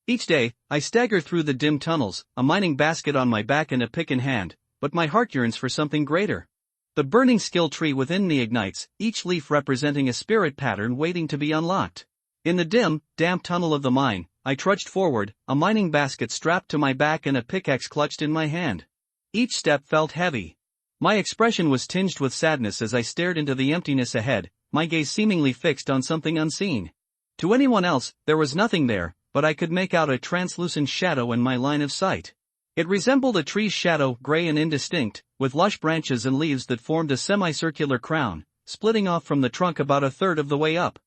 Each day, I stagger through the dim tunnels, a mining basket on my back and a pick in hand, but my heart yearns for something greater. The burning skill tree within me ignites, each leaf representing a spirit pattern waiting to be unlocked. In the dim, damp tunnel of the mine, I trudged forward, a mining basket strapped to my back and a pickaxe clutched in my hand. Each step felt heavy. My expression was tinged with sadness as I stared into the emptiness ahead, my gaze seemingly fixed on something unseen. To anyone else, there was nothing there, but I could make out a translucent shadow in my line of sight. It resembled a tree's shadow, gray and indistinct, with lush branches and leaves that formed a semicircular crown, splitting off from the trunk about a third of the way up.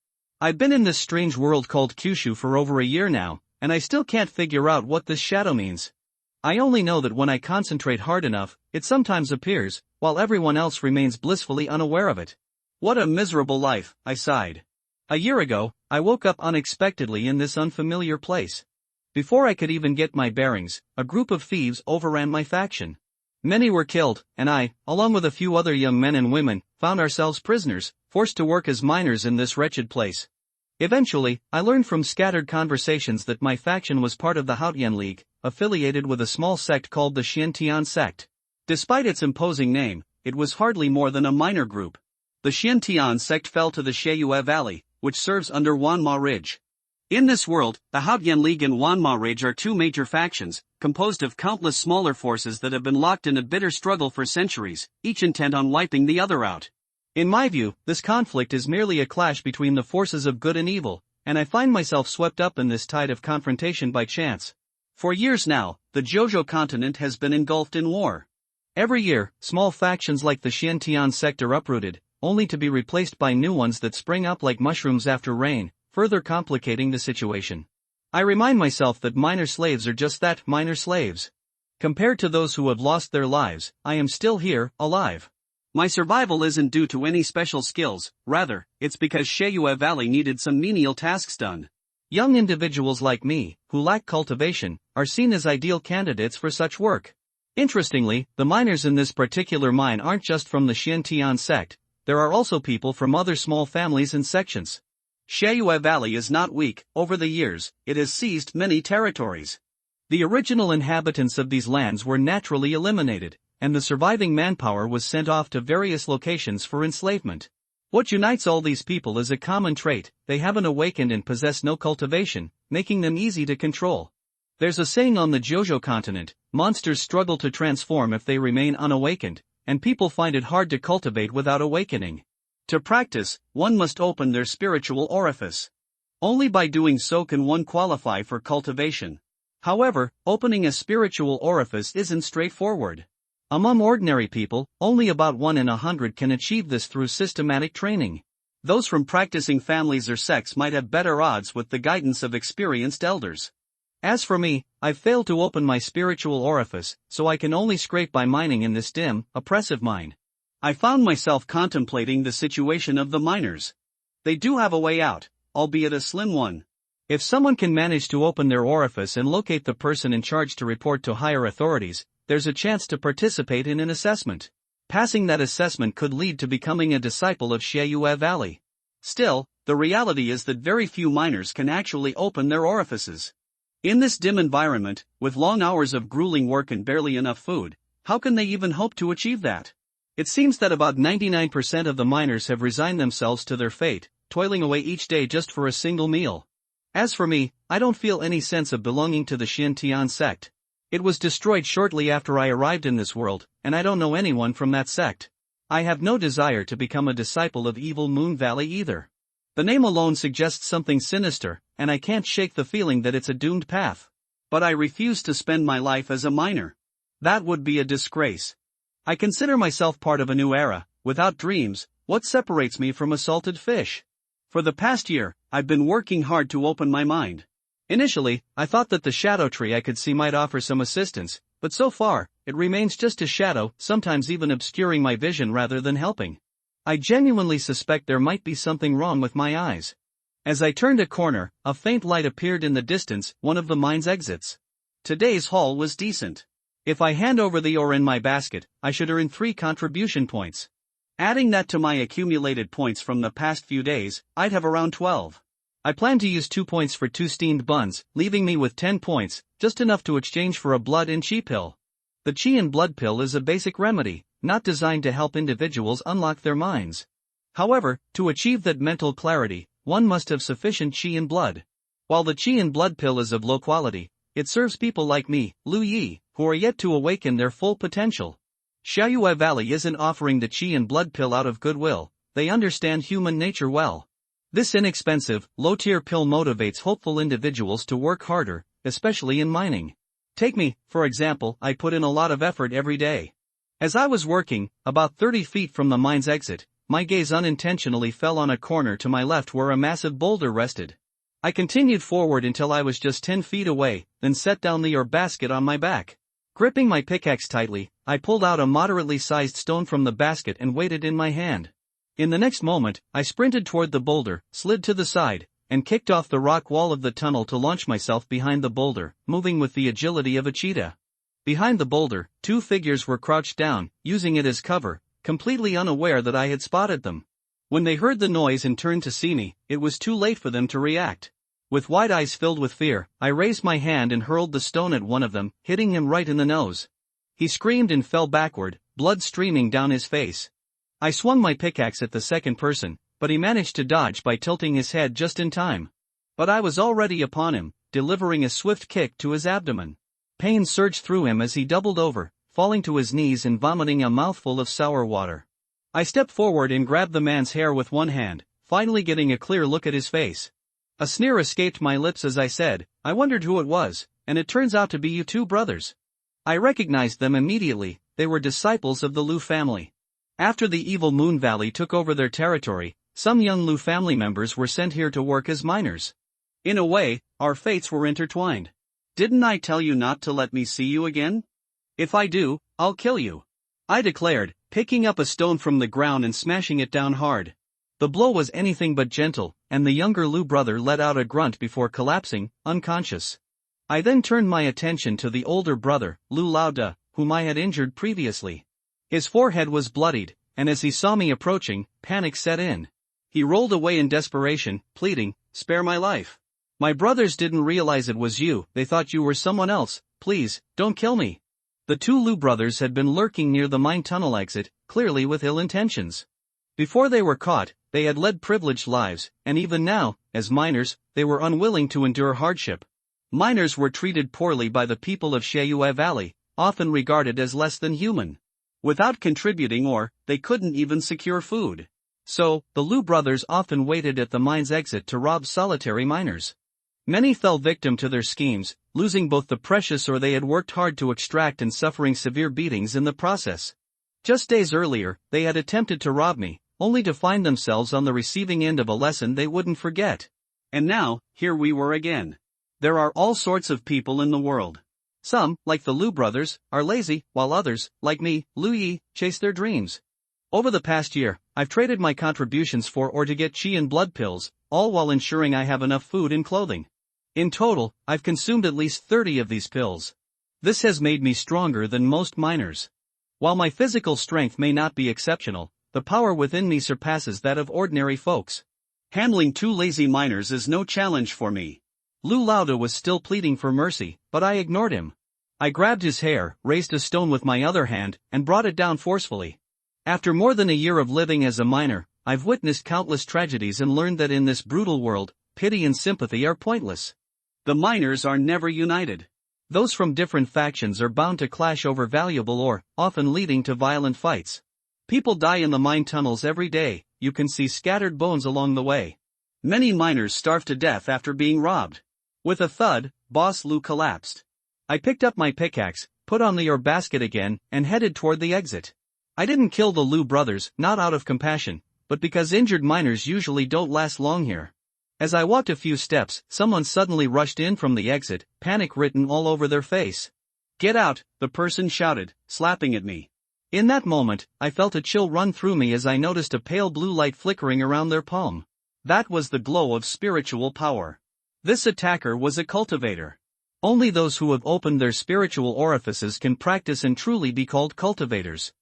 I've been in this strange world called Kyushu for over a year now, and I still can't figure out what this shadow means. I only know that when I concentrate hard enough, it sometimes appears, while everyone else remains blissfully unaware of it. What a miserable life, I sighed. A year ago, I woke up unexpectedly in this unfamiliar place. Before I could even get my bearings, a group of thieves overran my faction. Many were killed, and I, along with a few other young men and women, found ourselves prisoners, forced to work as miners in this wretched place. Eventually, I learned from scattered conversations that my faction was part of the Haotian League, affiliated with a small sect called the Xiantian sect. Despite its imposing name, it was hardly more than a minor group. The Xiantian sect fell to the Sheyue Valley, which serves under Wanma Ridge. In this world, the Haotian League and Wanma Ridge are two major factions, composed of countless smaller forces that have been locked in a bitter struggle for centuries, each intent on wiping the other out. In my view, this conflict is merely a clash between the forces of good and evil, and I find myself swept up in this tide of confrontation by chance. For years now, the Jojo continent has been engulfed in war. Every year, small factions like the Xiantian sect are uprooted, only to be replaced by new ones that spring up like mushrooms after rain, further complicating the situation. I remind myself that minor slaves are just that, minor slaves. Compared to those who have lost their lives, I am still here, alive. My survival isn't due to any special skills, rather, it's because Sheyue Valley needed some menial tasks done. Young individuals like me, who lack cultivation, are seen as ideal candidates for such work. Interestingly, the miners in this particular mine aren't just from the Xiantian sect, there are also people from other small families and sections. Sheyue Valley is not weak. Over the years, it has seized many territories. The original inhabitants of these lands were naturally eliminated, and the surviving manpower was sent off to various locations for enslavement. What unites all these people is a common trait: they haven't awakened and possess no cultivation, making them easy to control. There's a saying on the Jojo continent: monsters struggle to transform if they remain unawakened, and people find it hard to cultivate without awakening. To practice, one must open their spiritual orifice. Only by doing so can one qualify for cultivation. However, opening a spiritual orifice isn't straightforward. Among ordinary people, only about 1 in 100 can achieve this through systematic training. Those from practicing families or sects might have better odds with the guidance of experienced elders. As for me, I've failed to open my spiritual orifice, so I can only scrape by mining in this dim, oppressive mine. I found myself contemplating the situation of the miners. They do have a way out, albeit a slim one. If someone can manage to open their orifice and locate the person in charge to report to higher authorities, there's a chance to participate in an assessment. Passing that assessment could lead to becoming a disciple of Sheyue Valley. Still, the reality is that very few miners can actually open their orifices. In this dim environment, with long hours of grueling work and barely enough food, how can they even hope to achieve that? It seems that about 99% of the miners have resigned themselves to their fate, toiling away each day just for a single meal. As for me, I don't feel any sense of belonging to the Xiantian sect. It was destroyed shortly after I arrived in this world, and I don't know anyone from that sect. I have no desire to become a disciple of Evil Moon Valley either. The name alone suggests something sinister, and I can't shake the feeling that it's a doomed path. But I refuse to spend my life as a miner. That would be a disgrace. I consider myself part of a new era. Without dreams, what separates me from a salted fish? For the past year, I've been working hard to open my mind. Initially, I thought that the shadow tree I could see might offer some assistance, but so far, it remains just a shadow, sometimes even obscuring my vision rather than helping. I genuinely suspect there might be something wrong with my eyes. As I turned a corner, a faint light appeared in the distance, one of the mine's exits. Today's haul was decent. If I hand over the ore in my basket, I should earn 3 contribution points. Adding that to my accumulated points from the past few days, I'd have around 12. I plan to use 2 points for 2 steamed buns, leaving me with 10 points, just enough to exchange for a blood and chi pill. The chi and blood pill is a basic remedy, not designed to help individuals unlock their minds. However, to achieve that mental clarity, one must have sufficient chi and blood. While the chi and blood pill is of low quality, it serves people like me, Lu Yi, who are yet to awaken their full potential. Xiaoyue Valley isn't offering the chi and blood pill out of goodwill, they understand human nature well. This inexpensive, low-tier pill motivates hopeful individuals to work harder, especially in mining. Take me, for example, I put in a lot of effort every day. As I was working, about 30 feet from the mine's exit, my gaze unintentionally fell on a corner to my left where a massive boulder rested. I continued forward until I was just 10 feet away, then set down the ore basket on my back. Gripping my pickaxe tightly, I pulled out a moderately sized stone from the basket and weighed it in my hand. In the next moment, I sprinted toward the boulder, slid to the side, and kicked off the rock wall of the tunnel to launch myself behind the boulder, moving with the agility of a cheetah. Behind the boulder, 2 figures were crouched down, using it as cover, completely unaware that I had spotted them. When they heard the noise and turned to see me, it was too late for them to react. With wide eyes filled with fear, I raised my hand and hurled the stone at one of them, hitting him right in the nose. He screamed and fell backward, blood streaming down his face. I swung my pickaxe at the second person, but he managed to dodge by tilting his head just in time. But I was already upon him, delivering a swift kick to his abdomen. Pain surged through him as he doubled over, falling to his knees and vomiting a mouthful of sour water. I stepped forward and grabbed the man's hair with one hand, finally getting a clear look at his face. A sneer escaped my lips as I said, "I wondered who it was, and it turns out to be you two brothers." I recognized them immediately, they were disciples of the Lu family. After the evil Moon Valley took over their territory, some young Lu family members were sent here to work as miners. In a way, our fates were intertwined. "Didn't I tell you not to let me see you again? If I do, I'll kill you," I declared, picking up a stone from the ground and smashing it down hard. The blow was anything but gentle, and the younger Lu brother let out a grunt before collapsing, unconscious. I then turned my attention to the older brother, Lu Laoda, whom I had injured previously. His forehead was bloodied, and as he saw me approaching, panic set in. He rolled away in desperation, pleading, "Spare my life. My brothers didn't realize it was you, they thought you were someone else, please, don't kill me." The 2 Lu brothers had been lurking near the mine tunnel exit, clearly with ill intentions. Before they were caught, they had led privileged lives, and even now, as miners, they were unwilling to endure hardship. Miners were treated poorly by the people of Xiaoyue Valley, often regarded as less than human. Without contributing ore, they couldn't even secure food. So, the Lu brothers often waited at the mine's exit to rob solitary miners. Many fell victim to their schemes, losing both the precious ore they had worked hard to extract and suffering severe beatings in the process. Just days earlier, they had attempted to rob me, only to find themselves on the receiving end of a lesson they wouldn't forget. And now, here we were again. There are all sorts of people in the world. Some, like the Lu brothers, are lazy, while others, like me, Lu Yi, chase their dreams. Over the past year, I've traded my contributions for or to get chi and blood pills, all while ensuring I have enough food and clothing. In total, I've consumed at least 30 of these pills. This has made me stronger than most miners. While my physical strength may not be exceptional, the power within me surpasses that of ordinary folks. Handling 2 lazy miners is no challenge for me. Lu Laoda was still pleading for mercy, but I ignored him. I grabbed his hair, raised a stone with my other hand, and brought it down forcefully. After more than a year of living as a miner, I've witnessed countless tragedies and learned that in this brutal world, pity and sympathy are pointless. The miners are never united. Those from different factions are bound to clash over valuable ore, often leading to violent fights. People die in the mine tunnels every day, you can see scattered bones along the way. Many miners starve to death after being robbed. With a thud, Boss Lu collapsed. I picked up my pickaxe, put on the ore basket again, and headed toward the exit. I didn't kill the Lu brothers, not out of compassion, but because injured miners usually don't last long here. As I walked a few steps, someone suddenly rushed in from the exit, panic written all over their face. "Get out," the person shouted, slapping at me. In that moment, I felt a chill run through me as I noticed a pale blue light flickering around their palm. That was the glow of spiritual power. This attacker was a cultivator. Only those who have opened their spiritual orifices can practice and truly be called cultivators.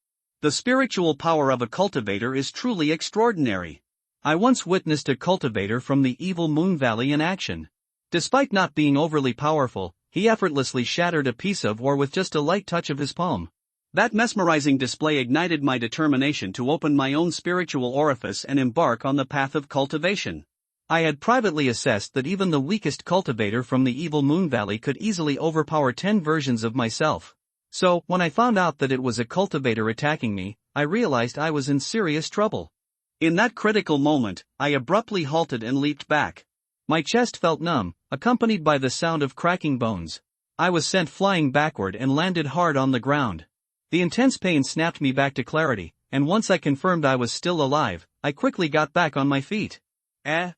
The spiritual power of a cultivator is truly extraordinary. I once witnessed a cultivator from the evil Moon Valley in action. Despite not being overly powerful, he effortlessly shattered a piece of ore with just a light touch of his palm. That mesmerizing display ignited my determination to open my own spiritual orifice and embark on the path of cultivation. I had privately assessed that even the weakest cultivator from the evil Moon Valley could easily overpower 10 versions of myself. So, when I found out that it was a cultivator attacking me, I realized I was in serious trouble. In that critical moment, I abruptly halted and leaped back. My chest felt numb, accompanied by the sound of cracking bones. I was sent flying backward and landed hard on the ground. The intense pain snapped me back to clarity, and once I confirmed I was still alive, I quickly got back on my feet. Eh?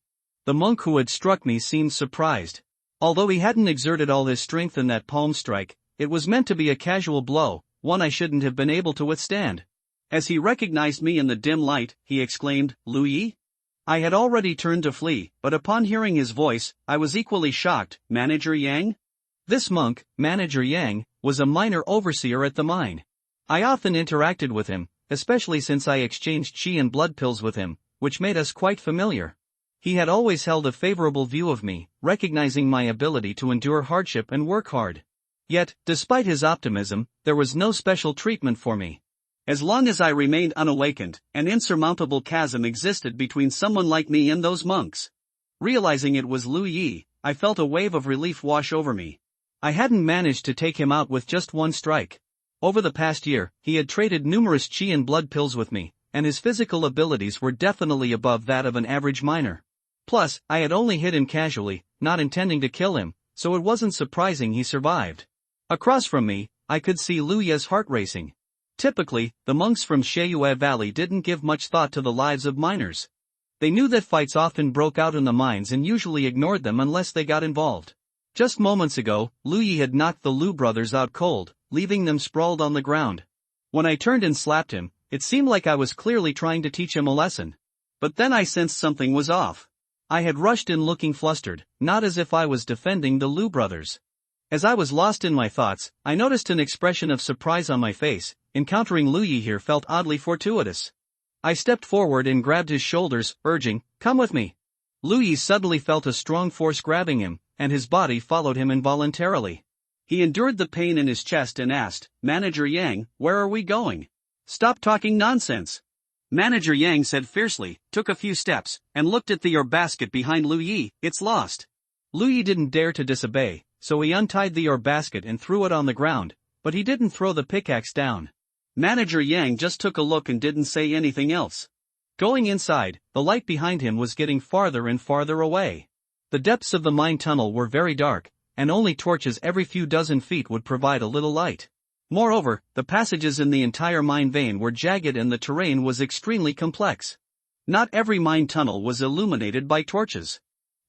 The monk who had struck me seemed surprised. Although he hadn't exerted all his strength in that palm strike, it was meant to be a casual blow, one I shouldn't have been able to withstand. As he recognized me in the dim light, he exclaimed, "Lu Yi?" I had already turned to flee, but upon hearing his voice, I was equally shocked. "Manager Yang?" This monk, Manager Yang, was a minor overseer at the mine. I often interacted with him, especially since I exchanged chi and blood pills with him, which made us quite familiar. He had always held a favorable view of me, recognizing my ability to endure hardship and work hard. Yet, despite his optimism, there was no special treatment for me. As long as I remained unawakened, an insurmountable chasm existed between someone like me and those monks. Realizing it was Lu Yi, I felt a wave of relief wash over me. I hadn't managed to take him out with just one strike. Over the past year, he had traded numerous chi and blood pills with me, and his physical abilities were definitely above that of an average miner. Plus, I had only hit him casually, not intending to kill him, so it wasn't surprising he survived. Across from me, I could see Lu Yi's heart racing. Typically, the monks from Sheiyue Valley didn't give much thought to the lives of miners. They knew that fights often broke out in the mines and usually ignored them unless they got involved. Just moments ago, Lu Yi had knocked the Lu brothers out cold, leaving them sprawled on the ground. When I turned and slapped him, it seemed like I was clearly trying to teach him a lesson. But then I sensed something was off. I had rushed in looking flustered, not as if I was defending the Lu brothers. As I was lost in my thoughts, I noticed an expression of surprise on my face. Encountering Lu Yi here felt oddly fortuitous. I stepped forward and grabbed his shoulders, urging, "Come with me." Lu Yi suddenly felt a strong force grabbing him, and his body followed him involuntarily. He endured the pain in his chest and asked, "Manager Yang, where are we going? Stop talking nonsense." Manager Yang said fiercely, took a few steps, and looked at the ore basket behind Lu Yi. "It's lost." Lu Yi didn't dare to disobey, so he untied the ore basket and threw it on the ground, but he didn't throw the pickaxe down. Manager Yang just took a look and didn't say anything else. Going inside, the light behind him was getting farther and farther away. The depths of the mine tunnel were very dark, and only torches every few dozen feet would provide a little light. Moreover, the passages in the entire mine vein were jagged and the terrain was extremely complex. Not every mine tunnel was illuminated by torches.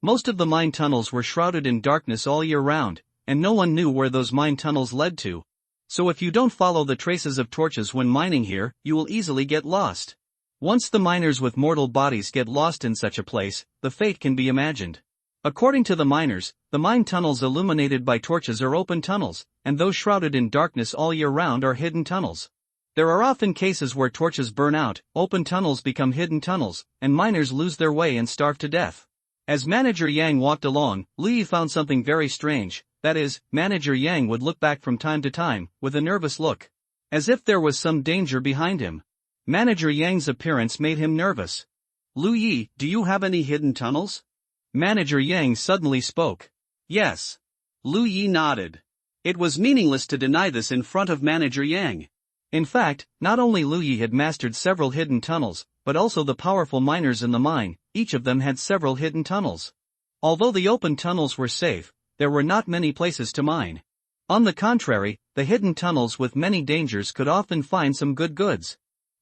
Most of the mine tunnels were shrouded in darkness all year round, and no one knew where those mine tunnels led to. So if you don't follow the traces of torches when mining here, you will easily get lost. Once the miners with mortal bodies get lost in such a place, the fate can be imagined. According to the miners, the mine tunnels illuminated by torches are open tunnels, and those shrouded in darkness all year round are hidden tunnels. There are often cases where torches burn out, open tunnels become hidden tunnels, and miners lose their way and starve to death. As Manager Yang walked along, Lu Yi found something very strange. That is, Manager Yang would look back from time to time, with a nervous look. As if there was some danger behind him. Manager Yang's appearance made him nervous. "Lu Yi, do you have any hidden tunnels?" Manager Yang suddenly spoke. "Yes." Lu Yi nodded. It was meaningless to deny this in front of Manager Yang. In fact, not only Lu Yi had mastered several hidden tunnels, but also the powerful miners in the mine, each of them had several hidden tunnels. Although the open tunnels were safe, there were not many places to mine. On the contrary, the hidden tunnels with many dangers could often find some good goods.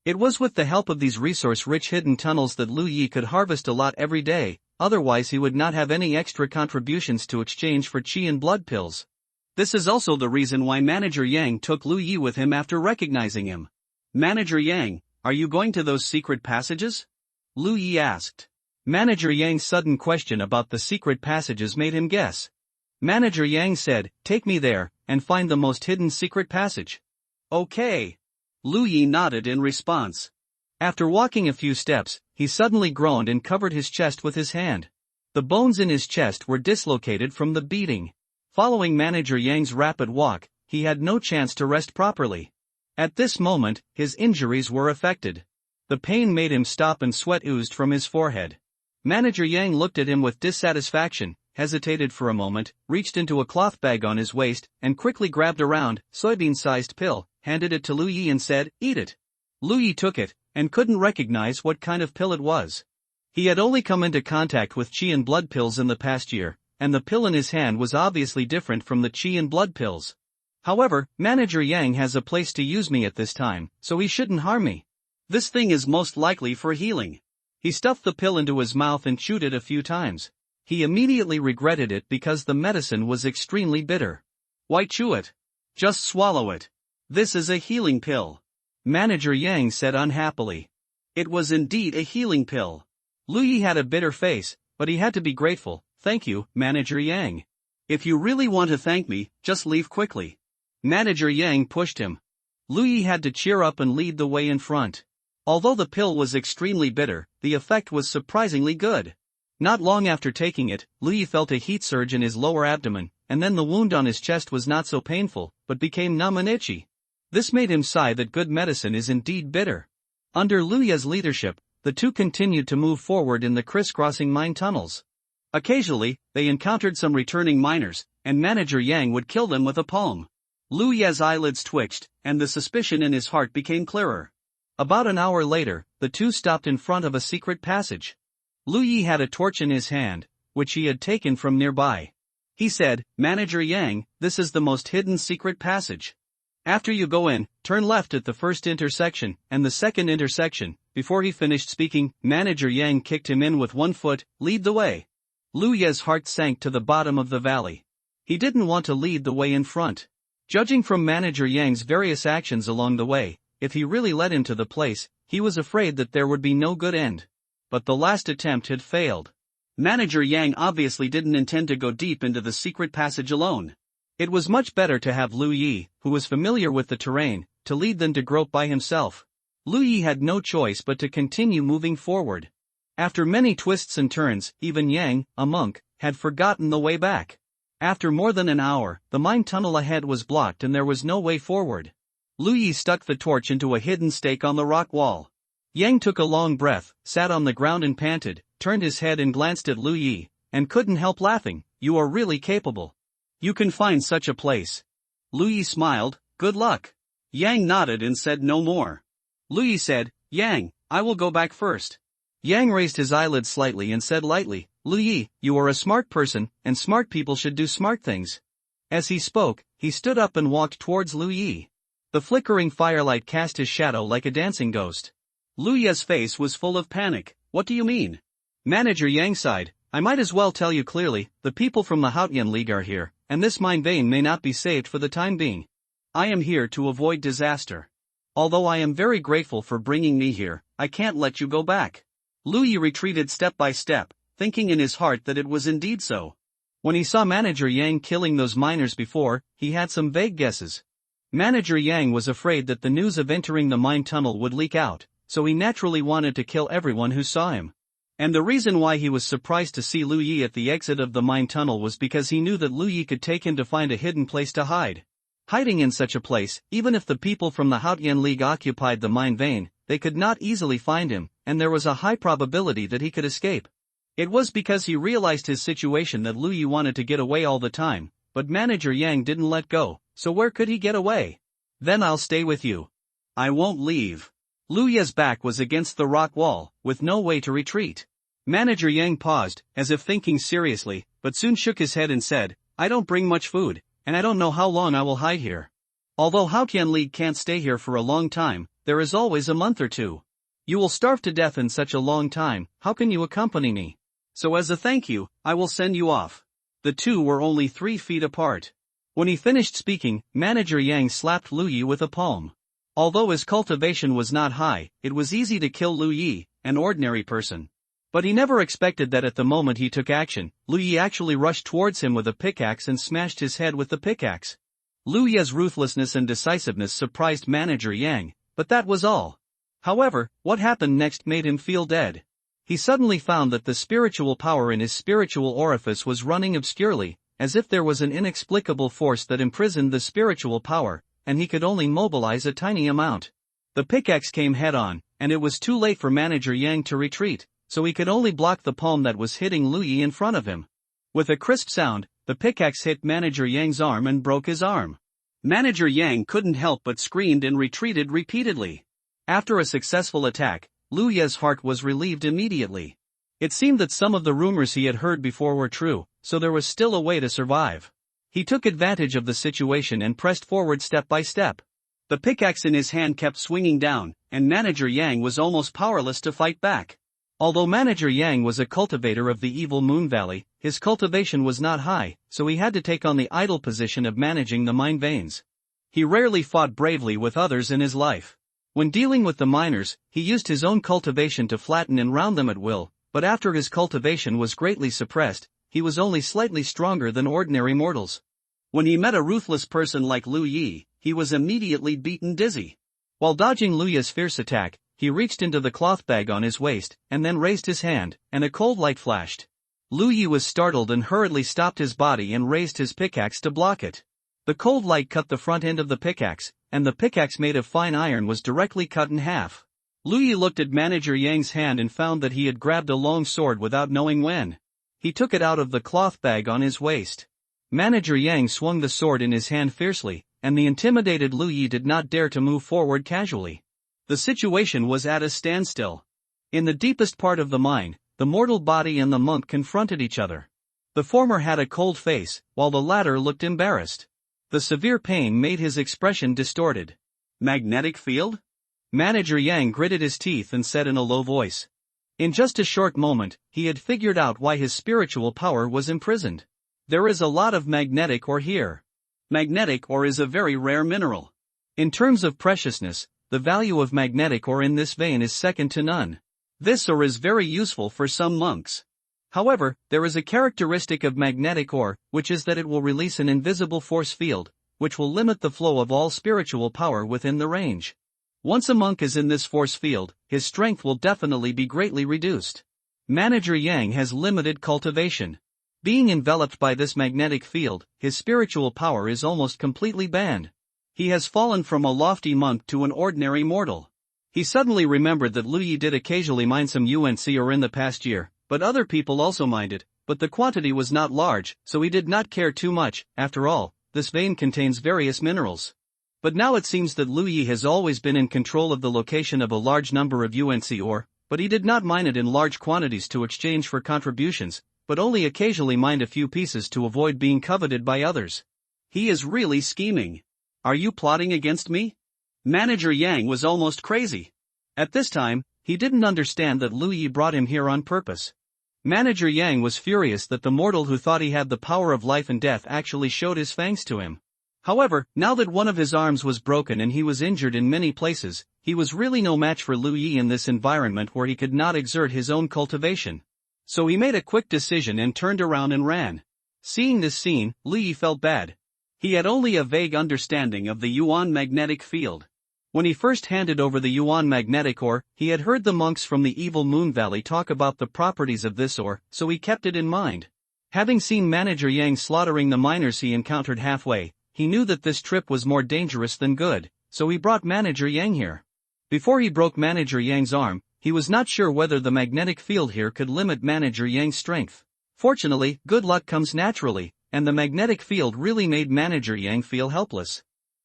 It was with the help of these resource-rich hidden tunnels that Lu Yi could harvest a lot every day, otherwise he would not have any extra contributions to exchange for chi and blood pills. This is also the reason why Manager Yang took Lu Yi with him after recognizing him. "Manager Yang, are you going to those secret passages?" Lu Yi asked. Manager Yang's sudden question about the secret passages made him guess. Manager Yang said, "Take me there, and find the most hidden secret passage." "Okay." Lu Yi nodded in response. After walking a few steps, he suddenly groaned and covered his chest with his hand. The bones in his chest were dislocated from the beating. Following Manager Yang's rapid walk, he had no chance to rest properly. At this moment, his injuries were affected. The pain made him stop and sweat oozed from his forehead. Manager Yang looked at him with dissatisfaction, hesitated for a moment, reached into a cloth bag on his waist, and quickly grabbed a round, soybean-sized pill, handed it to Lu Yi and said, "Eat it." Lu Yi took it, and couldn't recognize what kind of pill it was. He had only come into contact with qi and blood pills in the past year, and the pill in his hand was obviously different from the qi and blood pills. However, Manager Yang has a place to use me at this time, so he shouldn't harm me. This thing is most likely for healing. He stuffed the pill into his mouth and chewed it a few times. He immediately regretted it because the medicine was extremely bitter. Why chew it? Just swallow it. This is a healing pill. Manager Yang said unhappily. It was indeed a healing pill. Lu Yi had a bitter face, but he had to be grateful. "Thank you, Manager Yang. If you really want to thank me, just leave quickly." Manager Yang pushed him. Lu Yi had to cheer up and lead the way in front. Although the pill was extremely bitter, the effect was surprisingly good. Not long after taking it, Lu Yi felt a heat surge in his lower abdomen, and then the wound on his chest was not so painful, but became numb and itchy. This made him sigh that good medicine is indeed bitter. Under Lu Yi's leadership, the two continued to move forward in the crisscrossing mine tunnels. Occasionally, they encountered some returning miners, and Manager Yang would kill them with a palm. Lu Yi's eyelids twitched, and the suspicion in his heart became clearer. About an hour later, the two stopped in front of a secret passage. Lu Yi had a torch in his hand, which he had taken from nearby. He said, "Manager Yang, this is the most hidden secret passage. After you go in, turn left at the first intersection, and the second intersection." Before he finished speaking, Manager Yang kicked him in with one foot. "Lead the way." Lu Yi's heart sank to the bottom of the valley. He didn't want to lead the way in front. Judging from Manager Yang's various actions along the way, if he really led him to the place, he was afraid that there would be no good end. But the last attempt had failed. Manager Yang obviously didn't intend to go deep into the secret passage alone. It was much better to have Lu Yi, who was familiar with the terrain, to lead than to grope by himself. Lu Yi had no choice but to continue moving forward. After many twists and turns, even Yang, a monk, had forgotten the way back. After more than an hour, the mine tunnel ahead was blocked and there was no way forward. Lu Yi stuck the torch into a hidden stake on the rock wall. Yang took a long breath, sat on the ground and panted, turned his head and glanced at Lu Yi, and couldn't help laughing. "You are really capable. You can find such a place." Lu Yi smiled. "Good luck." Yang nodded and said no more. Lu Yi said, "Yang, I will go back first." Yang raised his eyelids slightly and said lightly, "Lu Yi, you are a smart person, and smart people should do smart things." As he spoke, he stood up and walked towards Lu Yi. The flickering firelight cast his shadow like a dancing ghost. Lu Yi's face was full of panic. "What do you mean?" Manager Yang sighed. "I might as well tell you clearly, the people from the Haotian League are here, and this mine vein may not be saved for the time being. I am here to avoid disaster. Although I am very grateful for bringing me here, I can't let you go back." Lu Yi retreated step by step, thinking in his heart that it was indeed so. When he saw Manager Yang killing those miners before, he had some vague guesses. Manager Yang was afraid that the news of entering the mine tunnel would leak out, so he naturally wanted to kill everyone who saw him. And the reason why he was surprised to see Lu Yi at the exit of the mine tunnel was because he knew that Lu Yi could take him to find a hidden place to hide. Hiding in such a place, even if the people from the Haotian League occupied the mine vein, they could not easily find him, and there was a high probability that he could escape. It was because he realized his situation that Lu Yi wanted to get away all the time, but Manager Yang didn't let go, so where could he get away? "Then I'll stay with you. I won't leave." Lu Yi's back was against the rock wall, with no way to retreat. Manager Yang paused, as if thinking seriously, but soon shook his head and said, "I don't bring much food, and I don't know how long I will hide here. Although Haotian League can't stay here for a long time, there is always a month or two. You will starve to death in such a long time, how can you accompany me? So as a thank you, I will send you off." The two were only 3 feet apart. When he finished speaking, Manager Yang slapped Lu Yi with a palm. Although his cultivation was not high, it was easy to kill Lu Yi, an ordinary person. But he never expected that at the moment he took action, Lu Yi actually rushed towards him with a pickaxe and smashed his head with the pickaxe. Lu Yi's ruthlessness and decisiveness surprised Manager Yang, but that was all. However, what happened next made him feel dead. He suddenly found that the spiritual power in his spiritual orifice was running obscurely, as if there was an inexplicable force that imprisoned the spiritual power, and he could only mobilize a tiny amount. The pickaxe came head-on, and it was too late for Manager Yang to retreat, so he could only block the palm that was hitting Lu Yi in front of him. With a crisp sound, the pickaxe hit Manager Yang's arm and broke his arm. Manager Yang couldn't help but screamed and retreated repeatedly. After a successful attack, Lu Yi's heart was relieved immediately. It seemed that some of the rumors he had heard before were true, so there was still a way to survive. He took advantage of the situation and pressed forward step by step. The pickaxe in his hand kept swinging down, and Manager Yang was almost powerless to fight back. Although Manager Yang was a cultivator of the evil Moon Valley, his cultivation was not high, so he had to take on the idle position of managing the mine veins. He rarely fought bravely with others in his life. When dealing with the miners, he used his own cultivation to flatten and round them at will, but after his cultivation was greatly suppressed, he was only slightly stronger than ordinary mortals. When he met a ruthless person like Lu Yi, he was immediately beaten dizzy. While dodging Lu Yi's fierce attack, he reached into the cloth bag on his waist, and then raised his hand, and a cold light flashed. Lu Yi was startled and hurriedly stopped his body and raised his pickaxe to block it. The cold light cut the front end of the pickaxe, and the pickaxe made of fine iron was directly cut in half. Lu Yi looked at Manager Yang's hand and found that he had grabbed a long sword without knowing when. He took it out of the cloth bag on his waist. Manager Yang swung the sword in his hand fiercely, and the intimidated Lu Yi did not dare to move forward casually. The situation was at a standstill. In the deepest part of the mine, the mortal body and the monk confronted each other. The former had a cold face, while the latter looked embarrassed. The severe pain made his expression distorted. Magnetic field? Manager Yang gritted his teeth and said in a low voice. In just a short moment, he had figured out why his spiritual power was imprisoned. There is a lot of magnetic ore here. Magnetic ore is a very rare mineral. In terms of preciousness, the value of magnetic ore in this vein is second to none. This ore is very useful for some monks. However, there is a characteristic of magnetic ore, which is that it will release an invisible force field, which will limit the flow of all spiritual power within the range. Once a monk is in this force field, his strength will definitely be greatly reduced. Manager Yang has limited cultivation. Being enveloped by this magnetic field, his spiritual power is almost completely banned. He has fallen from a lofty monk to an ordinary mortal. He suddenly remembered that Lu Yi did occasionally mine some UNC ore in the past year, but other people also mined it, but the quantity was not large, so he did not care too much. After all, this vein contains various minerals. But now it seems that Lu Yi has always been in control of the location of a large number of UNC ore, but he did not mine it in large quantities to exchange for contributions, but only occasionally mined a few pieces to avoid being coveted by others. He is really scheming. Are you plotting against me? Manager Yang was almost crazy. At this time, he didn't understand that Lu Yi brought him here on purpose. Manager Yang was furious that the mortal who thought he had the power of life and death actually showed his fangs to him. However, now that one of his arms was broken and he was injured in many places, he was really no match for Lu Yi in this environment where he could not exert his own cultivation. So he made a quick decision and turned around and ran. Seeing this scene, Lu Yi felt bad. He had only a vague understanding of the Yuan magnetic field. When he first handed over the Yuan magnetic ore, he had heard the monks from the evil Moon Valley talk about the properties of this ore, so he kept it in mind. Having seen Manager Yang slaughtering the miners he encountered halfway, he knew that this trip was more dangerous than good, so he brought Manager Yang here. Before he broke Manager Yang's arm, he was not sure whether the magnetic field here could limit Manager Yang's strength. Fortunately, good luck comes naturally, and the magnetic field really made Manager Yang feel helpless.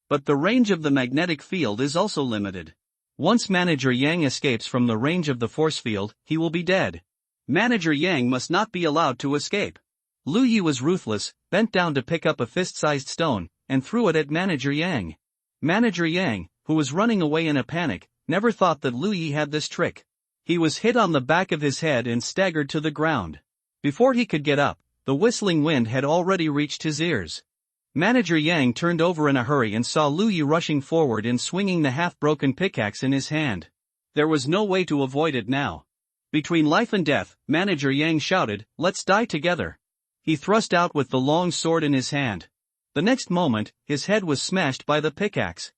But the range of the magnetic field is also limited. Once Manager Yang escapes from the range of the force field, he will be dead. Manager Yang must not be allowed to escape. Lu Yi was ruthless, bent down to pick up a fist-sized stone, and threw it at Manager Yang. Manager Yang, who was running away in a panic, never thought that Lu Yi had this trick. He was hit on the back of his head and staggered to the ground. Before he could get up, the whistling wind had already reached his ears. Manager Yang turned over in a hurry and saw Lu Yi rushing forward and swinging the half-broken pickaxe in his hand. There was no way to avoid it now. Between life and death, Manager Yang shouted, "Let's die together." He thrust out with the long sword in his hand. The next moment, his head was smashed by the pickaxe.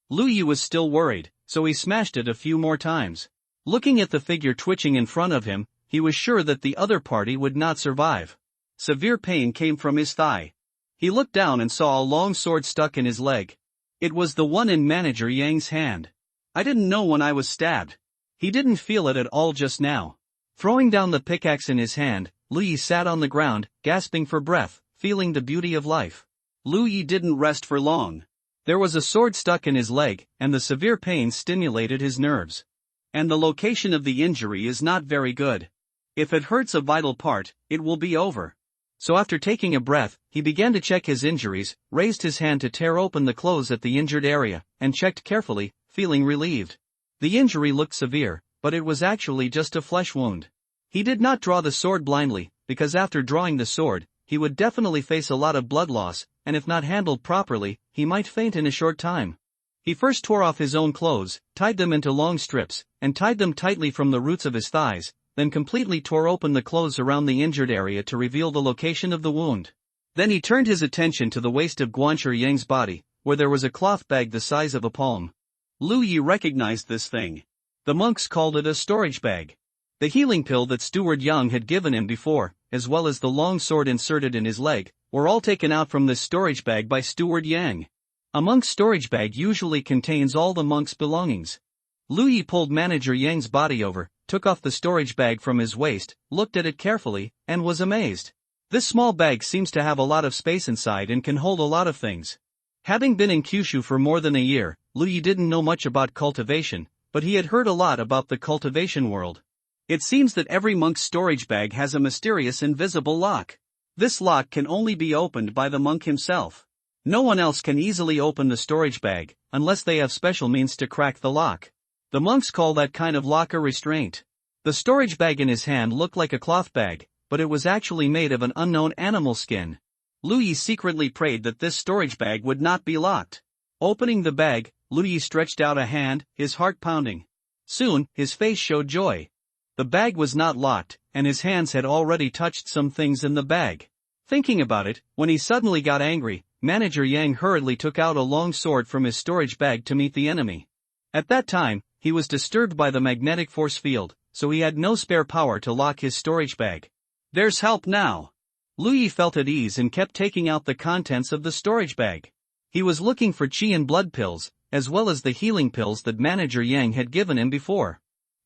Lu Yi was still worried, so he smashed it a few more times. Looking at the figure twitching in front of him, he was sure that the other party would not survive. Severe pain came from his thigh. He looked down and saw a long sword stuck in his leg. It was the one in Manager Yang's hand. "I didn't know when I was stabbed." He didn't feel it at all just now. Throwing down the pickaxe in his hand, Lu Yi sat on the ground, gasping for breath, feeling the beauty of life. Lu Yi didn't rest for long. There was a sword stuck in his leg, and the severe pain stimulated his nerves. And the location of the injury is not very good. If it hurts a vital part, it will be over. So after taking a breath, he began to check his injuries, raised his hand to tear open the clothes at the injured area, and checked carefully, feeling relieved. The injury looked severe, but it was actually just a flesh wound. He did not draw the sword blindly, because after drawing the sword, he would definitely face a lot of blood loss, and if not handled properly, he might faint in a short time. He first tore off his own clothes, tied them into long strips, and tied them tightly from the roots of his thighs, then completely tore open the clothes around the injured area to reveal the location of the wound. Then he turned his attention to the waist of Guancher Yang's body, where there was a cloth bag the size of a palm. Lu Yi recognized this thing. The monks called it a storage bag. The healing pill that Steward Yang had given him before, as well as the long sword inserted in his leg, were all taken out from this storage bag by Steward Yang. A monk's storage bag usually contains all the monk's belongings. Lu Yi pulled Manager Yang's body over, took off the storage bag from his waist, looked at it carefully, and was amazed. This small bag seems to have a lot of space inside and can hold a lot of things. Having been in Kyushu for more than a year, Lu Yi didn't know much about cultivation, but he had heard a lot about the cultivation world. It seems that every monk's storage bag has a mysterious invisible lock. This lock can only be opened by the monk himself. No one else can easily open the storage bag, unless they have special means to crack the lock. The monks call that kind of lock a restraint. The storage bag in his hand looked like a cloth bag, but it was actually made of an unknown animal skin. Lu Yi secretly prayed that this storage bag would not be locked. Opening the bag, Lu Yi stretched out a hand, his heart pounding. Soon, his face showed joy. The bag was not locked, and his hands had already touched some things in the bag. Thinking about it, when he suddenly got angry, Manager Yang hurriedly took out a long sword from his storage bag to meet the enemy. At that time, he was disturbed by the magnetic force field, so he had no spare power to lock his storage bag. "There's help now." Lu Yi felt at ease and kept taking out the contents of the storage bag. He was looking for qi and blood pills, as well as the healing pills that Manager Yang had given him before.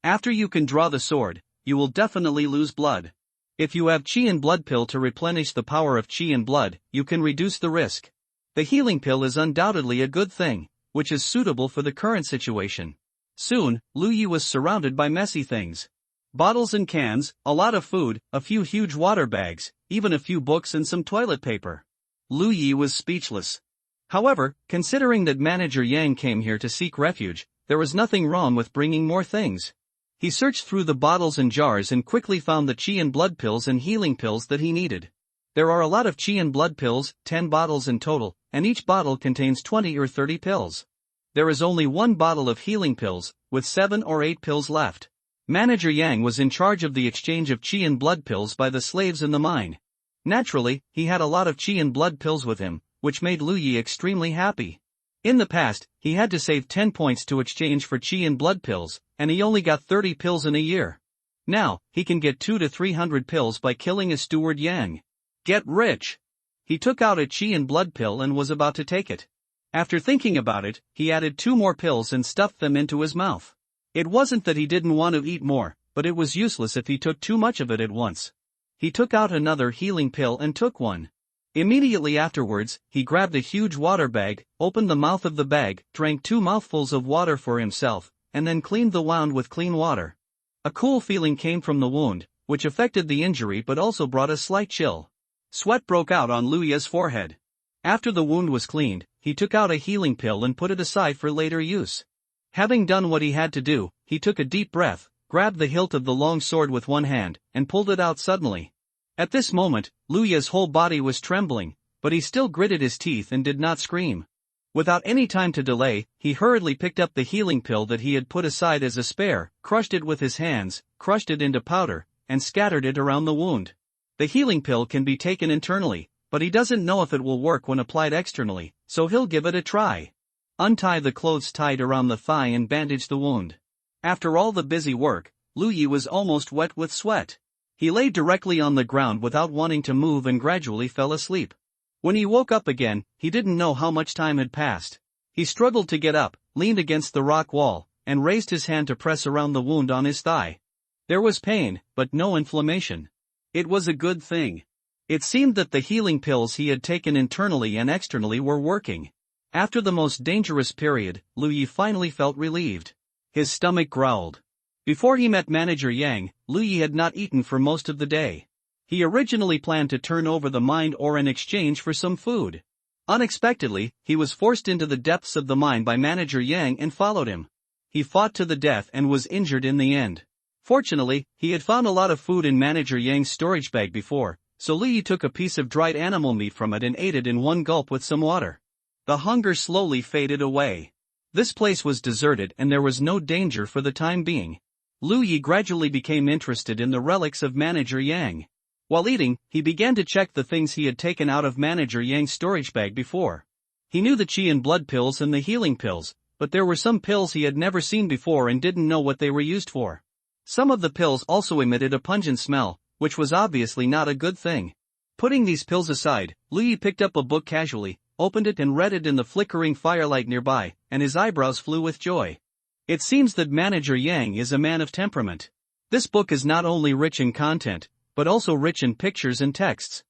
After you can draw the sword, you will definitely lose blood. If you have qi and blood pill to replenish the power of qi and blood, you can reduce the risk. The healing pill is undoubtedly a good thing, which is suitable for the current situation. Soon, Lu Yi was surrounded by messy things. Bottles and cans, a lot of food, a few huge water bags, even a few books and some toilet paper. Lu Yi was speechless. However, considering that Manager Yang came here to seek refuge, there was nothing wrong with bringing more things. He searched through the bottles and jars and quickly found the qi and blood pills and healing pills that he needed. There are a lot of qi and blood pills, 10 bottles in total, and each bottle contains 20 or 30 pills. There is only one bottle of healing pills, with 7 or 8 pills left. Manager Yang was in charge of the exchange of qi and blood pills by the slaves in the mine. Naturally, he had a lot of qi and blood pills with him, which made Lu Yi extremely happy. In the past, he had to save 10 points to exchange for qi and blood pills, and he only got 30 pills in a year. Now, he can get 200 to 300 pills by killing a Steward Yang. Get rich! He took out a qi and blood pill and was about to take it. After thinking about it, he added 2 more pills and stuffed them into his mouth. It wasn't that he didn't want to eat more, but it was useless if he took too much of it at once. He took out another healing pill and took one. Immediately afterwards, he grabbed a huge water bag, opened the mouth of the bag, drank 2 mouthfuls of water for himself, and then cleaned the wound with clean water. A cool feeling came from the wound, which affected the injury but also brought a slight chill. Sweat broke out on Lu Yi's forehead. After the wound was cleaned, he took out a healing pill and put it aside for later use. Having done what he had to do, he took a deep breath, grabbed the hilt of the long sword with one hand, and pulled it out suddenly. At this moment, Lu Yi's whole body was trembling, but he still gritted his teeth and did not scream. Without any time to delay, he hurriedly picked up the healing pill that he had put aside as a spare, crushed it with his hands, crushed it into powder, and scattered it around the wound. The healing pill can be taken internally, but he doesn't know if it will work when applied externally, so he'll give it a try. Untie the clothes tied around the thigh and bandage the wound. After all the busy work, Lu Yi was almost wet with sweat. He lay directly on the ground without wanting to move and gradually fell asleep. When he woke up again, he didn't know how much time had passed. He struggled to get up, leaned against the rock wall, and raised his hand to press around the wound on his thigh. There was pain, but no inflammation. It was a good thing. It seemed that the healing pills he had taken internally and externally were working. After the most dangerous period, Lu Yi finally felt relieved. His stomach growled. Before he met Manager Yang, Lu Yi had not eaten for most of the day. He originally planned to turn over the mine ore in exchange for some food. Unexpectedly, he was forced into the depths of the mine by Manager Yang and followed him. He fought to the death and was injured in the end. Fortunately, he had found a lot of food in Manager Yang's storage bag before, so Lu Yi took a piece of dried animal meat from it and ate it in one gulp with some water. The hunger slowly faded away. This place was deserted and there was no danger for the time being. Lu Yi gradually became interested in the relics of Manager Yang. While eating, he began to check the things he had taken out of Manager Yang's storage bag before. He knew the qi and blood pills and the healing pills, but there were some pills he had never seen before and didn't know what they were used for. Some of the pills also emitted a pungent smell, which was obviously not a good thing. Putting these pills aside, Lu Yi picked up a book casually, opened it and read it in the flickering firelight nearby, and his eyebrows flew with joy. It seems that Manager Yang is a man of temperament. This book is not only rich in content, but also rich in pictures and texts.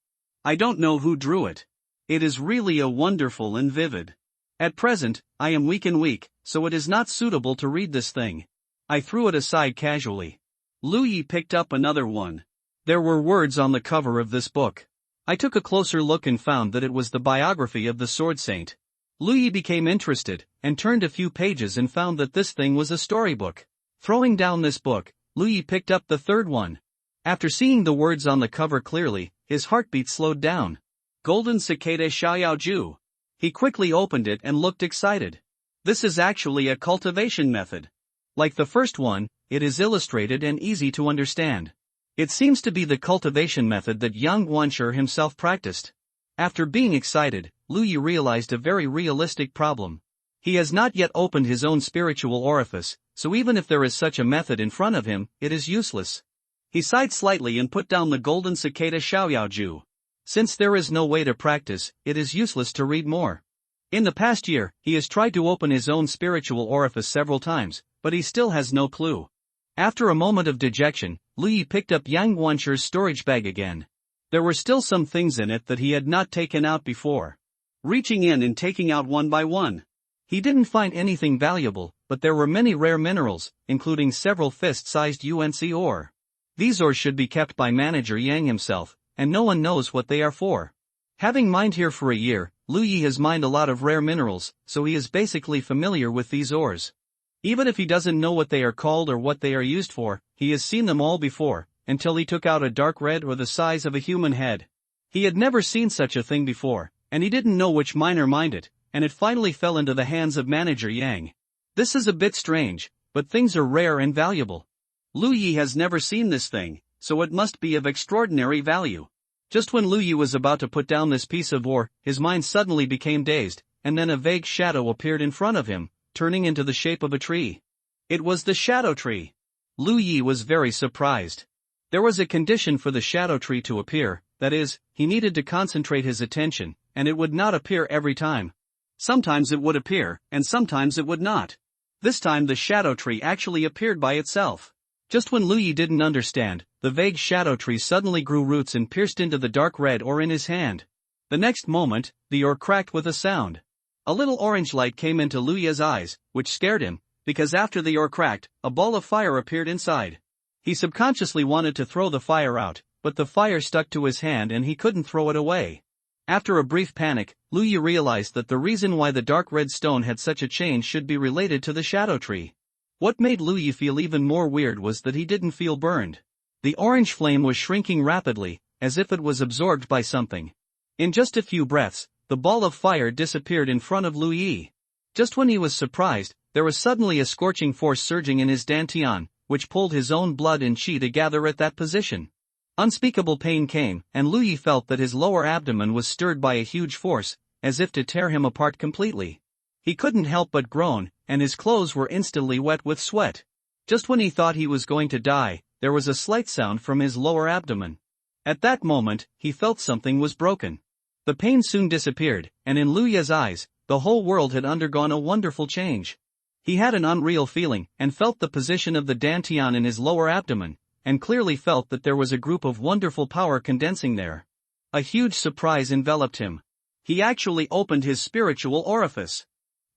I don't know who drew it. It is really a wonderful and vivid. At present, I am weak, so it is not suitable to read this thing. I threw it aside casually. Lu Yi picked up another one. There were words on the cover of this book. I took a closer look and found that it was the biography of the Sword Saint. Lu Yi became interested, and turned a few pages and found that this thing was a storybook. Throwing down this book, Lu Yi picked up the third one. After seeing the words on the cover clearly, his heartbeat slowed down. Golden Cicada Xiaoyao. He quickly opened it and looked excited. This is actually a cultivation method. Like the first one, it is illustrated and easy to understand. It seems to be the cultivation method that Yang Guanshi himself practiced. After being excited, Lu Yi realized a very realistic problem. He has not yet opened his own spiritual orifice, so even if there is such a method in front of him, it is useless. He sighed slightly and put down the Golden Cicada Xiaoyao. Since there is no way to practice, it is useless to read more. In the past year, he has tried to open his own spiritual orifice several times, but he still has no clue. After a moment of dejection, Lu Yi picked up Yang Guanshi's storage bag again. There were still some things in it that he had not taken out before. Reaching in and taking out one by one. He didn't find anything valuable, but there were many rare minerals, including several fist-sized UNC ore. These ores should be kept by Manager Yang himself, and no one knows what they are for. Having mined here for a year, Lu Yi has mined a lot of rare minerals, so he is basically familiar with these ores. Even if he doesn't know what they are called or what they are used for, he has seen them all before, until he took out a dark red or the size of a human head. He had never seen such a thing before, and he didn't know which miner mined it, and it finally fell into the hands of Manager Yang. This is a bit strange, but things are rare and valuable. Lu Yi has never seen this thing, so it must be of extraordinary value. Just when Lu Yi was about to put down this piece of ore, his mind suddenly became dazed, and then a vague shadow appeared in front of him, turning into the shape of a tree. It was the shadow tree. Lu Yi was very surprised. There was a condition for the shadow tree to appear, that is, he needed to concentrate his attention, and it would not appear every time. Sometimes it would appear, and sometimes it would not. This time the shadow tree actually appeared by itself. Just when Lu Yi didn't understand, the vague shadow tree suddenly grew roots and pierced into the dark red ore in his hand. The next moment, the ore cracked with a sound. A little orange light came into Lu Yi's eyes, which scared him, because after the ore cracked, a ball of fire appeared inside. He subconsciously wanted to throw the fire out, but the fire stuck to his hand and he couldn't throw it away. After a brief panic, Lu Yi realized that the reason why the dark red stone had such a change should be related to the shadow tree. What made Lu Yi feel even more weird was that he didn't feel burned. The orange flame was shrinking rapidly, as if it was absorbed by something. In just a few breaths, the ball of fire disappeared in front of Lu Yi. Just when he was surprised, there was suddenly a scorching force surging in his dantian, which pulled his own blood and qi to gather at that position. Unspeakable pain came, and Lu Yi felt that his lower abdomen was stirred by a huge force, as if to tear him apart completely. He couldn't help but groan, and his clothes were instantly wet with sweat. Just when he thought he was going to die, there was a slight sound from his lower abdomen. At that moment, he felt something was broken. The pain soon disappeared, and in Luya's eyes, the whole world had undergone a wonderful change. He had an unreal feeling, and felt the position of the dantian in his lower abdomen, and clearly felt that there was a group of wonderful power condensing there. A huge surprise enveloped him. He actually opened his spiritual orifice.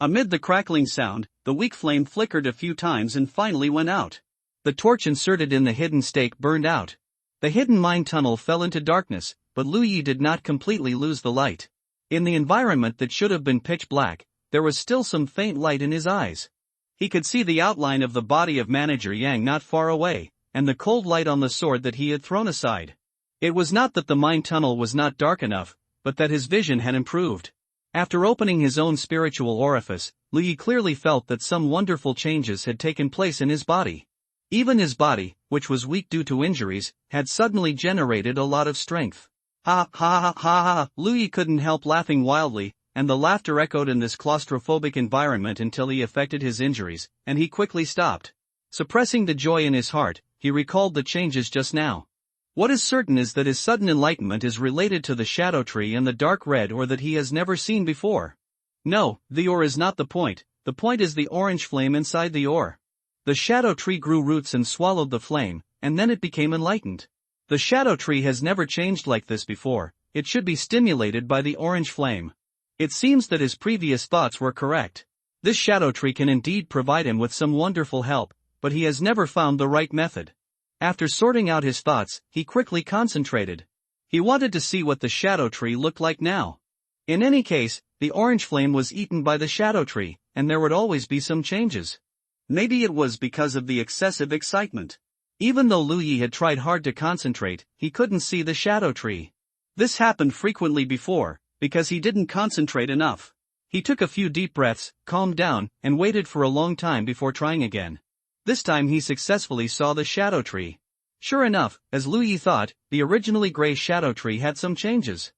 Amid the crackling sound, the weak flame flickered a few times and finally went out. The torch inserted in the hidden stake burned out. The hidden mind tunnel fell into darkness, but Lu Yi did not completely lose the light. In the environment that should have been pitch black, there was still some faint light in his eyes. He could see the outline of the body of Manager Yang not far away, and the cold light on the sword that he had thrown aside. It was not that the mind tunnel was not dark enough, but that his vision had improved. After opening his own spiritual orifice, Lu Yi clearly felt that some wonderful changes had taken place in his body. Even his body, which was weak due to injuries, had suddenly generated a lot of strength. Ha ha ha ha ha! Lu Yi couldn't help laughing wildly, and the laughter echoed in this claustrophobic environment until he affected his injuries, and he quickly stopped. Suppressing the joy in his heart, he recalled the changes just now. What is certain is that his sudden enlightenment is related to the shadow tree and the dark red ore that he has never seen before. No, the ore is not the point is the orange flame inside the ore. The shadow tree grew roots and swallowed the flame, and then it became enlightened. The shadow tree has never changed like this before, it should be stimulated by the orange flame. It seems that his previous thoughts were correct. This shadow tree can indeed provide him with some wonderful help, but he has never found the right method. After sorting out his thoughts, he quickly concentrated. He wanted to see what the shadow tree looked like now. In any case, the orange flame was eaten by the shadow tree, and there would always be some changes. Maybe it was because of the excessive excitement. Even though Lu Yi had tried hard to concentrate, he couldn't see the shadow tree. This happened frequently before, because he didn't concentrate enough. He took a few deep breaths, calmed down, and waited for a long time before trying again. This time he successfully saw the shadow tree. Sure enough, as Lu Yi thought, the originally gray shadow tree had some changes.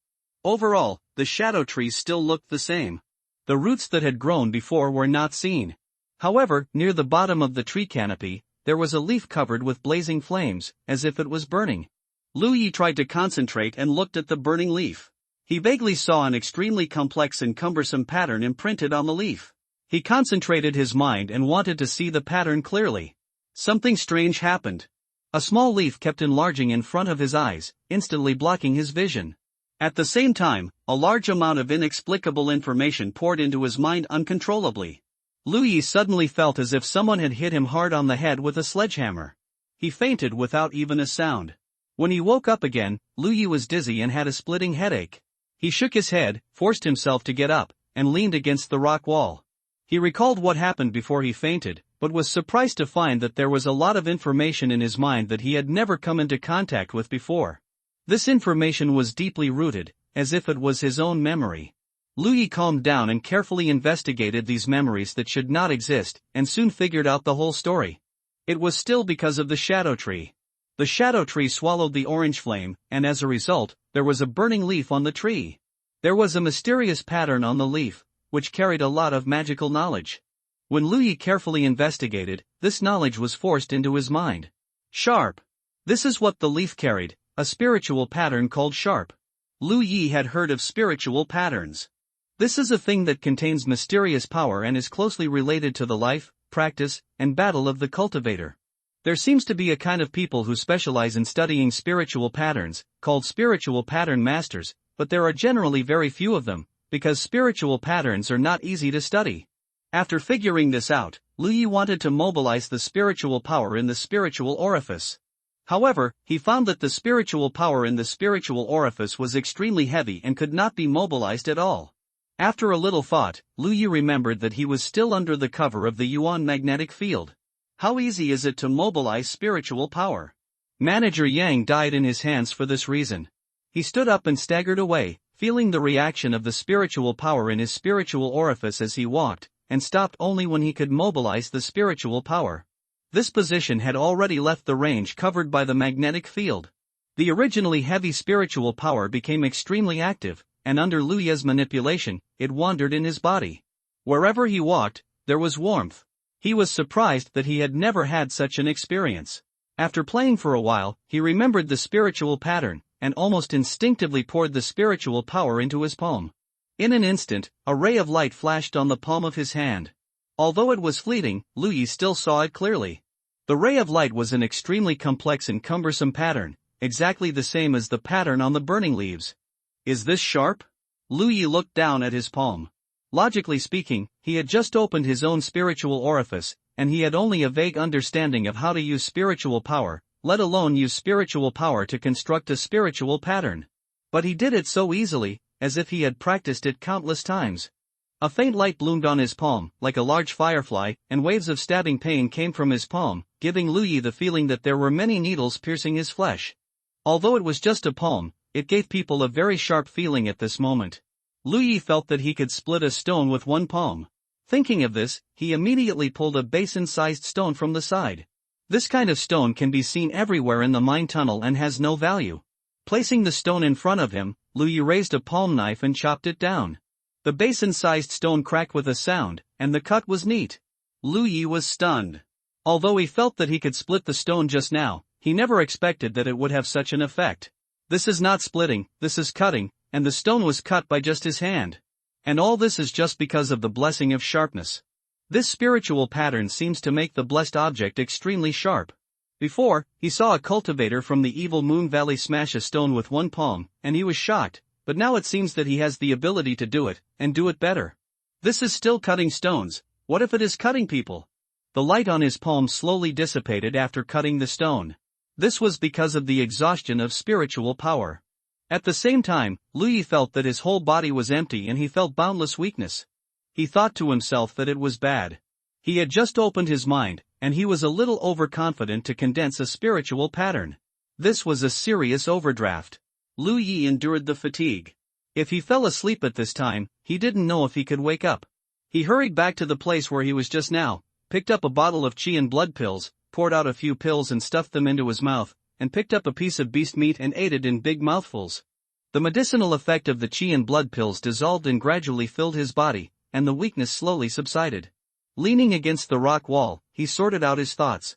Overall, the shadow tree still looked the same. The roots that had grown before were not seen. However, near the bottom of the tree canopy, there was a leaf covered with blazing flames, as if it was burning. Lu Yi tried to concentrate and looked at the burning leaf. He vaguely saw an extremely complex and cumbersome pattern imprinted on the leaf. He concentrated his mind and wanted to see the pattern clearly. Something strange happened. A small leaf kept enlarging in front of his eyes, instantly blocking his vision. At the same time, a large amount of inexplicable information poured into his mind uncontrollably. Lu Yi suddenly felt as if someone had hit him hard on the head with a sledgehammer. He fainted without even a sound. When he woke up again, Lu Yi was dizzy and had a splitting headache. He shook his head, forced himself to get up, and leaned against the rock wall. He recalled what happened before he fainted, but was surprised to find that there was a lot of information in his mind that he had never come into contact with before. This information was deeply rooted, as if it was his own memory. Lu Yi calmed down and carefully investigated these memories that should not exist, and soon figured out the whole story. It was still because of the shadow tree. The shadow tree swallowed the orange flame, and as a result, there was a burning leaf on the tree. There was a mysterious pattern on the leaf, which carried a lot of magical knowledge. When Lu Yi carefully investigated, this knowledge was forced into his mind. Sharp. This is what the leaf carried, a spiritual pattern called sharp. Lu Yi had heard of spiritual patterns. This is a thing that contains mysterious power and is closely related to the life, practice, and battle of the cultivator. There seems to be a kind of people who specialize in studying spiritual patterns, called spiritual pattern masters, but there are generally very few of them, because spiritual patterns are not easy to study. After figuring this out, Lu Yi wanted to mobilize the spiritual power in the spiritual orifice. However, he found that the spiritual power in the spiritual orifice was extremely heavy and could not be mobilized at all. After a little thought, Lu Yi remembered that he was still under the cover of the Yuan magnetic field. How easy is it to mobilize spiritual power? Manager Yang died in his hands for this reason. He stood up and staggered away, feeling the reaction of the spiritual power in his spiritual orifice as he walked, and stopped only when he could mobilize the spiritual power. This position had already left the range covered by the magnetic field. The originally heavy spiritual power became extremely active, and under Lu Yi's manipulation, it wandered in his body. Wherever he walked, there was warmth. He was surprised that he had never had such an experience. After playing for a while, he remembered the spiritual pattern, and almost instinctively poured the spiritual power into his palm. In an instant, a ray of light flashed on the palm of his hand. Although it was fleeting, Lu Yi still saw it clearly. The ray of light was an extremely complex and cumbersome pattern, exactly the same as the pattern on the burning leaves. Is this sharp? Lu Yi looked down at his palm. Logically speaking, he had just opened his own spiritual orifice, and he had only a vague understanding of how to use spiritual power, let alone use spiritual power to construct a spiritual pattern. But he did it so easily, as if he had practiced it countless times. A faint light bloomed on his palm, like a large firefly, and waves of stabbing pain came from his palm, giving Lu Yi the feeling that there were many needles piercing his flesh. Although it was just a palm, it gave people a very sharp feeling at this moment. Lu Yi felt that he could split a stone with one palm. Thinking of this, he immediately pulled a basin-sized stone from the side. This kind of stone can be seen everywhere in the mine tunnel and has no value. Placing the stone in front of him, Lu Yi raised a palm knife and chopped it down. The basin-sized stone cracked with a sound, and the cut was neat. Lu Yi was stunned. Although he felt that he could split the stone just now, he never expected that it would have such an effect. This is not splitting, this is cutting, and the stone was cut by just his hand. And all this is just because of the blessing of sharpness. This spiritual pattern seems to make the blessed object extremely sharp. Before, he saw a cultivator from the evil Moon Valley smash a stone with one palm, and he was shocked, but now it seems that he has the ability to do it, and do it better. This is still cutting stones, what if it is cutting people? The light on his palm slowly dissipated after cutting the stone. This was because of the exhaustion of spiritual power. At the same time, Lu Yi felt that his whole body was empty and he felt boundless weakness. He thought to himself that it was bad. He had just opened his mind, and he was a little overconfident to condense a spiritual pattern. This was a serious overdraft. Lu Yi endured the fatigue. If he fell asleep at this time, he didn't know if he could wake up. He hurried back to the place where he was just now, picked up a bottle of qi and blood pills, poured out a few pills and stuffed them into his mouth, and picked up a piece of beast meat and ate it in big mouthfuls. The medicinal effect of the qi and blood pills dissolved and gradually filled his body, and the weakness slowly subsided. Leaning against the rock wall, he sorted out his thoughts.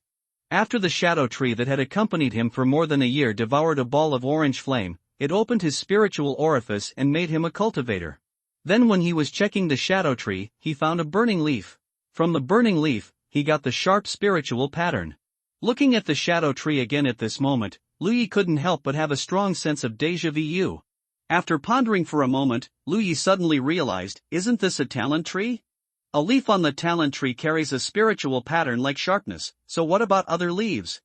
After the shadow tree that had accompanied him for more than a year devoured a ball of orange flame, it opened his spiritual orifice and made him a cultivator. Then when he was checking the shadow tree, he found a burning leaf. From the burning leaf, he got the sharp spiritual pattern. Looking at the shadow tree again at this moment, Lu Yi couldn't help but have a strong sense of déjà vu. After pondering for a moment, Lu Yi suddenly realized, isn't this a talent tree? A leaf on the talent tree carries a spiritual pattern like sharpness, so what about other leaves?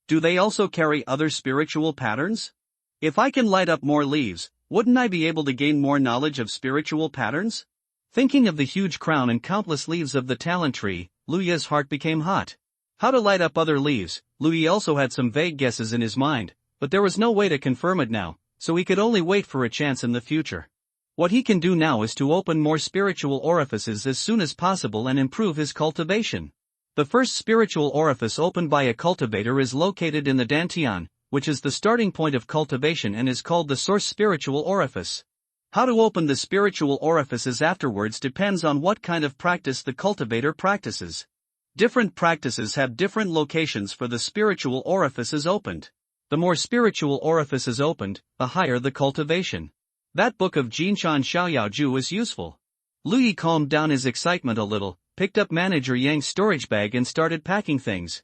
Do they also carry other spiritual patterns? If I can light up more leaves, wouldn't I be able to gain more knowledge of spiritual patterns? Thinking of the huge crown and countless leaves of the talent tree, Lu Yi's heart became hot. How to light up other leaves? Lu Yi also had some vague guesses in his mind, but there was no way to confirm it now, so he could only wait for a chance in the future. What he can do now is to open more spiritual orifices as soon as possible and improve his cultivation. The first spiritual orifice opened by a cultivator is located in the dantian, which is the starting point of cultivation and is called the source spiritual orifice. How to open the spiritual orifices afterwards depends on what kind of practice the cultivator practices. Different practices have different locations for the spiritual orifices opened. The more spiritual orifices opened, the higher the cultivation. That book of Jinshan Xiaoyaoju is useful. Lu Yi calmed down his excitement a little, picked up Manager Yang's storage bag and started packing things.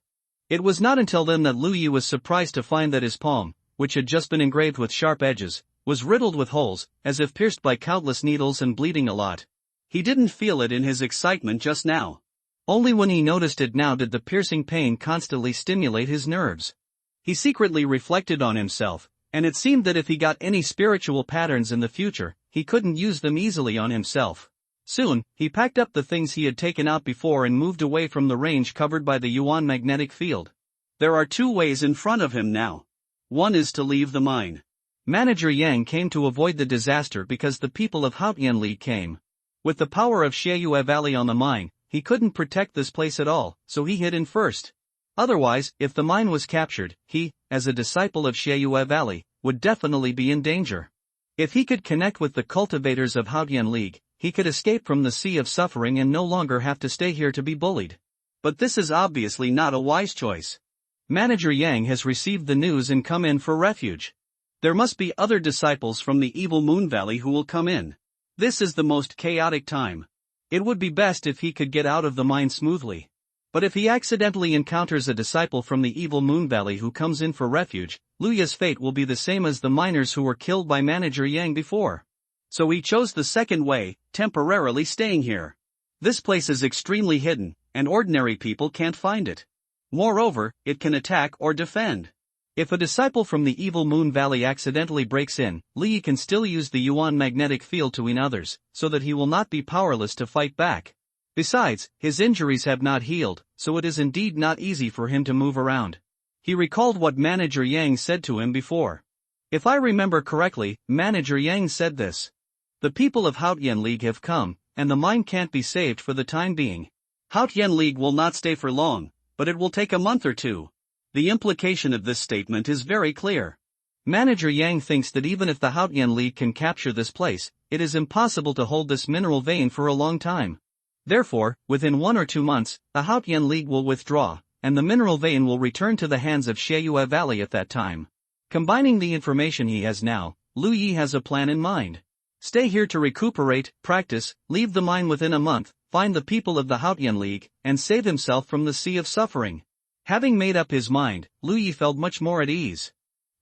It was not until then that Lu Yi was surprised to find that his palm, which had just been engraved with sharp edges, was riddled with holes, as if pierced by countless needles and bleeding a lot. He didn't feel it in his excitement just now. Only when he noticed it now did the piercing pain constantly stimulate his nerves. He secretly reflected on himself, and it seemed that if he got any spiritual patterns in the future, he couldn't use them easily on himself. Soon, he packed up the things he had taken out before and moved away from the range covered by the Yuan magnetic field. There are two ways in front of him now. One is to leave the mine. Manager Yang came to avoid the disaster because the people of Haotianli came. With the power of Xieyue Valley on the mine, he couldn't protect this place at all, so he hid in first. Otherwise, if the mine was captured, he, as a disciple of Xieyue Valley, would definitely be in danger. If he could connect with the cultivators of Haotian League, he could escape from the sea of suffering and no longer have to stay here to be bullied. But this is obviously not a wise choice. Manager Yang has received the news and come in for refuge. There must be other disciples from the evil Moon Valley who will come in. This is the most chaotic time. It would be best if he could get out of the mine smoothly. But if he accidentally encounters a disciple from the evil Moon Valley who comes in for refuge, Luya's fate will be the same as the miners who were killed by Manager Yang before. So he chose the second way, temporarily staying here. This place is extremely hidden, and ordinary people can't find it. Moreover, it can attack or defend. If a disciple from the evil Moon Valley accidentally breaks in, Liu can still use the Yuan magnetic field to wean others, so that he will not be powerless to fight back. Besides, his injuries have not healed, so it is indeed not easy for him to move around. He recalled what Manager Yang said to him before. If I remember correctly, Manager Yang said this. The people of Haotian League have come, and the mine can't be saved for the time being. Haotian League will not stay for long, but it will take a month or two. The implication of this statement is very clear. Manager Yang thinks that even if the Haotian League can capture this place, it is impossible to hold this mineral vein for a long time. Therefore, within 1 or 2 months, the Haotian League will withdraw, and the mineral vein will return to the hands of Sheiyue Valley at that time. Combining the information he has now, Liu Yi has a plan in mind. Stay here to recuperate, practice, leave the mine within a month, find the people of the Haotian League, and save himself from the sea of suffering. Having made up his mind, Liu Yi felt much more at ease.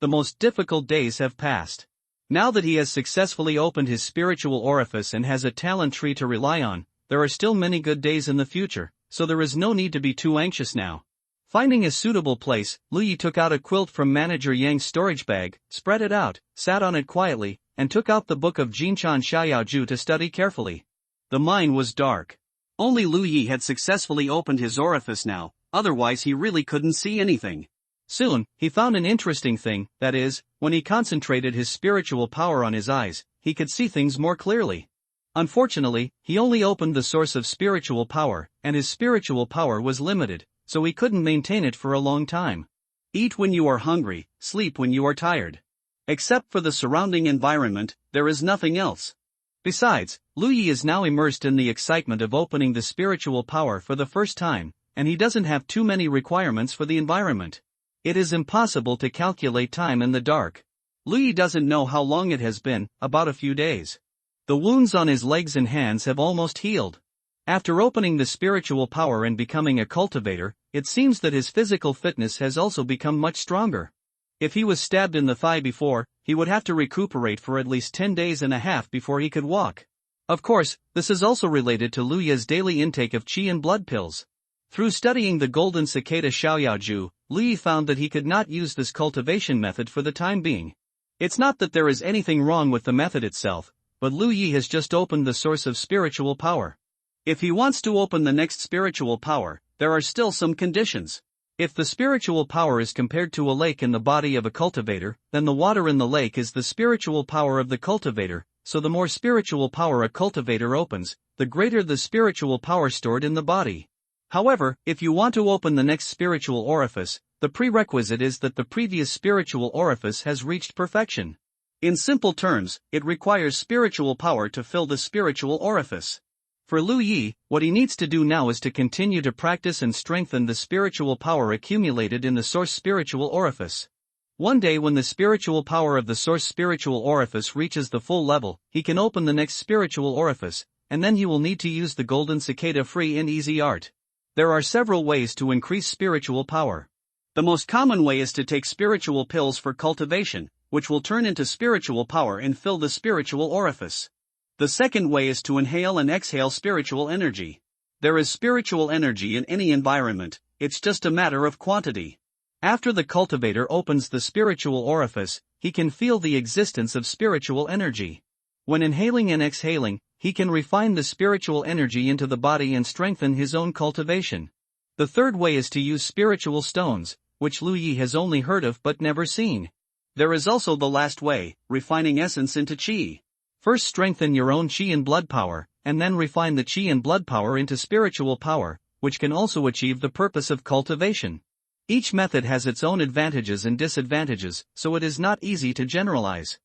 The most difficult days have passed. Now that he has successfully opened his spiritual orifice and has a talent tree to rely on, there are still many good days in the future, so there is no need to be too anxious now. Finding a suitable place, Liu Yi took out a quilt from Manager Yang's storage bag, spread it out, sat on it quietly, and took out the book of Jinchan Xiaoyao to study carefully. The mine was dark. Only Liu Yi had successfully opened his orifice now, otherwise he really couldn't see anything. Soon, he found an interesting thing, that is, when he concentrated his spiritual power on his eyes, he could see things more clearly. Unfortunately, he only opened the source of spiritual power, and his spiritual power was limited, so he couldn't maintain it for a long time. Eat when you are hungry, sleep when you are tired. Except for the surrounding environment, there is nothing else. Besides, Liu Yi is now immersed in the excitement of opening the spiritual power for the first time, and he doesn't have too many requirements for the environment. It is impossible to calculate time in the dark. Liu Yi doesn't know how long it has been, about a few days. The wounds on his legs and hands have almost healed. After opening the spiritual power and becoming a cultivator, it seems that his physical fitness has also become much stronger. If he was stabbed in the thigh before, he would have to recuperate for at least 10 days and a half before he could walk. Of course, this is also related to Liu Yi's daily intake of qi and blood pills. Through studying the golden cicada Xiaoyao, Liu Yi found that he could not use this cultivation method for the time being. It's not that there is anything wrong with the method itself, but Liu Yi has just opened the source of spiritual power. If he wants to open the next spiritual power, there are still some conditions. If the spiritual power is compared to a lake in the body of a cultivator, then the water in the lake is the spiritual power of the cultivator, so the more spiritual power a cultivator opens, the greater the spiritual power stored in the body. However, if you want to open the next spiritual orifice, the prerequisite is that the previous spiritual orifice has reached perfection. In simple terms, it requires spiritual power to fill the spiritual orifice. For Liu Yi, what he needs to do now is to continue to practice and strengthen the spiritual power accumulated in the source spiritual orifice. One day when the spiritual power of the source spiritual orifice reaches the full level, he can open the next spiritual orifice, and then he will need to use the golden cicada free and easy art. There are several ways to increase spiritual power. The most common way is to take spiritual pills for cultivation, which will turn into spiritual power and fill the spiritual orifice. The second way is to inhale and exhale spiritual energy. There is spiritual energy in any environment, it's just a matter of quantity. After the cultivator opens the spiritual orifice, he can feel the existence of spiritual energy. When inhaling and exhaling, he can refine the spiritual energy into the body and strengthen his own cultivation. The third way is to use spiritual stones, which Liu Yi has only heard of but never seen. There is also the last way, refining essence into qi. First strengthen your own qi and blood power, and then refine the qi and blood power into spiritual power, which can also achieve the purpose of cultivation. Each method has its own advantages and disadvantages, so it is not easy to generalize.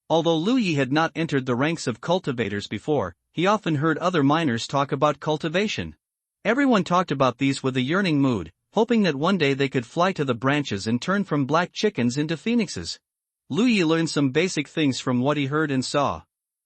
Although Liu Yi had not entered the ranks of cultivators before, he often heard other miners talk about cultivation. Everyone talked about these with a yearning mood, hoping that one day they could fly to the branches and turn from black chickens into phoenixes. Lu Yi learned some basic things from what he heard and saw.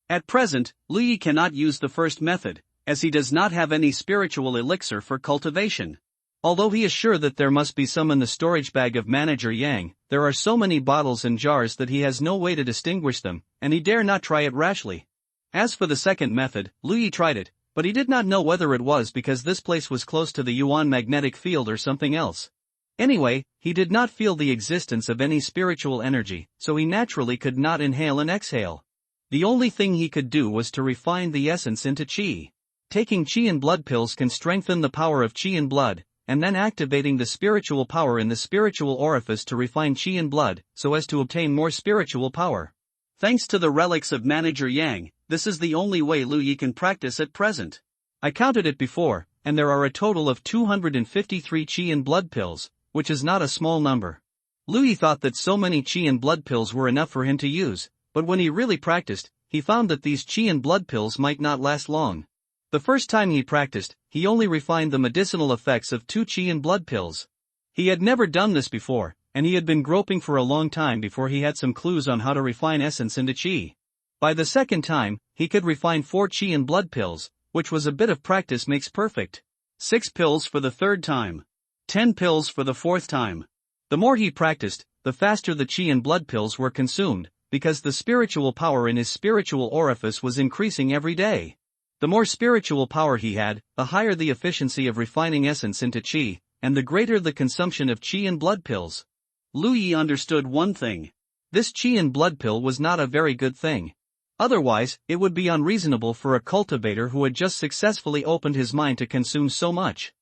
At present, Lu Yi cannot use the first method, as he does not have any spiritual elixir for cultivation. Although he is sure that there must be some in the storage bag of Manager Yang, there are so many bottles and jars that he has no way to distinguish them, and he dare not try it rashly. As for the second method, Lu Yi tried it, but he did not know whether it was because this place was close to the Yuan magnetic field or something else. Anyway, he did not feel the existence of any spiritual energy, so he naturally could not inhale and exhale. The only thing he could do was to refine the essence into qi. Taking qi and blood pills can strengthen the power of qi and blood, and then activating the spiritual power in the spiritual orifice to refine qi and blood, so as to obtain more spiritual power. Thanks to the relics of Manager Yang, this is the only way Lu Yi can practice at present. I counted it before, and there are a total of 253 qi and blood pills, which is not a small number. Lu Yi thought that so many qi and blood pills were enough for him to use, but when he really practiced, he found that these qi and blood pills might not last long. The first time he practiced, he only refined the medicinal effects of 2 qi and blood pills. He had never done this before, and he had been groping for a long time before he had some clues on how to refine essence into qi. By the second time, he could refine 4 qi and blood pills, which was a bit of practice makes perfect. 6 pills for the third time. 10 pills for the fourth time. The more he practiced, the faster the qi and blood pills were consumed, because the spiritual power in his spiritual orifice was increasing every day. The more spiritual power he had, the higher the efficiency of refining essence into qi, and the greater the consumption of qi and blood pills. Lu Yi understood one thing. This qi and blood pill was not a very good thing. Otherwise, it would be unreasonable for a cultivator who had just successfully opened his mind to consume so much.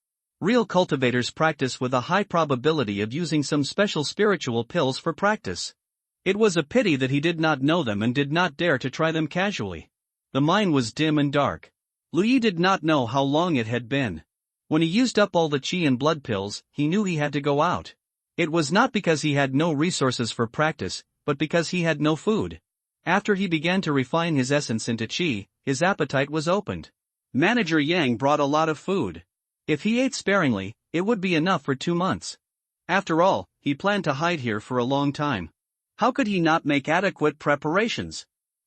Real cultivators practice with a high probability of using some special spiritual pills for practice. It was a pity that he did not know them and did not dare to try them casually. The mine was dim and dark. Lu Yi did not know how long it had been. When he used up all the qi and blood pills, he knew he had to go out. It was not because he had no resources for practice, but because he had no food. After he began to refine his essence into qi, his appetite was opened. Manager Yang brought a lot of food. If he ate sparingly, it would be enough for 2 months. After all, he planned to hide here for a long time. How could he not make adequate preparations?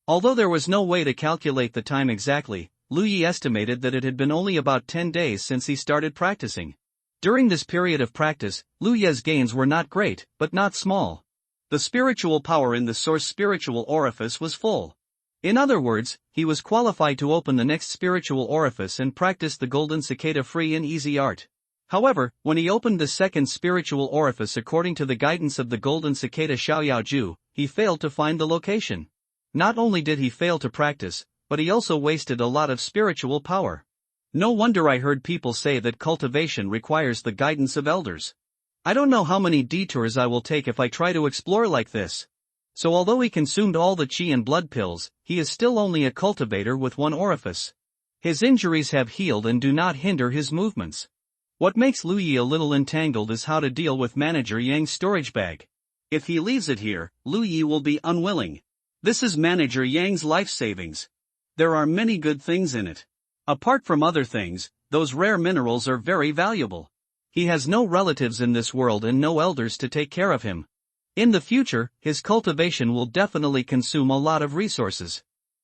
Although there was no way to calculate the time exactly, Lu Yi estimated that it had been only about 10 days since he started practicing. During this period of practice, Lu Yi's gains were not great, but not small. The spiritual power in the source spiritual orifice was full. In other words, he was qualified to open the next spiritual orifice and practice the golden cicada free and easy art. However, when he opened the second spiritual orifice according to the guidance of the golden cicada Xiaoyaoju, he failed to find the location. Not only did he fail to practice, but he also wasted a lot of spiritual power. No wonder I heard people say that cultivation requires the guidance of elders. I don't know how many detours I will take if I try to explore like this. So although he consumed all the qi and blood pills, he is still only a cultivator with one orifice. His injuries have healed and do not hinder his movements. What makes Lu Yi a little entangled is how to deal with Manager Yang's storage bag. If he leaves it here, Lu Yi will be unwilling. This is Manager Yang's life savings. There are many good things in it. Apart from other things, those rare minerals are very valuable. He has no relatives in this world and no elders to take care of him. In the future, his cultivation will definitely consume a lot of resources.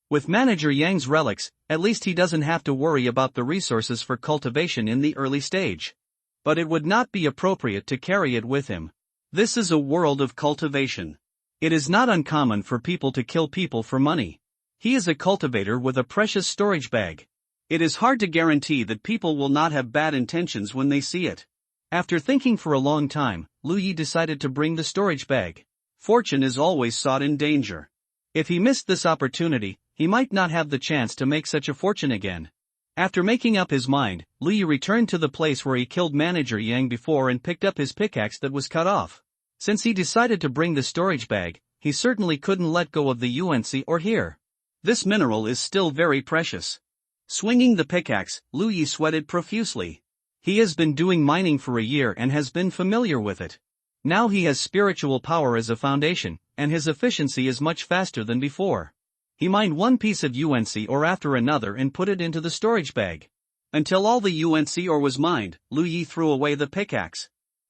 With Manager Yang's relics, at least he doesn't have to worry about the resources for cultivation in the early stage. But it would not be appropriate to carry it with him. This is a world of cultivation. It is not uncommon for people to kill people for money. He is a cultivator with a precious storage bag. It is hard to guarantee that people will not have bad intentions when they see it. After thinking for a long time, Lu Yi decided to bring the storage bag. Fortune is always sought in danger. If he missed this opportunity, he might not have the chance to make such a fortune again. After making up his mind, Lu Yi returned to the place where he killed Manager Yang before and picked up his pickaxe that was cut off. Since he decided to bring the storage bag, he certainly couldn't let go of the UNC or here. This mineral is still very precious. Swinging the pickaxe, Lu Yi sweated profusely. He has been doing mining for a year and has been familiar with it. Now he has spiritual power as a foundation, and his efficiency is much faster than before. He mined one piece of UNC or after another and put it into the storage bag. Until all the UNC ore was mined, Lu Yi threw away the pickaxe.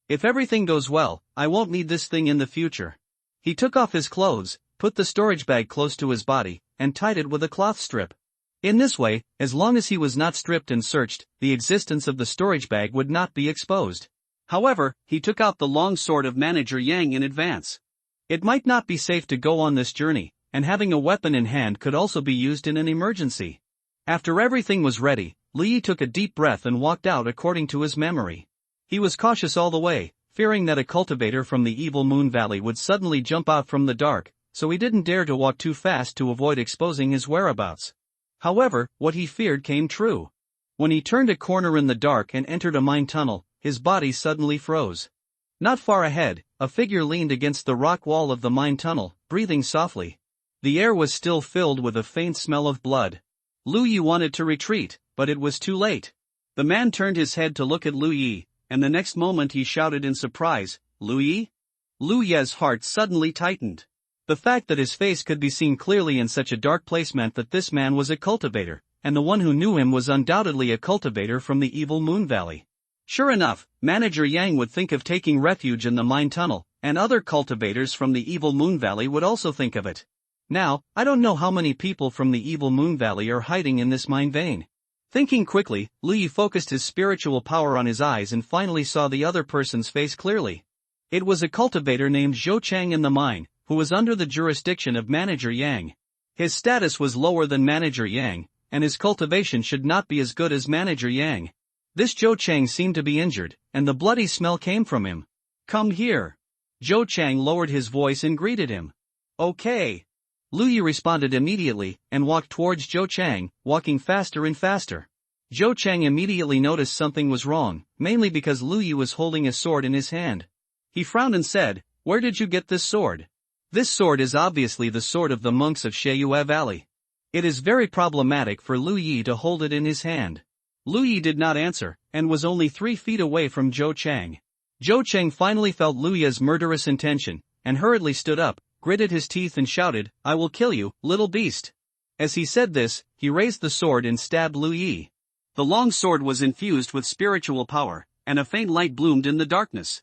If everything goes well, I won't need this thing in the future. He took off his clothes, put the storage bag close to his body, and tied it with a cloth strip. In this way, as long as he was not stripped and searched, the existence of the storage bag would not be exposed. However, he took out the long sword of Manager Yang in advance. It might not be safe to go on this journey, and having a weapon in hand could also be used in an emergency. After everything was ready, Lu Yi took a deep breath and walked out according to his memory. He was cautious all the way, fearing that a cultivator from the evil Moon Valley would suddenly jump out from the dark, so he didn't dare to walk too fast to avoid exposing his whereabouts. However, what he feared came true. When he turned a corner in the dark and entered a mine tunnel, his body suddenly froze. Not far ahead, a figure leaned against the rock wall of the mine tunnel, breathing softly. The air was still filled with a faint smell of blood. Lu Yi wanted to retreat, but it was too late. The man turned his head to look at Lu Yi, and the next moment he shouted in surprise, "Lu Yi?" Lu Yi's heart suddenly tightened. The fact that his face could be seen clearly in such a dark place meant that this man was a cultivator, and the one who knew him was undoubtedly a cultivator from the evil Moon Valley. Sure enough, Manager Yang would think of taking refuge in the mine tunnel, and other cultivators from the evil Moon Valley would also think of it. Now, I don't know how many people from the evil Moon Valley are hiding in this mine vein. Thinking quickly, Lu Yi focused his spiritual power on his eyes and finally saw the other person's face clearly. It was a cultivator named Zhou Chang in the mine, who was under the jurisdiction of Manager Yang. His status was lower than Manager Yang, and his cultivation should not be as good as Manager Yang. This Zhou Chang seemed to be injured, and the bloody smell came from him. "Come here." Zhou Chang lowered his voice and greeted him. "Okay." Lu Yi responded immediately, and walked towards Zhou Chang, walking faster and faster. Zhou Chang immediately noticed something was wrong, mainly because Lu Yi was holding a sword in his hand. He frowned and said, "Where did you get this sword?" This sword is obviously the sword of the monks of Sheiyue Valley. It is very problematic for Lu Yi to hold it in his hand. Lu Yi did not answer, and was only 3 feet away from Zhou Chang. Zhou Chang finally felt Lu Yi's murderous intention, and hurriedly stood up, gritted his teeth and shouted, "I will kill you, little beast." As he said this, he raised the sword and stabbed Lu Yi. The long sword was infused with spiritual power, and a faint light bloomed in the darkness.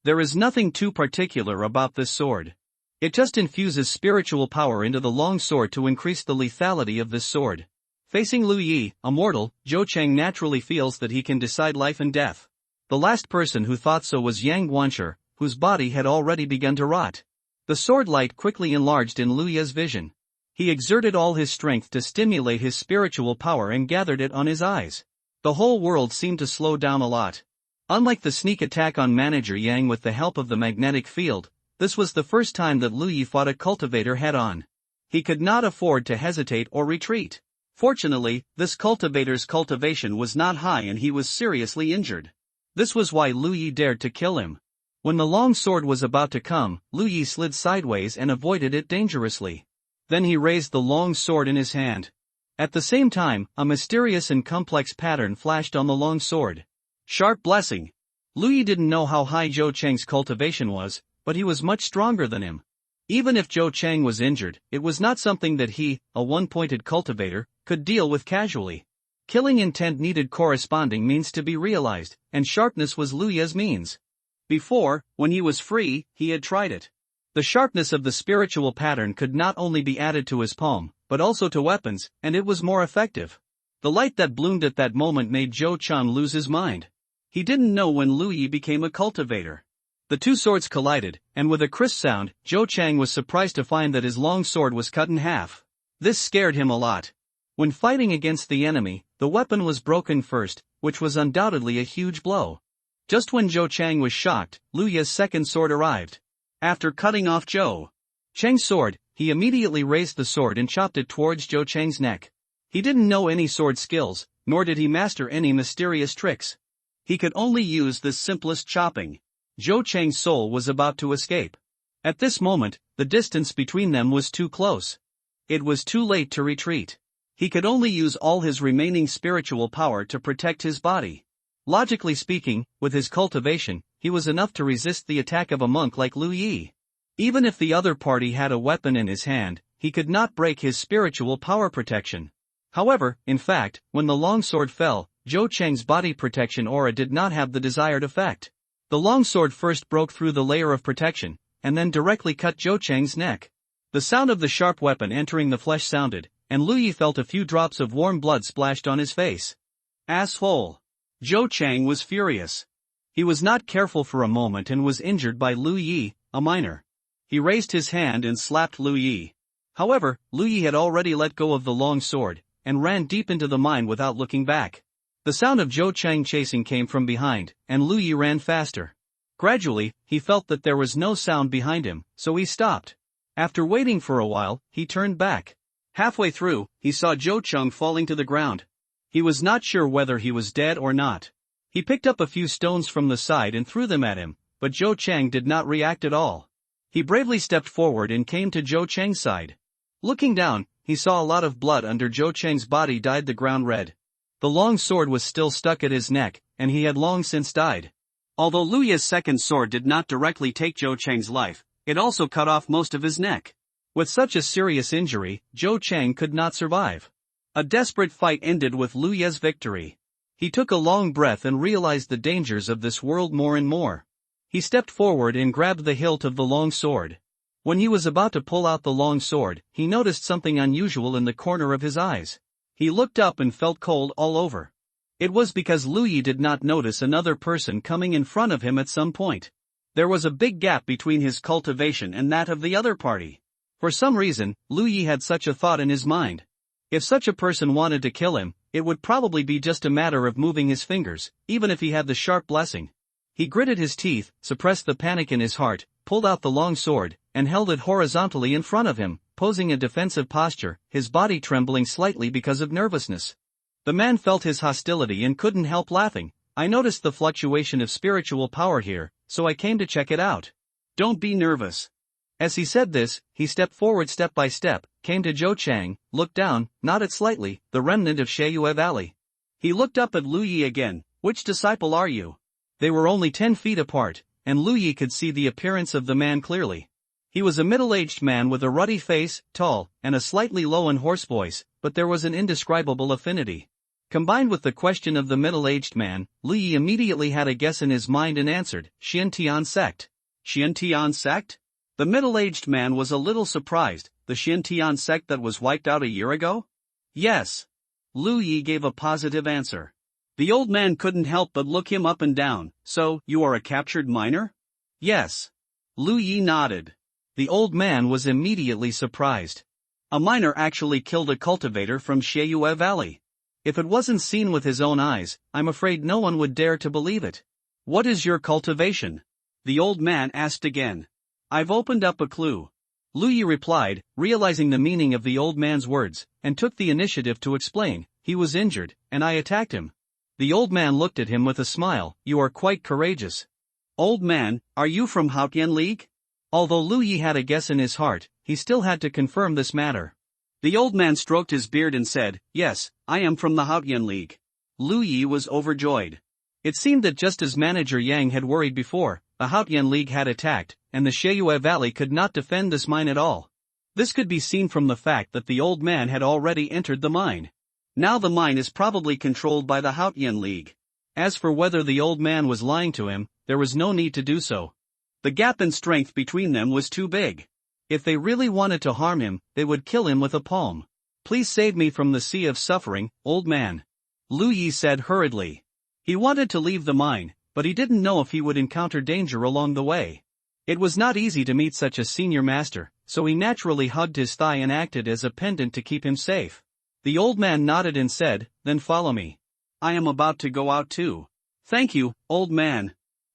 There is nothing too particular about this sword. It just infuses spiritual power into the long sword to increase the lethality of this sword. Facing Lu Yi, a mortal, Zhou Chang naturally feels that he can decide life and death. The last person who thought so was Yang Guanshi, whose body had already begun to rot. The sword light quickly enlarged in Lu Yi's vision. He exerted all his strength to stimulate his spiritual power and gathered it on his eyes. The whole world seemed to slow down a lot. Unlike the sneak attack on Manager Yang with the help of the magnetic field, this was the first time that Lu Yi fought a cultivator head-on. He could not afford to hesitate or retreat. Fortunately, this cultivator's cultivation was not high and he was seriously injured. This was why Lu Yi dared to kill him. When the long sword was about to come, Lu Yi slid sideways and avoided it dangerously. Then he raised the long sword in his hand. At the same time, a mysterious and complex pattern flashed on the long sword. Sharp blessing. Lu Yi didn't know how high Zhou Chang's cultivation was, but he was much stronger than him. Even if Zhou Chang was injured, it was not something that he, a one-pointed cultivator, could deal with casually. Killing intent needed corresponding means to be realized, and sharpness was Lu Yi's means. Before, when he was free, he had tried it. The sharpness of the spiritual pattern could not only be added to his palm, but also to weapons, and it was more effective. The light that bloomed at that moment made Zhou Chang lose his mind. He didn't know when Lu Yi became a cultivator. The two swords collided, and with a crisp sound, Zhou Chang was surprised to find that his long sword was cut in half. This scared him a lot. When fighting against the enemy, the weapon was broken first, which was undoubtedly a huge blow. Just when Zhou Chang was shocked, Lu Yi's second sword arrived. After cutting off Zhou Chang's sword, he immediately raised the sword and chopped it towards Zhou Chang's neck. He didn't know any sword skills, nor did he master any mysterious tricks. He could only use the simplest chopping. Zhou Chang's soul was about to escape. At this moment, the distance between them was too close. It was too late to retreat. He could only use all his remaining spiritual power to protect his body. Logically speaking, with his cultivation, he was enough to resist the attack of a monk like Lu Yi. Even if the other party had a weapon in his hand, he could not break his spiritual power protection. However, in fact, when the long sword fell, Zhou Cheng's body protection aura did not have the desired effect. The longsword first broke through the layer of protection, and then directly cut Zhou Cheng's neck. The sound of the sharp weapon entering the flesh sounded, and Lu Yi felt a few drops of warm blood splashed on his face. Asshole! Zhou Cheng was furious. He was not careful for a moment and was injured by Lu Yi, a minor. He raised his hand and slapped Lu Yi. However, Lu Yi had already let go of the long sword, and ran deep into the mine without looking back. The sound of Zhou Cheng chasing came from behind, and Lu Yi ran faster. Gradually, he felt that there was no sound behind him, so he stopped. After waiting for a while, he turned back. Halfway through, he saw Zhou Cheng falling to the ground. He was not sure whether he was dead or not. He picked up a few stones from the side and threw them at him, but Zhou Cheng did not react at all. He bravely stepped forward and came to Zhou Cheng's side. Looking down, he saw a lot of blood under Zhou Cheng's body dyed the ground red. The long sword was still stuck at his neck, and he had long since died. Although Lu Yi's second sword did not directly take Zhou Cheng's life, it also cut off most of his neck. With such a serious injury, Zhou Cheng could not survive. A desperate fight ended with Lu Yi's victory. He took a long breath and realized the dangers of this world more and more. He stepped forward and grabbed the hilt of the long sword. When he was about to pull out the long sword, he noticed something unusual in the corner of his eyes. He looked up and felt cold all over. It was because Lu Yi did not notice another person coming in front of him at some point. There was a big gap between his cultivation and that of the other party. For some reason, Lu Yi had such a thought in his mind. If such a person wanted to kill him, it would probably be just a matter of moving his fingers, even if he had the sharp blessing. He gritted his teeth, suppressed the panic in his heart, pulled out the long sword, and held it horizontally in front of him, posing a defensive posture, his body trembling slightly because of nervousness. The man felt his hostility and couldn't help laughing. I noticed the fluctuation of spiritual power here, so I came to check it out. Don't be nervous. As he said this, he stepped forward step by step, came to Zhou Cheng, looked down, nodded slightly, the remnant of Sheiyue Valley. He looked up at Lu Yi again. Which disciple are you? They were only 10 feet apart, and Lu Yi could see the appearance of the man clearly. He was a middle-aged man with a ruddy face, tall, and a slightly low and hoarse voice, but there was an indescribable affinity. Combined with the question of the middle-aged man, Lu Yi immediately had a guess in his mind and answered, Xiantian sect. Xiantian sect? The middle-aged man was a little surprised. The Xiantian sect that was wiped out a year ago? Yes. Lu Yi gave a positive answer. The old man couldn't help but look him up and down. So, you are a captured miner? Yes. Lu Yi nodded. The old man was immediately surprised. A miner actually killed a cultivator from Sheiyue Valley. If it wasn't seen with his own eyes, I'm afraid no one would dare to believe it. What is your cultivation? The old man asked again. I've opened up a clue. Lu Yi replied, realizing the meaning of the old man's words, and took the initiative to explain. He was injured, and I attacked him. The old man looked at him with a smile. You are quite courageous. Old man, are you from Haotian League? Although Lu Yi had a guess in his heart, he still had to confirm this matter. The old man stroked his beard and said, Yes, I am from the Haotian League. Lu Yi was overjoyed. It seemed that just as manager Yang had worried before, the Haotian League had attacked, and the Sheiyue Valley could not defend this mine at all. This could be seen from the fact that the old man had already entered the mine. Now the mine is probably controlled by the Haotian League. As for whether the old man was lying to him, there was no need to do so. The gap in strength between them was too big. If they really wanted to harm him, they would kill him with a palm. Please save me from the sea of suffering, old man. Lu Yi said hurriedly. He wanted to leave the mine, but he didn't know if he would encounter danger along the way. It was not easy to meet such a senior master, so he naturally hugged his thigh and acted as a pendant to keep him safe. The old man nodded and said, Then follow me. I am about to go out too. Thank you, old man.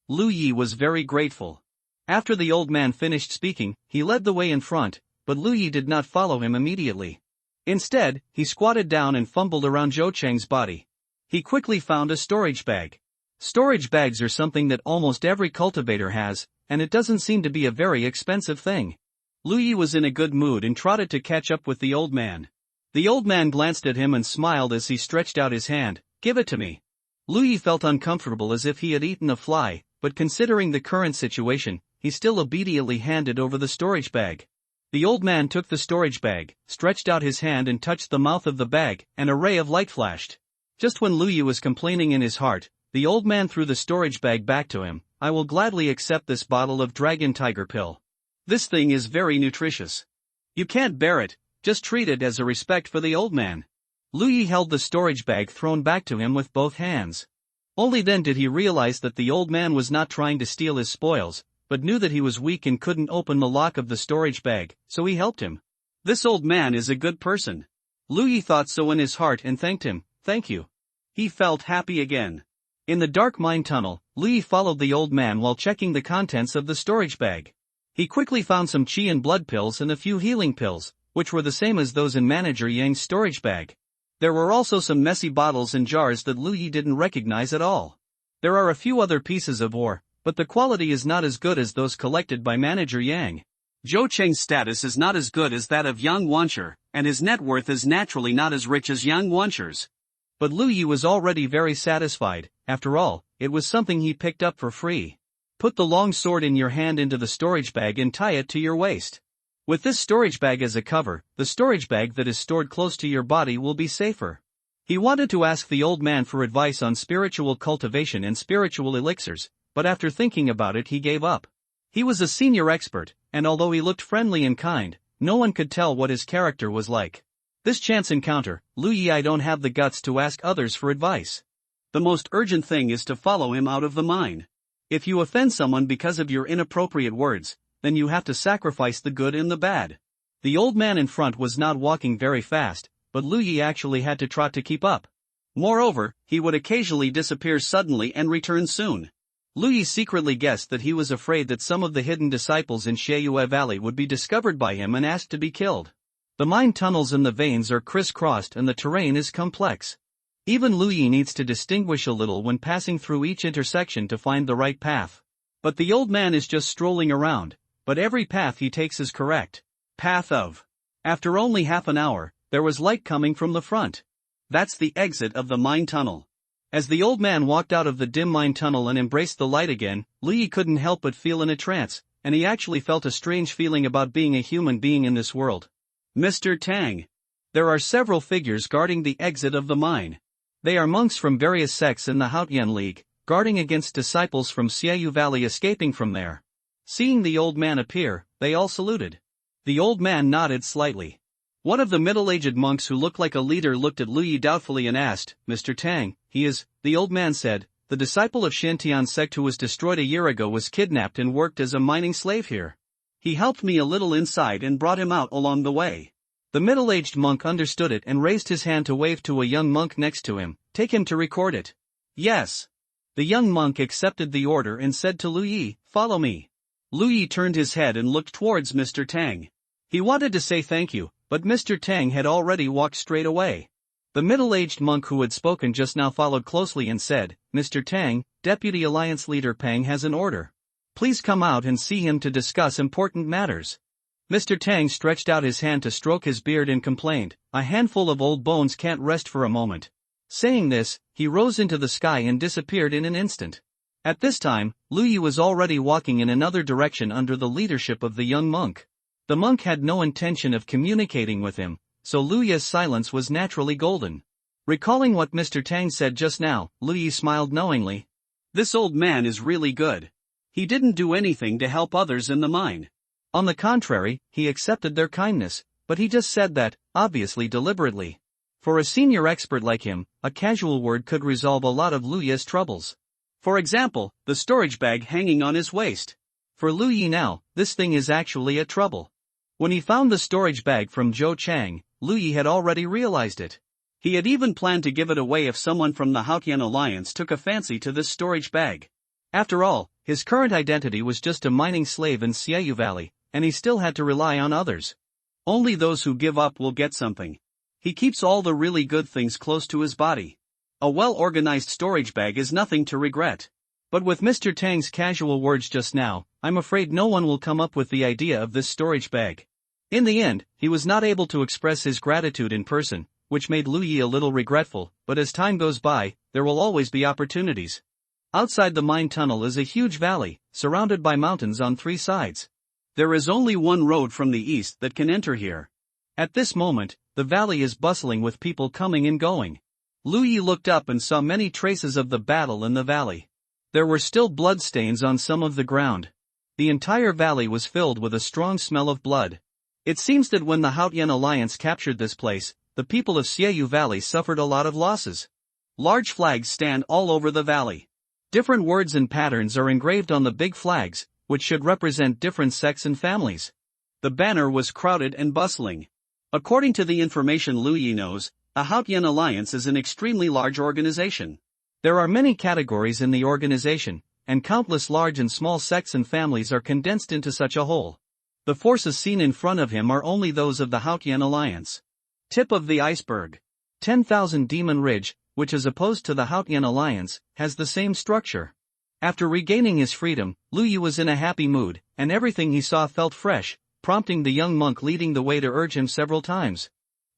Lu Yi was very grateful. After the old man finished speaking, he led the way in front, but Lu Yi did not follow him immediately. Instead, he squatted down and fumbled around Zhou Cheng's body. He quickly found a storage bag. Storage bags are something that almost every cultivator has, and it doesn't seem to be a very expensive thing. Lu Yi was in a good mood and trotted to catch up with the old man. The old man glanced at him and smiled as he stretched out his hand. Give it to me. Lu Yi felt uncomfortable as if he had eaten a fly, but considering the current situation, he still obediently handed over the storage bag. The old man took the storage bag, stretched out his hand and touched the mouth of the bag, and a ray of light flashed. Just when Lu Yi was complaining in his heart, the old man threw the storage bag back to him. I will gladly accept this bottle of dragon tiger pill. This thing is very nutritious. You can't bear it, just treat it as a respect for the old man. Lu Yi held the storage bag thrown back to him with both hands. Only then did he realize that the old man was not trying to steal his spoils, but knew that he was weak and couldn't open the lock of the storage bag, so he helped him. This old man is a good person. Lu Yi thought so in his heart and thanked him. Thank you. He felt happy again. In the dark mine tunnel, Lu Yi followed the old man while checking the contents of the storage bag. He quickly found some chi and blood pills and a few healing pills, which were the same as those in Manager Yang's storage bag. There were also some messy bottles and jars that Lu Yi didn't recognize at all. There are a few other pieces of ore, but the quality is not as good as those collected by Manager Yang. Zhou Cheng's status is not as good as that of Yang Wancher, and his net worth is naturally not as rich as Yang Wancher's. But Lu Yi was already very satisfied. After all, it was something he picked up for free. Put the long sword in your hand into the storage bag and tie it to your waist. With this storage bag as a cover, the storage bag that is stored close to your body will be safer. He wanted to ask the old man for advice on spiritual cultivation and spiritual elixirs, but after thinking about it he gave up. He was a senior expert, and although he looked friendly and kind, no one could tell what his character was like. This chance encounter, Lu Yi, I don't have the guts to ask others for advice. The most urgent thing is to follow him out of the mine. If you offend someone because of your inappropriate words, then you have to sacrifice the good and the bad. The old man in front was not walking very fast, but Lu Yi actually had to trot to keep up. Moreover, he would occasionally disappear suddenly and return soon. Lu Yi secretly guessed that he was afraid that some of the hidden disciples in Xueyue Valley would be discovered by him and asked to be killed. The mine tunnels and the veins are crisscrossed and the terrain is complex. Even Lu Yi needs to distinguish a little when passing through each intersection to find the right path. But the old man is just strolling around, but every path he takes is correct. Path of. After only half an hour, there was light coming from the front. That's the exit of the mine tunnel. As the old man walked out of the dim mine tunnel and embraced the light again, Lu Yi couldn't help but feel in a trance, and he actually felt a strange feeling about being a human being in this world. Mr. Tang. There are several figures guarding the exit of the mine. They are monks from various sects in the Haotian League, guarding against disciples from Xueyue Valley escaping from there. Seeing the old man appear, they all saluted. The old man nodded slightly. One of the middle-aged monks who looked like a leader looked at Lu Yi doubtfully and asked, Mr. Tang, he is, the old man said, the disciple of Shantian sect who was destroyed a year ago was kidnapped and worked as a mining slave here. He helped me a little inside and brought him out along the way. The middle-aged monk understood it and raised his hand to wave to a young monk next to him. Take him to record it. Yes. The young monk accepted the order and said to Lu Yi, follow me. Lu Yi turned his head and looked towards Mr. Tang. He wanted to say thank you, but Mr. Tang had already walked straight away. The middle-aged monk who had spoken just now followed closely and said, Mr. Tang, Deputy Alliance Leader Pang has an order. Please come out and see him to discuss important matters. Mr. Tang stretched out his hand to stroke his beard and complained, a handful of old bones can't rest for a moment. Saying this, he rose into the sky and disappeared in an instant. At this time, Lu Yi was already walking in another direction under the leadership of the young monk. The monk had no intention of communicating with him, so Lu Yi's silence was naturally golden. Recalling what Mr. Tang said just now, Lu Yi smiled knowingly. This old man is really good. He didn't do anything to help others in the mine. On the contrary, he accepted their kindness, but he just said that, obviously deliberately. For a senior expert like him, a casual word could resolve a lot of Lu Yi's troubles. For example, the storage bag hanging on his waist. For Lu Yi now, this thing is actually a trouble. When he found the storage bag from Zhou Chang, Lu Yi had already realized it. He had even planned to give it away if someone from the Haotian Alliance took a fancy to this storage bag. After all, his current identity was just a mining slave in Xueyue Valley, and he still had to rely on others. Only those who give up will get something. He keeps all the really good things close to his body. A well-organized storage bag is nothing to regret. But with Mr. Tang's casual words just now, I'm afraid no one will come up with the idea of this storage bag. In the end, he was not able to express his gratitude in person, which made Lu Yi a little regretful, but as time goes by, there will always be opportunities. Outside the mine tunnel is a huge valley, surrounded by mountains on three sides. There is only one road from the east that can enter here. At this moment, the valley is bustling with people coming and going. Lu Yi looked up and saw many traces of the battle in the valley. There were still bloodstains on some of the ground. The entire valley was filled with a strong smell of blood. It seems that when the Haotian alliance captured this place, the people of Xiaoyu Valley suffered a lot of losses. Large flags stand all over the valley. Different words and patterns are engraved on the big flags, which should represent different sects and families. The banner was crowded and bustling. According to the information Lu Yi knows, a Haotian alliance is an extremely large organization. There are many categories in the organization, and countless large and small sects and families are condensed into such a whole. The forces seen in front of him are only those of the Haotian alliance. Tip of the iceberg. 10,000 Demon Ridge, which is opposed to the Haotian alliance, has the same structure. After regaining his freedom, Lu Yi was in a happy mood, and everything he saw felt fresh, prompting the young monk leading the way to urge him several times.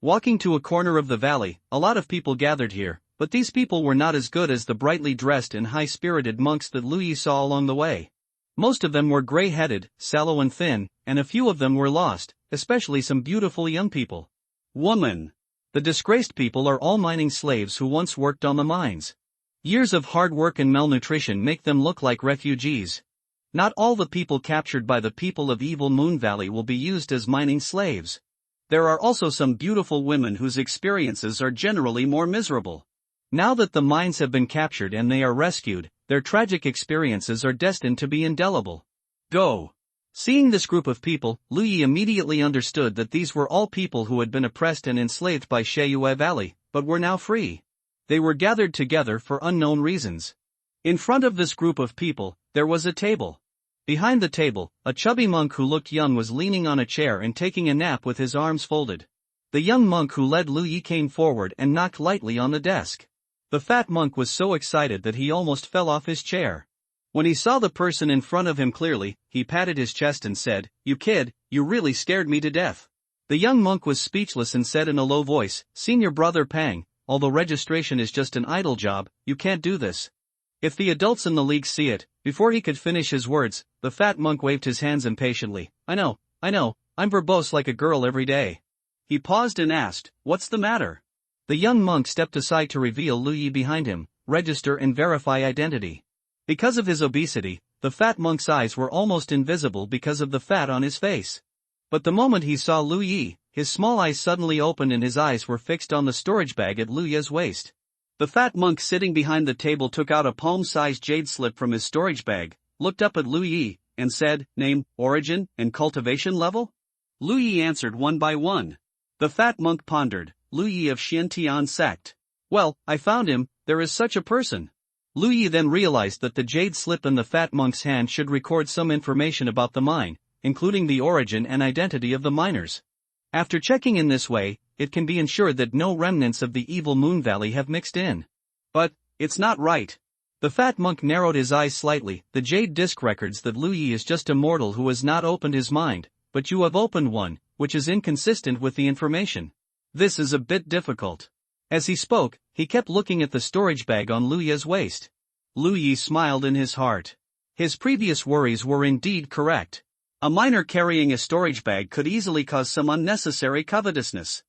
Walking to a corner of the valley, a lot of people gathered here, but these people were not as good as the brightly dressed and high-spirited monks that Lu Yi saw along the way. Most of them were gray-headed, sallow and thin, and a few of them were lost, especially some beautiful young people. Woman. The disgraced people are all mining slaves who once worked on the mines. Years of hard work and malnutrition make them look like refugees. Not all the people captured by the people of Evil Moon Valley will be used as mining slaves. There are also some beautiful women whose experiences are generally more miserable. Now that the mines have been captured and they are rescued, their tragic experiences are destined to be indelible. Go. Seeing this group of people, Lu Yi immediately understood that these were all people who had been oppressed and enslaved by Xiaoyu Valley, but were now free. They were gathered together for unknown reasons. In front of this group of people, there was a table. Behind the table, a chubby monk who looked young was leaning on a chair and taking a nap with his arms folded. The young monk who led Lu Yi came forward and knocked lightly on the desk. The fat monk was so excited that he almost fell off his chair. When he saw the person in front of him clearly, he patted his chest and said, "You kid, you really scared me to death." The young monk was speechless and said in a low voice, "Senior brother Pang, although registration is just an idle job, you can't do this. If the adults in the league see it." Before he could finish his words, the fat monk waved his hands impatiently. I know, I'm verbose like a girl every day." He paused and asked, "What's the matter?" The young monk stepped aside to reveal Lu Yi behind him, register and verify identity. Because of his obesity, the fat monk's eyes were almost invisible because of the fat on his face. But the moment he saw Lu Yi, his small eyes suddenly opened and his eyes were fixed on the storage bag at Lu Yi's waist. The fat monk sitting behind the table took out a palm-sized jade slip from his storage bag, looked up at Lu Yi, and said, "Name, origin, and cultivation level?" Lu Yi answered one by one. The fat monk pondered, "Lu Yi of Xiantian sect. Well, I found him, there is such a person." Lu Yi then realized that the jade slip in the fat monk's hand should record some information about the mine, including the origin and identity of the miners. After checking in this way, it can be ensured that no remnants of the Evil Moon Valley have mixed in. But, it's not right. The fat monk narrowed his eyes slightly. The jade disc records that Lu Yi is just a mortal who has not opened his mind, but you have opened one, which is inconsistent with the information. This is a bit difficult. As he spoke, he kept looking at the storage bag on Lu Yi's waist. Lu Yi smiled in his heart. His previous worries were indeed correct. A miner carrying a storage bag could easily cause some unnecessary covetousness.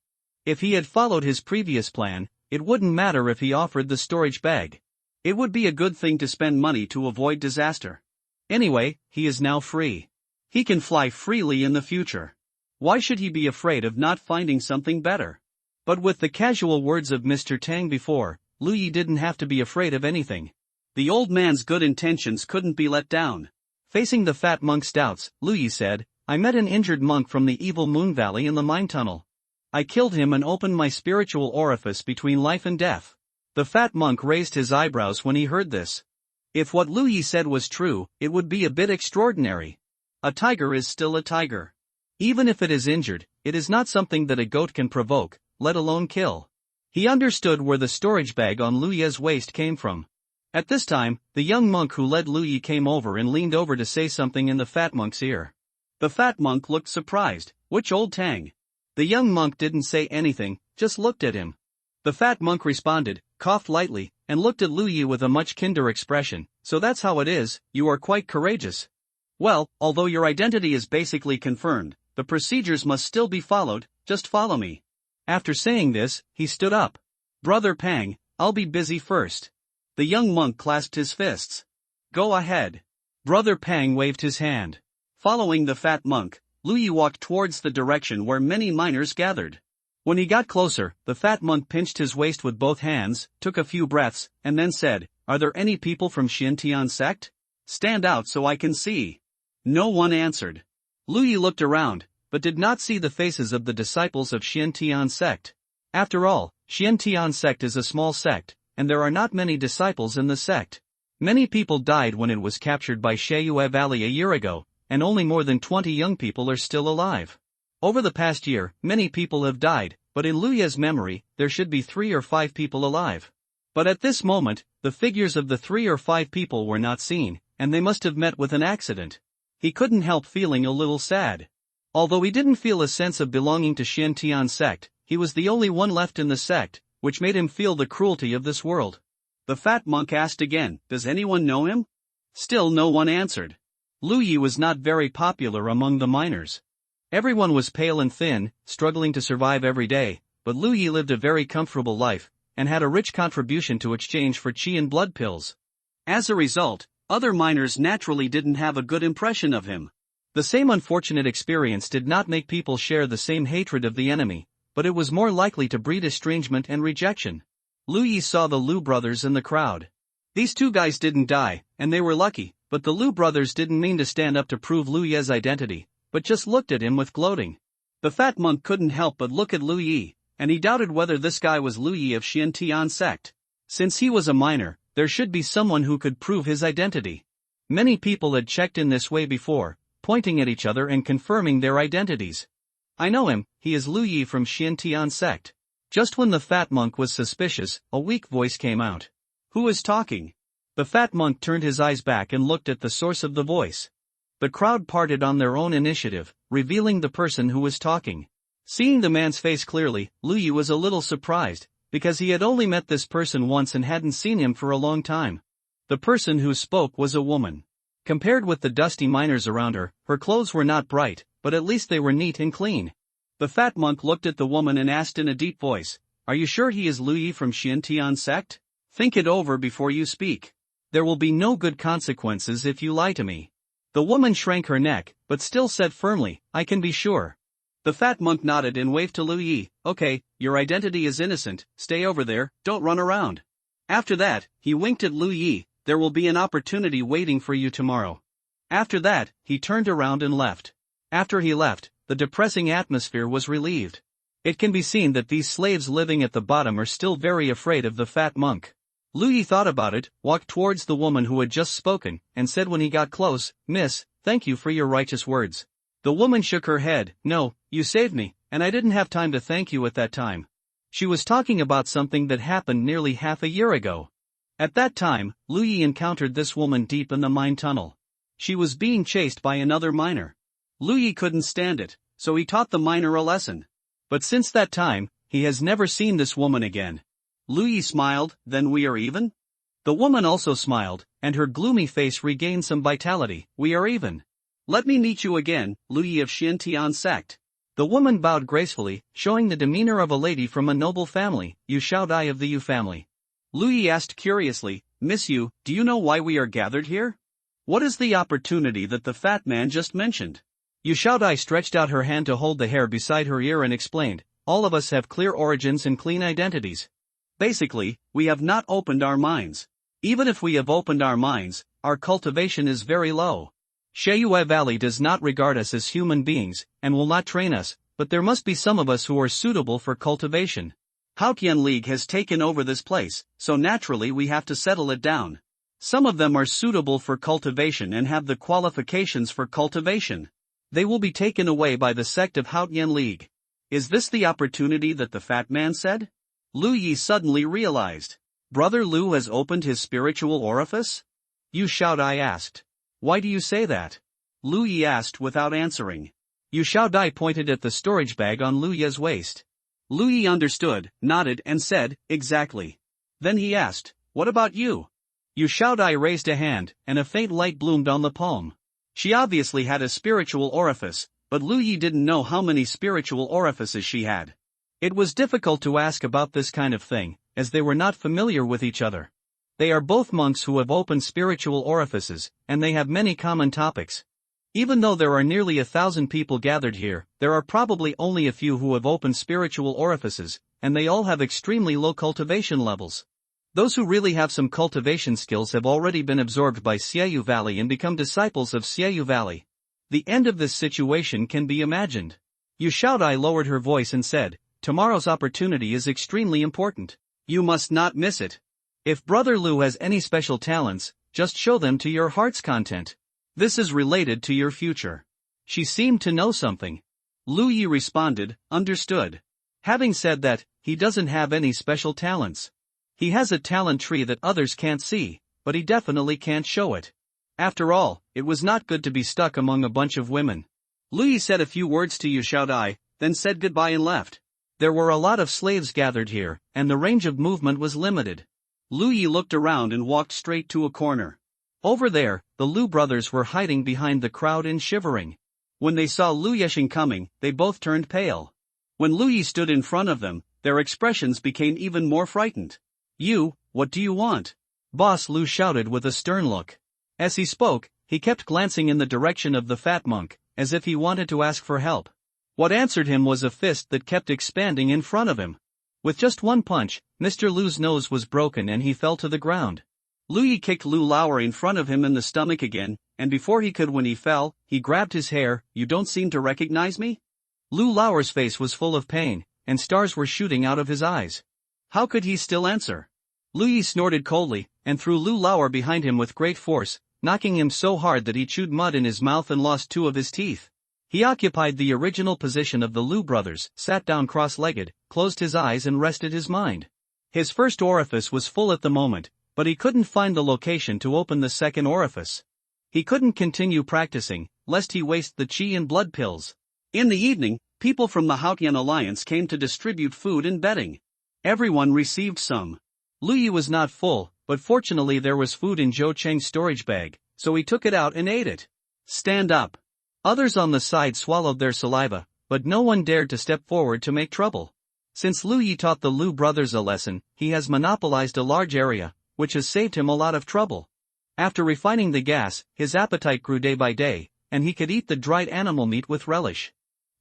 If he had followed his previous plan, it wouldn't matter if he offered the storage bag. It would be a good thing to spend money to avoid disaster. Anyway, he is now free. He can fly freely in the future. Why should he be afraid of not finding something better? But with the casual words of Mr. Tang before, Lu Yi didn't have to be afraid of anything. The old man's good intentions couldn't be let down. Facing the fat monk's doubts, Lu Yi said, "I met an injured monk from the Evil Moon Valley in the mine tunnel. I killed him and opened my spiritual orifice between life and death." The fat monk raised his eyebrows when he heard this. If what Lu Yi said was true, it would be a bit extraordinary. A tiger is still a tiger. Even if it is injured, it is not something that a goat can provoke, let alone kill. He understood where the storage bag on Lu Yi's waist came from. At this time, the young monk who led Lu Yi came over and leaned over to say something in the fat monk's ear. The fat monk looked surprised. "Which old Tang?" The young monk didn't say anything, just looked at him. The fat monk responded, coughed lightly, and looked at Lu Yi with a much kinder expression. "So that's how it is, you are quite courageous. Well, although your identity is basically confirmed, the procedures must still be followed, just follow me." After saying this, he stood up. "Brother Pang, I'll be busy first. The young monk clasped his fists. Go ahead. Brother Pang waved his hand. Following the fat monk, Lu Yi walked towards the direction where many miners gathered. When he got closer, the fat monk pinched his waist with both hands, took a few breaths, and then said, Are there any people from Xiantian sect? Stand out so I can see. No one answered. Lu Yi looked around, but did not see the faces of the disciples of Xiantian sect. After all, Xiantian sect is a small sect, and there are not many disciples in the sect. Many people died when it was captured by Sheyue Valley a year ago, and only more than 20 young people are still alive. Over the past year, many people have died, but in Lu Ye's memory, there should be 3 or 5 people alive. But at this moment, the figures of the 3 or 5 people were not seen, and they must have met with an accident. He couldn't help feeling a little sad. Although he didn't feel a sense of belonging to Xiantian sect, he was the only one left in the sect, which made him feel the cruelty of this world. The fat monk asked again, Does anyone know him? Still no one answered. Lu Yi was not very popular among the miners. Everyone was pale and thin, struggling to survive every day, but Lu Yi lived a very comfortable life, and had a rich contribution to exchange for qi and blood pills. As a result, other miners naturally didn't have a good impression of him. The same unfortunate experience did not make people share the same hatred of the enemy, but it was more likely to breed estrangement and rejection. Lu Yi saw the Lu brothers in the crowd. These 2 guys didn't die, and they were lucky, but the Lu brothers didn't mean to stand up to prove Lu Ye's identity, but just looked at him with gloating. The fat monk couldn't help but look at Lu Yi, and he doubted whether this guy was Lu Yi of Xiantian sect. Since he was a miner, there should be someone who could prove his identity. Many people had checked in this way before, pointing at each other and confirming their identities. I know him, he is Lu Yi from Xiantian sect. Just when the fat monk was suspicious, a weak voice came out. Who is talking? The fat monk turned his eyes back and looked at the source of the voice. The crowd parted on their own initiative, revealing the person who was talking. Seeing the man's face clearly, Lu Yi was a little surprised, because he had only met this person once and hadn't seen him for a long time. The person who spoke was a woman. Compared with the dusty miners around her, her clothes were not bright, but at least they were neat and clean. The fat monk looked at the woman and asked in a deep voice, Are you sure he is Lu Yi from Xiantian sect? Think it over before you speak. There will be no good consequences if you lie to me. The woman shrank her neck, but still said firmly, I can be sure. The fat monk nodded and waved to Lu Yi, Okay, your identity is innocent, stay over there, don't run around. After that, he winked at Lu Yi, There will be an opportunity waiting for you tomorrow. After that, he turned around and left. After he left, the depressing atmosphere was relieved. It can be seen that these slaves living at the bottom are still very afraid of the fat monk. Lu Yi thought about it, walked towards the woman who had just spoken, and said when he got close, Miss, thank you for your righteous words. The woman shook her head, No, you saved me, and I didn't have time to thank you at that time. She was talking about something that happened nearly half a year ago. At that time, Lu Yi encountered this woman deep in the mine tunnel. She was being chased by another miner. Lu Yi couldn't stand it, so he taught the miner a lesson. But since that time, he has never seen this woman again. Lu Yi smiled, Then we are even? The woman also smiled, and her gloomy face regained some vitality. We are even. Let me meet you again, Lu Yi of Xiantian sect. The woman bowed gracefully, showing the demeanor of a lady from a noble family, Yu Shaodai of the Yu family. Lu Yi asked curiously, Miss Yu, do you know why we are gathered here? What is the opportunity that the fat man just mentioned? Yu Shaodai stretched out her hand to hold the hair beside her ear and explained, All of us have clear origins and clean identities. Basically, we have not opened our minds. Even if we have opened our minds, our cultivation is very low. Sheyue Valley does not regard us as human beings, and will not train us, but there must be some of us who are suitable for cultivation. Haotian League has taken over this place, so naturally we have to settle it down. Some of them are suitable for cultivation and have the qualifications for cultivation. They will be taken away by the sect of Haotian League. Is this the opportunity that the fat man said? Lu Yi suddenly realized. Brother Lu has opened his spiritual orifice? Yu Shaodai asked. Why do you say that? Lu Yi asked without answering. Yu Shaodai pointed at the storage bag on Lu Yi's waist. Lu Yi understood, nodded and said, Exactly. Then he asked, What about you? Yu Shaodai raised a hand, and a faint light bloomed on the palm. She obviously had a spiritual orifice, but Lu Yi didn't know how many spiritual orifices she had. It was difficult to ask about this kind of thing, as they were not familiar with each other. They are both monks who have opened spiritual orifices, and they have many common topics. Even though there are nearly 1,000 people gathered here, there are probably only a few who have opened spiritual orifices, and they all have extremely low cultivation levels. Those who really have some cultivation skills have already been absorbed by Xiaoyu Valley and become disciples of Xiaoyu Valley. The end of this situation can be imagined. Yu Xiaodai lowered her voice and said, "Tomorrow's opportunity is extremely important. You must not miss it. If Brother Lu has any special talents, just show them to your heart's content. This is related to your future." She seemed to know something. Lu Yi responded, "Understood." Having said that, he doesn't have any special talents. He has a talent tree that others can't see, but he definitely can't show it. After all, it was not good to be stuck among a bunch of women. Lu Yi said a few words to Yu Xiaodai, then said goodbye and left. There were a lot of slaves gathered here, and the range of movement was limited. Lu Yi looked around and walked straight to a corner. Over there, the Lu brothers were hiding behind the crowd and shivering. When they saw Lu Yexing coming, they both turned pale. When Lu Yi stood in front of them, their expressions became even more frightened. "You, what do you want?" Boss Lu shouted with a stern look. As he spoke, he kept glancing in the direction of the fat monk, as if he wanted to ask for help. What answered him was a fist that kept expanding in front of him. With just one punch, Mr. Lu's nose was broken and he fell to the ground. Lu Yi kicked Lu Lauer in front of him in the stomach again, and before he could when he fell, he grabbed his hair. "You don't seem to recognize me?" Lu Lauer's face was full of pain, and stars were shooting out of his eyes. How could he still answer? Lu Yi snorted coldly, and threw Lu Lauer behind him with great force, knocking him so hard that he chewed mud in his mouth and lost 2 of his teeth. He occupied the original position of the Lu brothers, sat down cross-legged, closed his eyes and rested his mind. His first orifice was full at the moment, but he couldn't find the location to open the second orifice. He couldn't continue practicing, lest he waste the qi and blood pills. In the evening, people from the Haotian Alliance came to distribute food and bedding. Everyone received some. Lu Yi was not full, but fortunately there was food in Zhou Cheng's storage bag, so he took it out and ate it. "Stand up." Others on the side swallowed their saliva, but no one dared to step forward to make trouble. Since Lu Yi taught the Lu brothers a lesson, he has monopolized a large area, which has saved him a lot of trouble. After refining the gas, his appetite grew day by day, and he could eat the dried animal meat with relish.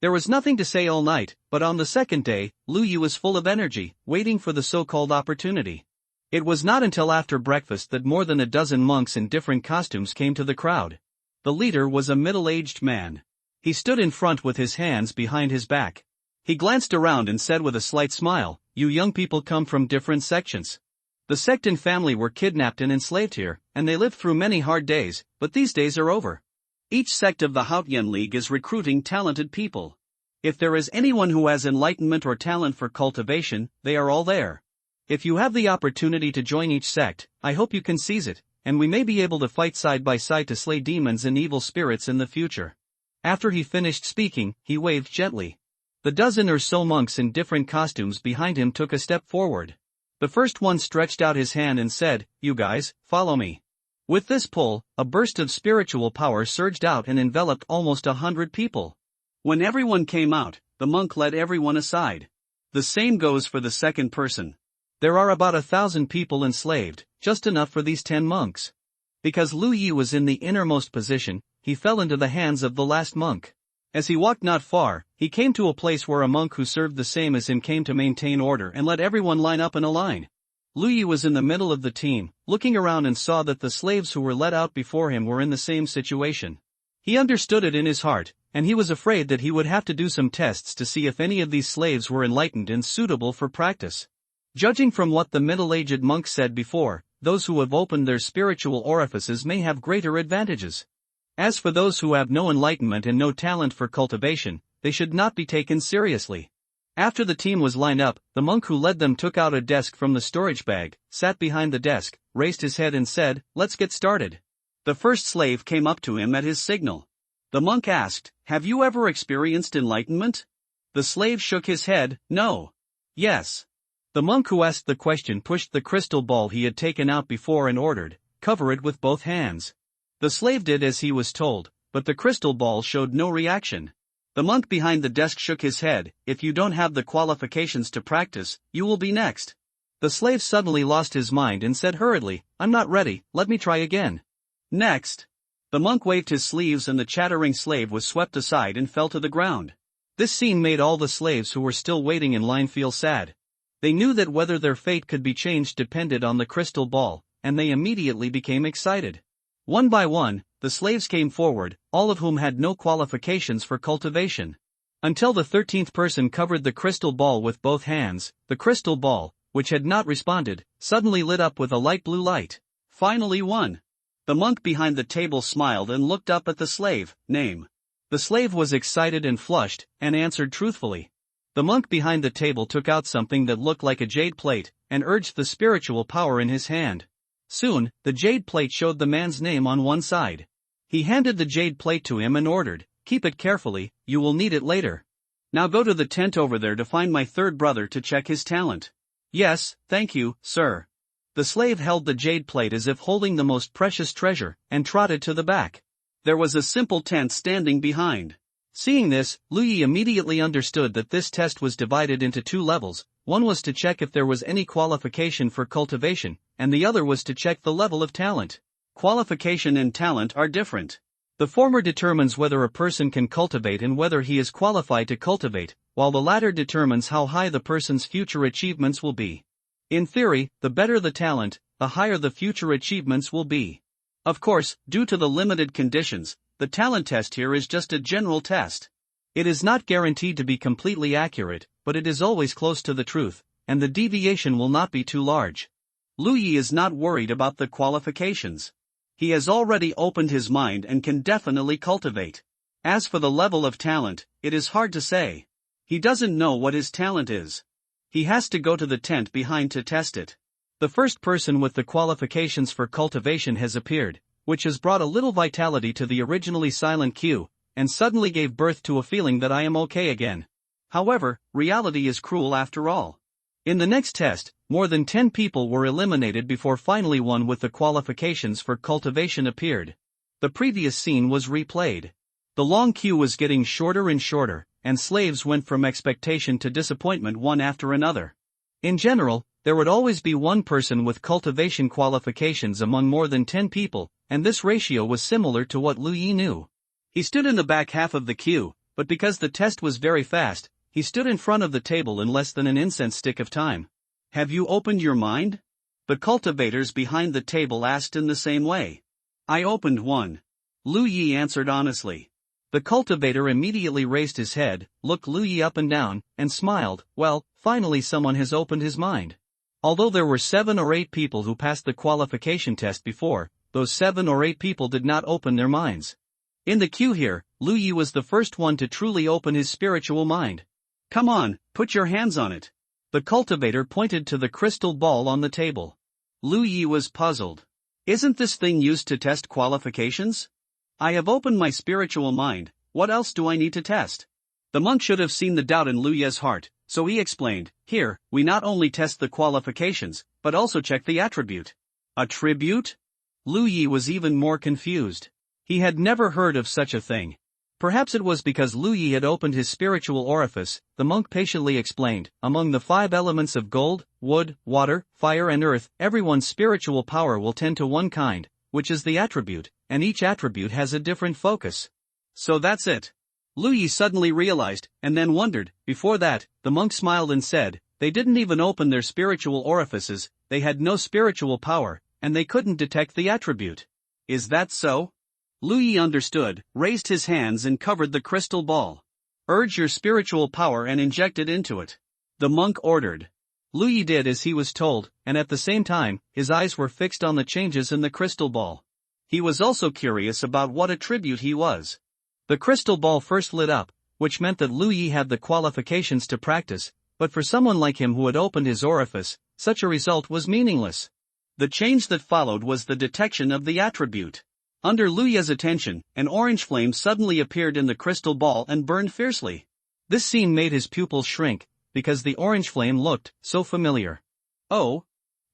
There was nothing to say all night, but on the second day, Lu Yi was full of energy, waiting for the so-called opportunity. It was not until after breakfast that more than a dozen monks in different costumes came to the crowd. The leader was a middle-aged man. He stood in front with his hands behind his back. He glanced around and said with a slight smile, "You young people come from different sections. The sect and family were kidnapped and enslaved here, and they lived through many hard days, but these days are over. Each sect of the Haotian League is recruiting talented people. If there is anyone who has enlightenment or talent for cultivation, they are all there. If you have the opportunity to join each sect, I hope you can seize it, and we may be able to fight side by side to slay demons and evil spirits in the future." After he finished speaking, he waved gently. The dozen or so monks in different costumes behind him took a step forward. The first one stretched out his hand and said, "You guys, follow me." With this pull, a burst of spiritual power surged out and enveloped almost 100 people. When everyone came out, the monk led everyone aside. The same goes for the second person. There are about 1,000 people enslaved, just enough for these 10 monks. Because Lu Yi was in the innermost position, he fell into the hands of the last monk. As he walked not far, he came to a place where a monk who served the same as him came to maintain order and let everyone line up in a line. Lu Yi was in the middle of the team, looking around and saw that the slaves who were let out before him were in the same situation. He understood it in his heart, and he was afraid that he would have to do some tests to see if any of these slaves were enlightened and suitable for practice. Judging from what the middle-aged monk said before, those who have opened their spiritual orifices may have greater advantages. As for those who have no enlightenment and no talent for cultivation, they should not be taken seriously. After the team was lined up, the monk who led them took out a desk from the storage bag, sat behind the desk, raised his head and said, "Let's get started." The first slave came up to him at his signal. The monk asked, "Have you ever experienced enlightenment?" The slave shook his head, "No." "Yes." The monk who asked the question pushed the crystal ball he had taken out before and ordered, "Cover it with both hands." The slave did as he was told, but the crystal ball showed no reaction. The monk behind the desk shook his head, "If you don't have the qualifications to practice, you will be next." The slave suddenly lost his mind and said hurriedly, "I'm not ready, let me try again." Next. The monk waved his sleeves and the chattering slave was swept aside and fell to the ground. This scene made all the slaves who were still waiting in line feel sad. They knew that whether their fate could be changed depended on the crystal ball, and they immediately became excited. One by one, the slaves came forward, all of whom had no qualifications for cultivation. Until the 13th person covered the crystal ball with both hands, the crystal ball, which had not responded, suddenly lit up with a light blue light. Finally one. The monk behind the table smiled and looked up at the slave. Name. The slave was excited and flushed, and answered truthfully. The monk behind the table took out something that looked like a jade plate, and urged the spiritual power in his hand. Soon, the jade plate showed the man's name on one side. He handed the jade plate to him and ordered, "Keep it carefully, you will need it later. Now go to the tent over there to find my third brother to check his talent." "Yes, thank you, sir." The slave held the jade plate as if holding the most precious treasure, and trotted to the back. There was a simple tent standing behind. Seeing this, Lu Yi immediately understood that this test was divided into two levels. One was to check if there was any qualification for cultivation, and the other was to check the level of talent. Qualification and talent are different. The former determines whether a person can cultivate and whether he is qualified to cultivate, while the latter determines how high the person's future achievements will be. In theory, the better the talent, the higher the future achievements will be. Of course, due to the limited conditions, the talent test here is just a general test. It is not guaranteed to be completely accurate, but it is always close to the truth, and the deviation will not be too large. Lu Yi is not worried about the qualifications. He has already opened his mind and can definitely cultivate. As for the level of talent, it is hard to say. He doesn't know what his talent is. He has to go to the tent behind to test it. The first person with the qualifications for cultivation has appeared, which has brought a little vitality to the originally silent queue, and suddenly gave birth to a feeling that I am okay again. However, reality is cruel after all. In the next test, more than 10 people were eliminated before finally one with the qualifications for cultivation appeared. The previous scene was replayed. The long queue was getting shorter and shorter, and slaves went from expectation to disappointment one after another. In general, there would always be one person with cultivation qualifications among more than 10 people, and this ratio was similar to what Lu Yi knew. He stood in the back half of the queue, but because the test was very fast, he stood in front of the table in less than an incense stick of time. "Have you opened your mind?" The cultivators behind the table asked in the same way. "I opened one." Lu Yi answered honestly. The cultivator immediately raised his head, looked Lu Yi up and down, and smiled. "Well, finally someone has opened his mind." Although there were 7 or 8 people who passed the qualification test before, those 7 or 8 people did not open their minds. In the queue here, Lu Yi was the first one to truly open his spiritual mind. "Come on, put your hands on it." The cultivator pointed to the crystal ball on the table. Lu Yi was puzzled. "Isn't this thing used to test qualifications? I have opened my spiritual mind, what else do I need to test?" The monk should have seen the doubt in Lu Yi's heart, so he explained, "Here, we not only test the qualifications, but also check the attribute." Attribute? Lu Yi was even more confused. He had never heard of such a thing. Perhaps it was because Lu Yi had opened his spiritual orifice. The monk patiently explained, "Among the 5 elements of gold, wood, water, fire and earth, everyone's spiritual power will tend to one kind, which is the attribute, and each attribute has a different focus." So that's it. Lu Yi suddenly realized, and then wondered. Before that, the monk smiled and said, they didn't even open their spiritual orifices, they had no spiritual power, and they couldn't detect the attribute. Is that so? Lu Yi understood, raised his hands and covered the crystal ball. "Urge your spiritual power and inject it into it," the monk ordered. Lu Yi did as he was told, and at the same time, his eyes were fixed on the changes in the crystal ball. He was also curious about what attribute he was. The crystal ball first lit up, which meant that Lu Yi had the qualifications to practice, but for someone like him who had opened his orifice, such a result was meaningless. The change that followed was the detection of the attribute. Under Lu Yi's attention, an orange flame suddenly appeared in the crystal ball and burned fiercely. This scene made his pupils shrink, because the orange flame looked so familiar. "Oh?"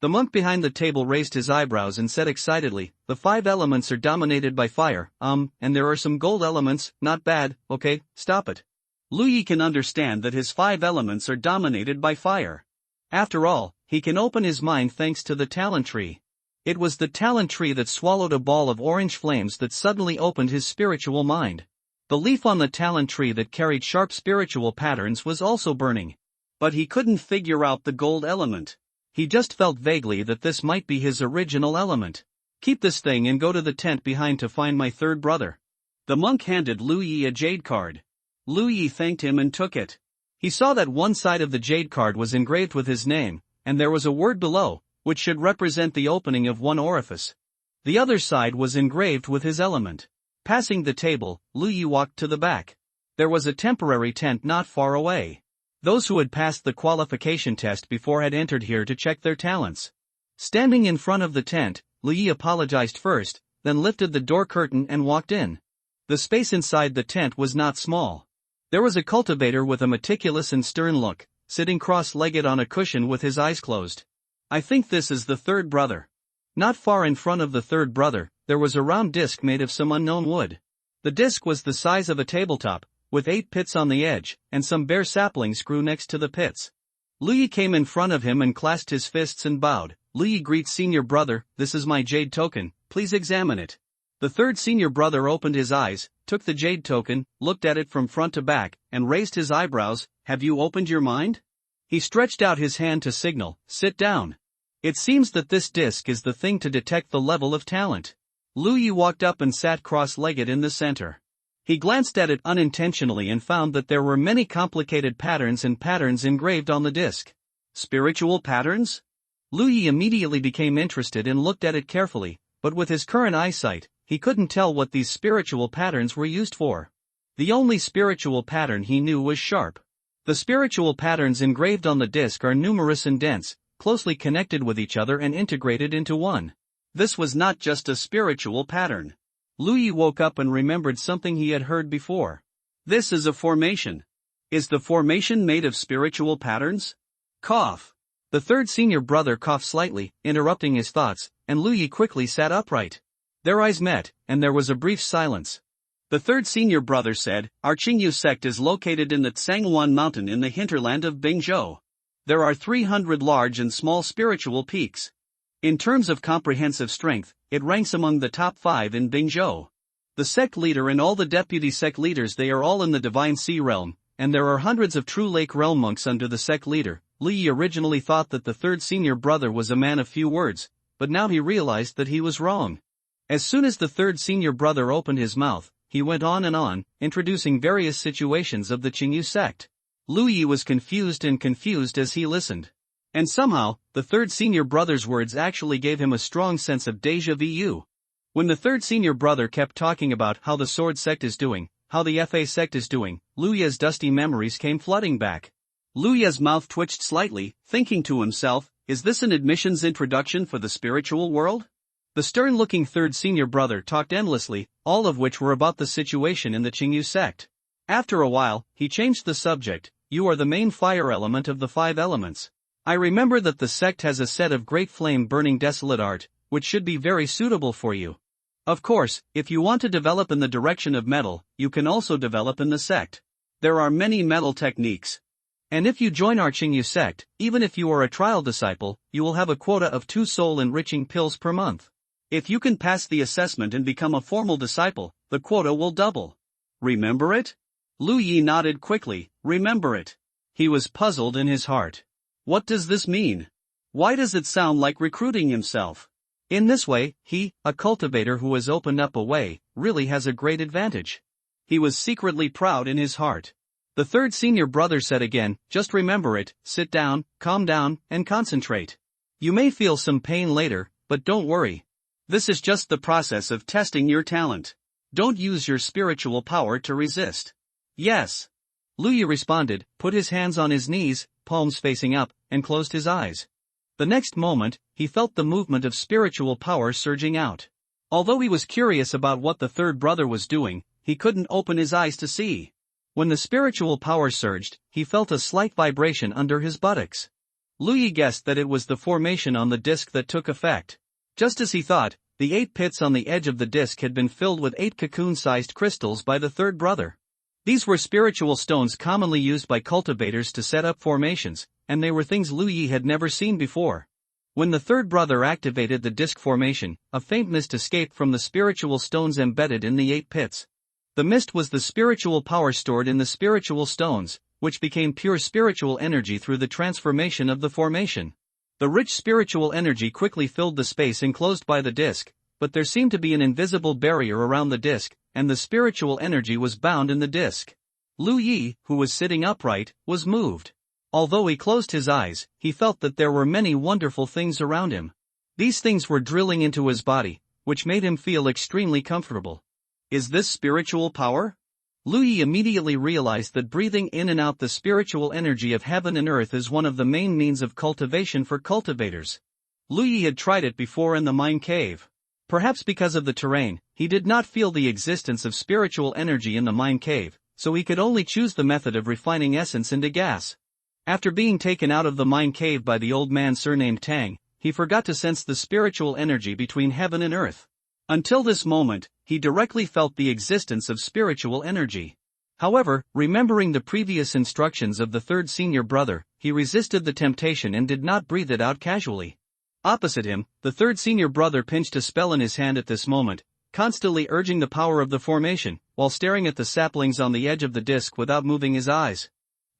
The monk behind the table raised his eyebrows and said excitedly, "The 5 elements are dominated by fire, and there are some gold elements, not bad, okay, stop it." Lu Yi can understand that his 5 elements are dominated by fire. After all, he can open his mind thanks to the talent tree. It was the talent tree that swallowed a ball of orange flames that suddenly opened his spiritual mind. The leaf on the talent tree that carried sharp spiritual patterns was also burning. But he couldn't figure out the gold element. He just felt vaguely that this might be his original element. Keep this thing and go to the tent behind to find my third brother. The monk handed Lu Yi a jade card. Lu Yi thanked him and took it. He saw that one side of the jade card was engraved with his name, and there was a word below, which should represent the opening of one orifice. The other side was engraved with his element. Passing the table, Lu Yi walked to the back. There was a temporary tent not far away. Those who had passed the qualification test before had entered here to check their talents. Standing in front of the tent, Lu Yi apologized first, then lifted the door curtain and walked in. The space inside the tent was not small. There was a cultivator with a meticulous and stern look, sitting cross-legged on a cushion with his eyes closed. I think this is the third brother. Not far in front of the third brother, there was a round disc made of some unknown wood. The disc was the size of a tabletop, with 8 pits on the edge, and some bare saplings grew next to the pits. Lu Yi came in front of him and clasped his fists and bowed. Lu Yi greets senior brother, this is my jade token, please examine it. The third senior brother opened his eyes, took the jade token, looked at it from front to back, and raised his eyebrows. Have you opened your mind? He stretched out his hand to signal, sit down. It seems that this disc is the thing to detect the level of talent. Lu Yi walked up and sat cross-legged in the center. He glanced at it unintentionally and found that there were many complicated patterns engraved on the disc. Spiritual patterns? Lu Yi immediately became interested and looked at it carefully, but with his current eyesight, he couldn't tell what these spiritual patterns were used for. The only spiritual pattern he knew was sharp. The spiritual patterns engraved on the disc are numerous and dense, closely connected with each other and integrated into one. This was not just a spiritual pattern. Lu Yi woke up and remembered something he had heard before. This is a formation. Is the formation made of spiritual patterns? Cough. The third senior brother coughed slightly, interrupting his thoughts, and Lu Yi quickly sat upright. Their eyes met, and there was a brief silence. The third senior brother said, our Qingyu sect is located in the Tsangwan mountain in the hinterland of Bingzhou. There are 300 large and small spiritual peaks. In terms of comprehensive strength, it ranks among the top 5 in Bingzhou. The sect leader and all the deputy sect leaders, they are all in the Divine Sea realm, and there are hundreds of true Lake realm monks under the sect leader. Lu Yi originally thought that the third senior brother was a man of few words, but now he realized that he was wrong. As soon as the third senior brother opened his mouth, he went on, introducing various situations of the Qingyu sect. Lu Yi was confused as he listened. And somehow, the third senior brother's words actually gave him a strong sense of déjà vu. When the third senior brother kept talking about how the sword sect is doing, how the FA sect is doing, Lu Yi's dusty memories came flooding back. Lu Yi's mouth twitched slightly, thinking to himself, is this an admissions introduction for the spiritual world? The stern-looking third senior brother talked endlessly, all of which were about the situation in the Qingyu sect. After a while, he changed the subject. You are the main fire element of the 5 elements. I remember that the sect has a set of great flame-burning desolate art, which should be very suitable for you. Of course, if you want to develop in the direction of metal, you can also develop in the sect. There are many metal techniques. And if you join our Qingyu sect, even if you are a trial disciple, you will have a quota of 2 soul-enriching pills per month. If you can pass the assessment and become a formal disciple, the quota will double. Remember it? Lu Yi nodded quickly, remember it. He was puzzled in his heart. What does this mean? Why does it sound like recruiting himself? In this way, he, a cultivator who has opened up a way, really has a great advantage. He was secretly proud in his heart. The third senior brother said again, just remember it, sit down, calm down, and concentrate. You may feel some pain later, but don't worry. This is just the process of testing your talent. Don't use your spiritual power to resist. Yes. Lu Yi responded, put his hands on his knees, palms facing up, and closed his eyes. The next moment, he felt the movement of spiritual power surging out. Although he was curious about what the third brother was doing, he couldn't open his eyes to see. When the spiritual power surged, he felt a slight vibration under his buttocks. Lu Yi guessed that it was the formation on the disc that took effect. Just as he thought, the 8 pits on the edge of the disc had been filled with 8 cocoon-sized crystals by the third brother. These were spiritual stones commonly used by cultivators to set up formations, and they were things Lu Yi had never seen before. When the third brother activated the disc formation, a faint mist escaped from the spiritual stones embedded in the 8 pits. The mist was the spiritual power stored in the spiritual stones, which became pure spiritual energy through the transformation of the formation. The rich spiritual energy quickly filled the space enclosed by the disc, but there seemed to be an invisible barrier around the disc, and the spiritual energy was bound in the disc. Lu Yi, who was sitting upright, was moved. Although he closed his eyes, he felt that there were many wonderful things around him. These things were drilling into his body, which made him feel extremely comfortable. Is this spiritual power? Lu Yi immediately realized that breathing in and out the spiritual energy of heaven and earth is one of the main means of cultivation for cultivators. Lu Yi had tried it before in the mine cave. Perhaps because of the terrain, he did not feel the existence of spiritual energy in the mine cave, so he could only choose the method of refining essence into gas. After being taken out of the mine cave by the old man surnamed Tang, he forgot to sense the spiritual energy between heaven and earth. Until this moment, he directly felt the existence of spiritual energy. However, remembering the previous instructions of the third senior brother, he resisted the temptation and did not breathe it out casually. Opposite him, the third senior brother pinched a spell in his hand at this moment, constantly urging the power of the formation, while staring at the saplings on the edge of the disc without moving his eyes.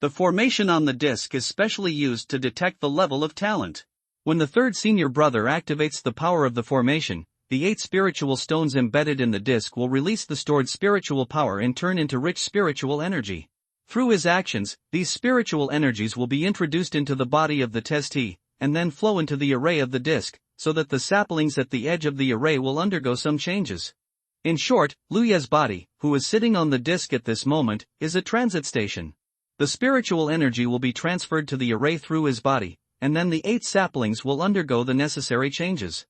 The formation on the disc is specially used to detect the level of talent. When the third senior brother activates the power of the formation, the 8 spiritual stones embedded in the disc will release the stored spiritual power and turn into rich spiritual energy. Through his actions, these spiritual energies will be introduced into the body of the testee, and then flow into the array of the disc, so that the saplings at the edge of the array will undergo some changes. In short, Lu Yi's body, who is sitting on the disc at this moment, is a transit station. The spiritual energy will be transferred to the array through his body, and then the 8 saplings will undergo the necessary changes.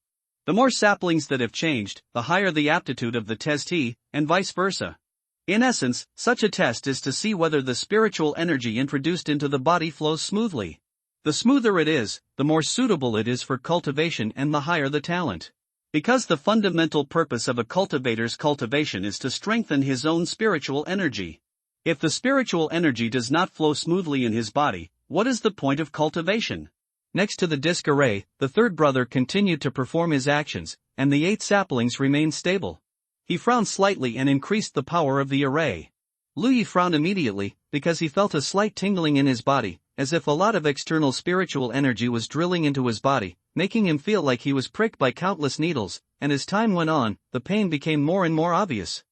The more saplings that have changed, the higher the aptitude of the testee, and vice versa. In essence, such a test is to see whether the spiritual energy introduced into the body flows smoothly. The smoother it is, the more suitable it is for cultivation and the higher the talent. Because the fundamental purpose of a cultivator's cultivation is to strengthen his own spiritual energy. If the spiritual energy does not flow smoothly in his body, what is the point of cultivation? Next to the disc array, the third brother continued to perform his actions, and the 8 saplings remained stable. He frowned slightly and increased the power of the array. Lu Yi frowned immediately, because he felt a slight tingling in his body, as if a lot of external spiritual energy was drilling into his body, making him feel like he was pricked by countless needles, and as time went on, the pain became more and more obvious.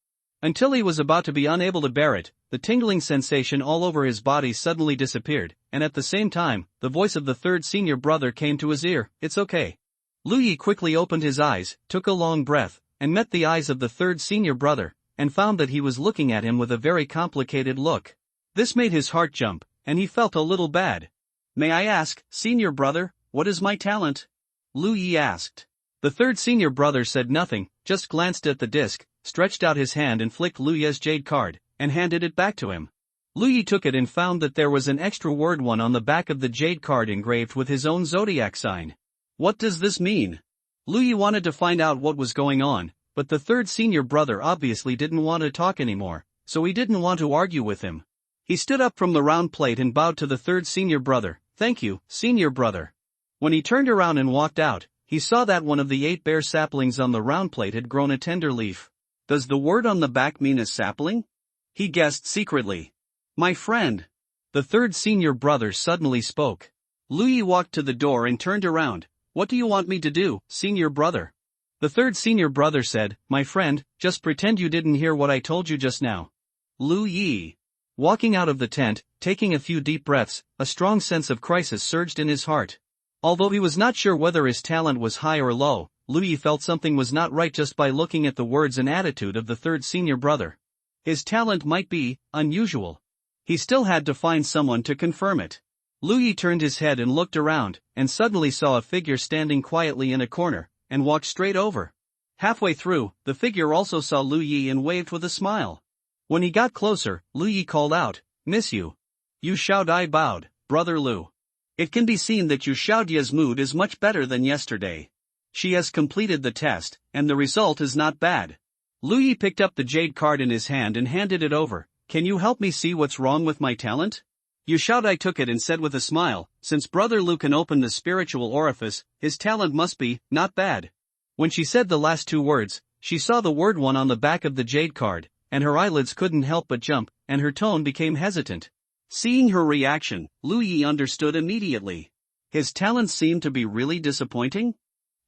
Until he was about to be unable to bear it, the tingling sensation all over his body suddenly disappeared, and at the same time, the voice of the third senior brother came to his ear, "It's okay." Lu Yi quickly opened his eyes, took a long breath, and met the eyes of the third senior brother, and found that he was looking at him with a very complicated look. This made his heart jump, and he felt a little bad. "May I ask, senior brother, what is my talent?" Lu Yi asked. The third senior brother said nothing, just glanced at the disc, stretched out his hand and flicked Lu Yi's jade card, and handed it back to him. Lu Yi took it and found that there was an extra word 1 on the back of the jade card engraved with his own zodiac sign. What does this mean? Lu Yi wanted to find out what was going on, but the third senior brother obviously didn't want to talk anymore, so he didn't want to argue with him. He stood up from the round plate and bowed to the third senior brother. "Thank you, senior brother." When he turned around and walked out, he saw that one of the 8 bare saplings on the round plate had grown a tender leaf. Does the word on the back mean a sapling? He guessed secretly. "My friend." The third senior brother suddenly spoke. Lu Yi walked to the door and turned around. "What do you want me to do, senior brother?" The third senior brother said, "My friend, just pretend you didn't hear what I told you just now." Lu Yi. Walking out of the tent, taking a few deep breaths, a strong sense of crisis surged in his heart. Although he was not sure whether his talent was high or low, Lu Yi felt something was not right just by looking at the words and attitude of the third senior brother. His talent might be unusual. He still had to find someone to confirm it. Lu Yi turned his head and looked around, and suddenly saw a figure standing quietly in a corner, and walked straight over. Halfway through, the figure also saw Lu Yi and waved with a smile. When he got closer, Lu Yi called out, "Miss you." "You Xiao Dai bowed, brother Lu. It can be seen that Yu Xiaodia's mood is much better than yesterday. She has completed the test, and the result is not bad." Lu Yi picked up the jade card in his hand and handed it over. "Can you help me see what's wrong with my talent?" Yu Xiaodai took it and said with a smile, since Brother Lu can open the spiritual orifice, his talent must be, not bad. When she said the last two words, she saw the word one on the back of the jade card, and her eyelids couldn't help but jump, and her tone became hesitant. Seeing her reaction, Lu Yi understood immediately. His talent seemed to be really disappointing?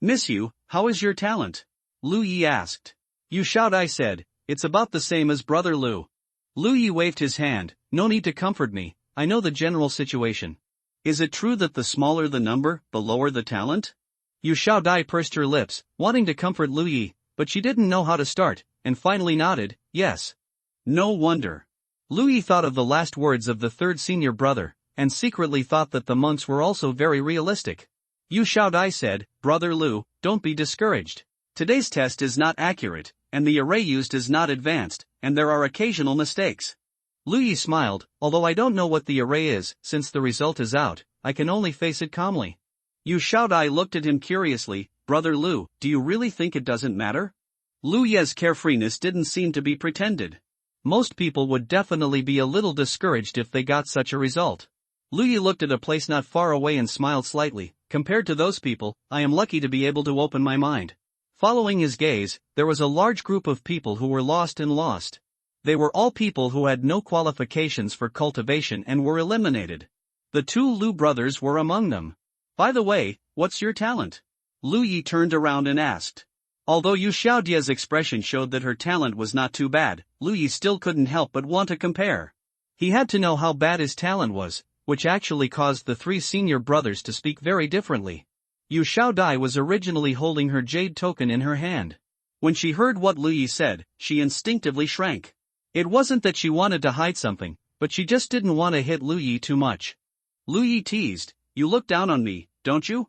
Miss Yu, how is your talent? Lu Yi asked. Yu Xiaodai said, it's about the same as Brother Lu. Lu Yi waved his hand, no need to comfort me, I know the general situation. Is it true that the smaller the number, the lower the talent? Yu Xiaodai pursed her lips, wanting to comfort Lu Yi, but she didn't know how to start, and finally nodded, yes. No wonder. Lu Yi thought of the last words of the third senior brother, and secretly thought that the monks were also very realistic. Yu Xiaodai said, Brother Lu, don't be discouraged. Today's test is not accurate, and the array used is not advanced, and there are occasional mistakes. Lu Yi smiled, although I don't know what the array is, since the result is out, I can only face it calmly. Yu Xiaodai looked at him curiously, Brother Lu, do you really think it doesn't matter? Lu Ye's carefreeness didn't seem to be pretended. Most people would definitely be a little discouraged if they got such a result. Lu Yi looked at a place not far away and smiled slightly, compared to those people, I am lucky to be able to open my mind. Following his gaze, there was a large group of people who were lost. They were all people who had no qualifications for cultivation and were eliminated. The two Lu brothers were among them. By the way, what's your talent? Lu Yi turned around and asked. Although Yu Xiaodia's expression showed that her talent was not too bad, Lu Yi still couldn't help but want to compare. He had to know how bad his talent was, which actually caused the three senior brothers to speak very differently. Yu Xiaodai was originally holding her jade token in her hand. When she heard what Lu Yi said, she instinctively shrank. It wasn't that she wanted to hide something, but she just didn't want to hit Lu Yi too much. Lu Yi teased, you look down on me, don't you?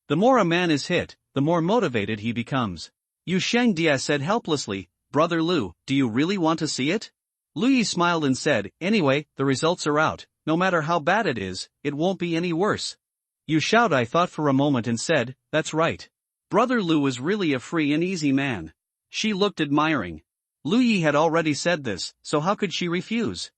The more a man is hit, the more motivated he becomes. Yu Shangdia said helplessly, Brother Lu, do you really want to see it? Lu Yi smiled and said, anyway, the results are out, no matter how bad it is, it won't be any worse. Yu Xiaodai thought for a moment and said, that's right. Brother Lu is really a free and easy man. She looked admiring. Lu Yi had already said this, so how could she refuse?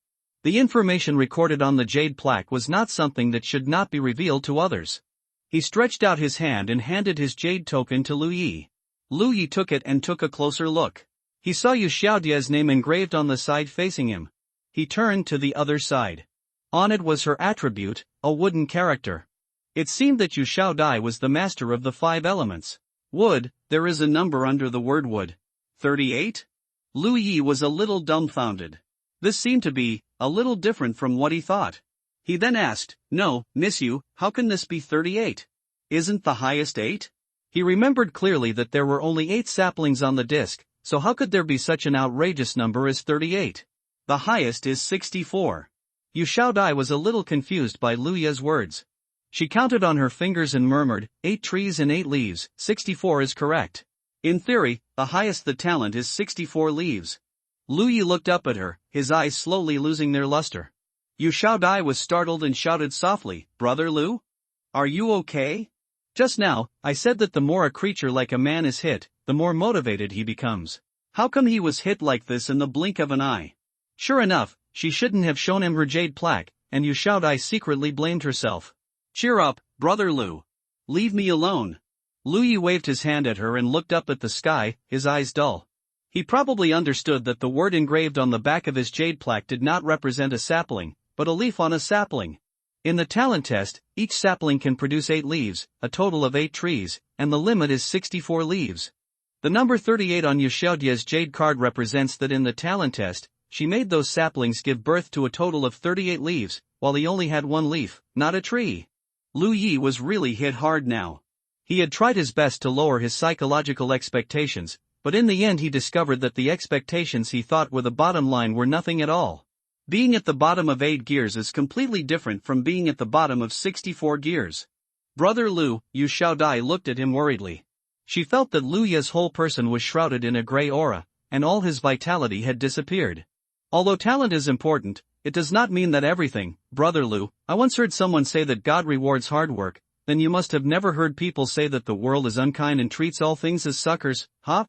The information recorded on the jade plaque was not something that should not be revealed to others. He stretched out his hand and handed his jade token to Lu Yi. Lu Yi took it and took a closer look. He saw Yu Xiaodia's name engraved on the side facing him. He turned to the other side. On it was her attribute, a wooden character. It seemed that Yu Xiaodai was the master of the 5 elements. Wood, there is a number under the word wood. 38? Lu Yi was a little dumbfounded. This seemed to be a little different from what he thought. He then asked, no, Miss Yu, how can this be 38? Isn't the highest 8? He remembered clearly that there were only 8 saplings on the disc, so how could there be such an outrageous number as 38? The highest is 64. Yu Xiaodai was a little confused by Lu Ye's words. She counted on her fingers and murmured, 8 trees and 8 leaves, 64 is correct. In theory, the highest the talent is 64 leaves. Lu Yi looked up at her, his eyes slowly losing their luster. Yu Xiaodai was startled and shouted softly, Brother Lu? Are you okay? Just now, I said that the more a creature like a man is hit, the more motivated he becomes. How come he was hit like this in the blink of an eye? Sure enough, she shouldn't have shown him her jade plaque, and Yu Xiaodai secretly blamed herself. Cheer up, Brother Lu. Leave me alone. Lu Yi waved his hand at her and looked up at the sky, his eyes dull. He probably understood that the word engraved on the back of his jade plaque did not represent a sapling, but a leaf on a sapling. In the talent test, each sapling can produce 8 leaves, a total of 8 trees, and the limit is 64 leaves. The number 38 on Yu Xiaodia's jade card represents that in the talent test, she made those saplings give birth to a total of 38 leaves, while he only had 1 leaf, not a tree. Lu Yi was really hit hard now. He had tried his best to lower his psychological expectations, but in the end he discovered that the expectations he thought were the bottom line were nothing at all. Being at the bottom of 8 gears is completely different from being at the bottom of 64 gears. Brother Lu, Yu Xiaodai looked at him worriedly. She felt that Lu Ye's whole person was shrouded in a gray aura, and all his vitality had disappeared. Although talent is important, it does not mean that everything. Brother Lu, I once heard someone say that God rewards hard work, then you must have never heard people say that the world is unkind and treats all things as suckers, huh?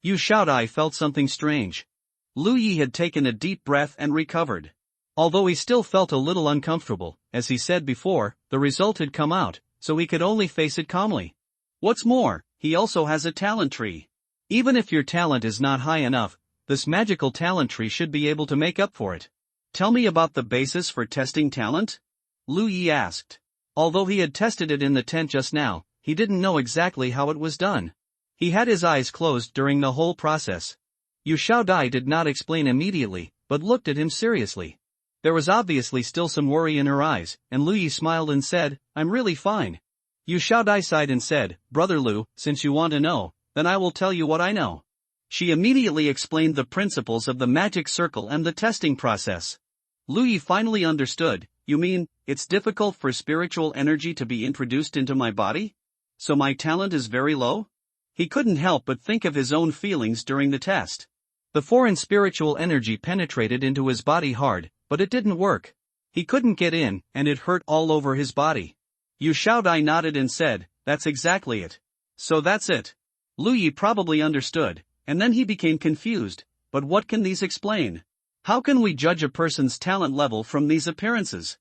Yu Xiaodai felt something strange. Lu Yi had taken a deep breath and recovered. Although he still felt a little uncomfortable, as he said before, the result had come out, so he could only face it calmly. What's more, he also has a talent tree. Even if your talent is not high enough, this magical talent tree should be able to make up for it. Tell me about the basis for testing talent? Lu Yi asked. Although he had tested it in the tent just now, he didn't know exactly how it was done. He had his eyes closed during the whole process. Yu Xiaodai did not explain immediately, but looked at him seriously. There was obviously still some worry in her eyes, and Lu Yi smiled and said, "I'm really fine." Yu Xiaodai sighed and said, "Brother Lu, since you want to know, then I will tell you what I know." She immediately explained the principles of the magic circle and the testing process. Lu Yi finally understood. You mean, it's difficult for spiritual energy to be introduced into my body? So my talent is very low? He couldn't help but think of his own feelings during the test. The foreign spiritual energy penetrated into his body hard, but it didn't work. He couldn't get in, and it hurt all over his body. Yu Xiaodai nodded and said, "That's exactly it. So that's it." Lu Yi probably understood, and then he became confused. But what can these explain? How can we judge a person's talent level from these appearances?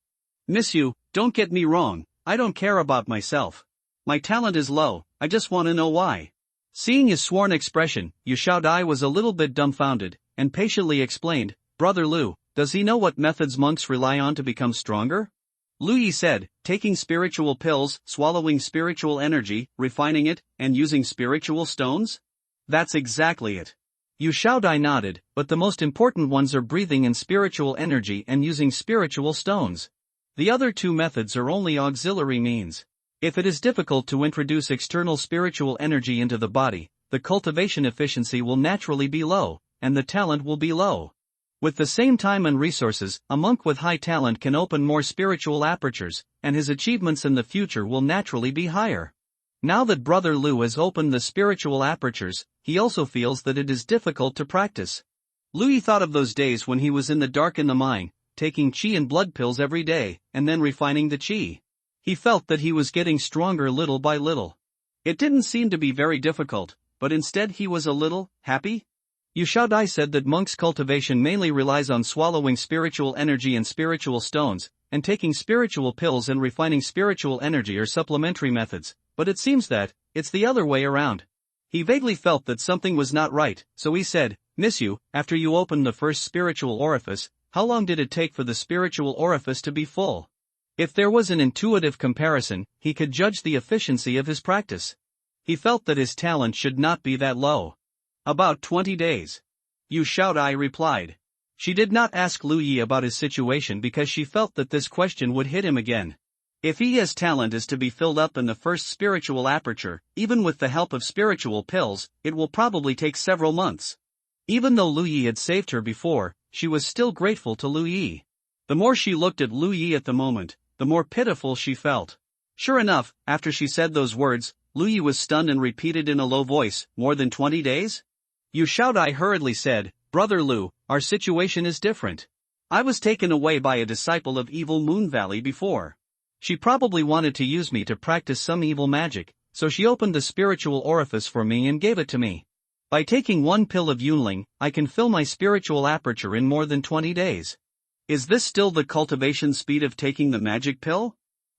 Miss Yu, don't get me wrong, I don't care about myself. My talent is low, I just want to know why. Seeing his sworn expression, Yu Xiaodai was a little bit dumbfounded, and patiently explained, "Brother Lu, does he know what methods monks rely on to become stronger?" Lu Yi said, "Taking spiritual pills, swallowing spiritual energy, refining it, and using spiritual stones? That's exactly it." Yu Xiaodai nodded, "But the most important ones are breathing in spiritual energy and using spiritual stones. The other two methods are only auxiliary means. If it is difficult to introduce external spiritual energy into the body, the cultivation efficiency will naturally be low, and the talent will be low. With the same time and resources, a monk with high talent can open more spiritual apertures, and his achievements in the future will naturally be higher. Now that Brother Lu has opened the spiritual apertures, he also feels that it is difficult to practice." Lu Yi thought of those days when he was in the dark in the mine, taking qi and blood pills every day, and then refining the qi. He felt that he was getting stronger little by little. It didn't seem to be very difficult, but instead he was a little happy. Yu Xiaodai said that monks' cultivation mainly relies on swallowing spiritual energy and spiritual stones, and taking spiritual pills and refining spiritual energy are supplementary methods, but it seems that it's the other way around. He vaguely felt that something was not right, so he said, "Miss Yu, after you opened the first spiritual orifice, how long did it take for the spiritual orifice to be full?" If there was an intuitive comparison, he could judge the efficiency of his practice. He felt that his talent should not be that low. "About 20 days. Yu Xiaodai replied. She did not ask Lu Yi about his situation because she felt that this question would hit him again. If his talent is to be filled up in the first spiritual aperture, even with the help of spiritual pills, it will probably take several months. Even though Lu Yi had saved her before, she was still grateful to Lu Yi. The more she looked at Lu Yi at the moment, the more pitiful she felt. Sure enough, after she said those words, Lu Yi was stunned and repeated in a low voice, "More than 20 days? Yu Xiaodai hurriedly said, "Brother Lu, our situation is different. I was taken away by a disciple of Evil Moon Valley before. She probably wanted to use me to practice some evil magic, so she opened the spiritual orifice for me and gave it to me. By taking one pill of Yunling, I can fill my spiritual aperture in more than 20 days. Is this still the cultivation speed of taking the magic pill?"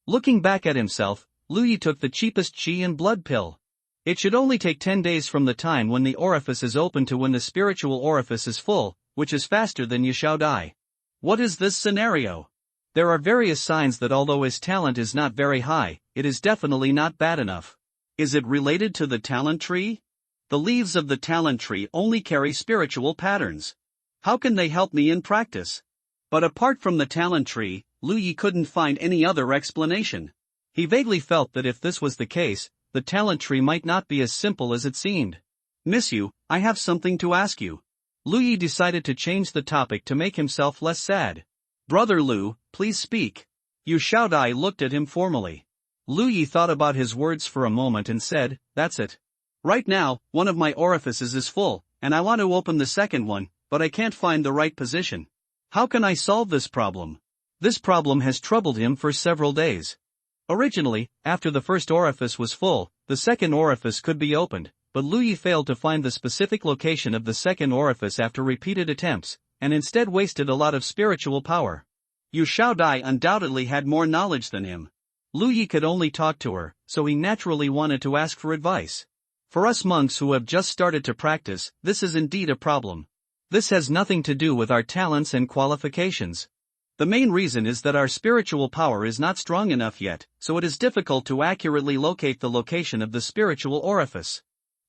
Looking back at himself, Lu Yi took the cheapest qi and blood pill. It should only take 10 days from the time when the orifice is open to when the spiritual orifice is full, which is faster than Yu Xiaodai. What is this scenario? There are various signs that although his talent is not very high, it is definitely not bad enough. Is it related to the talent tree? The leaves of the talent tree only carry spiritual patterns. How can they help me in practice? But apart from the talent tree, Lu Yi couldn't find any other explanation. He vaguely felt that if this was the case, the talent tree might not be as simple as it seemed. "Miss Yu, I have something to ask you." Lu Yi decided to change the topic to make himself less sad. "Brother Lu, please speak." Yu Xiaodai looked at him formally. Lu Yi thought about his words for a moment and said, "That's it. Right now, one of my orifices is full, and I want to open the second one, but I can't find the right position. How can I solve this problem?" This problem has troubled him for several days. Originally, after the first orifice was full, the second orifice could be opened, but Lu Yi failed to find the specific location of the second orifice after repeated attempts, and instead wasted a lot of spiritual power. Yu Xiaodai undoubtedly had more knowledge than him. Lu Yi could only talk to her, so he naturally wanted to ask for advice. For us monks who have just started to practice, this is indeed a problem. This has nothing to do with our talents and qualifications. The main reason is that our spiritual power is not strong enough yet, so it is difficult to accurately locate the location of the spiritual orifice.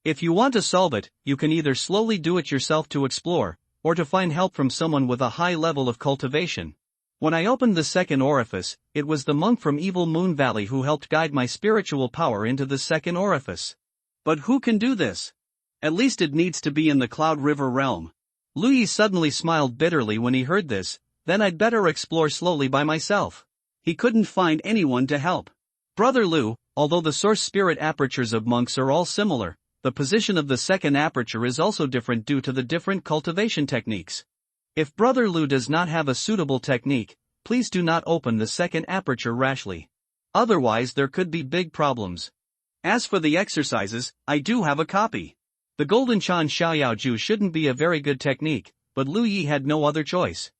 If you want to solve it, you can either slowly do it yourself to explore, or to find help from someone with a high level of cultivation. When I opened the second orifice, it was the monk from Evil Moon Valley who helped guide my spiritual power into the second orifice. But who can do this? At least it needs to be in the Cloud River realm. Lu Yi suddenly smiled bitterly when he heard this. Then I'd better explore slowly by myself. He couldn't find anyone to help. Brother Lu, although the source spirit apertures of monks are all similar, the position of the second aperture is also different due to the different cultivation techniques. If Brother Lu does not have a suitable technique, please do not open the second aperture rashly. Otherwise there could be big problems. As for the exercises, I do have a copy. The Golden Chan Xiaoyaoju shouldn't be a very good technique, but Lu Yi had no other choice.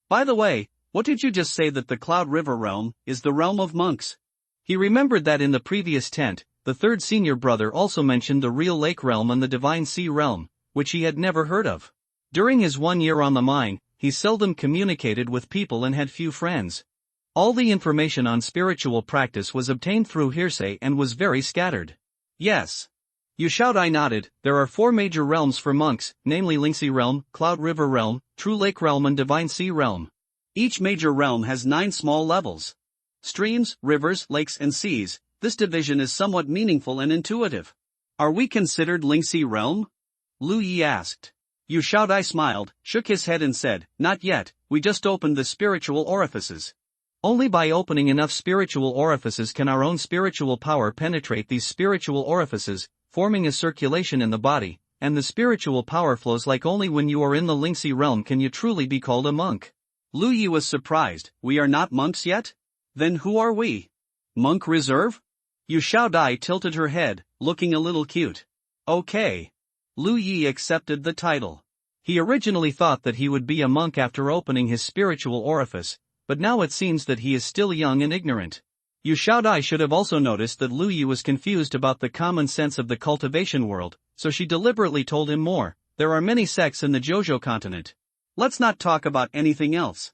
By the way, what did you just say that the Cloud River realm is the realm of monks? He remembered that in the previous tent, the third senior brother also mentioned the real lake realm and the divine sea realm, which he had never heard of. During his 1 year on the mine, he seldom communicated with people and had few friends. All the information on spiritual practice was obtained through hearsay and was very scattered. Yes. Yu Xiaodai nodded. There are 4 major realms for monks, namely Lingxi realm, Cloud River realm, True Lake realm and Divine Sea realm. Each major realm has 9 small levels. Streams, rivers, lakes and seas. This division is somewhat meaningful and intuitive. Are we considered Lingxi realm? Lu Yi asked. Yu Xiaodai smiled, shook his head and said, not yet, we just opened the spiritual orifices. Only by opening enough spiritual orifices can our own spiritual power penetrate these spiritual orifices, forming a circulation in the body, and the spiritual power flows like only when you are in the Lingxi realm can you truly be called a monk. Lu Yi was surprised, we are not monks yet? Then who are we? Monk Reserve? Yu Xiaodai tilted her head, looking a little cute. Okay. Lu Yi accepted the title. He originally thought that he would be a monk after opening his spiritual orifice, but now it seems that he is still young and ignorant. Yu Xiaodai should have also noticed that Lu Yi was confused about the common sense of the cultivation world, so she deliberately told him more. There are many sects in the Jojo continent. Let's not talk about anything else.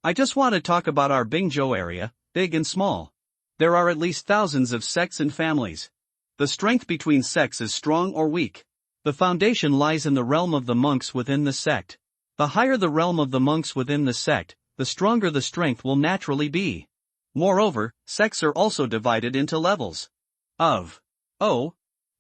I just want to talk about our Bingzhou area, big and small. There are at least thousands of sects and families. The strength between sects is strong or weak. The foundation lies in the realm of the monks within the sect. The higher the realm of the monks within the sect, the stronger the strength will naturally be. Moreover, sects are also divided into levels. Oh,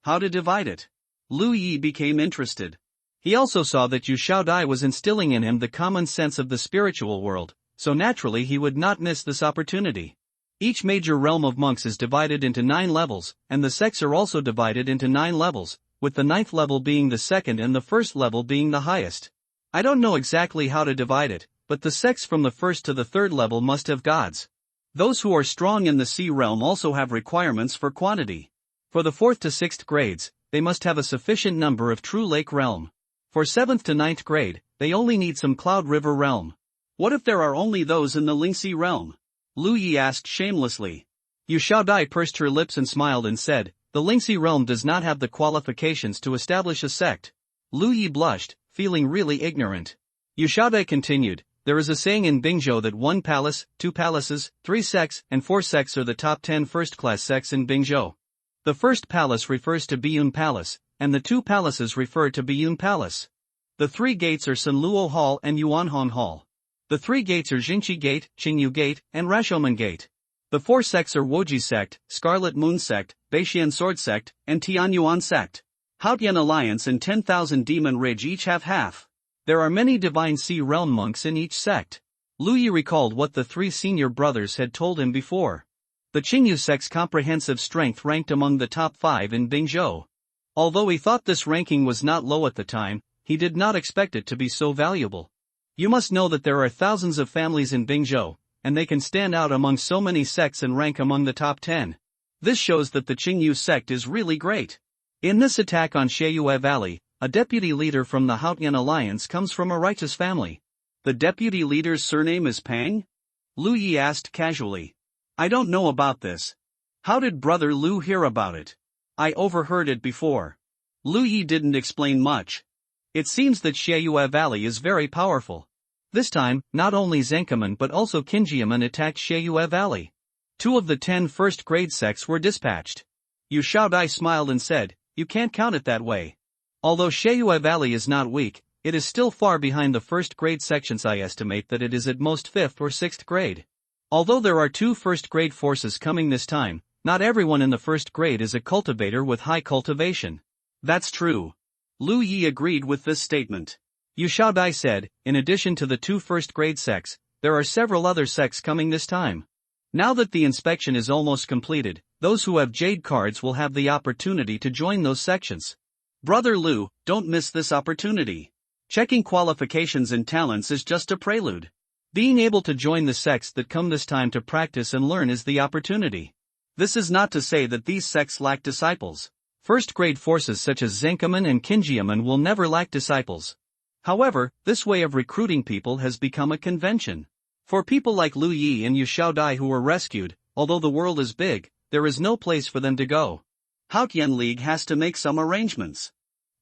how to divide it? Lu Yi became interested. He also saw that Yu Xiaodai was instilling in him the common sense of the spiritual world, so naturally he would not miss this opportunity. Each major realm of monks is divided into 9 levels, and the sects are also divided into 9 levels, with the 9th level being the second and the first level being the highest. I don't know exactly how to divide it, but the sects from the first to the 3rd level must have gods. Those who are strong in the sea realm also have requirements for quantity. For the 4th to 6th grades, they must have a sufficient number of True Lake realm. For 7th to 9th grade, they only need some Cloud River realm. What if there are only those in the Lingxi realm? Lu Yi asked shamelessly. Yu Xiaodai pursed her lips and smiled and said, the Lingxi realm does not have the qualifications to establish a sect. Lu Yi blushed, feeling really ignorant. Yu Xiaodai continued, there is a saying in Bingzhou that 1 palace, 2 palaces, 3 sects, and 4 sects are the top 10 first-class sects in Bingzhou. The first palace refers to Biyun Palace, and the 2 palaces refer to Biyun Palace. The 3 gates are Sanluo Hall and Yuanhong Hall. The 3 gates are Jingqi Gate, Qingyu Gate, and Rashomon Gate. The 4 sects are Woji Sect, Scarlet Moon Sect, Beixian Sword Sect, and Tianyuan Sect. Haotian Alliance and 10,000 Demon Ridge each have half. There are many Divine Sea Realm monks in each sect. Lu Yi recalled what the 3 senior brothers had told him before. The Qingyu sect's comprehensive strength ranked among the top 5 in Bingzhou. Although he thought this ranking was not low at the time, he did not expect it to be so valuable. You must know that there are thousands of families in Bingzhou, and they can stand out among so many sects and rank among the top 10. This shows that the Qingyu sect is really great. In this attack on Sheiyue Valley, a deputy leader from the Haotian Alliance comes from a righteous family. The deputy leader's surname is Pang? Lu Yi asked casually. I don't know about this. How did Brother Lu hear about it? I overheard it before. Lu Yi didn't explain much. It seems that Xueyue Valley is very powerful. This time, not only Zenkamen but also Kinjiamen attacked Xueyue Valley. 2 of the 10 first-grade sects were dispatched. Yu Shaodai smiled and said, you can't count it that way. Although Xueyue Valley is not weak, it is still far behind the first-grade sections. I estimate that it is at most 5th or 6th grade. Although there are 2 first-grade forces coming this time, not everyone in the first grade is a cultivator with high cultivation. That's true. Lu Yi agreed with this statement. Yu Shaodai said, in addition to the 2 first-grade sects, there are several other sects coming this time. Now that the inspection is almost completed, those who have jade cards will have the opportunity to join those sections. Brother Lu, don't miss this opportunity. Checking qualifications and talents is just a prelude. Being able to join the sects that come this time to practice and learn is the opportunity. This is not to say that these sects lack disciples. First-grade forces such as Zenkamen and Kinjiamen will never lack disciples. However, this way of recruiting people has become a convention. For people like Lu Yi and Yu Shaodai who were rescued, although the world is big, there is no place for them to go. Haotian League has to make some arrangements.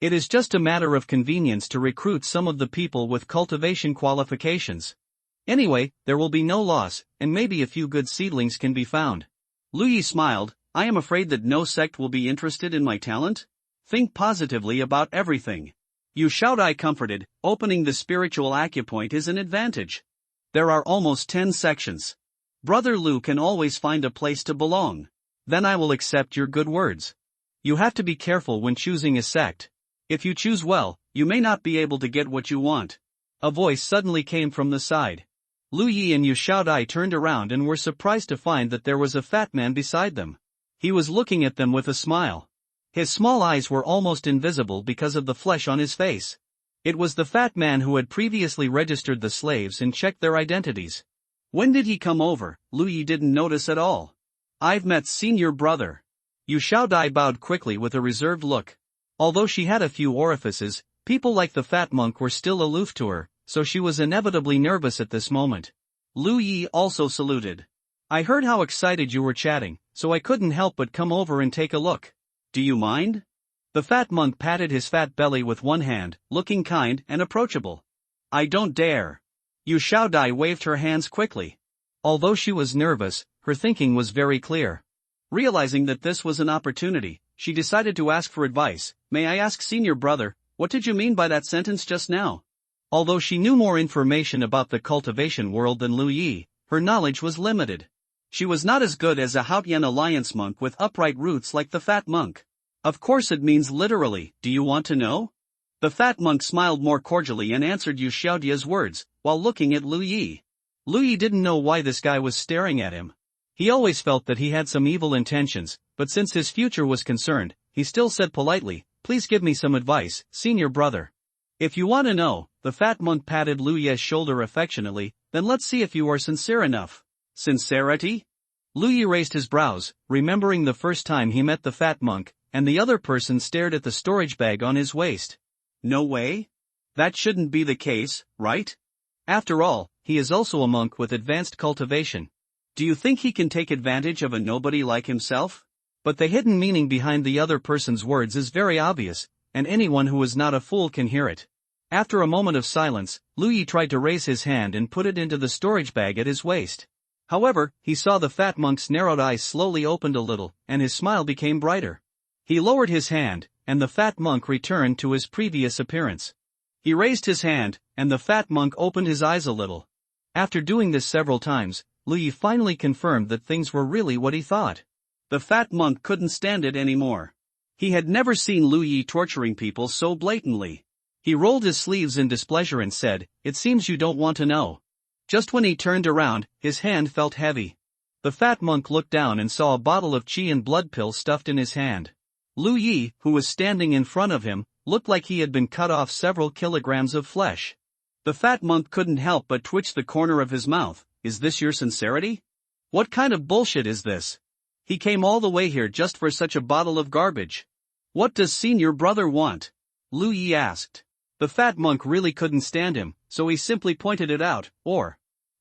It is just a matter of convenience to recruit some of the people with cultivation qualifications. Anyway, there will be no loss, and maybe a few good seedlings can be found. Lu Yi smiled. I am afraid that no sect will be interested in my talent. Think positively about everything. Yu Shaodai comforted, opening the spiritual acupoint is an advantage. There are almost 10 sections. Brother Lu can always find a place to belong. Then I will accept your good words. You have to be careful when choosing a sect. If you choose well, you may not be able to get what you want. A voice suddenly came from the side. Lu Yi and Yu Shaodai turned around and were surprised to find that there was a fat man beside them. He was looking at them with a smile. His small eyes were almost invisible because of the flesh on his face. It was the fat man who had previously registered the slaves and checked their identities. When did he come over? Lu Yi didn't notice at all. I've met senior brother. Yu Shaodai bowed quickly with a reserved look. Although she had a few orifices, people like the fat monk were still aloof to her, so she was inevitably nervous at this moment. Lu Yi also saluted. I heard how excited you were chatting, so I couldn't help but come over and take a look. Do you mind? The fat monk patted his fat belly with one hand, looking kind and approachable. I don't dare. Yu Shaodai waved her hands quickly. Although she was nervous, her thinking was very clear. Realizing that this was an opportunity, she decided to ask for advice. May I ask senior brother, what did you mean by that sentence just now? Although she knew more information about the cultivation world than Lu Yi, her knowledge was limited. She was not as good as a Haotian alliance monk with upright roots like the fat monk. Of course it means literally, do you want to know? The fat monk smiled more cordially and answered Yu Xiaodia's words, while looking at Lu Yi. Lu Yi didn't know why this guy was staring at him. He always felt that he had some evil intentions, but since his future was concerned, he still said politely, please give me some advice, senior brother. If you want to know, the fat monk patted Lu Yi's shoulder affectionately, then let's see if you are sincere enough. Sincerity? Lu Yi raised his brows, remembering the first time he met the fat monk, and the other person stared at the storage bag on his waist. No way? That shouldn't be the case, right? After all, he is also a monk with advanced cultivation. Do you think he can take advantage of a nobody like himself? But the hidden meaning behind the other person's words is very obvious, and anyone who is not a fool can hear it. After a moment of silence, Lu Yi tried to raise his hand and put it into the storage bag at his waist. However, he saw the fat monk's narrowed eyes slowly opened a little, and his smile became brighter. He lowered his hand, and the fat monk returned to his previous appearance. He raised his hand, and the fat monk opened his eyes a little. After doing this several times, Lu Yi finally confirmed that things were really what he thought. The fat monk couldn't stand it anymore. He had never seen Lu Yi torturing people so blatantly. He rolled his sleeves in displeasure and said, it seems you don't want to know. Just when he turned around, his hand felt heavy. The fat monk looked down and saw a bottle of qi and blood pill stuffed in his hand. Lu Yi, who was standing in front of him, looked like he had been cut off several kilograms of flesh. The fat monk couldn't help but twitch the corner of his mouth. Is this your sincerity? What kind of bullshit is this? He came all the way here just for such a bottle of garbage. What does senior brother want? Lu Yi asked. The fat monk really couldn't stand him, so he simply pointed it out, or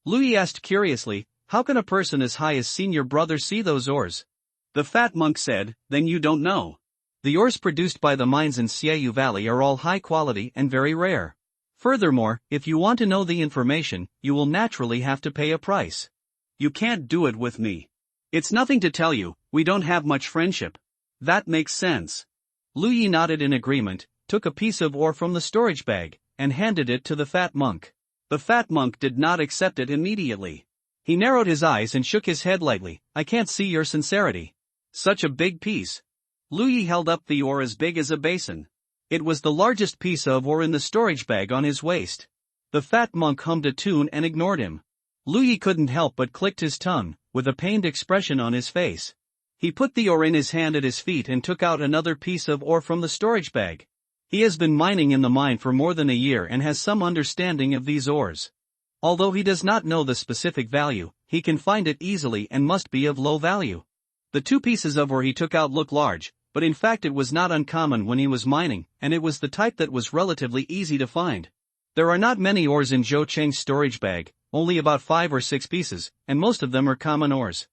Louis asked curiously, how can a person as high as senior brother see those ores? The fat monk said, then you don't know. The ores produced by the mines in Xiaoyu Valley are all high quality and very rare. Furthermore, if you want to know the information, you will naturally have to pay a price. You can't do it with me. It's nothing to tell you, we don't have much friendship. That makes sense. Louis nodded in agreement, took a piece of ore from the storage bag, and handed it to the fat monk. The fat monk did not accept it immediately. He narrowed his eyes and shook his head lightly. I can't see your sincerity. Such a big piece. Louis held up the ore as big as a basin. It was the largest piece of ore in the storage bag on his waist. The fat monk hummed a tune and ignored him. Louis couldn't help but clicked his tongue, with a pained expression on his face. He put the ore in his hand at his feet and took out another piece of ore from the storage bag. He has been mining in the mine for more than a year and has some understanding of these ores. Although he does not know the specific value, he can find it easily and must be of low value. The two pieces of ore he took out look large, but in fact it was not uncommon when he was mining, and it was the type that was relatively easy to find. There are not many ores in Zhou Cheng's storage bag, only about 5 or 6 pieces, and most of them are common ores.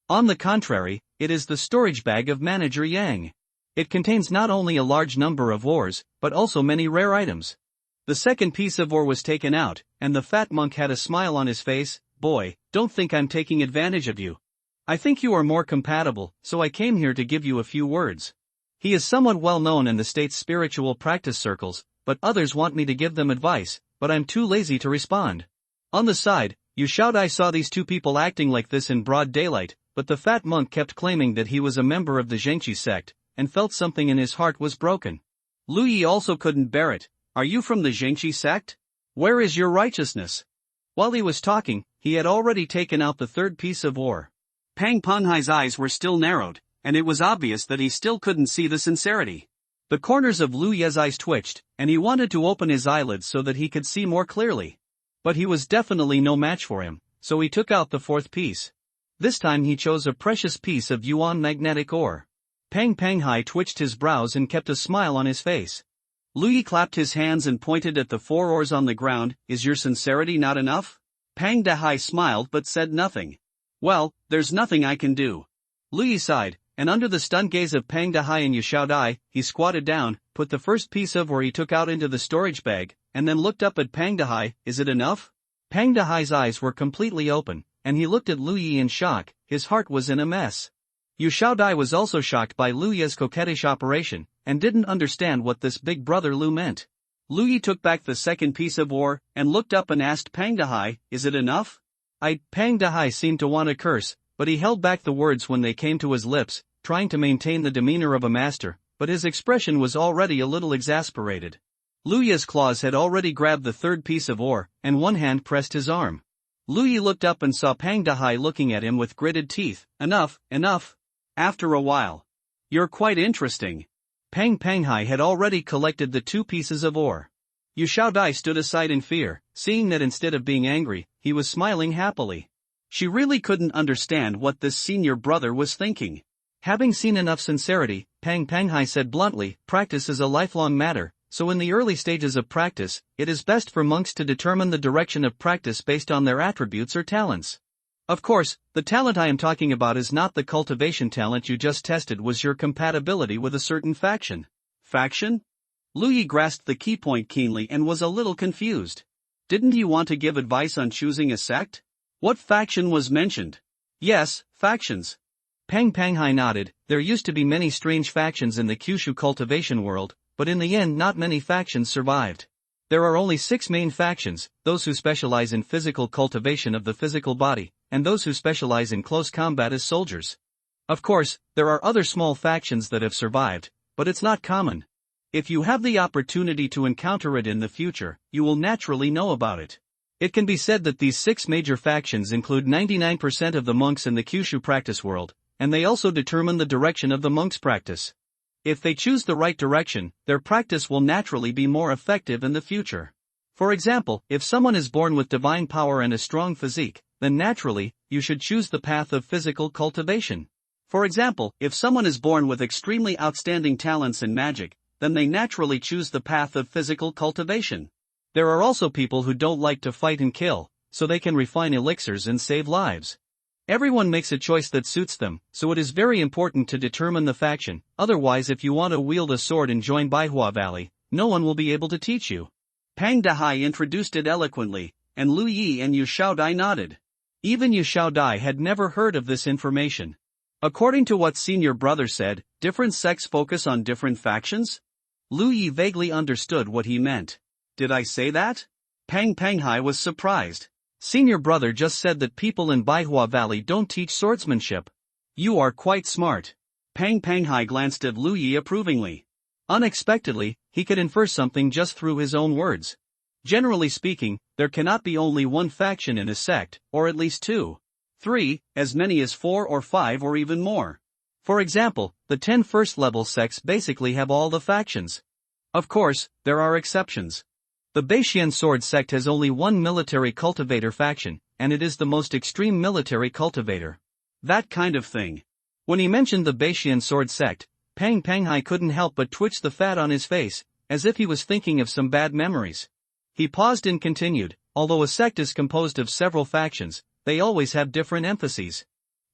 On the contrary, it is the storage bag of Manager Yang. It contains not only a large number of ores, but also many rare items. The second piece of ore was taken out, and the fat monk had a smile on his face. Boy, don't think I'm taking advantage of you. I think you are more compatible, so I came here to give you a few words. He is somewhat well known in the state's spiritual practice circles, but others want me to give them advice, but I'm too lazy to respond. On the side, Yu Shaodai saw these two people acting like this in broad daylight, but the fat monk kept claiming that he was a member of the Zhengqi sect, and felt something in his heart was broken. Louis also couldn't bear it. Are you from the Zhengqi sect? Where is your righteousness? While he was talking, he had already taken out the third piece of ore. Pang Penghai's eyes were still narrowed, and it was obvious that he still couldn't see the sincerity. The corners of Lu Ye's eyes twitched, and he wanted to open his eyelids so that he could see more clearly. But he was definitely no match for him, so he took out the fourth piece. This time he chose a precious piece of yuan magnetic ore. Pang Penghai twitched his brows and kept a smile on his face. Louis clapped his hands and pointed at the 4 ores on the ground. Is your sincerity not enough? Pang Dehai smiled but said nothing. Well, there's nothing I can do. Louis sighed, and under the stunned gaze of Pang Dehai and Yu Shaodai, he squatted down, put the first piece of ore he took out into the storage bag, and then looked up at Pang Dehai. Is it enough? Pang Dehai's eyes were completely open, and he looked at Louis in shock. His heart was in a mess. Yu Shaodai was also shocked by Louis's coquettish operation, and didn't understand what this big brother Lu meant. Louis took back the second piece of ore, and looked up and asked Pang Dehai, is it enough? Pang Dehai seemed to want to curse, but he held back the words when they came to his lips, trying to maintain the demeanor of a master, but his expression was already a little exasperated. Louis's claws had already grabbed the third piece of ore, and one hand pressed his arm. Louis looked up and saw Pang Dehai looking at him with gritted teeth. Enough, enough. After a while. You're quite interesting. Pang Penghai had already collected the 2 pieces of ore. Yu Shaodai stood aside in fear, seeing that instead of being angry, he was smiling happily. She really couldn't understand what this senior brother was thinking. Having seen enough sincerity, Pang Penghai said bluntly, practice is a lifelong matter, so in the early stages of practice, it is best for monks to determine the direction of practice based on their attributes or talents. Of course, the talent I am talking about is not the cultivation talent you just tested, was your compatibility with a certain faction. Faction? Louis grasped the key point keenly and was a little confused. Didn't he want to give advice on choosing a sect? What faction was mentioned? Yes, factions. Pang Penghai nodded. There used to be many strange factions in the Kyushu cultivation world, but in the end not many factions survived. There are only 6 main factions, those who specialize in physical cultivation of the physical body, and those who specialize in close combat as soldiers. Of course, there are other small factions that have survived, but it's not common. If you have the opportunity to encounter it in the future, you will naturally know about it. It can be said that these 6 major factions include 99% of the monks in the Kyushu practice world, and they also determine the direction of the monks' practice. If they choose the right direction, their practice will naturally be more effective in the future. For example, if someone is born with divine power and a strong physique, then naturally, you should choose the path of physical cultivation. For example, if someone is born with extremely outstanding talents in magic, then they naturally choose the path of physical cultivation. There are also people who don't like to fight and kill, so they can refine elixirs and save lives. Everyone makes a choice that suits them, so it is very important to determine the faction, otherwise if you want to wield a sword and join Baihua Valley, no one will be able to teach you. Pang Dahai introduced it eloquently, and Lu Yi and Yu Xiaodai nodded. Even Yu Xiaodai had never heard of this information. According to what senior brother said, different sects focus on different factions? Lu Yi vaguely understood what he meant. Did I say that? Pang Panghai was surprised. Senior brother just said that people in Baihua Valley don't teach swordsmanship. You are quite smart. Pang Panghai glanced at Lu Yi approvingly. Unexpectedly, he could infer something just through his own words. Generally speaking, there cannot be only one faction in a sect, or at least 2, 3, as many as 4 or 5 or even more. For example, the 10 first-level sects basically have all the factions. Of course, there are exceptions. The Beixian Sword sect has only one military cultivator faction, and it is the most extreme military cultivator. That kind of thing. When he mentioned the Beixian Sword sect, Pang Panghai couldn't help but twitch the fat on his face, as if he was thinking of some bad memories. He paused and continued, although a sect is composed of several factions, they always have different emphases.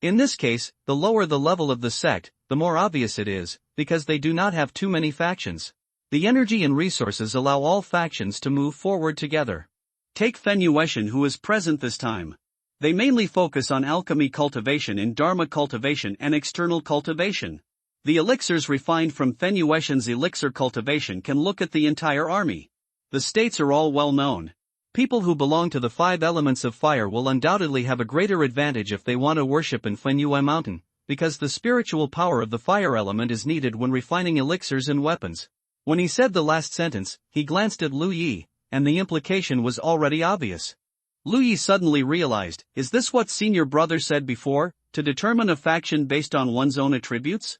In this case, the lower the level of the sect, the more obvious it is, because they do not have too many factions. The energy and resources allow all factions to move forward together. Take Fen Yueshan, who is present this time. They mainly focus on alchemy cultivation and dharma cultivation and external cultivation. The elixirs refined from Fen Yueshan's elixir cultivation can look at the entire army. The states are all well known. People who belong to the 5 elements of fire will undoubtedly have a greater advantage if they want to worship in Fenyue Mountain, because the spiritual power of the fire element is needed when refining elixirs and weapons. When he said the last sentence, he glanced at Lu Yi, and the implication was already obvious. Lu Yi suddenly realized, is this what senior brother said before, to determine a faction based on one's own attributes?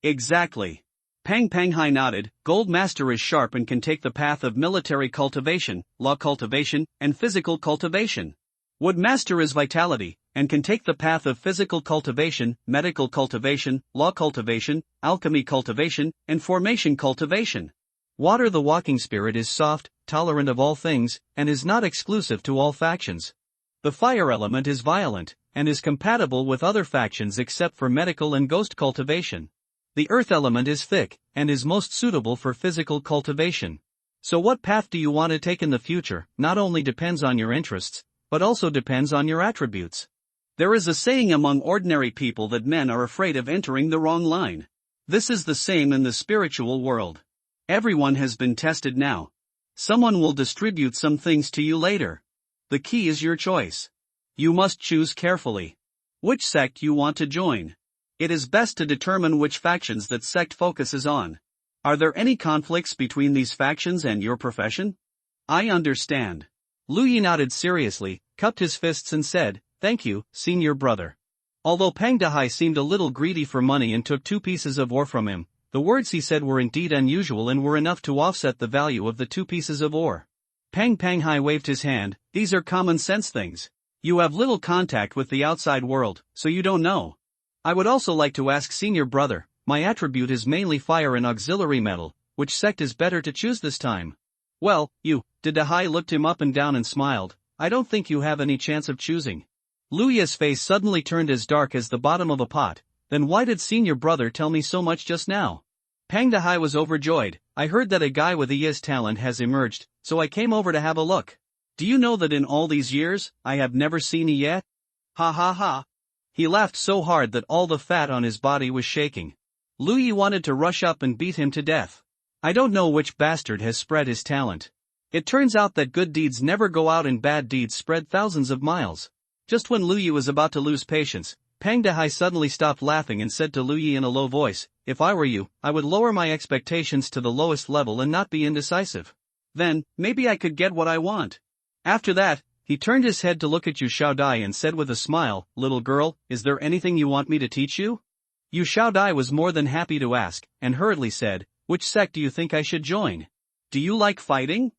Exactly. Pang Panghai nodded. Gold Master is sharp and can take the path of military cultivation, law cultivation, and physical cultivation. Wood Master is vitality, and can take the path of physical cultivation, medical cultivation, law cultivation, alchemy cultivation, and formation cultivation. Water the walking spirit is soft, tolerant of all things, and is not exclusive to all factions. The fire element is violent, and is compatible with other factions except for medical and ghost cultivation. The earth element is thick, and is most suitable for physical cultivation. So what path do you want to take in the future, not only depends on your interests, but also depends on your attributes. There is a saying among ordinary people that men are afraid of entering the wrong line. This is the same in the spiritual world. Everyone has been tested now. Someone will distribute some things to you later. The key is your choice. You must choose carefully which sect you want to join. It is best to determine which factions that sect focuses on. Are there any conflicts between these factions and your profession? I understand. Lu Yi nodded seriously, cupped his fists and said, "Thank you, senior brother." Although Pang Dahai seemed a little greedy for money and took 2 pieces of ore from him, the words he said were indeed unusual and were enough to offset the value of the 2 pieces of ore. Pang Panghai waved his hand. These are common sense things. You have little contact with the outside world, so you don't know. I would also like to ask senior brother, my attribute is mainly fire and auxiliary metal, which sect is better to choose this time? Well, Dahai looked him up and down and smiled. I don't think you have any chance of choosing. Lu Yi's face suddenly turned as dark as the bottom of a pot. Then why did senior brother tell me so much just now? Pang Dahai was overjoyed. I heard that a guy with Yi's talent has emerged, so I came over to have a look. Do you know that in all these years, I have never seen Yi yet? Ha ha ha. He laughed so hard that all the fat on his body was shaking. Lu Yi wanted to rush up and beat him to death. I don't know which bastard has spread his talent. It turns out that good deeds never go out and bad deeds spread thousands of miles. Just when Lu Yi was about to lose patience, Pang Dahai suddenly stopped laughing and said to Lu Yi in a low voice, "If I were you, I would lower my expectations to the lowest level and not be indecisive. Then, maybe I could get what I want." After that, he turned his head to look at Yu Xiaodai and said with a smile, "Little girl, is there anything you want me to teach you?" Yu Xiaodai was more than happy to ask, and hurriedly said, "Which sect do you think I should join?" "Do you like fighting?"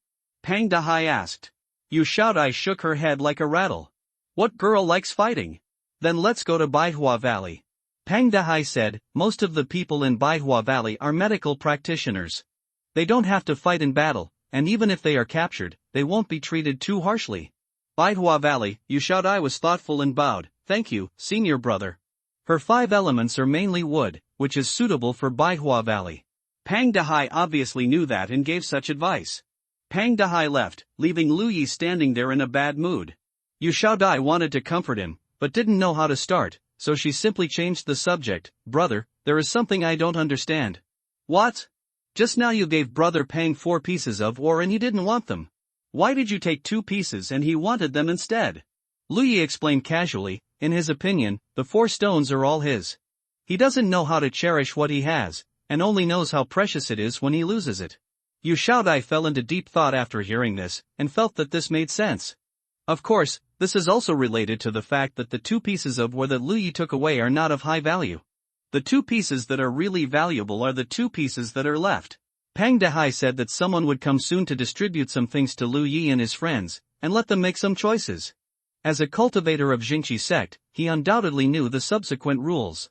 Pang Dahai asked. Yu Xiaodai shook her head like a rattle. "What girl likes fighting? Then let's go to Baihua Valley." Pang Dahai said, "Most of the people in Baihua Valley are medical practitioners. They don't have to fight in battle, and even if they are captured, they won't be treated too harshly. Baihua Valley, Yu Shaodai was thoughtful and bowed. Thank you, senior brother. Her 5 elements are mainly wood, which is suitable for Baihua Valley. Pang Dehai obviously knew that and gave such advice. Pang Dehai left, leaving Lu Yi standing there in a bad mood. Yu Shaodai wanted to comfort him, but didn't know how to start, so she simply changed the subject. Brother, there is something I don't understand. What? Just now you gave Brother Pang 4 pieces of ore and he didn't want them. Why did you take 2 pieces and he wanted them instead? Lu Yi explained casually. In his opinion, the 4 stones are all his. He doesn't know how to cherish what he has, and only knows how precious it is when he loses it. Yu Shaodai fell into deep thought after hearing this, and felt that this made sense. Of course, this is also related to the fact that the 2 pieces of ore that Lu Yi took away are not of high value. The 2 pieces that are really valuable are the 2 pieces that are left. Pang Dehai said that someone would come soon to distribute some things to Lu Yi and his friends, and let them make some choices. As a cultivator of Jingqi sect, he undoubtedly knew the subsequent rules.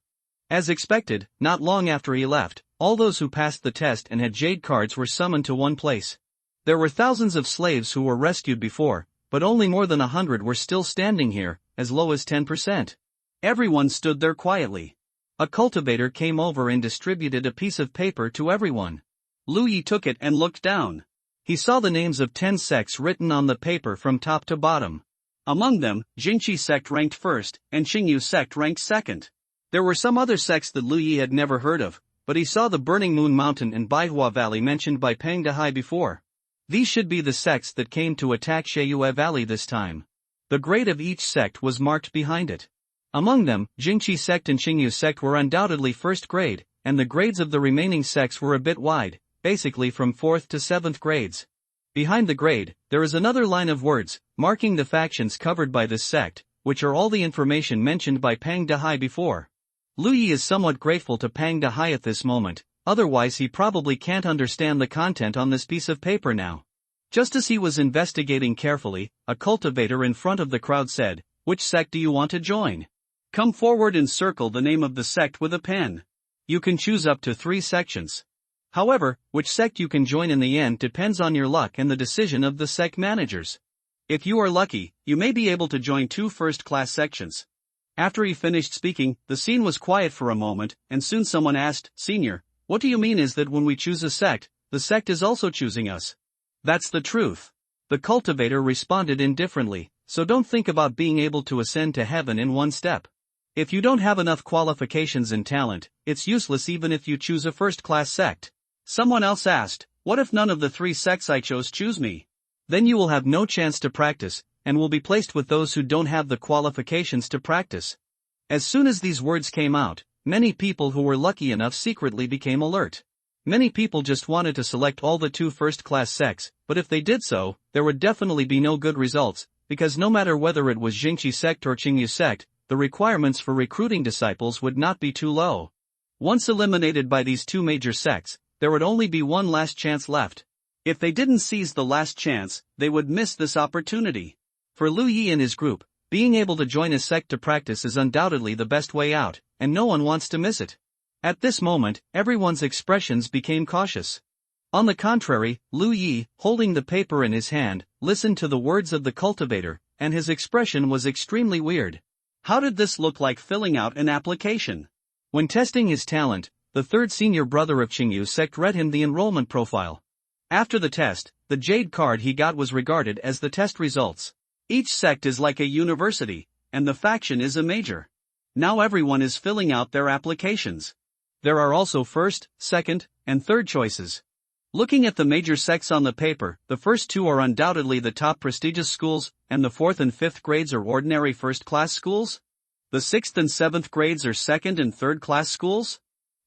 As expected, not long after he left, all those who passed the test and had jade cards were summoned to one place. There were thousands of slaves who were rescued before, but only more than 100 were still standing here, as low as 10%. Everyone stood there quietly. A cultivator came over and distributed a piece of paper to everyone. Lu Yi took it and looked down. He saw the names of 10 sects written on the paper from top to bottom. Among them, Jingqi sect ranked first, and Qingyu sect ranked second. There were some other sects that Lu Yi had never heard of, but he saw the Burning Moon Mountain and Baihua Valley mentioned by Pang Dehai before. These should be the sects that came to attack Sheiyue Valley this time. The grade of each sect was marked behind it. Among them, Jingqi sect and Qingyu sect were undoubtedly first grade, and the grades of the remaining sects were a bit wide, basically from 4th to 7th grades. Behind the grade, there is another line of words, marking the factions covered by this sect, which are all the information mentioned by Pang Dehai before. Lu Yi is somewhat grateful to Pang Dehai at this moment, otherwise he probably can't understand the content on this piece of paper now. Just as he was investigating carefully, a cultivator in front of the crowd said, "Which sect do you want to join? Come forward and circle the name of the sect with a pen. You can choose up to 3 sections. However, which sect you can join in the end depends on your luck and the decision of the sect managers. If you are lucky, you may be able to join 2 first-class sections." After he finished speaking, the scene was quiet for a moment, and soon someone asked, "Senior, what do you mean is that when we choose a sect, the sect is also choosing us?" "That's the truth." The cultivator responded indifferently, "So don't think about being able to ascend to heaven in one step. If you don't have enough qualifications and talent, it's useless even if you choose a first-class sect." Someone else asked, "What if none of the 3 sects I chose choose me?" "Then you will have no chance to practice, and will be placed with those who don't have the qualifications to practice." As soon as these words came out, many people who were lucky enough secretly became alert. Many people just wanted to select all the 2 first-class sects, but if they did so, there would definitely be no good results, because no matter whether it was Jingqi sect or Qingyu sect, the requirements for recruiting disciples would not be too low. Once eliminated by these 2 major sects, there would only be one last chance left. If they didn't seize the last chance, they would miss this opportunity. For Lu Yi and his group, being able to join a sect to practice is undoubtedly the best way out, and no one wants to miss it. At this moment, everyone's expressions became cautious. On the contrary, Lu Yi, holding the paper in his hand, listened to the words of the cultivator, and his expression was extremely weird. How did this look like filling out an application? When testing his talent, the 3rd senior brother of Qingyu sect read him the enrollment profile. After the test, the jade card he got was regarded as the test results. Each sect is like a university, and the faction is a major. Now everyone is filling out their applications. There are also first, second, and third choices. Looking at the major sects on the paper, the first 2 are undoubtedly the top prestigious schools, and the 4th and 5th grades are ordinary first-class schools? The 6th and 7th grades are second and third-class schools?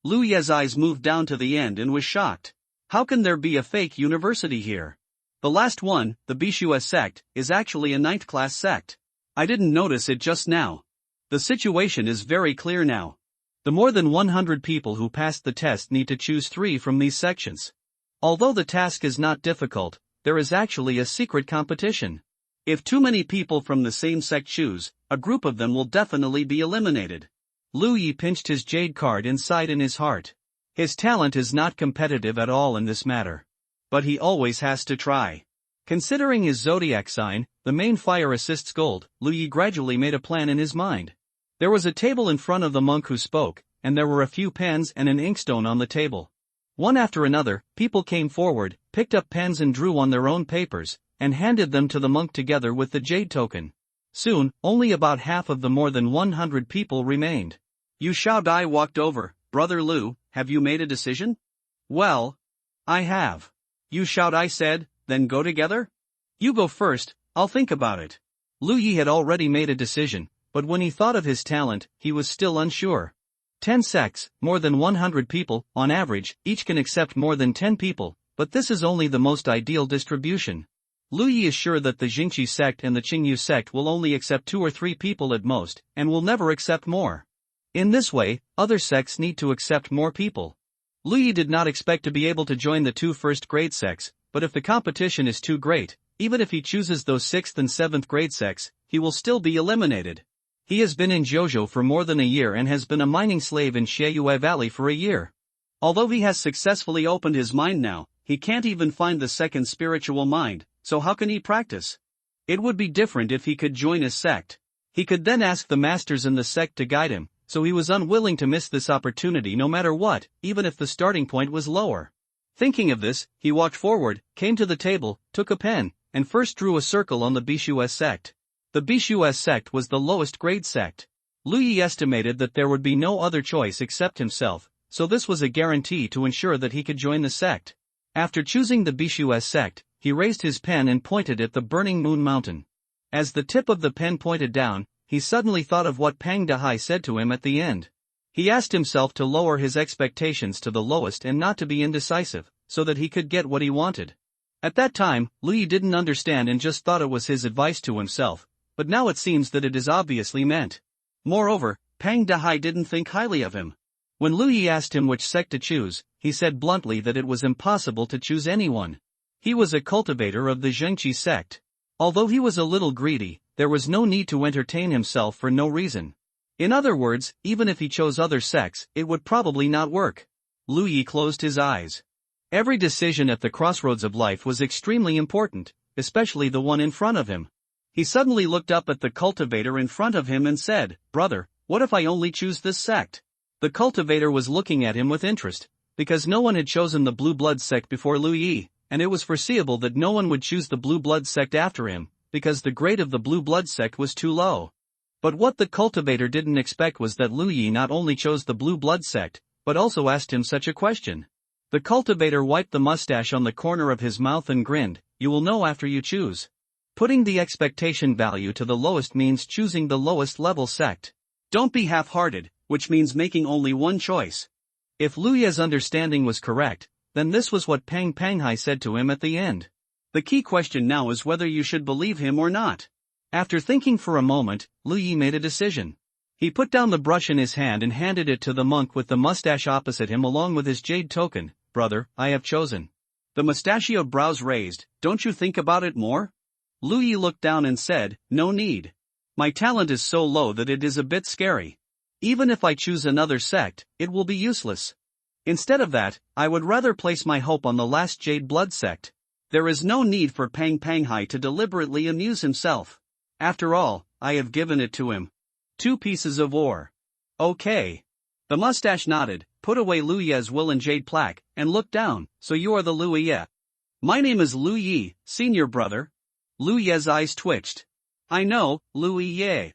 Lu Ye's eyes moved down to the end and was shocked. How can there be a fake university here? The last one, the Bishua sect, is actually a 9th-class sect. I didn't notice it just now. The situation is very clear now. The more than 100 people who passed the test need to choose 3 from these sections. Although the task is not difficult, there is actually a secret competition. If too many people from the same sect choose, a group of them will definitely be eliminated. Lu Yi pinched his jade card inside in his heart. His talent is not competitive at all in this matter. But he always has to try. Considering his zodiac sign, the main fire assists gold, Lu Yi gradually made a plan in his mind. There was a table in front of the monk who spoke, and there were a few pens and an inkstone on the table. One after another, people came forward, picked up pens and drew on their own papers, and handed them to the monk together with the jade token. Soon, only about half of the more than 100 people remained. Yu Xiaodai walked over. Brother Lu, have you made a decision? Well, I have. Yu Xiaodai said, then go together? You go first, I'll think about it. Lu Yi had already made a decision, but when he thought of his talent, he was still unsure. 10 sects, more than 100 people, on average, each can accept more than 10 people, but this is only the most ideal distribution. Lu Yi is sure that the Jingqi sect and the Qingyu sect will only accept 2 or 3 people at most, and will never accept more. In this way, other sects need to accept more people. Lu Yi did not expect to be able to join the 2 first-grade sects, but if the competition is too great, even if he chooses those 6th and 7th grade sects, he will still be eliminated. He has been in Zhozhou for more than a year and has been a mining slave in Xueyue Valley for a year. Although he has successfully opened his mind now, he can't even find the second spiritual mind, so how can he practice? It would be different if he could join a sect. He could then ask the masters in the sect to guide him, so he was unwilling to miss this opportunity no matter what, even if the starting point was lower. Thinking of this, he walked forward, came to the table, took a pen, and first drew a circle on the Bishu sect. The Bishu sect was the lowest grade sect. Lu Yi estimated that there would be no other choice except himself, so this was a guarantee to ensure that he could join the sect. After choosing the Bishu sect, he raised his pen and pointed at the burning moon mountain. As the tip of the pen pointed down, he suddenly thought of what Pang Dehai said to him at the end. He asked himself to lower his expectations to the lowest and not to be indecisive, so that he could get what he wanted. At that time, Lu Yi didn't understand and just thought it was his advice to himself, but now it seems that it is obviously meant. Moreover, Pang Dehai didn't think highly of him. When Lu Yi asked him which sect to choose, he said bluntly that it was impossible to choose anyone. He was a cultivator of the Zhengqi sect. Although he was a little greedy, there was no need to entertain himself for no reason. In other words, even if he chose other sects, it would probably not work. Lu Yi closed his eyes. Every decision at the crossroads of life was extremely important, especially the one in front of him. He suddenly looked up at the cultivator in front of him and said, "Brother, what if I only choose this sect?" The cultivator was looking at him with interest, because no one had chosen the Blue Blood sect before Lu Yi, and it was foreseeable that no one would choose the Blue Blood sect after him, because the grade of the Blue Blood sect was too low. But what the cultivator didn't expect was that Lu Yi not only chose the Blue Blood sect, but also asked him such a question. The cultivator wiped the mustache on the corner of his mouth and grinned, "You will know after you choose." Putting the expectation value to the lowest means choosing the lowest level sect. Don't be half-hearted, which means making only one choice. If Lu Yi's understanding was correct, then this was what Pang Panghai said to him at the end. The key question now is whether you should believe him or not. After thinking for a moment, Lu Yi made a decision. He put down the brush in his hand and handed it to the monk with the mustache opposite him along with his jade token. "Brother, I have chosen." The mustachioed brows raised, "Don't you think about it more?" Lu Yi looked down and said, "No need. My talent is so low that it is a bit scary. Even if I choose another sect, it will be useless. Instead of that, I would rather place my hope on the last Jade Blood sect. There is no need for Pang Panghai to deliberately amuse himself. After all, I have given it to him. 2 pieces of ore. Okay." The mustache nodded, put away Lu Yi's will and jade plaque, and looked down. "So you are the Lu Yi." "My name is Lu Yi, senior brother." Lu Yi's eyes twitched. "I know, Lu Yi."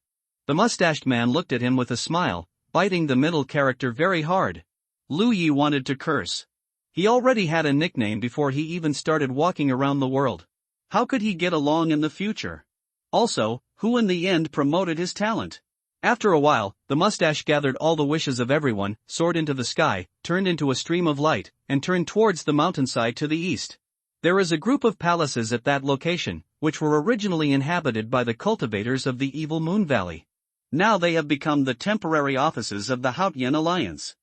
The mustached man looked at him with a smile, biting the middle character very hard. Lu Yi wanted to curse. He already had a nickname before he even started walking around the world. How could he get along in the future? Also, who in the end promoted his talent? After a while, the mustache gathered all the wishes of everyone, soared into the sky, turned into a stream of light, and turned towards the mountainside to the east. There is a group of palaces at that location, which were originally inhabited by the cultivators of the Evil Moon Valley. Now they have become the temporary offices of the Haotian Alliance.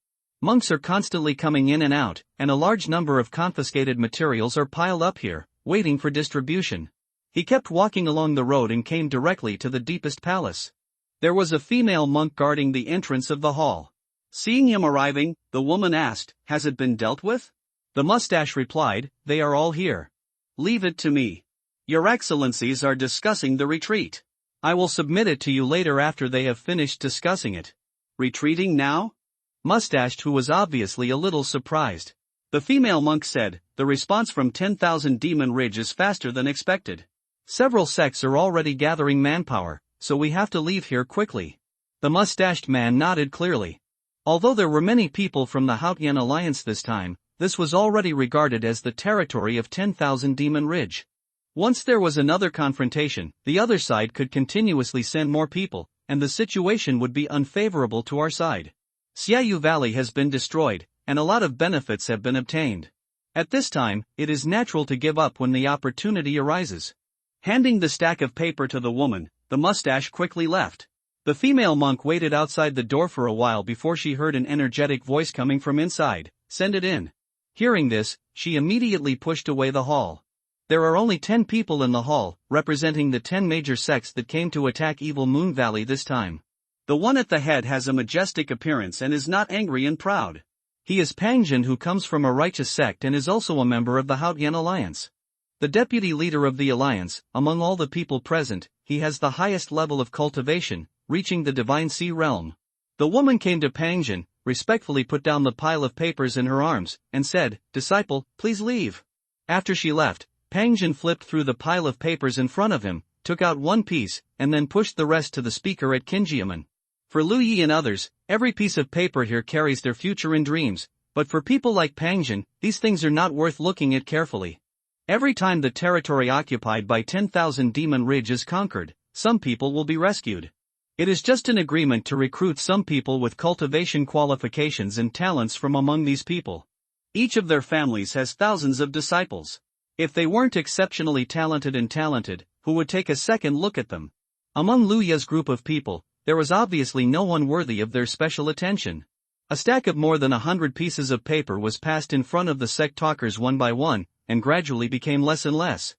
Monks are constantly coming in and out, and a large number of confiscated materials are piled up here, waiting for distribution. He kept walking along the road and came directly to the deepest palace. There was a female monk guarding the entrance of the hall. Seeing him arriving, the woman asked, "Has it been dealt with?" The mustache replied, "They are all here. Leave it to me." Your Excellencies are discussing the retreat. I will submit it to you later after they have finished discussing it. Retreating now? Mustached, who was obviously a little surprised. The female monk said, the response from 10,000 Demon Ridge is faster than expected. Several sects are already gathering manpower, so we have to leave here quickly. The mustached man nodded clearly. Although there were many people from the Hautian Alliance this time, this was already regarded as the territory of 10,000 Demon Ridge. Once there was another confrontation, the other side could continuously send more people, and the situation would be unfavorable to our side. Xiaoyu Valley has been destroyed, and a lot of benefits have been obtained. At this time, it is natural to give up when the opportunity arises. Handing the stack of paper to the woman, the mustache quickly left. The female monk waited outside the door for a while before she heard an energetic voice coming from inside, "Send it in." Hearing this, she immediately pushed away the hall. There are only 10 people in the hall, representing the 10 major sects that came to attack Evil Moon Valley this time. The one at the head has a majestic appearance and is not angry and proud. He is Pangjin, who comes from a righteous sect and is also a member of the Hautian Alliance. The deputy leader of the alliance, among all the people present, he has the highest level of cultivation, reaching the Divine Sea realm. The woman came to Pangjin, respectfully put down the pile of papers in her arms, and said, "Disciple, please leave." After she left, Pangjin flipped through the pile of papers in front of him, took out one piece, and then pushed the rest to the speaker at Kinjiaman. For Lu Yi and others, every piece of paper here carries their future in dreams, but for people like Pangjin, these things are not worth looking at carefully. Every time the territory occupied by 10,000 Demon Ridge is conquered, some people will be rescued. It is just an agreement to recruit some people with cultivation qualifications and talents from among these people. Each of their families has thousands of disciples. If they weren't exceptionally talented, who would take a second look at them? Among Lu Ya's group of people, there was obviously no one worthy of their special attention. A stack of more than 100 pieces of paper was passed in front of the sect talkers one by one, and gradually became less and less.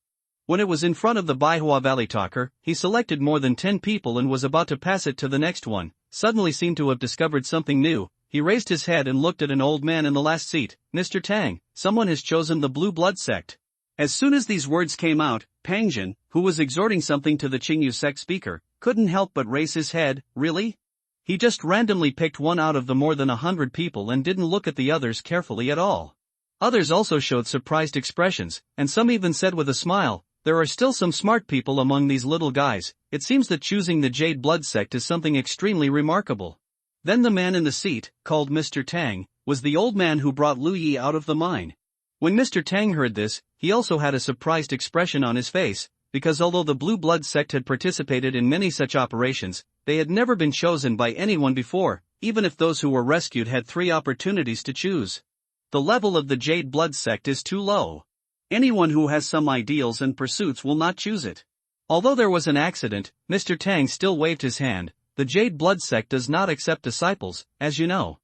When it was in front of the Baihua Valley talker, he selected more than 10 people and was about to pass it to the next one, suddenly seemed to have discovered something new. He raised his head and looked at an old man in the last seat. "Mr. Tang, someone has chosen the Blue Blood sect." As soon as these words came out, Pangjin, who was exhorting something to the Qingyu sect speaker, couldn't help but raise his head. Really? He just randomly picked one out of the more than 100 people and didn't look at the others carefully at all. Others also showed surprised expressions, and some even said with a smile, "There are still some smart people among these little guys. It seems that choosing the Jade Blood sect is something extremely remarkable." Then the man in the seat, called Mr. Tang, was the old man who brought Lu Yi out of the mine. When Mr. Tang heard this, he also had a surprised expression on his face, because although the Blue Blood sect had participated in many such operations, they had never been chosen by anyone before, even if those who were rescued had 3 opportunities to choose. The level of the Jade Blood sect is too low. Anyone who has some ideals and pursuits will not choose it. Although there was an accident, Mr. Tang still waved his hand. The Jade Blood sect does not accept disciples, as you know.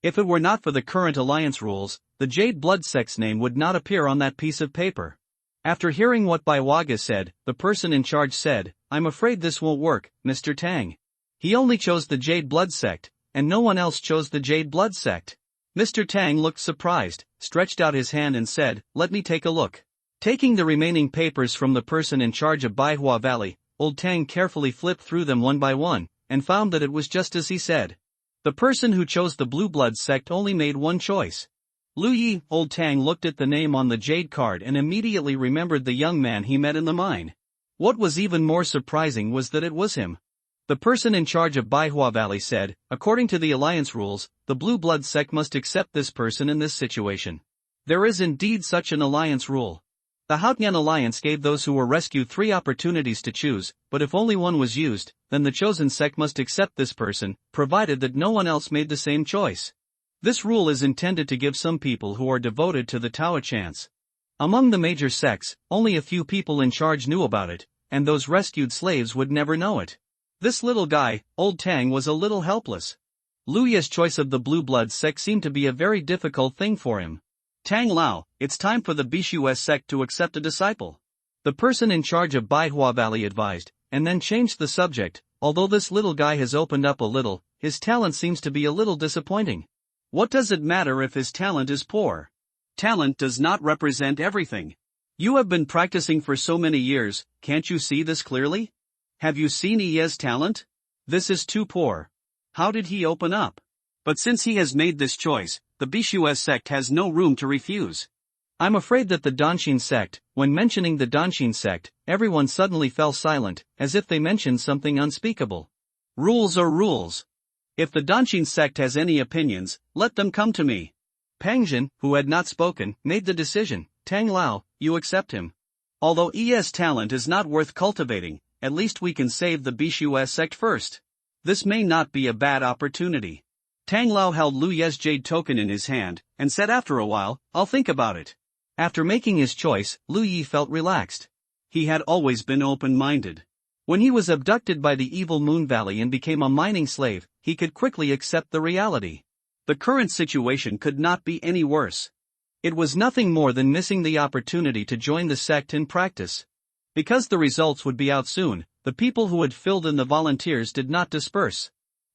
If it were not for the current alliance rules, the Jade Blood sect's name would not appear on that piece of paper. After hearing what Baiwaga said, the person in charge said, "I'm afraid this won't work, Mr. Tang. He only chose the Jade Blood sect, and no one else chose the Jade Blood sect." Mr. Tang looked surprised, stretched out his hand and said, "Let me take a look." Taking the remaining papers from the person in charge of Baihua Valley, Old Tang carefully flipped through them one by one, and found that it was just as he said. The person who chose the Blue Blood sect only made one choice. Lu Yi. Old Tang looked at the name on the jade card and immediately remembered the young man he met in the mine. What was even more surprising was that it was him. The person in charge of Baihua Valley said, "According to the alliance rules, the Blue Blood sect must accept this person in this situation. There is indeed such an alliance rule. The Hautian Alliance gave those who were rescued 3 opportunities to choose, but if only one was used, then the chosen sect must accept this person, provided that no one else made the same choice. This rule is intended to give some people who are devoted to the Tao a chance. Among the major sects, only a few people in charge knew about it, and those rescued slaves would never know it." This little guy, Old Tang, was a little helpless. Lu Ya's choice of the Blue Blood sect seemed to be a very difficult thing for him. "Tang Lao, it's time for the Bishu sect to accept a disciple," the person in charge of Baihua Valley advised, and then changed the subject. "Although this little guy has opened up a little, his talent seems to be a little disappointing. What does it matter if his talent is poor? Talent does not represent everything. You have been practicing for so many years, can't you see this clearly? Have you seen Ye's talent? This is too poor. How did he open up? But since he has made this choice, the Bishu sect has no room to refuse. I'm afraid that the Danshin sect, when mentioning the Danshin sect, everyone suddenly fell silent, as if they mentioned something unspeakable. Rules are rules. If the Danshin sect has any opinions, let them come to me. Pangjin, who had not spoken, made the decision. Tang Lao, you accept him. Although Ye's talent is not worth cultivating, at least we can save the Bishu sect first. This may not be a bad opportunity. Tang Lao held Lu Ye's jade token in his hand, and said after a while, I'll think about it. After making his choice, Lu Yi felt relaxed. He had always been open-minded. When he was abducted by the evil Moon Valley and became a mining slave, he could quickly accept the reality. The current situation could not be any worse. It was nothing more than missing the opportunity to join the sect in practice. Because the results would be out soon, the people who had filled in the volunteers did not disperse.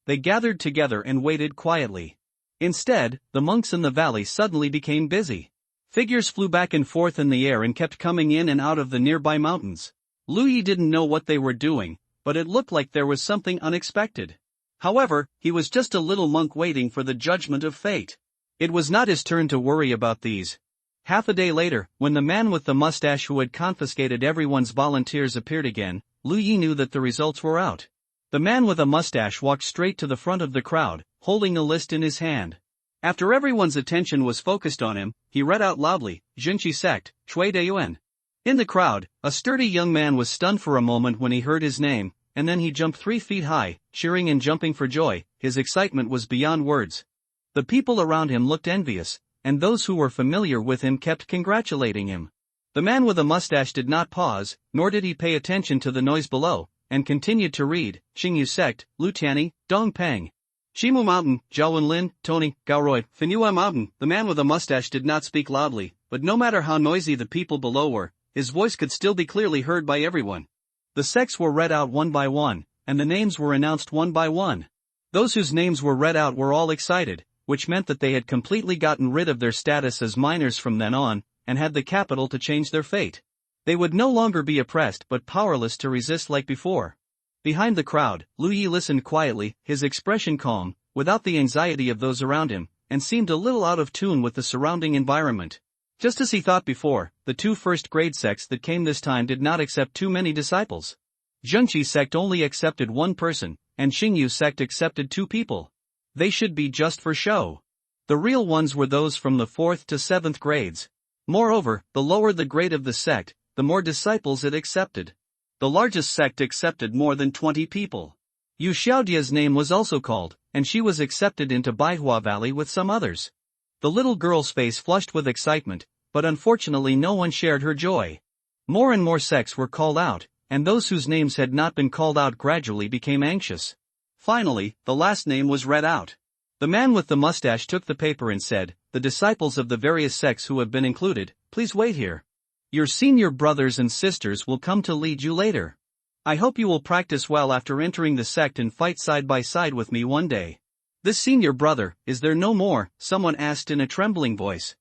They gathered together and waited quietly. Instead, the monks in the valley suddenly became busy. Figures flew back and forth in the air and kept coming in and out of the nearby mountains. Lu Yi didn't know what they were doing, but it looked like there was something unexpected. However, he was just a little monk waiting for the judgment of fate. It was not his turn to worry about these. Half a day later, when the man with the mustache who had confiscated everyone's volunteers appeared again, Lu Yi knew that the results were out. The man with a mustache walked straight to the front of the crowd, holding a list in his hand. After everyone's attention was focused on him, he read out loudly, Jinchi sect, Shui Deyuan. In the crowd, a sturdy young man was stunned for a moment when he heard his name, and then he jumped 3 feet high, cheering and jumping for joy. His excitement was beyond words. The people around him looked envious, and those who were familiar with him kept congratulating him. The man with a mustache did not pause, nor did he pay attention to the noise below, and continued to read, Xingyu sect, Lutiani, Dongpeng. Shimu Mountain, Jiawenlin, Tony, Gaoroi, Finua Mountain. The man with a mustache did not speak loudly, but no matter how noisy the people below were, his voice could still be clearly heard by everyone. The sects were read out one by one, and the names were announced one by one. Those whose names were read out were all excited, which meant that they had completely gotten rid of their status as minors from then on, and had the capital to change their fate. They would no longer be oppressed but powerless to resist like before. Behind the crowd, Lu Yi listened quietly, his expression calm, without the anxiety of those around him, and seemed a little out of tune with the surrounding environment. Just as he thought before, the 2 first-grade sects that came this time did not accept too many disciples. Zhengqi sect only accepted 1 person, and Xingyu sect accepted 2 people. They should be just for show. The real ones were those from the 4th to 7th grades. Moreover, the lower the grade of the sect, the more disciples it accepted. The largest sect accepted more than 20 people. Yu Xiaodia's name was also called, and she was accepted into Baihua Valley with some others. The little girl's face flushed with excitement, but unfortunately no one shared her joy. More and more sects were called out, and those whose names had not been called out gradually became anxious. Finally, the last name was read out. The man with the mustache took the paper and said, the disciples of the various sects who have been included, please wait here. Your senior brothers and sisters will come to lead you later. I hope you will practice well after entering the sect and fight side by side with me one day. This senior brother, is there no more? Someone asked in a trembling voice.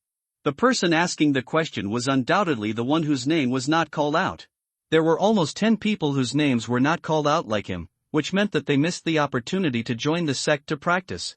The person asking the question was undoubtedly the one whose name was not called out. There were almost 10 people whose names were not called out like him, which meant that they missed the opportunity to join the sect to practice.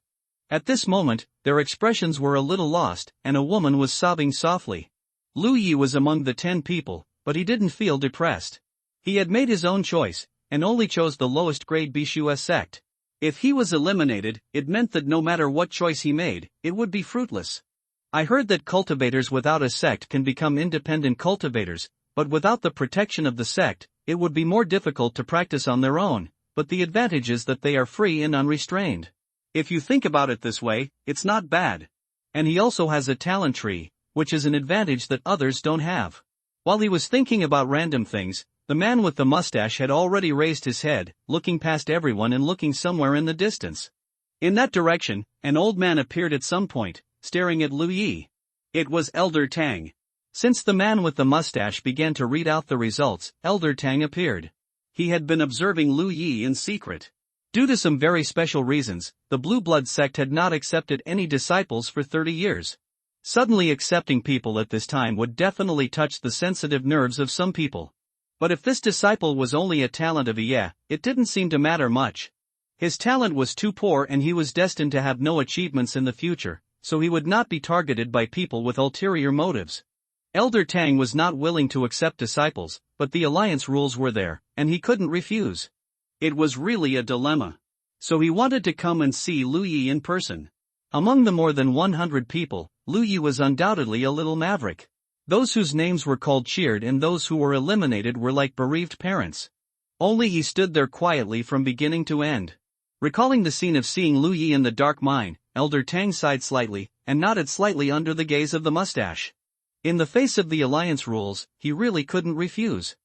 At this moment, their expressions were a little lost, and a woman was sobbing softly. Lu Yi was among the 10 people, but he didn't feel depressed. He had made his own choice, and only chose the lowest grade Bishu sect. If he was eliminated, it meant that no matter what choice he made, it would be fruitless. I heard that cultivators without a sect can become independent cultivators, but without the protection of the sect, it would be more difficult to practice on their own, but the advantage is that they are free and unrestrained. If you think about it this way, it's not bad. And he also has a talent tree, which is an advantage that others don't have. While he was thinking about random things, the man with the mustache had already raised his head, looking past everyone and looking somewhere in the distance. In that direction, an old man appeared at some point, staring at Lu Yi. It was Elder Tang. Since the man with the mustache began to read out the results, Elder Tang appeared. He had been observing Lu Yi in secret. Due to some very special reasons, the Blue Blood sect had not accepted any disciples for 30 years. Suddenly accepting people at this time would definitely touch the sensitive nerves of some people. But if this disciple was only a talent of Ie, it didn't seem to matter much. His talent was too poor and he was destined to have no achievements in the future, so he would not be targeted by people with ulterior motives. Elder Tang was not willing to accept disciples, but the alliance rules were there, and he couldn't refuse. It was really a dilemma. So he wanted to come and see Lu Yi in person. Among the more than 100 people, Lu Yi was undoubtedly a little maverick. Those whose names were called cheered and those who were eliminated were like bereaved parents. Only he stood there quietly from beginning to end. Recalling the scene of seeing Lu Yi in the dark mine, Elder Tang sighed slightly, and nodded slightly under the gaze of the mustache. In the face of the alliance rules, he really couldn't refuse.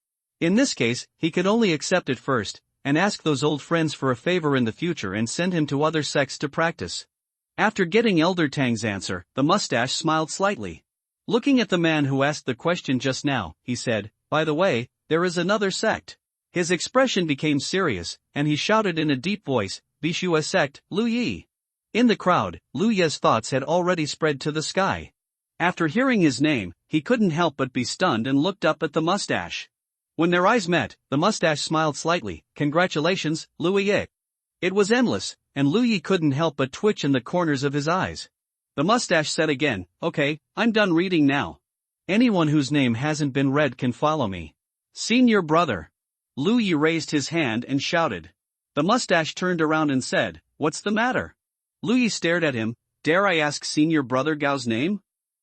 In this case, he could only accept it first, and ask those old friends for a favor in the future and send him to other sects to practice. After getting Elder Tang's answer, the mustache smiled slightly. Looking at the man who asked the question just now, he said, "By the way, there is another sect." His expression became serious, and he shouted in a deep voice, "Bishu sect, Lu Yi." In the crowd, Lu Yi's thoughts had already spread to the sky. After hearing his name, he couldn't help but be stunned and looked up at the mustache. When their eyes met, the mustache smiled slightly, "Congratulations, Lu Yi." It was endless, and Lu Yi couldn't help but twitch in the corners of his eyes. The mustache said again, "Okay, I'm done reading now. Anyone whose name hasn't been read can follow me. Senior brother." Lu Yi raised his hand and shouted. The mustache turned around and said, "What's the matter?" Lu Yi stared at him. "Dare I ask Senior Brother Gao's name?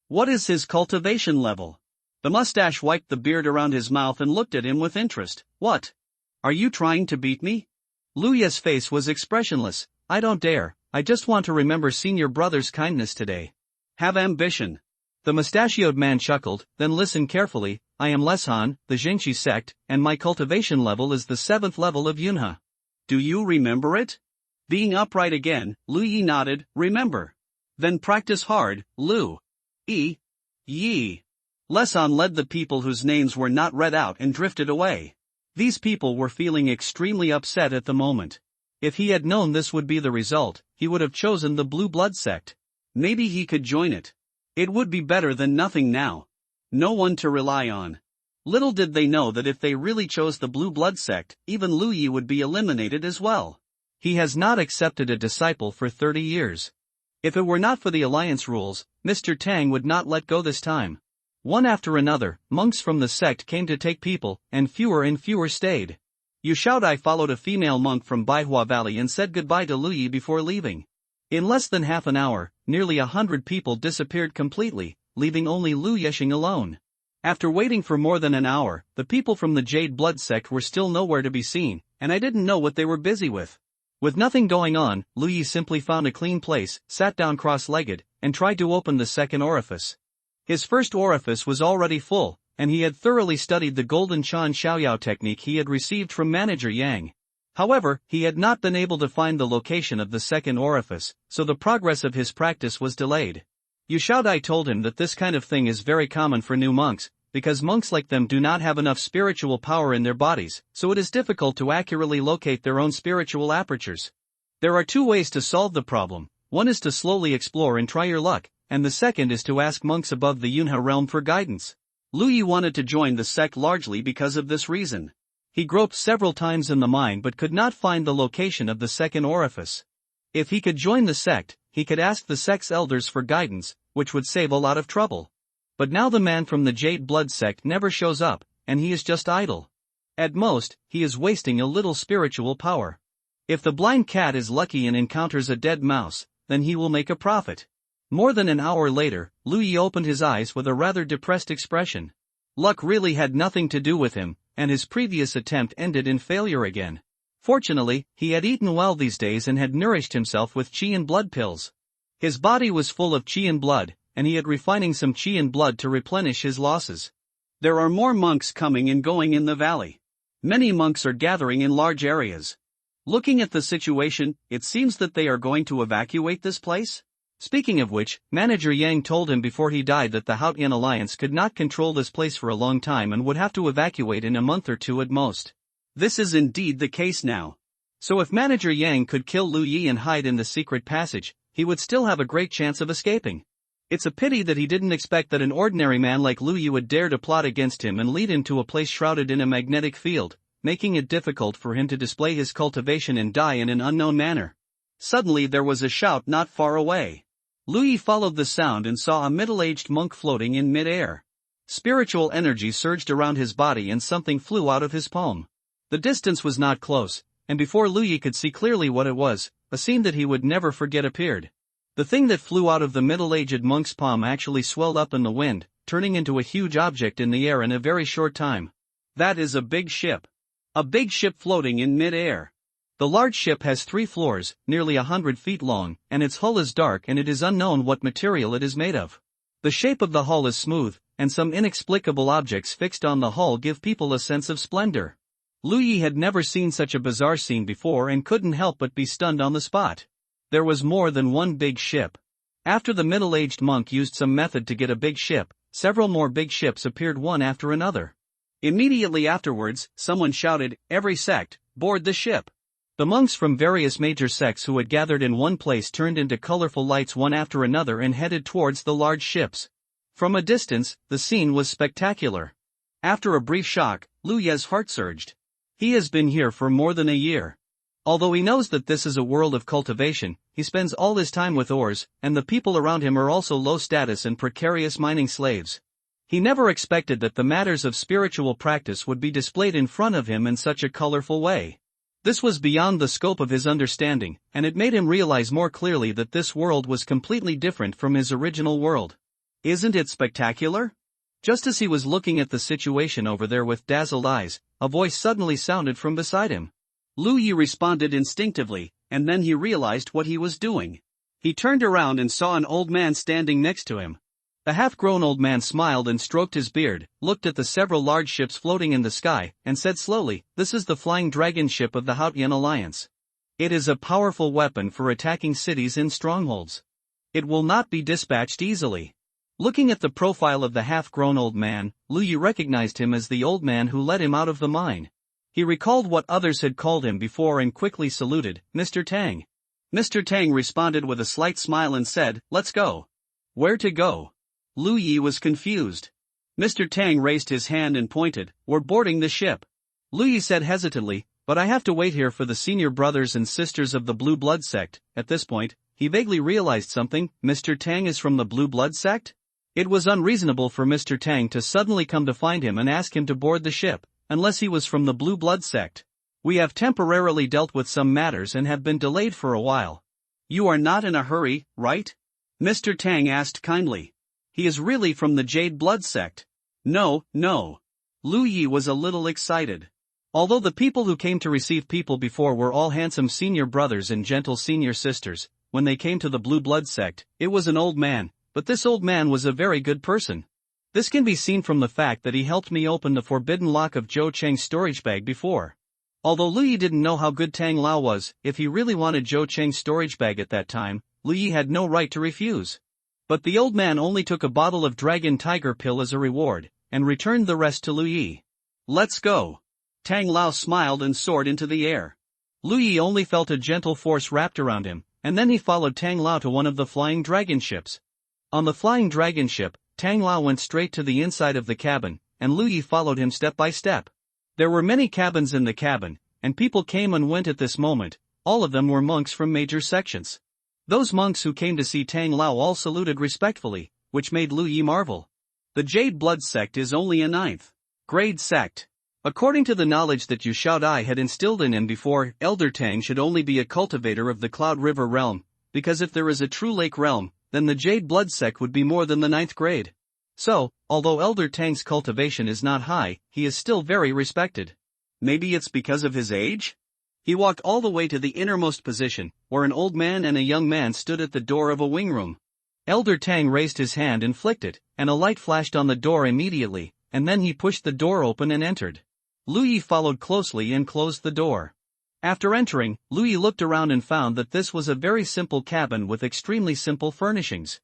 What is his cultivation level?" The mustache wiped the beard around his mouth and looked at him with interest. "What? Are you trying to beat me?" Lu Yi's face was expressionless. "I don't dare, I just want to remember Senior Brother's kindness today." "Have ambition." The mustachioed man chuckled, "Then listen carefully. I am Leshan, the Zhengxi sect, and my cultivation level is the 7th level of Yunhe. Do you remember it?" Being upright again, Lu Yi nodded, "Remember. Then practice hard, Lu Yi." Leshan led the people whose names were not read out and drifted away. These people were feeling extremely upset at the moment. If he had known this would be the result, he would have chosen the Blue Blood sect. Maybe he could join it. It would be better than nothing now. No one to rely on. Little did they know that if they really chose the Blue Blood sect, even Lu Yi would be eliminated as well. He has not accepted a disciple for 30 years. If it were not for the alliance rules, Mr. Tang would not let go this time. One after another, monks from the sect came to take people, and fewer stayed. Yu Shaodai followed a female monk from Baihua Valley and said goodbye to Lu Yi before leaving. In less than half an hour, nearly 100 people disappeared completely, leaving only Lu Yexing alone. After waiting for more than an hour, the people from the Jade Blood sect were still nowhere to be seen, and I didn't know what they were busy with. With nothing going on, Lu Yi simply found a clean place, sat down cross-legged, and tried to open the second orifice. His first orifice was already full, and he had thoroughly studied the Golden Chan Xiaoyao technique he had received from Manager Yang. However, he had not been able to find the location of the second orifice, so the progress of his practice was delayed. Yu Shaodai told him that this kind of thing is very common for new monks, because monks like them do not have enough spiritual power in their bodies, so it is difficult to accurately locate their own spiritual apertures. There are two ways to solve the problem. One is to slowly explore and try your luck, and the second is to ask monks above the Yunhe realm for guidance. Lu Yi wanted to join the sect largely because of this reason. He groped several times in the mine but could not find the location of the second orifice. If he could join the sect, he could ask the sect's elders for guidance, which would save a lot of trouble. But now the man from the Jade Blood sect never shows up, and he is just idle. At most, he is wasting a little spiritual power. If the blind cat is lucky and encounters a dead mouse, then he will make a profit. More than an hour later, Lu Yi opened his eyes with a rather depressed expression. Luck really had nothing to do with him, and his previous attempt ended in failure again. Fortunately, he had eaten well these days and had nourished himself with qi and blood pills. His body was full of qi and blood, and he had refining some qi and blood to replenish his losses. There are more monks coming and going in the valley. Many monks are gathering in large areas. Looking at the situation, it seems that they are going to evacuate this place? Speaking of which, Manager Yang told him before he died that the Haotian Alliance could not control this place for a long time and would have to evacuate in a month or two at most. This is indeed the case now. So if Manager Yang could kill Lu Yi and hide in the secret passage, he would still have a great chance of escaping. It's a pity that he didn't expect that an ordinary man like Lu Yi would dare to plot against him and lead him to a place shrouded in a magnetic field, making it difficult for him to display his cultivation and die in an unknown manner. Suddenly there was a shout not far away. Lu Yi followed the sound and saw a middle-aged monk floating in mid-air. Spiritual energy surged around his body and something flew out of his palm. The distance was not close, and before Lu Yi could see clearly what it was, a scene that he would never forget appeared. The thing that flew out of the middle-aged monk's palm actually swelled up in the wind, turning into a huge object in the air in a very short time. That is a big ship. A big ship floating in mid-air. The large ship has 3 floors, nearly 100 feet long, and its hull is dark and it is unknown what material it is made of. The shape of the hull is smooth, and some inexplicable objects fixed on the hull give people a sense of splendor. Lu Yi had never seen such a bizarre scene before and couldn't help but be stunned on the spot. There was more than one big ship. After the middle-aged monk used some method to get a big ship, several more big ships appeared one after another. Immediately afterwards, someone shouted, "Every sect, board the ship!" The monks from various major sects who had gathered in one place turned into colorful lights one after another and headed towards the large ships. From a distance, the scene was spectacular. After a brief shock, Lu Ye's heart surged. He has been here for more than a year. Although he knows that this is a world of cultivation, he spends all his time with ores, and the people around him are also low status and precarious mining slaves. He never expected that the matters of spiritual practice would be displayed in front of him in such a colorful way. This was beyond the scope of his understanding, and it made him realize more clearly that this world was completely different from his original world. Isn't it spectacular? Just as he was looking at the situation over there with dazzled eyes, a voice suddenly sounded from beside him. Lu Yi responded instinctively, and then he realized what he was doing. He turned around and saw an old man standing next to him. The half-grown old man smiled and stroked his beard, looked at the several large ships floating in the sky, and said slowly, "This is the flying dragon ship of the Hautian Alliance. It is a powerful weapon for attacking cities and strongholds. It will not be dispatched easily." Looking at the profile of the half-grown old man, Lu Yi recognized him as the old man who led him out of the mine. He recalled what others had called him before and quickly saluted, "Mr. Tang." Mr. Tang responded with a slight smile and said, "Let's go." Where to go? Lu Yi was confused. Mr. Tang raised his hand and pointed, "We're boarding the ship." Lu Yi said hesitantly, "But I have to wait here for the senior brothers and sisters of the Blue Blood sect." At this point, he vaguely realized something. Mr. Tang is from the Blue Blood sect? It was unreasonable for Mr. Tang to suddenly come to find him and ask him to board the ship, unless he was from the Blue Blood sect. "We have temporarily dealt with some matters and have been delayed for a while." "You are not in a hurry, right?" Mr. Tang asked kindly. "He is really from the Jade Blood sect." No. Lu Yi was a little excited. Although the people who came to receive people before were all handsome senior brothers and gentle senior sisters, when they came to the Blue Blood sect, it was an old man, but this old man was a very good person. This can be seen from the fact that he helped me open the forbidden lock of Zhou Cheng's storage bag before. Although Lu Yi didn't know how good Tang Lao was, if he really wanted Zhou Cheng's storage bag at that time, Lu Yi had no right to refuse. But the old man only took a bottle of Dragon Tiger pill as a reward, and returned the rest to Lu Yi. "Let's go." Tang Lao smiled and soared into the air. Lu Yi only felt a gentle force wrapped around him, and then he followed Tang Lao to one of the flying dragon ships. On the flying dragon ship, Tang Lao went straight to the inside of the cabin, and Lu Yi followed him step by step. There were many cabins in the cabin, and people came and went at this moment. All of them were monks from major sections. Those monks who came to see Tang Lao all saluted respectfully, which made Lu Yi marvel. The Jade Blood sect is only a 9th grade sect. According to the knowledge that Yu Shaodai had instilled in him before, Elder Tang should only be a cultivator of the Cloud River realm, because if there is a true lake realm, then the Jade Blood sect would be more than the 9th grade. So, although Elder Tang's cultivation is not high, he is still very respected. Maybe it's because of his age? He walked all the way to the innermost position, where an old man and a young man stood at the door of a wing room. Elder Tang raised his hand and flicked it, and a light flashed on the door immediately, and then he pushed the door open and entered. Lu Yi followed closely and closed the door. After entering, Lu Yi looked around and found that this was a very simple cabin with extremely simple furnishings.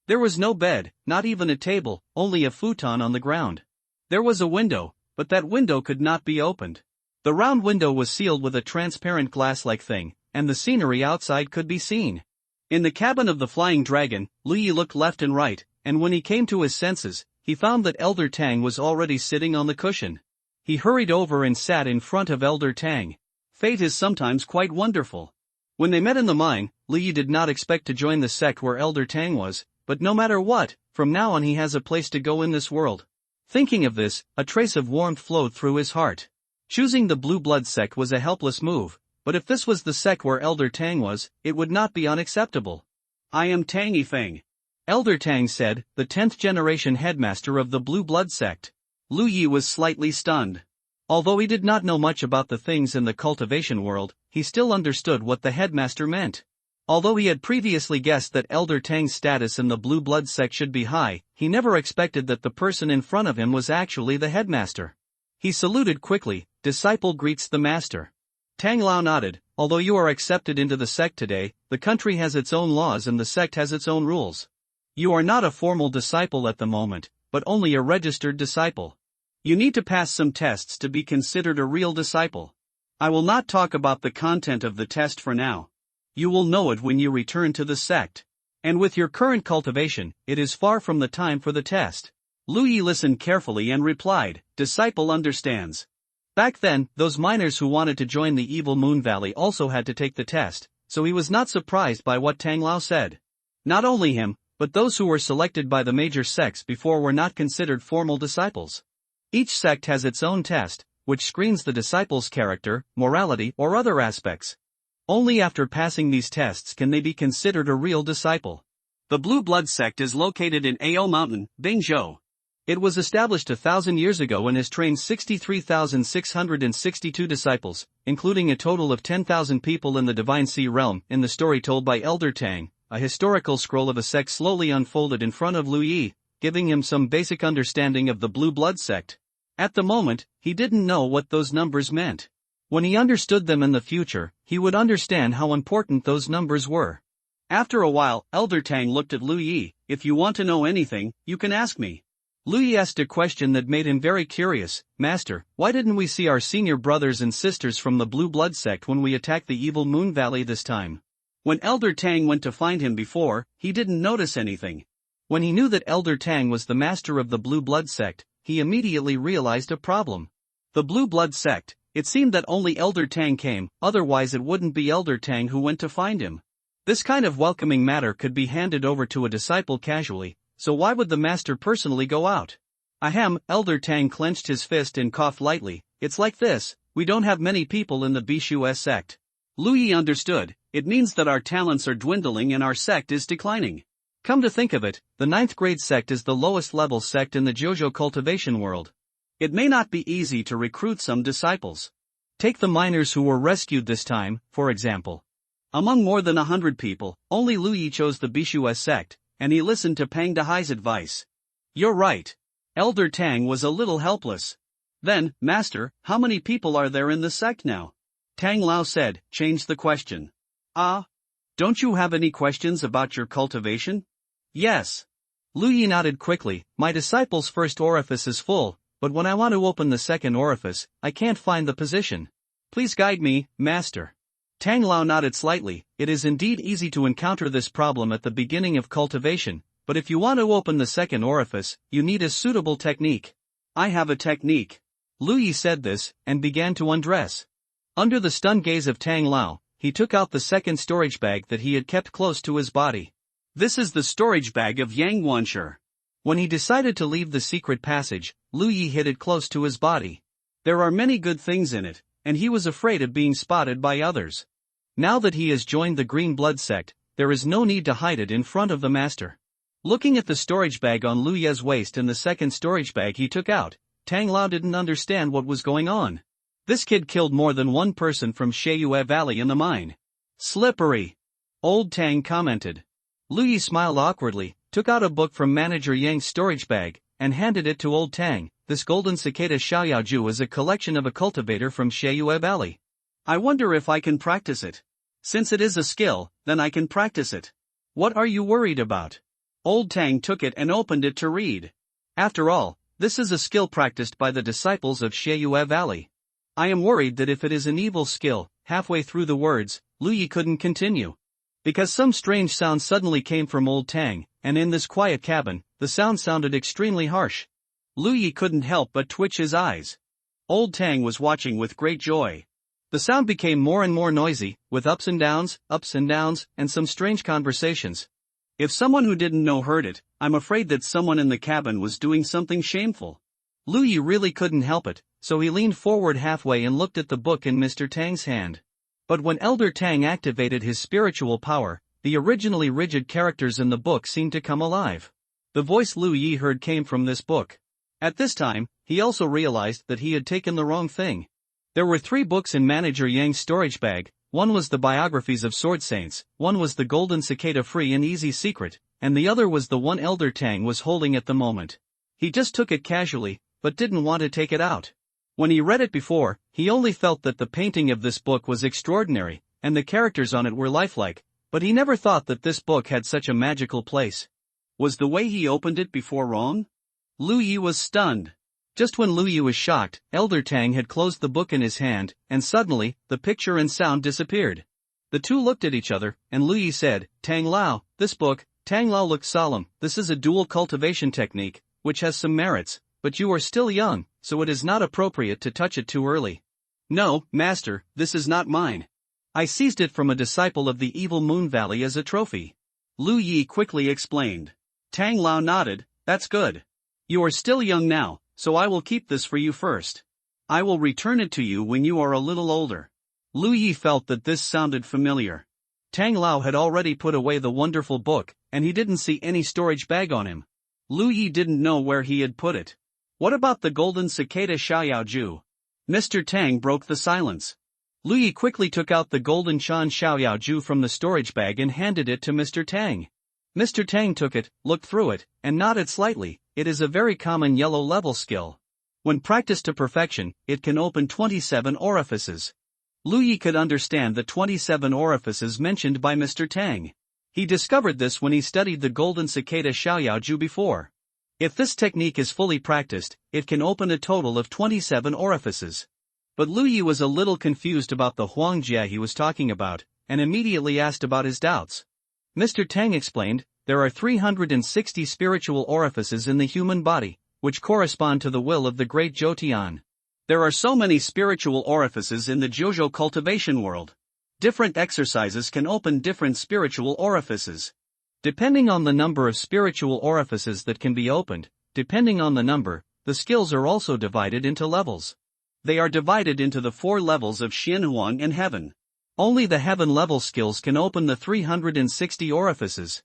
There was no bed, not even a table, only a futon on the ground. There was a window, but that window could not be opened. The round window was sealed with a transparent glass-like thing, and the scenery outside could be seen. In the cabin of the flying dragon, Lu Yi looked left and right, and when he came to his senses, he found that Elder Tang was already sitting on the cushion. He hurried over and sat in front of Elder Tang. Fate is sometimes quite wonderful. When they met in the mine, Lu Yi did not expect to join the sect where Elder Tang was, but no matter what, from now on he has a place to go in this world. Thinking of this, a trace of warmth flowed through his heart. Choosing the Blue Blood sect was a helpless move, but if this was the sect where Elder Tang was, it would not be unacceptable. I am Tang Yifeng. Elder Tang said, the 10th generation headmaster of the Blue Blood sect. Lu Yi was slightly stunned. Although he did not know much about the things in the cultivation world, he still understood what the headmaster meant. Although he had previously guessed that Elder Tang's status in the Blue Blood sect should be high, he never expected that the person in front of him was actually the headmaster. He saluted quickly. Disciple greets the master. Tang Lao nodded. Although you are accepted into the sect today, the country has its own laws and the sect has its own rules. You are not a formal disciple at the moment, but only a registered disciple. You need to pass some tests to be considered a real disciple. I will not talk about the content of the test for now. You will know it when you return to the sect. And with your current cultivation, it is far from the time for the test. Lu Yi listened carefully and replied, Disciple understands. Back then, those miners who wanted to join the Evil Moon Valley also had to take the test, so he was not surprised by what Tang Lao said. Not only him, but those who were selected by the major sects before were not considered formal disciples. Each sect has its own test, which screens the disciple's character, morality, or other aspects. Only after passing these tests can they be considered a real disciple. The Blue Blood sect is located in Ao Mountain, Bingzhou. It was established 1,000 years ago and has trained 63,662 disciples, including a total of 10,000 people in the Divine Sea realm. In the story told by Elder Tang, a historical scroll of a sect slowly unfolded in front of Lu Yi, giving him some basic understanding of the Blue Blood sect. At the moment, he didn't know what those numbers meant. When he understood them in the future, he would understand how important those numbers were. After a while, Elder Tang looked at Lu Yi. If you want to know anything, you can ask me. Lu Yi asked a question that made him very curious. Master, why didn't we see our senior brothers and sisters from the Blue Blood sect when we attacked the Evil Moon Valley this time? When Elder Tang went to find him before, he didn't notice anything. When he knew that Elder Tang was the master of the Blue Blood sect, he immediately realized a problem. The Blue Blood sect, it seemed that only Elder Tang came, otherwise it wouldn't be Elder Tang who went to find him. This kind of welcoming matter could be handed over to a disciple casually, so why would the master personally go out? Ahem, Elder Tang clenched his fist and coughed lightly. It's like this, we don't have many people in the Bishu sect. Lu Yi understood, it means that our talents are dwindling and our sect is declining. Come to think of it, the 9th grade sect is the lowest level sect in the Jojo cultivation world. It may not be easy to recruit some disciples. Take the miners who were rescued this time, for example. Among more than 100 people, only Lu Yi chose the Bishu sect, and he listened to Pang Dehai's advice. You're right. Elder Tang was a little helpless. Then, Master, how many people are there in the sect now? Tang Lao said, change the question. Don't you have any questions about your cultivation? Yes. Lu Yi nodded quickly. My disciple's first orifice is full, but when I want to open the second orifice, I can't find the position. Please guide me, Master. Tang Lao nodded slightly. It is indeed easy to encounter this problem at the beginning of cultivation, but if you want to open the second orifice, you need a suitable technique. I have a technique. Lu Yi said this, and began to undress. Under the stunned gaze of Tang Lao, he took out the second storage bag that he had kept close to his body. This is the storage bag of Yang Wanshi. When he decided to leave the secret passage, Lu Yi hid it close to his body. There are many good things in it, and he was afraid of being spotted by others. Now that he has joined the Green Blood sect, there is no need to hide it in front of the master. Looking at the storage bag on Lu Ye's waist and the second storage bag he took out, Tang Lao didn't understand what was going on. This kid killed more than one person from Sheiyue Valley in the mine. Slippery. Old Tang commented. Lu Yi smiled awkwardly, took out a book from Manager Yang's storage bag, and handed it to Old Tang. This golden cicada Xiaoyaoju is a collection of a cultivator from Sheiyue Valley. I wonder if I can practice it. Since it is a skill, then I can practice it. What are you worried about? Old Tang took it and opened it to read. After all, this is a skill practiced by the disciples of Sheiyue Valley. I am worried that if it is an evil skill. Halfway through the words, Lu Yi couldn't continue. Because some strange sound suddenly came from old Tang, and in this quiet cabin, the sound sounded extremely harsh. Lu Yi couldn't help but twitch his eyes. Old Tang was watching with great joy. The sound became more and more noisy, with ups and downs, and some strange conversations. If someone who didn't know heard it, I'm afraid that someone in the cabin was doing something shameful. Lu Yi really couldn't help it, so he leaned forward halfway and looked at the book in Mr. Tang's hand. But when Elder Tang activated his spiritual power, the originally rigid characters in the book seemed to come alive. The voice Lu Yi heard came from this book. At this time, he also realized that he had taken the wrong thing. There were 3 books in Manager Yang's storage bag. One was the biographies of sword saints, one was the Golden Cicada Free and Easy Secret, and the other was the one Elder Tang was holding at the moment. He just took it casually, but didn't want to take it out. When he read it before, he only felt that the painting of this book was extraordinary, and the characters on it were lifelike, but he never thought that this book had such a magical place. Was the way he opened it before wrong? Lu Yi was stunned. Just when Lu Yi was shocked, Elder Tang had closed the book in his hand, and suddenly, the picture and sound disappeared. The two looked at each other, and Lu Yi said, "Tang Lao, this book." Tang Lao looked solemn. "This is a dual cultivation technique, which has some merits, but you are still young, so it is not appropriate to touch it too early." "No, master, this is not mine. I seized it from a disciple of the Evil Moon Valley as a trophy." Lu Yi quickly explained. Tang Lao nodded. "That's good. You are still young now, so I will keep this for you first. I will return it to you when you are a little older." Lu Yi felt that this sounded familiar. Tang Lao had already put away the wonderful book, and he didn't see any storage bag on him. Lu Yi didn't know where he had put it. "What about the Golden Cicada Xiaoyaoju?" Mr. Tang broke the silence. Lu Yi quickly took out the Golden Chan Xiaoyaoju from the storage bag and handed it to Mr. Tang. Mr. Tang took it, looked through it, and nodded slightly. It is a very common yellow-level skill. When practiced to perfection, it can open 27 orifices. Lu Yi could understand the 27 orifices mentioned by Mr. Tang. He discovered this when he studied the Golden Cicada Xiaoyaoju before. If this technique is fully practiced, it can open a total of 27 orifices. But Lu Yi was a little confused about the Huangjia he was talking about, and immediately asked about his doubts. Mr. Tang explained, there are 360 spiritual orifices in the human body, which correspond to the will of the great Jotian. There are so many spiritual orifices in the Jojo cultivation world. Different exercises can open different spiritual orifices. Depending on the number of spiritual orifices that can be opened, depending on the number, the skills are also divided into levels. They are divided into the 4 levels of Xianhuang and Heaven. Only the Heaven level skills can open the 360 orifices.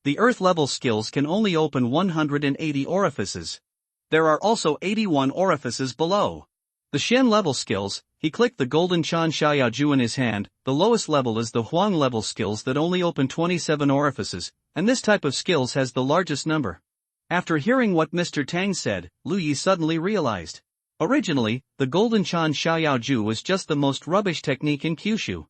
The Earth level skills can only open 180 orifices. There are also 81 orifices below. The Xian level skills, he clicked the Golden Chan Xiaoyaoju in his hand. The lowest level is the Huang level skills that only open 27 orifices, and this type of skills has the largest number. After hearing what Mr. Tang said, Lu Yi suddenly realized. Originally, the Golden Chan Xiaoyaoju was just the most rubbish technique in Kyushu.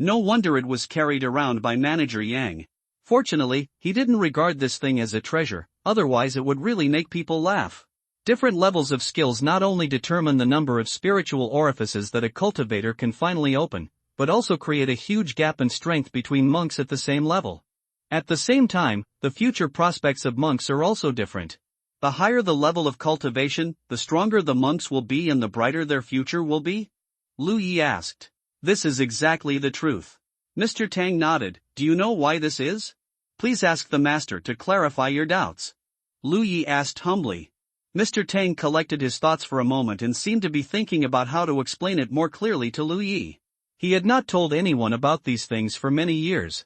No wonder it was carried around by Manager Yang. Fortunately, he didn't regard this thing as a treasure, otherwise it would really make people laugh. Different levels of skills not only determine the number of spiritual orifices that a cultivator can finally open, but also create a huge gap in strength between monks at the same level. At the same time, the future prospects of monks are also different. The higher the level of cultivation, the stronger the monks will be and the brighter their future will be? Lu Yi asked. This is exactly the truth. Mr. Tang nodded. Do you know why this is? Please ask the master to clarify your doubts. Lu Yi asked humbly. Mr. Tang collected his thoughts for a moment and seemed to be thinking about how to explain it more clearly to Lu Yi. He had not told anyone about these things for many years.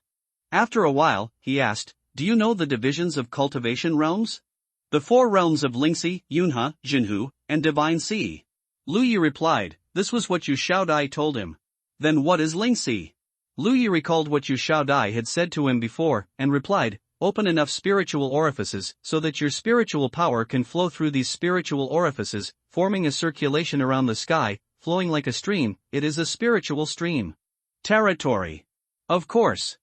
After a while, he asked, do you know the divisions of cultivation realms? The 4 realms of Lingxi, Yunhe, Jinhu, and Divine Sea. Lu Yi replied, this was what Yu Xiaodai told him. Then what is Lingxi? Lu Yi recalled what Yu Xiaodai had said to him before, and replied, open enough spiritual orifices so that your spiritual power can flow through these spiritual orifices, forming a circulation around the sky, flowing like a stream. It is a spiritual stream. Territory. Of course.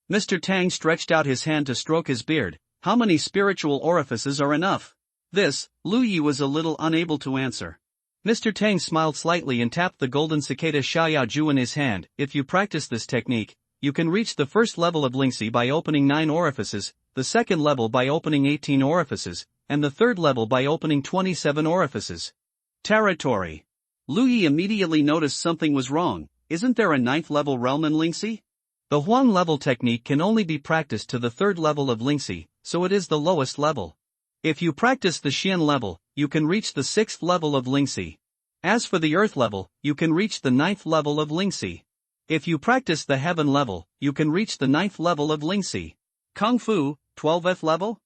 Mr. Tang stretched out his hand to stroke his beard. How many spiritual orifices are enough? This, Lu Yi was a little unable to answer. Mr. Tang smiled slightly and tapped the Golden Cicada Xiaoyaoju in his hand. If you practice this technique, you can reach the first level of Lingxi by opening 9 orifices, the second level by opening 18 orifices, and the third level by opening 27 orifices. Territory. Lu Yi immediately noticed something was wrong. Isn't there a 9th level realm in Lingxi? The Huang level technique can only be practiced to the third level of Lingxi, so it is the lowest level. If you practice the Xian level, you can reach the 6th level of Lingxi. As for the Earth level, you can reach the 9th level of Lingxi. If you practice the Heaven level, you can reach the 9th level of Lingxi. Kung Fu, 12th level?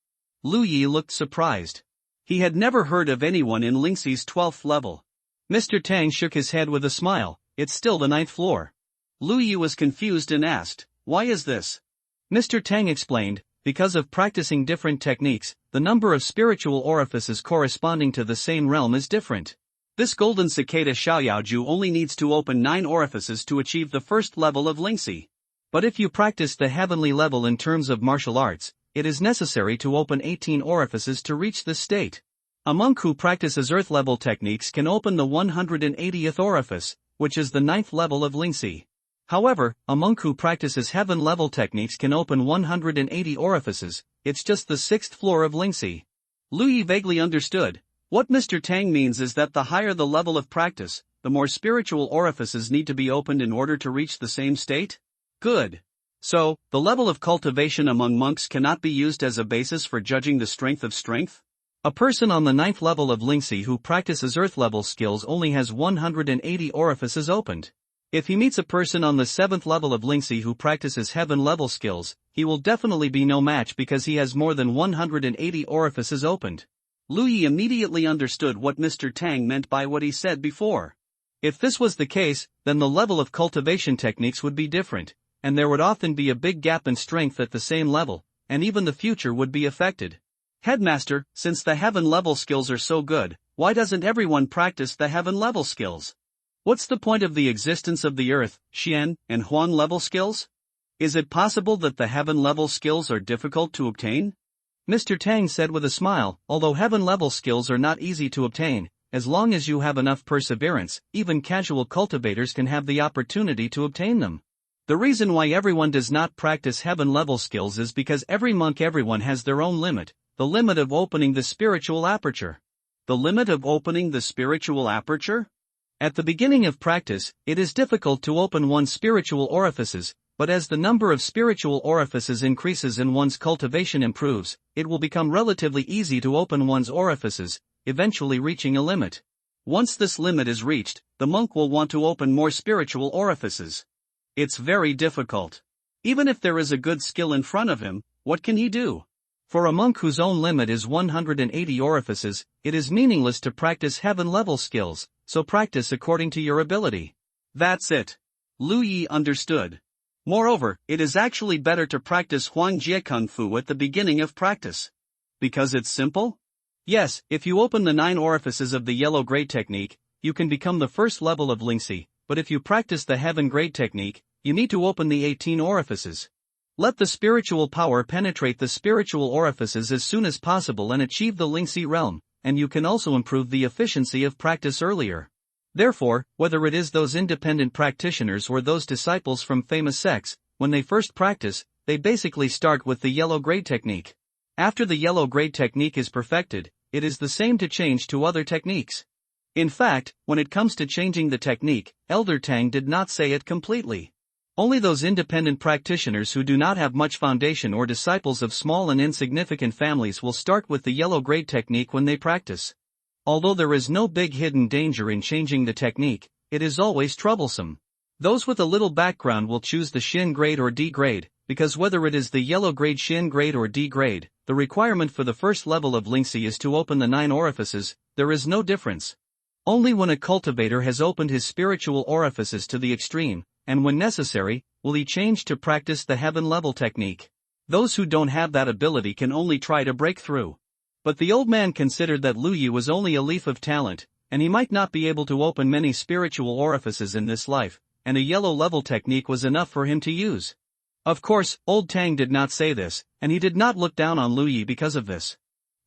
Lu Yi looked surprised. He had never heard of anyone in Lingxi's 12th level. Mr. Tang shook his head with a smile. It's still the 9th floor. Lu Yi was confused and asked, why is this? Mr. Tang explained, because of practicing different techniques, the number of spiritual orifices corresponding to the same realm is different. This golden cicada Xiaoyaoju only needs to open 9 orifices to achieve the first level of Lingxi. But if you practice the heavenly level in terms of martial arts, it is necessary to open 18 orifices to reach this state. A monk who practices earth level techniques can open the 180th orifice, which is the 9th level of Lingxi. However, a monk who practices heaven level techniques can open 180 orifices, it's just the 6th floor of Lingxi. Lu Yi vaguely understood. What Mr. Tang means is that the higher the level of practice, the more spiritual orifices need to be opened in order to reach the same state? Good. So, the level of cultivation among monks cannot be used as a basis for judging the strength of strength? A person on the 9th level of Lingxi who practices earth level skills only has 180 orifices opened. If he meets a person on the 7th level of Lingxi who practices heaven level skills, he will definitely be no match because he has more than 180 orifices opened. Lu Yi immediately understood what Mr. Tang meant by what he said before. If this was the case, then the level of cultivation techniques would be different, and there would often be a big gap in strength at the same level, and even the future would be affected. Headmaster, since the heaven level skills are so good, why doesn't everyone practice the heaven level skills? What's the point of the existence of the earth, Xian, and Huang level skills? Is it possible that the heaven level skills are difficult to obtain? Mr. Tang said with a smile, although heaven level skills are not easy to obtain, as long as you have enough perseverance, even casual cultivators can have the opportunity to obtain them. The reason why everyone does not practice heaven level skills is because everyone has their own limit, the limit of opening the spiritual aperture. The limit of opening the spiritual aperture? At the beginning of practice, it is difficult to open one's spiritual orifices, but as the number of spiritual orifices increases and one's cultivation improves, it will become relatively easy to open one's orifices, eventually reaching a limit. Once this limit is reached, the monk will want to open more spiritual orifices. It's very difficult. Even if there is a good skill in front of him, what can he do? For a monk whose own limit is 180 orifices, it is meaningless to practice heaven level skills, so practice according to your ability. That's it. Lu Yi understood. Moreover, it is actually better to practice Huang Jie Kung Fu at the beginning of practice. Because it's simple? Yes, if you open the 9 orifices of the yellow grade technique, you can become the first level of Lingxi, but if you practice the heaven grade technique, you need to open the 18 orifices. Let the spiritual power penetrate the spiritual orifices as soon as possible and achieve the Lingxi realm, and you can also improve the efficiency of practice earlier. Therefore, whether it is those independent practitioners or those disciples from famous sects, when they first practice, they basically start with the yellow grade technique. After the yellow grade technique is perfected, it is the same to change to other techniques. In fact, when it comes to changing the technique, Elder Tang did not say it completely. Only those independent practitioners who do not have much foundation or disciples of small and insignificant families will start with the yellow grade technique when they practice. Although there is no big hidden danger in changing the technique, it is always troublesome. Those with a little background will choose the Xin grade or D grade, because whether it is the yellow grade Xin grade or D grade, the requirement for the first level of Lingxi is to open the 9 orifices, there is no difference. Only when a cultivator has opened his spiritual orifices to the extreme, and when necessary, will he change to practice the heaven level technique. Those who don't have that ability can only try to break through. But the old man considered that Lu Yi was only a leaf of talent, and he might not be able to open many spiritual orifices in this life, and a yellow level technique was enough for him to use. Of course, old Tang did not say this, and he did not look down on Lu Yi because of this.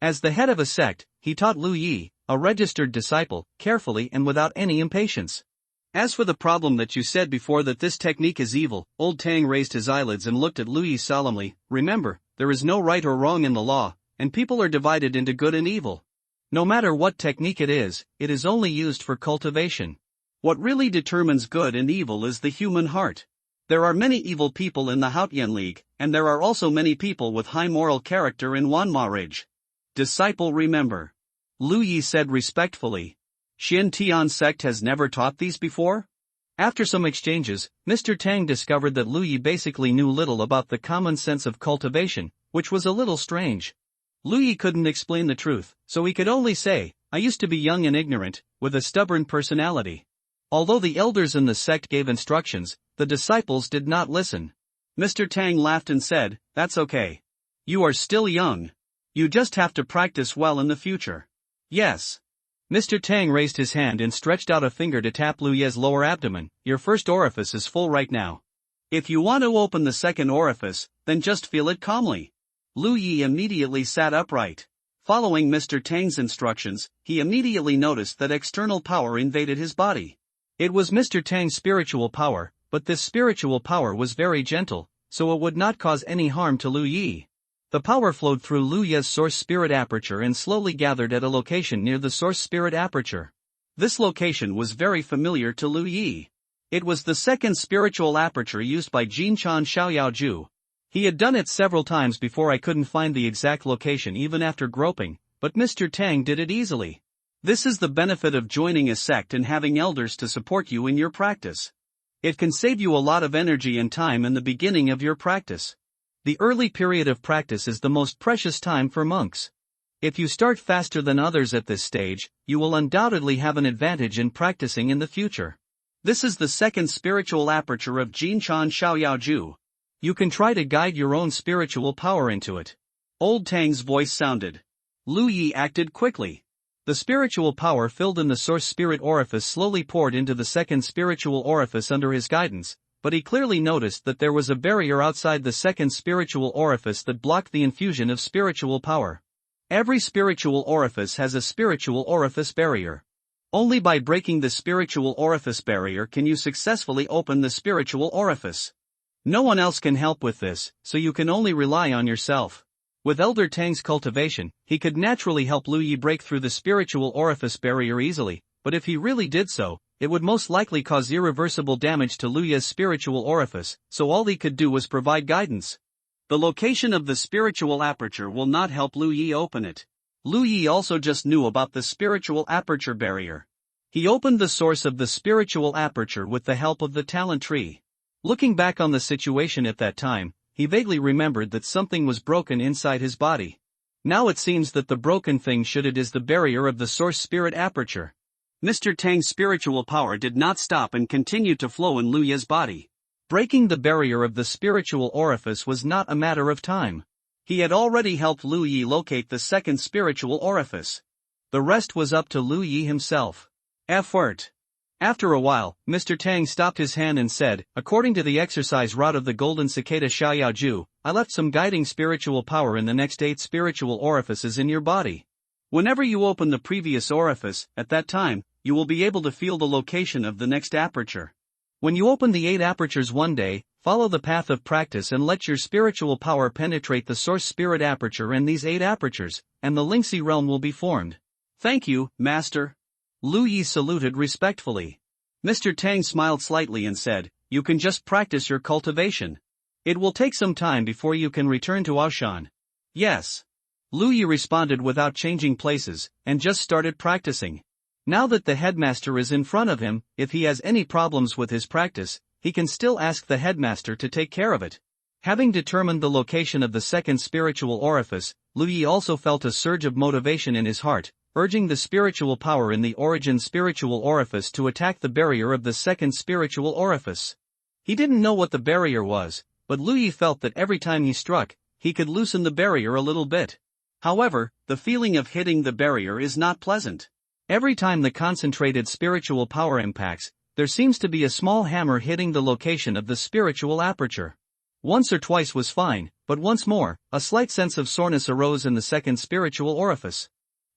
As the head of a sect, he taught Lu Yi, a registered disciple, carefully and without any impatience. As for the problem that you said before that this technique is evil, Old Tang raised his eyelids and looked at Louis solemnly. Remember, there is no right or wrong in the law, and people are divided into good and evil. No matter what technique it is only used for cultivation. What really determines good and evil is the human heart. There are many evil people in the Hautian League, and there are also many people with high moral character in Wanma Ridge. Disciple, remember. Lu Yi said respectfully. Xin Tian sect has never taught these before? After some exchanges, Mr. Tang discovered that Lu Yi basically knew little about the common sense of cultivation, which was a little strange. Lu Yi couldn't explain the truth, so he could only say, I used to be young and ignorant, with a stubborn personality. Although the elders in the sect gave instructions, the disciples did not listen. Mr. Tang laughed and said, that's okay. You are still young. You just have to practice well in the future. Yes. Mr. Tang raised his hand and stretched out a finger to tap Lu Ye's lower abdomen. Your first orifice is full right now. If you want to open the second orifice, then just feel it calmly. Lu Yi immediately sat upright. Following Mr. Tang's instructions, he immediately noticed that external power invaded his body. It was Mr. Tang's spiritual power, but this spiritual power was very gentle, so it would not cause any harm to Lu Yi. The power flowed through Lu Ye's source spirit aperture and slowly gathered at a location near the source spirit aperture. This location was very familiar to Lu Yi. It was the second spiritual aperture used by Jinchan Xiaoyaoju. He had done it several times before. I couldn't find the exact location even after groping, but Mr. Tang did it easily. This is the benefit of joining a sect and having elders to support you in your practice. It can save you a lot of energy and time in the beginning of your practice. The early period of practice is the most precious time for monks. If you start faster than others at this stage, you will undoubtedly have an advantage in practicing in the future. This is the second spiritual aperture of Jinchan Xiaoyaoju. You can try to guide your own spiritual power into it. Old Tang's voice sounded. Lu Yi acted quickly. The spiritual power filled in the source spirit orifice slowly poured into the second spiritual orifice under his guidance, but he clearly noticed that there was a barrier outside the second spiritual orifice that blocked the infusion of spiritual power. Every spiritual orifice has a spiritual orifice barrier. Only by breaking the spiritual orifice barrier can you successfully open the spiritual orifice. No one else can help with this, so you can only rely on yourself. With Elder Tang's cultivation, he could naturally help Lu Yi break through the spiritual orifice barrier easily, but if he really did so, it would most likely cause irreversible damage to Lu Ye's spiritual orifice, so all he could do was provide guidance. The location of the spiritual aperture will not help Lu Yi open it. Lu Yi also just knew about the spiritual aperture barrier. He opened the source of the spiritual aperture with the help of the talent tree. Looking back on the situation at that time, he vaguely remembered that something was broken inside his body. Now it seems that the broken thing is the barrier of the source spirit aperture. Mr. Tang's spiritual power did not stop and continued to flow in Lu Ye's body. Breaking the barrier of the spiritual orifice was not a matter of time. He had already helped Lu Yi locate the second spiritual orifice. The rest was up to Lu Yi himself. Effort. After a while, Mr. Tang stopped his hand and said, according to the exercise route of the Golden Cicada Xiaoyaoju, I left some guiding spiritual power in the next 8 spiritual orifices in your body. Whenever you open the previous orifice, at that time, you will be able to feel the location of the next aperture. When you open the 8 apertures one day, follow the path of practice and let your spiritual power penetrate the source spirit aperture and these 8 apertures, and the Lingxi realm will be formed. Thank you, Master. Lu Yi saluted respectfully. Mr. Tang smiled slightly and said, you can just practice your cultivation. It will take some time before you can return to Aoshan. Yes. Lu Yi responded without changing places, and just started practicing. Now that the headmaster is in front of him, if he has any problems with his practice, he can still ask the headmaster to take care of it. Having determined the location of the second spiritual orifice, Lu Yi also felt a surge of motivation in his heart, urging the spiritual power in the origin spiritual orifice to attack the barrier of the second spiritual orifice. He didn't know what the barrier was, but Lu Yi felt that every time he struck, he could loosen the barrier a little bit. However, the feeling of hitting the barrier is not pleasant. Every time the concentrated spiritual power impacts, there seems to be a small hammer hitting the location of the spiritual aperture. Once or twice was fine, but once more, a slight sense of soreness arose in the second spiritual orifice.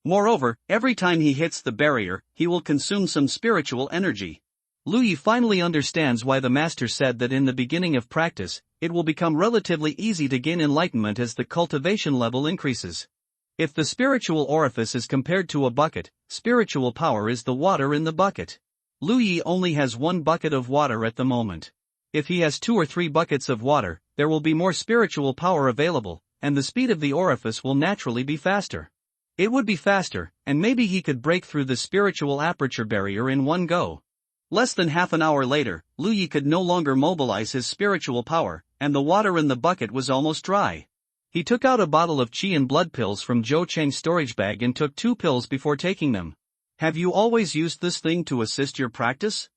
Moreover, every time he hits the barrier, he will consume some spiritual energy. Lu Yi finally understands why the master said that in the beginning of practice, it will become relatively easy to gain enlightenment as the cultivation level increases. If the spiritual orifice is compared to a bucket, spiritual power is the water in the bucket. Lu Yi only has one bucket of water at the moment. If he has 2 or 3 buckets of water, there will be more spiritual power available, and the speed of the orifice will naturally be faster. It would be faster, and maybe he could break through the spiritual aperture barrier in one go. Less than half an hour later, Lu Yi could no longer mobilize his spiritual power, and the water in the bucket was almost dry. He took out a bottle of qi and blood pills from Zhou Cheng's storage bag and took 2 pills before taking them. Have you always used this thing to assist your practice?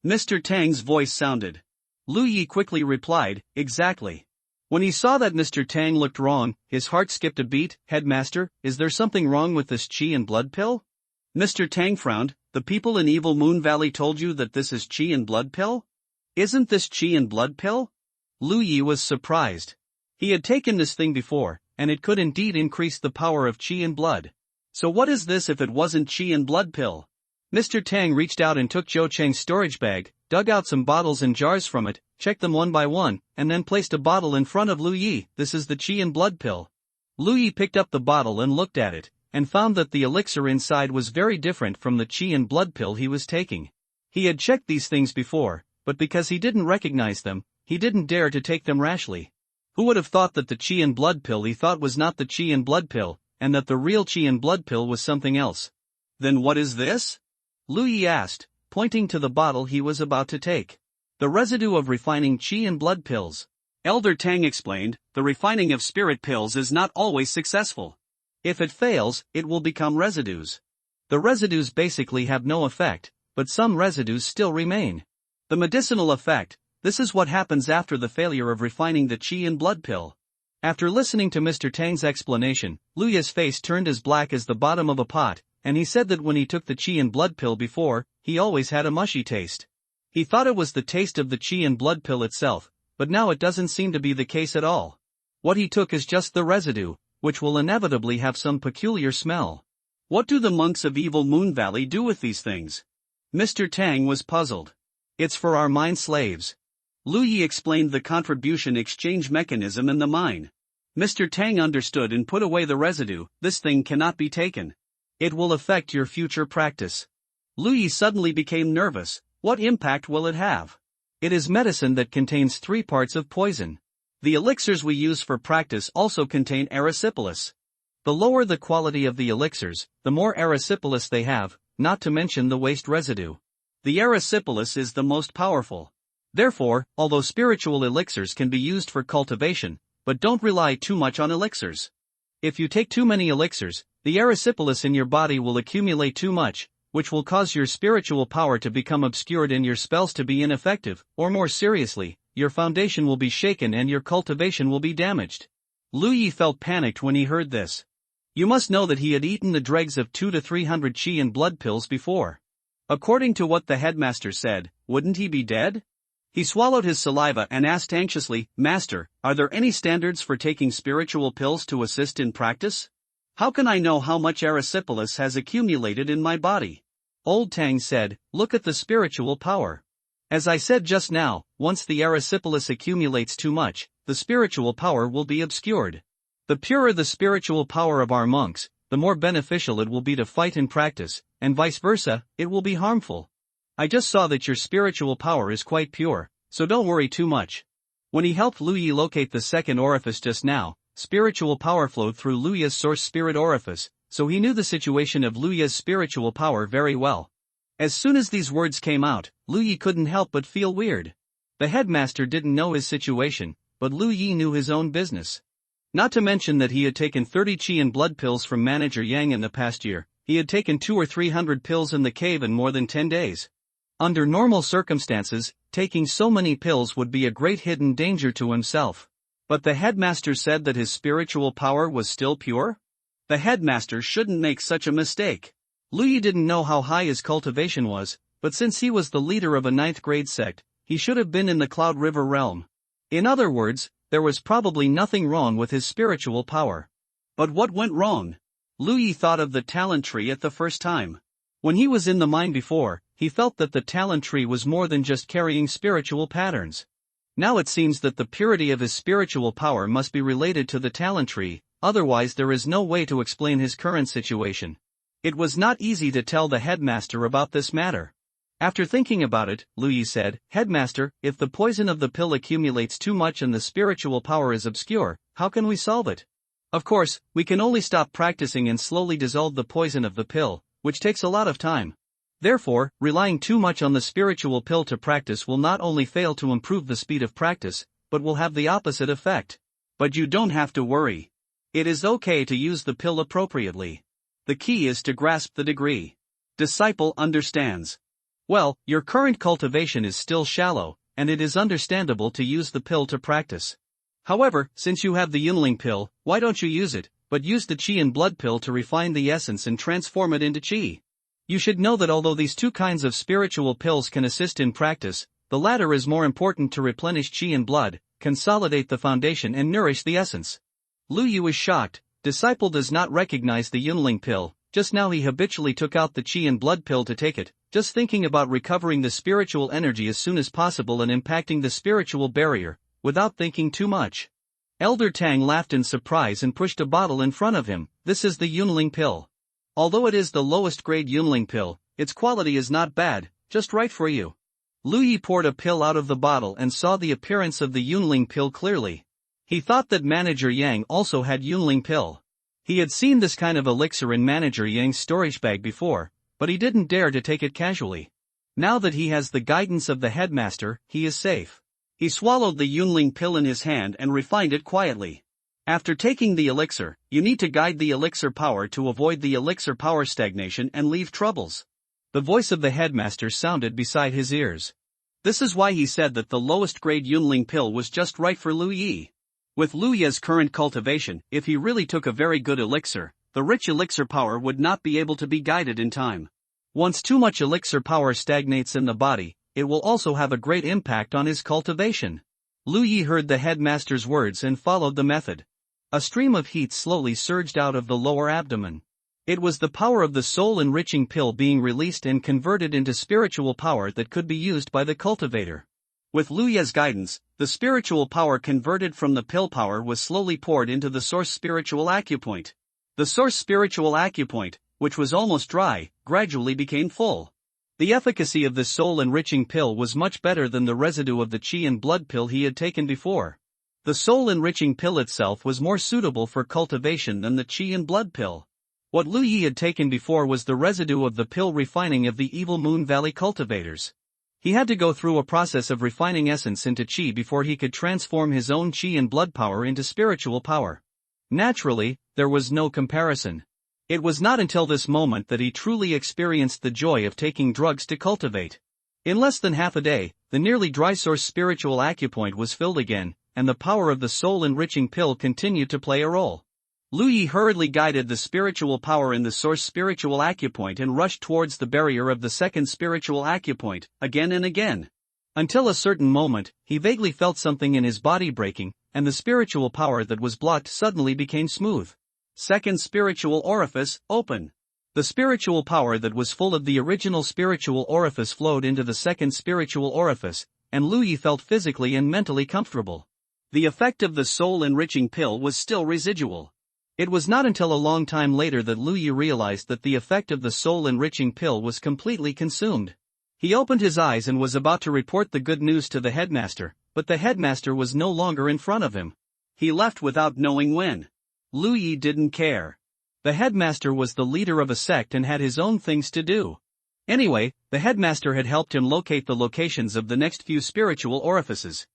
Mr. Tang's voice sounded. Lu Yi quickly replied, exactly. When he saw that Mr. Tang looked wrong, his heart skipped a beat. Headmaster, is there something wrong with this qi and blood pill? Mr. Tang frowned. The people in Evil Moon Valley told you that this is qi and blood pill? Isn't this qi and blood pill? Lu Yi was surprised. He had taken this thing before, and it could indeed increase the power of qi and blood. So what is this if it wasn't qi and blood pill? Mr. Tang reached out and took Zhou Cheng's storage bag, dug out some bottles and jars from it, checked them one by one, and then placed a bottle in front of Lu Yi. This is the qi and blood pill. Lu Yi picked up the bottle and looked at it, and found that the elixir inside was very different from the qi and blood pill he was taking. He had checked these things before, but because he didn't recognize them, he didn't dare to take them rashly. Who would have thought that the qi and blood pill he thought was not the qi and blood pill, and that the real qi and blood pill was something else? Then what is this? Lu Yi asked, pointing to the bottle he was about to take. The residue of refining qi and blood pills. Elder Tang explained, the refining of spirit pills is not always successful. If it fails, it will become residues. The residues basically have no effect, but some residues still remain. The medicinal effect, this is what happens after the failure of refining the qi and blood pill. After listening to Mr. Tang's explanation, Lu Yi's face turned as black as the bottom of a pot, and he said that when he took the qi and blood pill before, he always had a mushy taste. He thought it was the taste of the qi and blood pill itself, but now it doesn't seem to be the case at all. What he took is just the residue, which will inevitably have some peculiar smell. What do the monks of Evil Moon Valley do with these things? Mr. Tang was puzzled. It's for our mine slaves. Lu Yi explained the contribution exchange mechanism in the mine. Mr. Tang understood and put away the residue. This thing cannot be taken. It will affect your future practice. Lu Yi suddenly became nervous. What impact will it have? It is medicine that contains 3 parts of poison. The elixirs we use for practice also contain erysipelas. The lower the quality of the elixirs, the more erysipelas they have, not to mention the waste residue. The erysipelas is the most powerful. Therefore, although spiritual elixirs can be used for cultivation, but don't rely too much on elixirs. If you take too many elixirs, the erysipelas in your body will accumulate too much, which will cause your spiritual power to become obscured and your spells to be ineffective, or more seriously, your foundation will be shaken and your cultivation will be damaged. Lu Yi felt panicked when he heard this. You must know that he had eaten the dregs of 200 to 300 qi and blood pills before. According to what the headmaster said, wouldn't he be dead? He swallowed his saliva and asked anxiously, Master, are there any standards for taking spiritual pills to assist in practice? How can I know how much erysipelas has accumulated in my body? Old Tang said, look at the spiritual power. As I said just now, once the erysipelas accumulates too much, the spiritual power will be obscured. The purer the spiritual power of our monks, the more beneficial it will be to fight in practice, and vice versa, it will be harmful. I just saw that your spiritual power is quite pure, so don't worry too much. When he helped Lu Yi locate the second orifice just now, spiritual power flowed through Lu Yi's source spirit orifice, so he knew the situation of Lu Yi's spiritual power very well. As soon as these words came out, Lu Yi couldn't help but feel weird. The headmaster didn't know his situation, but Lu Yi knew his own business. Not to mention that he had taken 30 qi and blood pills from Manager Yang in the past year, he had taken 200 or 300 pills in the cave in more than 10 days. Under normal circumstances, taking so many pills would be a great hidden danger to himself. But the headmaster said that his spiritual power was still pure? The headmaster shouldn't make such a mistake. Lu Yi didn't know how high his cultivation was, but since he was the leader of a 9th grade sect, he should have been in the Cloud River realm. In other words, there was probably nothing wrong with his spiritual power. But what went wrong? Lu Yi thought of the talent tree at the first time. When he was in the mine before, he felt that the talent tree was more than just carrying spiritual patterns. Now it seems that the purity of his spiritual power must be related to the talent tree, otherwise there is no way to explain his current situation. It was not easy to tell the headmaster about this matter. After thinking about it, Lu Yi said, "Headmaster, if the poison of the pill accumulates too much and the spiritual power is obscure, how can we solve it? Of course, we can only stop practicing and slowly dissolve the poison of the pill, which takes a lot of time. Therefore, relying too much on the spiritual pill to practice will not only fail to improve the speed of practice, but will have the opposite effect. But you don't have to worry. It is okay to use the pill appropriately. The key is to grasp the degree." Disciple understands. Well, your current cultivation is still shallow, and it is understandable to use the pill to practice. However, since you have the Yunling pill, why don't you use it, but use the Qi and Blood pill to refine the essence and transform it into Qi? You should know that although these two kinds of spiritual pills can assist in practice, the latter is more important to replenish Qi and Blood, consolidate the foundation and nourish the essence. Lu Yu is shocked. Disciple does not recognize the Yunling pill. Just now he habitually took out the Qi and Blood pill to take it, just thinking about recovering the spiritual energy as soon as possible and impacting the spiritual barrier, without thinking too much. Elder Tang laughed in surprise and pushed a bottle in front of him. "This is the Yunling pill. Although it is the lowest grade Yunling pill, its quality is not bad, just right for you." Lu Yi poured a pill out of the bottle and saw the appearance of the Yunling pill clearly. He thought that Manager Yang also had Yunling pill. He had seen this kind of elixir in Manager Yang's storage bag before, but he didn't dare to take it casually. Now that he has the guidance of the headmaster, he is safe. He swallowed the Yunling pill in his hand and refined it quietly. After taking the elixir, you need to guide the elixir power to avoid the elixir power stagnation and leave troubles. The voice of the headmaster sounded beside his ears. This is why he said that the lowest grade Yunling pill was just right for Lu Yi. With Lu Yi's current cultivation, if he really took a very good elixir, the rich elixir power would not be able to be guided in time. Once too much elixir power stagnates in the body, it will also have a great impact on his cultivation. Lu Yi heard the headmaster's words and followed the method. A stream of heat slowly surged out of the lower abdomen. It was the power of the soul-enriching pill being released and converted into spiritual power that could be used by the cultivator. With Lu Yi's guidance, the spiritual power converted from the pill power was slowly poured into the source spiritual acupoint. The source spiritual acupoint, which was almost dry, gradually became full. The efficacy of the soul-enriching pill was much better than the residue of the Qi and Blood pill he had taken before. The soul-enriching pill itself was more suitable for cultivation than the Qi and Blood pill. What Lu Yi had taken before was the residue of the pill refining of the Evil Moon Valley cultivators. He had to go through a process of refining essence into Qi before he could transform his own Qi and Blood power into spiritual power. Naturally, there was no comparison. It was not until this moment that he truly experienced the joy of taking drugs to cultivate. In less than half a day, the nearly dry source spiritual acupoint was filled again, and the power of the soul-enriching pill continued to play a role. Lu Yi hurriedly guided the spiritual power in the source spiritual acupoint and rushed towards the barrier of the second spiritual acupoint, again and again. Until a certain moment, he vaguely felt something in his body breaking, and the spiritual power that was blocked suddenly became smooth. Second spiritual orifice, open. The spiritual power that was full of the original spiritual orifice flowed into the second spiritual orifice, and Lu Yi felt physically and mentally comfortable. The effect of the soul-enriching pill was still residual. It was not until a long time later that Lu Yi realized that the effect of the soul-enriching pill was completely consumed. He opened his eyes and was about to report the good news to the headmaster, but the headmaster was no longer in front of him. He left without knowing when. Lu Yi didn't care. The headmaster was the leader of a sect and had his own things to do. Anyway, the headmaster had helped him locate the locations of the next few spiritual orifices.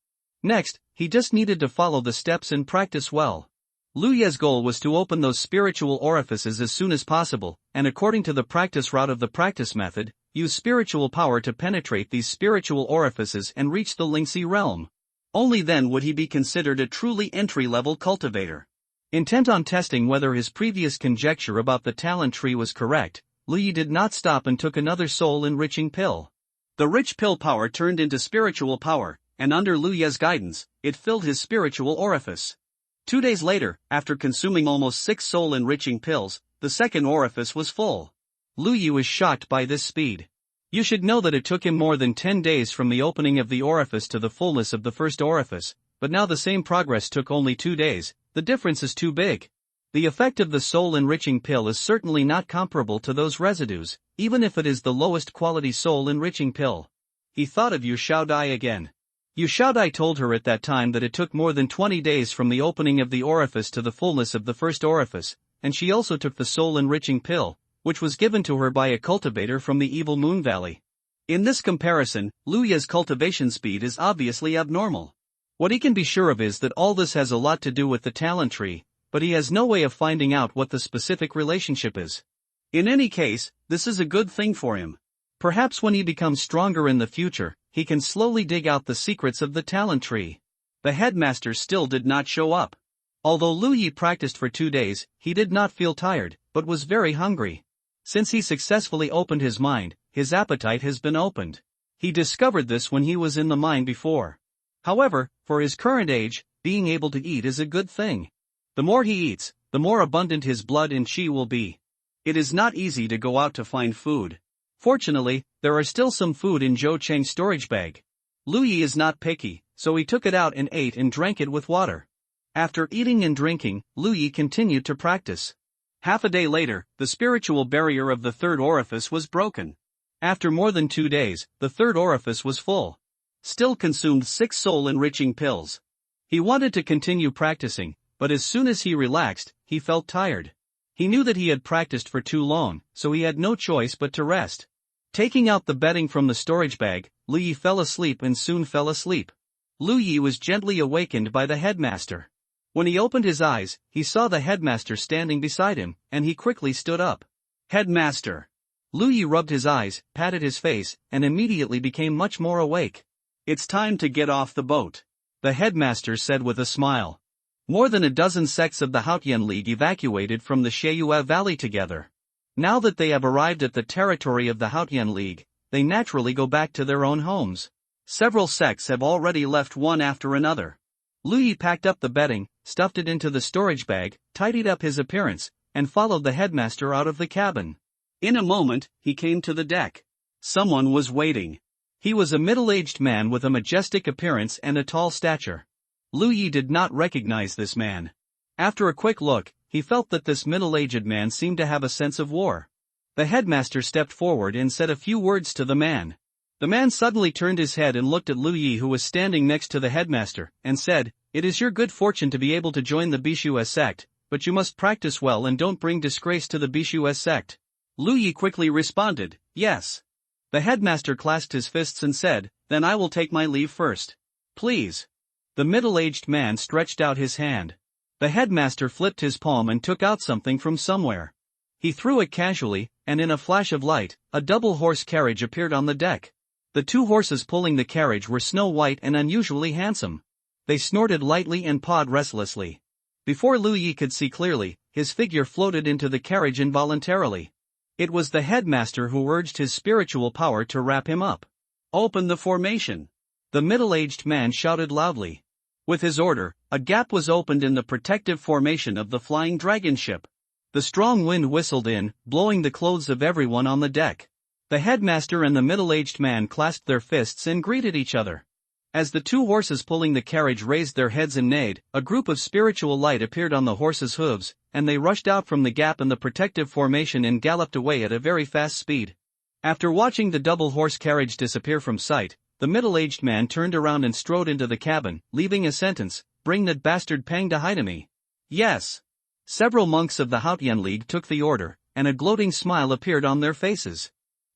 Next, he just needed to follow the steps and practice well. Lu Yi's goal was to open those spiritual orifices as soon as possible, and according to the practice route of the practice method, use spiritual power to penetrate these spiritual orifices and reach the Lingxi realm. Only then would he be considered a truly entry-level cultivator. Intent on testing whether his previous conjecture about the talent tree was correct, Lu Yi did not stop and took another soul-enriching pill. The rich pill power turned into spiritual power, and under Lu Yi's guidance, it filled his spiritual orifice. 2 days later, after consuming almost 6 soul-enriching pills, the second orifice was full. Lu Yi was shocked by this speed. You should know that it took him more than 10 days from the opening of the orifice to the fullness of the first orifice, but now the same progress took only 2 days. The difference is too big. The effect of the soul-enriching pill is certainly not comparable to those residues, even if it is the lowest quality soul-enriching pill. He thought of Yu Xiaodai again. Yu Xiaodai told her at that time that it took more than 20 days from the opening of the orifice to the fullness of the first orifice, and she also took the soul-enriching pill, which was given to her by a cultivator from the evil Moon Valley. In this comparison, Lu Ye's cultivation speed is obviously abnormal. What he can be sure of is that all this has a lot to do with the talent tree, but he has no way of finding out what the specific relationship is. In any case, this is a good thing for him. Perhaps when he becomes stronger in the future, he can slowly dig out the secrets of the talent tree. The headmaster still did not show up. Although Lu Yi practiced for 2 days, he did not feel tired, but was very hungry. Since he successfully opened his mind, his appetite has been opened. He discovered this when he was in the mine before. However, for his current age, being able to eat is a good thing. The more he eats, the more abundant his blood and qi will be. It is not easy to go out to find food. Fortunately, there are still some food in Zhou Cheng's storage bag. Lu Yi is not picky, so he took it out and ate and drank it with water. After eating and drinking, Lu Yi continued to practice. Half a day later, the spiritual barrier of the third orifice was broken. After more than 2 days, the third orifice was full. Still consumed 6 soul-enriching pills. He wanted to continue practicing, but as soon as he relaxed, he felt tired. He knew that he had practiced for too long, so he had no choice but to rest. Taking out the bedding from the storage bag, Lu Yi fell asleep and soon fell asleep. Lu Yi was gently awakened by the headmaster. When he opened his eyes, he saw the headmaster standing beside him, and he quickly stood up. Headmaster! Lu Yi rubbed his eyes, patted his face, and immediately became much more awake. It's time to get off the boat, the headmaster said with a smile. More than a dozen sects of the Haotian League evacuated from the Sheiyue Valley together. Now that they have arrived at the territory of the Haotian League, they naturally go back to their own homes. Several sects have already left one after another. Lu Yi packed up the bedding, stuffed it into the storage bag, tidied up his appearance, and followed the headmaster out of the cabin. In a moment, he came to the deck. Someone was waiting. He was a middle-aged man with a majestic appearance and a tall stature. Lu Yi did not recognize this man. After a quick look, he felt that this middle-aged man seemed to have a sense of war. The headmaster stepped forward and said a few words to the man. The man suddenly turned his head and looked at Lu Yi, who was standing next to the headmaster, and said, "It is your good fortune to be able to join the Bishue sect, but you must practice well and don't bring disgrace to the Bishue sect." Lu Yi quickly responded, "Yes." The headmaster clasped his fists and said, "Then I will take my leave first. Please." The middle-aged man stretched out his hand. The headmaster flipped his palm and took out something from somewhere. He threw it casually, and in a flash of light, a double-horse carriage appeared on the deck. The 2 horses pulling the carriage were snow-white and unusually handsome. They snorted lightly and pawed restlessly. Before Lu Yi could see clearly, his figure floated into the carriage involuntarily. It was the headmaster who urged his spiritual power to wrap him up. "Open the formation!" The middle-aged man shouted loudly. With his order, a gap was opened in the protective formation of the flying dragon ship. The strong wind whistled in, blowing the clothes of everyone on the deck. The headmaster and the middle-aged man clasped their fists and greeted each other. As the 2 horses pulling the carriage raised their heads and neighed, a group of spiritual light appeared on the horses' hooves, and they rushed out from the gap in the protective formation and galloped away at a very fast speed. After watching the double-horse carriage disappear from sight, the middle-aged man turned around and strode into the cabin, leaving a sentence, "Bring that bastard Pang to Haidami." Yes. Several monks of the Haotian League took the order, and a gloating smile appeared on their faces.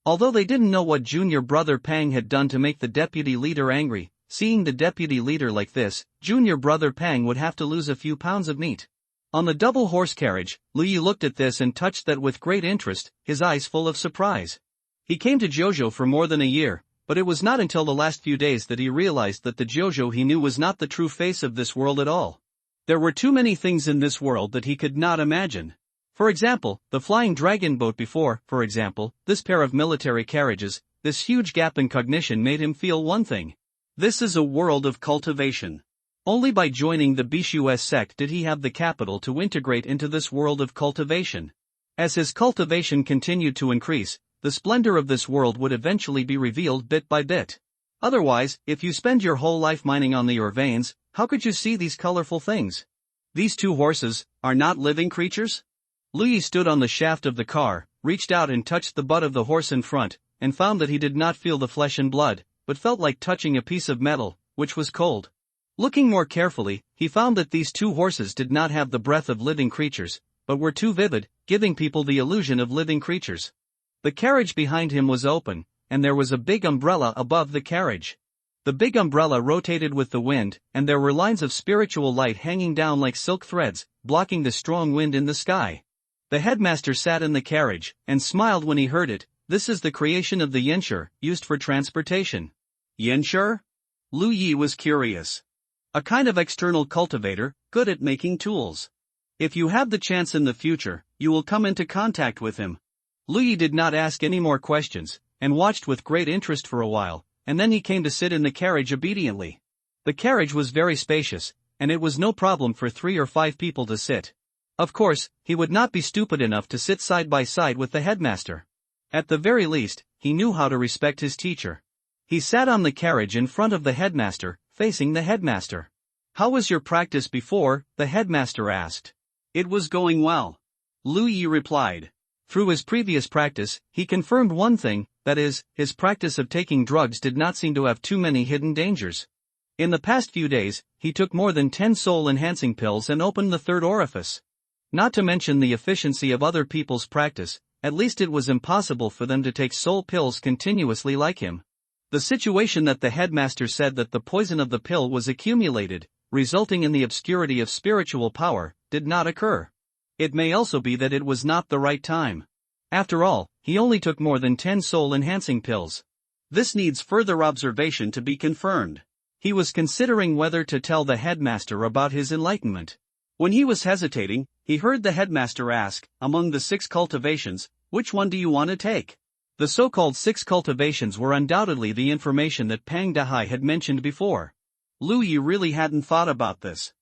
Although they didn't know what junior brother Pang had done to make the deputy leader angry, seeing the deputy leader like this, junior brother Pang would have to lose a few pounds of meat. On the double horse carriage, Lu Yi looked at this and touched that with great interest, his eyes full of surprise. He came to Jojo for more than a year, but it was not until the last few days that he realized that the Jojo he knew was not the true face of this world at all. There were too many things in this world that he could not imagine. For example, the flying dragon boat before, for example, this pair of military carriages, this huge gap in cognition made him feel one thing. This is a world of cultivation. Only by joining the Bishue sect did he have the capital to integrate into this world of cultivation. As his cultivation continued to increase, the the splendor of this world would eventually be revealed bit by bit. Otherwise, if you spend your whole life mining on your veins, how could you see these colorful things? These two horses are not living creatures? Lu Yi stood on the shaft of the car, reached out and touched the butt of the horse in front, and found that he did not feel the flesh and blood, but felt like touching a piece of metal, which was cold. Looking more carefully, he found that these two horses did not have the breath of living creatures, but were too vivid, giving people the illusion of living creatures. The carriage behind him was open, and there was a big umbrella above the carriage. The big umbrella rotated with the wind, and there were lines of spiritual light hanging down like silk threads, blocking the strong wind in the sky. The headmaster sat in the carriage, and smiled when he heard it. This is the creation of the yinshur, used for transportation. Yinshur? Lu Yi was curious. A kind of external cultivator, good at making tools. If you have the chance in the future, you will come into contact with him. Lu Yi did not ask any more questions, and watched with great interest for a while, and then he came to sit in the carriage obediently. The carriage was very spacious, and it was no problem for 3 or 5 people to sit. Of course, he would not be stupid enough to sit side by side with the headmaster. At the very least, he knew how to respect his teacher. He sat on the carriage in front of the headmaster, facing the headmaster. "How was your practice before?" the headmaster asked. "It was going well," Lu Yi replied. Through his previous practice, he confirmed one thing, that is, his practice of taking drugs did not seem to have too many hidden dangers. In the past few days, he took more than 10 soul-enhancing pills and opened the 3rd orifice. Not to mention the efficiency of other people's practice, at least it was impossible for them to take soul pills continuously like him. The situation that the headmaster said that the poison of the pill was accumulated, resulting in the obscurity of spiritual power, did not occur. It may also be that it was not the right time. After all, he only took more than 10 soul-enhancing pills. This needs further observation to be confirmed. He was considering whether to tell the headmaster about his enlightenment. When he was hesitating, he heard the headmaster ask, "Among the 6 cultivations, which one do you want to take?" The so-called 6 cultivations were undoubtedly the information that Pang Dahai had mentioned before. Lu Yi really hadn't thought about this.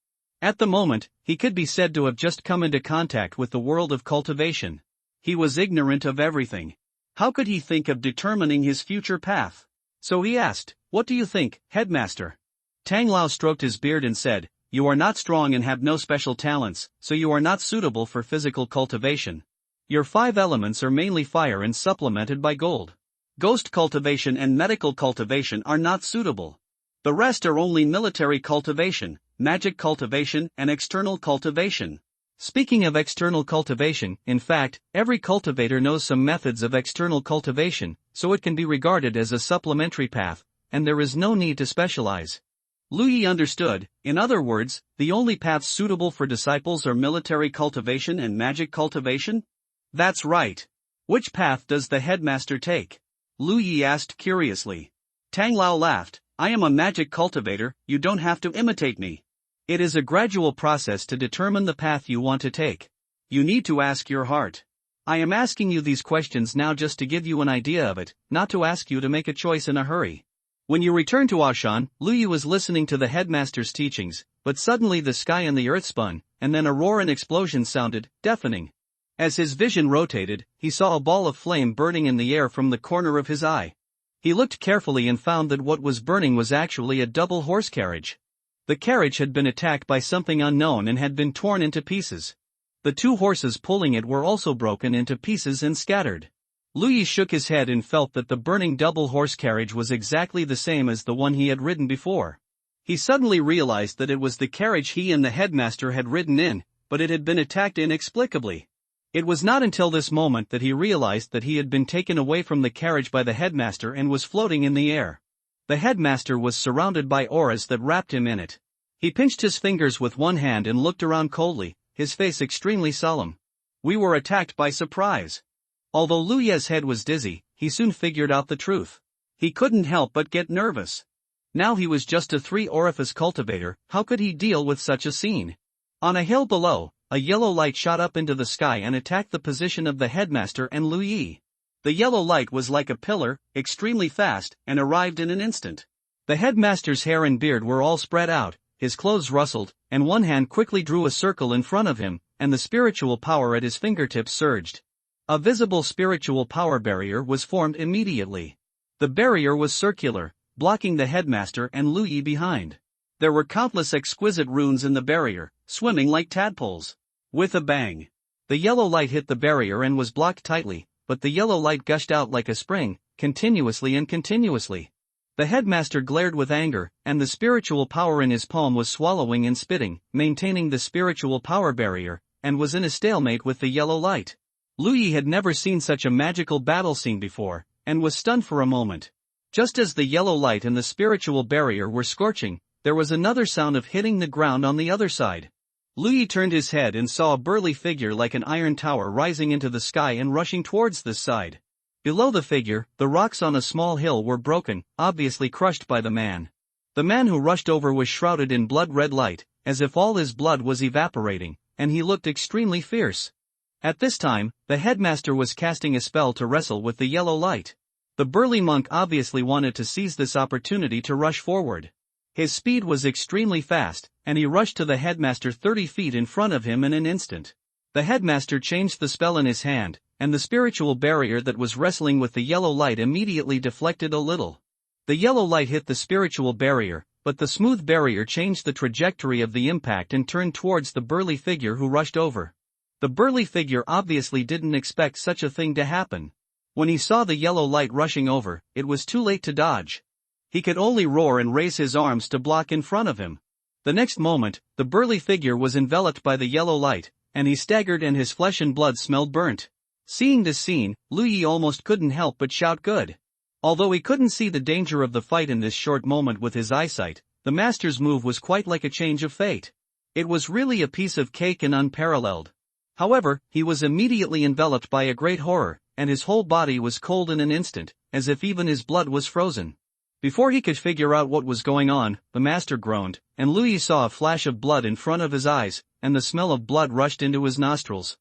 At the moment, he could be said to have just come into contact with the world of cultivation. He was ignorant of everything. How could he think of determining his future path? So he asked, "What do you think, headmaster?" Tang Lao stroked his beard and said, "You are not strong and have no special talents, so you are not suitable for physical cultivation. Your 5 elements are mainly fire and supplemented by gold. Ghost cultivation and medical cultivation are not suitable. The rest are only military cultivation, magic cultivation and external cultivation." Speaking of external cultivation, in fact, every cultivator knows some methods of external cultivation, so it can be regarded as a supplementary path, and there is no need to specialize. Lu Yi understood. In other words, the only paths suitable for disciples are military cultivation and magic cultivation? That's right. Which path does the headmaster take? Lu Yi asked curiously. Tang Lao laughed. "I am a magic cultivator, you don't have to imitate me. It is a gradual process to determine the path you want to take. You need to ask your heart. I am asking you these questions now just to give you an idea of it, not to ask you to make a choice in a hurry." When you return to Ashan, Lu Yi was listening to the headmaster's teachings, but suddenly the sky and the earth spun, and then a roar and explosion sounded, deafening. As his vision rotated, he saw a ball of flame burning in the air from the corner of his eye. He looked carefully and found that what was burning was actually a double horse carriage. The carriage had been attacked by something unknown and had been torn into pieces. The 2 horses pulling it were also broken into pieces and scattered. Lu Yi shook his head and felt that the burning double horse carriage was exactly the same as the one he had ridden before. He suddenly realized that it was the carriage he and the headmaster had ridden in, but it had been attacked inexplicably. It was not until this moment that he realized that he had been taken away from the carriage by the headmaster and was floating in the air. The headmaster was surrounded by auras that wrapped him in it. He pinched his fingers with one hand and looked around coldly, his face extremely solemn. We were attacked by surprise. Although Lu Ye's head was dizzy, he soon figured out the truth. He couldn't help but get nervous. Now he was just a 3-orifice cultivator, how could he deal with such a scene? On a hill below, a yellow light shot up into the sky and attacked the position of the headmaster and Lu Yi. The yellow light was like a pillar, extremely fast, and arrived in an instant. The headmaster's hair and beard were all spread out, his clothes rustled, and one hand quickly drew a circle in front of him, and the spiritual power at his fingertips surged. A visible spiritual power barrier was formed immediately. The barrier was circular, blocking the headmaster and Lu Yi behind. There were countless exquisite runes in the barrier, swimming like tadpoles. With a bang, the yellow light hit the barrier and was blocked tightly, but the yellow light gushed out like a spring, continuously and continuously. The headmaster glared with anger, and the spiritual power in his palm was swallowing and spitting, maintaining the spiritual power barrier, and was in a stalemate with the yellow light. Lu Yi had never seen such a magical battle scene before, and was stunned for a moment. Just as the yellow light and the spiritual barrier were scorching, there was another sound of hitting the ground on the other side. Lu Yi turned his head and saw a burly figure like an iron tower rising into the sky and rushing towards this side. Below the figure, the rocks on a small hill were broken, obviously crushed by the man. The man who rushed over was shrouded in blood-red light, as if all his blood was evaporating, and he looked extremely fierce. At this time, the headmaster was casting a spell to wrestle with the yellow light. The burly monk obviously wanted to seize this opportunity to rush forward. His speed was extremely fast, and he rushed to the headmaster 30 feet in front of him in an instant. The headmaster changed the spell in his hand, and the spiritual barrier that was wrestling with the yellow light immediately deflected a little. The yellow light hit the spiritual barrier, but the smooth barrier changed the trajectory of the impact and turned towards the burly figure who rushed over. The burly figure obviously didn't expect such a thing to happen. When he saw the yellow light rushing over, it was too late to dodge. He could only roar and raise his arms to block in front of him. The next moment, the burly figure was enveloped by the yellow light, and he staggered and his flesh and blood smelled burnt. Seeing this scene, Lu Yi almost couldn't help but shout good. Although he couldn't see the danger of the fight in this short moment with his eyesight, the master's move was quite like a change of fate. It was really a piece of cake and unparalleled. However, he was immediately enveloped by a great horror, and his whole body was cold in an instant, as if even his blood was frozen. Before he could figure out what was going on, the master groaned, and Lu Yi saw a flash of blood in front of his eyes, and the smell of blood rushed into his nostrils.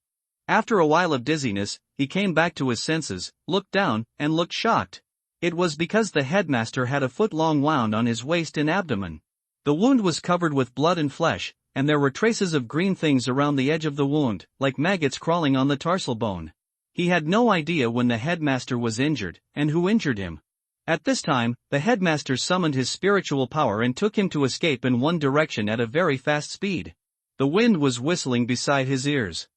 After a while of dizziness, he came back to his senses, looked down, and looked shocked. It was because the headmaster had a foot-long wound on his waist and abdomen. The wound was covered with blood and flesh, and there were traces of green things around the edge of the wound, like maggots crawling on the tarsal bone. He had no idea when the headmaster was injured, and who injured him. At this time, the headmaster summoned his spiritual power and took him to escape in one direction at a very fast speed. The wind was whistling beside his ears.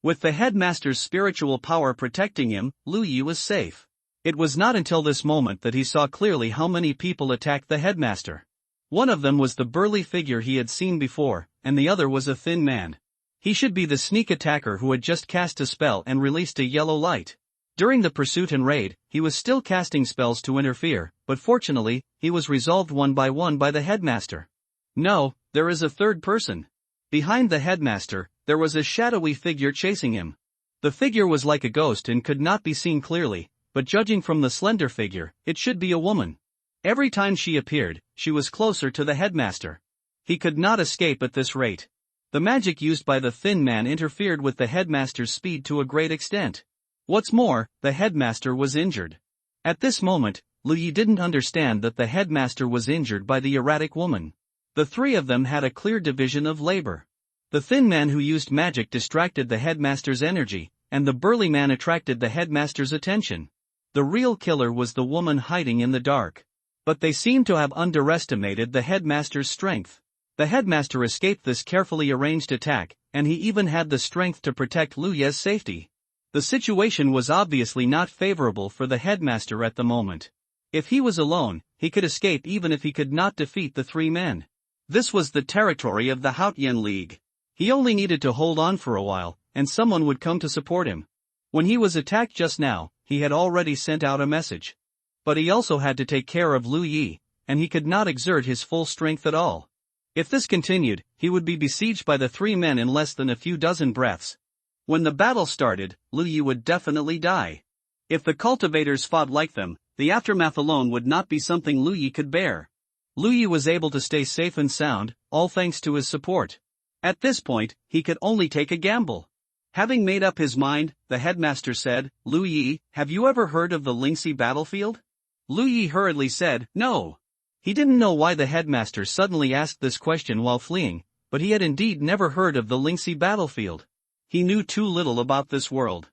With the headmaster's spiritual power protecting him, Lu Yi was safe. It was not until this moment that he saw clearly how many people attacked the headmaster. One of them was the burly figure he had seen before, and the other was a thin man. He should be the sneak attacker who had just cast a spell and released a yellow light. During the pursuit and raid, he was still casting spells to interfere, but fortunately, he was resolved one by the headmaster. No, there is a third person. Behind the headmaster, there was a shadowy figure chasing him. The figure was like a ghost and could not be seen clearly, but judging from the slender figure, it should be a woman. Every time she appeared, she was closer to the headmaster. He could not escape at this rate. The magic used by the thin man interfered with the headmaster's speed to a great extent. What's more, the headmaster was injured. At this moment, Lu Yi didn't understand that the headmaster was injured by the erratic woman. The three of them had a clear division of labor. The thin man who used magic distracted the headmaster's energy, and the burly man attracted the headmaster's attention. The real killer was the woman hiding in the dark. But they seemed to have underestimated the headmaster's strength. The headmaster escaped this carefully arranged attack, and he even had the strength to protect Lu Yi's safety. The situation was obviously not favorable for the headmaster at the moment. If he was alone, he could escape even if he could not defeat the three men. This was the territory of the Haotian League. He only needed to hold on for a while, and someone would come to support him. When he was attacked just now, he had already sent out a message. But he also had to take care of Lu Yi, and he could not exert his full strength at all. If this continued, he would be besieged by the three men in less than a few dozen breaths. When the battle started, Lu Yi would definitely die. If the cultivators fought like them, the aftermath alone would not be something Lu Yi could bear. Lu Yi was able to stay safe and sound, all thanks to his support. At this point, he could only take a gamble. Having made up his mind, the headmaster said, "Lu Yi, have you ever heard of the Lingxi battlefield?" Lu Yi hurriedly said, "No." He didn't know why the headmaster suddenly asked this question while fleeing, but he had indeed never heard of the Lingxi battlefield. He knew too little about this world.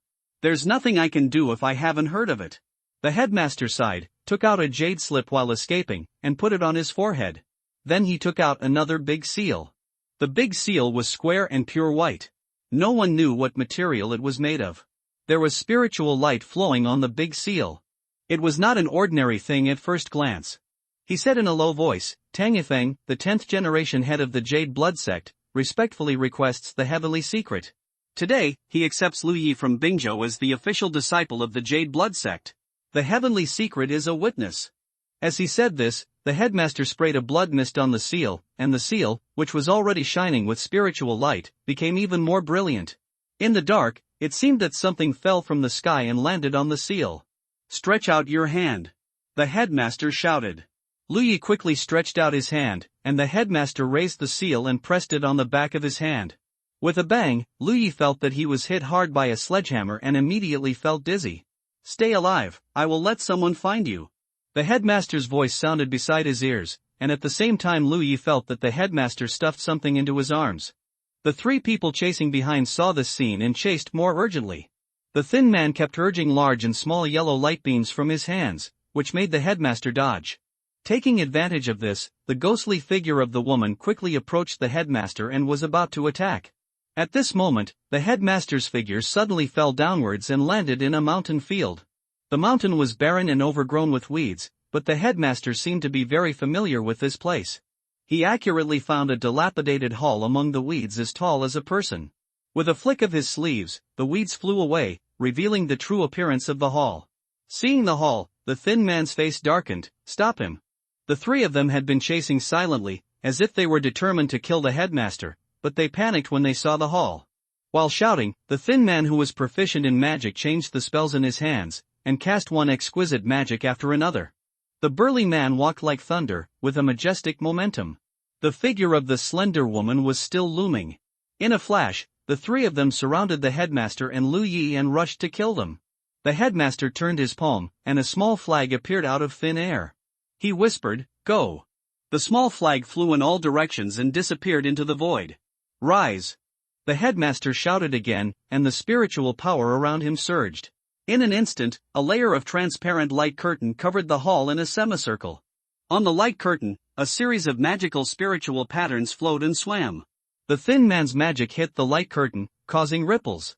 There's nothing I can do if I haven't heard of it. The headmaster sighed, took out a jade slip while escaping, and put it on his forehead. Then he took out another big seal. The big seal was square and pure white. No one knew what material it was made of. There was spiritual light flowing on the big seal. It was not an ordinary thing at first glance. He said in a low voice, Tang Yifeng, the 10th generation head of the Jade Blood Sect, respectfully requests the heavenly secret. Today, he accepts Lu Yi from Bingzhou as the official disciple of the Jade Blood Sect. The heavenly secret is a witness. As he said this, the headmaster sprayed a blood mist on the seal, and the seal, which was already shining with spiritual light, became even more brilliant. In the dark, it seemed that something fell from the sky and landed on the seal. Stretch out your hand. The headmaster shouted. Lu Yi quickly stretched out his hand, and the headmaster raised the seal and pressed it on the back of his hand. With a bang, Lu Yi felt that he was hit hard by a sledgehammer and immediately felt dizzy. Stay alive, I will let someone find you. The headmaster's voice sounded beside his ears, and at the same time Lu Yi felt that the headmaster stuffed something into his arms. The three people chasing behind saw this scene and chased more urgently. The thin man kept urging large and small yellow light beams from his hands, which made the headmaster dodge. Taking advantage of this, the ghostly figure of the woman quickly approached the headmaster and was about to attack. At this moment, the headmaster's figure suddenly fell downwards and landed in a mountain field. The mountain was barren and overgrown with weeds, but the headmaster seemed to be very familiar with this place. He accurately found a dilapidated hall among the weeds as tall as a person. With a flick of his sleeves, the weeds flew away, revealing the true appearance of the hall. Seeing the hall, the thin man's face darkened. Stop him. The three of them had been chasing silently, as if they were determined to kill the headmaster, but they panicked when they saw the hall. While shouting, the thin man who was proficient in magic changed the spells in his hands, and cast one exquisite magic after another. The burly man walked like thunder, with a majestic momentum. The figure of the slender woman was still looming. In a flash, the three of them surrounded the headmaster and Lu Yi and rushed to kill them. The headmaster turned his palm, and a small flag appeared out of thin air. He whispered, "Go." The small flag flew in all directions and disappeared into the void. "Rise." The headmaster shouted again, and the spiritual power around him surged. In an instant, a layer of transparent light curtain covered the hall in a semicircle. On the light curtain, a series of magical spiritual patterns flowed and swam. The thin man's magic hit the light curtain, causing ripples.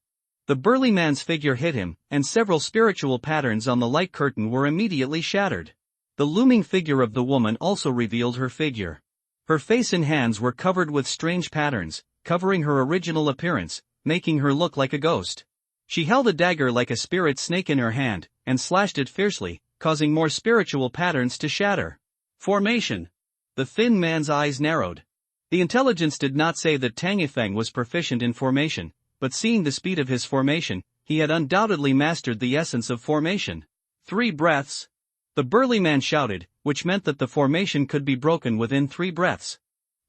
The burly man's figure hit him, and several spiritual patterns on the light curtain were immediately shattered. The looming figure of the woman also revealed her figure. Her face and hands were covered with strange patterns, covering her original appearance, making her look like a ghost. She held a dagger like a spirit snake in her hand, and slashed it fiercely, causing more spiritual patterns to shatter. Formation. The thin man's eyes narrowed. The intelligence did not say that Tang Yifeng was proficient in formation, but seeing the speed of his formation, he had undoubtedly mastered the essence of formation. 3 breaths. The burly man shouted, which meant that the formation could be broken within 3 breaths.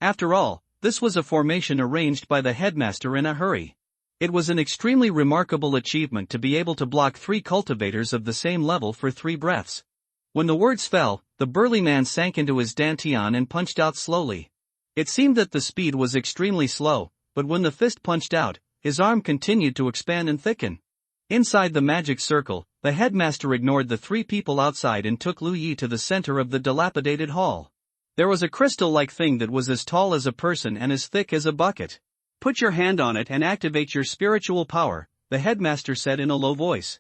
After all, this was a formation arranged by the headmaster in a hurry. It was an extremely remarkable achievement to be able to block 3 cultivators of the same level for 3 breaths. When the words fell, the burly man sank into his dantian and punched out slowly. It seemed that the speed was extremely slow, but when the fist punched out, his arm continued to expand and thicken. Inside the magic circle, the headmaster ignored the 3 people outside and took Lu Yi to the center of the dilapidated hall. There was a crystal-like thing that was as tall as a person and as thick as a bucket. "Put your hand on it and activate your spiritual power," the headmaster said in a low voice.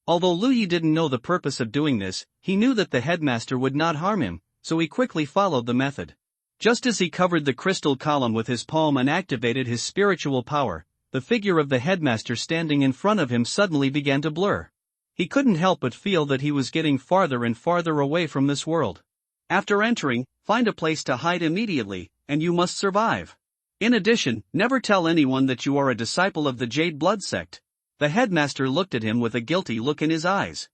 Although Lu Yi didn't know the purpose of doing this, he knew that the headmaster would not harm him, so he quickly followed the method. Just as he covered the crystal column with his palm and activated his spiritual power, the figure of the headmaster standing in front of him suddenly began to blur. He couldn't help but feel that he was getting farther and farther away from this world. After entering, find a place to hide immediately, and you must survive. In addition, never tell anyone that you are a disciple of the Jade Blood Sect. The headmaster looked at him with a guilty look in his eyes.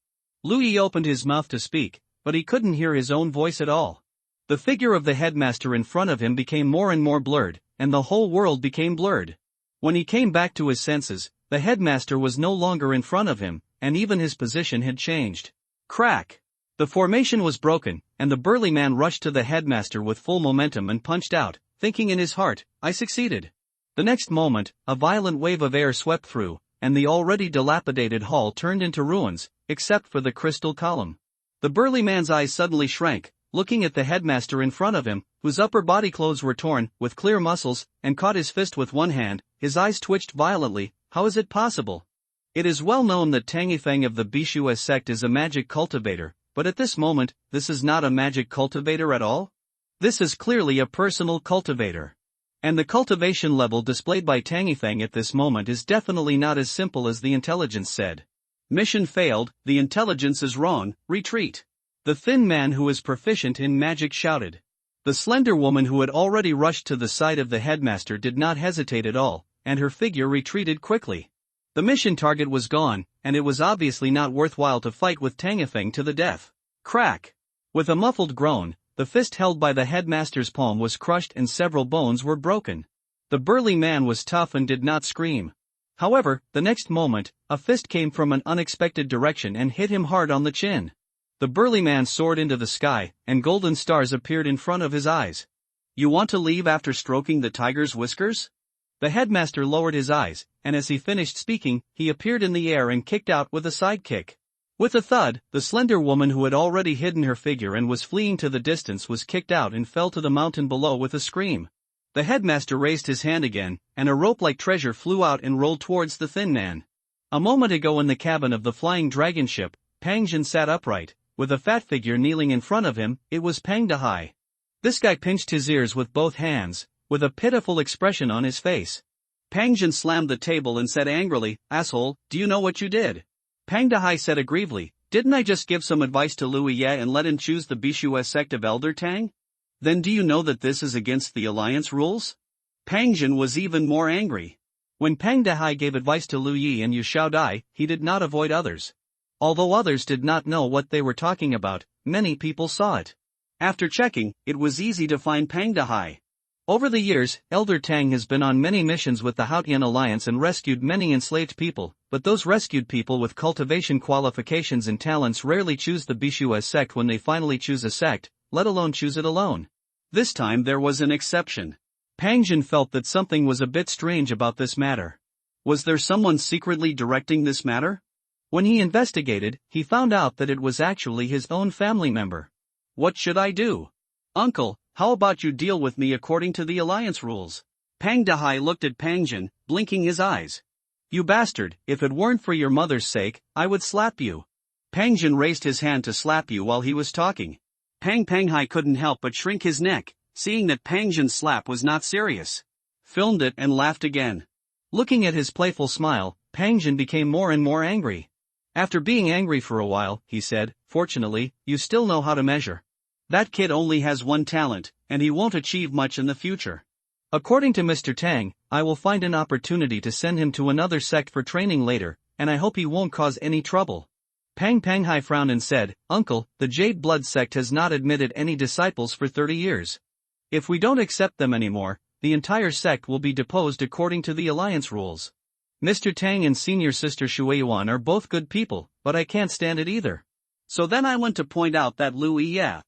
Lu Yi opened his mouth to speak, but he couldn't hear his own voice at all. The figure of the headmaster in front of him became more and more blurred, and the whole world became blurred. When he came back to his senses, the headmaster was no longer in front of him, and even his position had changed. Crack! The formation was broken, and the burly man rushed to the headmaster with full momentum and punched out, thinking in his heart, "I succeeded." The next moment, a violent wave of air swept through, and the already dilapidated hall turned into ruins, except for the crystal column. The burly man's eyes suddenly shrank, looking at the headmaster in front of him, whose upper body clothes were torn, with clear muscles, and caught his fist with one hand. His eyes twitched violently. How is it possible? It is well known that Tang Yifeng of the Bishu sect is a magic cultivator, but at this moment, this is not a magic cultivator at all? This is clearly a personal cultivator. And the cultivation level displayed by Tang Yifeng at this moment is definitely not as simple as the intelligence said. Mission failed, the intelligence is wrong, retreat. The thin man who is proficient in magic shouted. The slender woman who had already rushed to the side of the headmaster did not hesitate at all, and her figure retreated quickly. The mission target was gone, and it was obviously not worthwhile to fight with Tang Yifeng to the death. Crack! With a muffled groan, the fist held by the headmaster's palm was crushed and several bones were broken. The burly man was tough and did not scream. However, the next moment, a fist came from an unexpected direction and hit him hard on the chin. The burly man soared into the sky, and golden stars appeared in front of his eyes. You want to leave after stroking the tiger's whiskers? The headmaster lowered his eyes, and as he finished speaking, he appeared in the air and kicked out with a side kick. With a thud, the slender woman who had already hidden her figure and was fleeing to the distance was kicked out and fell to the mountain below with a scream. The headmaster raised his hand again, and a rope-like treasure flew out and rolled towards the thin man. A moment ago in the cabin of the flying dragon ship, Pang Jin sat upright, with a fat figure kneeling in front of him. It was Pang Dahai. This guy pinched his ears with both hands, with a pitiful expression on his face. Pang Jin slammed the table and said angrily, "Asshole, do you know what you did?" Pang Dahai said aggrievedly, "Didn't I just give some advice to Liu Ye and let him choose the Bishu sect of Elder Tang? Then do you know that this is against the alliance rules?" Pang Jin was even more angry. When Pang Dahai gave advice to Liu Yi and Yu Xiaodai, he did not avoid others. Although others did not know what they were talking about, many people saw it. After checking, it was easy to find Pang Dahai. Over the years, Elder Tang has been on many missions with the Haotian Alliance and rescued many enslaved people, but those rescued people with cultivation qualifications and talents rarely choose the Bishu sect when they finally choose a sect, let alone choose it alone. This time there was an exception. Pang Jin felt that something was a bit strange about this matter. Was there someone secretly directing this matter? When he investigated, he found out that it was actually his own family member. What should I do? Uncle, how about you deal with me according to the alliance rules? Pang Dahai looked at Pang Jin, blinking his eyes. You bastard, if it weren't for your mother's sake, I would slap you. Pang Jin raised his hand to slap you while he was talking. Pang Hai couldn't help but shrink his neck, seeing that Pang Jin's slap was not serious. Filmed it and laughed again. Looking at his playful smile, Pang Jin became more and more angry. After being angry for a while, he said, "Fortunately, you still know how to measure. That kid only has one talent, and he won't achieve much in the future. According to Mr. Tang, I will find an opportunity to send him to another sect for training later, and I hope he won't cause any trouble." Pang Hai frowned and said, "Uncle, the Jade Blood sect has not admitted any disciples for 30 years. If we don't accept them anymore, the entire sect will be deposed according to the alliance rules. Mr. Tang and senior sister Shueyuan are both good people, but I can't stand it either." So then I went to point out that Liu Yi.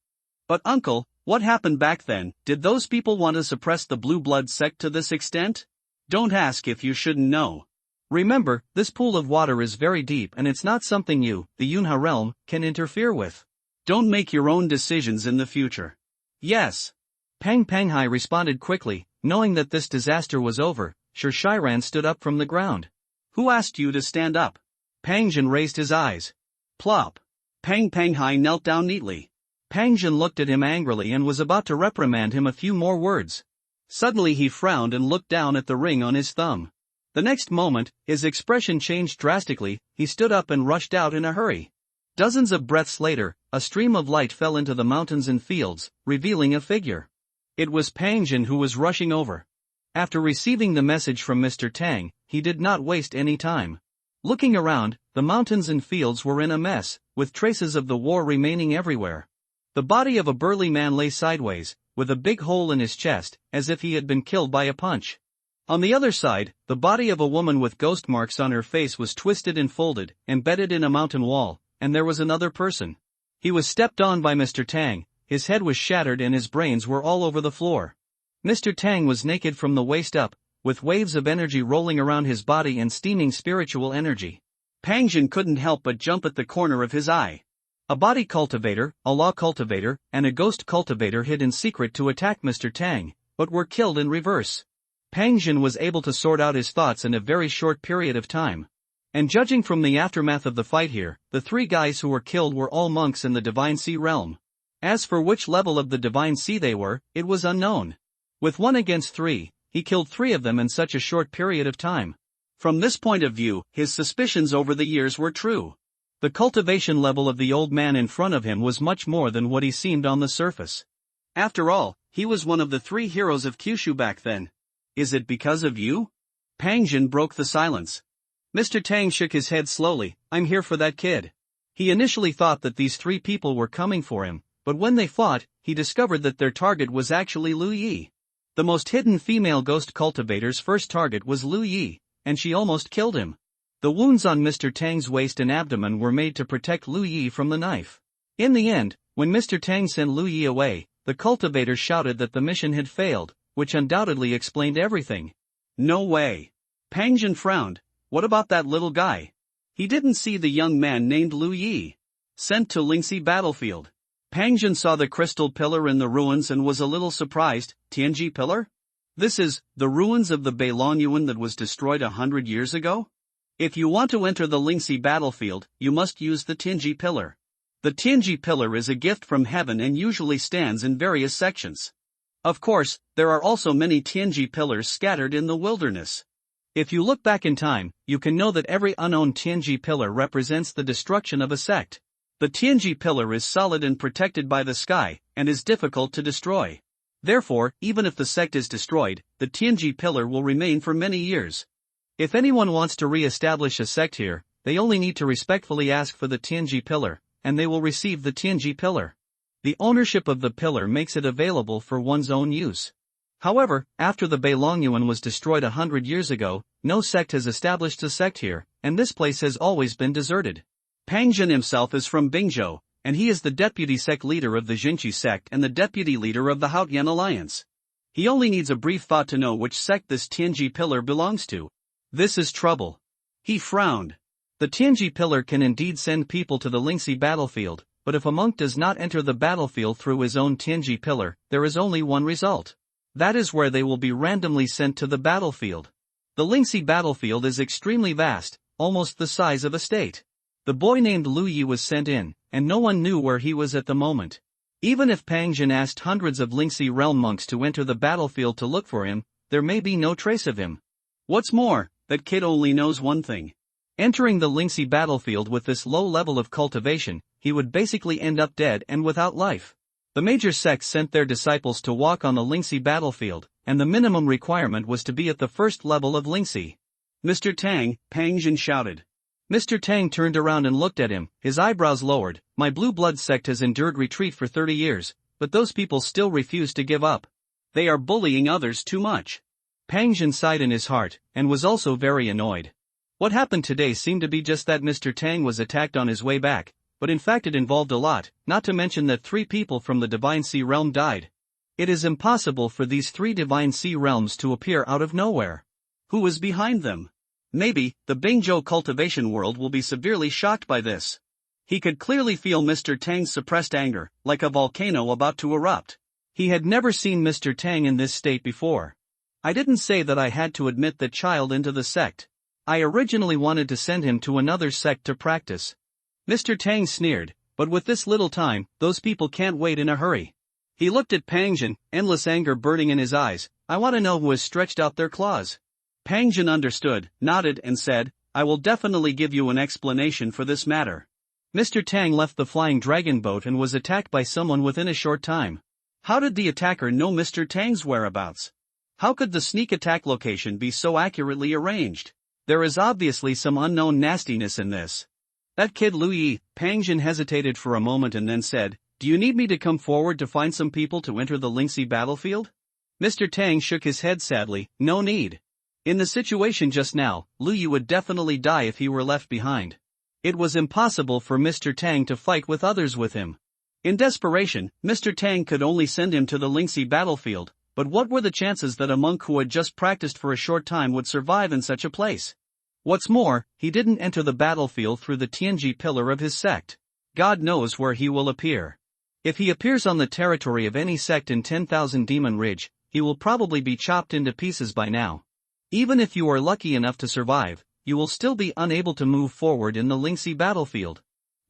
But uncle, what happened back then? Did those people want to suppress the Blue Blood sect to this extent? Don't ask if you shouldn't know. Remember, this pool of water is very deep and it's not something you, the Yunha realm, can interfere with. Don't make your own decisions in the future. Yes. Pang Hai responded quickly, knowing that this disaster was over. Sir Shiran stood up from the ground. Who asked you to stand up? Pang Jin raised his eyes. Plop. Pang Hai knelt down neatly. Pang Jin looked at him angrily and was about to reprimand him a few more words. Suddenly he frowned and looked down at the ring on his thumb. The next moment, his expression changed drastically. He stood up and rushed out in a hurry. Dozens of breaths later, a stream of light fell into the mountains and fields, revealing a figure. It was Pang Jin who was rushing over. After receiving the message from Mr. Tang, he did not waste any time. Looking around, the mountains and fields were in a mess, with traces of the war remaining everywhere. The body of a burly man lay sideways, with a big hole in his chest, as if he had been killed by a punch. On the other side, the body of a woman with ghost marks on her face was twisted and folded, embedded in a mountain wall, and there was another person. He was stepped on by Mr. Tang, his head was shattered and his brains were all over the floor. Mr. Tang was naked from the waist up, with waves of energy rolling around his body and steaming spiritual energy. Pang Jin couldn't help but jump at the corner of his eye. A body cultivator, a law cultivator, and a ghost cultivator hid in secret to attack Mr. Tang, but were killed in reverse. Pang Jin was able to sort out his thoughts in a very short period of time. And judging from the aftermath of the fight here, the 3 guys who were killed were all monks in the Divine Sea realm. As for which level of the Divine Sea they were, it was unknown. With 1 against 3, he killed 3 of them in such a short period of time. From this point of view, his suspicions over the years were true. The cultivation level of the old man in front of him was much more than what he seemed on the surface. After all, he was one of the 3 heroes of Kyushu back then. Is it because of you? Pang Jin broke the silence. Mr. Tang shook his head slowly. I'm here for that kid. He initially thought that these 3 people were coming for him, but when they fought, he discovered that their target was actually Lu Yi. The most hidden female ghost cultivator's first target was Lu Yi, and she almost killed him. The wounds on Mr. Tang's waist and abdomen were made to protect Lu Yi from the knife. In the end, when Mr. Tang sent Lu Yi away, the cultivator shouted that the mission had failed, which undoubtedly explained everything. No way. Pang Jin frowned. What about that little guy? He didn't see the young man named Lu Yi. Sent to Lingxi battlefield. Pang Jin saw the crystal pillar in the ruins and was a little surprised. Tianji pillar? This is the ruins of the Beilong that was destroyed 100 years ago? If you want to enter the Lingxi battlefield, you must use the Tianji pillar. The Tianji pillar is a gift from heaven and usually stands in various sections. Of course, there are also many Tianji pillars scattered in the wilderness. If you look back in time, you can know that every unowned Tianji pillar represents the destruction of a sect. The Tianji pillar is solid and protected by the sky, and is difficult to destroy. Therefore, even if the sect is destroyed, the Tianji pillar will remain for many years. If anyone wants to re-establish a sect here, they only need to respectfully ask for the Tianji pillar, and they will receive the Tianji pillar. The ownership of the pillar makes it available for one's own use. However, after the Beilong was destroyed 100 years ago, no sect has established a sect here, and this place has always been deserted. Pang Jin himself is from Bingzhou, and he is the deputy sect leader of the Jinchi sect and the deputy leader of the Haotian alliance. He only needs a brief thought to know which sect this Tianji pillar belongs to. This is trouble. He frowned. The Tianji pillar can indeed send people to the Lingxi battlefield, but if a monk does not enter the battlefield through his own Tianji pillar, there is only one result. That is where they will be randomly sent to the battlefield. The Lingxi battlefield is extremely vast, almost the size of a state. The boy named Lu Yi was sent in, and no one knew where he was at the moment. Even if Pang Jin asked hundreds of Lingxi realm monks to enter the battlefield to look for him, there may be no trace of him. What's more, that kid only knows one thing. Entering the Lingxi battlefield with this low level of cultivation, he would basically end up dead and without life. The major sects sent their disciples to walk on the Lingxi battlefield, and the minimum requirement was to be at the first level of Lingxi. Mr. Tang, Pang Jin shouted. Mr. Tang turned around and looked at him, his eyebrows lowered. My blue blood sect has endured retreat for 30 years, but those people still refuse to give up. They are bullying others too much. Pang Jin sighed in his heart, and was also very annoyed. What happened today seemed to be just that Mr. Tang was attacked on his way back, but in fact it involved a lot, not to mention that 3 people from the Divine Sea realm died. It is impossible for these 3 Divine Sea realms to appear out of nowhere. Who is behind them? Maybe, the Bingzhou cultivation world will be severely shocked by this. He could clearly feel Mr. Tang's suppressed anger, like a volcano about to erupt. He had never seen Mr. Tang in this state before. I didn't say that I had to admit that child into the sect. I originally wanted to send him to another sect to practice. Mr. Tang sneered, but with this little time, those people can't wait in a hurry. He looked at Pang Jin, endless anger burning in his eyes. I want to know who has stretched out their claws. Pang Jin understood, nodded and said, I will definitely give you an explanation for this matter. Mr. Tang left the flying dragon boat and was attacked by someone within a short time. How did the attacker know Mr. Tang's whereabouts? How could the sneak attack location be so accurately arranged? There is obviously some unknown nastiness in this. That kid Lu Yi. Pang Jin hesitated for a moment and then said, do you need me to come forward to find some people to enter the Lingxi battlefield? Mr. Tang shook his head sadly, no need. In the situation just now, Lu Yi would definitely die if he were left behind. It was impossible for Mr. Tang to fight with others with him. In desperation, Mr. Tang could only send him to the Lingxi battlefield, But what were the chances that a monk who had just practiced for a short time would survive in such a place? What's more, he didn't enter the battlefield through the Tianji pillar of his sect. God knows where he will appear. If he appears on the territory of any sect in 10,000 Demon Ridge, he will probably be chopped into pieces by now. Even if you are lucky enough to survive, you will still be unable to move forward in the Lingxi battlefield.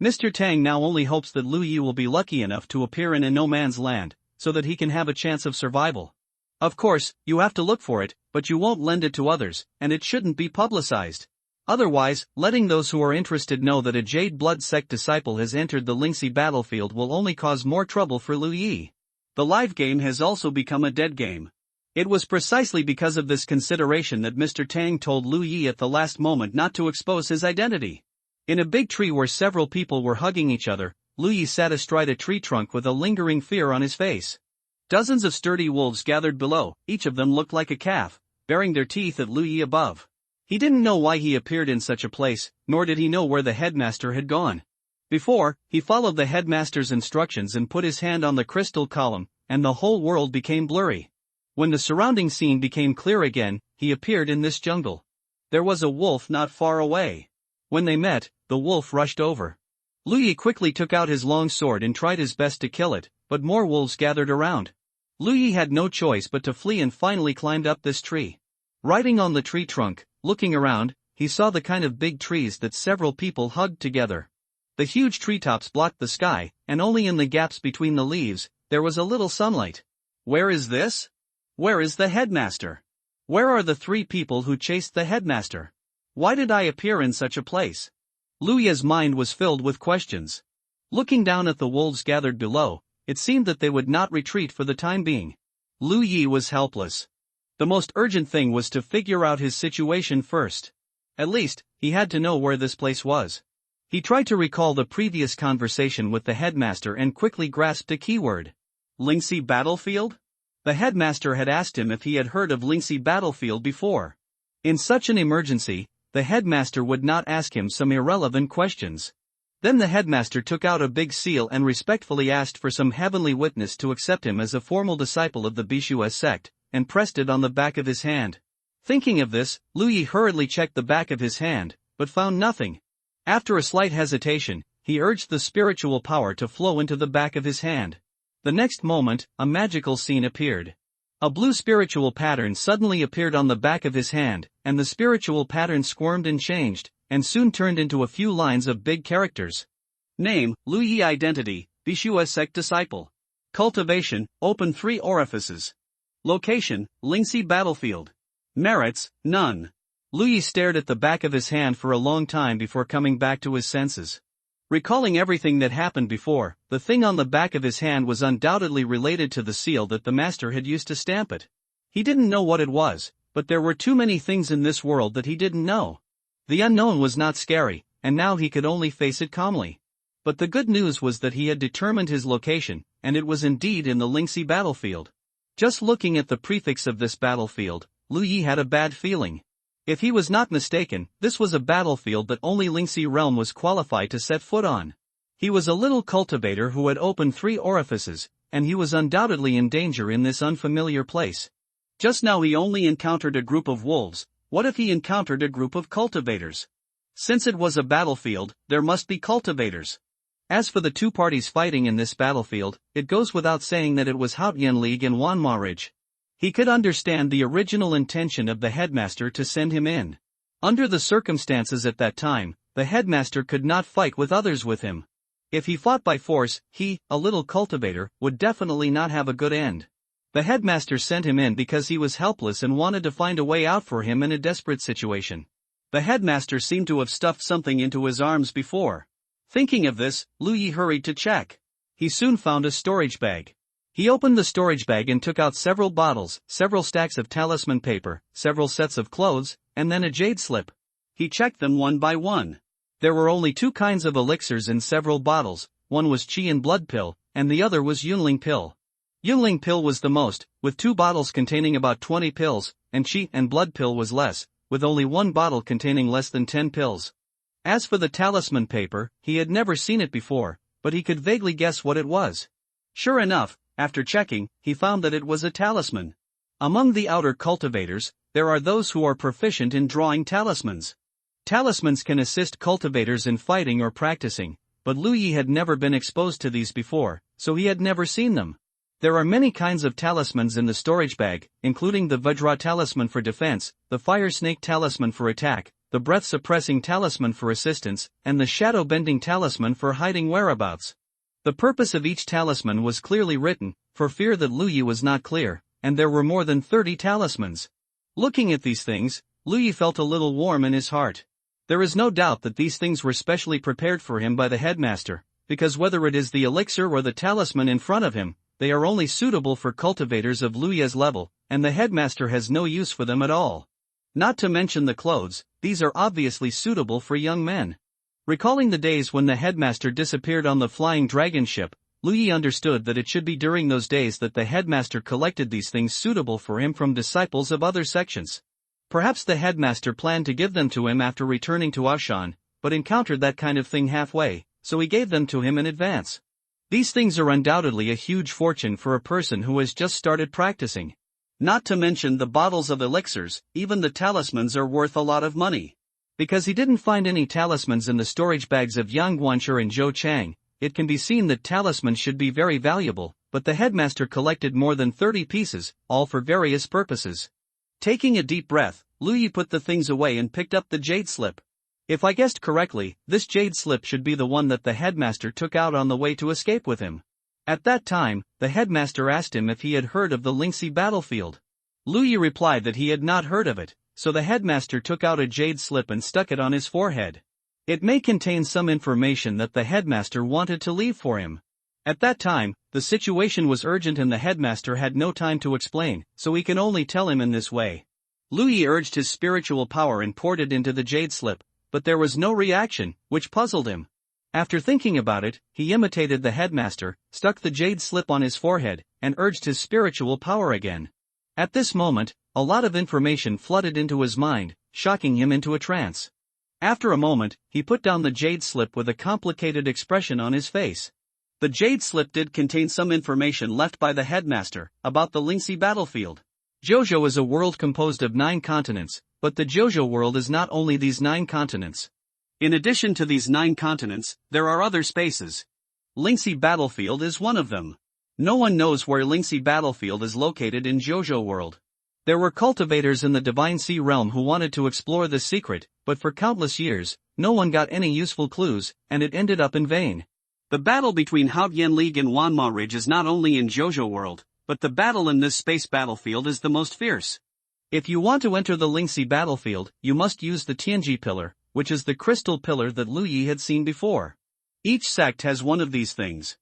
Mr. Tang now only hopes that Lu Yi will be lucky enough to appear in a no-man's land, so that he can have a chance of survival. Of course, you have to look for it, but you won't lend it to others, and it shouldn't be publicized. Otherwise, letting those who are interested know that a Jade Blood sect disciple has entered the Lingxi battlefield will only cause more trouble for Lu Yi. The live game has also become a dead game. It was precisely because of this consideration that Mr. Tang told Lu Yi at the last moment not to expose his identity. In a big tree where several people were hugging each other, Lu Yi sat astride a tree trunk with a lingering fear on his face. Dozens of sturdy wolves gathered below, each of them looked like a calf, baring their teeth at Lu Yi above. He didn't know why he appeared in such a place, nor did he know where the headmaster had gone. Before, he followed the headmaster's instructions and put his hand on the crystal column, and the whole world became blurry. When the surrounding scene became clear again, he appeared in this jungle. There was a wolf not far away. When they met, the wolf rushed over. Lu Yi quickly took out his long sword and tried his best to kill it, but more wolves gathered around. Lu Yi had no choice but to flee and finally climbed up this tree. Riding on the tree trunk, looking around, he saw the kind of big trees that several people hugged together. The huge treetops blocked the sky, and only in the gaps between the leaves, there was a little sunlight. Where is this? Where is the headmaster? Where are the three people who chased the headmaster? Why did I appear in such a place? Lu Yi's mind was filled with questions. Looking down at the wolves gathered below, it seemed that they would not retreat for the time being. Lu Yi was helpless. The most urgent thing was to figure out his situation first. At least, he had to know where this place was. He tried to recall the previous conversation with the headmaster and quickly grasped a keyword. Lingxi battlefield? The headmaster had asked him if he had heard of Lingxi battlefield before. In such an emergency, the headmaster would not ask him some irrelevant questions. Then the headmaster took out a big seal and respectfully asked for some heavenly witness to accept him as a formal disciple of the Bishu sect, and pressed it on the back of his hand. Thinking of this, Lu Yi hurriedly checked the back of his hand, but found nothing. After a slight hesitation, he urged the spiritual power to flow into the back of his hand. The next moment, a magical scene appeared. A blue spiritual pattern suddenly appeared on the back of his hand, and the spiritual pattern squirmed and changed, and soon turned into a few lines of big characters. Name, Lu Yi. Identity, Bishu sect disciple. Cultivation, open 3 orifices. Location, Lingxi battlefield. Merits, none. Lu Yi stared at the back of his hand for a long time before coming back to his senses. Recalling everything that happened before, the thing on the back of his hand was undoubtedly related to the seal that the master had used to stamp it. He didn't know what it was, but there were too many things in this world that he didn't know. The unknown was not scary, and now he could only face it calmly. But the good news was that he had determined his location, and it was indeed in the Lingxi battlefield. Just looking at the prefix of this battlefield, Lu Yi had a bad feeling. If he was not mistaken, this was a battlefield that only Lingxi realm was qualified to set foot on. He was a little cultivator who had opened 3 orifices, and he was undoubtedly in danger in this unfamiliar place. Just now he only encountered a group of wolves. What if he encountered a group of cultivators? Since it was a battlefield, there must be cultivators. As for the 2 parties fighting in this battlefield, it goes without saying that it was Haotian League and Wanma Ridge. He could understand the original intention of the headmaster to send him in. Under the circumstances at that time, the headmaster could not fight with others with him. If he fought by force, he, a little cultivator, would definitely not have a good end. The headmaster sent him in because he was helpless and wanted to find a way out for him in a desperate situation. The headmaster seemed to have stuffed something into his arms before. Thinking of this, Lu Yi hurried to check. He soon found a storage bag. He opened the storage bag and took out several bottles, several stacks of talisman paper, several sets of clothes, and then a jade slip. He checked them one by one. There were only 2 kinds of elixirs in several bottles. One was Qi and Blood Pill, and the other was Yunling Pill. Yunling Pill was the most, with 2 bottles containing about 20 pills, and Qi and Blood Pill was less, with only 1 bottle containing less than 10 pills. As for the talisman paper, he had never seen it before, but he could vaguely guess what it was. Sure enough, after checking, he found that it was a talisman. Among the outer cultivators, there are those who are proficient in drawing talismans. Talismans can assist cultivators in fighting or practicing, but Lu Yi had never been exposed to these before, so he had never seen them. There are many kinds of talismans in the storage bag, including the Vajra talisman for defense, the Fire Snake talisman for attack, the Breath Suppressing talisman for assistance, and the Shadow Bending talisman for hiding whereabouts. The purpose of each talisman was clearly written, for fear that Lu Yi was not clear, and there were more than 30 talismans. Looking at these things, Lu Yi felt a little warm in his heart. There is no doubt that these things were specially prepared for him by the headmaster, because whether it is the elixir or the talisman in front of him, they are only suitable for cultivators of Lu Yi's level, and the headmaster has no use for them at all. Not to mention the clothes, these are obviously suitable for young men. Recalling the days when the headmaster disappeared on the flying dragon ship, Lu Yi understood that it should be during those days that the headmaster collected these things suitable for him from disciples of other sections. Perhaps the headmaster planned to give them to him after returning to Ashan, but encountered that kind of thing halfway, so he gave them to him in advance. These things are undoubtedly a huge fortune for a person who has just started practicing. Not to mention the bottles of elixirs, even the talismans are worth a lot of money. Because he didn't find any talismans in the storage bags of Yang Guanshi and Zhou Chang, it can be seen that talismans should be very valuable, but the headmaster collected more than 30 pieces, all for various purposes. Taking a deep breath, Lu Yi put the things away and picked up the jade slip. If I guessed correctly, this jade slip should be the one that the headmaster took out on the way to escape with him. At that time, the headmaster asked him if he had heard of the Lingxi battlefield. Lu Yi replied that he had not heard of it, so the headmaster took out a jade slip and stuck it on his forehead. It may contain some information that the headmaster wanted to leave for him. At that time, the situation was urgent and the headmaster had no time to explain, so he can only tell him in this way. Lu Yi urged his spiritual power and poured it into the jade slip, but there was no reaction, which puzzled him. After thinking about it, he imitated the headmaster, stuck the jade slip on his forehead, and urged his spiritual power again. At this moment, a lot of information flooded into his mind, shocking him into a trance. After a moment, he put down the jade slip with a complicated expression on his face. The jade slip did contain some information left by the headmaster, about the Lingxi battlefield. Jojo is a world composed of 9 continents, but the Jojo world is not only these 9 continents. In addition to these 9 continents, there are other spaces. Lingxi battlefield is one of them. No one knows where Lingxi battlefield is located in Jojo world. There were cultivators in the Divine Sea realm who wanted to explore this secret, but for countless years, no one got any useful clues, and it ended up in vain. The battle between Haotian League and Wanma Ridge is not only in Jojo world, but the battle in this space battlefield is the most fierce. If you want to enter the Lingxi battlefield, you must use the Tianji pillar, which is the crystal pillar that Lu Yi had seen before. Each sect has one of these things.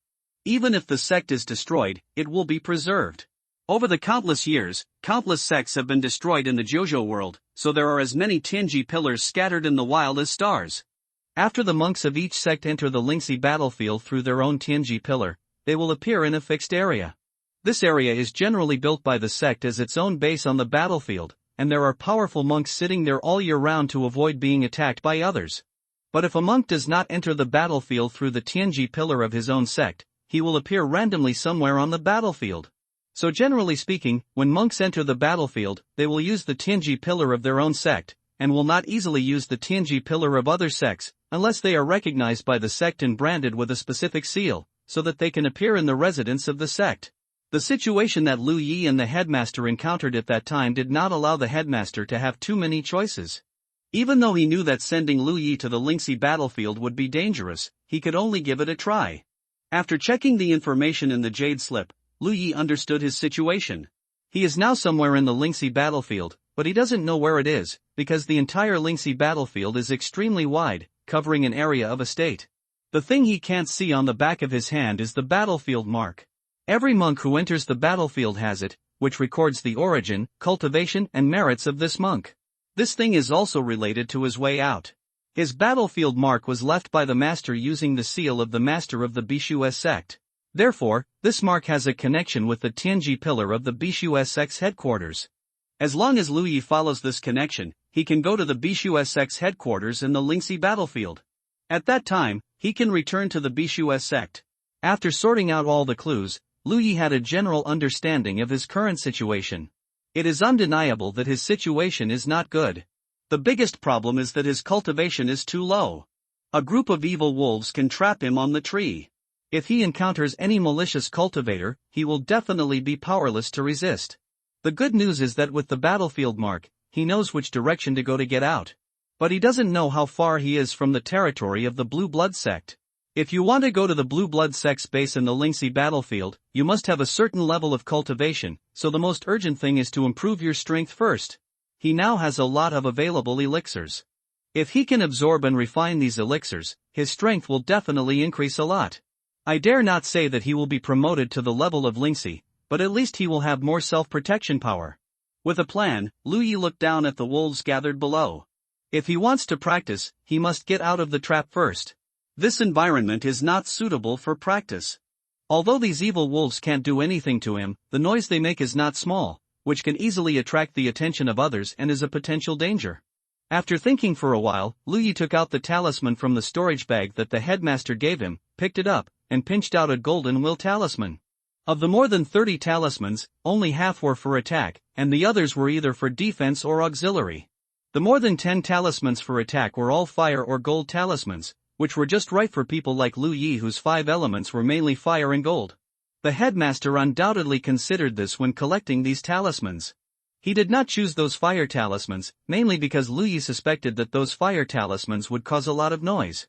Even if the sect is destroyed, it will be preserved. Over the countless years, countless sects have been destroyed in the Jojo world, so there are as many Tianji pillars scattered in the wild as stars. After the monks of each sect enter the Lingxi battlefield through their own Tianji pillar, they will appear in a fixed area. This area is generally built by the sect as its own base on the battlefield, and there are powerful monks sitting there all year round to avoid being attacked by others. But if a monk does not enter the battlefield through the Tianji pillar of his own sect, he will appear randomly somewhere on the battlefield. So generally speaking, when monks enter the battlefield, they will use the Tianji pillar of their own sect, and will not easily use the Tianji pillar of other sects, unless they are recognized by the sect and branded with a specific seal, so that they can appear in the residence of the sect. The situation that Lu Yi and the headmaster encountered at that time did not allow the headmaster to have too many choices. Even though he knew that sending Lu Yi to the Lingxi battlefield would be dangerous, he could only give it a try. After checking the information in the jade slip, Lu Yi understood his situation. He is now somewhere in the Lingxi battlefield, but he doesn't know where it is, because the entire Lingxi battlefield is extremely wide, covering an area of a state. The thing he can't see on the back of his hand is the battlefield mark. Every monk who enters the battlefield has it, which records the origin, cultivation, and merits of this monk. This thing is also related to his way out. His battlefield mark was left by the master using the seal of the master of the Bishu sect. Therefore, this mark has a connection with the Tianji pillar of the Bishu sect's headquarters. As long as Lu Yi follows this connection, he can go to the Bishu sect's headquarters in the Lingxi battlefield. At that time, he can return to the Bishu sect. After sorting out all the clues, Lu Yi had a general understanding of his current situation. It is undeniable that his situation is not good. The biggest problem is that his cultivation is too low. A group of evil wolves can trap him on the tree. If he encounters any malicious cultivator, he will definitely be powerless to resist. The good news is that with the battlefield mark, he knows which direction to go to get out. But he doesn't know how far he is from the territory of the Blue Blood sect. If you want to go to the Blue Blood sect's base in the Lingxi battlefield, you must have a certain level of cultivation, so the most urgent thing is to improve your strength first. He now has a lot of available elixirs. If he can absorb and refine these elixirs, his strength will definitely increase a lot. I dare not say that he will be promoted to the level of Lingxi, but at least he will have more self-protection power. With a plan, Lu Yi looked down at the wolves gathered below. If he wants to practice, he must get out of the trap first. This environment is not suitable for practice. Although these evil wolves can't do anything to him, the noise they make is not small, which can easily attract the attention of others and is a potential danger. After thinking for a while, Lu Yi took out the talisman from the storage bag that the headmaster gave him, picked it up, and pinched out a golden will talisman. Of the more than 30 talismans, only half were for attack, and the others were either for defense or auxiliary. The more than 10 talismans for attack were all fire or gold talismans, which were just right for people like Lu Yi whose 5 elements were mainly fire and gold. The headmaster undoubtedly considered this when collecting these talismans. He did not choose those fire talismans, mainly because Lu Yi suspected that those fire talismans would cause a lot of noise.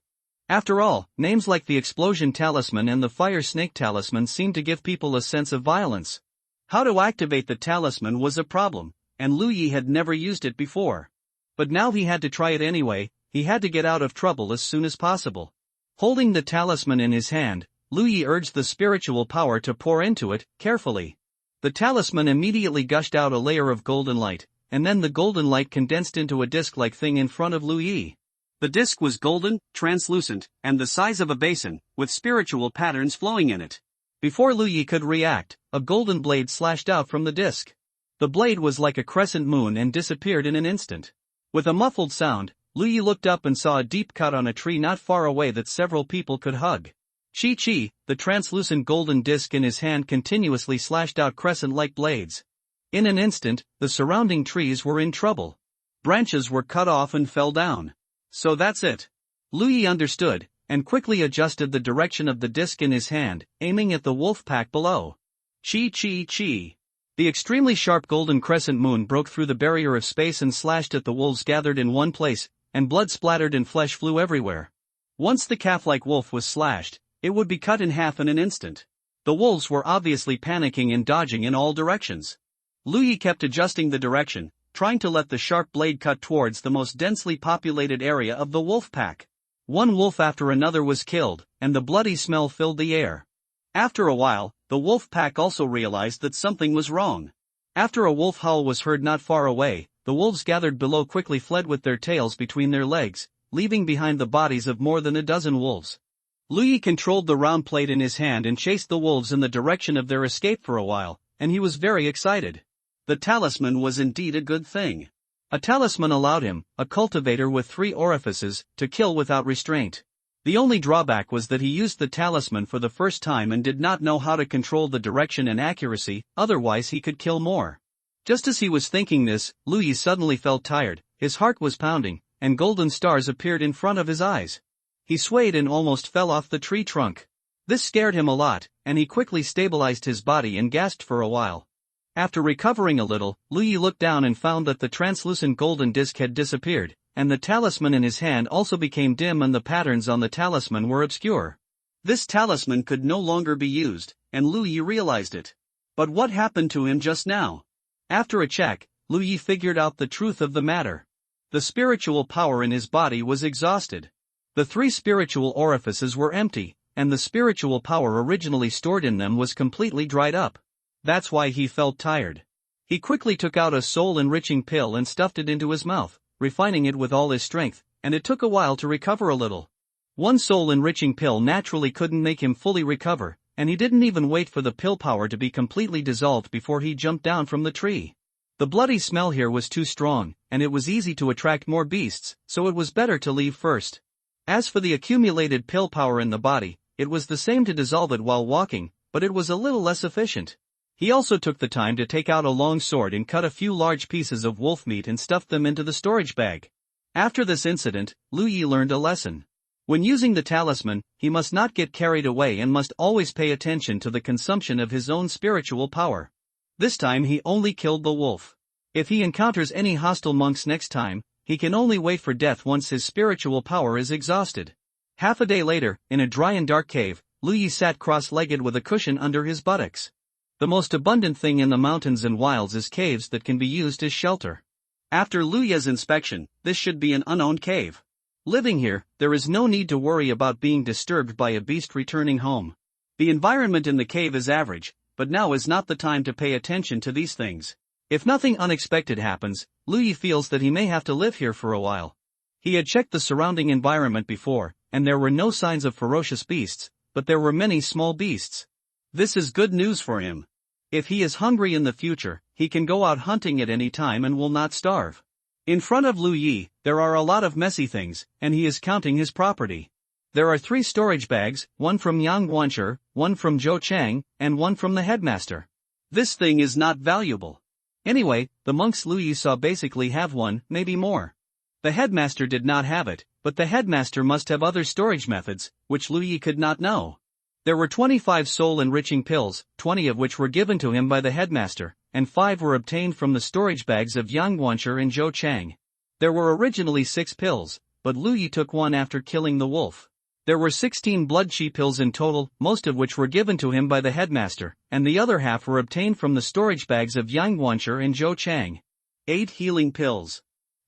After all, names like the explosion talisman and the fire snake talisman seem to give people a sense of violence. How to activate the talisman was a problem, and Lu Yi had never used it before. But now he had to try it anyway. He had to get out of trouble as soon as possible. Holding the talisman in his hand, Lu Yi urged the spiritual power to pour into it, carefully. The talisman immediately gushed out a layer of golden light, and then the golden light condensed into a disc-like thing in front of Lu Yi. The disc was golden, translucent, and the size of a basin, with spiritual patterns flowing in it. Before Lu Yi could react, a golden blade slashed out from the disc. The blade was like a crescent moon and disappeared in an instant. With a muffled sound, Lu Yi looked up and saw a deep cut on a tree not far away that several people could hug. Chi, the translucent golden disc in his hand continuously slashed out crescent-like blades. In an instant, the surrounding trees were in trouble. Branches were cut off and fell down. So that's it. Lu Yi understood, and quickly adjusted the direction of the disc in his hand, aiming at the wolf pack below. Chi. The extremely sharp golden crescent moon broke through the barrier of space and slashed at the wolves gathered in one place, and blood splattered and flesh flew everywhere. Once the calf-like wolf was slashed, it would be cut in half in an instant. The wolves were obviously panicking and dodging in all directions. Lu Yi kept adjusting the direction, trying to let the sharp blade cut towards the most densely populated area of the wolf pack. One wolf after another was killed, and the bloody smell filled the air. After a while, the wolf pack also realized that something was wrong. After a wolf howl was heard not far away, the wolves gathered below quickly fled with their tails between their legs, leaving behind the bodies of more than a dozen wolves. Lu Yi controlled the round plate in his hand and chased the wolves in the direction of their escape for a while, and he was very excited. The talisman was indeed a good thing. A talisman allowed him, a cultivator with 3 orifices, to kill without restraint. The only drawback was that he used the talisman for the first time and did not know how to control the direction and accuracy, otherwise he could kill more. Just as he was thinking this, Lu Yi suddenly felt tired, his heart was pounding, and golden stars appeared in front of his eyes. He swayed and almost fell off the tree trunk. This scared him a lot, and he quickly stabilized his body and gasped for a while. After recovering a little, Lu Yi looked down and found that the translucent golden disc had disappeared, and the talisman in his hand also became dim and the patterns on the talisman were obscure. This talisman could no longer be used, and Lu Yi realized it. But what happened to him just now? After a check, Lu Yi figured out the truth of the matter. The spiritual power in his body was exhausted. The 3 spiritual orifices were empty, and the spiritual power originally stored in them was completely dried up. That's why he felt tired. He quickly took out a soul-enriching pill and stuffed it into his mouth, refining it with all his strength, and it took a while to recover a little. One soul-enriching pill naturally couldn't make him fully recover, and he didn't even wait for the pill power to be completely dissolved before he jumped down from the tree. The bloody smell here was too strong, and it was easy to attract more beasts, so it was better to leave first. As for the accumulated pill power in the body, it was the same to dissolve it while walking, but it was a little less efficient. He also took the time to take out a long sword and cut a few large pieces of wolf meat and stuffed them into the storage bag. After this incident, Lu Yi learned a lesson. When using the talisman, he must not get carried away and must always pay attention to the consumption of his own spiritual power. This time he only killed the wolf. If he encounters any hostile monks next time, he can only wait for death once his spiritual power is exhausted. Half a day later, in a dry and dark cave, Lu Yi sat cross-legged with a cushion under his buttocks. The most abundant thing in the mountains and wilds is caves that can be used as shelter. After Lu Yi's inspection, this should be an unowned cave. Living here, there is no need to worry about being disturbed by a beast returning home. The environment in the cave is average, but now is not the time to pay attention to these things. If nothing unexpected happens, Lu Yi feels that he may have to live here for a while. He had checked the surrounding environment before, and there were no signs of ferocious beasts, but there were many small beasts. This is good news for him. If he is hungry in the future, he can go out hunting at any time and will not starve. In front of Lu Yi, there are a lot of messy things, and he is counting his property. There are 3 storage bags, one from Yang Guanshi, one from Zhou Chang, and one from the headmaster. This thing is not valuable. Anyway, the monks Lu Yi saw basically have one, maybe more. The headmaster did not have it, but the headmaster must have other storage methods, which Lu Yi could not know. There were 25 soul-enriching pills, 20 of which were given to him by the headmaster, and 5 were obtained from the storage bags of Yang Guanshi and Zhou Chang. There were originally 6 pills, but Lu Yi took one after killing the wolf. There were 16 blood chi pills in total, most of which were given to him by the headmaster, and the other half were obtained from the storage bags of Yang Guanshi and Zhou Chang. 8 healing pills.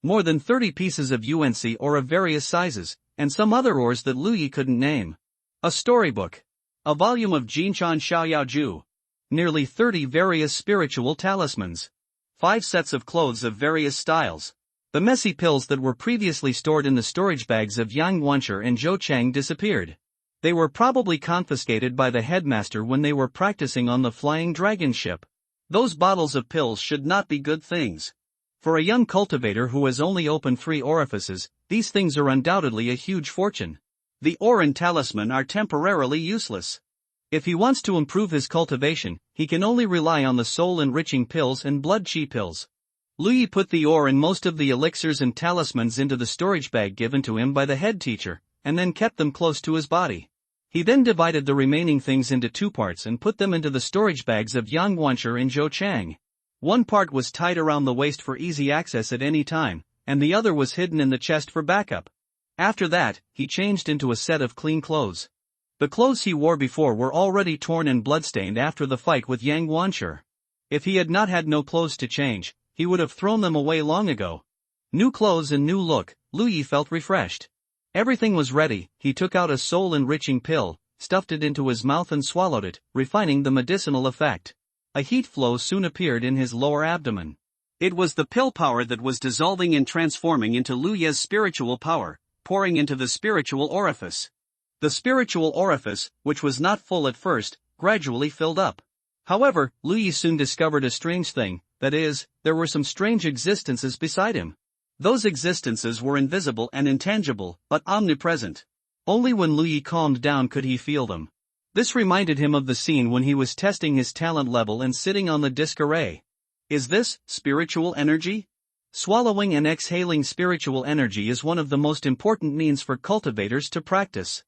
More than 30 pieces of UNC ore of various sizes, and some other ores that Lu Yi couldn't name. A storybook. A volume of Jinshan Xiaoyao Ju. Nearly 30 various spiritual talismans. 5 sets of clothes of various styles. The messy pills that were previously stored in the storage bags of Yang Guanshi and Zhou Chang disappeared. They were probably confiscated by the headmaster when they were practicing on the flying dragon ship. Those bottles of pills should not be good things. For a young cultivator who has only opened 3 orifices, these things are undoubtedly a huge fortune. The ore and talisman are temporarily useless. If he wants to improve his cultivation, he can only rely on the soul-enriching pills and blood chi pills. Lu Yi put the ore and most of the elixirs and talismans into the storage bag given to him by the head teacher, and then kept them close to his body. He then divided the remaining things into 2 parts and put them into the storage bags of Yang Guanshi and Zhou Chang. One part was tied around the waist for easy access at any time, and the other was hidden in the chest for backup. After that, he changed into a set of clean clothes. The clothes he wore before were already torn and bloodstained after the fight with Yang Guanshi. If he had not had no clothes to change, he would have thrown them away long ago. New clothes and new look, Lu Yi felt refreshed. Everything was ready. He took out a soul-enriching pill, stuffed it into his mouth and swallowed it, refining the medicinal effect. A heat flow soon appeared in his lower abdomen. It was the pill power that was dissolving and transforming into Lu Yi's spiritual power, pouring into the spiritual orifice. The spiritual orifice, which was not full at first, gradually filled up. However, Lu Yi soon discovered a strange thing, that is, there were some strange existences beside him. Those existences were invisible and intangible, but omnipresent. Only when Lu Yi calmed down could he feel them. This reminded him of the scene when he was testing his talent level and sitting on the disc array. Is this spiritual energy? Swallowing and exhaling spiritual energy is one of the most important means for cultivators to practice.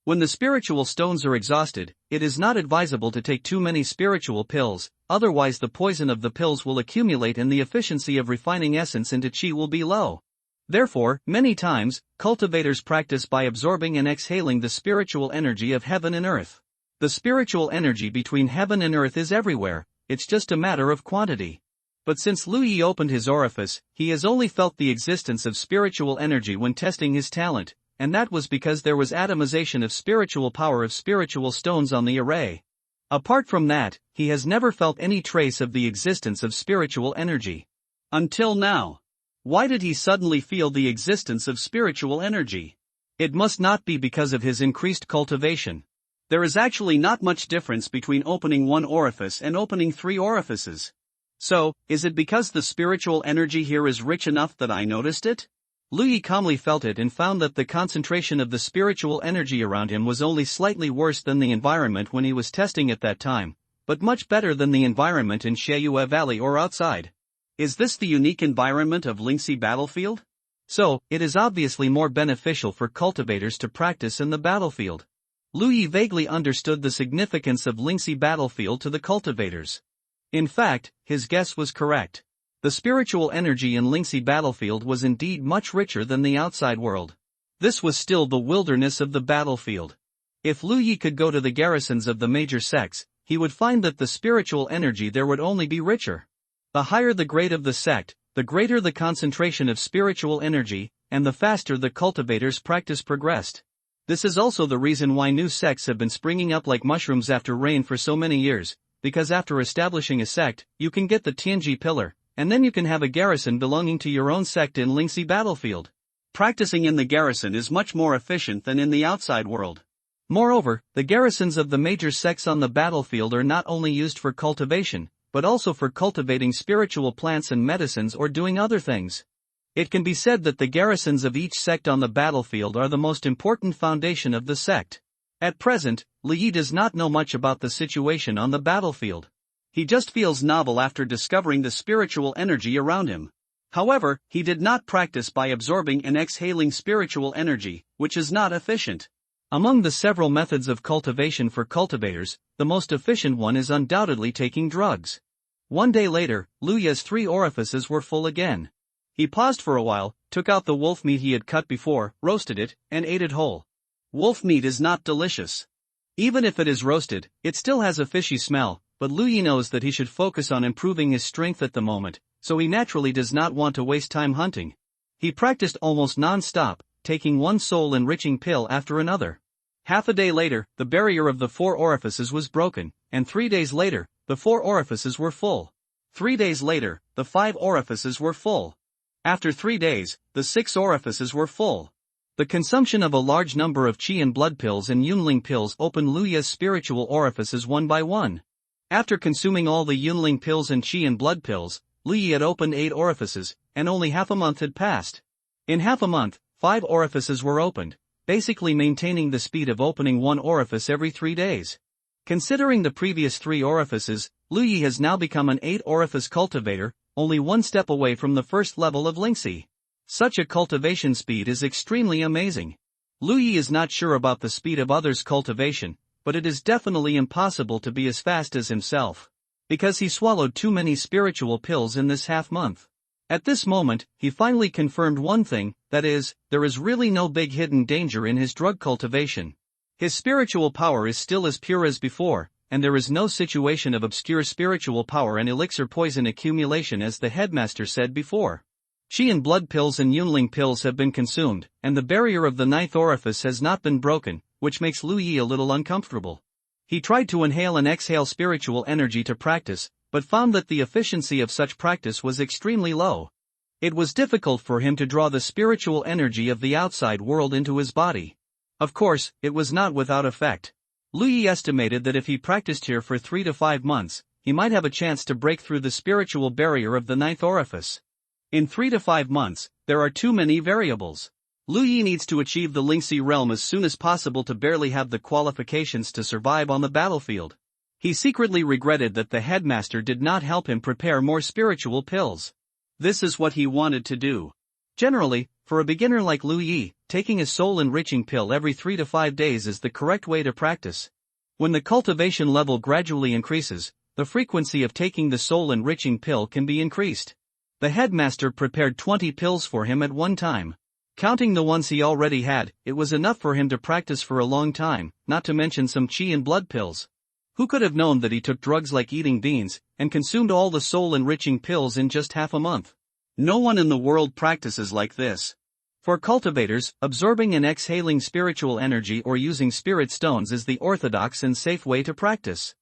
When the spiritual stones are exhausted, it is not advisable to take too many spiritual pills, otherwise the poison of the pills will accumulate and the efficiency of refining essence into chi will be low. Therefore, many times, cultivators practice by absorbing and exhaling the spiritual energy of heaven and earth. The spiritual energy between heaven and earth is everywhere, it's just a matter of quantity. But since Lu Yi opened his orifice, he has only felt the existence of spiritual energy when testing his talent, and that was because there was atomization of spiritual power of spiritual stones on the array. Apart from that, he has never felt any trace of the existence of spiritual energy. Until now. Why did he suddenly feel the existence of spiritual energy? It must not be because of his increased cultivation. There is actually not much difference between opening 1 orifice and opening 3 orifices. So, is it because the spiritual energy here is rich enough that I noticed it? Lu Yi calmly felt it and found that the concentration of the spiritual energy around him was only slightly worse than the environment when he was testing at that time, but much better than the environment in Sheiyue Valley or outside. Is this the unique environment of Lingxi Battlefield? So, it is obviously more beneficial for cultivators to practice in the battlefield. Lu Yi vaguely understood the significance of Lingxi Battlefield to the cultivators. In fact, his guess was correct. The spiritual energy in Lingxi Battlefield was indeed much richer than the outside world. This was still the wilderness of the battlefield. If Lu Yi could go to the garrisons of the major sects, he would find that the spiritual energy there would only be richer. The higher the grade of the sect, the greater the concentration of spiritual energy, and the faster the cultivator's practice progressed. This is also the reason why new sects have been springing up like mushrooms after rain for so many years, because after establishing a sect, you can get the Tianji pillar, and then you can have a garrison belonging to your own sect in Lingxi Battlefield. Practicing in the garrison is much more efficient than in the outside world. Moreover, the garrisons of the major sects on the battlefield are not only used for cultivation, but also for cultivating spiritual plants and medicines or doing other things. It can be said that the garrisons of each sect on the battlefield are the most important foundation of the sect. At present, Lu Yi does not know much about the situation on the battlefield. He just feels novel after discovering the spiritual energy around him. However, he did not practice by absorbing and exhaling spiritual energy, which is not efficient. Among the several methods of cultivation for cultivators, the most efficient one is undoubtedly taking drugs. One day later, Lu Yi's 3 orifices were full again. He paused for a while, took out the wolf meat he had cut before, roasted it, and ate it whole. Wolf meat is not delicious. Even if it is roasted, it still has a fishy smell, but Lu Yi knows that he should focus on improving his strength at the moment, so he naturally does not want to waste time hunting. He practiced almost non-stop, taking one soul-enriching pill after another. Half a day later, the barrier of the 4 orifices was broken, and 3 days later, the 4 orifices were full. 3 days later, the 5 orifices were full. After 3 days, the 6 orifices were full. The consumption of a large number of qi and blood pills and yunling pills opened Lu Yi's spiritual orifices one by one. After consuming all the yunling pills and qi and blood pills, Lu Yi had opened 8 orifices, and only half a month had passed. In half a month, 5 orifices were opened, basically maintaining the speed of opening 1 orifice every 3 days. Considering the previous 3 orifices, Lu Yi has now become an 8-orifice cultivator, only 1 step away from the first level of Lingxi. Such a cultivation speed is extremely amazing. Lu Yi is not sure about the speed of others' cultivation, but it is definitely impossible to be as fast as himself. Because he swallowed too many spiritual pills in this half-month. At this moment, he finally confirmed one thing, that is, there is really no big hidden danger in his drug cultivation. His spiritual power is still as pure as before, and there is no situation of obscure spiritual power and elixir poison accumulation as the headmaster said before. Qi and blood pills and yunling pills have been consumed, and the barrier of the 9th orifice has not been broken, which makes Lu Yi a little uncomfortable. He tried to inhale and exhale spiritual energy to practice, but found that the efficiency of such practice was extremely low. It was difficult for him to draw the spiritual energy of the outside world into his body. Of course, it was not without effect. Lu Yi estimated that if he practiced here for 3 to 5 months, he might have a chance to break through the spiritual barrier of the 9th orifice. In 3 to 5 months, there are too many variables. Lu Yi needs to achieve the Lingxi realm as soon as possible to barely have the qualifications to survive on the battlefield. He secretly regretted that the headmaster did not help him prepare more spiritual pills. This is what he wanted to do. Generally, for a beginner like Lu Yi, taking a soul-enriching pill every 3 to 5 days is the correct way to practice. When the cultivation level gradually increases, the frequency of taking the soul-enriching pill can be increased. The headmaster prepared 20 pills for him at one time. Counting the ones he already had, it was enough for him to practice for a long time, not to mention some qi and blood pills. Who could have known that he took drugs like eating beans, and consumed all the soul-enriching pills in just half a month? No one in the world practices like this. For cultivators, absorbing and exhaling spiritual energy or using spirit stones is the orthodox and safe way to practice.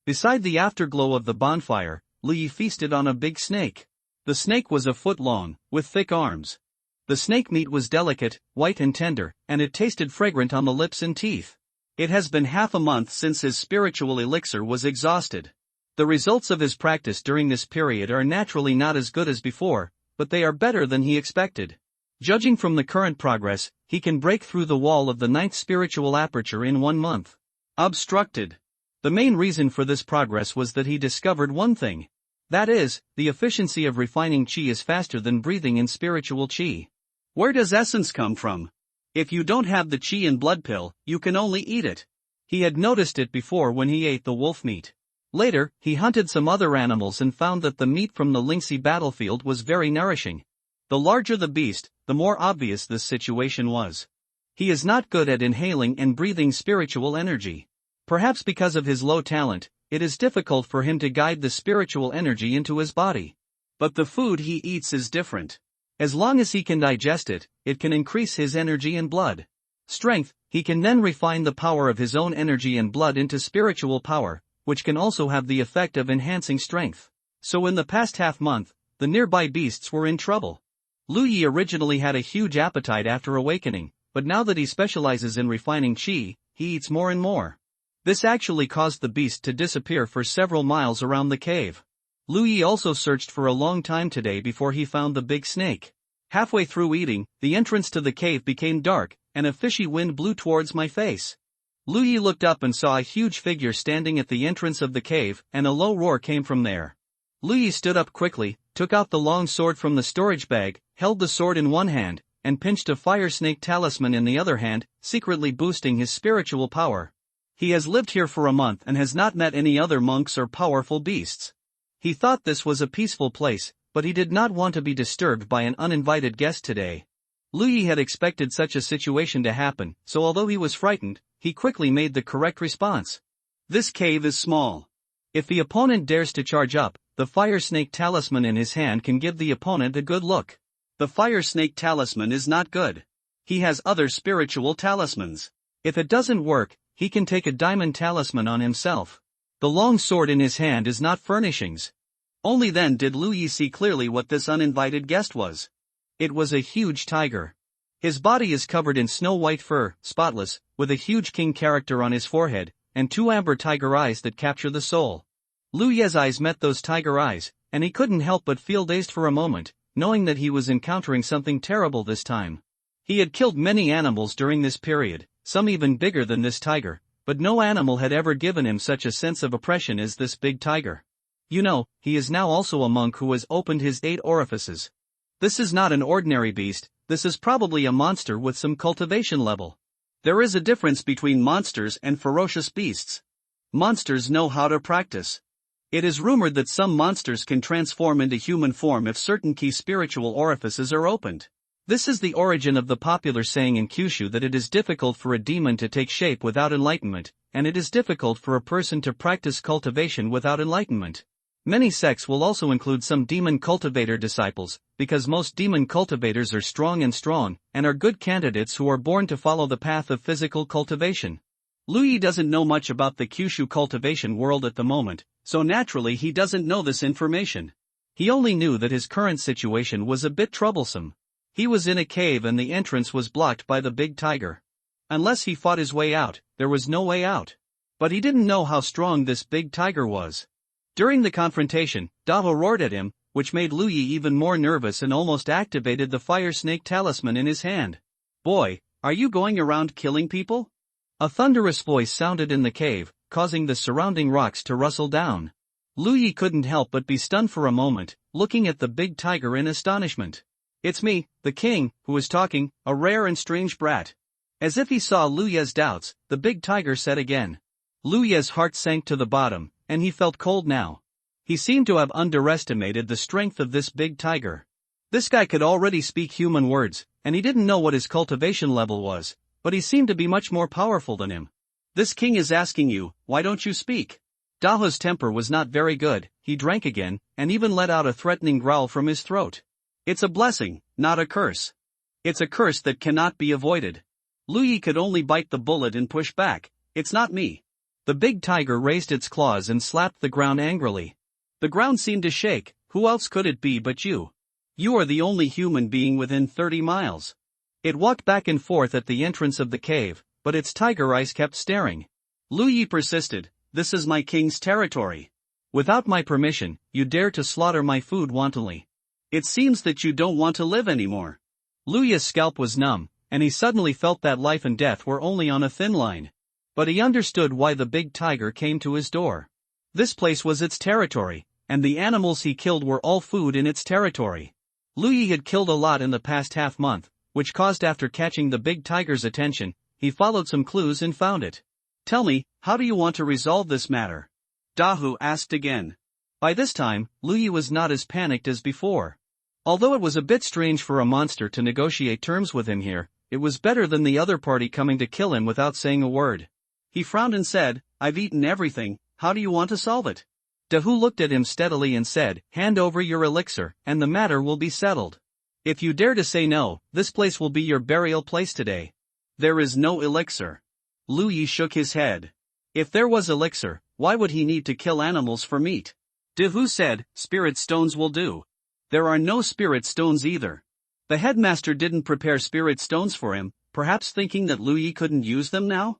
Beside the afterglow of the bonfire, Lu Yi feasted on a big snake. The snake was a foot long, with thick arms. The snake meat was delicate, white and tender, and it tasted fragrant on the lips and teeth. It has been half a month since his spiritual elixir was exhausted. The results of his practice during this period are naturally not as good as before, but they are better than he expected. Judging from the current progress, he can break through the wall of the ninth spiritual aperture in 1 month. Obstructed. The main reason for this progress was that he discovered one thing. That is, the efficiency of refining qi is faster than breathing in spiritual qi. Where does essence come from? If you don't have the qi and blood pill, you can only eat it. He had noticed it before when he ate the wolf meat. Later, he hunted some other animals and found that the meat from the lynxy battlefield was very nourishing. The larger the beast, the more obvious this situation was. He is not good at inhaling and breathing spiritual energy. Perhaps because of his low talent, it is difficult for him to guide the spiritual energy into his body. But the food he eats is different. As long as he can digest it, it can increase his energy and blood strength. He can then refine the power of his own energy and blood into spiritual power, which can also have the effect of enhancing strength. So in the past half-month, the nearby beasts were in trouble. Lu Yi originally had a huge appetite after awakening, but now that he specializes in refining qi, he eats more and more. This actually caused the beast to disappear for several miles around the cave. Lu Yi also searched for a long time today before he found the big snake. Halfway through eating, the entrance to the cave became dark, and a fishy wind blew towards my face. Lu Yi looked up and saw a huge figure standing at the entrance of the cave, and a low roar came from there. Lu Yi stood up quickly, took out the long sword from the storage bag, held the sword in one hand, and pinched a fire snake talisman in the other hand, secretly boosting his spiritual power. He has lived here for a month and has not met any other monks or powerful beasts. He thought this was a peaceful place, but he did not want to be disturbed by an uninvited guest today. Lu Yi had expected such a situation to happen, so although he was frightened, he quickly made the correct response. This cave is small. If the opponent dares to charge up, the fire snake talisman in his hand can give the opponent a good look. The fire snake talisman is not good. He has other spiritual talismans. If it doesn't work, he can take a diamond talisman on himself. The long sword in his hand is not furnishings. Only then did Lu Yi see clearly what this uninvited guest was. It was a huge tiger. His body is covered in snow-white fur, spotless, with a huge king character on his forehead, and 2 amber tiger eyes that capture the soul. Lu Yi's eyes met those tiger eyes, and he couldn't help but feel dazed for a moment, knowing that he was encountering something terrible this time. He had killed many animals during this period, some even bigger than this tiger, but no animal had ever given him such a sense of oppression as this big tiger. You know, he is now also a monk who has opened his 8 orifices. This is not an ordinary beast, this is probably a monster with some cultivation level. There is a difference between monsters and ferocious beasts. Monsters know how to practice. It is rumored that some monsters can transform into human form if certain key spiritual orifices are opened. This is the origin of the popular saying in Kyushu that it is difficult for a demon to take shape without enlightenment, and it is difficult for a person to practice cultivation without enlightenment. Many sects will also include some demon cultivator disciples, because most demon cultivators are strong, and are good candidates who are born to follow the path of physical cultivation. Lu Yi doesn't know much about the Kyushu cultivation world at the moment, so naturally he doesn't know this information. He only knew that his current situation was a bit troublesome. He was in a cave and the entrance was blocked by the big tiger. Unless he fought his way out, there was no way out. But he didn't know how strong this big tiger was. During the confrontation, Daho roared at him, which made Lu Yi even more nervous and almost activated the fire snake talisman in his hand. "Boy, are you going around killing people?" A thunderous voice sounded in the cave, causing the surrounding rocks to rustle down. Lu Yi couldn't help but be stunned for a moment, looking at the big tiger in astonishment. "It's me, the king, who is talking, a rare and strange brat." As if he saw Lu Yi's doubts, the big tiger said again. Lu Yi's heart sank to the bottom, and he felt cold now. He seemed to have underestimated the strength of this big tiger. This guy could already speak human words, and he didn't know what his cultivation level was, but he seemed to be much more powerful than him. "This king is asking you, why don't you speak?" Daho's temper was not very good, he drank again, and even let out a threatening growl from his throat. "It's a blessing, not a curse. It's a curse that cannot be avoided." Lu Yi could only bite the bullet and push back. "It's not me." The big tiger raised its claws and slapped the ground angrily. The ground seemed to shake. "Who else could it be but you? You are the only human being within 30 miles. It walked back and forth at the entrance of the cave, but its tiger eyes kept staring. Lu Yi persisted. "This is my king's territory. Without my permission, you dare to slaughter my food wantonly. It seems that you don't want to live anymore." Lu Yi's scalp was numb, and he suddenly felt that life and death were only on a thin line. But he understood why the big tiger came to his door. This place was its territory, and the animals he killed were all food in its territory. Lu Yi had killed a lot in the past half-month, which caused after catching the big tiger's attention, he followed some clues and found it. Tell me, how do you want to resolve this matter? Dahu asked again. By this time, Lu Yi was not as panicked as before. Although it was a bit strange for a monster to negotiate terms with him here, it was better than the other party coming to kill him without saying a word. He frowned and said, I've eaten everything, how do you want to solve it? Dahu looked at him steadily and said, hand over your elixir, and the matter will be settled. If you dare to say no, this place will be your burial place today. There is no elixir. Lu Yi shook his head. If there was elixir, why would he need to kill animals for meat? Dahu said, spirit stones will do. There are no spirit stones either. The headmaster didn't prepare spirit stones for him, perhaps thinking that Lu Yi couldn't use them now?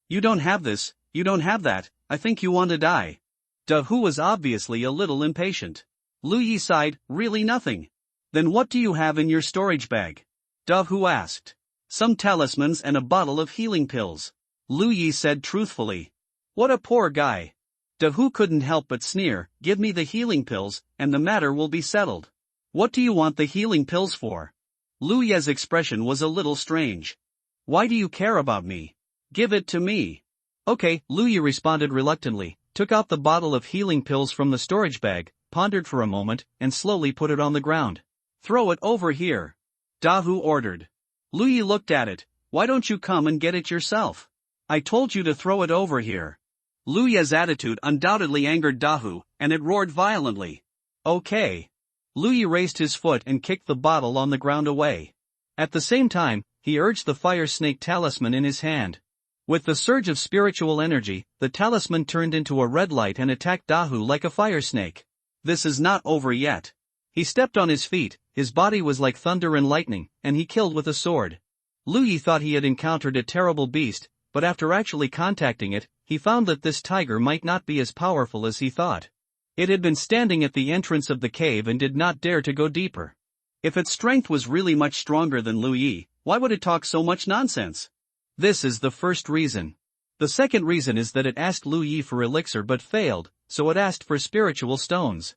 You don't have this, you don't have that, I think you want to die. Dahu was obviously a little impatient. Lu Yi sighed, really nothing. Then what do you have in your storage bag? Dahu asked. Some talismans and a bottle of healing pills. Lu Yi said truthfully. What a poor guy. Dahu couldn't help but sneer, give me the healing pills, and the matter will be settled. What do you want the healing pills for? Lu Yi's expression was a little strange. Why do you care about me? Give it to me. Okay, Lu Yi responded reluctantly, took out the bottle of healing pills from the storage bag, pondered for a moment, and slowly put it on the ground. Throw it over here. Dahu ordered. Lu Yi looked at it. Why don't you come and get it yourself? I told you to throw it over here. Lu Yi's attitude undoubtedly angered Dahu, and it roared violently. Okay. Lu Yi raised his foot and kicked the bottle on the ground away. At the same time, he urged the fire snake talisman in his hand. With the surge of spiritual energy, the talisman turned into a red light and attacked Dahu like a fire snake. This is not over yet. He stepped on his feet, his body was like thunder and lightning, and he killed with a sword. Lu Yi thought he had encountered a terrible beast, but after actually contacting it, he found that this tiger might not be as powerful as he thought. It had been standing at the entrance of the cave and did not dare to go deeper. If its strength was really much stronger than Lu Yi, why would it talk so much nonsense? This is the first reason. The second reason is that it asked Lu Yi for elixir but failed, so it asked for spiritual stones.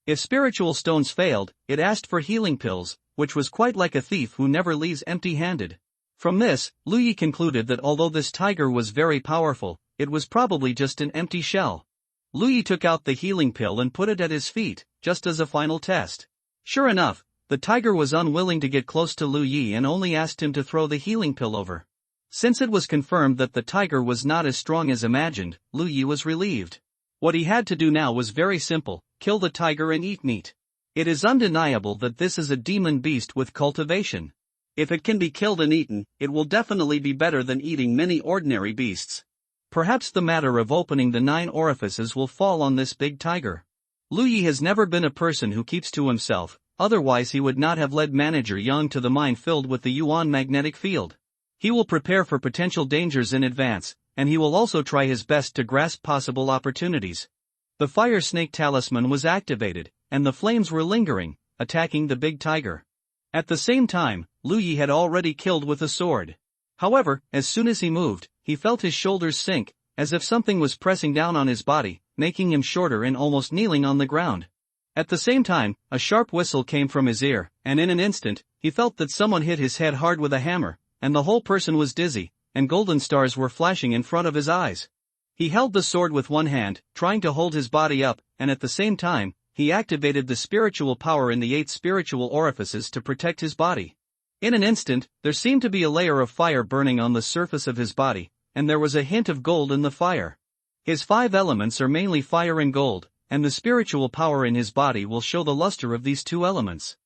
If spiritual stones failed, it asked for healing pills, which was quite like a thief who never leaves empty-handed. From this, Lu Yi concluded that although this tiger was very powerful, it was probably just an empty shell. Lu Yi took out the healing pill and put it at his feet, just as a final test. Sure enough, the tiger was unwilling to get close to Lu Yi and only asked him to throw the healing pill over. Since it was confirmed that the tiger was not as strong as imagined, Lu Yi was relieved. What he had to do now was very simple, kill the tiger and eat meat. It is undeniable that this is a demon beast with cultivation. If it can be killed and eaten, it will definitely be better than eating many ordinary beasts. Perhaps the matter of opening the 9 orifices will fall on this big tiger. Lu Yi has never been a person who keeps to himself, otherwise he would not have led Manager Yang to the mine filled with the Yuan magnetic field. He will prepare for potential dangers in advance, and he will also try his best to grasp possible opportunities. The fire snake talisman was activated, and the flames were lingering, attacking the big tiger. At the same time, Lu Yi had already killed with a sword. However, as soon as he moved, he felt his shoulders sink, as if something was pressing down on his body, making him shorter and almost kneeling on the ground. At the same time, a sharp whistle came from his ear, and in an instant, he felt that someone hit his head hard with a hammer, and the whole person was dizzy, and golden stars were flashing in front of his eyes. He held the sword with one hand, trying to hold his body up, and at the same time, he activated the spiritual power in the 8 spiritual orifices to protect his body. In an instant, there seemed to be a layer of fire burning on the surface of his body, and there was a hint of gold in the fire. His 5 elements are mainly fire and gold, and the spiritual power in his body will show the luster of these 2 elements.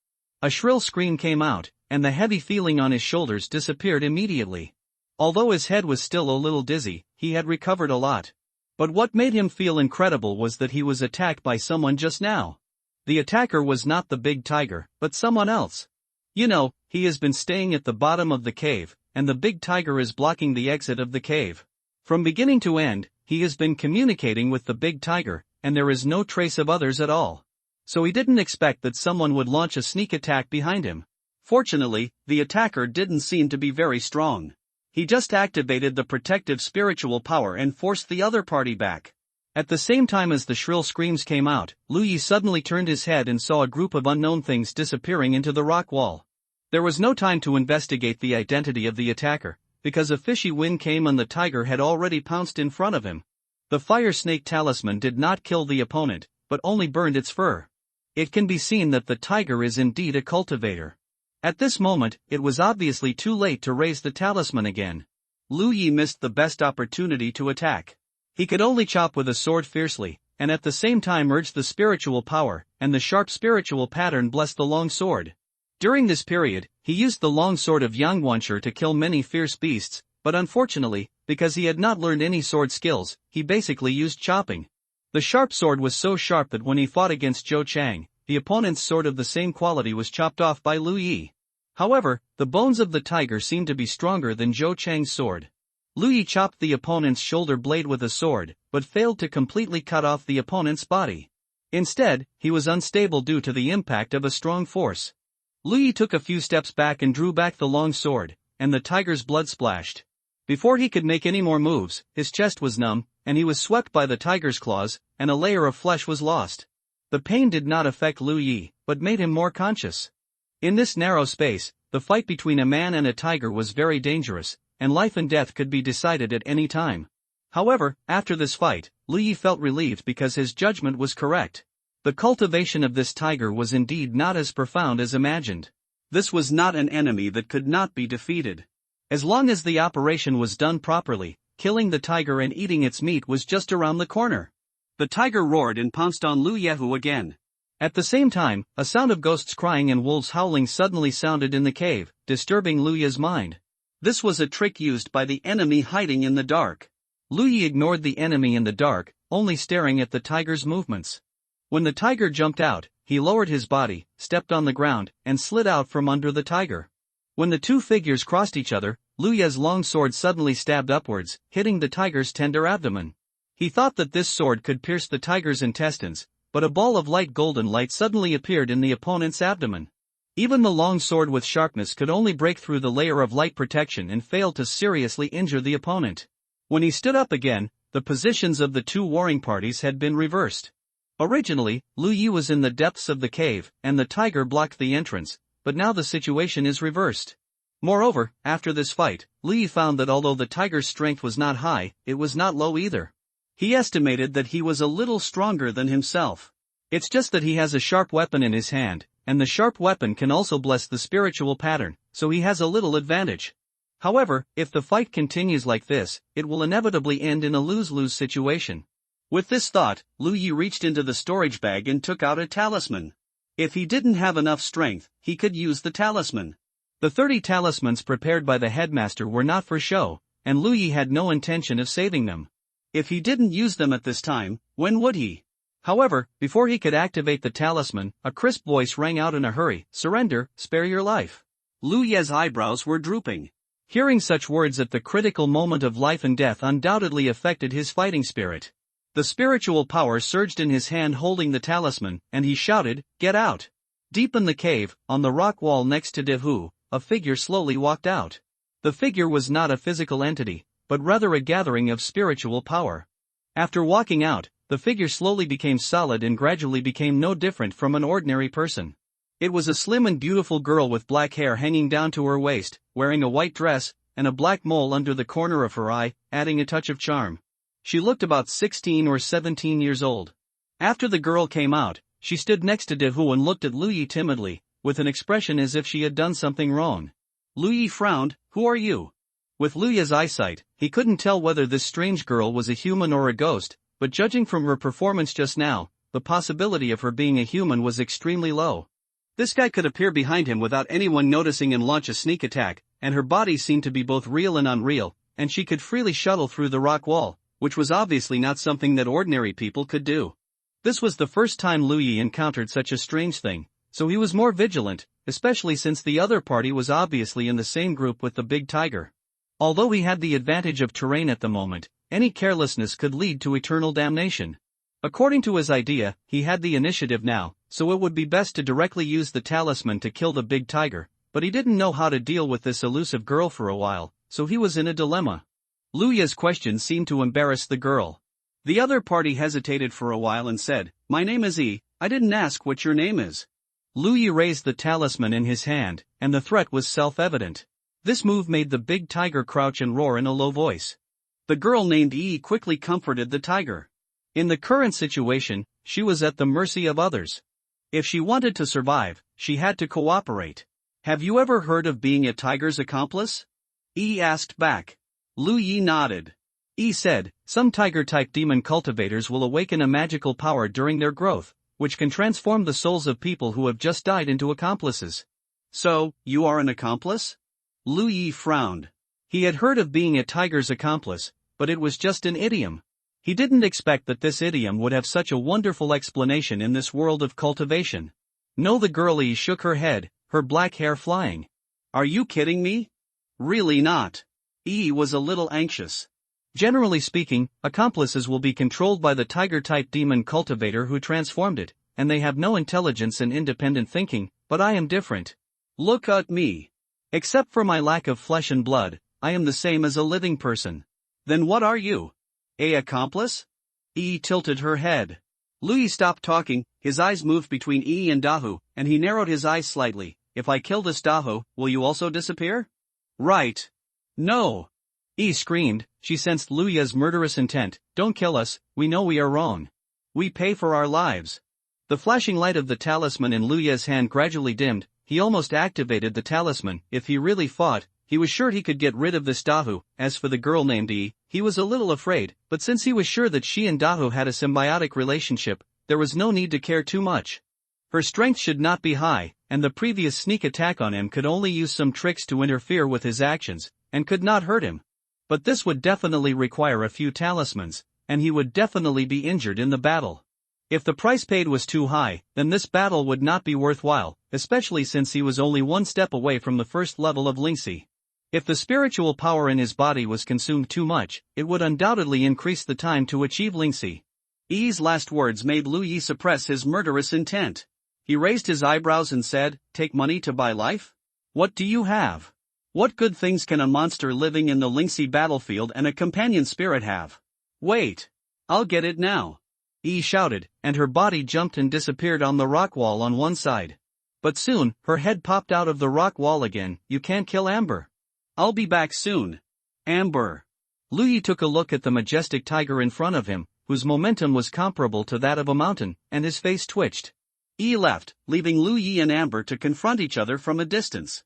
A shrill scream came out, and the heavy feeling on his shoulders disappeared immediately. Although his head was still a little dizzy, he had recovered a lot. But what made him feel incredible was that he was attacked by someone just now. The attacker was not the big tiger, but someone else. You know, he has been staying at the bottom of the cave, and the big tiger is blocking the exit of the cave. From beginning to end, he has been communicating with the big tiger, and there is no trace of others at all. So he didn't expect that someone would launch a sneak attack behind him. Fortunately, the attacker didn't seem to be very strong. He just activated the protective spiritual power and forced the other party back. At the same time as the shrill screams came out, Lu Yi suddenly turned his head and saw a group of unknown things disappearing into the rock wall. There was no time to investigate the identity of the attacker, because a fishy wind came and the tiger had already pounced in front of him. The fire snake talisman did not kill the opponent, but only burned its fur. It can be seen that the tiger is indeed a cultivator. At this moment, it was obviously too late to raise the talisman again. Lu Yi missed the best opportunity to attack. He could only chop with a sword fiercely, and at the same time urge the spiritual power, and the sharp spiritual pattern blessed the long sword. During this period, he used the long sword of Yangwanshi to kill many fierce beasts, but unfortunately, because he had not learned any sword skills, he basically used chopping. The sharp sword was so sharp that when he fought against Zhou Chang, the opponent's sword of the same quality was chopped off by Lu Yi. However, the bones of the tiger seemed to be stronger than Zhou Chang's sword. Lu Yi chopped the opponent's shoulder blade with a sword, but failed to completely cut off the opponent's body. Instead, he was unstable due to the impact of a strong force. Lu Yi took a few steps back and drew back the long sword, and the tiger's blood splashed. Before he could make any more moves, his chest was numb, and he was swept by the tiger's claws, and a layer of flesh was lost. The pain did not affect Lu Yi, but made him more conscious. In this narrow space, the fight between a man and a tiger was very dangerous, and life and death could be decided at any time. However, after this fight, Lu Yi felt relieved because his judgment was correct. The cultivation of this tiger was indeed not as profound as imagined. This was not an enemy that could not be defeated. As long as the operation was done properly, killing the tiger and eating its meat was just around the corner. The tiger roared and pounced on Lu Yehu again. At the same time, a sound of ghosts crying and wolves howling suddenly sounded in the cave, disturbing Lu Ye's mind. This was a trick used by the enemy hiding in the dark. Lu Yi ignored the enemy in the dark, only staring at the tiger's movements. When the tiger jumped out, he lowered his body, stepped on the ground, and slid out from under the tiger. When the two figures crossed each other, Lu Ye's long sword suddenly stabbed upwards, hitting the tiger's tender abdomen. He thought that this sword could pierce the tiger's intestines, but a ball of light golden light suddenly appeared in the opponent's abdomen. Even the long sword with sharpness could only break through the layer of light protection and fail to seriously injure the opponent. When he stood up again, the positions of the two warring parties had been reversed. Originally, Lu Yi was in the depths of the cave, and the tiger blocked the entrance, but now the situation is reversed. Moreover, after this fight, Lu Yi found that although the tiger's strength was not high, it was not low either. He estimated that he was a little stronger than himself. It's just that he has a sharp weapon in his hand, and the sharp weapon can also bless the spiritual pattern, so he has a little advantage. However, if the fight continues like this, it will inevitably end in a lose-lose situation. With this thought, Lu Yi reached into the storage bag and took out a talisman. If he didn't have enough strength, he could use the talisman. The 30 talismans prepared by the headmaster were not for show, and Lu Yi had no intention of saving them. If he didn't use them at this time, when would he? However, before he could activate the talisman, a crisp voice rang out in a hurry, "Surrender, spare your life." Lu Ye's eyebrows were drooping. Hearing such words at the critical moment of life and death undoubtedly affected his fighting spirit. The spiritual power surged in his hand holding the talisman, and he shouted, "Get out!" Deep in the cave, on the rock wall next to Dehu, a figure slowly walked out. The figure was not a physical entity, but rather a gathering of spiritual power. After walking out, the figure slowly became solid and gradually became no different from an ordinary person. It was a slim and beautiful girl with black hair hanging down to her waist, wearing a white dress, and a black mole under the corner of her eye, adding a touch of charm. She looked about 16 or 17 years old. After the girl came out, she stood next to Dehu and looked at Lu Yi timidly, with an expression as if she had done something wrong. Lu Yi frowned. "Who are you?" With Lu Yi's eyesight, he couldn't tell whether this strange girl was a human or a ghost, but judging from her performance just now, the possibility of her being a human was extremely low. This guy could appear behind him without anyone noticing and launch a sneak attack, and her body seemed to be both real and unreal, and she could freely shuttle through the rock wall, which was obviously not something that ordinary people could do. This was the first time Lu Yi encountered such a strange thing, so he was more vigilant, especially since the other party was obviously in the same group with the big tiger. Although he had the advantage of terrain at the moment, any carelessness could lead to eternal damnation. According to his idea, he had the initiative now, so it would be best to directly use the talisman to kill the big tiger, but he didn't know how to deal with this elusive girl for a while, so he was in a dilemma. Luya's question seemed to embarrass the girl. The other party hesitated for a while and said, "My name is E, I didn't ask what your name is." Luyi raised the talisman in his hand, and the threat was self-evident. This move made the big tiger crouch and roar in a low voice. The girl named E quickly comforted the tiger. In the current situation, she was at the mercy of others. If she wanted to survive, she had to cooperate. "Have you ever heard of being a tiger's accomplice?" E asked back. Lu Yi nodded. E said, "Some tiger-type demon cultivators will awaken a magical power during their growth, which can transform the souls of people who have just died into accomplices." "So, you are an accomplice?" Lu Yi frowned. He had heard of being a tiger's accomplice, but it was just an idiom. He didn't expect that this idiom would have such a wonderful explanation in this world of cultivation. No, the girlie shook her head, her black hair flying. "Are you kidding me?" "Really not." E was a little anxious. "Generally speaking, accomplices will be controlled by the tiger-type demon cultivator who transformed it, and they have no intelligence and independent thinking, but I am different. Look at me. Except for my lack of flesh and blood, I am the same as a living person." "Then what are you? A accomplice?" E tilted her head. Louis stopped talking, his eyes moved between E and Dahu, and he narrowed his eyes slightly. "If I kill this Dahu, will you also disappear?" "Right." "No!" E screamed. She sensed Luya's murderous intent. "Don't kill us, we know we are wrong. We pay for our lives." The flashing light of the talisman in Luya's hand gradually dimmed. He almost activated the talisman. If he really fought, he was sure he could get rid of this Dahu. As for the girl named E, he was a little afraid, but since he was sure that she and Dahu had a symbiotic relationship, there was no need to care too much. Her strength should not be high, and the previous sneak attack on him could only use some tricks to interfere with his actions, and could not hurt him. But this would definitely require a few talismans, and he would definitely be injured in the battle. If the price paid was too high, then this battle would not be worthwhile, especially since he was only one step away from the first level of Lingxi. If the spiritual power in his body was consumed too much, it would undoubtedly increase the time to achieve Lingxi. Yi's last words made Lu Yi suppress his murderous intent. He raised his eyebrows and said, "Take money to buy life? What do you have? What good things can a monster living in the Lingxi battlefield and a companion spirit have? Wait. I'll get it now." Yi shouted, and her body jumped and disappeared on the rock wall on one side. But soon, her head popped out of the rock wall again. "You can't kill Amber." "I'll be back soon." "Amber." Lu Yi took a look at the majestic tiger in front of him, whose momentum was comparable to that of a mountain, and his face twitched. Yi left, leaving Lu Yi and Amber to confront each other from a distance.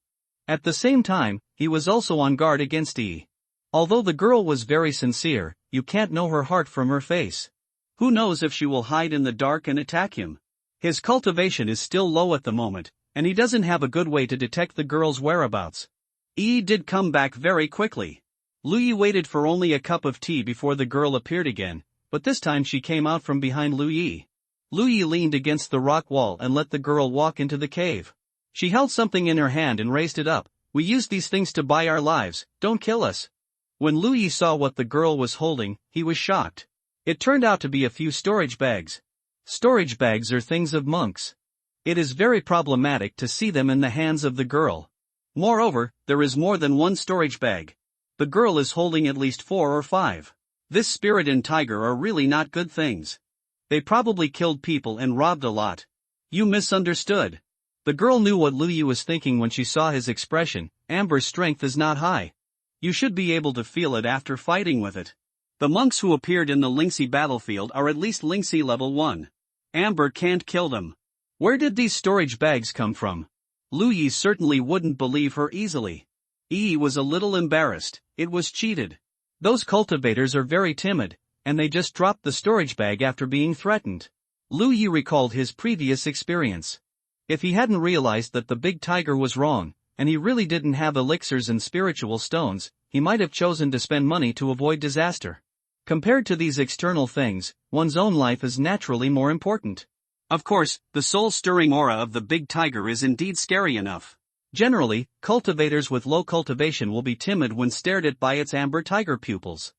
At the same time, he was also on guard against Yi. Although the girl was very sincere, you can't know her heart from her face. Who knows if she will hide in the dark and attack him? His cultivation is still low at the moment, and he doesn't have a good way to detect the girl's whereabouts. Yi did come back very quickly. Lu Yi waited for only a cup of tea before the girl appeared again, but this time she came out from behind Lu Yi. Lu Yi leaned against the rock wall and let the girl walk into the cave. She held something in her hand and raised it up. "We use these things to buy our lives, don't kill us." When Lu Yi saw what the girl was holding, he was shocked. It turned out to be a few storage bags. Storage bags are things of monks. It is very problematic to see them in the hands of the girl. Moreover, there is more than one storage bag. The girl is holding at least 4 or 5. This spirit and tiger are really not good things. They probably killed people and robbed a lot. You misunderstood. The girl knew what Lu Yi was thinking when she saw his expression. Amber's strength is not high. You should be able to feel it after fighting with it. The monks who appeared in the Lingxi battlefield are at least Lingxi level 1. Amber can't kill them. Where did these storage bags come from? Lu Yi certainly wouldn't believe her easily. Yi was a little embarrassed. It was cheated. Those cultivators are very timid, and they just dropped the storage bag after being threatened. Lu Yi recalled his previous experience. If he hadn't realized that the big tiger was wrong, and he really didn't have elixirs and spiritual stones, he might have chosen to spend money to avoid disaster. Compared to these external things, one's own life is naturally more important. Of course, the soul-stirring aura of the big tiger is indeed scary enough. Generally, cultivators with low cultivation will be timid when stared at by its amber tiger pupils.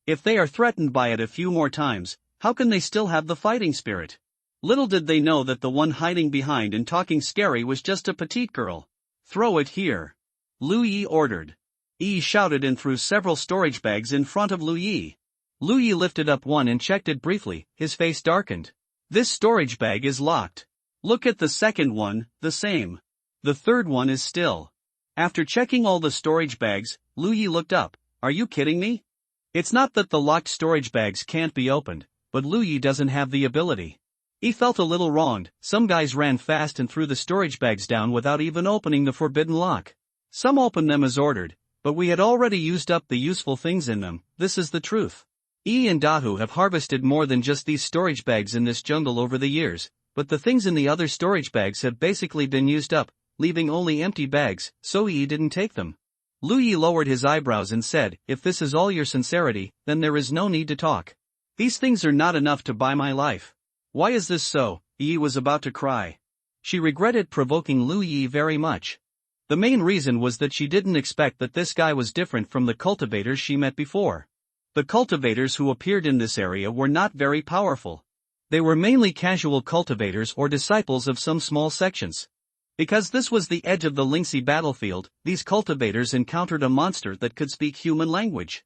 If they are threatened by it a few more times, how can they still have the fighting spirit? Little did they know that the one hiding behind and talking scary was just a petite girl. Throw it here. Lu Yi ordered. Yi shouted and threw several storage bags in front of Lu Yi. Lu Yi lifted up one and checked it briefly, his face darkened. This storage bag is locked. Look at the second one, the same. The third one is still. After checking all the storage bags, Lu Yi looked up. Are you kidding me? It's not that the locked storage bags can't be opened, but Lu Yi doesn't have the ability. He felt a little wronged. Some guys ran fast and threw the storage bags down without even opening the forbidden lock. Some opened them as ordered, but we had already used up the useful things in them. This is the truth. Yi and Dahu have harvested more than just these storage bags in this jungle over the years, but the things in the other storage bags have basically been used up, leaving only empty bags, so Yi didn't take them. Lu Yi lowered his eyebrows and said, if this is all your sincerity, then there is no need to talk. These things are not enough to buy my life. Why is this so? Yi was about to cry. She regretted provoking Lu Yi very much. The main reason was that she didn't expect that this guy was different from the cultivators she met before. The cultivators who appeared in this area were not very powerful. They were mainly casual cultivators or disciples of some small sections. Because this was the edge of the Lingxi battlefield, these cultivators encountered a monster that could speak human language.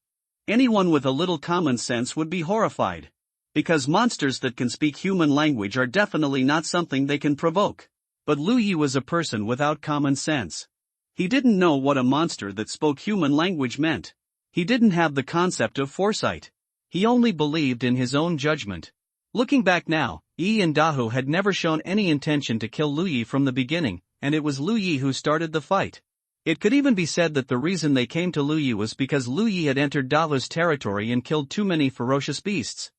Anyone with a little common sense would be horrified. Because monsters that can speak human language are definitely not something they can provoke. But Lu Yi was a person without common sense. He didn't know what a monster that spoke human language meant. He didn't have the concept of foresight. He only believed in his own judgment. Looking back now, Yi and Dahu had never shown any intention to kill Lu Yi from the beginning, and it was Lu Yi who started the fight. It could even be said that the reason they came to Lu Yi was because Lu Yi had entered Dahu's territory and killed too many ferocious beasts.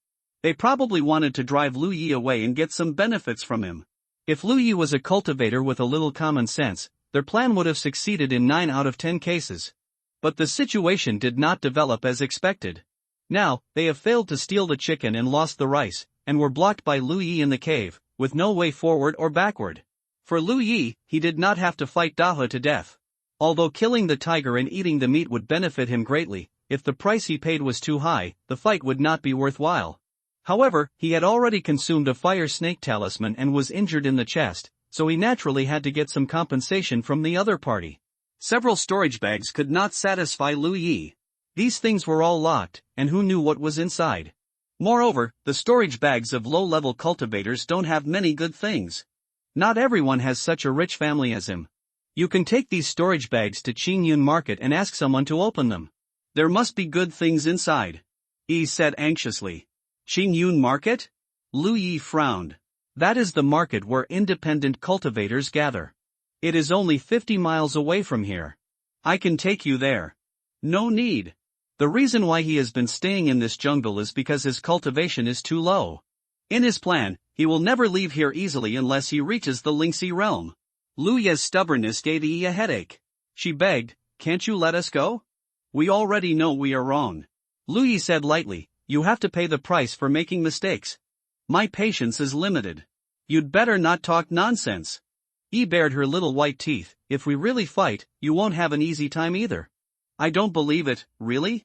They probably wanted to drive Lu Yi away and get some benefits from him. If Lu Yi was a cultivator with a little common sense, their plan would have succeeded in 9 out of 10 cases. But the situation did not develop as expected. Now, they have failed to steal the chicken and lost the rice, and were blocked by Lu Yi in the cave, with no way forward or backward. For Lu Yi, he did not have to fight Dahu to death. Although killing the tiger and eating the meat would benefit him greatly, if the price he paid was too high, the fight would not be worthwhile. However, he had already consumed a fire snake talisman and was injured in the chest, so he naturally had to get some compensation from the other party. Several storage bags could not satisfy Lu Yi. These things were all locked, and who knew what was inside? Moreover, the storage bags of low-level cultivators don't have many good things. Not everyone has such a rich family as him. You can take these storage bags to Qingyun Market and ask someone to open them. There must be good things inside. Yi said anxiously. Qingyun Market? Lu Yi frowned. That is the market where independent cultivators gather. It is only 50 miles away from here. I can take you there. No need. The reason why he has been staying in this jungle is because his cultivation is too low. In his plan, he will never leave here easily unless he reaches the Lingxi realm. Lu Yi's stubbornness gave Yi a headache. She begged, can't you let us go? We already know we are wrong. Lu Yi said lightly, you have to pay the price for making mistakes. My patience is limited. You'd better not talk nonsense. Yi bared her little white teeth. If we really fight, you won't have an easy time either. I don't believe it, really?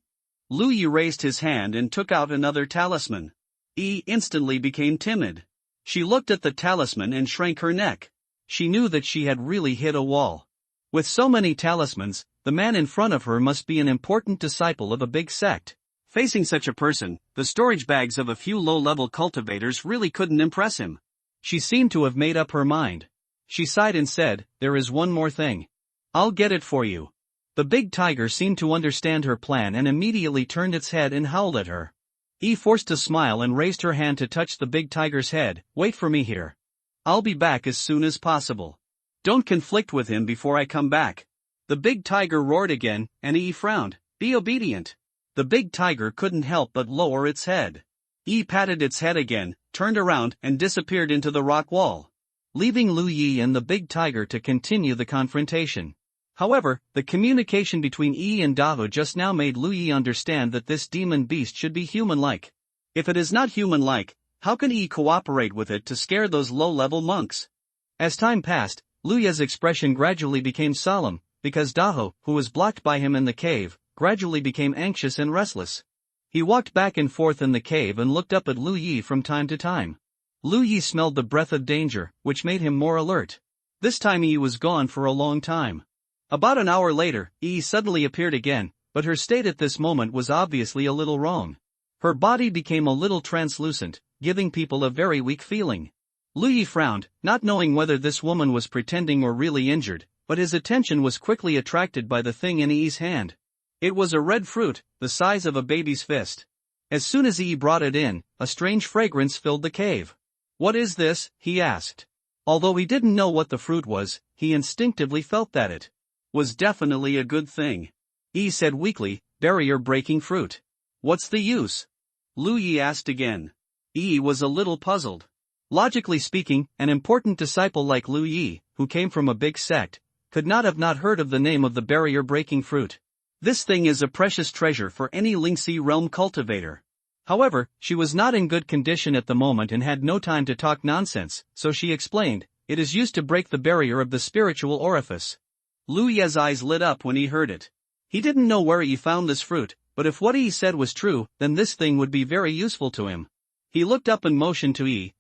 Lu Yi raised his hand and took out another talisman. Yi instantly became timid. She looked at the talisman and shrank her neck. She knew that she had really hit a wall. With so many talismans, the man in front of her must be an important disciple of a big sect. Facing such a person, the storage bags of a few low-level cultivators really couldn't impress him. She seemed to have made up her mind. She sighed and said, there is one more thing. I'll get it for you. The big tiger seemed to understand her plan and immediately turned its head and howled at her. Yi forced a smile and raised her hand to touch the big tiger's head. Wait for me here. I'll be back as soon as possible. Don't conflict with him before I come back. The big tiger roared again, and Yi frowned. Be obedient. The big tiger couldn't help but lower its head. Yi patted its head again, turned around and disappeared into the rock wall, leaving Lu Yi and the big tiger to continue the confrontation. However, the communication between Yi and Dahu just now made Lu Yi understand that this demon beast should be human-like. If it is not human-like, how can Yi cooperate with it to scare those low-level monks? As time passed, Lu Yi's expression gradually became solemn, because Dahu, who was blocked by him in the cave, gradually became anxious and restless. He walked back and forth in the cave and looked up at Lu Yi from time to time. Lu Yi smelled the breath of danger, which made him more alert. This time Yi was gone for a long time. About an hour later, Yi suddenly appeared again, but her state at this moment was obviously a little wrong. Her body became a little translucent, giving people a very weak feeling. Lu Yi frowned, not knowing whether this woman was pretending or really injured, but his attention was quickly attracted by the thing in Yi's hand. It was a red fruit, the size of a baby's fist. As soon as Yi brought it in, a strange fragrance filled the cave. "What is this?" he asked. Although he didn't know what the fruit was, he instinctively felt that it was definitely a good thing. Yi said weakly, "Barrier-breaking fruit. What's the use?" Lu Yi asked again. Yi was a little puzzled. Logically speaking, an important disciple like Lu Yi, who came from a big sect, could not have not heard of the name of the barrier-breaking fruit. This thing is a precious treasure for any Lingxi realm cultivator. However, she was not in good condition at the moment and had no time to talk nonsense, so she explained, "It is used to break the barrier of the spiritual orifice." Lu Yi's eyes lit up when he heard it. He didn't know where he found this fruit, but if what he said was true, then this thing would be very useful to him. He looked up and motioned to Yi,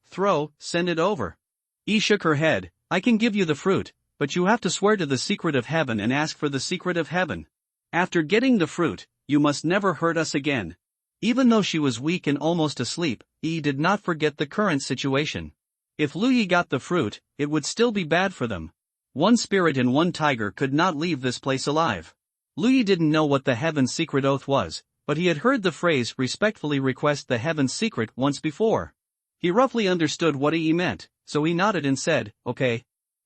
"Send it over." Yi shook her head, "I can give you the fruit, but you have to swear to the secret of heaven and ask for the secret of heaven. After getting the fruit, you must never hurt us again." Even though she was weak and almost asleep, Yi did not forget the current situation. If Lu Yi got the fruit, it would still be bad for them. One spirit and one tiger could not leave this place alive. Lu Yi didn't know what the heaven's secret oath was, but he had heard the phrase "respectfully request the heaven's secret" once before. He roughly understood what Yi meant, so he nodded and said, "Okay."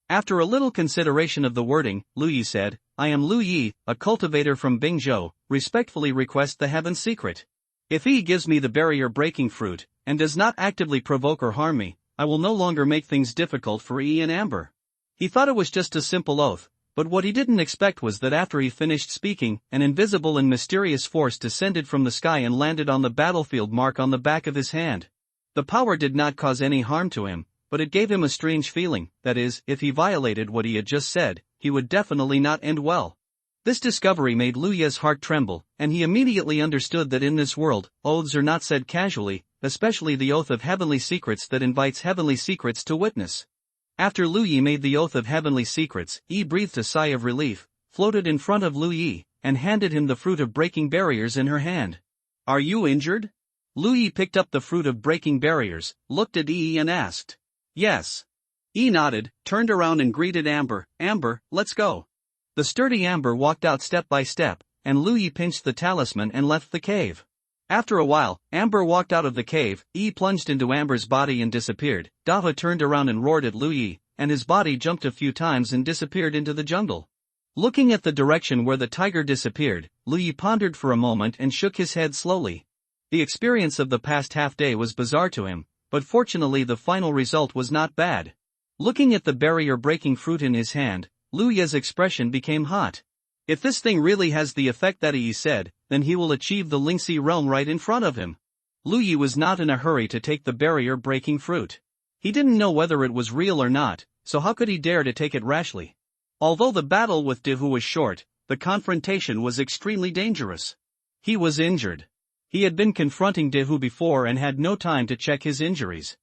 After a little consideration of the wording, Lu Yi said, "I am Lu Yi, a cultivator from Bingzhou, respectfully request the heaven's secret. If Yi gives me the barrier-breaking fruit, and does not actively provoke or harm me, I will no longer make things difficult for Yi and Amber." He thought it was just a simple oath, but what he didn't expect was that after he finished speaking, an invisible and mysterious force descended from the sky and landed on the battlefield mark on the back of his hand. The power did not cause any harm to him, but it gave him a strange feeling, that is, if he violated what he had just said, he would definitely not end well. This discovery made Lu Yi's heart tremble, and he immediately understood that in this world, oaths are not said casually, especially the oath of heavenly secrets that invites heavenly secrets to witness. After Lu Yi made the oath of heavenly secrets, Yi breathed a sigh of relief, floated in front of Lu Yi, and handed him the fruit of breaking barriers in her hand. "Are you injured?" Lu Yi picked up the fruit of breaking barriers, looked at Yi and asked. "Yes." Yi nodded, turned around and greeted Amber, "Amber, let's go." The sturdy Amber walked out step by step, and Lu Yi pinched the talisman and left the cave. After a while, Amber walked out of the cave, Yi plunged into Amber's body and disappeared. Dava turned around and roared at Lu Yi, and his body jumped a few times and disappeared into the jungle. Looking at the direction where the tiger disappeared, Lu Yi pondered for a moment and shook his head slowly. The experience of the past half-day was bizarre to him, but fortunately the final result was not bad. Looking at the barrier-breaking fruit in his hand, Lu Yi's expression became hot. If this thing really has the effect that Yi said, then he will achieve the Lingxi realm right in front of him. Lu Yi was not in a hurry to take the barrier-breaking fruit. He didn't know whether it was real or not, so how could he dare to take it rashly? Although the battle with Dehu was short, the confrontation was extremely dangerous. He was injured. He had been confronting Dehu before and had no time to check his injuries.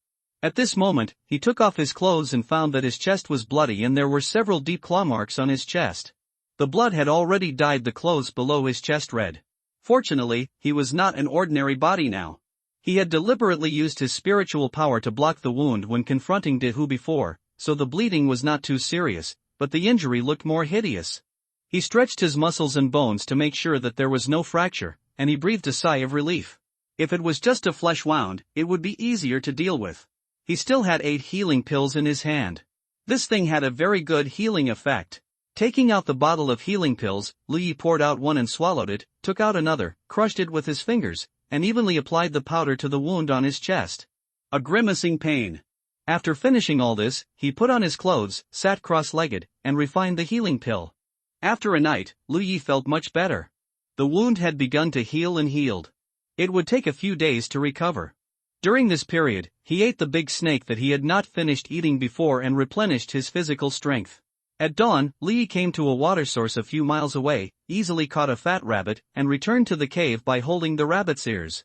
At this moment, he took off his clothes and found that his chest was bloody and there were several deep claw marks on his chest. The blood had already dyed the clothes below his chest red. Fortunately, he was not an ordinary body now. He had deliberately used his spiritual power to block the wound when confronting Dehu before, so the bleeding was not too serious, but the injury looked more hideous. He stretched his muscles and bones to make sure that there was no fracture, and he breathed a sigh of relief. If it was just a flesh wound, it would be easier to deal with. He still had 8 healing pills in his hand. This thing had a very good healing effect. Taking out the bottle of healing pills, Lu Yi poured out one and swallowed it, took out another, crushed it with his fingers, and evenly applied the powder to the wound on his chest. A grimacing pain. After finishing all this, he put on his clothes, sat cross-legged, and refined the healing pill. After a night, Lu Yi felt much better. The wound had begun to heal and healed. It would take a few days to recover. During this period, he ate the big snake that he had not finished eating before and replenished his physical strength. At dawn, Lu Yi came to a water source a few miles away, easily caught a fat rabbit, and returned to the cave by holding the rabbit's ears.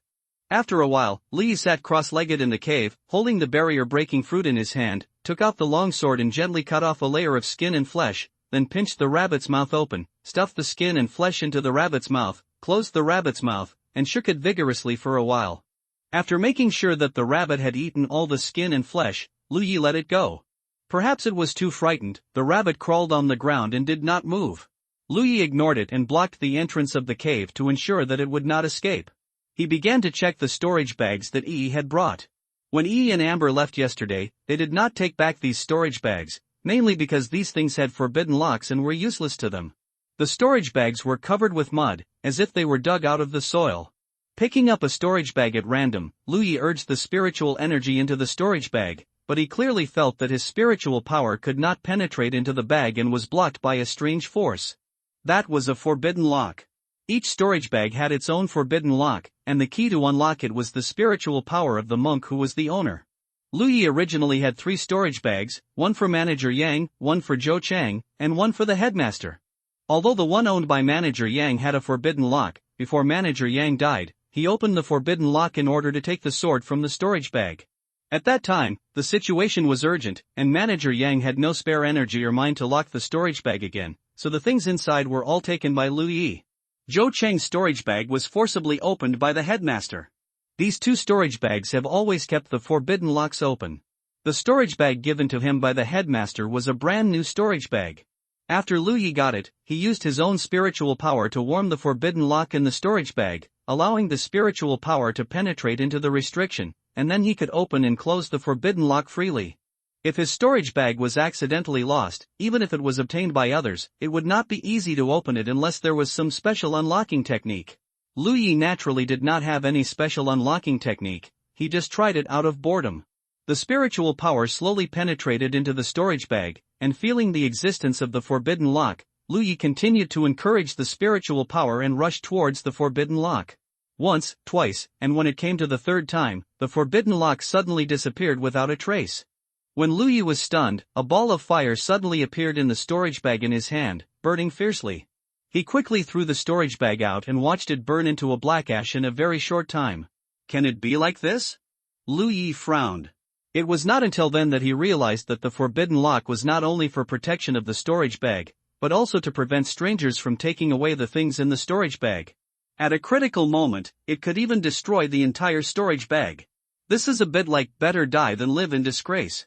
After a while, Lu Yi sat cross-legged in the cave, holding the barrier-breaking fruit in his hand, took out the long sword and gently cut off a layer of skin and flesh, then pinched the rabbit's mouth open, stuffed the skin and flesh into the rabbit's mouth, closed the rabbit's mouth, and shook it vigorously for a while. After making sure that the rabbit had eaten all the skin and flesh, Lu Yi let it go. Perhaps it was too frightened, the rabbit crawled on the ground and did not move. Lu Yi ignored it and blocked the entrance of the cave to ensure that it would not escape. He began to check the storage bags that Yi had brought. When Yi and Amber left yesterday, they did not take back these storage bags, mainly because these things had forbidden locks and were useless to them. The storage bags were covered with mud, as if they were dug out of the soil. Picking up a storage bag at random, Lu Yi urged the spiritual energy into the storage bag, but he clearly felt that his spiritual power could not penetrate into the bag and was blocked by a strange force. That was a forbidden lock. Each storage bag had its own forbidden lock, and the key to unlock it was the spiritual power of the monk who was the owner. Lu Yi originally had 3 storage bags, one for Manager Yang, one for Zhou Chang, and one for the headmaster. Although the one owned by Manager Yang had a forbidden lock, before Manager Yang died, he opened the forbidden lock in order to take the sword from the storage bag. At that time, the situation was urgent, and Manager Yang had no spare energy or mind to lock the storage bag again, so the things inside were all taken by Lu Yi. Zhou Chang's storage bag was forcibly opened by the headmaster. These 2 storage bags have always kept the forbidden locks open. The storage bag given to him by the headmaster was a brand new storage bag. After Lu Yi got it, he used his own spiritual power to warm the forbidden lock in the storage bag, allowing the spiritual power to penetrate into the restriction, and then he could open and close the forbidden lock freely. If his storage bag was accidentally lost, even if it was obtained by others, it would not be easy to open it unless there was some special unlocking technique. Lu Yi naturally did not have any special unlocking technique, he just tried it out of boredom. The spiritual power slowly penetrated into the storage bag, and feeling the existence of the forbidden lock, Lu Yi continued to encourage the spiritual power and rushed towards the forbidden lock. Once, twice, and when it came to the 3rd time, the forbidden lock suddenly disappeared without a trace. When Lu Yi was stunned, a ball of fire suddenly appeared in the storage bag in his hand, burning fiercely. He quickly threw the storage bag out and watched it burn into a black ash in a very short time. Can it be like this? Lu Yi frowned. It was not until then that he realized that the forbidden lock was not only for protection of the storage bag, but also to prevent strangers from taking away the things in the storage bag. At a critical moment, it could even destroy the entire storage bag. This is a bit like better die than live in disgrace.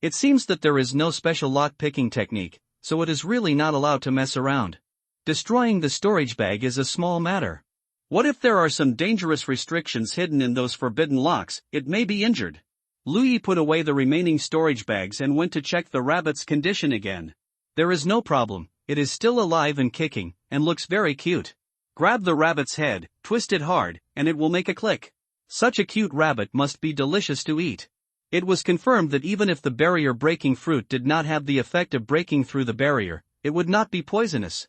It seems that there is no special lock-picking technique, so it is really not allowed to mess around. Destroying the storage bag is a small matter. What if there are some dangerous restrictions hidden in those forbidden locks? It may be injured. Lu Yi put away the remaining storage bags and went to check the rabbit's condition again. There is no problem, it is still alive and kicking, and looks very cute. Grab the rabbit's head, twist it hard, and it will make a click. Such a cute rabbit must be delicious to eat. It was confirmed that even if the barrier-breaking fruit did not have the effect of breaking through the barrier, it would not be poisonous.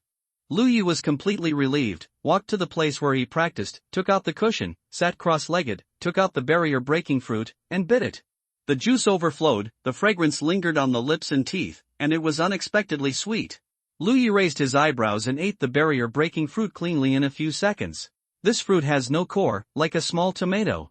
Lu Yi was completely relieved, walked to the place where he practiced, took out the cushion, sat cross-legged, took out the barrier-breaking fruit, and bit it. The juice overflowed, the fragrance lingered on the lips and teeth, and it was unexpectedly sweet. Lu Yi raised his eyebrows and ate the barrier-breaking fruit cleanly in a few seconds. This fruit has no core, like a small tomato.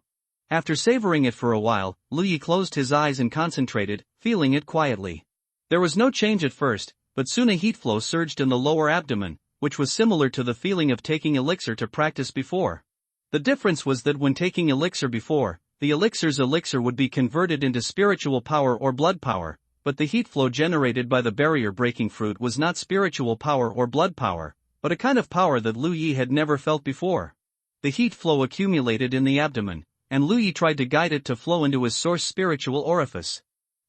After savoring it for a while, Lu Yi closed his eyes and concentrated, feeling it quietly. There was no change at first, but soon a heat flow surged in the lower abdomen, which was similar to the feeling of taking elixir to practice before. The difference was that when taking elixir before, the elixir's elixir would be converted into spiritual power or blood power, but the heat flow generated by the barrier-breaking fruit was not spiritual power or blood power, but a kind of power that Lu Yi had never felt before. The heat flow accumulated in the abdomen, and Lu Yi tried to guide it to flow into his source spiritual orifice.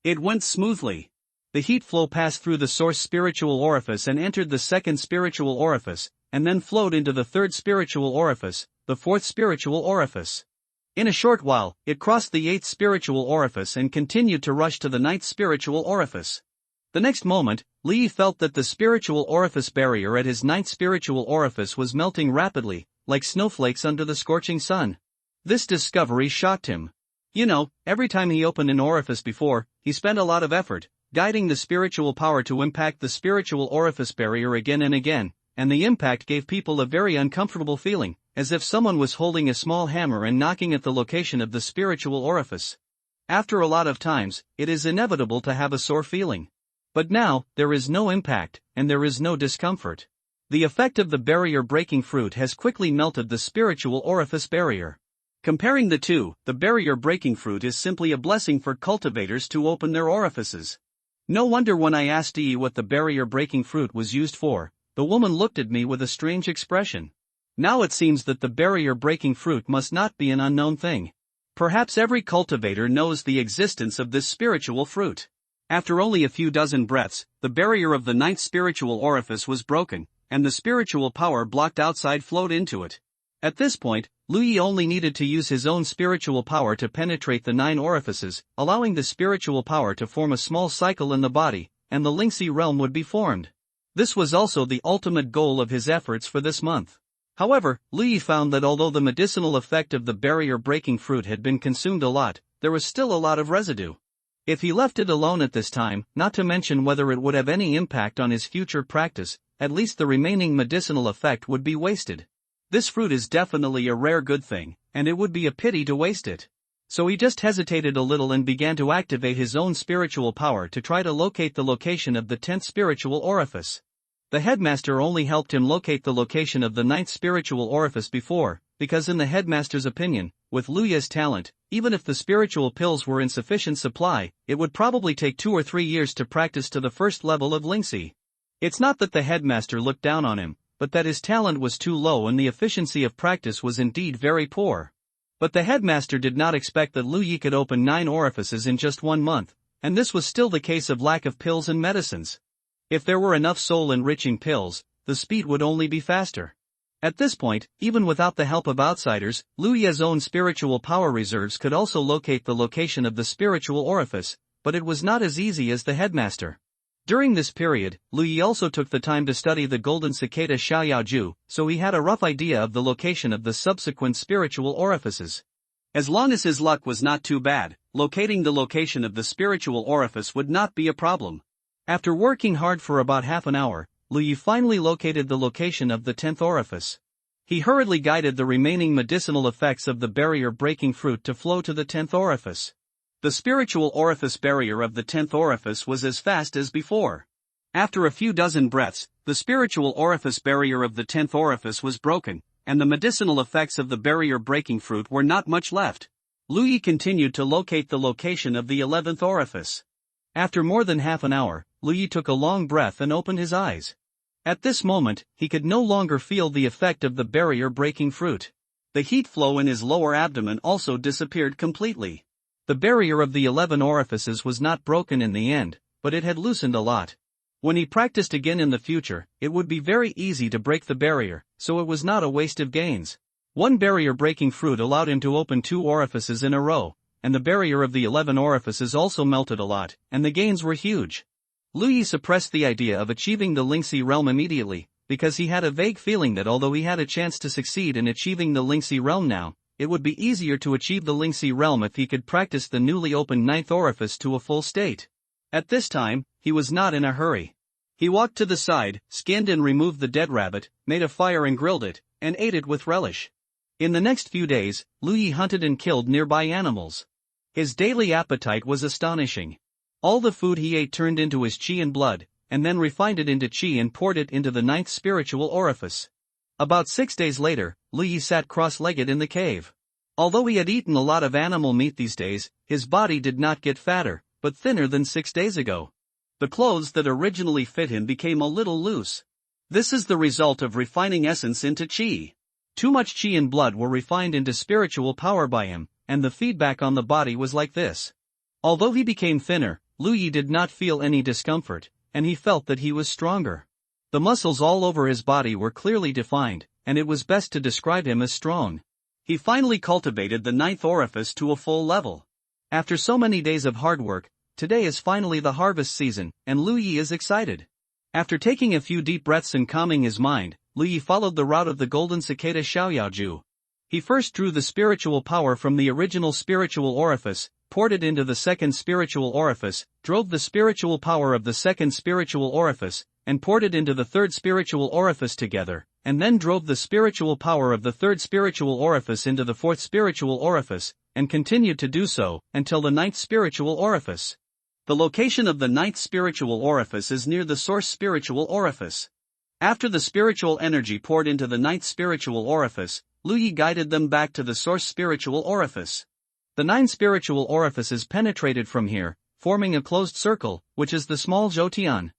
It went smoothly. The heat flow passed through the source spiritual orifice and entered the 2nd spiritual orifice, and then flowed into the 3rd spiritual orifice, the 4th spiritual orifice. In a short while, it crossed the 8th spiritual orifice and continued to rush to the 9th spiritual orifice. The next moment, Lu Yi felt that the spiritual orifice barrier at his 9th spiritual orifice was melting rapidly, like snowflakes under the scorching sun. This discovery shocked him. Every time he opened an orifice before, he spent a lot of effort, guiding the spiritual power to impact the spiritual orifice barrier again and again, and the impact gave people a very uncomfortable feeling, as if someone was holding a small hammer and knocking at the location of the spiritual orifice. After a lot of times, it is inevitable to have a sore feeling. But now, there is no impact, and there is no discomfort. The effect of the barrier-breaking fruit has quickly melted the spiritual orifice barrier. Comparing the two, the barrier-breaking fruit is simply a blessing for cultivators to open their orifices. No wonder when I asked Yi what the barrier-breaking fruit was used for, the woman looked at me with a strange expression. Now it seems that the barrier-breaking fruit must not be an unknown thing. Perhaps every cultivator knows the existence of this spiritual fruit. After only a few dozen breaths, the barrier of the ninth spiritual orifice was broken, and the spiritual power blocked outside flowed into it. At this point, Lu Yi only needed to use his own spiritual power to penetrate the 9 orifices, allowing the spiritual power to form a small cycle in the body, and the Lingxi realm would be formed. This was also the ultimate goal of his efforts for this month. However, Lu Yi found that although the medicinal effect of the barrier-breaking fruit had been consumed a lot, there was still a lot of residue. If he left it alone at this time, not to mention whether it would have any impact on his future practice, at least the remaining medicinal effect would be wasted. This fruit is definitely a rare good thing, and it would be a pity to waste it. So he just hesitated a little and began to activate his own spiritual power to try to locate the location of the 10th spiritual orifice. The headmaster only helped him locate the location of the 9th spiritual orifice before, because in the headmaster's opinion, with Lu Yi's talent, even if the spiritual pills were in sufficient supply, it would probably take 2 or 3 years to practice to the first level of Lingxi. It's not that the headmaster looked down on him, but that his talent was too low and the efficiency of practice was indeed very poor. But the headmaster did not expect that Lu Yi could open 9 orifices in just 1 month, and this was still the case of lack of pills and medicines. If there were enough soul-enriching pills, the speed would only be faster. At this point, even without the help of outsiders, Lu Yi's own spiritual power reserves could also locate the location of the spiritual orifice, but it was not as easy as the headmaster. During this period, Lu Yi also took the time to study the golden cicada Xiaoyaoju, so he had a rough idea of the location of the subsequent spiritual orifices. As long as his luck was not too bad, locating the location of the spiritual orifice would not be a problem. After working hard for about half an hour, Lu Yi finally located the location of the 10th orifice. He hurriedly guided the remaining medicinal effects of the barrier-breaking fruit to flow to the 10th orifice. The spiritual orifice barrier of the 10th orifice was as fast as before. After a few dozen breaths, the spiritual orifice barrier of the 10th orifice was broken, and the medicinal effects of the barrier-breaking fruit were not much left. Lu Yi continued to locate the location of the 11th orifice. After more than half an hour, Lu Yi took a long breath and opened his eyes. At this moment, he could no longer feel the effect of the barrier-breaking fruit. The heat flow in his lower abdomen also disappeared completely. The barrier of the 11 orifices was not broken in the end, but it had loosened a lot. When he practiced again in the future, it would be very easy to break the barrier, so it was not a waste of gains. One barrier-breaking fruit allowed him to open 2 orifices in a row, and the barrier of the 11 orifices also melted a lot, and the gains were huge. Lu Yi suppressed the idea of achieving the Lingxi realm immediately, because he had a vague feeling that although he had a chance to succeed in achieving the Lingxi realm now, it would be easier to achieve the Lingxi realm if he could practice the newly opened 9th orifice to a full state. At this time, he was not in a hurry. He walked to the side, skinned and removed the dead rabbit, made a fire and grilled it, and ate it with relish. In the next few days, Lu Yi hunted and killed nearby animals. His daily appetite was astonishing. All the food he ate turned into his qi and blood, and then refined it into qi and poured it into the 9th spiritual orifice. About 6 days later, Lu Yi sat cross-legged in the cave. Although he had eaten a lot of animal meat these days, his body did not get fatter, but thinner than 6 days ago. The clothes that originally fit him became a little loose. This is the result of refining essence into qi. Too much qi and blood were refined into spiritual power by him, and the feedback on the body was like this. Although he became thinner, Lu Yi did not feel any discomfort, and he felt that he was stronger. The muscles all over his body were clearly defined, and it was best to describe him as strong. He finally cultivated the 9th orifice to a full level. After so many days of hard work, today is finally the harvest season, and Lu Yi is excited. After taking a few deep breaths and calming his mind, Lu Yi followed the route of the golden cicada Xiaoyaoju. He first drew the spiritual power from the original spiritual orifice, poured it into the 2nd spiritual orifice, drove the spiritual power of the 2nd spiritual orifice, and poured it into the 3rd spiritual orifice together, and then drove the spiritual power of the 3rd spiritual orifice into the 4th spiritual orifice, and continued to do so, until the 9th spiritual orifice. The location of the ninth spiritual orifice is near the source spiritual orifice. After the spiritual energy poured into the ninth spiritual orifice, Lu Yi guided them back to the source spiritual orifice. The 9 spiritual orifices penetrated from here, forming a closed circle, which is the small Zhoutian.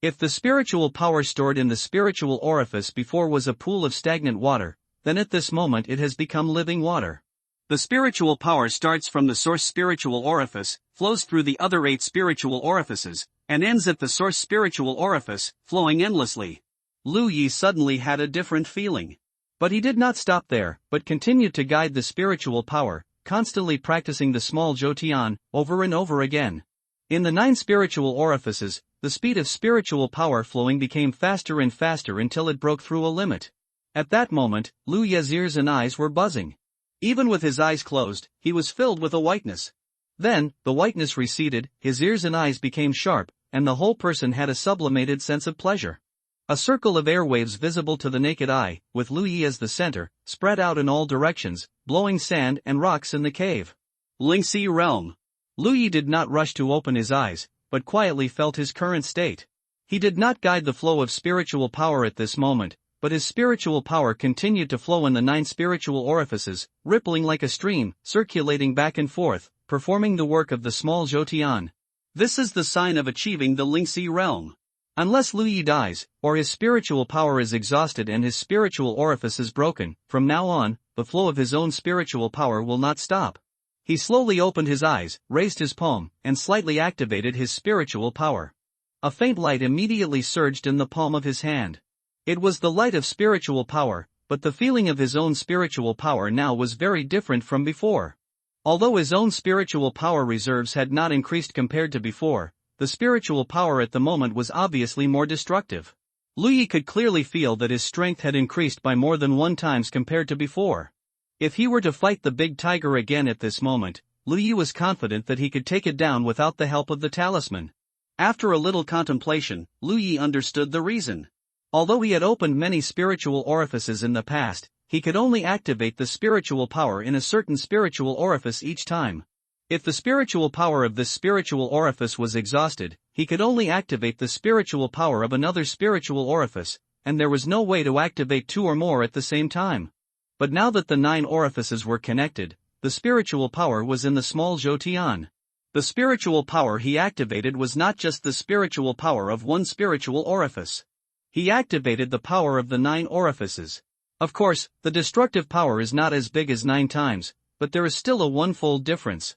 If the spiritual power stored in the spiritual orifice before was a pool of stagnant water, then at this moment it has become living water. The spiritual power starts from the source spiritual orifice, flows through the other 8 spiritual orifices, and ends at the source spiritual orifice, flowing endlessly. Lu Yi suddenly had a different feeling. But he did not stop there, but continued to guide the spiritual power, constantly practicing the small Zhoutian, over and over again. In the 9 spiritual orifices, the speed of spiritual power flowing became faster and faster until it broke through a limit. At that moment, Lu Yi's ears and eyes were buzzing. Even with his eyes closed, he was filled with a whiteness. Then, the whiteness receded, his ears and eyes became sharp, and the whole person had a sublimated sense of pleasure. A circle of airwaves visible to the naked eye, with Lu Yi as the center, spread out in all directions, blowing sand and rocks in the cave. Lingxi realm. Lu Yi did not rush to open his eyes, but quietly felt his current state. He did not guide the flow of spiritual power at this moment, but his spiritual power continued to flow in the 9 spiritual orifices, rippling like a stream, circulating back and forth, performing the work of the small Zhoutian. This is the sign of achieving the Lingxi realm. Unless Lu Yi dies, or his spiritual power is exhausted and his spiritual orifice is broken, from now on, the flow of his own spiritual power will not stop. He slowly opened his eyes, raised his palm, and slightly activated his spiritual power. A faint light immediately surged in the palm of his hand. It was the light of spiritual power, but the feeling of his own spiritual power now was very different from before. Although his own spiritual power reserves had not increased compared to before, the spiritual power at the moment was obviously more destructive. Lu Yi could clearly feel that his strength had increased by more than 1 times compared to before. If he were to fight the big tiger again at this moment, Lu Yi was confident that he could take it down without the help of the talisman. After a little contemplation, Lu Yi understood the reason. Although he had opened many spiritual orifices in the past, he could only activate the spiritual power in a certain spiritual orifice each time. If the spiritual power of this spiritual orifice was exhausted, he could only activate the spiritual power of another spiritual orifice, and there was no way to activate 2 or more at the same time. But now that the 9 orifices were connected, the spiritual power was in the small Zhoutian. The spiritual power he activated was not just the spiritual power of one spiritual orifice. He activated the power of the 9 orifices. Of course, the destructive power is not as big as 9 times, but there is still a 1-fold difference.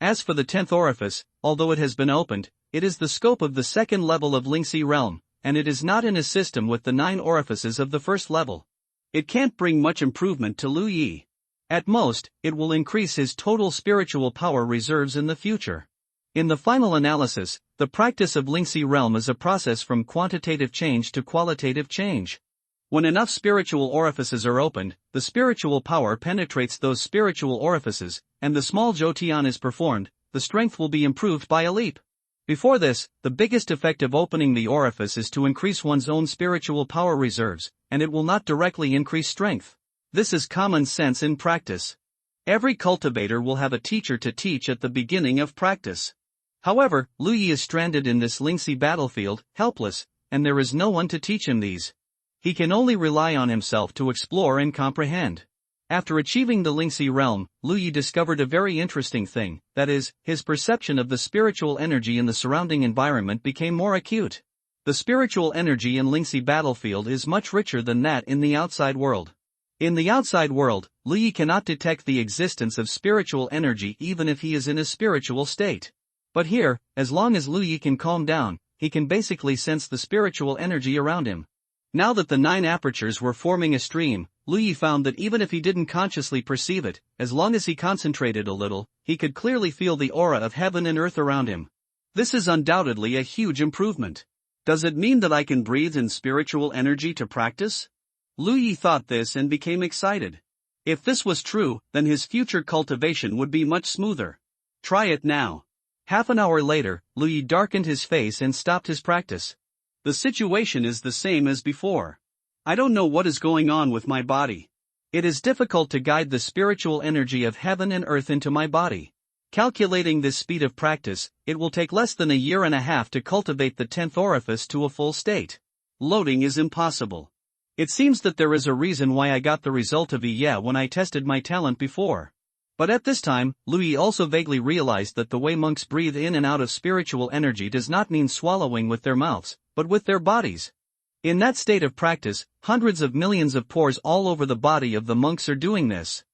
As for the 10th orifice, although it has been opened, it is the scope of the 2nd level of Lingxi realm, and it is not in a system with the 9 orifices of the 1st level. It can't bring much improvement to Lu Yi. At most, it will increase his total spiritual power reserves in the future. In the final analysis, the practice of Lingxi realm is a process from quantitative change to qualitative change. When enough spiritual orifices are opened, the spiritual power penetrates those spiritual orifices, and the small Zhoutian is performed, the strength will be improved by a leap. Before this, the biggest effect of opening the orifice is to increase one's own spiritual power reserves, and it will not directly increase strength. This is common sense in practice. Every cultivator will have a teacher to teach at the beginning of practice. However, Lu Yi is stranded in this Lingxi battlefield, helpless, and there is no one to teach him these. He can only rely on himself to explore and comprehend. After achieving the Lingxi realm, Lu Yi discovered a very interesting thing, that is, his perception of the spiritual energy in the surrounding environment became more acute. The spiritual energy in Lingxi battlefield is much richer than that in the outside world. In the outside world, Lu Yi cannot detect the existence of spiritual energy even if he is in a spiritual state. But here, as long as Lu Yi can calm down, he can basically sense the spiritual energy around him. Now that the 9 apertures were forming a stream, Lu Yi found that even if he didn't consciously perceive it, as long as he concentrated a little, he could clearly feel the aura of heaven and earth around him. This is undoubtedly a huge improvement. Does it mean that I can breathe in spiritual energy to practice? Lu Yi thought this and became excited. If this was true, then his future cultivation would be much smoother. Try it now. Half an hour later, Lu Yi darkened his face and stopped his practice. The situation is the same as before. I don't know what is going on with my body. It is difficult to guide the spiritual energy of heaven and earth into my body. Calculating this speed of practice, it will take less than a year and a half to cultivate the 10th orifice to a full state. Loading is impossible. It seems that there is a reason why I got the result of yeah when I tested my talent before. But at this time, Louis also vaguely realized that the way monks breathe in and out of spiritual energy does not mean swallowing with their mouths, but with their bodies. In that state of practice, hundreds of millions of pores all over the body of the monks are doing this.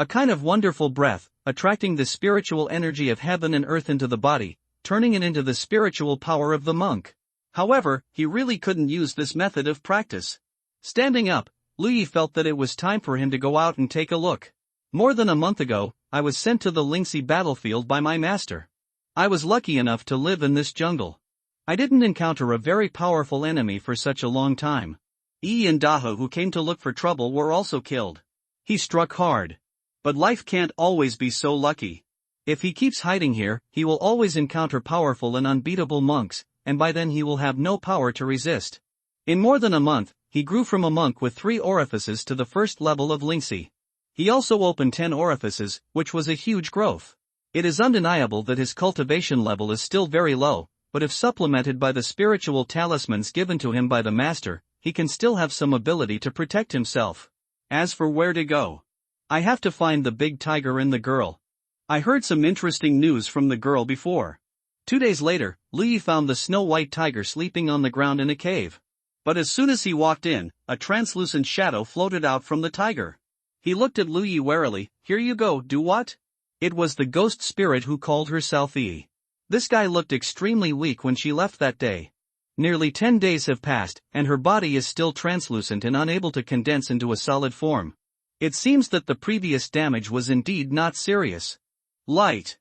A kind of wonderful breath, attracting the spiritual energy of heaven and earth into the body, turning it into the spiritual power of the monk. However, he really couldn't use this method of practice. Standing up, Louis felt that it was time for him to go out and take a look. More than a month ago, I was sent to the Lingxi battlefield by my master. I was lucky enough to live in this jungle. I didn't encounter a very powerful enemy for such a long time. Yi and Daha, who came to look for trouble, were also killed. He struck hard. But life can't always be so lucky. If he keeps hiding here, he will always encounter powerful and unbeatable monks, and by then he will have no power to resist. In more than a month, he grew from a monk with 3 orifices to the first level of Lingxi. He also opened 10 orifices, which was a huge growth. It is undeniable that his cultivation level is still very low, but if supplemented by the spiritual talismans given to him by the master, he can still have some ability to protect himself. As for where to go, I have to find the big tiger and the girl. I heard some interesting news from the girl before. 2 days later, Louis found the snow-white tiger sleeping on the ground in a cave. But as soon as he walked in, a translucent shadow floated out from the tiger. He looked at Louis warily. Here you go, do what? It was the ghost spirit who called herself Yi. This guy looked extremely weak when she left that day. Nearly 10 days have passed, and her body is still translucent and unable to condense into a solid form. It seems that the previous damage was indeed not serious. Light.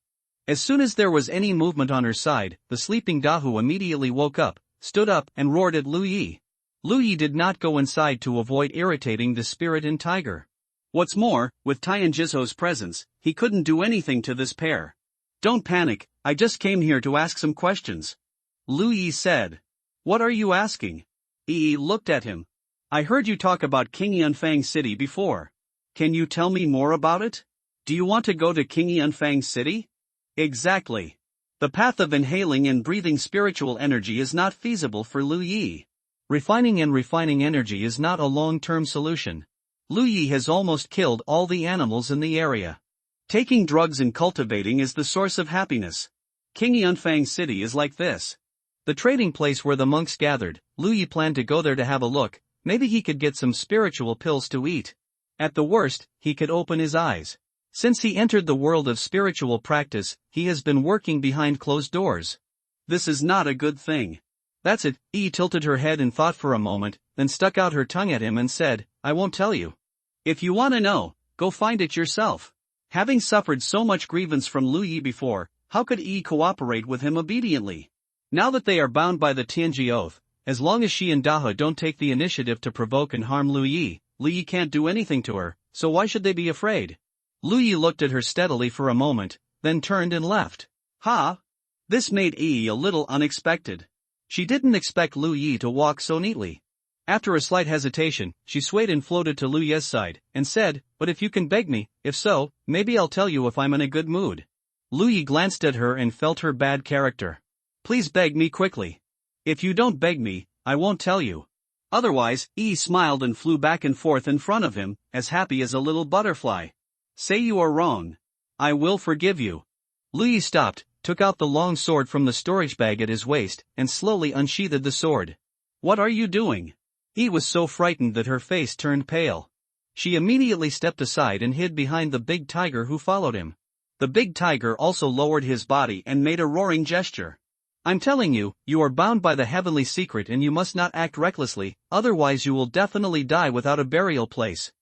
As soon as there was any movement on her side, the sleeping Dahu immediately woke up, stood up, and roared at Louis. Louis did not go inside to avoid irritating the spirit and tiger. What's more, with Tai and Jizho's presence, he couldn't do anything to this pair. Don't panic, I just came here to ask some questions. Louis said. What are you asking? Yi looked at him. I heard you talk about King Yunfang City before. Can you tell me more about it? Do you want to go to King Yunfang City? Exactly. The path of inhaling and breathing spiritual energy is not feasible for Louis. Refining energy is not a long-term solution. Louis has almost killed all the animals in the area. Taking drugs and cultivating is the source of happiness. King Yunfang City is like this. The trading place where the monks gathered, Louis planned to go there to have a look. Maybe he could get some spiritual pills to eat. At the worst, he could open his eyes. Since he entered the world of spiritual practice, he has been working behind closed doors. This is not a good thing. That's it. Yi tilted her head in thought for a moment, then stuck out her tongue at him and said, I won't tell you. If you want to know, go find it yourself. Having suffered so much grievance from Louis before, how could Yi cooperate with him obediently? Now that they are bound by the Tianji oath, as long as she and Daha don't take the initiative to provoke and harm Louis can't do anything to her, so why should they be afraid? Louis looked at her steadily for a moment, then turned and left. Ha! This made Yi a little unexpected. She didn't expect Louis to walk so neatly. After a slight hesitation, she swayed and floated to Louis's side, and said, but if you can beg me, if so, maybe I'll tell you if I'm in a good mood. Louis glanced at her and felt her bad character. Please beg me quickly. If you don't beg me, I won't tell you. Otherwise, Yi smiled and flew back and forth in front of him, as happy as a little butterfly. Say you are wrong. I will forgive you. Louis stopped, took out the long sword from the storage bag at his waist, and slowly unsheathed the sword. What are you doing? Yi was so frightened that her face turned pale. She immediately stepped aside and hid behind the big tiger who followed him. The big tiger also lowered his body and made a roaring gesture. I'm telling you, you are bound by the heavenly secret and you must not act recklessly, otherwise you will definitely die without a burial place.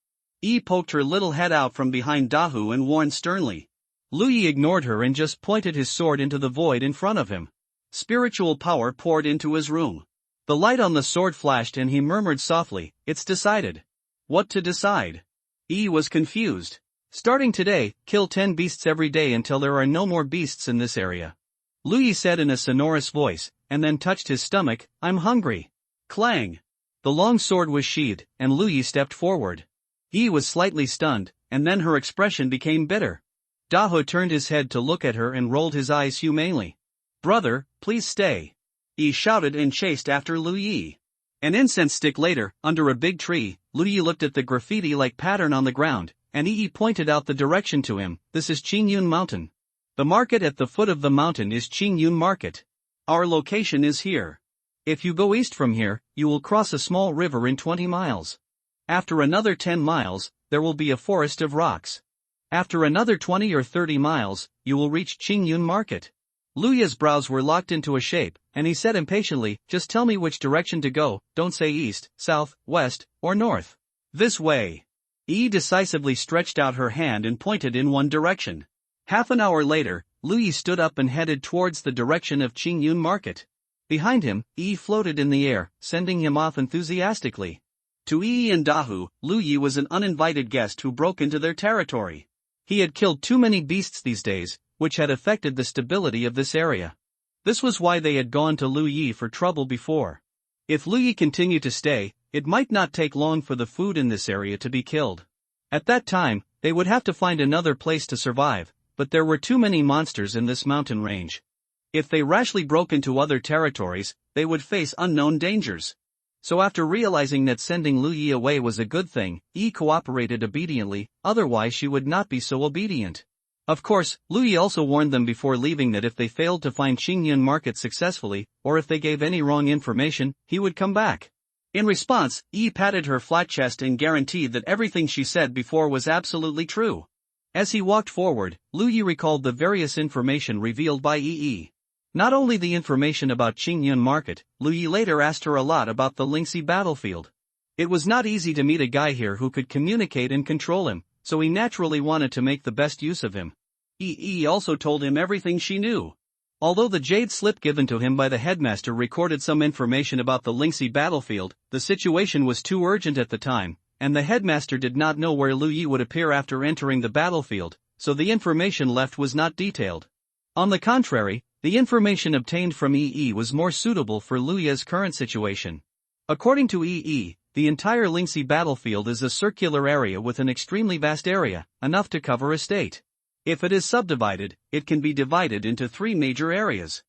Yi poked her little head out from behind Dahu and warned sternly. Louis ignored her and just pointed his sword into the void in front of him. Spiritual power poured into his room. The light on the sword flashed and he murmured softly, it's decided. What to decide? Yi was confused. Starting today, kill 10 beasts every day until there are no more beasts in this area. Louis said in a sonorous voice, and then touched his stomach, I'm hungry. Clang! The long sword was sheathed, and Louis stepped forward. Yi was slightly stunned, and then her expression became bitter. Daho turned his head to look at her and rolled his eyes humanely. "Brother, please stay," Yi shouted and chased after Lu Yi. An incense stick later, under a big tree, Lu Yi looked at the graffiti-like pattern on the ground, and Yi pointed out the direction to him. "This is Qingyun Mountain. The market at the foot of the mountain is Qingyun Market. Our location is here. If you go east from here, you will cross a small river in 20 miles. After another 10 miles, there will be a forest of rocks. After another 20 or 30 miles, you will reach Qingyun Market." Lu Yi's brows were locked into a shape, and he said impatiently, "Just tell me which direction to go, don't say east, south, west, or north." "This way." Yi decisively stretched out her hand and pointed in one direction. Half an hour later, Lu Yi stood up and headed towards the direction of Qingyun Market. Behind him, Yi floated in the air, sending him off enthusiastically. To Yi and Dahu, Lu Yi was an uninvited guest who broke into their territory. He had killed too many beasts these days, which had affected the stability of this area. This was why they had gone to Lu Yi for trouble before. If Lu Yi continued to stay, it might not take long for the food in this area to be killed. At that time, they would have to find another place to survive, but there were too many monsters in this mountain range. If they rashly broke into other territories, they would face unknown dangers. So after realizing that sending Lu Yi away was a good thing, Yi cooperated obediently, otherwise she would not be so obedient. Of course, Lu Yi also warned them before leaving that if they failed to find Qingyun Market successfully, or if they gave any wrong information, he would come back. In response, Yi patted her flat chest and guaranteed that everything she said before was absolutely true. As he walked forward, Lu Yi recalled the various information revealed by Yi. Not only the information about Qingyun Market, Lu Yi later asked her a lot about the Lingxi battlefield. It was not easy to meet a guy here who could communicate and control him, so he naturally wanted to make the best use of him. Yi also told him everything she knew. Although the jade slip given to him by the headmaster recorded some information about the Lingxi battlefield, the situation was too urgent at the time, and the headmaster did not know where Lu Yi would appear after entering the battlefield, so the information left was not detailed. On the contrary, the information obtained from Yi was more suitable for Lu Yi's current situation. According to Yi, the entire Lingxi battlefield is a circular area with an extremely vast area, enough to cover a state. If it is subdivided, it can be divided into 3 major areas: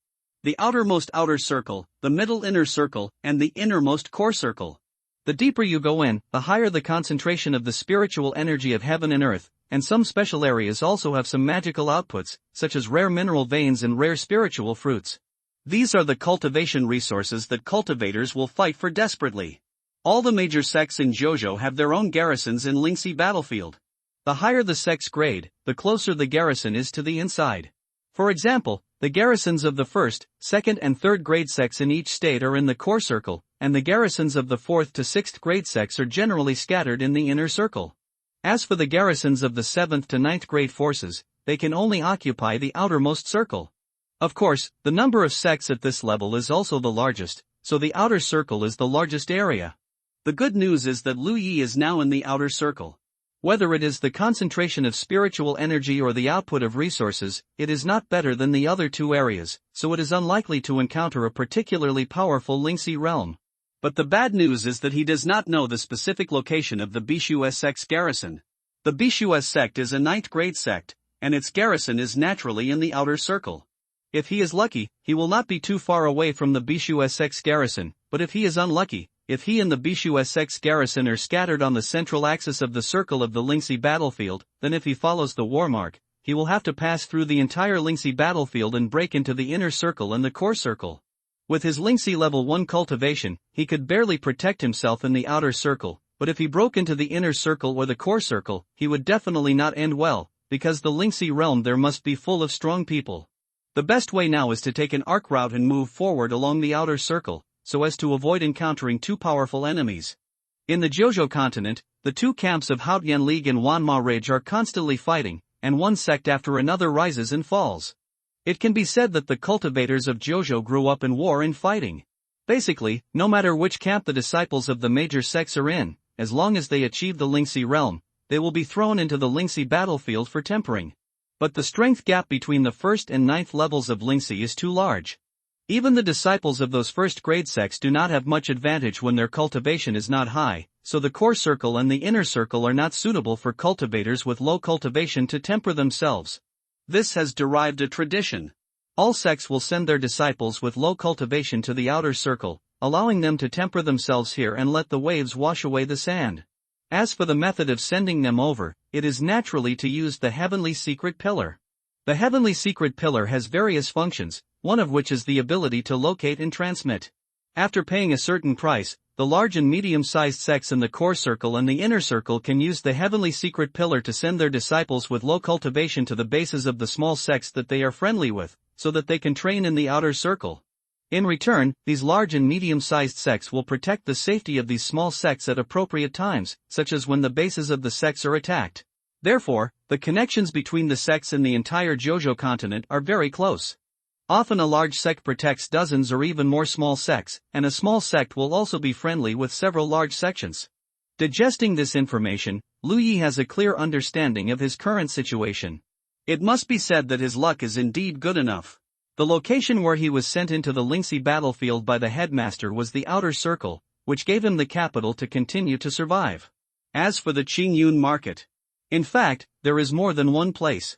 the outermost outer circle, the middle inner circle, and the innermost core circle. The deeper you go in, the higher the concentration of the spiritual energy of heaven and earth, and some special areas also have some magical outputs, such as rare mineral veins and rare spiritual fruits. These are the cultivation resources that cultivators will fight for desperately. All the major sects in JoJo have their own garrisons in Lingxi battlefield. The higher the sect's grade, the closer the garrison is to the inside. For example, the garrisons of the 1st, 2nd and 3rd grade sects in each state are in the core circle, and the garrisons of the 4th to 6th grade sects are generally scattered in the inner circle. As for the garrisons of the 7th to 9th grade forces, they can only occupy the outermost circle. Of course, the number of sects at this level is also the largest, so the outer circle is the largest area. The good news is that Lu Yi is now in the outer circle. Whether it is the concentration of spiritual energy or the output of resources, it is not better than the other 2 areas, so it is unlikely to encounter a particularly powerful Lingxi realm. But the bad news is that he does not know the specific location of the Bishu sect's garrison. The Bishu sect is a 9th grade sect, and its garrison is naturally in the outer circle. If he is lucky, he will not be too far away from the Bishu sect's garrison, but if he is unlucky, if he and the Bishu sect's garrison are scattered on the central axis of the circle of the Lingxi battlefield, then if he follows the war mark, he will have to pass through the entire Lingxi battlefield and break into the inner circle and the core circle. With his Lingxi level 1 cultivation, he could barely protect himself in the outer circle, but if he broke into the inner circle or the core circle, he would definitely not end well, because the Lingxi realm there must be full of strong people. The best way now is to take an arc route and move forward along the outer circle, so as to avoid encountering 2 powerful enemies. In the JoJo continent, the 2 camps of Haotian League and Wanma Ridge are constantly fighting, and one sect after another rises and falls. It can be said that the cultivators of JoJo grew up in war and fighting. Basically, no matter which camp the disciples of the major sects are in, as long as they achieve the Lingxi realm, they will be thrown into the Lingxi battlefield for tempering. But the strength gap between the 1st and 9th levels of Lingxi is too large. Even the disciples of those 1st grade sects do not have much advantage when their cultivation is not high, so the core circle and the inner circle are not suitable for cultivators with low cultivation to temper themselves, This has derived a tradition. All sects will send their disciples with low cultivation to the outer circle, allowing them to temper themselves here and let the waves wash away the sand. As for the method of sending them over, it is naturally to use the heavenly secret pillar. The heavenly secret pillar has various functions, one of which is the ability to locate and transmit. After paying a certain price, the large and medium-sized sects in the core circle and the inner circle can use the heavenly secret pillar to send their disciples with low cultivation to the bases of the small sects that they are friendly with, so that they can train in the outer circle. In return, these large and medium-sized sects will protect the safety of these small sects at appropriate times, such as when the bases of the sects are attacked. Therefore, the connections between the sects in the entire Jojo continent are very close. Often a large sect protects dozens or even more small sects, and a small sect will also be friendly with several large sections. Digesting this information, Lu Yi has a clear understanding of his current situation. It must be said that his luck is indeed good enough. The location where he was sent into the Lingxi battlefield by the headmaster was the outer circle, which gave him the capital to continue to survive. As for the Qingyun market, in fact, there is more than one place.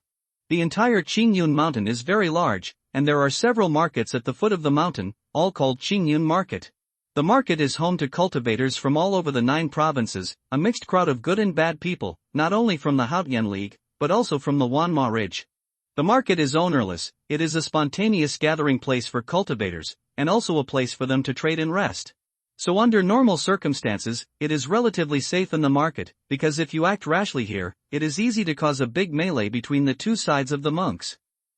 The entire Qingyun mountain is very large, and there are several markets at the foot of the mountain, all called Qingyun Market. The market is home to cultivators from all over the 9 provinces, a mixed crowd of good and bad people, not only from the Haotian League, but also from the Wanma Ridge. The market is ownerless, it is a spontaneous gathering place for cultivators, and also a place for them to trade and rest. So under normal circumstances, it is relatively safe in the market, because if you act rashly here, it is easy to cause a big melee between the two sides of the monks.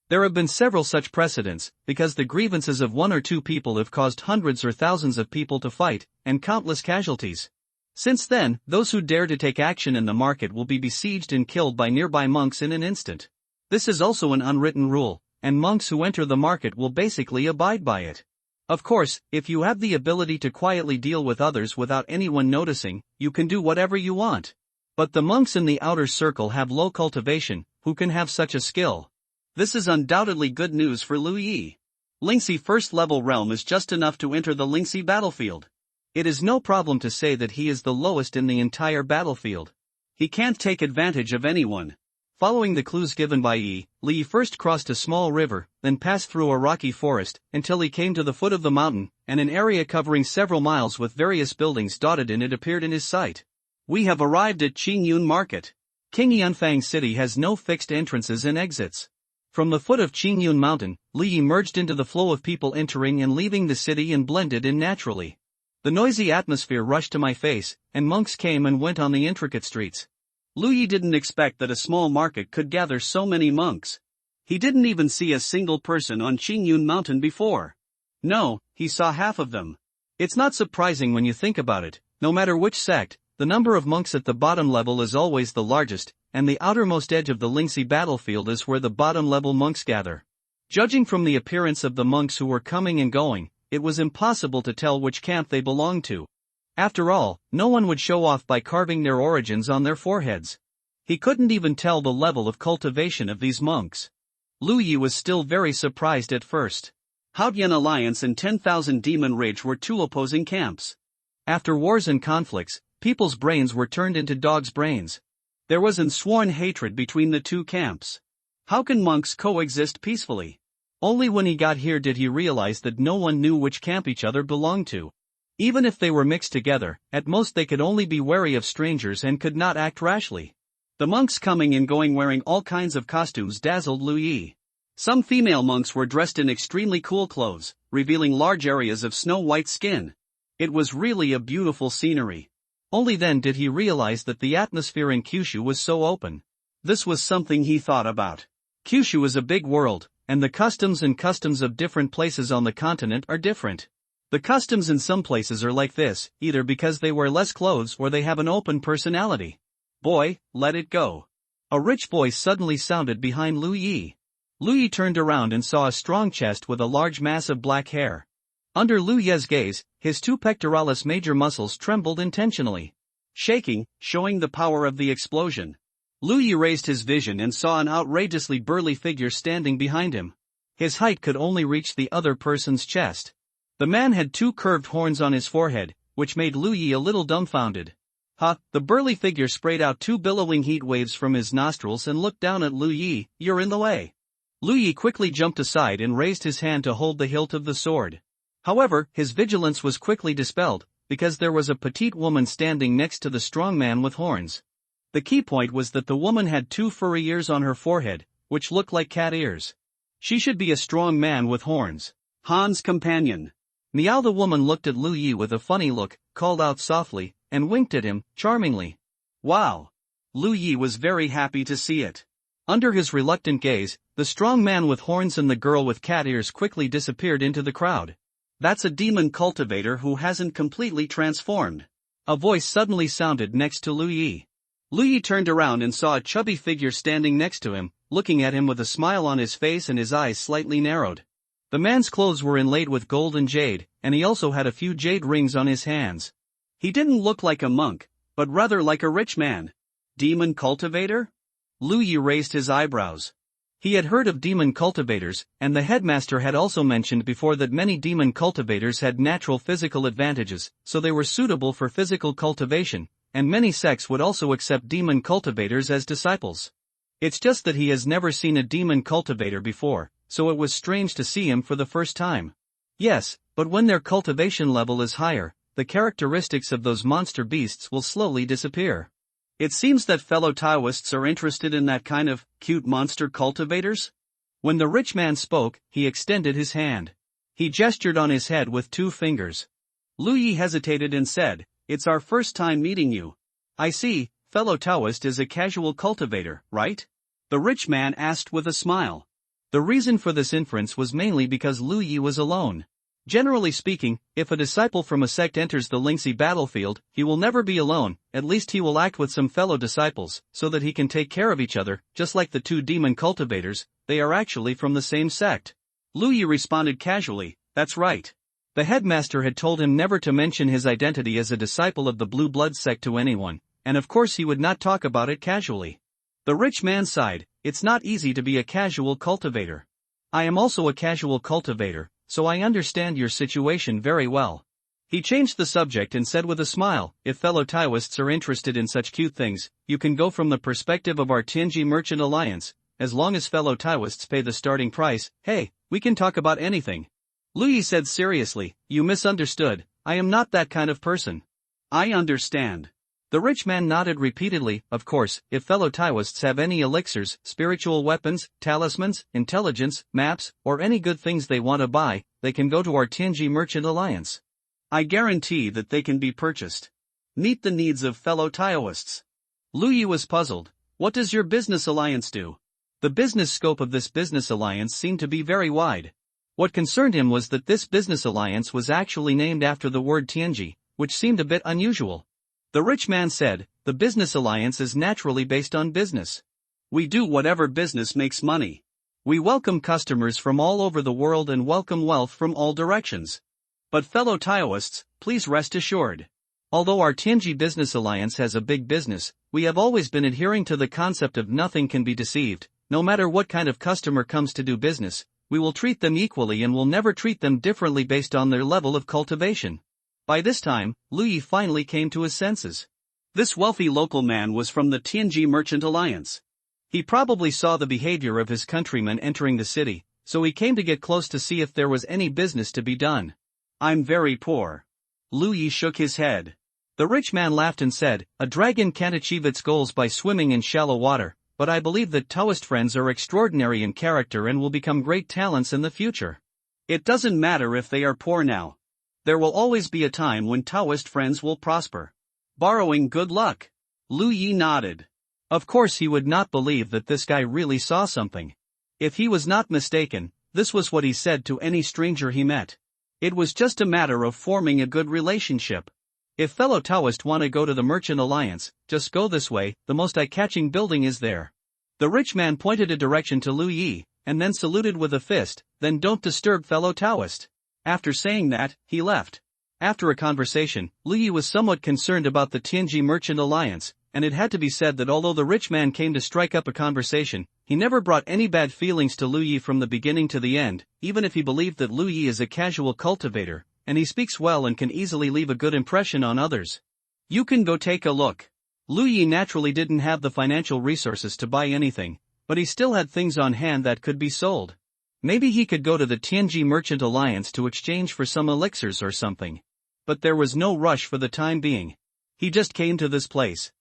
There have been several such precedents, because the grievances of 1 or 2 people have caused hundreds or thousands of people to fight, and countless casualties. Since then, those who dare to take action in the market will be besieged and killed by nearby monks in an instant. This is also an unwritten rule, and monks who enter the market will basically abide by it. Of course, if you have the ability to quietly deal with others without anyone noticing, you can do whatever you want. But the monks in the outer circle have low cultivation, who can have such a skill? This is undoubtedly good news for Lu Yi. Lingxi first level realm is just enough to enter the Lingxi battlefield. It is no problem to say that he is the lowest in the entire battlefield. He can't take advantage of anyone. Following the clues given by Yi, Li first crossed a small river, then passed through a rocky forest, until he came to the foot of the mountain, and an area covering several miles with various buildings dotted in it appeared in his sight. We have arrived at Qingyun Market. King Yanfang City has no fixed entrances and exits. From the foot of Qingyun Mountain, Li merged into the flow of people entering and leaving the city and blended in naturally. The noisy atmosphere rushed to my face, and monks came and went on the intricate streets. Lu Yi didn't expect that a small market could gather so many monks. He didn't even see a single person on Qingyun Mountain before. No, he saw half of them. It's not surprising when you think about it. No matter which sect, the number of monks at the bottom level is always the largest, and the outermost edge of the Lingxi battlefield is where the bottom-level monks gather. Judging from the appearance of the monks who were coming and going, it was impossible to tell which camp they belonged to. After all, no one would show off by carving their origins on their foreheads. He couldn't even tell the level of cultivation of these monks. Lu Yi was still very surprised at first. Haotian Alliance and 10,000 Demon Ridge were two opposing camps. After wars and conflicts, people's brains were turned into dogs' brains. There was unsworn hatred between the two camps. How can monks coexist peacefully? Only when he got here did he realize that no one knew which camp each other belonged to. Even if they were mixed together, at most they could only be wary of strangers and could not act rashly. The monks coming and going wearing all kinds of costumes dazzled Lu Yi. Some female monks were dressed in extremely cool clothes, revealing large areas of snow-white skin. It was really a beautiful scenery. Only then did he realize that the atmosphere in Kyushu was so open. This was something he thought about. Kyushu is a big world, and the customs of different places on the continent are different. The customs in some places are like this, either because they wear less clothes or they have an open personality. Boy, let it go. A rich voice suddenly sounded behind Lu Yi. Lu Yi turned around and saw a strong chest with a large mass of black hair. Under Lu Yi's gaze, his 2 pectoralis major muscles trembled intentionally, shaking, showing the power of the explosion. Lu Yi raised his vision and saw an outrageously burly figure standing behind him. His height could only reach the other person's chest. The man had 2 curved horns on his forehead, which made Lu Yi a little dumbfounded. The burly figure sprayed out 2 billowing heat waves from his nostrils and looked down at Lu Yi. "You're in the way. Lu Yi quickly jumped aside and raised his hand to hold the hilt of the sword. However, his vigilance was quickly dispelled, because there was a petite woman standing next to the strong man with horns. The key point was that the woman had 2 furry ears on her forehead, which looked like cat ears. She should be a strong man with horns. Han's companion. Meow. The woman looked at Lu Yi with a funny look, called out softly, and winked at him, charmingly. Wow! Lu Yi was very happy to see it. Under his reluctant gaze, the strong man with horns and the girl with cat ears quickly disappeared into the crowd. That's a demon cultivator who hasn't completely transformed. A voice suddenly sounded next to Lu Yi. Lu Yi turned around and saw a chubby figure standing next to him, looking at him with a smile on his face and his eyes slightly narrowed. The man's clothes were inlaid with gold and jade, and he also had a few jade rings on his hands. He didn't look like a monk, but rather like a rich man. Demon cultivator? Lu Yi raised his eyebrows. He had heard of demon cultivators, and the headmaster had also mentioned before that many demon cultivators had natural physical advantages, so they were suitable for physical cultivation, and many sects would also accept demon cultivators as disciples. It's just that he has never seen a demon cultivator before, so it was strange to see him for the first time. Yes, but when their cultivation level is higher, the characteristics of those monster beasts will slowly disappear. It seems that fellow Taoists are interested in that kind of cute monster cultivators. When the rich man spoke, he extended his hand. He gestured on his head with 2 fingers. Lu Yi hesitated and said, "It's our first time meeting you." "I see, fellow Taoist is a casual cultivator, right?" the rich man asked with a smile. The reason for this inference was mainly because Lu Yi was alone. Generally speaking, if a disciple from a sect enters the Lingxi battlefield, he will never be alone, at least he will act with some fellow disciples, so that he can take care of each other, just like the 2 demon cultivators, they are actually from the same sect. Lu Yi responded casually, "That's right." The headmaster had told him never to mention his identity as a disciple of the Blue Blood sect to anyone, and of course he would not talk about it casually. The rich man sighed, "It's not easy to be a casual cultivator. I am also a casual cultivator, so I understand your situation very well." He changed the subject and said with a smile, "If fellow Taoists are interested in such cute things, you can go from the perspective of our Tianji Merchant Alliance, as long as fellow Taoists pay the starting price. Hey, we can talk about anything." Lu Yi said seriously, "You misunderstood, I am not that kind of person." "I understand." The rich man nodded repeatedly. "Of course, if fellow Taoists have any elixirs, spiritual weapons, talismans, intelligence, maps, or any good things they want to buy, they can go to our Tianji Merchant Alliance. I guarantee that they can be purchased. Meet the needs of fellow Taoists." Lu Yi was puzzled. "What does your business alliance do?" The business scope of this business alliance seemed to be very wide. What concerned him was that this business alliance was actually named after the word Tianji, which seemed a bit unusual. The rich man said, "The business alliance is naturally based on business. We do whatever business makes money. We welcome customers from all over the world and welcome wealth from all directions. But fellow Taoists, please rest assured. Although our Tianji Business Alliance has a big business, we have always been adhering to the concept of nothing can be deceived. No matter what kind of customer comes to do business, we will treat them equally and will never treat them differently based on their level of cultivation." By this time, Lu Yi finally came to his senses. This wealthy local man was from the Tianji Merchant Alliance. He probably saw the behavior of his countrymen entering the city, so he came to get close to see if there was any business to be done. "I'm very poor." Lu Yi shook his head. The rich man laughed and said, "A dragon can't achieve its goals by swimming in shallow water, but I believe that Taoist friends are extraordinary in character and will become great talents in the future. It doesn't matter if they are poor now. There will always be a time when Taoist friends will prosper. Borrowing good luck." Lu Yi nodded. Of course he would not believe that this guy really saw something. If he was not mistaken, this was what he said to any stranger he met. It was just a matter of forming a good relationship. If fellow Taoists want to go to the Merchant Alliance, just go this way, the most eye-catching building is there. The rich man pointed a direction to Lu Yi, and then saluted with a fist, "Then don't disturb fellow Taoist." After saying that, he left. After a conversation, Lu Yi was somewhat concerned about the Tianji Merchant Alliance, and it had to be said that although the rich man came to strike up a conversation, he never brought any bad feelings to Lu Yi from the beginning to the end, even if he believed that Lu Yi is a casual cultivator, and he speaks well and can easily leave a good impression on others. You can go take a look. Lu Yi naturally didn't have the financial resources to buy anything, but he still had things on hand that could be sold. Maybe he could go to the Tianji Merchant Alliance to exchange for some elixirs or something. But there was no rush for the time being. He just came to this place.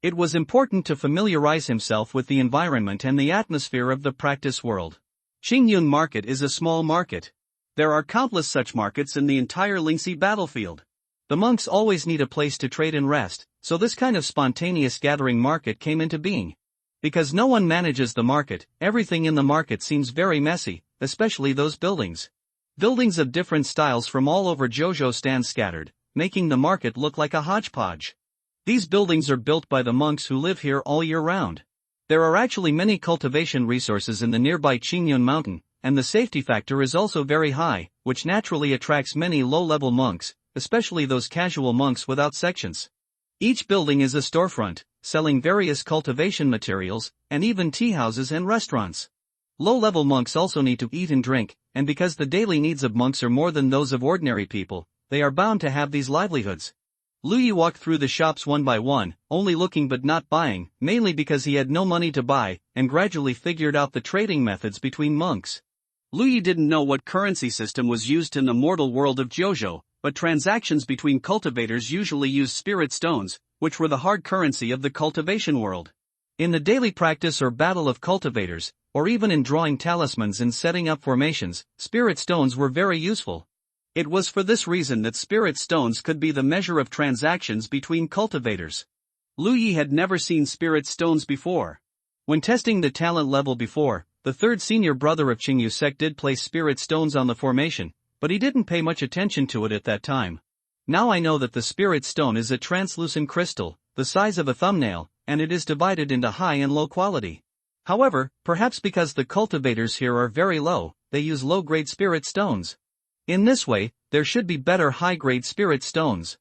It was important to familiarize himself with the environment and the atmosphere of the practice world. Qingyun Market is a small market. There are countless such markets in the entire Lingxi battlefield. The monks always need a place to trade and rest, so this kind of spontaneous gathering market came into being. Because no one manages the market, everything in the market seems very messy, especially those buildings. Buildings of different styles from all over Jojo stand scattered, making the market look like a hodgepodge. These buildings are built by the monks who live here all year round. There are actually many cultivation resources in the nearby Qingyun mountain, and the safety factor is also very high, which naturally attracts many low-level monks, especially those casual monks without sections. Each building is a storefront, selling various cultivation materials, and even tea houses and restaurants. Low-level monks also need to eat and drink, and because the daily needs of monks are more than those of ordinary people, they are bound to have these livelihoods. Lu Yi walked through the shops one by one, only looking but not buying, mainly because he had no money to buy, and gradually figured out the trading methods between monks. Lu Yi didn't know what currency system was used in the mortal world of Jojo, but transactions between cultivators usually used spirit stones, which were the hard currency of the cultivation world. In the daily practice or battle of cultivators, or even in drawing talismans and setting up formations, spirit stones were very useful. It was for this reason that spirit stones could be the measure of transactions between cultivators. Lu Yi had never seen spirit stones before. When testing the talent level before, the third senior brother of Qingyu Sec did place spirit stones on the formation, but he didn't pay much attention to it at that time. Now I know that the spirit stone is a translucent crystal, the size of a thumbnail, and it is divided into high and low quality. However, perhaps because the cultivators here are very low, they use low-grade spirit stones. In this way, there should be better high-grade spirit stones.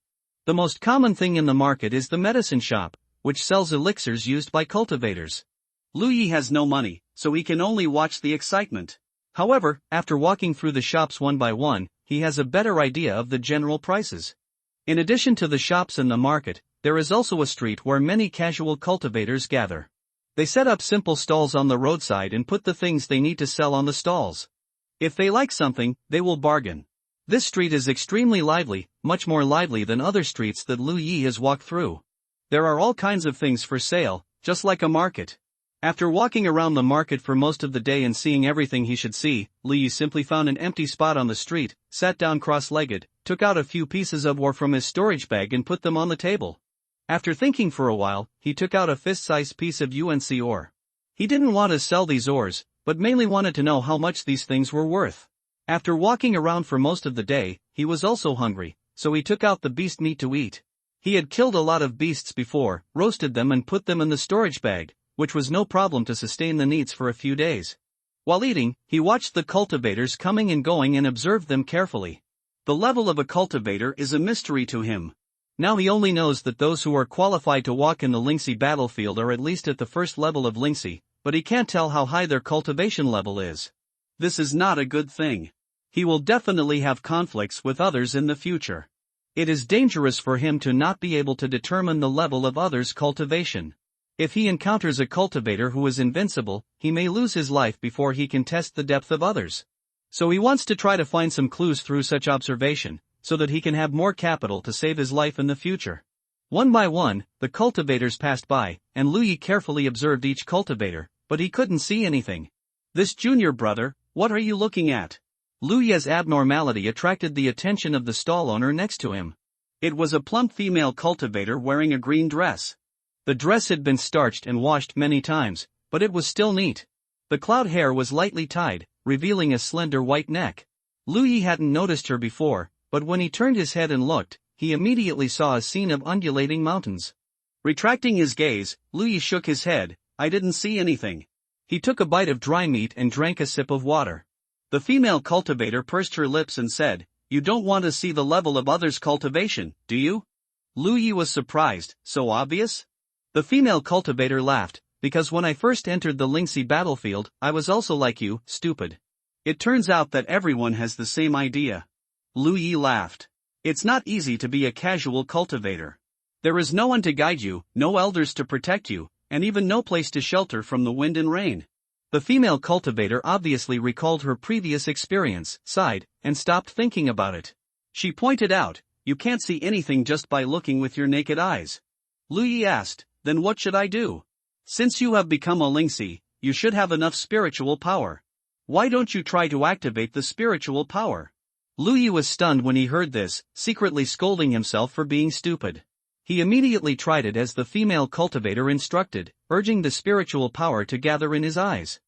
The most common thing in the market is the medicine shop, which sells elixirs used by cultivators. Lu Yi has no money, so he can only watch the excitement. However, after walking through the shops one by one, he has a better idea of the general prices. In addition to the shops and the market, there is also a street where many casual cultivators gather. They set up simple stalls on the roadside and put the things they need to sell on the stalls. If they like something, they will bargain. This street is extremely lively, much more lively than other streets that Lu Yi has walked through. There are all kinds of things for sale, just like a market. After walking around the market for most of the day and seeing everything he should see, Lu Yi simply found an empty spot on the street, sat down cross-legged, took out a few pieces of ore from his storage bag and put them on the table. After thinking for a while, he took out a fist-sized piece of UNC ore. He didn't want to sell these ores, but mainly wanted to know how much these things were worth. After walking around for most of the day, he was also hungry, so he took out the beast meat to eat. He had killed a lot of beasts before, roasted them and put them in the storage bag, which was no problem to sustain the needs for a few days. While eating, he watched the cultivators coming and going and observed them carefully. The level of a cultivator is a mystery to him. Now he only knows that those who are qualified to walk in the Lingxi battlefield are at least at the first level of Lingxi, but he can't tell how high their cultivation level is. This is not a good thing. He will definitely have conflicts with others in the future. It is dangerous for him to not be able to determine the level of others' cultivation. If he encounters a cultivator who is invincible, he may lose his life before he can test the depth of others. So he wants to try to find some clues through such observation, so that he can have more capital to save his life in the future. One by one, the cultivators passed by, and Lu Yi carefully observed each cultivator, but he couldn't see anything. This junior brother, what are you looking at? Lu Yi's abnormality attracted the attention of the stall owner next to him. It was a plump female cultivator wearing a green dress. The dress had been starched and washed many times, but it was still neat. The cloud hair was lightly tied, revealing a slender white neck. Lu Yi hadn't noticed her before, but when he turned his head and looked, he immediately saw a scene of undulating mountains. Retracting his gaze, Lu Yi shook his head. I didn't see anything. He took a bite of dry meat and drank a sip of water. The female cultivator pursed her lips and said, "You don't want to see the level of others' cultivation, do you?" Lu Yi was surprised. So obvious? The female cultivator laughed, because when I first entered the Lingxi battlefield, I was also like you, stupid. It turns out that everyone has the same idea. Lu Yi laughed. It's not easy to be a casual cultivator. There is no one to guide you, no elders to protect you, and even no place to shelter from the wind and rain. The female cultivator obviously recalled her previous experience, sighed, and stopped thinking about it. She pointed out, "You can't see anything just by looking with your naked eyes." Lu Yi asked, "Then what should I do? Since you have become a Lingxi, you should have enough spiritual power. Why don't you try to activate the spiritual power?" Lu Yi was stunned when he heard this, secretly scolding himself for being stupid. He immediately tried it as the female cultivator instructed, urging the spiritual power to gather in his eyes.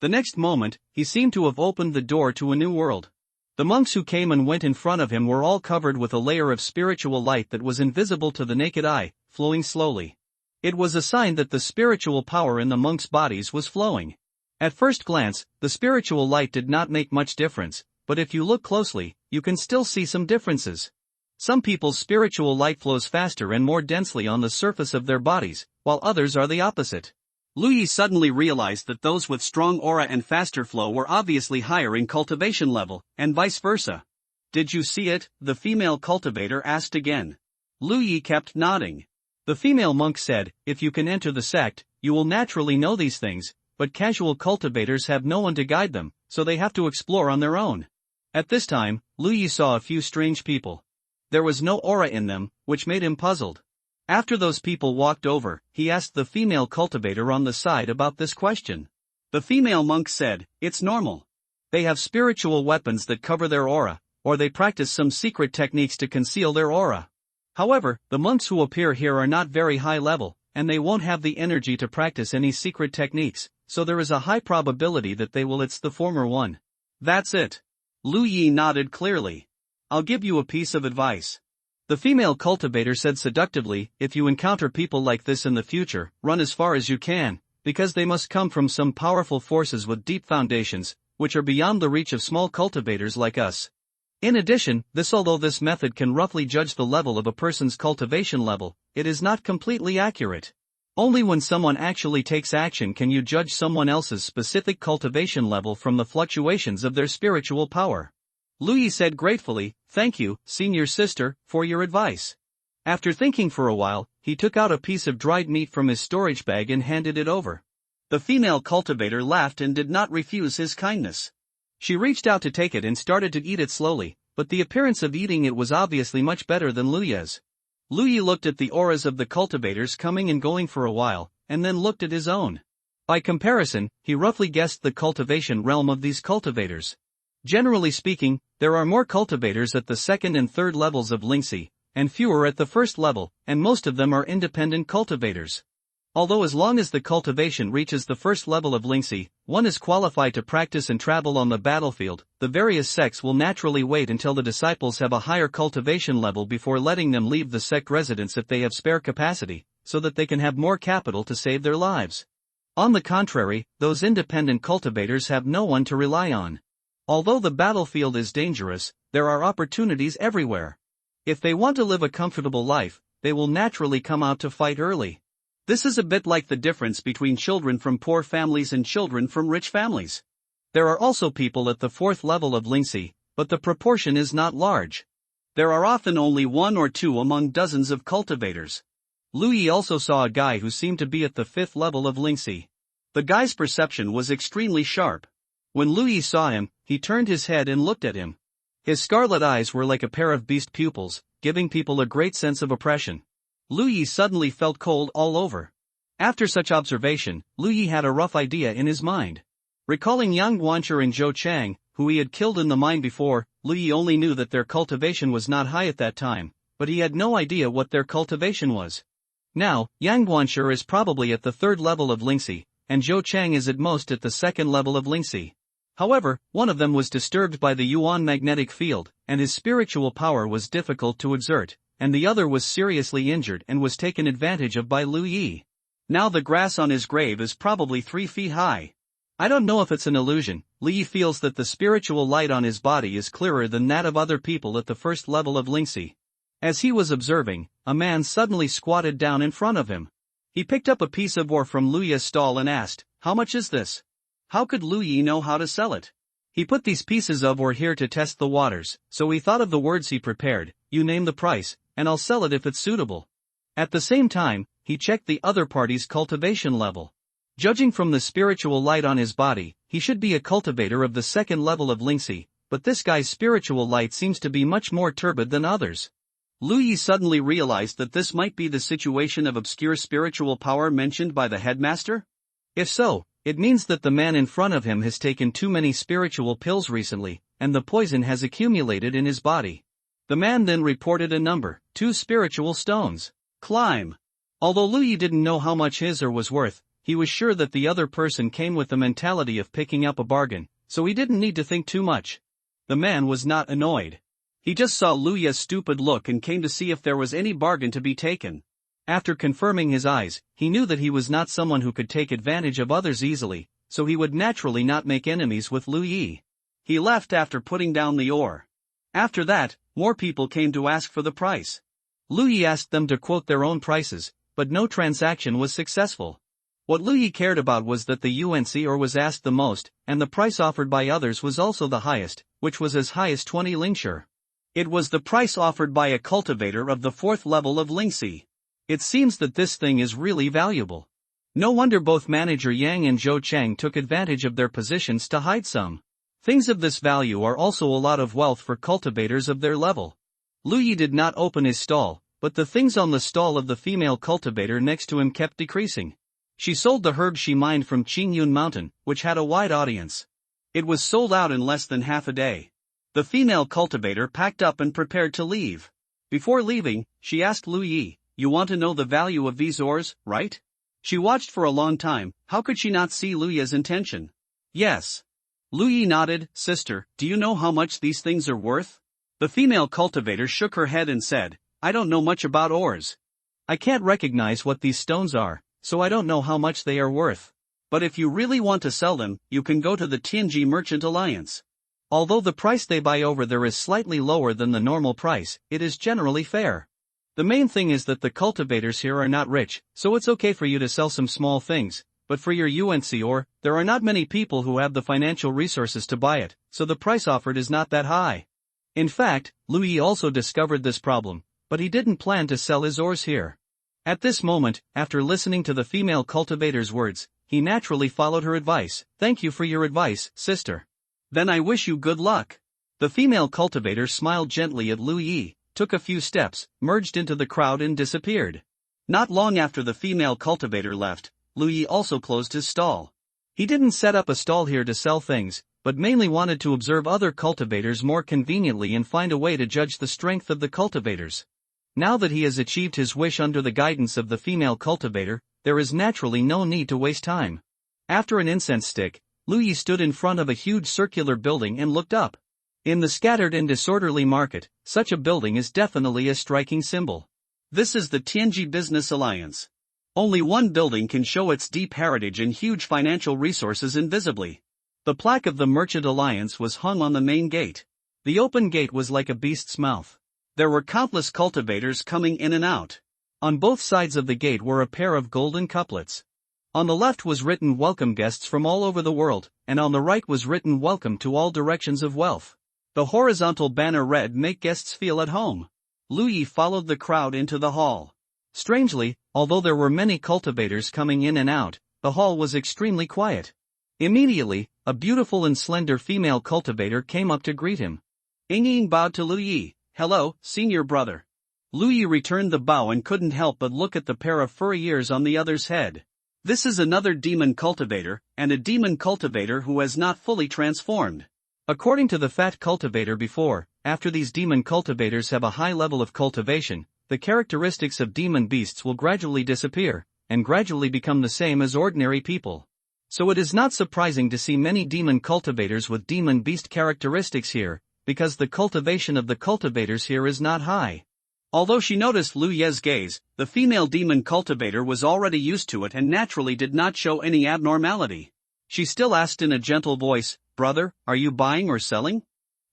The next moment, he seemed to have opened the door to a new world. The monks who came and went in front of him were all covered with a layer of spiritual light that was invisible to the naked eye, flowing slowly. It was a sign that the spiritual power in the monks' bodies was flowing. At first glance, the spiritual light did not make much difference, but if you look closely, you can still see some differences. Some people's spiritual light flows faster and more densely on the surface of their bodies, while others are the opposite. Lu Yi suddenly realized that those with strong aura and faster flow were obviously higher in cultivation level, and vice versa. "Did you see it?" the female cultivator asked again. Lu Yi kept nodding. The female monk said, "If you can enter the sect, you will naturally know these things, but casual cultivators have no one to guide them, so they have to explore on their own." At this time, Lu Yi saw a few strange people. There was no aura in them, which made him puzzled. After those people walked over, he asked the female cultivator on the side about this question. The female monk said, "It's normal. They have spiritual weapons that cover their aura, or they practice some secret techniques to conceal their aura. However, the monks who appear here are not very high level, and they won't have the energy to practice any secret techniques, so there is a high probability that they will. It's the former one." "That's it." Lu Yi nodded clearly. "I'll give you a piece of advice." The female cultivator said seductively, "If you encounter people like this in the future, run as far as you can, because they must come from some powerful forces with deep foundations, which are beyond the reach of small cultivators like us." In addition, although this method can roughly judge the level of a person's cultivation level, it is not completely accurate. Only when someone actually takes action can you judge someone else's specific cultivation level from the fluctuations of their spiritual power. Lu Yi said gratefully, "Thank you, senior sister, for your advice." After thinking for a while, he took out a piece of dried meat from his storage bag and handed it over. The female cultivator laughed and did not refuse his kindness. She reached out to take it and started to eat it slowly, but the appearance of eating it was obviously much better than Lu Yi's. Lu Yi looked at the auras of the cultivators coming and going for a while, and then looked at his own. By comparison, he roughly guessed the cultivation realm of these cultivators. Generally speaking, there are more cultivators at the second and third levels of Lingxi, and fewer at the first level, and most of them are independent cultivators. Although as long as the cultivation reaches the first level of Lingxi, one is qualified to practice and travel on the battlefield, the various sects will naturally wait until the disciples have a higher cultivation level before letting them leave the sect residence if they have spare capacity, so that they can have more capital to save their lives. On the contrary, those independent cultivators have no one to rely on. Although the battlefield is dangerous, there are opportunities everywhere. If they want to live a comfortable life, they will naturally come out to fight early. This is a bit like the difference between children from poor families and children from rich families. There are also people at the fourth level of Lingxi, but the proportion is not large. There are often only one or two among dozens of cultivators. Lu Yi also saw a guy who seemed to be at the fifth level of Lingxi. The guy's perception was extremely sharp. When Lu Yi saw him, he turned his head and looked at him. His scarlet eyes were like a pair of beast pupils, giving people a great sense of oppression. Lu Yi suddenly felt cold all over. After such observation, Lu Yi had a rough idea in his mind. Recalling Yang Guancher and Zhou Chang, who he had killed in the mine before, Lu Yi only knew that their cultivation was not high at that time, but he had no idea what their cultivation was. Now, Yang Guancher is probably at the third level of Lingxi, and Zhou Chang is at most at the second level of Lingxi. However, one of them was disturbed by the Yuan magnetic field, and his spiritual power was difficult to exert, and the other was seriously injured and was taken advantage of by Lu Yi. Now the grass on his grave is probably 3 feet high. I don't know if it's an illusion. Lu Yi feels that the spiritual light on his body is clearer than that of other people at the first level of Lingxi. As he was observing, a man suddenly squatted down in front of him. He picked up a piece of ore from Lu Yi's stall and asked, "How much is this?" How could Lu Yi know how to sell it? He put these pieces of ore here to test the waters, so he thought of the words he prepared, "You name the price, and I'll sell it if it's suitable." At the same time, he checked the other party's cultivation level. Judging from the spiritual light on his body, he should be a cultivator of the second level of Lingxi, but this guy's spiritual light seems to be much more turbid than others. Lu Yi suddenly realized that this might be the situation of obscure spiritual power mentioned by the headmaster? If so, it means that the man in front of him has taken too many spiritual pills recently, and the poison has accumulated in his body. The man then reported a number, 2 spiritual stones. Climb. Although Lu Yi didn't know how much his or was worth, he was sure that the other person came with the mentality of picking up a bargain, so he didn't need to think too much. The man was not annoyed. He just saw Lu Yi's stupid look and came to see if there was any bargain to be taken. After confirming his eyes, he knew that he was not someone who could take advantage of others easily, so he would naturally not make enemies with Lu Yi. He left after putting down the ore. After that, more people came to ask for the price. Lu Yi asked them to quote their own prices, but no transaction was successful. What Lu Yi cared about was that the UNC ore was asked the most, and the price offered by others was also the highest, which was as high as 20 Lingxi. It was the price offered by a cultivator of the 4th level of Lingxi. It seems that this thing is really valuable. No wonder both Manager Yang and Zhou Chang took advantage of their positions to hide some. Things of this value are also a lot of wealth for cultivators of their level. Lu Yi did not open his stall, but the things on the stall of the female cultivator next to him kept decreasing. She sold the herbs she mined from Qingyun Mountain, which had a wide audience. It was sold out in less than half a day. The female cultivator packed up and prepared to leave. Before leaving, she asked Lu Yi, "You want to know the value of these ores, right?" She watched for a long time. How could she not see Lu Yi's intention? Yes. Lu Yi nodded. "Sister, do you know how much these things are worth?" The female cultivator shook her head and said, "I don't know much about ores. I can't recognize what these stones are, so I don't know how much they are worth. But if you really want to sell them, you can go to the Tianji Merchant Alliance. Although the price they buy over there is slightly lower than the normal price, it is generally fair. The main thing is that the cultivators here are not rich, so it's okay for you to sell some small things, but for your UNC ore, there are not many people who have the financial resources to buy it, so the price offered is not that high." In fact, Lu Yi also discovered this problem, but he didn't plan to sell his ores here. At this moment, after listening to the female cultivator's words, he naturally followed her advice. "Thank you for your advice, sister. Then I wish you good luck." The female cultivator smiled gently at Lu Yi, took a few steps, merged into the crowd and disappeared. Not long after the female cultivator left, Lu Yi also closed his stall. He didn't set up a stall here to sell things, but mainly wanted to observe other cultivators more conveniently and find a way to judge the strength of the cultivators. Now that he has achieved his wish under the guidance of the female cultivator, there is naturally no need to waste time. After an incense stick, Lu Yi stood in front of a huge circular building and looked up. In the scattered and disorderly market, such a building is definitely a striking symbol. This is the Tianji Business Alliance. Only one building can show its deep heritage and huge financial resources invisibly. The plaque of the Merchant Alliance was hung on the main gate. The open gate was like a beast's mouth. There were countless cultivators coming in and out. On both sides of the gate were a pair of golden couplets. On the left was written "Welcome guests from all over the world," and on the right was written "Welcome to all directions of wealth." The horizontal banner read "Make guests feel at home." Lu Yi followed the crowd into the hall. Strangely, although there were many cultivators coming in and out, the hall was extremely quiet. Immediately, a beautiful and slender female cultivator came up to greet him. Ying bowed to Lu Yi. "Hello, senior brother." Lu Yi returned the bow and couldn't help but look at the pair of furry ears on the other's head. This is another demon cultivator, and a demon cultivator who has not fully transformed. According to the fat cultivator before, after these demon cultivators have a high level of cultivation, the characteristics of demon beasts will gradually disappear, and gradually become the same as ordinary people. So it is not surprising to see many demon cultivators with demon beast characteristics here, because the cultivation of the cultivators here is not high. Although she noticed Lu Yi's gaze, the female demon cultivator was already used to it and naturally did not show any abnormality. She still asked in a gentle voice, "Brother, are you buying or selling?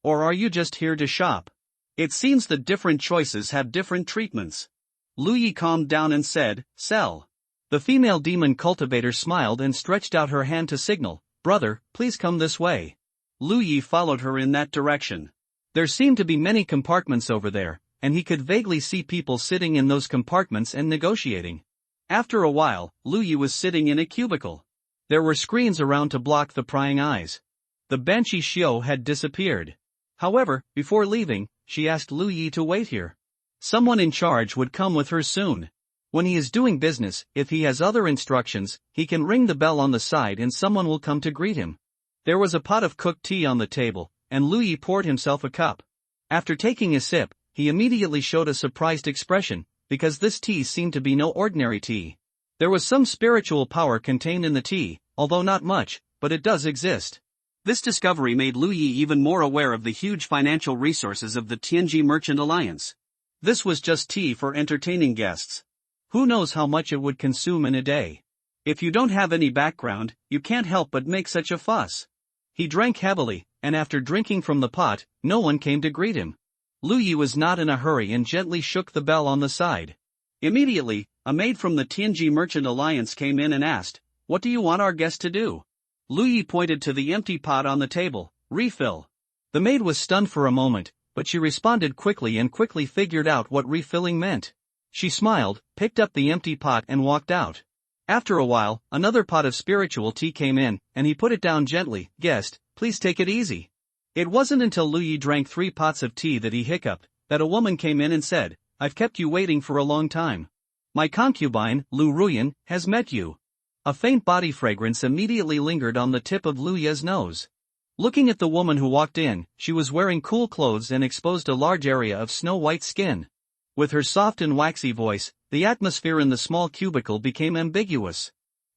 Or are you just here to shop?" It seems that different choices have different treatments. Lu Yi calmed down and said, "Sell." The female demon cultivator smiled and stretched out her hand to signal, "Brother, please come this way." Lu Yi followed her in that direction. There seemed to be many compartments over there, and he could vaguely see people sitting in those compartments and negotiating. After a while, Lu Yi was sitting in a cubicle. There were screens around to block the prying eyes. The Banshee Shio had disappeared. However, before leaving, she asked Lu Yi to wait here. Someone in charge would come with her soon. When he is doing business, if he has other instructions, he can ring the bell on the side and someone will come to greet him. There was a pot of cooked tea on the table, and Lu Yi poured himself a cup. After taking a sip, he immediately showed a surprised expression, because this tea seemed to be no ordinary tea. There was some spiritual power contained in the tea, although not much, but it does exist. This discovery made Lu Yi even more aware of the huge financial resources of the Tianji Merchant Alliance. This was just tea for entertaining guests. Who knows how much it would consume in a day? If you don't have any background, you can't help but make such a fuss. He drank heavily, and after drinking from the pot, no one came to greet him. Lu Yi was not in a hurry and gently shook the bell on the side. Immediately, a maid from the Tianji Merchant Alliance came in and asked, "What do you want our guest to do?" Lu Yi pointed to the empty pot on the table. "Refill." The maid was stunned for a moment, but she responded quickly and quickly figured out what refilling meant. She smiled, picked up the empty pot and walked out. After a while, another pot of spiritual tea came in, and he put it down gently. "Guest, please take it easy." It wasn't until Lu Yi drank 3 pots of tea that he hiccuped, that a woman came in and said, "I've kept you waiting for a long time. My concubine, Lu Ruyan, has met you." A faint body fragrance immediately lingered on the tip of Lu Yi's nose. Looking at the woman who walked in, she was wearing cool clothes and exposed a large area of snow-white skin. With her soft and waxy voice, the atmosphere in the small cubicle became ambiguous.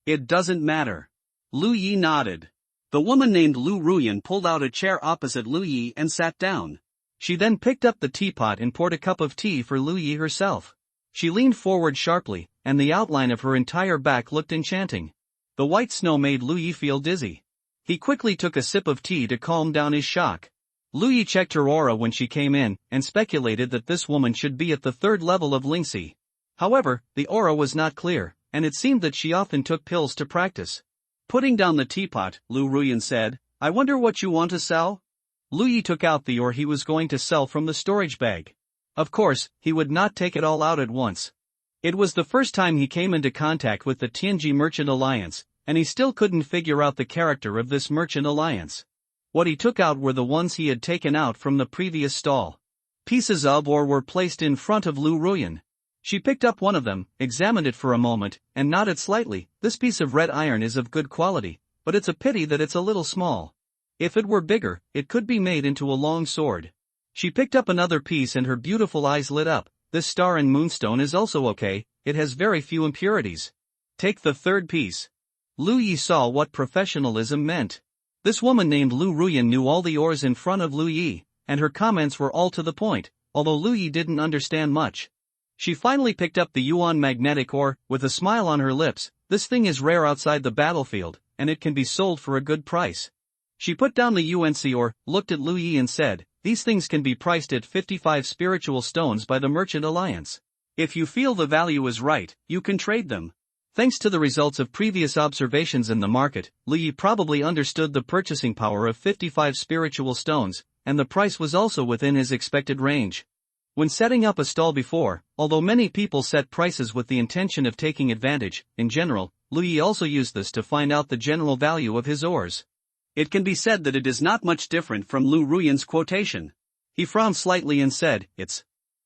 "It doesn't matter." Lu Yi nodded. The woman named Lu Ruyan pulled out a chair opposite Lu Yi and sat down. She then picked up the teapot and poured a cup of tea for Lu Yi herself. She leaned forward sharply, and the outline of her entire back looked enchanting. The white snow made Lu Yi feel dizzy. He quickly took a sip of tea to calm down his shock. Lu Yi checked her aura when she came in, and speculated that this woman should be at the 3rd level of Lingxi. However, the aura was not clear, and it seemed that she often took pills to practice. Putting down the teapot, Lu Ruyan said, "I wonder what you want to sell?" Lu Yi took out the ore he was going to sell from the storage bag. Of course, he would not take it all out at once. It was the first time he came into contact with the Tianji Merchant Alliance, and he still couldn't figure out the character of this merchant alliance. What he took out were the ones he had taken out from the previous stall. Pieces of ore were placed in front of Lu Ruyan. She picked up one of them, examined it for a moment, and nodded slightly. "This piece of red iron is of good quality, but it's a pity that it's a little small. If it were bigger, it could be made into a long sword." She picked up another piece and her beautiful eyes lit up. "This star and moonstone is also okay, it has very few impurities. Take the 3rd piece." Lu Yi saw what professionalism meant. This woman named Lu Ruyan knew all the ores in front of Lu Yi, and her comments were all to the point, although Lu Yi didn't understand much. She finally picked up the Yuan magnetic ore, with a smile on her lips. "This thing is rare outside the battlefield, and it can be sold for a good price." She put down the UNC ore, looked at Lu Yi and said, "These things can be priced at 55 spiritual stones by the Merchant Alliance. If you feel the value is right, you can trade them." Thanks to the results of previous observations in the market, Lu Yi probably understood the purchasing power of 55 spiritual stones, and the price was also within his expected range. When setting up a stall before, although many people set prices with the intention of taking advantage, in general, Lu Yi also used this to find out the general value of his ores. It can be said that it is not much different from Lu Ruyan's quotation. He frowned slightly and said, "It's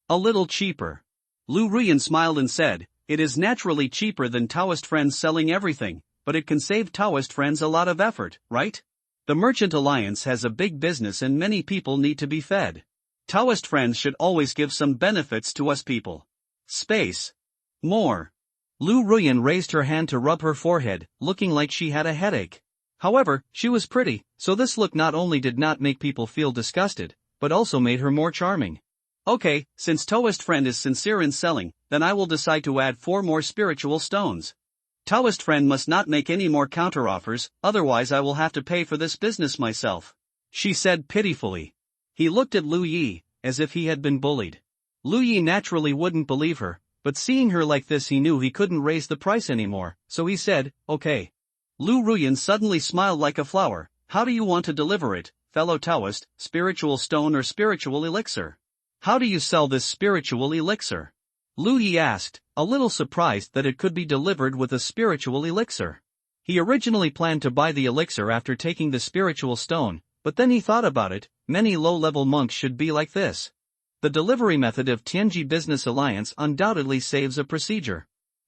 a little cheaper." Lu Ruyan smiled and said, "It is naturally cheaper than Taoist friends selling everything, but it can save Taoist friends a lot of effort, right? The Merchant Alliance has a big business and many people need to be fed. Taoist friends should always give some benefits to us people. Space. More." Lu Ruyan raised her hand to rub her forehead, looking like she had a headache. However, she was pretty, so this look not only did not make people feel disgusted, but also made her more charming. "Okay, since Taoist friend is sincere in selling, then I will decide to add 4 more spiritual stones. Taoist friend must not make any more counteroffers, otherwise I will have to pay for this business myself," she said pitifully. He looked at Lu Yi, as if he had been bullied. Lu Yi naturally wouldn't believe her, but seeing her like this he knew he couldn't raise the price anymore, so he said, "Okay." Lu Ruyan suddenly smiled like a flower. "How do you want to deliver it, fellow Taoist, spiritual stone or spiritual elixir? How do you sell this spiritual elixir?" Lu Yi asked, a little surprised that it could be delivered with a spiritual elixir. He originally planned to buy the elixir after taking the spiritual stone, but then he thought about it. Many low-level monks should be like this. The delivery method of Tianji Business Alliance undoubtedly saves a procedure.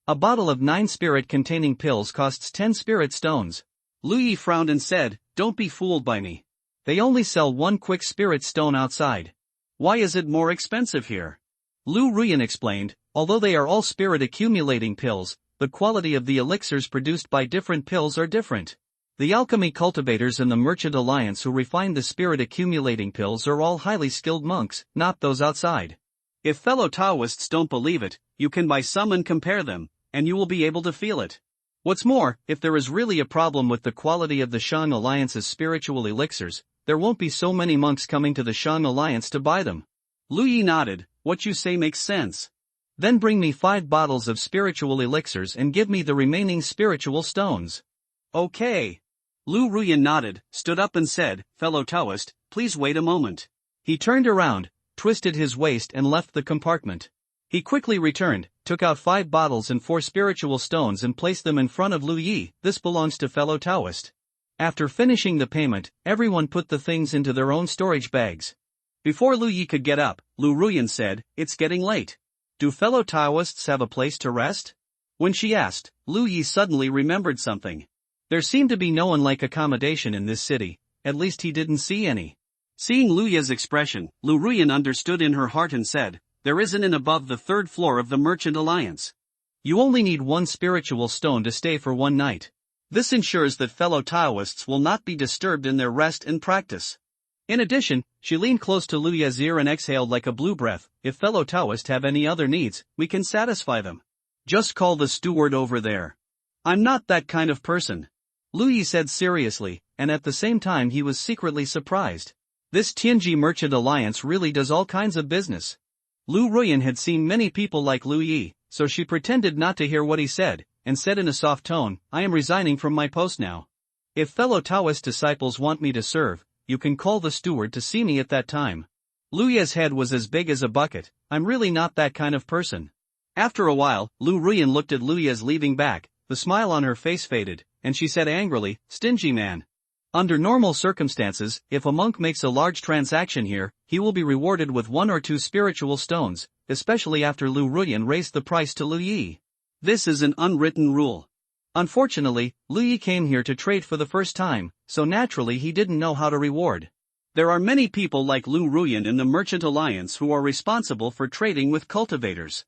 A bottle of 9 spirit-containing pills costs 10 spirit stones. Lu Yi frowned and said, "Don't be fooled by me. They only sell 1 quick spirit stone outside. Why is it more expensive here?" Lu Ruyan explained, although they are all spirit-accumulating pills, the quality of the elixirs produced by different pills are different. The alchemy cultivators in the Merchant Alliance who refine the spirit-accumulating pills are all highly skilled monks, not those outside. If fellow Taoists don't believe it, you can buy some and compare them, and you will be able to feel it. What's more, if there is really a problem with the quality of the Shang Alliance's spiritual elixirs, there won't be so many monks coming to the Shang Alliance to buy them. Lu Yi nodded. What you say makes sense. Then bring me 5 bottles of spiritual elixirs and give me the remaining spiritual stones. Okay. Lu Ruyan nodded, stood up and said, "Fellow Taoist, please wait a moment." He turned around, twisted his waist and left the compartment. He quickly returned, took out 5 bottles and 4 spiritual stones and placed them in front of Lu Yi. "This belongs to fellow Taoist." After finishing the payment, everyone put the things into their own storage bags. Before Lu Yi could get up, Lu Ruyan said, "It's getting late. Do fellow Taoists have a place to rest?" When she asked, Lu Yi suddenly remembered something. There seemed to be no one like accommodation in this city, at least he didn't see any. Seeing Lu Yi's expression, Lu Ruyan understood in her heart and said, "There is an inn above the 3rd floor of the Merchant Alliance. You only need 1 spiritual stone to stay for 1 night. This ensures that fellow Taoists will not be disturbed in their rest and practice." In addition, she leaned close to Lu Yi's ear and exhaled like a blue breath. "If fellow Taoists have any other needs, we can satisfy them. Just call the steward over there. I'm not that kind of person," Lu Yi said seriously, and at the same time he was secretly surprised. This Tianji Merchant Alliance really does all kinds of business. Lu Ruyan had seen many people like Lu Yi, so she pretended not to hear what he said, and said in a soft tone, "I am resigning from my post now. If fellow Taoist disciples want me to serve, you can call the steward to see me at that time." Lu Yi's head was as big as a bucket. "I'm really not that kind of person." After a while, Lu Ruyan looked at Lu Yi as leaving back, the smile on her face faded, and she said angrily, "Stingy man. Under normal circumstances, if a monk makes a large transaction here, he will be rewarded with 1 or 2 spiritual stones, especially after Lu Ruyan raised the price to Lu Yi. This is an unwritten rule. Unfortunately, Lu Yi came here to trade for the first time, so naturally he didn't know how to reward. There are many people like Lu Ruyan in the Merchant Alliance who are responsible for trading with cultivators.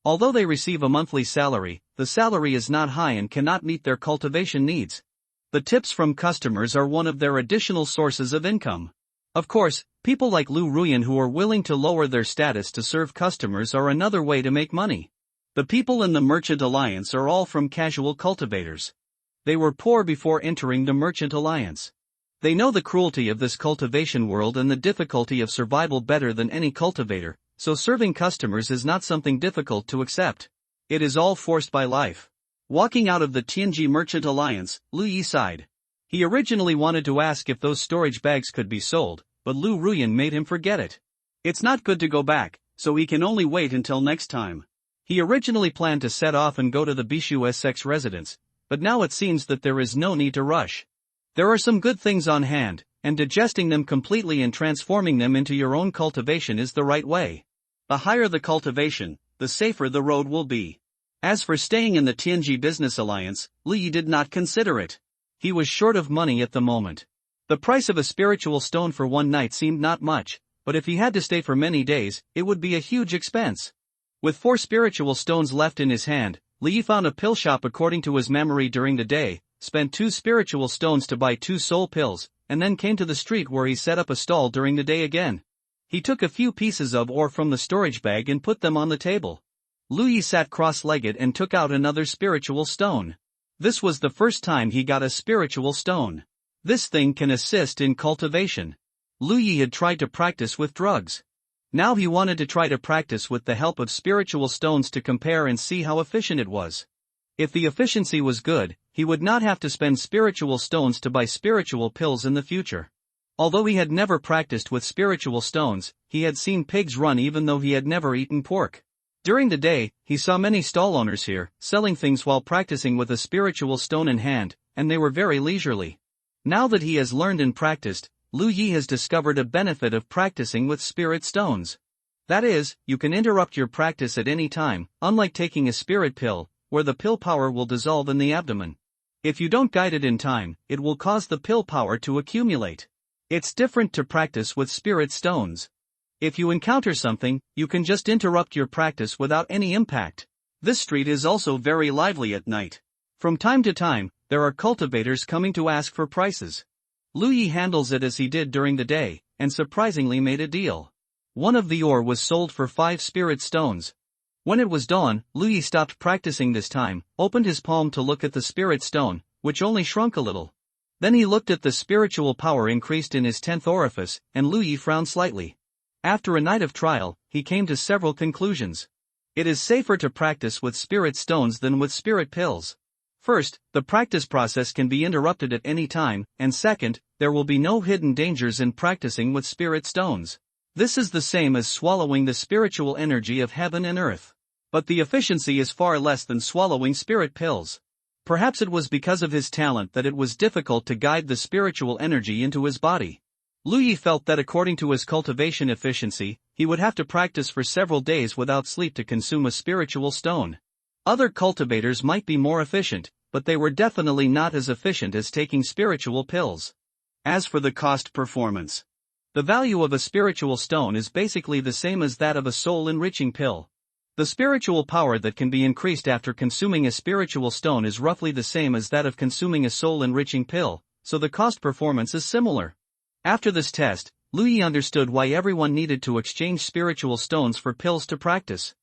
Although they receive a monthly salary, the salary is not high and cannot meet their cultivation needs. The tips from customers are one of their additional sources of income. Of course, people like Lu Ruyan who are willing to lower their status to serve customers are another way to make money. The people in the Merchant Alliance are all from casual cultivators. They were poor before entering the Merchant Alliance. They know the cruelty of this cultivation world and the difficulty of survival better than any cultivator, so serving customers is not something difficult to accept. It is all forced by life. Walking out of the Tianji Merchant Alliance, Lu Yi sighed. He originally wanted to ask if those storage bags could be sold, but Lu Ruyan made him forget it. It's not good to go back, so he can only wait until next time. He originally planned to set off and go to the Bishu SX residence, but now it seems that there is no need to rush. There are some good things on hand, and digesting them completely and transforming them into your own cultivation is the right way. The higher the cultivation, the safer the road will be. As for staying in the Tianji Business Alliance, Lu Yi did not consider it. He was short of money at the moment. The price of a spiritual stone for 1 night seemed not much, but if he had to stay for many days, it would be a huge expense. With 4 spiritual stones left in his hand, Lu Yi found a pill shop according to his memory during the day, spent 2 spiritual stones to buy 2 soul pills, and then came to the street where he set up a stall during the day again. He took a few pieces of ore from the storage bag and put them on the table. Lu Yi sat cross-legged and took out another spiritual stone. This was the first time he got a spiritual stone. This thing can assist in cultivation. Lu Yi had tried to practice with drugs. Now he wanted to try to practice with the help of spiritual stones to compare and see how efficient it was. If the efficiency was good, he would not have to spend spiritual stones to buy spiritual pills in the future. Although he had never practiced with spiritual stones, he had seen pigs run even though he had never eaten pork. During the day, he saw many stall owners here, selling things while practicing with a spiritual stone in hand, and they were very leisurely. Now that he has learned and practiced, Lu Yi has discovered a benefit of practicing with spirit stones. That is, you can interrupt your practice at any time, unlike taking a spirit pill, where the pill power will dissolve in the abdomen. If you don't guide it in time, it will cause the pill power to accumulate. It's different to practice with spirit stones. If you encounter something, you can just interrupt your practice without any impact. This street is also very lively at night. From time to time, there are cultivators coming to ask for prices. Lu Yi handles it as he did during the day, and surprisingly made a deal. One of the ore was sold for 5 spirit stones. When it was dawn, Lu Yi stopped practicing this time, opened his palm to look at the spirit stone, which only shrunk a little. Then he looked at the spiritual power increased in his 10th orifice, and Lu Yi frowned slightly. After a night of trial, he came to several conclusions. It is safer to practice with spirit stones than with spirit pills. First, the practice process can be interrupted at any time, and second, there will be no hidden dangers in practicing with spirit stones. This is the same as swallowing the spiritual energy of heaven and earth. But the efficiency is far less than swallowing spirit pills. Perhaps it was because of his talent that it was difficult to guide the spiritual energy into his body. Lu Yi felt that according to his cultivation efficiency, he would have to practice for several days without sleep to consume a spiritual stone. Other cultivators might be more efficient, but they were definitely not as efficient as taking spiritual pills. As for the cost performance, the value of a spiritual stone is basically the same as that of a soul-enriching pill. The spiritual power that can be increased after consuming a spiritual stone is roughly the same as that of consuming a soul-enriching pill, so the cost performance is similar. After this test, Lu Yi understood why everyone needed to exchange spiritual stones for pills to practice.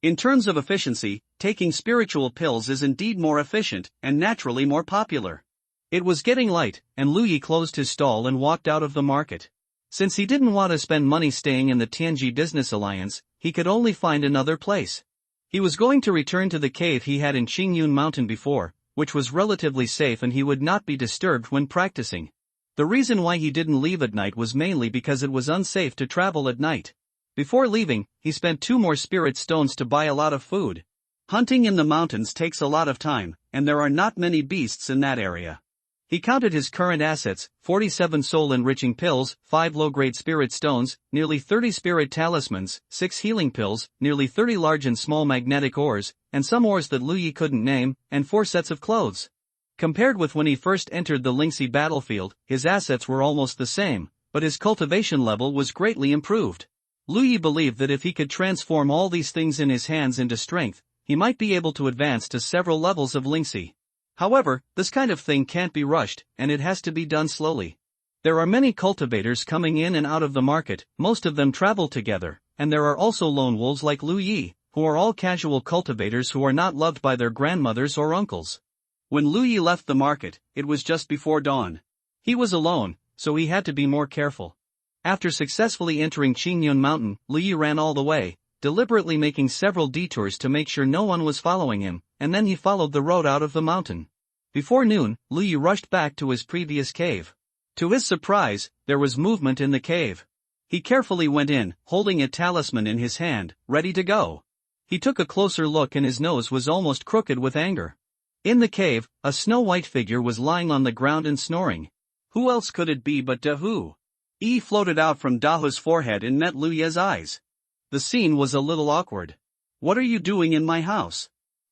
In terms of efficiency, taking spiritual pills is indeed more efficient, and naturally more popular. It was getting light, and Lu Yi closed his stall and walked out of the market. Since he didn't want to spend money staying in the Tianji Business Alliance, he could only find another place. He was going to return to the cave he had in Qingyun Mountain before, which was relatively safe and he would not be disturbed when practicing. The reason why he didn't leave at night was mainly because it was unsafe to travel at night. Before leaving, he spent 2 more spirit stones to buy a lot of food. Hunting in the mountains takes a lot of time, and there are not many beasts in that area. He counted his current assets: 47 soul-enriching pills, 5 low-grade spirit stones, nearly 30 spirit talismans, 6 healing pills, nearly 30 large and small magnetic ores, and some ores that Lu Yi couldn't name, and 4 sets of clothes. Compared with when he first entered the Lingxi battlefield, his assets were almost the same, but his cultivation level was greatly improved. Lu Yi believed that if he could transform all these things in his hands into strength, he might be able to advance to several levels of Lingxi. However, this kind of thing can't be rushed, and it has to be done slowly. There are many cultivators coming in and out of the market, most of them travel together, and there are also lone wolves like Lu Yi, who are all casual cultivators who are not loved by their grandmothers or uncles. When Lu Yi left the market, it was just before dawn. He was alone, so he had to be more careful. After successfully entering Qingyun Mountain, Lu Yi ran all the way, deliberately making several detours to make sure no one was following him, and then he followed the road out of the mountain. Before noon, Lu Yi rushed back to his previous cave. To his surprise, there was movement in the cave. He carefully went in, holding a talisman in his hand, ready to go. He took a closer look and his nose was almost crooked with anger. In the cave, a snow-white figure was lying on the ground and snoring. Who else could it be but Dahu? Yi floated out from Dahu's forehead and met Lu Yi's eyes. The scene was a little awkward. "What are you doing in my house?"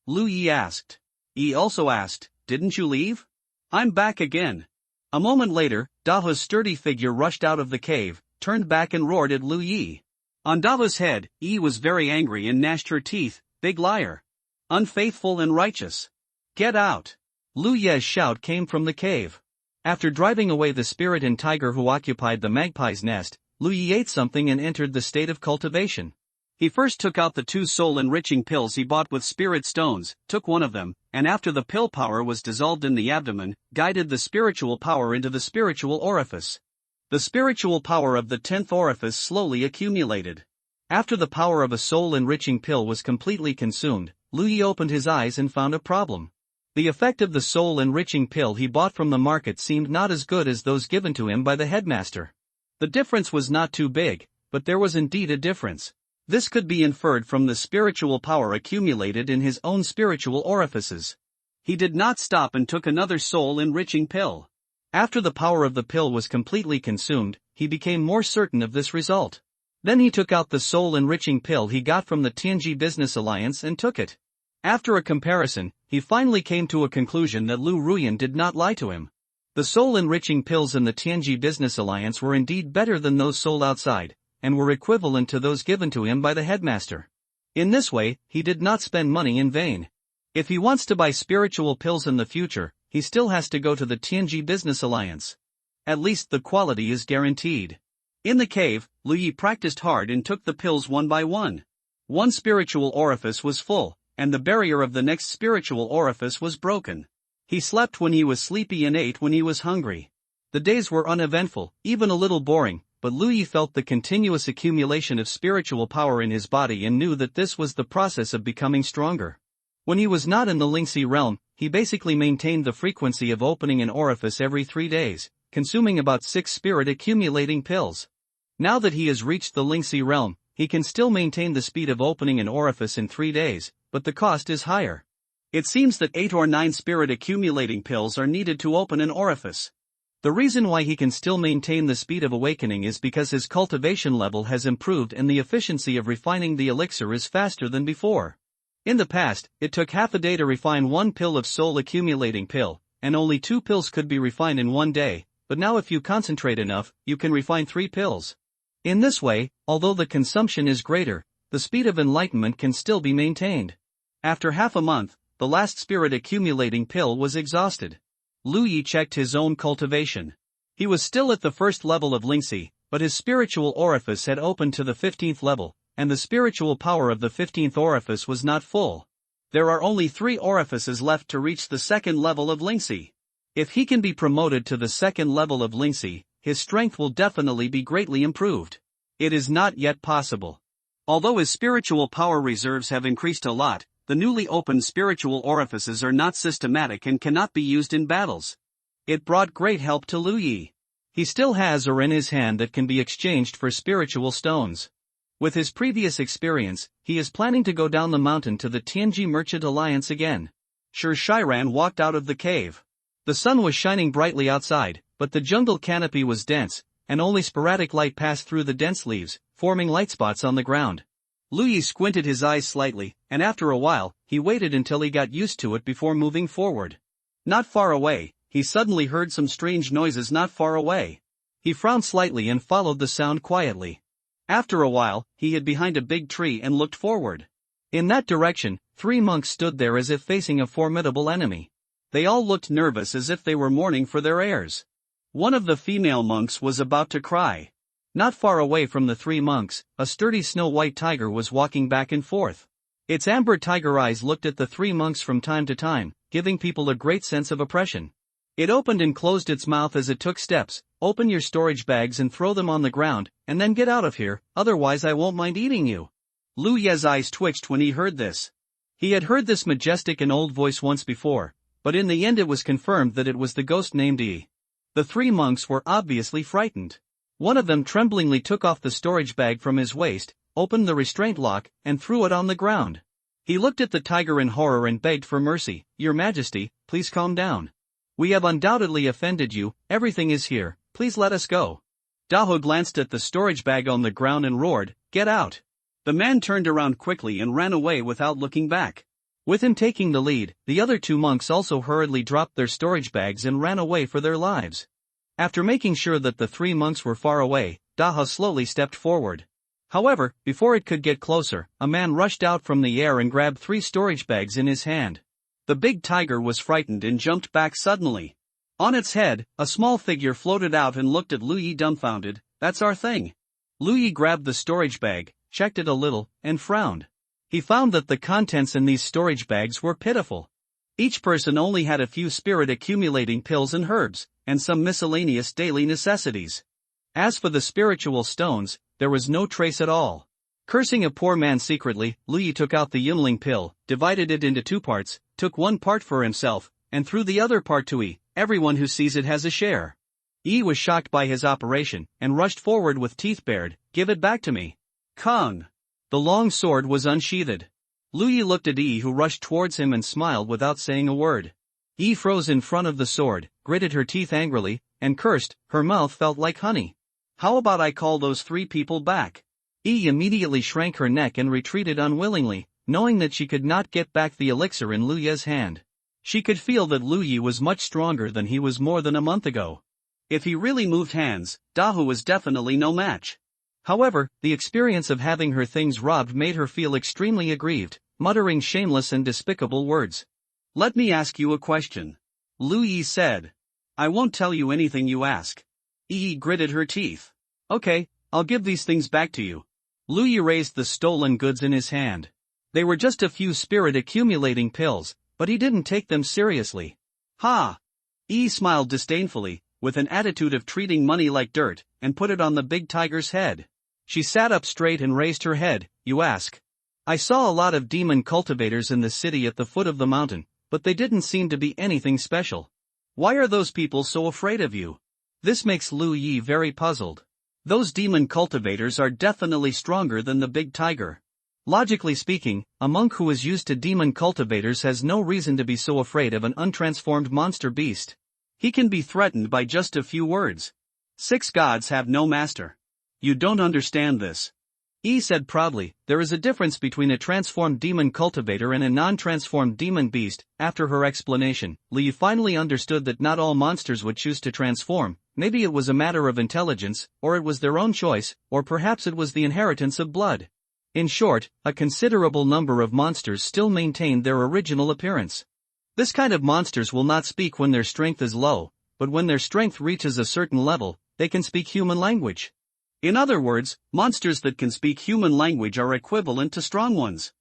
Lu Yi asked. Yi also asked, "Didn't you leave?" "I'm back again." A moment later, Dahu's sturdy figure rushed out of the cave, turned back and roared at Lu Yi. On Dahu's head, Yi was very angry and gnashed her teeth. "Big liar. Unfaithful and righteous. Get out." Lu Yi's shout came from the cave. After driving away the spirit and tiger who occupied the magpie's nest, Lu Yi ate something and entered the state of cultivation. He first took out the 2 soul-enriching pills he bought with spirit stones, took one of them, and after the pill power was dissolved in the abdomen, guided the spiritual power into the spiritual orifice. The spiritual power of the 10th orifice slowly accumulated. After the power of a soul-enriching pill was completely consumed, Lu Yi opened his eyes and found a problem. The effect of the soul-enriching pill he bought from the market seemed not as good as those given to him by the headmaster. The difference was not too big, but there was indeed a difference. This could be inferred from the spiritual power accumulated in his own spiritual orifices. He did not stop and took another soul-enriching pill. After the power of the pill was completely consumed, he became more certain of this result. Then he took out the soul-enriching pill he got from the Tianji Business Alliance and took it. After a comparison, he finally came to a conclusion that Lu Ruyan did not lie to him. The soul-enriching pills in the Tianji Business Alliance were indeed better than those sold outside, and were equivalent to those given to him by the headmaster. In this way, he did not spend money in vain. If he wants to buy spiritual pills in the future, he still has to go to the Tianji Business Alliance. At least the quality is guaranteed. In the cave, Lu Yi practiced hard and took the pills one by one. One spiritual orifice was full, and the barrier of the next spiritual orifice was broken. He slept when he was sleepy and ate when he was hungry. The days were uneventful, even a little boring, but Lu Yi felt the continuous accumulation of spiritual power in his body and knew that this was the process of becoming stronger. When he was not in the Lingxi realm, he basically maintained the frequency of opening an orifice every 3 days, consuming about 6 spirit accumulating pills. Now that he has reached the Lingxi realm, he can still maintain the speed of opening an orifice in 3 days, but the cost is higher. It seems that 8 or 9 spirit accumulating pills are needed to open an orifice. The reason why he can still maintain the speed of awakening is because his cultivation level has improved and the efficiency of refining the elixir is faster than before. In the past, it took half a day to refine 1 pill of soul accumulating pill, and only 2 pills could be refined in 1 day, but now if you concentrate enough, you can refine 3 pills. In this way, although the consumption is greater, the speed of enlightenment can still be maintained. After half a month, the last spirit accumulating pill was exhausted. Lu Yi checked his own cultivation. He was still at the first level of Lingxi, but his spiritual orifice had opened to the 15th level, and the spiritual power of the 15th orifice was not full. There are only 3 orifices left to reach the 2nd level of Lingxi. If he can be promoted to the 2nd level of Lingxi, his strength will definitely be greatly improved. It is not yet possible. Although his spiritual power reserves have increased a lot, the newly opened spiritual orifices are not systematic and cannot be used in battles. It brought great help to Lu Yi. He still has ore in his hand that can be exchanged for spiritual stones. With his previous experience, he is planning to go down the mountain to the Tianji Merchant Alliance again. Sher Shiran walked out of the cave. The sun was shining brightly outside, but the jungle canopy was dense, and only sporadic light passed through the dense leaves, forming light spots on the ground. Lu Yi squinted his eyes slightly, and after a while, he waited until he got used to it before moving forward. Not far away, he suddenly heard some strange noises not far away. He frowned slightly and followed the sound quietly. After a while, he hid behind a big tree and looked forward. In that direction, 3 monks stood there as if facing a formidable enemy. They all looked nervous as if they were mourning for their heirs. One of the female monks was about to cry. Not far away from the 3 monks, a sturdy snow-white tiger was walking back and forth. Its amber tiger eyes looked at the 3 monks from time to time, giving people a great sense of oppression. It opened and closed its mouth as it took steps. Open your storage bags and throw them on the ground, and then get out of here, otherwise I won't mind eating you. Lu Ye's eyes twitched when he heard this. He had heard this majestic and old voice once before, but in the end it was confirmed that it was the ghost named Yi. The 3 monks were obviously frightened. One of them tremblingly took off the storage bag from his waist, opened the restraint lock, and threw it on the ground. He looked at the tiger in horror and begged for mercy. Your Majesty, please calm down. We have undoubtedly offended you, everything is here, please let us go. Daho glanced at the storage bag on the ground and roared, Get out! The man turned around quickly and ran away without looking back. With him taking the lead, the other 2 monks also hurriedly dropped their storage bags and ran away for their lives. After making sure that the 3 monks were far away, Daha slowly stepped forward. However, before it could get closer, a man rushed out from the air and grabbed 3 storage bags in his hand. The big tiger was frightened and jumped back suddenly. On its head, a small figure floated out and looked at Lu Yi dumbfounded. That's our thing. Lu Yi grabbed the storage bag, checked it a little, and frowned. He found that the contents in these storage bags were pitiful. Each person only had a few spirit accumulating pills and herbs, and some miscellaneous daily necessities. As for the spiritual stones, there was no trace at all. Cursing a poor man secretly, Lu Yi took out the Yunling pill, divided it into 2 parts, took 1 part for himself, and threw the other part to Yi. Everyone who sees it has a share. Yi was shocked by his operation, and rushed forward with teeth bared. Give it back to me. Kong. The long sword was unsheathed. Lu Yi looked at Yi, who rushed towards him and smiled without saying a word. Yi froze in front of the sword, gritted her teeth angrily, and cursed. Her mouth felt like honey. How about I call those 3 people back? Yi immediately shrank her neck and retreated unwillingly, knowing that she could not get back the elixir in Lu Yi's hand. She could feel that Lu Yi was much stronger than he was more than a month ago. If he really moved hands, Dahu was definitely no match. However, the experience of having her things robbed made her feel extremely aggrieved, muttering shameless and despicable words. Let me ask you a question. Lu Yi said. I won't tell you anything you ask. Yi gritted her teeth. Okay, I'll give these things back to you. Lu Yi raised the stolen goods in his hand. They were just a few spirit-accumulating pills, but he didn't take them seriously. Ha! Yi smiled disdainfully, with an attitude of treating money like dirt, and put it on the big tiger's head. She sat up straight and raised her head. You ask. I saw a lot of demon cultivators in the city at the foot of the mountain, but they didn't seem to be anything special. Why are those people so afraid of you? This makes Lu Yi very puzzled. Those demon cultivators are definitely stronger than the big tiger. Logically speaking, a monk who is used to demon cultivators has no reason to be so afraid of an untransformed monster beast. He can be threatened by just a few words. 6 gods have no master. You don't understand this. Yi said proudly. There is a difference between a transformed demon cultivator and a non-transformed demon beast. After her explanation, Li finally understood that not all monsters would choose to transform. Maybe it was a matter of intelligence, or it was their own choice, or perhaps it was the inheritance of blood. In short, a considerable number of monsters still maintained their original appearance. This kind of monsters will not speak when their strength is low, but when their strength reaches a certain level, they can speak human language. In other words, monsters that can speak human language are equivalent to strong ones.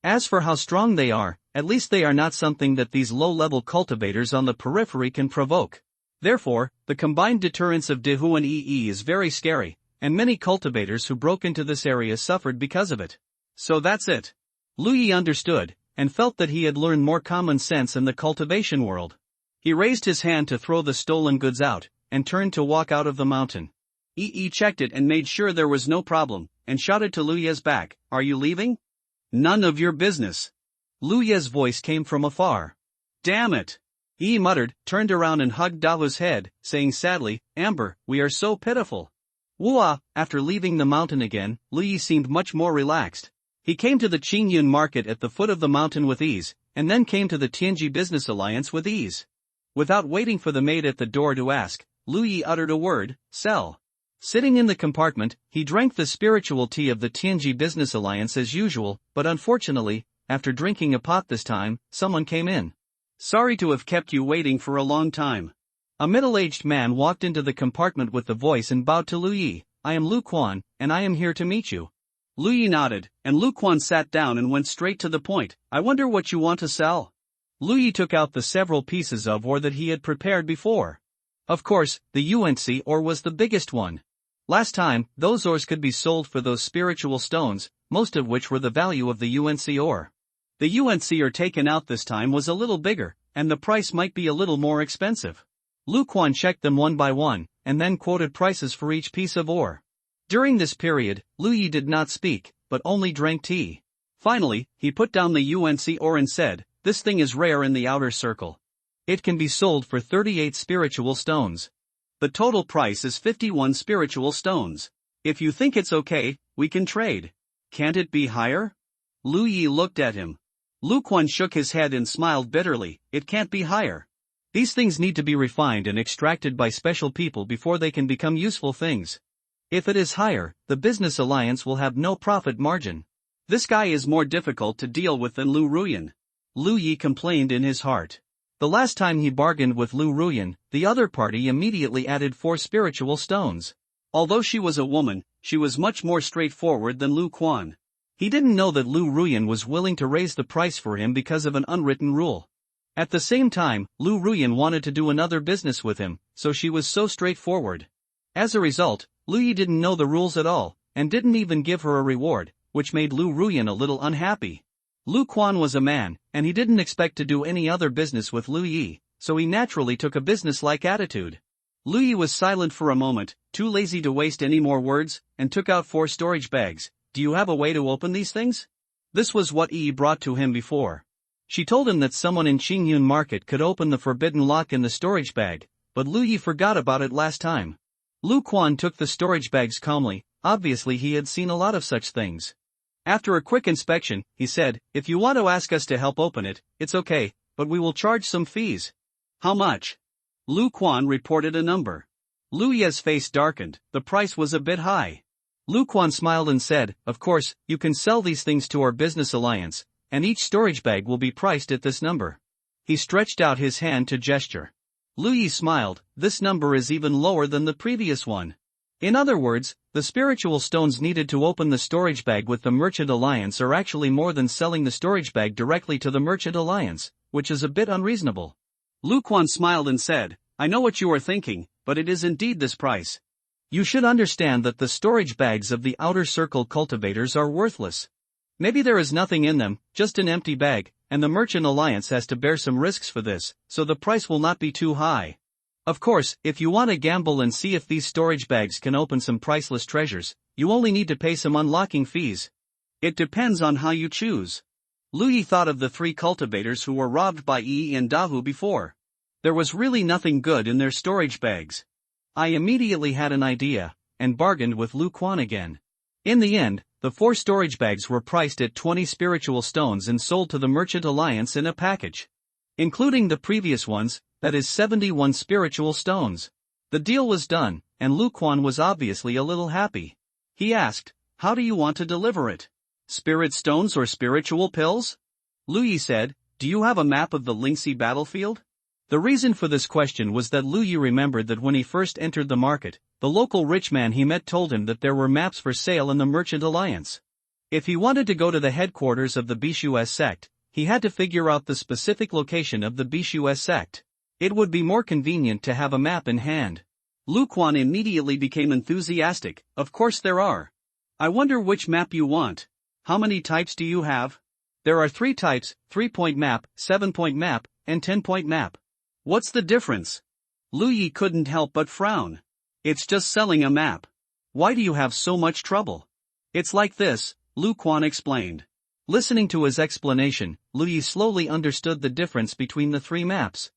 As for how strong they are, at least they are not something that these low-level cultivators on the periphery can provoke. Therefore, the combined deterrence of Dehu and Yi is very scary, and many cultivators who broke into this area suffered because of it. So that's it. Lu Yi understood, and felt that he had learned more common sense in the cultivation world. He raised his hand to throw the stolen goods out, and turned to walk out of the mountain. Yi checked it and made sure there was no problem, and shouted to Lu Yi's back, Are you leaving? None of your business. Lu Yi's voice came from afar. Damn it! Yi muttered, turned around and hugged Dahu's head, saying sadly, Amber, we are so pitiful. Whoa! After leaving the mountain again, Lu Yi seemed much more relaxed. He came to the Qingyun market at the foot of the mountain with ease, and then came to the Tianji Business Alliance with ease. Without waiting for the maid at the door to ask, Lu Yi uttered a word, sell. Sitting in the compartment, he drank the spiritual tea of the Tianji Business Alliance as usual, but unfortunately, after drinking a pot this time, someone came in. Sorry to have kept you waiting for a long time. A middle-aged man walked into the compartment with the voice and bowed to Lu Yi. I am Lu Quan, and I am here to meet you. Lu Yi nodded, and Lu Quan sat down and went straight to the point. I wonder what you want to sell. Lu Yi took out the several pieces of ore that he had prepared before. Of course, the UNC ore was the biggest one. Last time, those ores could be sold for those spiritual stones, most of which were the value of the UNC ore. The UNC ore taken out this time was a little bigger, and the price might be a little more expensive. Lu Quan checked them one by one, and then quoted prices for each piece of ore. During this period, Lu Yi did not speak, but only drank tea. Finally, he put down the UNC ore and said, This thing is rare in the outer circle. It can be sold for 38 spiritual stones. The total price is 51 spiritual stones. If you think it's okay, we can trade. Can't it be higher? Lu Yi looked at him. Lu Quan shook his head and smiled bitterly. It can't be higher. These things need to be refined and extracted by special people before they can become useful things. If it is higher, the business alliance will have no profit margin. This guy is more difficult to deal with than Lu Ruyan. Lu Yi complained in his heart. The last time he bargained with Lu Ruyan, the other party immediately added 4 spiritual stones. Although she was a woman, she was much more straightforward than Lu Quan. He didn't know that Lu Ruyan was willing to raise the price for him because of an unwritten rule. At the same time, Lu Ruyan wanted to do another business with him, so she was so straightforward. As a result, Lu Yi didn't know the rules at all, and didn't even give her a reward, which made Lu Ruyan a little unhappy. Lu Quan was a man, and he didn't expect to do any other business with Lu Yi, so he naturally took a business-like attitude. Lu Yi was silent for a moment, too lazy to waste any more words, and took out 4 storage bags. Do you have a way to open these things? This was what Yi brought to him before. She told him that someone in Qingyun Market could open the forbidden lock in the storage bag, but Lu Yi forgot about it last time. Lu Quan took the storage bags calmly, obviously he had seen a lot of such things. After a quick inspection, he said, "If you want to ask us to help open it, it's okay, but we will charge some fees." "How much?" Lu Quan reported a number. Lu Yi's face darkened, the price was a bit high. Lu Quan smiled and said, "Of course, you can sell these things to our business alliance, and each storage bag will be priced at this number." He stretched out his hand to gesture. Lu Yi smiled, "This number is even lower than the previous one." In other words, the spiritual stones needed to open the storage bag with the Merchant Alliance are actually more than selling the storage bag directly to the Merchant Alliance, which is a bit unreasonable. Lu Quan smiled and said, "I know what you are thinking, but it is indeed this price. You should understand that the storage bags of the outer circle cultivators are worthless. Maybe there is nothing in them, just an empty bag, and the Merchant Alliance has to bear some risks for this, so the price will not be too high. Of course, if you want to gamble and see if these storage bags can open some priceless treasures, you only need to pay some unlocking fees. It depends on how you choose." Lu Yi thought of the 3 cultivators who were robbed by Yi and Dahu before. There was really nothing good in their storage bags. I immediately had an idea, and bargained with Lu Quan again. In the end, the 4 storage bags were priced at 20 spiritual stones and sold to the Merchant Alliance in a package. Including the previous ones, that is 71 spiritual stones. The deal was done, and Lu Quan was obviously a little happy. He asked, "How do you want to deliver it? Spirit stones or spiritual pills?" Lu Yi said, "Do you have a map of the Lingxi battlefield?" The reason for this question was that Lu Yi remembered that when he first entered the market, the local rich man he met told him that there were maps for sale in the Merchant Alliance. If he wanted to go to the headquarters of the Bishu sect, he had to figure out the specific location of the Bishu sect. It would be more convenient to have a map in hand. Lu Quan immediately became enthusiastic. "Of course there are. I wonder which map you want. How many types do you have?" "There are 3 types, 3-point map, 7-point map, and 10-point map." "What's the difference?" Lu Yi couldn't help but frown. "It's just selling a map. Why do you have so much trouble?" "It's like this," Lu Quan explained. Listening to his explanation, Lu Yi slowly understood the difference between the 3 maps.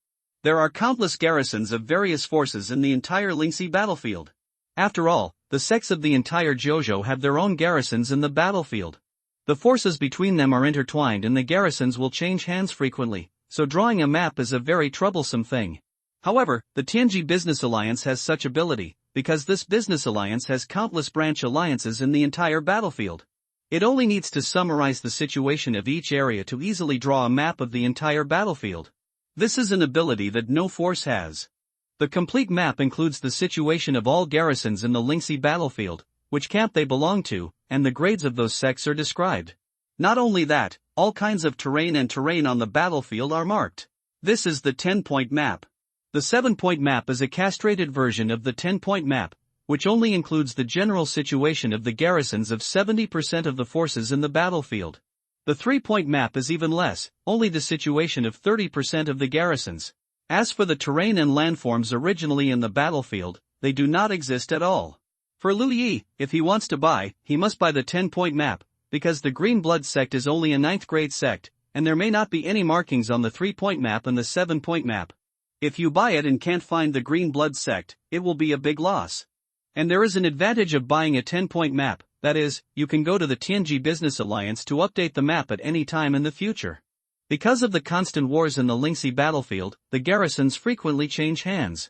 There are countless garrisons of various forces in the entire Lingxi battlefield. After all, the sects of the entire Jojo have their own garrisons in the battlefield. The forces between them are intertwined and the garrisons will change hands frequently, so drawing a map is a very troublesome thing. However, the Tianji Business Alliance has such ability, because this business alliance has countless branch alliances in the entire battlefield. It only needs to summarize the situation of each area to easily draw a map of the entire battlefield. This is an ability that no force has. The complete map includes the situation of all garrisons in the Lingxi battlefield, which camp they belong to, and the grades of those sects are described. Not only that, all kinds of terrain and terrain on the battlefield are marked. This is the 10-point map. The 7-point map is a castrated version of the 10-point map, which only includes the general situation of the garrisons of 70% of the forces in the battlefield. The 3-point map is even less, only the situation of 30% of the garrisons. As for the terrain and landforms originally in the battlefield, they do not exist at all. For Lu Yi, if he wants to buy, he must buy the 10-point map, because the Green Blood sect is only a 9th grade sect, and there may not be any markings on the 3-point map and the 7-point map. If you buy it and can't find the Green Blood sect, it will be a big loss. And there is an advantage of buying a 10-point map. That is, you can go to the Tianji Business Alliance to update the map at any time in the future. Because of the constant wars in the Lingxi battlefield, the garrisons frequently change hands.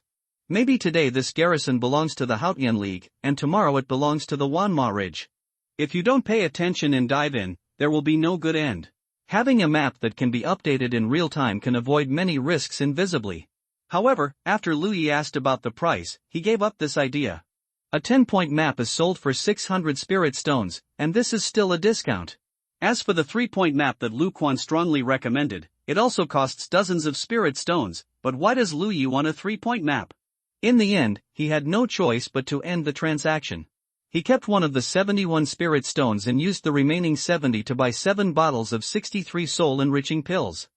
Maybe today this garrison belongs to the Haotian League, and tomorrow it belongs to the Wanma Ridge. If you don't pay attention and dive in, there will be no good end. Having a map that can be updated in real time can avoid many risks invisibly. However, after Lu Yi asked about the price, he gave up this idea. A 10-point map is sold for 600 spirit stones, and this is still a discount. As for the 3-point map that Lu Quan strongly recommended, it also costs dozens of spirit stones, but why does Lu Yi want a 3-point map? In the end, he had no choice but to end the transaction. He kept one of the 71 spirit stones and used the remaining 70 to buy 7 bottles of 63 soul-enriching pills.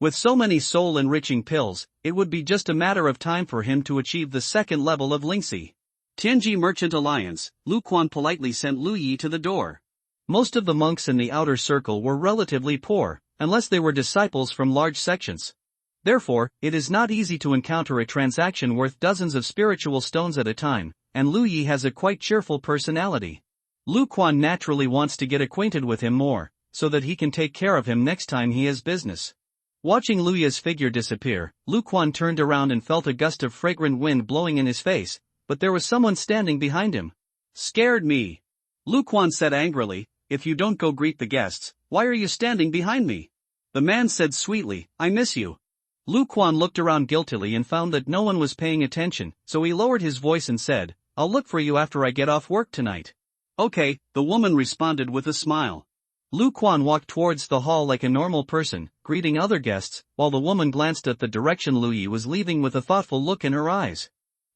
With so many soul-enriching pills, it would be just a matter of time for him to achieve the 2nd level of Lingxi. Tianji Merchant Alliance, Lu Quan politely sent Lu Yi to the door. Most of the monks in the outer circle were relatively poor, unless they were disciples from large sections. Therefore, it is not easy to encounter a transaction worth dozens of spiritual stones at a time, and Lu Yi has a quite cheerful personality. Lu Quan naturally wants to get acquainted with him more, so that he can take care of him next time he has business. Watching Lu Yi's figure disappear, Lu Quan turned around and felt a gust of fragrant wind blowing in his face, but there was someone standing behind him. Scared me. Lu Quan said angrily, if you don't go greet the guests, why are you standing behind me? The man said sweetly, I miss you. Lu Quan looked around guiltily and found that no one was paying attention, so he lowered his voice and said, I'll look for you after I get off work tonight. Okay, the woman responded with a smile. Lu Quan walked towards the hall like a normal person, greeting other guests, while the woman glanced at the direction Lu Yi was leaving with a thoughtful look in her eyes.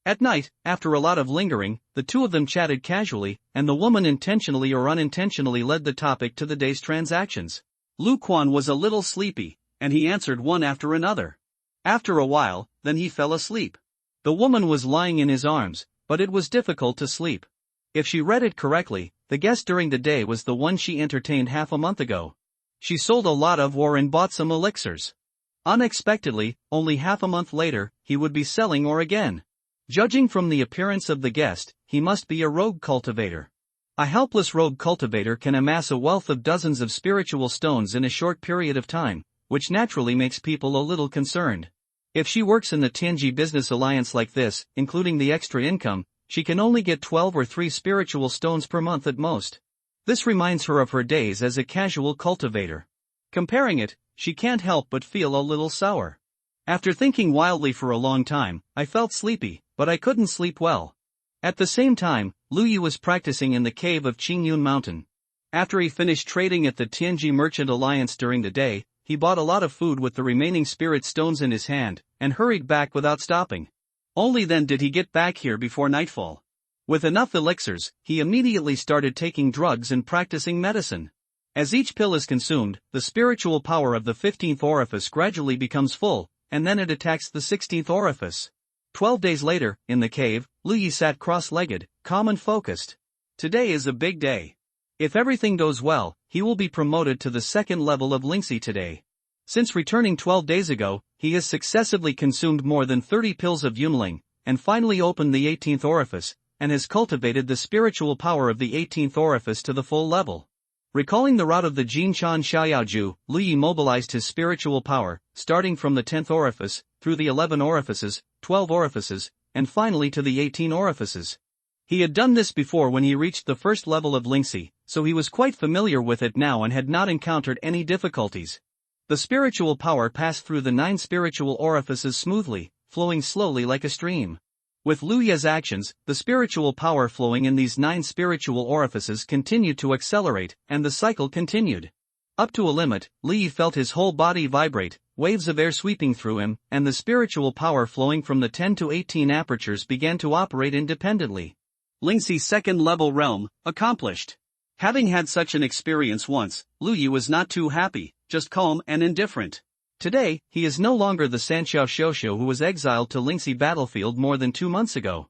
At night, after a lot of lingering, the two of them chatted casually, and the woman intentionally or unintentionally led the topic to the day's transactions. Lu Quan was a little sleepy, and he answered one after another. After a while, then he fell asleep. The woman was lying in his arms, but it was difficult to sleep. If she read it correctly, the guest during the day was the one she entertained half a month ago. She sold a lot of ore and bought some elixirs. Unexpectedly, only half a month later, he would be selling ore again. Judging from the appearance of the guest, he must be a rogue cultivator. A helpless rogue cultivator can amass a wealth of dozens of spiritual stones in a short period of time, which naturally makes people a little concerned. If she works in the Tianji Business Alliance like this, including the extra income, she can only get 12 or 3 spiritual stones per month at most. This reminds her of her days as a casual cultivator. Comparing it, she can't help but feel a little sour. After thinking wildly for a long time, I felt sleepy, but I couldn't sleep well. At the same time, Lu Yi was practicing in the cave of Qingyun Mountain. After he finished trading at the Tianji Merchant Alliance during the day, he bought a lot of food with the remaining spirit stones in his hand, and hurried back without stopping. Only then did he get back here before nightfall. With enough elixirs, he immediately started taking drugs and practicing medicine. As each pill is consumed, the spiritual power of the 15th orifice gradually becomes full, and then it attacks the 16th orifice. 12 days later, in the cave, Lu Yi sat cross-legged, calm and focused. Today is a big day. If everything goes well, he will be promoted to the second level of Lingxi today. Since returning 12 days ago, he has successively consumed more than 30 pills of Yunling, and finally opened the 18th orifice, and has cultivated the spiritual power of the 18th orifice to the full level. Recalling the route of the Jinshan Xiaoyaoju, Lu Yi mobilized his spiritual power, starting from the 10th orifice, through the 11 orifices, 12 orifices, and finally to the 18 orifices. He had done this before when he reached the first level of Lingxi, so he was quite familiar with it now and had not encountered any difficulties. The spiritual power passed through the 9 spiritual orifices smoothly, flowing slowly like a stream. With Lu Yi's actions, the spiritual power flowing in these 9 spiritual orifices continued to accelerate, and the cycle continued. Up to a limit, Lu Yi felt his whole body vibrate, waves of air sweeping through him, and the spiritual power flowing from the 10 to 18 apertures began to operate independently. Lingxi second level realm, accomplished. Having had such an experience once, Lu Yi was not too happy, just calm and indifferent. Today, he is no longer the Sanxiao Shouxiu who was exiled to Lingxi battlefield more than 2 months ago.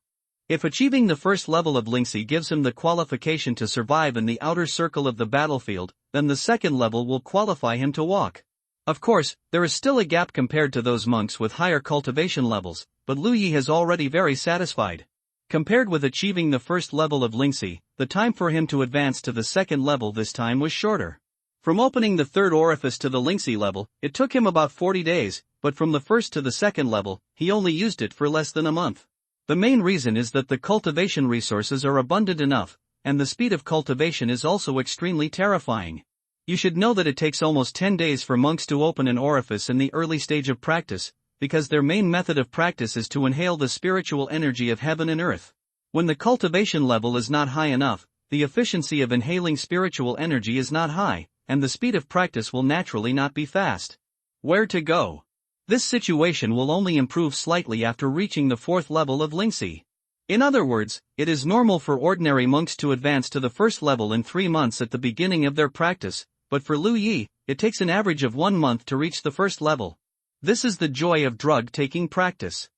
If achieving the first level of Lingxi gives him the qualification to survive in the outer circle of the battlefield, then the second level will qualify him to walk. Of course, there is still a gap compared to those monks with higher cultivation levels, but Lu Yi is already very satisfied. Compared with achieving the first level of Lingxi, the time for him to advance to the second level this time was shorter. From opening the third orifice to the Lingxi level, it took him about 40 days, but from the first to the second level, he only used it for less than a month. The main reason is that the cultivation resources are abundant enough, and the speed of cultivation is also extremely terrifying. You should know that it takes almost 10 days for monks to open an orifice in the early stage of practice, because their main method of practice is to inhale the spiritual energy of heaven and earth. When the cultivation level is not high enough, the efficiency of inhaling spiritual energy is not high, and the speed of practice will naturally not be fast. Where to go? This situation will only improve slightly after reaching the fourth level of Lingxi. In other words, it is normal for ordinary monks to advance to the first level in 3 months at the beginning of their practice, but for Lu Yi, it takes an average of 1 month to reach the first level. This is the joy of drug-taking practice.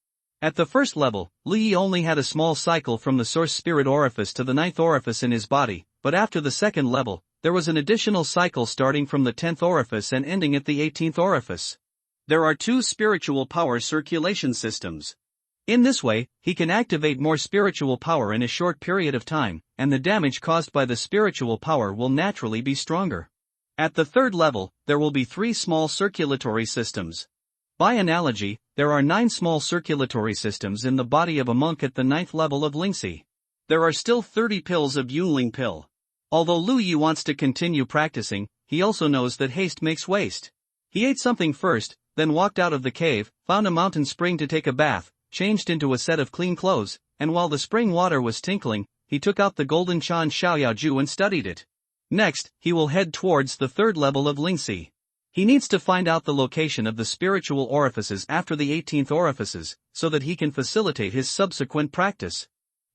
At the first level, Lu Yi only had a small cycle from the source spirit orifice to the 9th orifice in his body, but after the second level, there was an additional cycle starting from the 10th orifice and ending at the 18th orifice. There are 2 spiritual power circulation systems. In this way, he can activate more spiritual power in a short period of time, and the damage caused by the spiritual power will naturally be stronger. At the 3rd level, there will be 3 small circulatory systems. By analogy, there are 9 small circulatory systems in the body of a monk at the 9th level of Lingxi. There are still 30 pills of Yunling pill. Although Lu Yi wants to continue practicing, he also knows that haste makes waste. He ate something first, then walked out of the cave, found a mountain spring to take a bath, changed into a set of clean clothes, and while the spring water was tinkling, he took out the golden Chan Xiaoyaoju and studied it. Next, he will head towards the 3rd level of Lingxi. He needs to find out the location of the spiritual orifices after the 18th orifices, so that he can facilitate his subsequent practice.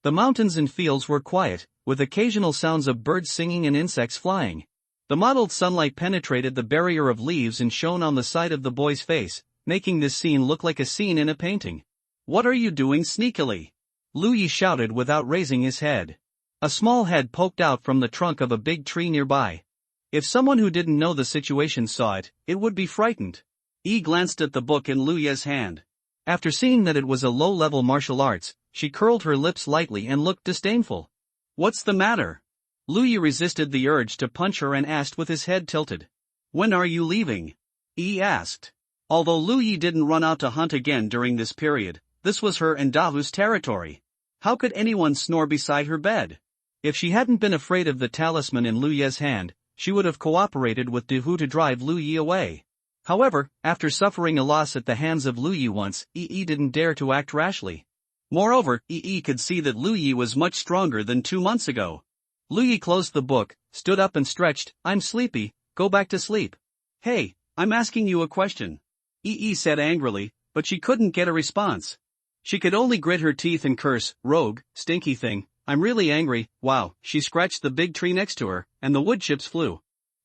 The mountains and fields were quiet, with occasional sounds of birds singing and insects flying. The mottled sunlight penetrated the barrier of leaves and shone on the side of the boy's face, making this scene look like a scene in a painting. "What are you doing sneakily?" Lu Yi shouted without raising his head. A small head poked out from the trunk of a big tree nearby. If someone who didn't know the situation saw it, it would be frightened. Yi glanced at the book in Lu Ye's hand. After seeing that it was a low-level martial arts, she curled her lips lightly and looked disdainful. "What's the matter?" Lu Yi resisted the urge to punch her and asked with his head tilted. "When are you leaving?" Yi asked. Although Lu Yi didn't run out to hunt again during this period, this was her and Dahu's territory. How could anyone snore beside her bed? If she hadn't been afraid of the talisman in Lu Ye's hand, she would have cooperated with Dahu to drive Lu Yi away. However, after suffering a loss at the hands of Lu Yi once, Yi didn't dare to act rashly. Moreover, Yi could see that Lu Yi was much stronger than 2 months ago. Lu Yi closed the book, stood up and stretched. "I'm sleepy, go back to sleep." "Hey, I'm asking you a question," Yi said angrily, but she couldn't get a response. She could only grit her teeth and curse, "Rogue, stinky thing, I'm really angry." Wow, she scratched the big tree next to her, and the wood chips flew.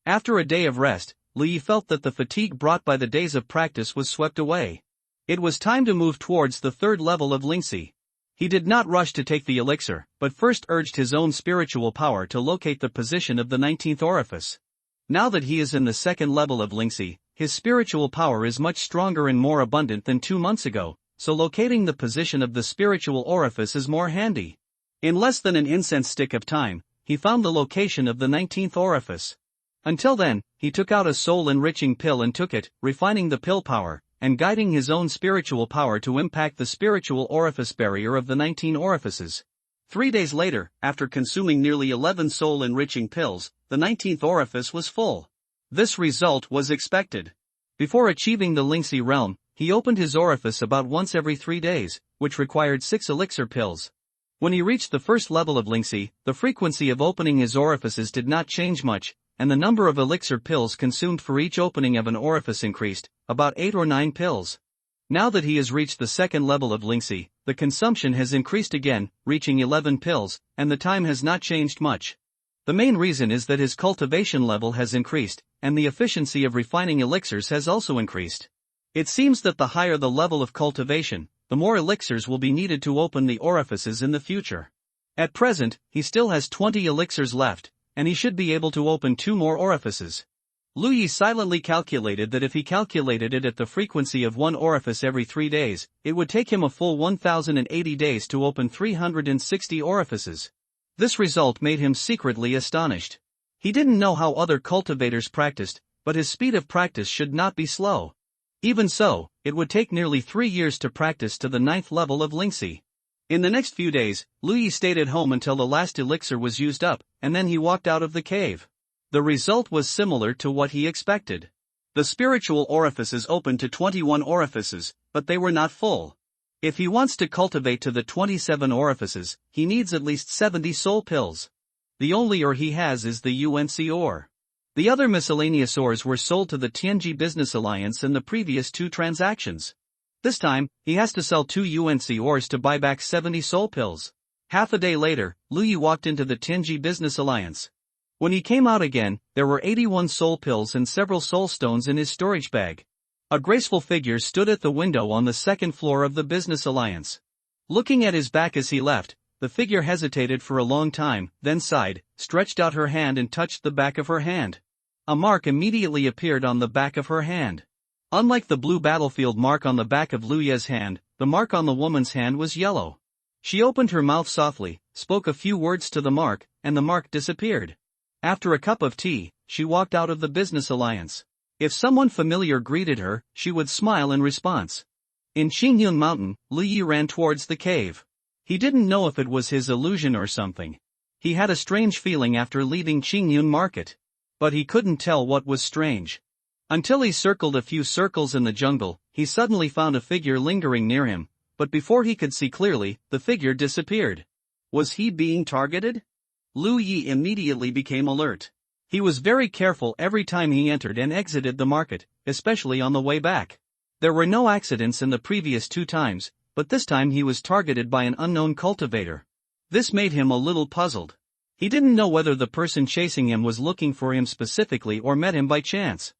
After a day of rest, Lu Yi felt that the fatigue brought by the days of practice was swept away. It was time to move towards the 3rd level of Lingxi. He did not rush to take the elixir, but first urged his own spiritual power to locate the position of the 19th orifice. Now that he is in the 2nd level of Lingxi, his spiritual power is much stronger and more abundant than 2 months ago, so locating the position of the spiritual orifice is more handy. In less than an incense stick of time, he found the location of the 19th orifice. Until then, he took out a soul-enriching pill and took it, refining the pill power, and guiding his own spiritual power to impact the spiritual orifice barrier of the 19 orifices. 3 days later, after consuming nearly 11 soul-enriching pills, the 19th orifice was full. This result was expected. Before achieving the Lingxi realm, he opened his orifice about once every 3 days, which required 6 elixir pills. When he reached the 1st level of Lingxi, the frequency of opening his orifices did not change much, and the number of elixir pills consumed for each opening of an orifice increased, about 8 or 9 pills. Now that he has reached the 2nd level of Lingxi, the consumption has increased again, reaching 11 pills, and the time has not changed much. The main reason is that his cultivation level has increased, and the efficiency of refining elixirs has also increased. It seems that the higher the level of cultivation, the more elixirs will be needed to open the orifices in the future. At present, he still has 20 elixirs left, and he should be able to open 2 more orifices. Lu Yi silently calculated that if he calculated it at the frequency of 1 orifice every 3 days, it would take him a full 1080 days to open 360 orifices. This result made him secretly astonished. He didn't know how other cultivators practiced, but his speed of practice should not be slow. Even so, it would take nearly 3 years to practice to the 9th level of Lingxi. In the next few days, Lu Yi stayed at home until the last elixir was used up, and then he walked out of the cave. The result was similar to what he expected. The spiritual orifices opened to 21 orifices, but they were not full. If he wants to cultivate to the 27 orifices, he needs at least 70 soul pills. The only ore he has is the UNC ore. The other miscellaneous ores were sold to the Tianji Business Alliance in the previous 2 transactions. This time, he has to sell 2 UNC ores to buy back 70 soul pills. Half a day later, Lu Yi walked into the Tianji Business Alliance. When he came out again, there were 81 soul pills and several soul stones in his storage bag. A graceful figure stood at the window on the 2nd floor of the Business Alliance. Looking at his back as he left, the figure hesitated for a long time, then sighed, stretched out her hand and touched the back of her hand. A mark immediately appeared on the back of her hand. Unlike the blue battlefield mark on the back of Lu Ye's hand, the mark on the woman's hand was yellow. She opened her mouth softly, spoke a few words to the mark, and the mark disappeared. After a cup of tea, she walked out of the business alliance. If someone familiar greeted her, she would smile in response. In Qingyun Mountain, Lu Yi ran towards the cave. He didn't know if it was his illusion or something. He had a strange feeling after leaving Qingyun Market. But he couldn't tell what was strange. Until he circled a few circles in the jungle, he suddenly found a figure lingering near him, but before he could see clearly, the figure disappeared. Was he being targeted? Lu Yi immediately became alert. He was very careful every time he entered and exited the market, especially on the way back. There were no accidents in the previous 2 times, but this time he was targeted by an unknown cultivator. This made him a little puzzled. He didn't know whether the person chasing him was looking for him specifically or met him by chance.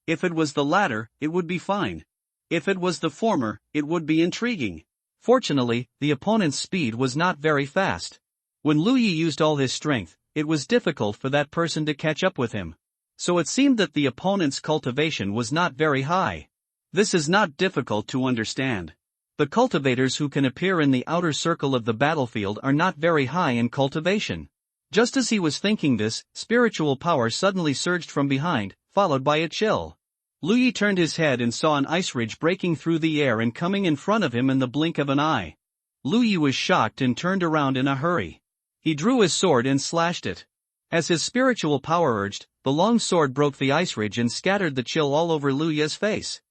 If it was the latter, it would be fine. If it was the former, it would be intriguing. Fortunately, the opponent's speed was not very fast. When Lu Yi used all his strength, it was difficult for that person to catch up with him. So it seemed that the opponent's cultivation was not very high. This is not difficult to understand. The cultivators who can appear in the outer circle of the battlefield are not very high in cultivation. Just as he was thinking this, spiritual power suddenly surged from behind, followed by a chill. Lu Yi turned his head and saw an ice ridge breaking through the air and coming in front of him in the blink of an eye. Lu Yi was shocked and turned around in a hurry. He drew his sword and slashed it. As his spiritual power urged, the long sword broke the ice ridge and scattered the chill all over Lu Yi's face.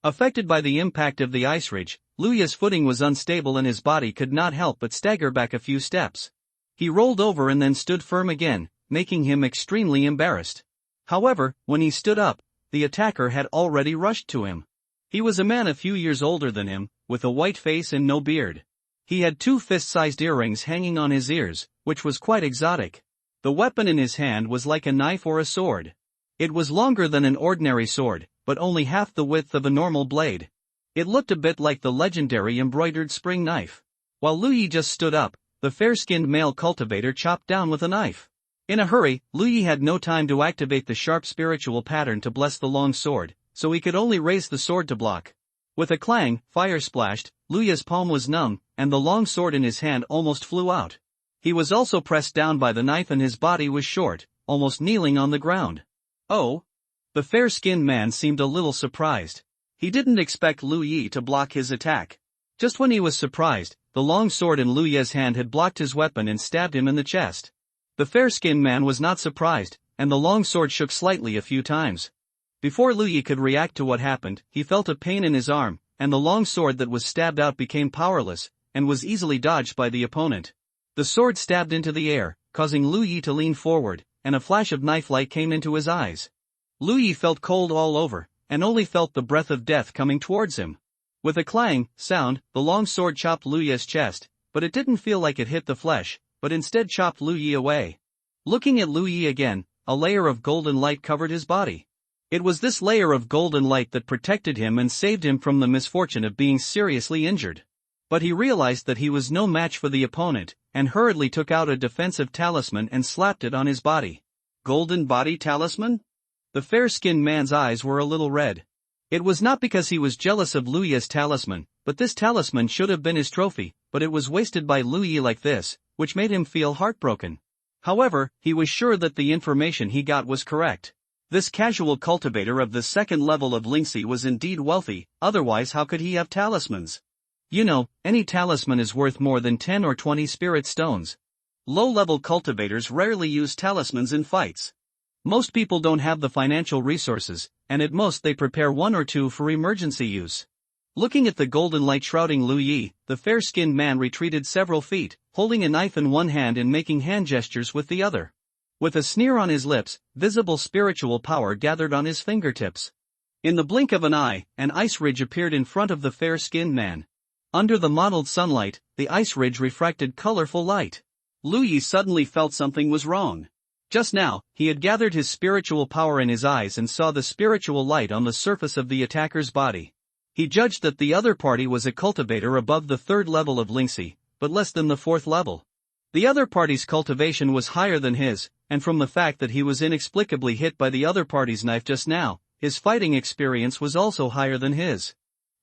Affected by the impact of the ice ridge, Lu Yi's footing was unstable and his body could not help but stagger back a few steps. He rolled over and then stood firm again, making him extremely embarrassed. However, when he stood up, the attacker had already rushed to him. He was a man a few years older than him, with a white face and no beard. He had 2 fist-sized earrings hanging on his ears, which was quite exotic. The weapon in his hand was like a knife or a sword. It was longer than an ordinary sword, but only half the width of a normal blade. It looked a bit like the legendary embroidered spring knife. While Lu Yi just stood up, the fair-skinned male cultivator chopped down with a knife. In a hurry, Lu Yi had no time to activate the sharp spiritual pattern to bless the long sword, so he could only raise the sword to block. With a clang, fire splashed, Lu Yi's palm was numb, and the long sword in his hand almost flew out. He was also pressed down by the knife and his body was short, almost kneeling on the ground. Oh! The fair-skinned man seemed a little surprised. He didn't expect Lu Yi to block his attack. Just when he was surprised, the long sword in Lu Yi's hand had blocked his weapon and stabbed him in the chest. The fair-skinned man was not surprised, and the long sword shook slightly a few times. Before Lu Yi could react to what happened, he felt a pain in his arm, and the long sword that was stabbed out became powerless, and was easily dodged by the opponent. The sword stabbed into the air, causing Lu Yi to lean forward, and a flash of knife light came into his eyes. Lu Yi felt cold all over, and only felt the breath of death coming towards him. With a clang sound, the long sword chopped Lu Yi's chest, but it didn't feel like it hit the flesh, but instead chopped Lu Yi away. Looking at Lu Yi again, a layer of golden light covered his body. It was this layer of golden light that protected him and saved him from the misfortune of being seriously injured. But he realized that he was no match for the opponent, and hurriedly took out a defensive talisman and slapped it on his body. Golden body talisman? The fair-skinned man's eyes were a little red. It was not because he was jealous of Lu Yi's talisman, but this talisman should have been his trophy, but it was wasted by Lu Yi like this, which made him feel heartbroken. However, he was sure that the information he got was correct. This casual cultivator of the 2nd level of Lingxi was indeed wealthy, otherwise how could he have talismans? You know, any talisman is worth more than 10 or 20 spirit stones. Low-level cultivators rarely use talismans in fights. Most people don't have the financial resources, and at most they prepare 1 or 2 for emergency use. Looking at the golden light shrouding Lu Yi, the fair-skinned man retreated several feet, holding a knife in one hand and making hand gestures with the other. With a sneer on his lips, visible spiritual power gathered on his fingertips. In the blink of an eye, an ice ridge appeared in front of the fair-skinned man. Under the mottled sunlight, the ice ridge refracted colorful light. Lu Yi suddenly felt something was wrong. Just now, he had gathered his spiritual power in his eyes and saw the spiritual light on the surface of the attacker's body. He judged that the other party was a cultivator above the 3rd level of Lingxi, but less than the 4th level. The other party's cultivation was higher than his, and from the fact that he was inexplicably hit by the other party's knife just now, his fighting experience was also higher than his.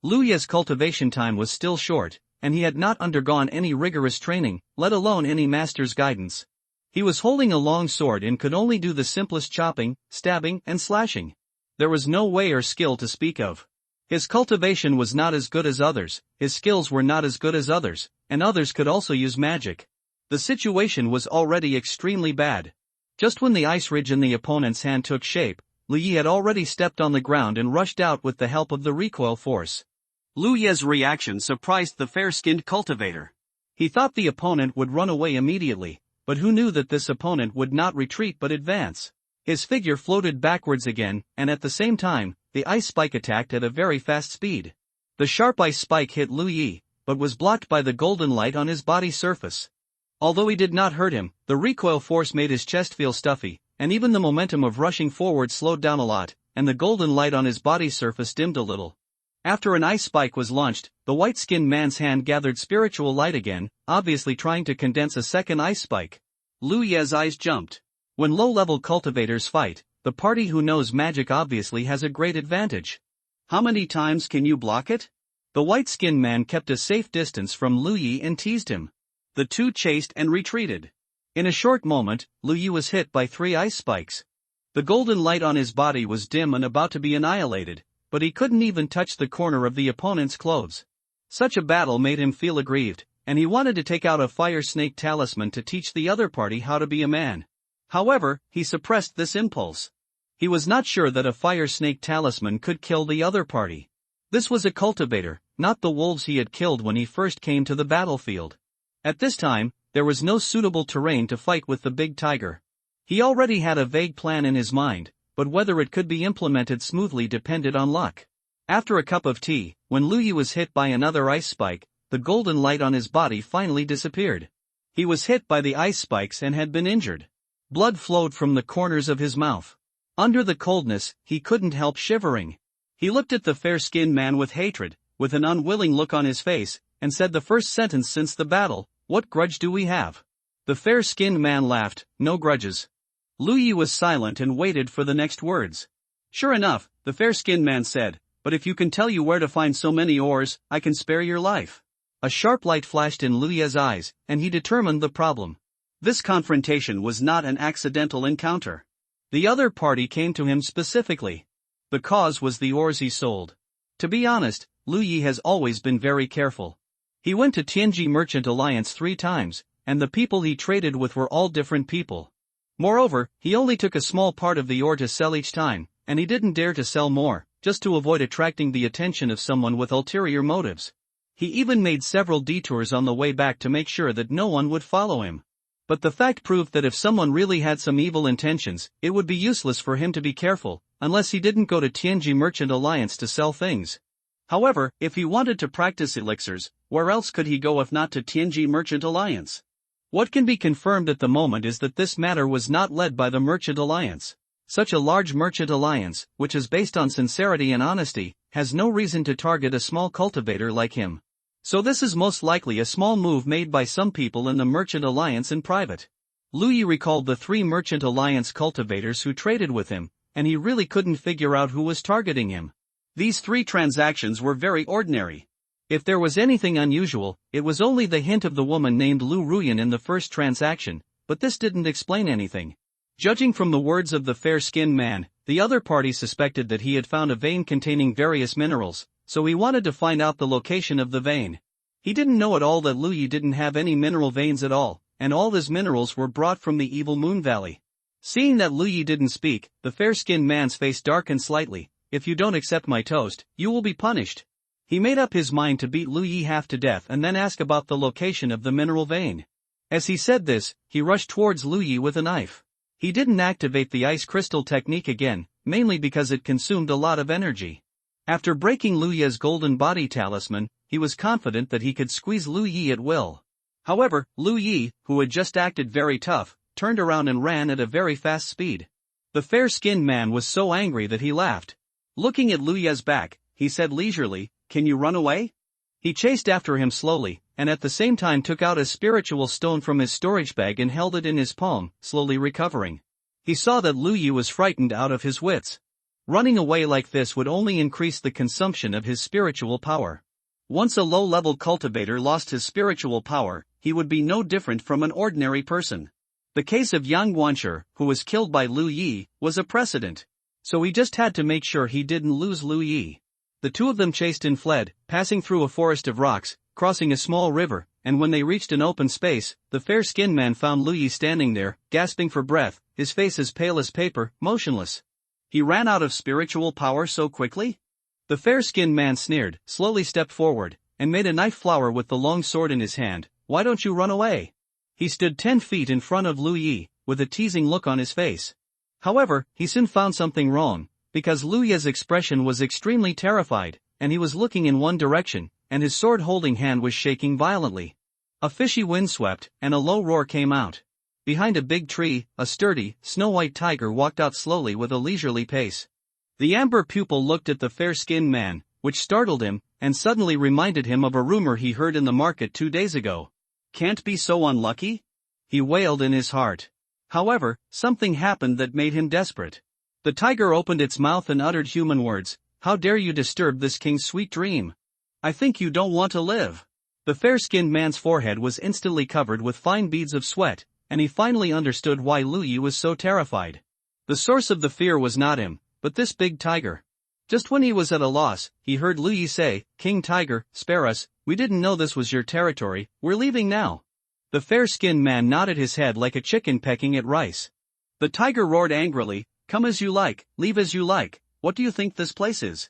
Lu Ye's cultivation time was still short, and he had not undergone any rigorous training, let alone any master's guidance. He was holding a long sword and could only do the simplest chopping, stabbing, and slashing. There was no way or skill to speak of. His cultivation was not as good as others, his skills were not as good as others, and others could also use magic. The situation was already extremely bad. Just when the ice ridge in the opponent's hand took shape, Lu Yi had already stepped on the ground and rushed out with the help of the recoil force. Lu Ye's reaction surprised the fair-skinned cultivator. He thought the opponent would run away immediately, but who knew that this opponent would not retreat but advance? His figure floated backwards again, and at the same time, the ice spike attacked at a very fast speed. The sharp ice spike hit Lu Yi, but was blocked by the golden light on his body surface. Although he did not hurt him, the recoil force made his chest feel stuffy, and even the momentum of rushing forward slowed down a lot, and the golden light on his body surface dimmed a little. After an ice spike was launched, the white-skinned man's hand gathered spiritual light again, obviously trying to condense a second ice spike. Lu Ye's eyes jumped. When low-level cultivators fight, the party who knows magic obviously has a great advantage. How many times can you block it? The white-skinned man kept a safe distance from Lu Yi and teased him. The two chased and retreated. In a short moment, Lu Yi was hit by 3 ice spikes. The golden light on his body was dim and about to be annihilated, but he couldn't even touch the corner of the opponent's clothes. Such a battle made him feel aggrieved, and he wanted to take out a fire snake talisman to teach the other party how to be a man. However, he suppressed this impulse. He was not sure that a fire snake talisman could kill the other party. This was a cultivator, not the wolves he had killed when he first came to the battlefield. At this time, there was no suitable terrain to fight with the big tiger. He already had a vague plan in his mind, but whether it could be implemented smoothly depended on luck. After a cup of tea, when Lu Yi was hit by another ice spike, the golden light on his body finally disappeared. He was hit by the ice spikes and had been injured. Blood flowed from the corners of his mouth. Under the coldness, he couldn't help shivering. He looked at the fair-skinned man with hatred, with an unwilling look on his face, and said the first sentence since the battle, "What grudge do we have?" The fair-skinned man laughed, "No grudges." Lu Yi was silent and waited for the next words. Sure enough, the fair-skinned man said, "But if you can tell you where to find so many ores, I can spare your life." A sharp light flashed in Lu Yi's eyes, and he determined the problem. This confrontation was not an accidental encounter. The other party came to him specifically. The cause was the ores he sold. To be honest, Lu Yi has always been very careful. He went to Tianji Merchant Alliance 3 times, and the people he traded with were all different people. Moreover, he only took a small part of the ore to sell each time, and he didn't dare to sell more, just to avoid attracting the attention of someone with ulterior motives. He even made several detours on the way back to make sure that no one would follow him. But the fact proved that if someone really had some evil intentions, it would be useless for him to be careful, unless he didn't go to Tianji Merchant Alliance to sell things. However, if he wanted to practice elixirs, where else could he go if not to Tianji Merchant Alliance? What can be confirmed at the moment is that this matter was not led by the Merchant Alliance. Such a large merchant alliance, which is based on sincerity and honesty, has no reason to target a small cultivator like him. So this is most likely a small move made by some people in the Merchant Alliance in private. Lu Yi recalled the 3 Merchant Alliance cultivators who traded with him, and he really couldn't figure out who was targeting him. These 3 transactions were very ordinary. If there was anything unusual, it was only the hint of the woman named Lu Ruyan in the first transaction, but this didn't explain anything. Judging from the words of the fair-skinned man, the other party suspected that he had found a vein containing various minerals, so he wanted to find out the location of the vein. He didn't know at all that Lu Yi didn't have any mineral veins at all, and all his minerals were brought from the Evil Moon Valley. Seeing that Lu Yi didn't speak, the fair-skinned man's face darkened slightly. "If you don't accept my toast, you will be punished." He made up his mind to beat Lu Yi half to death and then ask about the location of the mineral vein. As he said this, he rushed towards Lu Yi with a knife. He didn't activate the ice crystal technique again, mainly because it consumed a lot of energy. After breaking Lu Yi's golden body talisman, he was confident that he could squeeze Lu Yi at will. However, Lu Yi, who had just acted very tough, turned around and ran at a very fast speed. The fair-skinned man was so angry that he laughed. Looking at Lu Yi's back, he said leisurely, "Can you run away?" He chased after him slowly, and at the same time took out a spiritual stone from his storage bag and held it in his palm, slowly recovering. He saw that Lu Yi was frightened out of his wits. Running away like this would only increase the consumption of his spiritual power. Once a low-level cultivator lost his spiritual power, he would be no different from an ordinary person. The case of Yang Guanshi, who was killed by Lu Yi, was a precedent. So he just had to make sure he didn't lose Lu Yi. The two of them chased and fled, passing through a forest of rocks, crossing a small river, and when they reached an open space, the fair-skinned man found Lu Yi standing there, gasping for breath, his face as pale as paper, motionless. He ran out of spiritual power so quickly? The fair-skinned man sneered, slowly stepped forward, and made a knife flower with the long sword in his hand. Why don't you run away? He stood 10 feet in front of Lu Yi, with a teasing look on his face. However, he soon found something wrong, because Lu Yi's expression was extremely terrified, and he was looking in one direction, and his sword-holding hand was shaking violently. A fishy wind swept, and a low roar came out. Behind a big tree, a sturdy, snow-white tiger walked out slowly with a leisurely pace. The amber pupil looked at the fair-skinned man, which startled him, and suddenly reminded him of a rumor he heard in the market 2 days ago. Can't be so unlucky? He wailed in his heart. However, something happened that made him desperate. The tiger opened its mouth and uttered human words. How dare you disturb this king's sweet dream? I think you don't want to live. The fair-skinned man's forehead was instantly covered with fine beads of sweat, and he finally understood why Lu Yi was so terrified. The source of the fear was not him, but this big tiger. Just when he was at a loss, he heard Lu Yi say, "King Tiger, spare us, we didn't know this was your territory, we're leaving now." The fair-skinned man nodded his head like a chicken pecking at rice. The tiger roared angrily, "Come as you like, leave as you like, what do you think this place is?"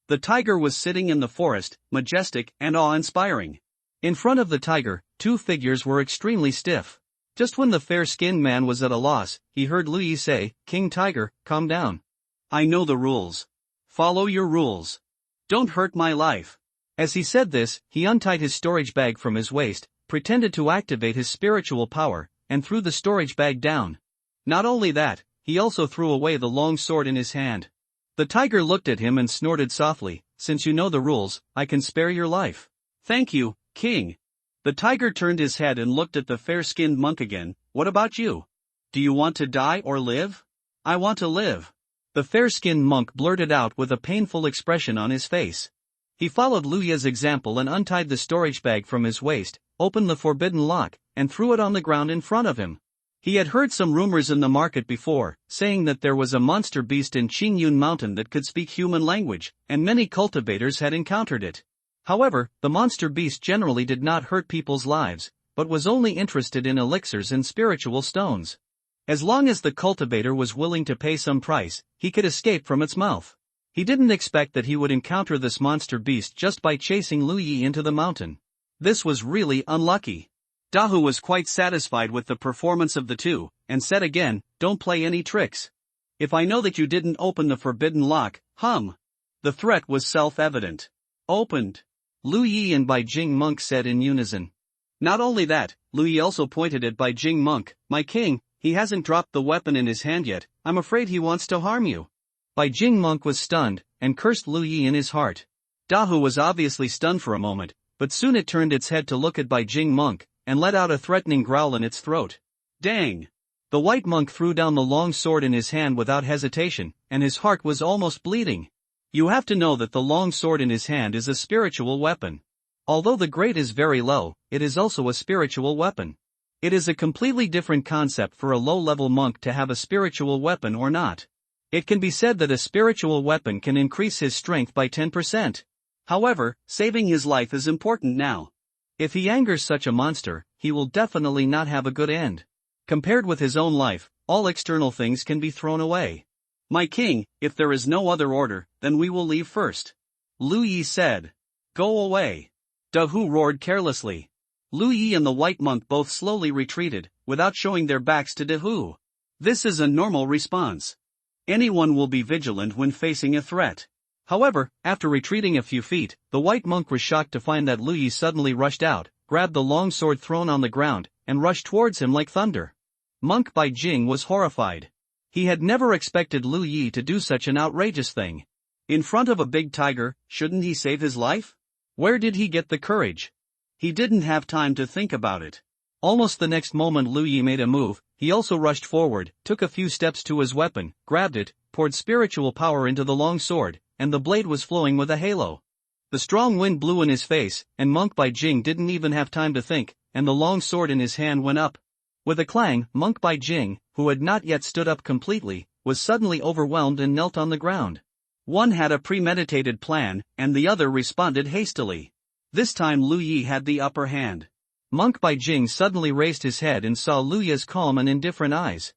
The tiger was sitting in the forest, majestic and awe-inspiring. In front of the tiger, 2 figures were extremely stiff. Just when the fair-skinned man was at a loss, he heard Lu Yi say, "King Tiger, calm down. I know the rules. Follow your rules. Don't hurt my life." As he said this, he untied his storage bag from his waist, pretended to activate his spiritual power, and threw the storage bag down. Not only that, he also threw away the long sword in his hand. The tiger looked at him and snorted softly, "Since you know the rules, I can spare your life." "Thank you, King." The tiger turned his head and looked at the fair-skinned monk again. "What about you? Do you want to die or live?" "I want to live." The fair-skinned monk blurted out with a painful expression on his face. He followed Lu Yi's example and untied the storage bag from his waist, opened the forbidden lock, and threw it on the ground in front of him. He had heard some rumors in the market before, saying that there was a monster beast in Qingyun Mountain that could speak human language, and many cultivators had encountered it. However, the monster beast generally did not hurt people's lives, but was only interested in elixirs and spiritual stones. As long as the cultivator was willing to pay some price, he could escape from its mouth. He didn't expect that he would encounter this monster beast just by chasing Lu Yi into the mountain. This was really unlucky. Dahu was quite satisfied with the performance of the two, and said again, "Don't play any tricks. If I know that you didn't open the forbidden lock, The threat was self-evident. "Opened." Lu Yi and Bai Jing Monk said in unison. Not only that, Lu Yi also pointed at Bai Jing Monk, "My king, he hasn't dropped the weapon in his hand yet, I'm afraid he wants to harm you." Bai Jing Monk was stunned, and cursed Lu Yi in his heart. Dahu was obviously stunned for a moment, but soon it turned its head to look at Bai Jing Monk, and let out a threatening growl in its throat. "Dang!" The white monk threw down the long sword in his hand without hesitation, and his heart was almost bleeding. You have to know that the long sword in his hand is a spiritual weapon. Although the grade is very low, it is also a spiritual weapon. It is a completely different concept for a low-level monk to have a spiritual weapon or not. It can be said that a spiritual weapon can increase his strength by 10%. However, saving his life is important now. If he angers such a monster, he will definitely not have a good end. Compared with his own life, all external things can be thrown away. "My king, if there is no other order, then we will leave first." Lu Yi said. "Go away." Dahu roared carelessly. Lu Yi and the white monk both slowly retreated, without showing their backs to Dahu. This is a normal response. Anyone will be vigilant when facing a threat. However, after retreating a few feet, the white monk was shocked to find that Lu Yi suddenly rushed out, grabbed the long sword thrown on the ground, and rushed towards him like thunder. Monk Bai Jing was horrified. He had never expected Lu Yi to do such an outrageous thing. In front of a big tiger, shouldn't he save his life? Where did he get the courage? He didn't have time to think about it. Almost the next moment Lu Yi made a move. He also rushed forward, took a few steps to his weapon, grabbed it, poured spiritual power into the long sword, and the blade was flowing with a halo. The strong wind blew in his face, and Monk Bai Jing didn't even have time to think, and the long sword in his hand went up. With a clang, Monk Bai Jing, who had not yet stood up completely, was suddenly overwhelmed and knelt on the ground. One had a premeditated plan, and the other responded hastily. This time Lu Yi had the upper hand. Monk Bai Jing suddenly raised his head and saw Lu Yi's calm and indifferent eyes.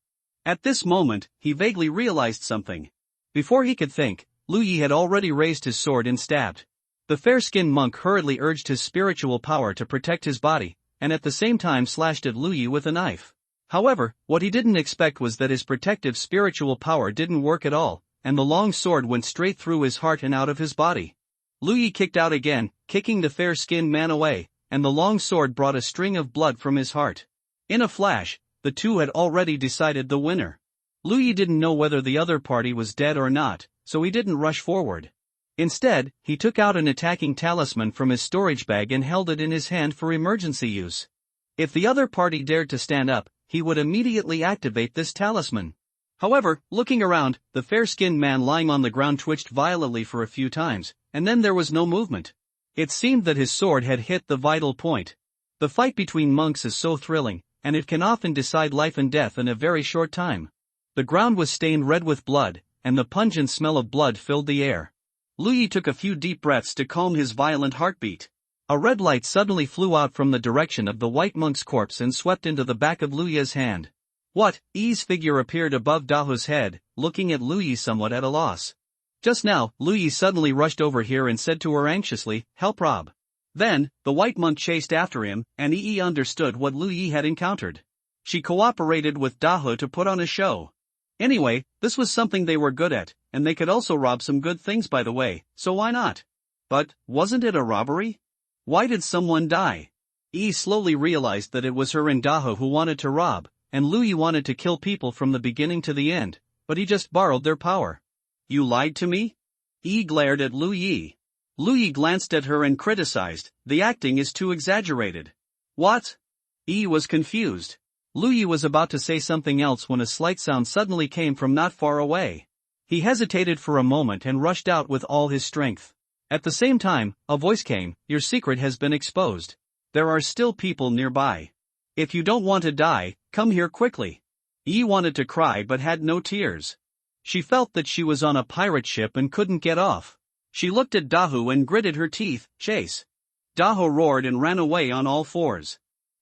At this moment, he vaguely realized something. Before he could think, Lu Yi had already raised his sword and stabbed. The fair-skinned monk hurriedly urged his spiritual power to protect his body, and at the same time slashed at Lu Yi with a knife. However, what he didn't expect was that his protective spiritual power didn't work at all, and the long sword went straight through his heart and out of his body. Lu Yi kicked out again, kicking the fair-skinned man away, and the long sword brought a string of blood from his heart. In a flash, the two had already decided the winner. Lu Yi didn't know whether the other party was dead or not, so he didn't rush forward. Instead, he took out an attacking talisman from his storage bag and held it in his hand for emergency use. If the other party dared to stand up, he would immediately activate this talisman. However, looking around, the fair-skinned man lying on the ground twitched violently for a few times, and then there was no movement. It seemed that his sword had hit the vital point. The fight between monks is so thrilling, and it can often decide life and death in a very short time. The ground was stained red with blood, and the pungent smell of blood filled the air. Lu Yi took a few deep breaths to calm his violent heartbeat. A red light suddenly flew out from the direction of the white monk's corpse and swept into the back of Lu Yi's hand. What? Yi's figure appeared above Dahu's head, looking at Lu Yi somewhat at a loss. Just now, Lu Yi suddenly rushed over here and said to her anxiously, "Help Rob." Then, the white monk chased after him, and Yi understood what Lu Yi had encountered. She cooperated with Dahu to put on a show. Anyway, this was something they were good at, and they could also rob some good things by the way, so why not? But, wasn't it a robbery? Why did someone die? Yi slowly realized that it was her and Dahu who wanted to rob, and Lu Yi wanted to kill people from the beginning to the end, but he just borrowed their power. You lied to me? Yi glared at Lu Yi. Lu Yi glanced at her and criticized, the acting is too exaggerated. What? Yi was confused. Lu Yi was about to say something else when a slight sound suddenly came from not far away. He hesitated for a moment and rushed out with all his strength. At the same time, a voice came, "Your secret has been exposed. There are still people nearby. If you don't want to die, come here quickly." Yi wanted to cry but had no tears. She felt that she was on a pirate ship and couldn't get off. She looked at Dahu and gritted her teeth, "Chase." Dahu roared and ran away on all fours.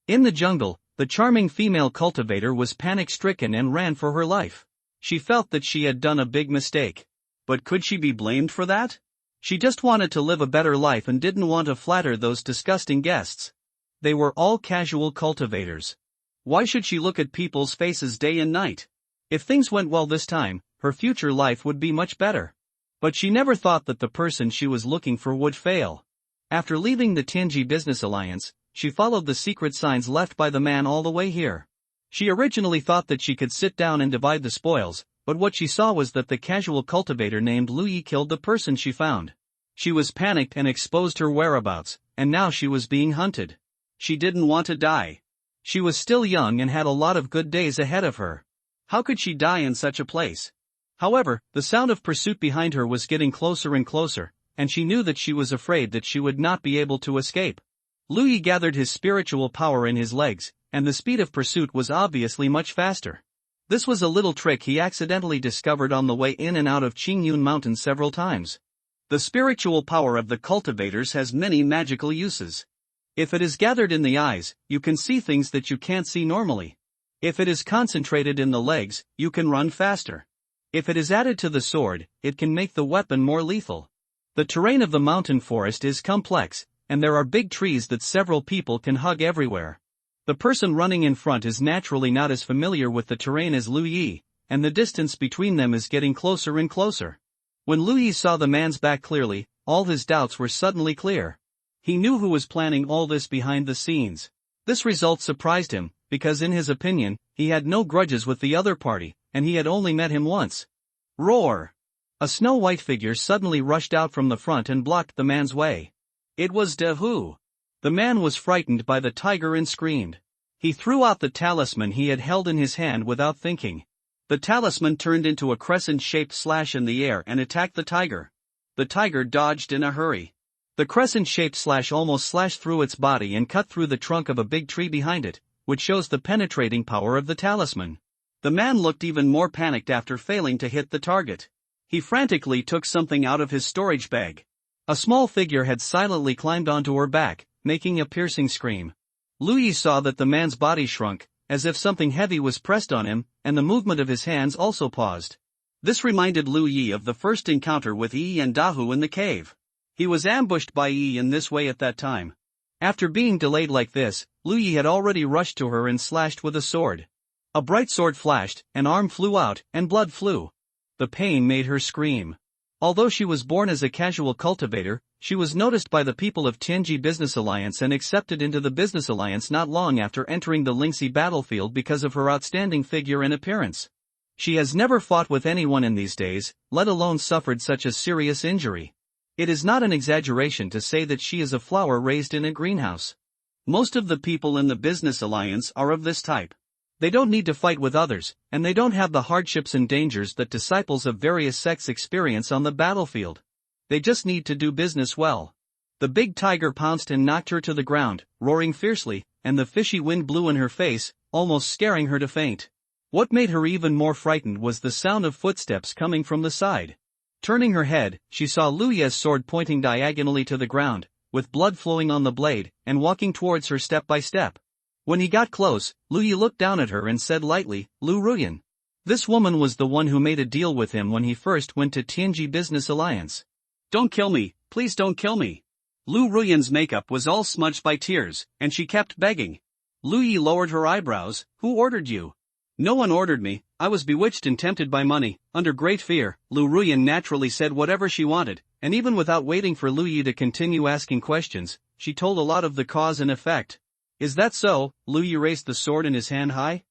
In the jungle, the charming female cultivator was panic-stricken and ran for her life. She felt that she had done a big mistake. But could she be blamed for that? She just wanted to live a better life and didn't want to flatter those disgusting guests. They were all casual cultivators. Why should she look at people's faces day and night? If things went well this time, her future life would be much better. But she never thought that the person she was looking for would fail. After leaving the Tianji Business Alliance, she followed the secret signs left by the man all the way here. She originally thought that she could sit down and divide the spoils, but what she saw was that the casual cultivator named Lu Yi killed the person she found. She was panicked and exposed her whereabouts, and now she was being hunted. She didn't want to die. She was still young and had a lot of good days ahead of her. How could she die in such a place? However, the sound of pursuit behind her was getting closer and closer, and she knew that she was afraid that she would not be able to escape. Lu Yi gathered his spiritual power in his legs, and the speed of pursuit was obviously much faster. This was a little trick he accidentally discovered on the way in and out of Qingyun Mountain several times. The spiritual power of the cultivators has many magical uses. If it is gathered in the eyes, you can see things that you can't see normally. If it is concentrated in the legs, you can run faster. If it is added to the sword, it can make the weapon more lethal. The terrain of the mountain forest is complex, and there are big trees that several people can hug everywhere. The person running in front is naturally not as familiar with the terrain as Lu Yi, and the distance between them is getting closer and closer. When Lu Yi saw the man's back clearly, all his doubts were suddenly clear. He knew who was planning all this behind the scenes. This result surprised him, because in his opinion, he had no grudges with the other party, and he had only met him once. Roar! A snow-white figure suddenly rushed out from the front and blocked the man's way. It was Dahu. The man was frightened by the tiger and screamed. He threw out the talisman he had held in his hand without thinking. The talisman turned into a crescent-shaped slash in the air and attacked the tiger. The tiger dodged in a hurry. The crescent-shaped slash almost slashed through its body and cut through the trunk of a big tree behind it, which shows the penetrating power of the talisman. The man looked even more panicked after failing to hit the target. He frantically took something out of his storage bag. A small figure had silently climbed onto her back, making a piercing scream. Lu Yi saw that the man's body shrunk, as if something heavy was pressed on him, and the movement of his hands also paused. This reminded Lu Yi of the first encounter with Yi and Dahu in the cave. He was ambushed by Yi in this way at that time. After being delayed like this, Lu Yi had already rushed to her and slashed with a sword. A bright sword flashed, an arm flew out, and blood flew. The pain made her scream. Although she was born as a casual cultivator, she was noticed by the people of Tianji Business Alliance and accepted into the Business Alliance not long after entering the Lingxi battlefield because of her outstanding figure and appearance. She has never fought with anyone in these days, let alone suffered such a serious injury. It is not an exaggeration to say that she is a flower raised in a greenhouse. Most of the people in the Business Alliance are of this type. They don't need to fight with others, and they don't have the hardships and dangers that disciples of various sects experience on the battlefield. They just need to do business well. The big tiger pounced and knocked her to the ground, roaring fiercely, and the fishy wind blew in her face, almost scaring her to faint. What made her even more frightened was the sound of footsteps coming from the side. Turning her head, she saw Lu Yi's sword pointing diagonally to the ground, with blood flowing on the blade, and walking towards her step by step. When he got close, Lu Yi looked down at her and said lightly, "Lu Ruyan." This woman was the one who made a deal with him when he first went to Tianji Business Alliance. "Don't kill me, please don't kill me." Lu Ruyan's makeup was all smudged by tears, and she kept begging. Lu Yi lowered her eyebrows. "Who ordered you?" "No one ordered me, I was bewitched and tempted by money." Under great fear, Lu Ruyan naturally said whatever she wanted, and even without waiting for Lu Yi to continue asking questions, she told a lot of the cause and effect. "Is that so?" Lu Yi raised the sword in his hand high.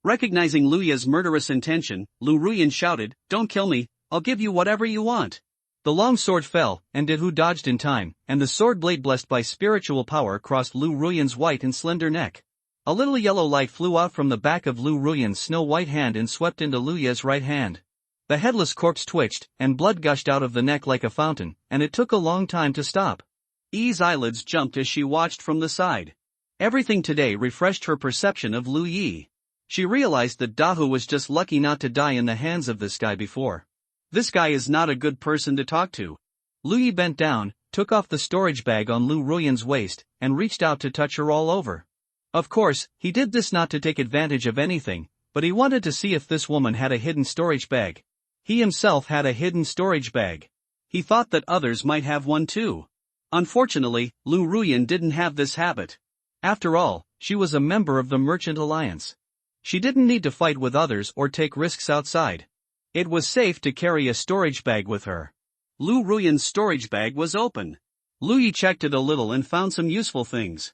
Recognizing Lu Yi's murderous intention, Lu Ruyan shouted, "Don't kill me, I'll give you whatever you want." The long sword fell, and Dahu dodged in time, and the sword blade blessed by spiritual power crossed Lu Ruyan's white and slender neck. A little yellow light flew out from the back of Lu Ruyan's snow-white hand and swept into Lu Yi's right hand. The headless corpse twitched, and blood gushed out of the neck like a fountain, and it took a long time to stop. Yi's eyelids jumped as she watched from the side. Everything today refreshed her perception of Lu Yi. She realized that Dahu was just lucky not to die in the hands of this guy before. This guy is not a good person to talk to. Lu Yi bent down, took off the storage bag on Lu Ruyan's waist, and reached out to touch her all over. Of course, he did this not to take advantage of anything, but he wanted to see if this woman had a hidden storage bag. He himself had a hidden storage bag. He thought that others might have one too. Unfortunately, Lu Ruyan didn't have this habit. After all, she was a member of the Merchant Alliance. She didn't need to fight with others or take risks outside. It was safe to carry a storage bag with her. Lu Ruyan's storage bag was open. Lu Yi checked it a little and found some useful things.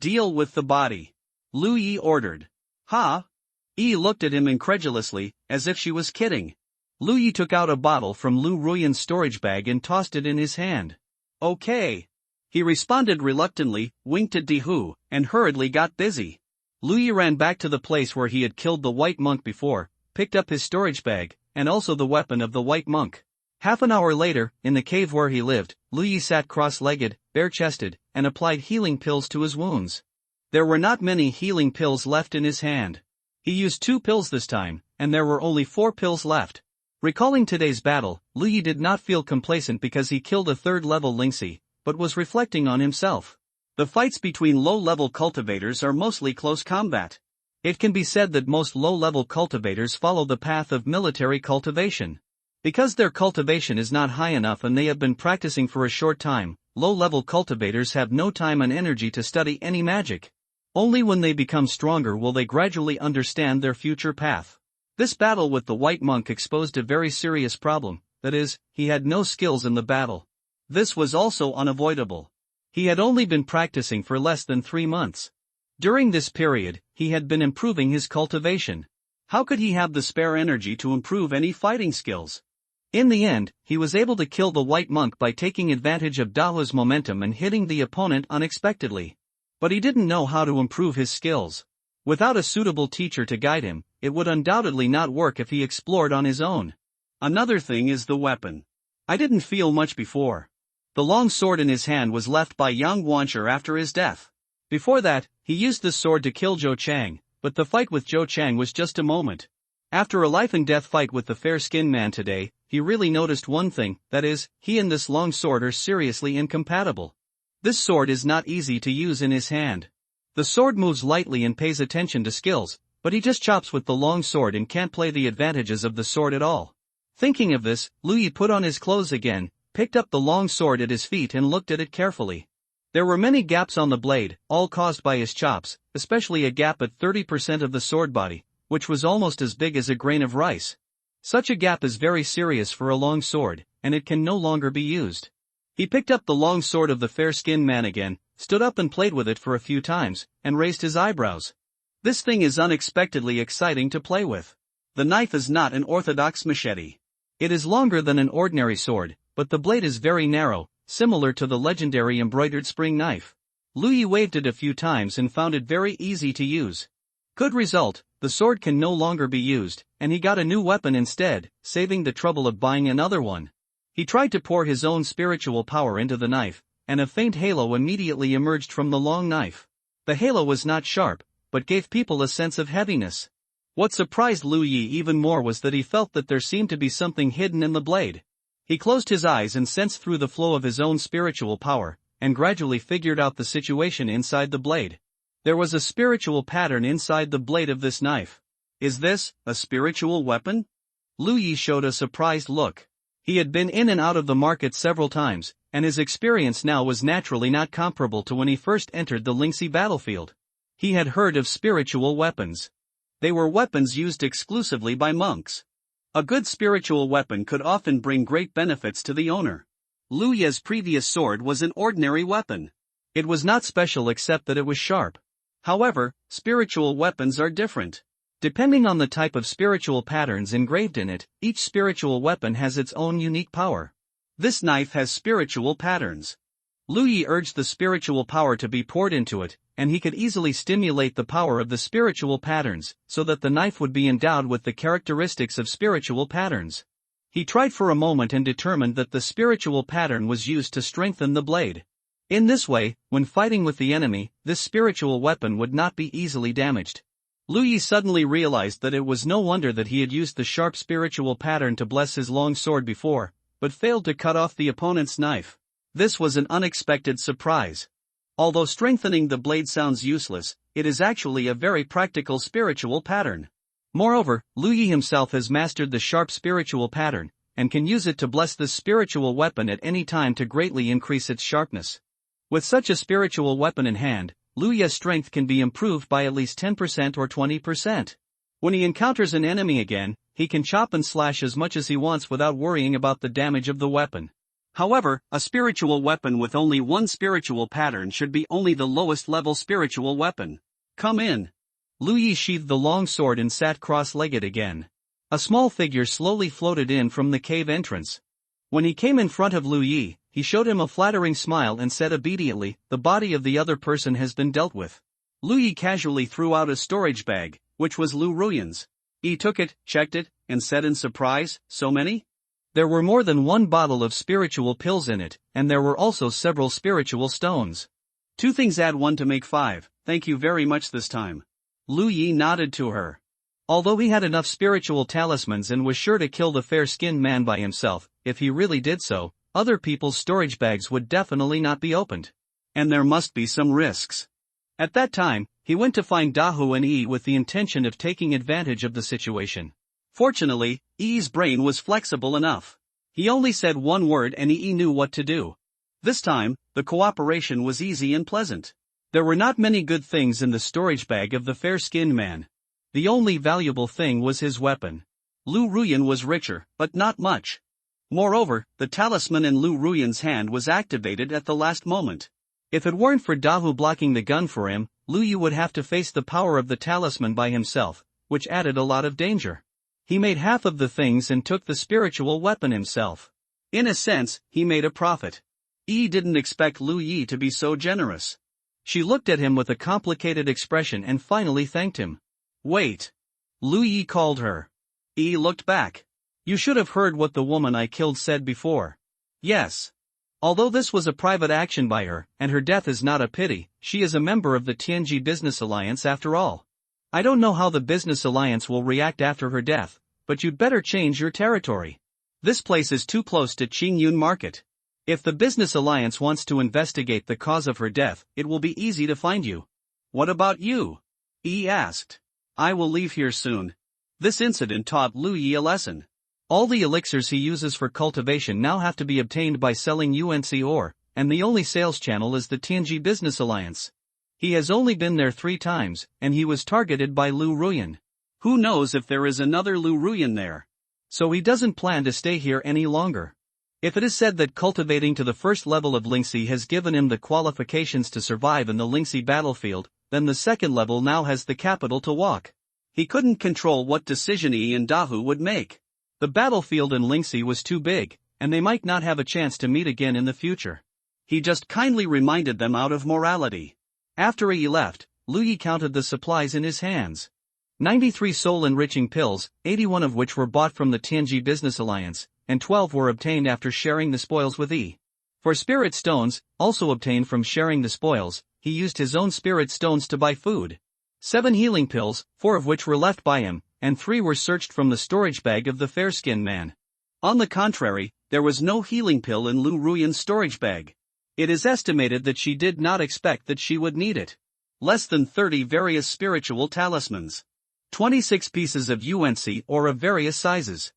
"Deal with the body," Lu Yi ordered. "Huh?" Yi looked at him incredulously, as if she was kidding. Lu Yi took out a bottle from Lu Ruyan's storage bag and tossed it in his hand. "Okay." He responded reluctantly, winked at Dahu, and hurriedly got busy. Lu Yi ran back to the place where he had killed the white monk before, picked up his storage bag, and also the weapon of the white monk. Half an hour later, in the cave where he lived, Lu Yi sat cross-legged, bare-chested, and applied healing pills to his wounds. There were not many healing pills left in his hand. He used 2 pills this time, and there were only 4 pills left. Recalling today's battle, Lu Yi did not feel complacent because he killed a 3rd-level Lingxi, but was reflecting on himself. The fights between low-level cultivators are mostly close combat. It can be said that most low-level cultivators follow the path of military cultivation. Because their cultivation is not high enough and they have been practicing for a short time, low-level cultivators have no time and energy to study any magic. Only when they become stronger will they gradually understand their future path. This battle with the white monk exposed a very serious problem, that is, he had no skills in the battle. This was also unavoidable. He had only been practicing for less than 3 months. During this period, he had been improving his cultivation. How could he have the spare energy to improve any fighting skills? In the end, he was able to kill the white monk by taking advantage of Dahu's momentum and hitting the opponent unexpectedly. But he didn't know how to improve his skills. Without a suitable teacher to guide him, it would undoubtedly not work if he explored on his own. Another thing is the weapon. I didn't feel much before. The long sword in his hand was left by Yang Wancher after his death. Before that, he used this sword to kill Zhou Chang, but the fight with Zhou Chang was just a moment. After a life-and-death fight with the fair-skinned man today, he really noticed one thing, that is, he and this long sword are seriously incompatible. This sword is not easy to use in his hand. The sword moves lightly and pays attention to skills, but he just chops with the long sword and can't play the advantages of the sword at all. Thinking of this, Lu Yi put on his clothes again, picked up the long sword at his feet and looked at it carefully. There were many gaps on the blade, all caused by his chops, especially a gap at 30% of the sword body, which was almost as big as a grain of rice. Such a gap is very serious for a long sword, and it can no longer be used. He picked up the long sword of the fair-skinned man again, stood up and played with it for a few times, and raised his eyebrows. This thing is unexpectedly exciting to play with. The knife is not an orthodox machete. It is longer than an ordinary sword, but the blade is very narrow, similar to the legendary embroidered spring knife. Lu Yi waved it a few times and found it very easy to use. Good result, the sword can no longer be used, and he got a new weapon instead, saving the trouble of buying another one. He tried to pour his own spiritual power into the knife, and a faint halo immediately emerged from the long knife. The halo was not sharp, but gave people a sense of heaviness. What surprised Lu Yi even more was that he felt that there seemed to be something hidden in the blade. He closed his eyes and sensed through the flow of his own spiritual power, and gradually figured out the situation inside the blade. There was a spiritual pattern inside the blade of this knife. Is this a spiritual weapon? Lu Yi showed a surprised look. He had been in and out of the market several times, and his experience now was naturally not comparable to when he first entered the Lingxi battlefield. He had heard of spiritual weapons. They were weapons used exclusively by monks. A good spiritual weapon could often bring great benefits to the owner. Lu Yi's previous sword was an ordinary weapon. It was not special except that it was sharp. However, spiritual weapons are different. Depending on the type of spiritual patterns engraved in it, each spiritual weapon has its own unique power. This knife has spiritual patterns. Lu Yi urged the spiritual power to be poured into it, and he could easily stimulate the power of the spiritual patterns, so that the knife would be endowed with the characteristics of spiritual patterns. He tried for a moment and determined that the spiritual pattern was used to strengthen the blade. In this way, when fighting with the enemy, this spiritual weapon would not be easily damaged. Lu Yi suddenly realized that it was no wonder that he had used the sharp spiritual pattern to bless his long sword before, but failed to cut off the opponent's knife. This was an unexpected surprise. Although strengthening the blade sounds useless, it is actually a very practical spiritual pattern. Moreover, Lu Yi himself has mastered the sharp spiritual pattern, and can use it to bless this spiritual weapon at any time to greatly increase its sharpness. With such a spiritual weapon in hand, Lu Yi's strength can be improved by at least 10% or 20%. When he encounters an enemy again, he can chop and slash as much as he wants without worrying about the damage of the weapon. However, a spiritual weapon with only one spiritual pattern should be only the lowest level spiritual weapon. Come in. Lu Yi sheathed the long sword and sat cross-legged again. A small figure slowly floated in from the cave entrance. When he came in front of Lu Yi, he showed him a flattering smile and said obediently, "The body of the other person has been dealt with." Lu Yi casually threw out a storage bag, which was Lu Ruyan's. He took it, checked it, and said in surprise, "So many?" There were more than one bottle of spiritual pills in it, and there were also several spiritual stones. 2 things add 1 to make 5, thank you very much this time. Lu Yi nodded to her. Although he had enough spiritual talismans and was sure to kill the fair-skinned man by himself, if he really did so, other people's storage bags would definitely not be opened. And there must be some risks. At that time, he went to find Dahu and Yi with the intention of taking advantage of the situation. Fortunately, Yi's brain was flexible enough. He only said one word and Yi knew what to do. This time, the cooperation was easy and pleasant. There were not many good things in the storage bag of the fair-skinned man. The only valuable thing was his weapon. Lu Ruyan was richer, but not much. Moreover, the talisman in Lu Ruyan's hand was activated at the last moment. If it weren't for Dahu blocking the gun for him, Lu Yu would have to face the power of the talisman by himself, which added a lot of danger. He made half of the things and took the spiritual weapon himself. In a sense, he made a profit. Yi didn't expect Lu Yi to be so generous. She looked at him with a complicated expression and finally thanked him. Wait. Lu Yi called her. Yi looked back. You should have heard what the woman I killed said before. Yes. Although this was a private action by her, and her death is not a pity, she is a member of the Tianji Business Alliance after all. I don't know how the Business Alliance will react after her death, but you'd better change your territory. This place is too close to Qingyun Market. If the Business Alliance wants to investigate the cause of her death, it will be easy to find you. What about you? Yi asked. I will leave here soon. This incident taught Lu Yi a lesson. All the elixirs he uses for cultivation now have to be obtained by selling UNC ore, and the only sales channel is the Tianji Business Alliance. He has only been there 3 times, and he was targeted by Lu Ruyan. Who knows if there is another Lu Ruyan there? So he doesn't plan to stay here any longer. If it is said that cultivating to the first level of Lingxi has given him the qualifications to survive in the Lingxi battlefield, then the second level now has the capital to walk. He couldn't control what decision Yi and Dahu would make. The battlefield in Lingxi was too big, and they might not have a chance to meet again in the future. He just kindly reminded them out of morality. After he left, Lu Yi counted the supplies in his hands. 93 soul-enriching pills, 81 of which were bought from the Tianji Business Alliance, and 12 were obtained after sharing the spoils with Yi. For spirit stones, also obtained from sharing the spoils, he used his own spirit stones to buy food. 7 healing pills, 4 of which were left by him, and 3 were searched from the storage bag of the fair-skinned man. On the contrary, there was no healing pill in Lu Ruyan's storage bag. It is estimated that she did not expect that she would need it. Less than 30 various spiritual talismans. 26 pieces of UNC ore of various sizes.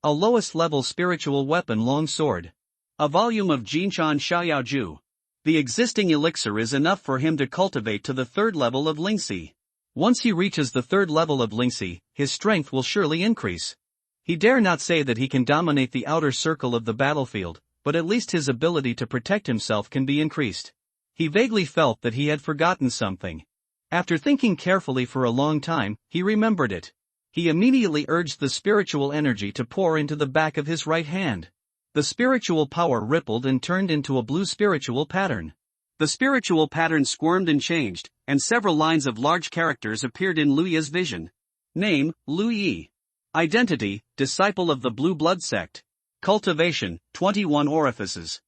A lowest-level spiritual weapon long sword. A volume of Jinshan Xiaoyaoju. The existing elixir is enough for him to cultivate to the 3rd level of Lingxi. Once he reaches the 3rd level of Lingxi, his strength will surely increase. He dare not say that he can dominate the outer circle of the battlefield, but at least his ability to protect himself can be increased. He vaguely felt that he had forgotten something. After thinking carefully for a long time, he remembered it. He immediately urged the spiritual energy to pour into the back of his right hand. The spiritual power rippled and turned into a blue spiritual pattern. The spiritual pattern squirmed and changed, and several lines of large characters appeared in Lu Yi's vision. Name, Lu Yi. Identity, disciple of the Blue Blood Sect. Cultivation, 21 orifices.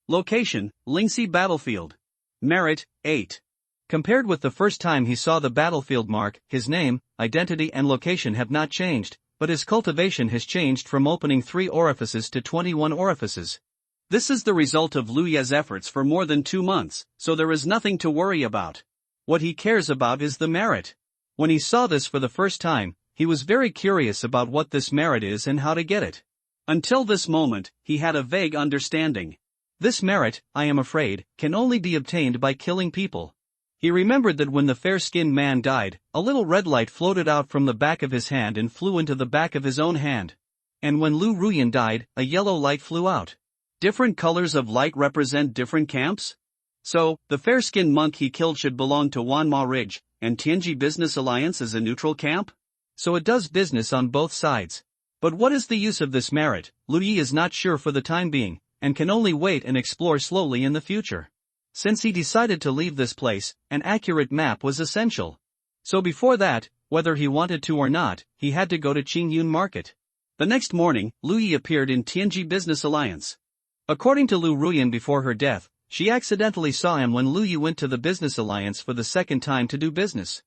Location, Lingxi battlefield. Merit, 8. Compared with the first time he saw the battlefield mark, his name, identity and location have not changed, but his cultivation has changed from opening 3 orifices to 21 orifices. This is the result of Lu Yi's efforts for more than 2 months, so there is nothing to worry about. What he cares about is the merit. When he saw this for the first time, he was very curious about what this merit is and how to get it. Until this moment, he had a vague understanding. This merit, I am afraid, can only be obtained by killing people. He remembered that when the fair-skinned man died, a little red light floated out from the back of his hand and flew into the back of his own hand. And when Lu Ruyan died, a yellow light flew out. Different colors of light represent different camps? So, the fair-skinned monk he killed should belong to Wanma Ridge, and Tianji Business Alliance is a neutral camp? So it does business on both sides. But what is the use of this merit? Lu Yi is not sure for the time being, and can only wait and explore slowly in the future. Since he decided to leave this place, an accurate map was essential. So before that, whether he wanted to or not, he had to go to Qingyun Market. The next morning, Lu Yi appeared in Tianji Business Alliance. According to Lu Ruyan before her death, she accidentally saw him when Lu Yi went to the Business Alliance for the second time to do business.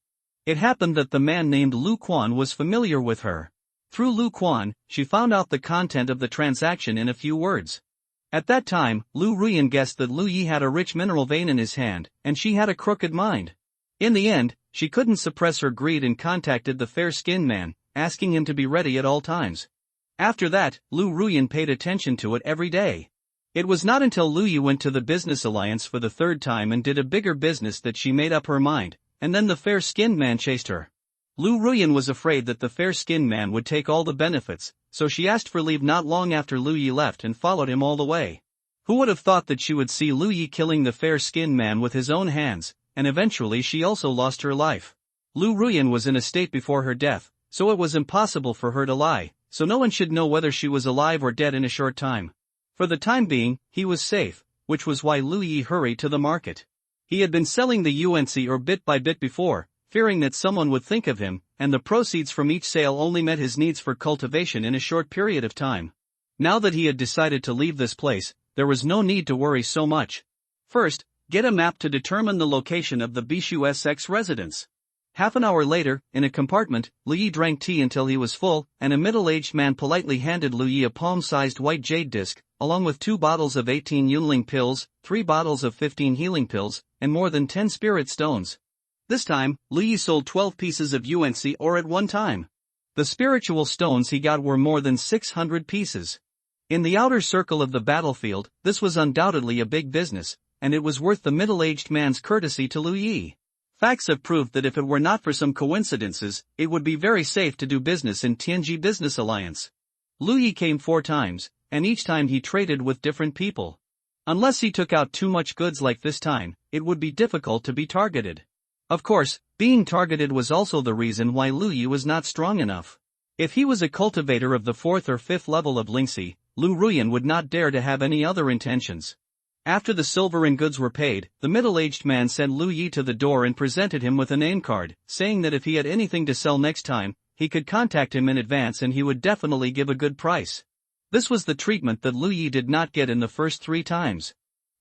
It happened that the man named Lu Quan was familiar with her. Through Lu Quan, she found out the content of the transaction in a few words. At that time, Lu Ruyan guessed that Lu Yi had a rich mineral vein in his hand, and she had a crooked mind. In the end, she couldn't suppress her greed and contacted the fair-skinned man, asking him to be ready at all times. After that, Lu Ruyan paid attention to it every day. It was not until Lu Yi went to the Business Alliance for the 3rd time and did a bigger business that she made up her mind, and then the fair-skinned man chased her. Lu Ruyan was afraid that the fair-skinned man would take all the benefits, so she asked for leave not long after Lu Yi left and followed him all the way. Who would have thought that she would see Lu Yi killing the fair-skinned man with his own hands, and eventually she also lost her life. Lu Ruyan was in a state before her death, so it was impossible for her to lie, so no one should know whether she was alive or dead in a short time. For the time being, he was safe, which was why Lu Yi hurried to the market. He had been selling the UNC or bit by bit before, fearing that someone would think of him, and the proceeds from each sale only met his needs for cultivation in a short period of time. Now that he had decided to leave this place, there was no need to worry so much. First, get a map to determine the location of the Bishu SX residence. Half an hour later, in a compartment, Lu Yi drank tea until he was full, and a middle-aged man politely handed Lu Yi a palm-sized white jade disc, along with 2 bottles of 18 Yunling pills, 3 bottles of 15 healing pills, and more than 10 spirit stones. This time, Lu Yi sold 12 pieces of UNC ore at one time. The spiritual stones he got were more than 600 pieces. In the outer circle of the battlefield, this was undoubtedly a big business, and it was worth the middle-aged man's courtesy to Lu Yi. Facts have proved that if it were not for some coincidences, it would be very safe to do business in Tianji Business Alliance. Lu Yi came 4 times, and each time he traded with different people. Unless he took out too much goods like this time, it would be difficult to be targeted. Of course, being targeted was also the reason why Lu Yi was not strong enough. If he was a cultivator of the 4th or 5th level of Lingxi, Lu Ruyan would not dare to have any other intentions. After the silver and goods were paid, the middle-aged man sent Lu Yi to the door and presented him with a name card, saying that if he had anything to sell next time, he could contact him in advance and he would definitely give a good price. This was the treatment that Lu Yi did not get in the first 3 times.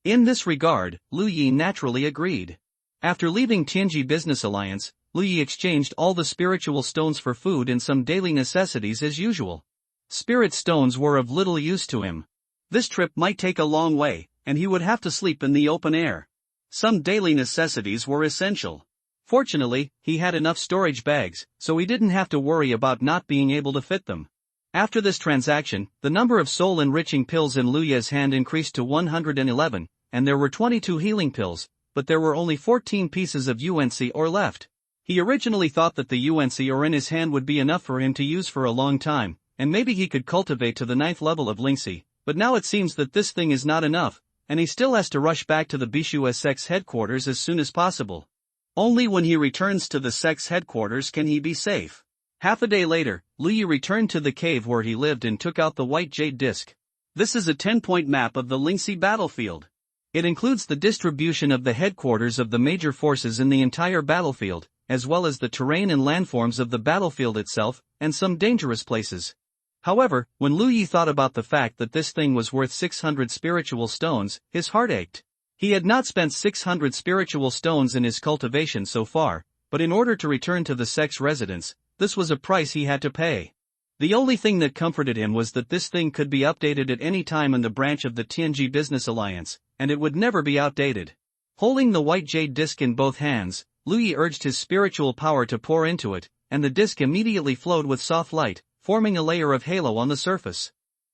In this regard, Lu Yi naturally agreed. After leaving Tianji Business Alliance, Lu Yi exchanged all the spiritual stones for food and some daily necessities as usual. Spirit stones were of little use to him. This trip might take a long way, and he would have to sleep in the open air. Some daily necessities were essential. Fortunately, he had enough storage bags, so he didn't have to worry about not being able to fit them. After this transaction, the number of soul-enriching pills in Lu Ye's hand increased to 111, and there were 22 healing pills, but there were only 14 pieces of UNC ore left. He originally thought that the UNC ore in his hand would be enough for him to use for a long time, and maybe he could cultivate to the 9th level of Lingxi, but now it seems that this thing is not enough, and he still has to rush back to the Bishu SX headquarters as soon as possible. Only when he returns to the SX headquarters can he be safe. Half a day later, Lu Yi returned to the cave where he lived and took out the white jade disc. This is a 10-point map of the Lingxi battlefield. It includes the distribution of the headquarters of the major forces in the entire battlefield, as well as the terrain and landforms of the battlefield itself, and some dangerous places. However, when Lu Yi thought about the fact that this thing was worth 600 spiritual stones, his heart ached. He had not spent 600 spiritual stones in his cultivation so far, but in order to return to the SX residence, this was a price he had to pay. The only thing that comforted him was that this thing could be updated at any time in the branch of the Tianji Business Alliance, and it would never be outdated. Holding the white jade disc in both hands, Lu Yi urged his spiritual power to pour into it, and the disc immediately flowed with soft light, forming a layer of halo on the surface.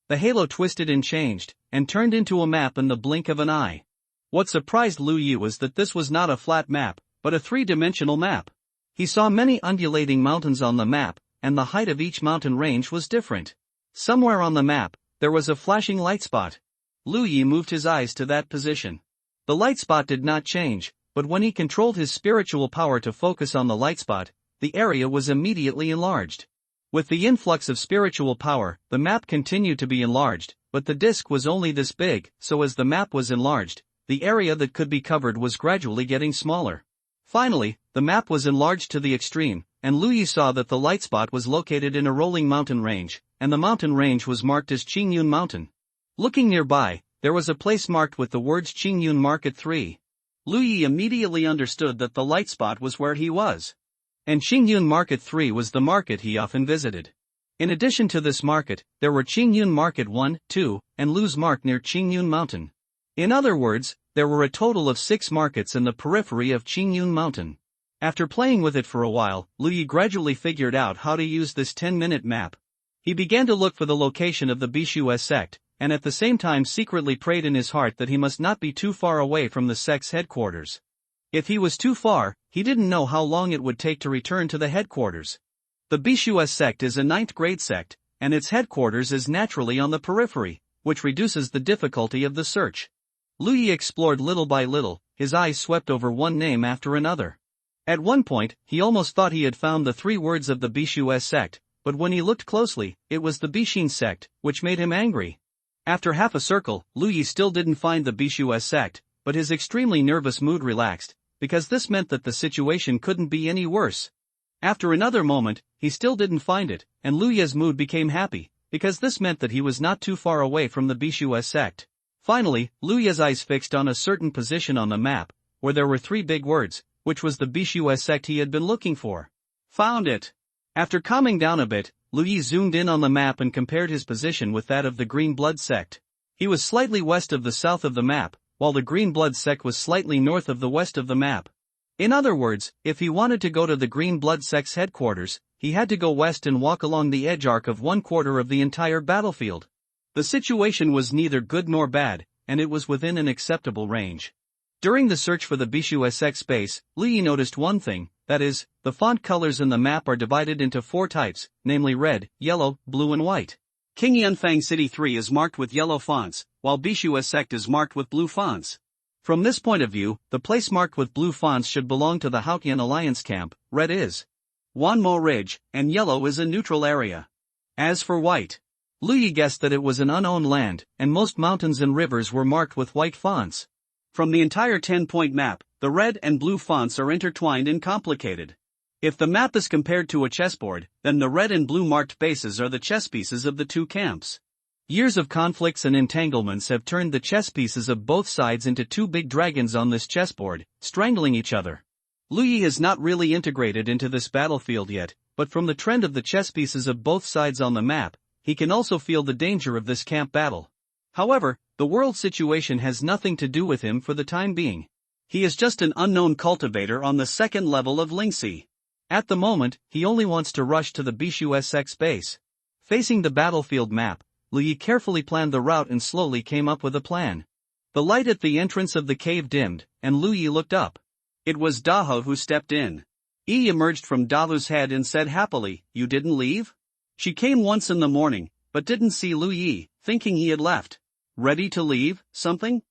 The halo twisted and changed, and turned into a map in the blink of an eye. What surprised Lu Yi was that this was not a flat map, but a 3-dimensional map. He saw many undulating mountains on the map, and the height of each mountain range was different. Somewhere on the map, there was a flashing light spot. Lu Yi moved his eyes to that position. The light spot did not change, but when he controlled his spiritual power to focus on the light spot, the area was immediately enlarged. With the influx of spiritual power, the map continued to be enlarged, but the disk was only this big, so as the map was enlarged, the area that could be covered was gradually getting smaller. Finally, the map was enlarged to the extreme, and Lu Yi saw that the light spot was located in a rolling mountain range, and the mountain range was marked as Qingyun Mountain. Looking nearby, there was a place marked with the words Qingyun Market 3. Lu Yi immediately understood that the light spot was where he was. And Qingyun Market 3 was the market he often visited. In addition to this market, there were Qingyun Market 1, 2, and Lu's Mark near Qingyun Mountain. In other words, there were a total of 6 markets in the periphery of Qingyun Mountain. After playing with it for a while, Lu Yi gradually figured out how to use this 10-minute map. He began to look for the location of the Bishu sect, and at the same time secretly prayed in his heart that he must not be too far away from the sect's headquarters. If he was too far, he didn't know how long it would take to return to the headquarters. The Bishu sect is a 9th grade sect, and its headquarters is naturally on the periphery, which reduces the difficulty of the search. Lu Yi explored little by little, his eyes swept over one name after another. At one point, he almost thought he had found the 3 words of the Bishu sect, but when he looked closely, it was the Bishin sect, which made him angry. After half a circle, Lu Yi still didn't find the Bishu sect, but his extremely nervous mood relaxed, because this meant that the situation couldn't be any worse. After another moment, he still didn't find it, and Luya's mood became happy, because this meant that he was not too far away from the Bishu sect. Finally, Luya's eyes fixed on a certain position on the map, where there were 3 big words, which was the Bishu sect he had been looking for. Found it! After calming down a bit, Luyi zoomed in on the map and compared his position with that of the Green Blood sect. He was slightly west of the south of the map, while the Green Blood sect was slightly north of the west of the map. In other words, if he wanted to go to the Green Blood sect's headquarters, he had to go west and walk along the edge arc of 1/4 of the entire battlefield. The situation was neither good nor bad, and it was within an acceptable range. During the search for the Bishu sect space, Luyi noticed one thing, that is, the font colors in the map are divided into 4 types, namely red, yellow, blue and white. King Yunfang City 3 is marked with yellow fonts, while Bishu sect is marked with blue fonts. From this point of view, the place marked with blue fonts should belong to the Haotian Alliance camp, red is Wanmo Ridge, and yellow is a neutral area. As for white, Luyi guessed that it was an unowned land, and most mountains and rivers were marked with white fonts. From the entire 10-point map, the red and blue fonts are intertwined and complicated. If the map is compared to a chessboard, then the red and blue marked bases are the chess pieces of the 2 camps. Years of conflicts and entanglements have turned the chess pieces of both sides into 2 big dragons on this chessboard, strangling each other. Luyi has not really integrated into this battlefield yet, but from the trend of the chess pieces of both sides on the map, he can also feel the danger of this camp battle. However, the world situation has nothing to do with him for the time being. He is just an unknown cultivator on the 2nd level of Lingxi. At the moment, he only wants to rush to the Bishu sect base. Facing the battlefield map, Luyi carefully planned the route and slowly came up with a plan. The light at the entrance of the cave dimmed, and Luyi looked up. It was Daho who stepped in. Yi emerged from Daho's head and said happily, "You didn't leave?" She came once in the morning, but didn't see Luyi, thinking he had left. Ready to leave, something?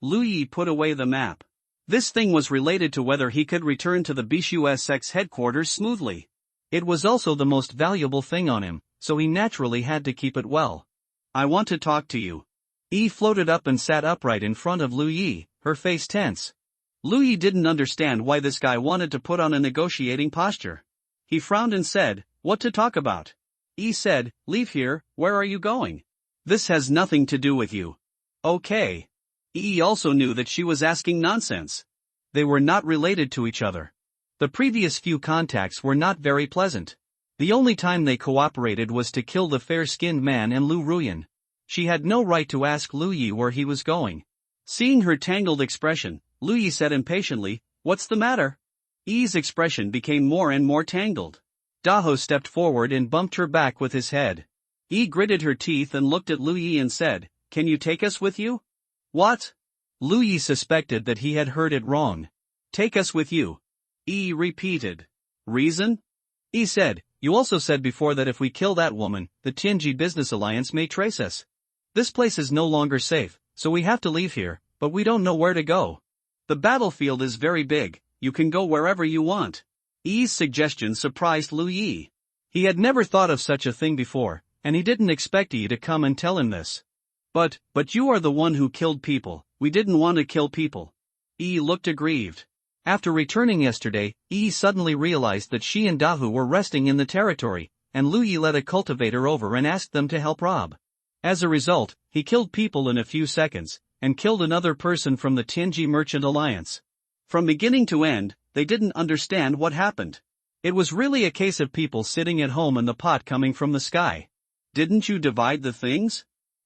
Luyi put away the map. This thing was related to whether he could return to the Bishu sect's headquarters smoothly. It was also the most valuable thing on him, so he naturally had to keep it well. "I want to talk to you." Yi floated up and sat upright in front of Luyi, her face tense. Luyi didn't understand why this guy wanted to put on a negotiating posture. He frowned and said, "What to talk about?" Yi said, "Leave here, where are you going? This has nothing to do with you." Okay. Yi also knew that she was asking nonsense. They were not related to each other. The previous few contacts were not very pleasant. The only time they cooperated was to kill the fair-skinned man and Lu Ruyan. She had no right to ask Luyi where he was going. Seeing her tangled expression, Luyi said impatiently, "What's the matter?" Yi's expression became more and more tangled. Daho stepped forward and bumped her back with his head. Yi gritted her teeth and looked at Luyi and said, "Can you take us with you?" "What?" Luyi suspected that he had heard it wrong. "Take us with you." Yi repeated. "Reason?" Yi said, "You also said before that if we kill that woman, the Tianji Business Alliance may trace us. This place is no longer safe, so we have to leave here, but we don't know where to go. The battlefield is very big, you can go wherever you want." Yi's suggestion surprised Luyi. He had never thought of such a thing before, and he didn't expect Yi to come and tell him this. But you are the one who killed people. We didn't want to kill people." Yi looked aggrieved. After returning yesterday, Yi suddenly realized that she and Dahu were resting in the territory, and Luyi led a cultivator over and asked them to help rob. As a result, he killed people in a few seconds, and killed another person from the Tianji Merchant Alliance. From beginning to end, they didn't understand what happened. It was really a case of people sitting at home and the pot coming from the sky. "Didn't you divide the things?"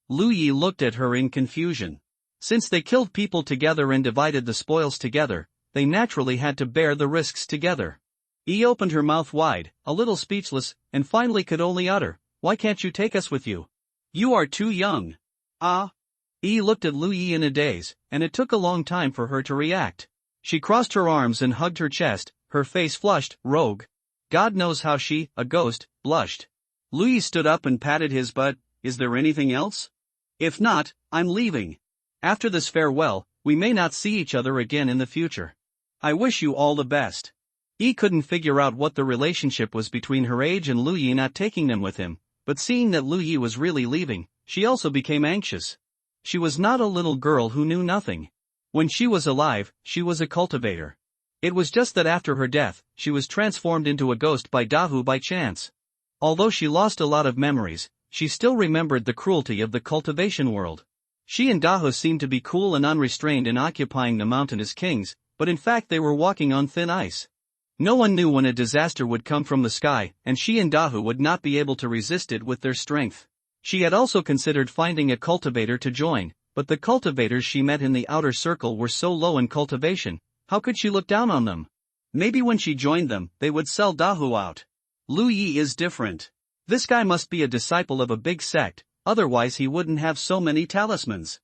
Luyi looked at her in confusion. Since they killed people together and divided the spoils together, they naturally had to bear the risks together. Yi opened her mouth wide, a little speechless, and finally could only utter, "Why can't you take us with you? You are too young." "Ah?" Yi looked at Luyi in a daze, and it took a long time for her to react. She crossed her arms and hugged her chest, her face flushed, rogue. God knows how she, a ghost, blushed. Luyi stood up and patted his butt. "Is there anything else? If not, I'm leaving. After this farewell, we may not see each other again in the future. I wish you all the best." Yi couldn't figure out what the relationship was between her age and Luyi not taking them with him, but seeing that Luyi was really leaving, she also became anxious. She was not a little girl who knew nothing. When she was alive, she was a cultivator. It was just that after her death, she was transformed into a ghost by Dahu by chance. Although she lost a lot of memories, she still remembered the cruelty of the cultivation world. She and Dahu seemed to be cool and unrestrained in occupying the mountain as kings, but in fact they were walking on thin ice. No one knew when a disaster would come from the sky, and she and Dahu would not be able to resist it with their strength. She had also considered finding a cultivator to join, but the cultivators she met in the outer circle were so low in cultivation, how could she look down on them? Maybe when she joined them, they would sell Dahu out. Lu Yi is different. This guy must be a disciple of a big sect, otherwise he wouldn't have so many talismans.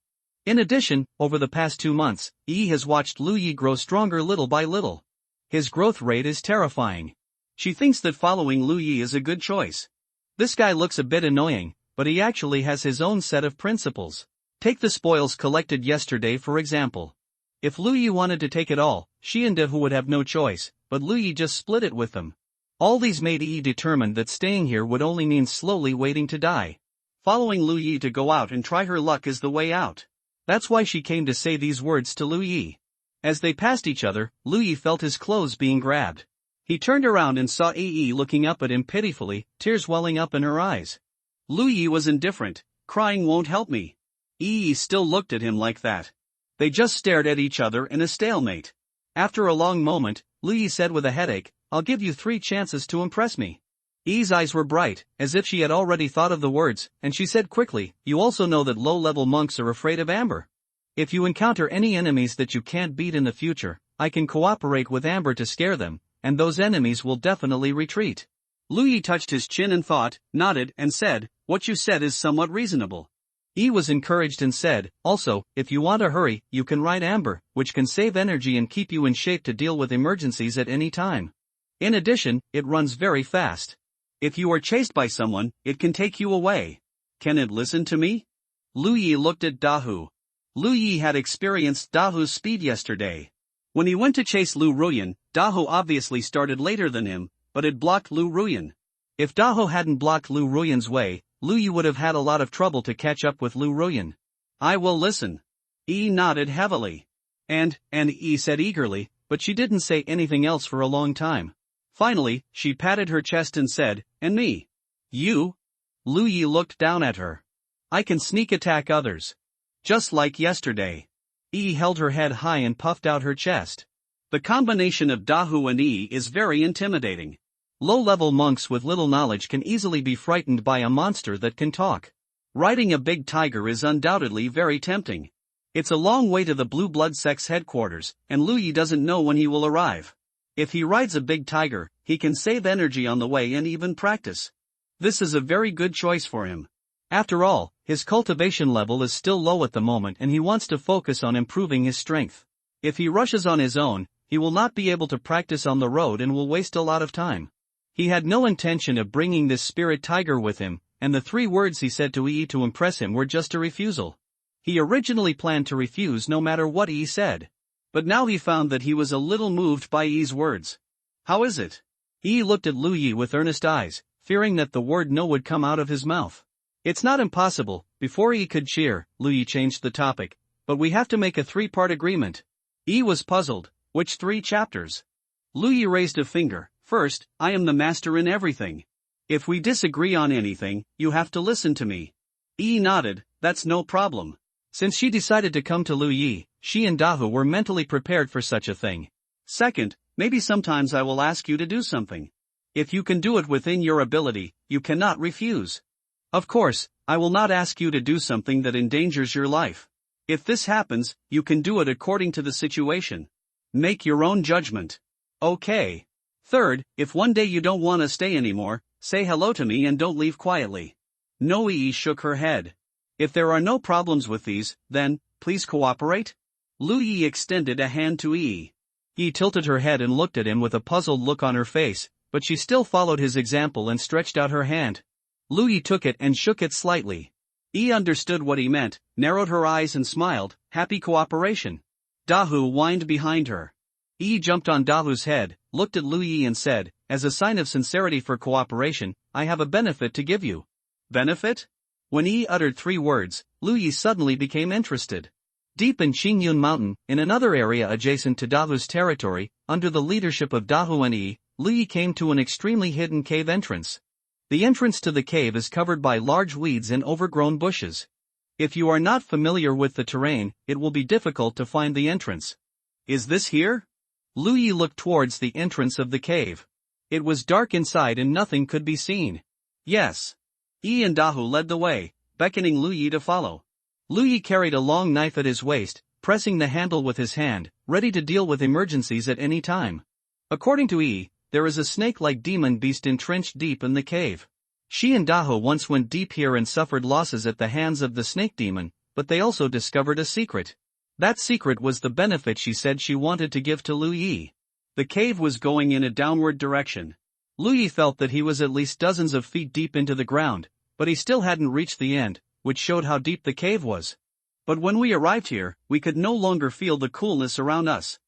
In addition, over the past 2 months, Yi has watched Lu Yi grow stronger little by little. His growth rate is terrifying. She thinks that following Lu Yi is a good choice. This guy looks a bit annoying, but he actually has his own set of principles. Take the spoils collected yesterday for example. If Lu Yi wanted to take it all, she and Dahu would have no choice, but Lu Yi just split it with them. All these made Yi determined that staying here would only mean slowly waiting to die. Following Lu Yi to go out and try her luck is the way out. That's why she came to say these words to Lu Yi. As they passed each other, Lu Yi felt his clothes being grabbed. He turned around and saw Yi looking up at him pitifully, tears welling up in her eyes. Lu Yi was indifferent. Crying won't help me. Yi still looked at him like that. They just stared at each other in a stalemate. After a long moment, Lu Yi said with a headache, "I'll give you 3 chances to impress me." Yi's eyes were bright, as if she had already thought of the words, and she said quickly, "You also know that low-level monks are afraid of amber. If you encounter any enemies that you can't beat in the future, I can cooperate with amber to scare them, and those enemies will definitely retreat." Lu Yi touched his chin and thought, nodded, and said, "What you said is somewhat reasonable." Yi was encouraged and said, "Also, if you want to hurry, you can ride amber, which can save energy and keep you in shape to deal with emergencies at any time. In addition, it runs very fast. If you are chased by someone, it can take you away. Can it listen to me?" Lu Yi looked at Dahu. Lu Yi had experienced Dahu's speed yesterday. When he went to chase Lu Ruyan, Dahu obviously started later than him, but it blocked Lu Ruyan. If Dahu hadn't blocked Lu Ruyan's way, Lu Yi would have had a lot of trouble to catch up with Lu Ruyan. "I will listen." Yi nodded heavily. And Yi said eagerly, but she didn't say anything else for a long time. Finally, she patted her chest and said, "And me?" "You?" Lu Yi looked down at her. "I can sneak attack others. Just like yesterday." Yi held her head high and puffed out her chest. The combination of Dahu and Yi is very intimidating. Low-level monks with little knowledge can easily be frightened by a monster that can talk. Riding a big tiger is undoubtedly very tempting. It's a long way to the Blue Blood sect's headquarters, and Lu Yi doesn't know when he will arrive. If he rides a big tiger, he can save energy on the way and even practice. This is a very good choice for him. After all, his cultivation level is still low at the moment and he wants to focus on improving his strength. If he rushes on his own, he will not be able to practice on the road and will waste a lot of time. He had no intention of bringing this spirit tiger with him, and the 3 words he said to Yi to impress him were just a refusal. He originally planned to refuse no matter what Yi said. But now he found that he was a little moved by Yi's words. "How is it?" Yi looked at Lu Yi with earnest eyes, fearing that the word no would come out of his mouth. "It's not impossible." Before Yi could cheer, Lu Yi changed the topic. "But we have to make a 3-part agreement." Yi was puzzled. "Which 3 chapters?" Lu Yi raised a finger. "First, I am the master in everything. If we disagree on anything, you have to listen to me." Yi nodded. "That's no problem." Since she decided to come to Lu Yi, she and Dahu were mentally prepared for such a thing. "Second, maybe sometimes I will ask you to do something. If you can do it within your ability, you cannot refuse. Of course, I will not ask you to do something that endangers your life. If this happens, you can do it according to the situation. Make your own judgment. Okay. Third, if one day you don't want to stay anymore, say hello to me and don't leave quietly." Noe shook her head. "If there are no problems with these, then, please cooperate?" Lu Yi extended a hand to Yi. Yi tilted her head and looked at him with a puzzled look on her face, but she still followed his example and stretched out her hand. Lu Yi took it and shook it slightly. Yi understood what he meant, narrowed her eyes and smiled, happy cooperation. Dahu whined behind her. Yi jumped on Dahu's head, looked at Lu Yi and said, "As a sign of sincerity for cooperation, I have a benefit to give you." "Benefit?" When Yi uttered 3 words, Lu Yi suddenly became interested. Deep in Qingyun Mountain, in another area adjacent to Dahu's territory, under the leadership of Dahu and Yi, Lu Yi came to an extremely hidden cave entrance. The entrance to the cave is covered by large weeds and overgrown bushes. If you are not familiar with the terrain, it will be difficult to find the entrance. Is this here? Lu Yi looked towards the entrance of the cave. It was dark inside and nothing could be seen. Yes. Yi and Dahu led the way, beckoning Lu Yi to follow. Lu Yi carried a long knife at his waist, pressing the handle with his hand, ready to deal with emergencies at any time. According to Yi, there is a snake-like demon beast entrenched deep in the cave. She and Dahu once went deep here and suffered losses at the hands of the snake demon, but they also discovered a secret. That secret was the benefit she said she wanted to give to Lu Yi. The cave was going in a downward direction. Lu Yi felt that he was at least dozens of feet deep into the ground, but he still hadn't reached the end, which showed how deep the cave was. But when we arrived here, we could no longer feel the coolness around us.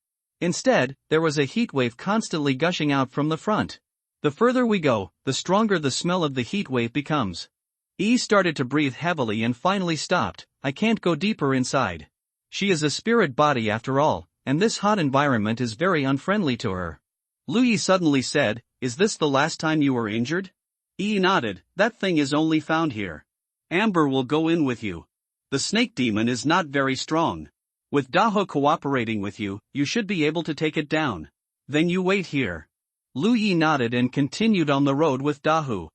Instead, there was a heat wave constantly gushing out from the front. The further we go, the stronger the smell of the heat wave becomes. Yi started to breathe heavily and finally stopped. I can't go deeper inside. She is a spirit body after all, and this hot environment is very unfriendly to her. Lu Yi suddenly said, "Is this the last time you were injured?" Yi nodded. "That thing is only found here. Amber will go in with you. The snake demon is not very strong. With Dahu cooperating with you, you should be able to take it down. Then you wait here." Lu Yi nodded and continued on the road with Dahu.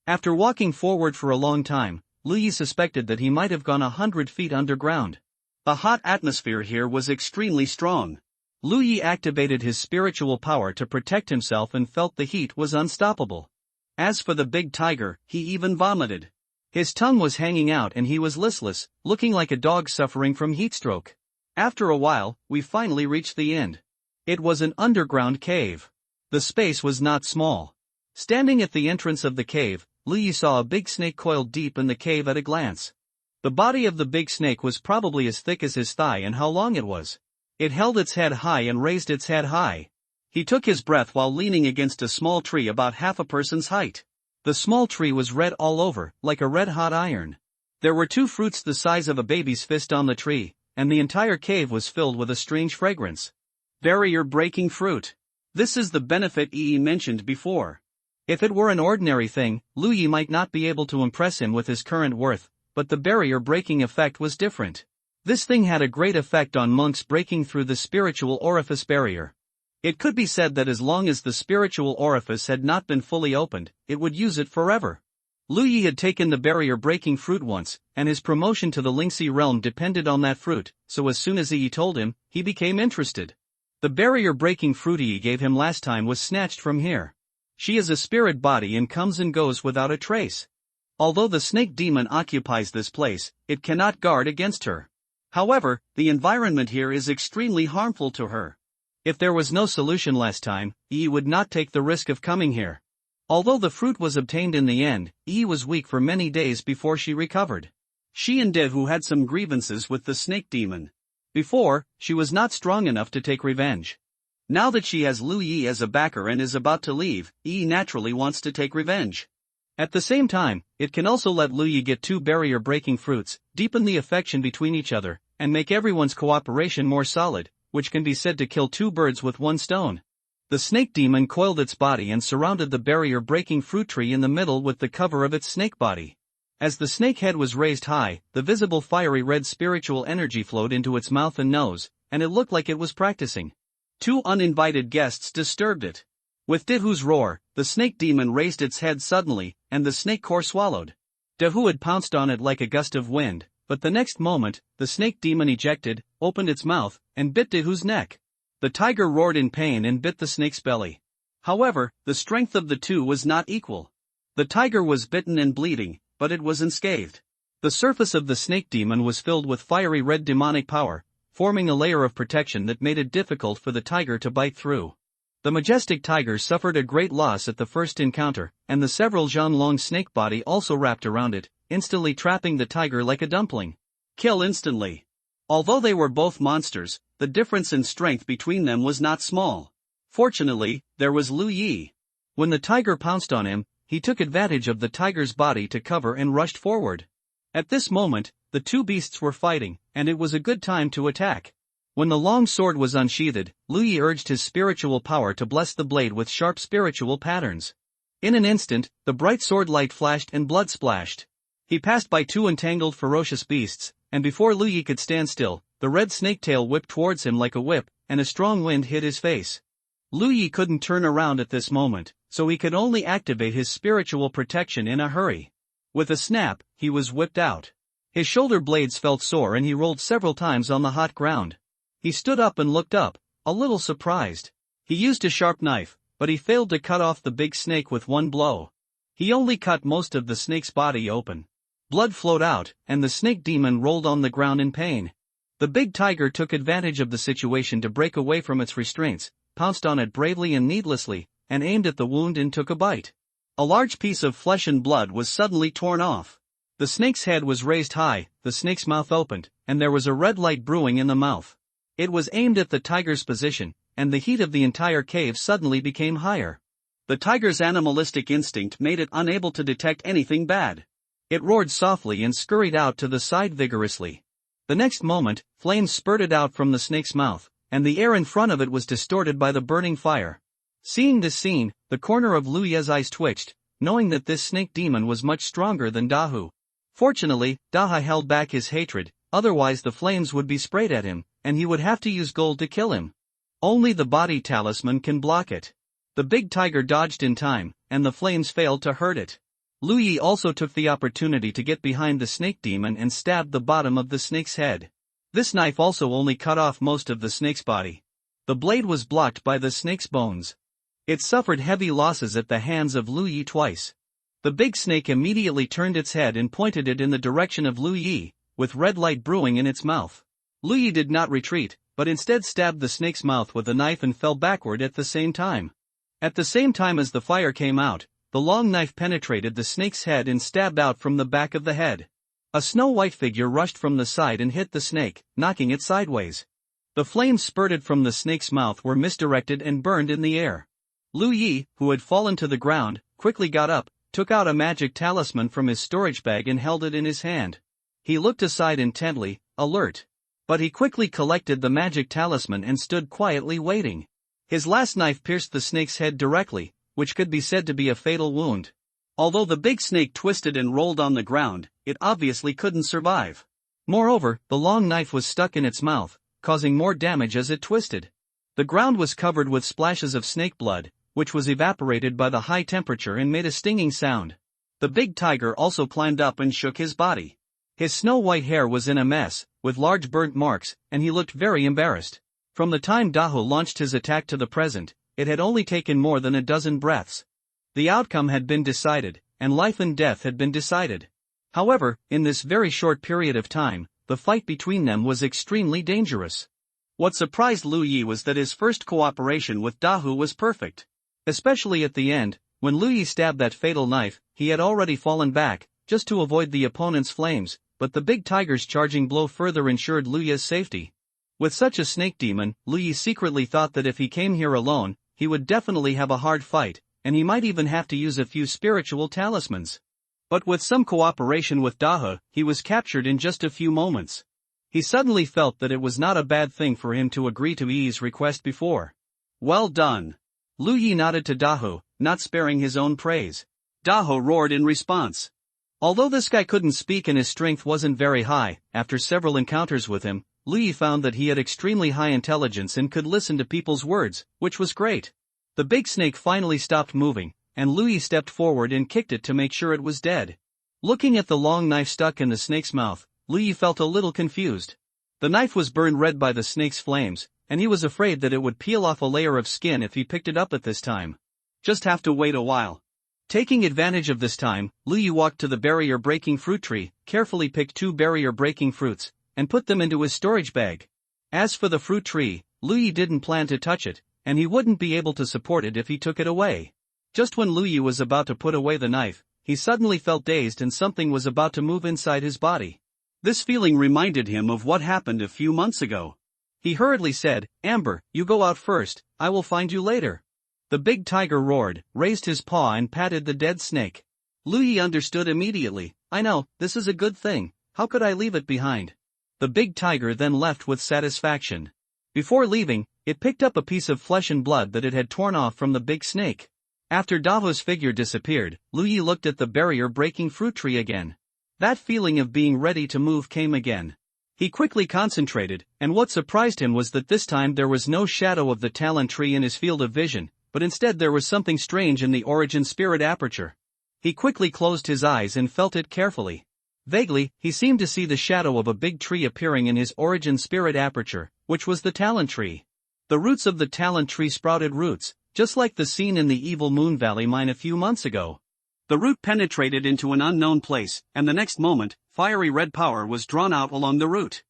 After walking forward for a long time, Lu Yi suspected that he might have gone 100 feet underground. The hot atmosphere here was extremely strong. Lu Yi activated his spiritual power to protect himself and felt the heat was unstoppable. As for the big tiger, he even vomited. His tongue was hanging out and he was listless, looking like a dog suffering from heatstroke. After a while, we finally reached the end. It was an underground cave. The space was not small. Standing at the entrance of the cave, Lu Yi saw a big snake coiled deep in the cave at a glance. The body of the big snake was probably as thick as his thigh and how long it was. It held its head high and raised its head high. He took his breath while leaning against a small tree about half a person's height. The small tree was red all over, like a red-hot iron. There were 2 fruits the size of a baby's fist on the tree, and the entire cave was filled with a strange fragrance. Barrier-breaking fruit. This is the benefit Yi mentioned before. If it were an ordinary thing, Lu Yi might not be able to impress him with his current worth, but the barrier-breaking effect was different. This thing had a great effect on monks breaking through the spiritual orifice barrier. It could be said that as long as the spiritual orifice had not been fully opened, it would use it forever. Lu Yi had taken the barrier-breaking fruit once, and his promotion to the Lingxi realm depended on that fruit, so as soon as Yi told him, he became interested. The barrier-breaking fruit Yi gave him last time was snatched from here. She is a spirit body and comes and goes without a trace. Although the snake demon occupies this place, it cannot guard against her. However, the environment here is extremely harmful to her. If there was no solution last time, Yi would not take the risk of coming here. Although the fruit was obtained in the end, Yi was weak for many days before she recovered. She and Devu had some grievances with the snake demon. Before, she was not strong enough to take revenge. Now that she has Lu Yi as a backer and is about to leave, Yi naturally wants to take revenge. At the same time, it can also let Lu Yi get 2 barrier-breaking fruits, deepen the affection between each other, and make everyone's cooperation more solid, which can be said to kill 2 birds with 1 stone. The snake demon coiled its body and surrounded the barrier-breaking fruit tree in the middle with the cover of its snake body. As the snake head was raised high, the visible fiery red spiritual energy flowed into its mouth and nose, and it looked like it was practicing. 2 uninvited guests disturbed it. With Dehu's roar, the snake demon raised its head suddenly, and the snake core swallowed. Dehu had pounced on it like a gust of wind, but the next moment, the snake demon ejected, opened its mouth, and bit Dehu's neck. The tiger roared in pain and bit the snake's belly. However, the strength of the 2 was not equal. The tiger was bitten and bleeding, but it was unscathed. The surface of the snake demon was filled with fiery red demonic power, forming a layer of protection that made it difficult for the tiger to bite through. The majestic tiger suffered a great loss at the first encounter, and the several zhan-long snake body also wrapped around it, instantly trapping the tiger like a dumpling. Kill instantly. Although they were both monsters, the difference in strength between them was not small. Fortunately, there was Lu Yi. When the tiger pounced on him, he took advantage of the tiger's body to cover and rushed forward. At this moment, the two beasts were fighting, and it was a good time to attack. When the long sword was unsheathed, Lu Yi urged his spiritual power to bless the blade with sharp spiritual patterns. In an instant, the bright sword light flashed and blood splashed. He passed by two entangled ferocious beasts, and before Lu Yi could stand still, the red snake tail whipped towards him like a whip, and a strong wind hit his face. Lu Yi couldn't turn around at this moment, so he could only activate his spiritual protection in a hurry. With a snap, he was whipped out. His shoulder blades felt sore and he rolled several times on the hot ground. He stood up and looked up, a little surprised. He used a sharp knife, but he failed to cut off the big snake with one blow. He only cut most of the snake's body open. Blood flowed out, and the snake demon rolled on the ground in pain. The big tiger took advantage of the situation to break away from its restraints, pounced on it bravely and needlessly, and aimed at the wound and took a bite. A large piece of flesh and blood was suddenly torn off. The snake's head was raised high, the snake's mouth opened, and there was a red light brewing in the mouth. It was aimed at the tiger's position, and the heat of the entire cave suddenly became higher. The tiger's animalistic instinct made it unable to detect anything bad. It roared softly and scurried out to the side vigorously. The next moment, flames spurted out from the snake's mouth, and the air in front of it was distorted by the burning fire. Seeing this scene, the corner of Lu Ye's eyes twitched, knowing that this snake demon was much stronger than Dahu. Fortunately, Dahu held back his hatred, otherwise the flames would be sprayed at him, and he would have to use gold to kill him. Only the body talisman can block it. The big tiger dodged in time, and the flames failed to hurt it. Lu Yi also took the opportunity to get behind the snake demon and stabbed the bottom of the snake's head. This knife also only cut off most of the snake's body. The blade was blocked by the snake's bones. It suffered heavy losses at the hands of Lu Yi twice. The big snake immediately turned its head and pointed it in the direction of Lu Yi, with red light brewing in its mouth. Lu Yi did not retreat, but instead stabbed the snake's mouth with a knife and fell backward at the same time. At the same time as the fire came out, the long knife penetrated the snake's head and stabbed out from the back of the head. A snow-white figure rushed from the side and hit the snake, knocking it sideways. The flames spurted from the snake's mouth were misdirected and burned in the air. Lu Yi, who had fallen to the ground, quickly got up, took out a magic talisman from his storage bag and held it in his hand. He looked aside intently, alert. But he quickly collected the magic talisman and stood quietly waiting. His last knife pierced the snake's head directly, which could be said to be a fatal wound. Although the big snake twisted and rolled on the ground, it obviously couldn't survive. Moreover, the long knife was stuck in its mouth, causing more damage as it twisted. The ground was covered with splashes of snake blood, which was evaporated by the high temperature and made a stinging sound. The big tiger also climbed up and shook his body. His snow-white hair was in a mess, with large burnt marks, and he looked very embarrassed. From the time Dahu launched his attack to the present, it had only taken more than a dozen breaths. The outcome had been decided, and life and death had been decided. However, in this very short period of time, the fight between them was extremely dangerous. What surprised Lu Yi was that his first cooperation with Dahu was perfect. Especially at the end, when Lu Yi stabbed that fatal knife, he had already fallen back, just to avoid the opponent's flames, but the big tiger's charging blow further ensured Lu Yi's safety. With such a snake demon, Lu Yi secretly thought that if he came here alone, he would definitely have a hard fight, and he might even have to use a few spiritual talismans. But with some cooperation with Dahu, he was captured in just a few moments. He suddenly felt that it was not a bad thing for him to agree to Yi's request before. Well done. Lu Yi nodded to Dahu, not sparing his own praise. Dahu roared in response. Although this guy couldn't speak and his strength wasn't very high, after several encounters with him, Lu Yi found that he had extremely high intelligence and could listen to people's words, which was great. The big snake finally stopped moving, and Lu Yi stepped forward and kicked it to make sure it was dead. Looking at the long knife stuck in the snake's mouth, Lu Yi felt a little confused. The knife was burned red by the snake's flames, and he was afraid that it would peel off a layer of skin if he picked it up at this time. Just have to wait a while. Taking advantage of this time, Lu Yi walked to the barrier-breaking fruit tree, carefully picked 2 barrier-breaking fruits, and put them into his storage bag. As for the fruit tree, Lu Yi didn't plan to touch it, and he wouldn't be able to support it if he took it away. Just when Lu Yi was about to put away the knife, he suddenly felt dazed and something was about to move inside his body. This feeling reminded him of what happened a few months ago. He hurriedly said, "Amber, you go out first, I will find you later." The big tiger roared, raised his paw and patted the dead snake. Lu Yi understood immediately. "I know, this is a good thing. how could I leave it behind? The big tiger then left with satisfaction. Before leaving, it picked up a piece of flesh and blood that it had torn off from the big snake. After Daho's figure disappeared, Lu Yi looked at the barrier-breaking fruit tree again. That feeling of being ready to move came again. He quickly concentrated, and what surprised him was that this time there was no shadow of the talon tree in his field of vision, but instead there was something strange in the origin spirit aperture. He quickly closed his eyes and felt it carefully. Vaguely, he seemed to see the shadow of a big tree appearing in his origin spirit aperture, which was the talon tree. The roots of the talon tree sprouted roots, just like the scene in the Evil Moon Valley mine a few months ago. The root penetrated into an unknown place, and the next moment, fiery red power was drawn out along the root.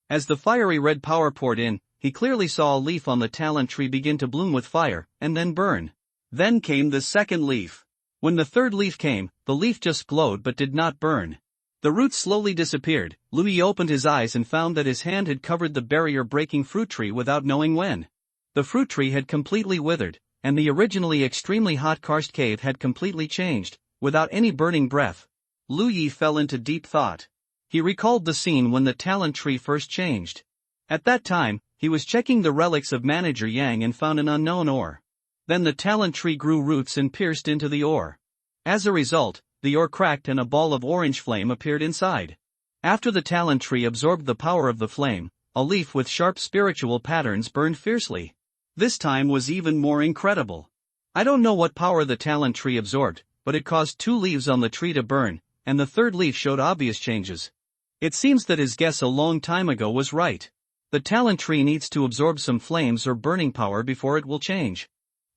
As the fiery red power poured in, he clearly saw a leaf on the talon tree begin to bloom with fire, and then burn. Then came the second leaf. When the third leaf came, the leaf just glowed but did not burn. The roots slowly disappeared. Lu Yi opened his eyes and found that his hand had covered the barrier-breaking fruit tree without knowing when. The fruit tree had completely withered, and the originally extremely hot karst cave had completely changed, without any burning breath. Lu Yi fell into deep thought. He recalled the scene when the talon tree first changed. At that time, he was checking the relics of Manager Yang and found an unknown ore. Then the talon tree grew roots and pierced into the ore. As a result, the ore cracked and a ball of orange flame appeared inside. After the talon tree absorbed the power of the flame, a leaf with sharp spiritual patterns burned fiercely. This time was even more incredible. I don't know what power the talon tree absorbed, but it caused 2 leaves on the tree to burn, and the third leaf showed obvious changes. It seems that his guess a long time ago was right. The talon tree needs to absorb some flames or burning power before it will change.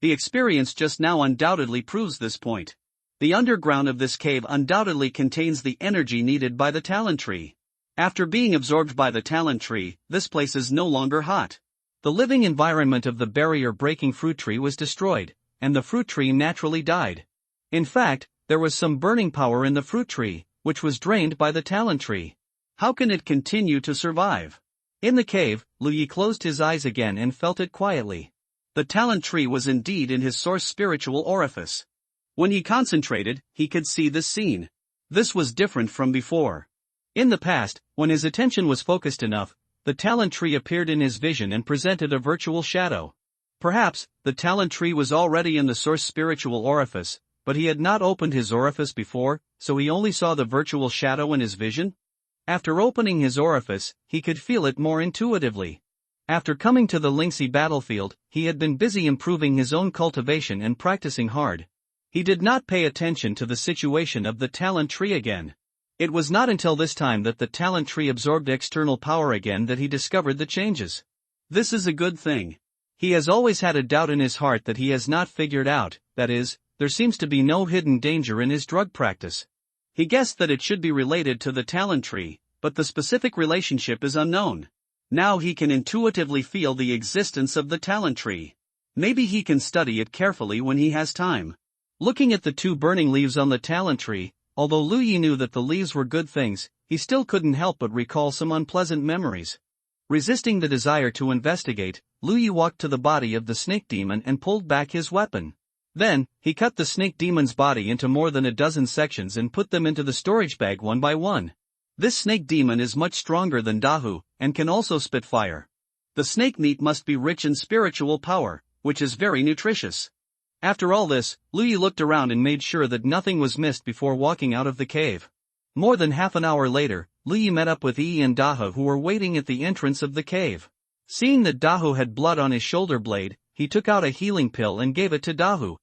The experience just now undoubtedly proves this point. The underground of this cave undoubtedly contains the energy needed by the talon tree. After being absorbed by the talon tree, this place is no longer hot. The living environment of the barrier-breaking fruit tree was destroyed, and the fruit tree naturally died. In fact, there was some burning power in the fruit tree, which was drained by the talon tree. How can it continue to survive? In the cave, Lu Yi closed his eyes again and felt it quietly. The talon tree was indeed in his source spiritual orifice. When he concentrated, he could see the scene. This was different from before. In the past, when his attention was focused enough, the talon tree appeared in his vision and presented a virtual shadow. Perhaps, the talon tree was already in the source spiritual orifice, but he had not opened his orifice before, so he only saw the virtual shadow in his vision? After opening his orifice, he could feel it more intuitively. After coming to the Lingxi battlefield, he had been busy improving his own cultivation and practicing hard. He did not pay attention to the situation of the talon tree again. It was not until this time that the talon tree absorbed external power again that he discovered the changes. This is a good thing. He has always had a doubt in his heart that he has not figured out, that is, there seems to be no hidden danger in his drug practice. He guessed that it should be related to the talon tree, but the specific relationship is unknown. Now he can intuitively feel the existence of the talon tree. Maybe he can study it carefully when he has time. Looking at the 2 burning leaves on the talon tree, although Lu Yi knew that the leaves were good things, he still couldn't help but recall some unpleasant memories. Resisting the desire to investigate, Lu Yi walked to the body of the snake demon and pulled back his weapon. Then, he cut the snake demon's body into more than a dozen sections and put them into the storage bag one by one. This snake demon is much stronger than Dahu, and can also spit fire. The snake meat must be rich in spiritual power, which is very nutritious. After all this, Lu Yi looked around and made sure that nothing was missed before walking out of the cave. More than half an hour later, Lu Yi met up with Yi and Dahu who were waiting at the entrance of the cave. Seeing that Dahu had blood on his shoulder blade, he took out a healing pill and gave it to Dahu.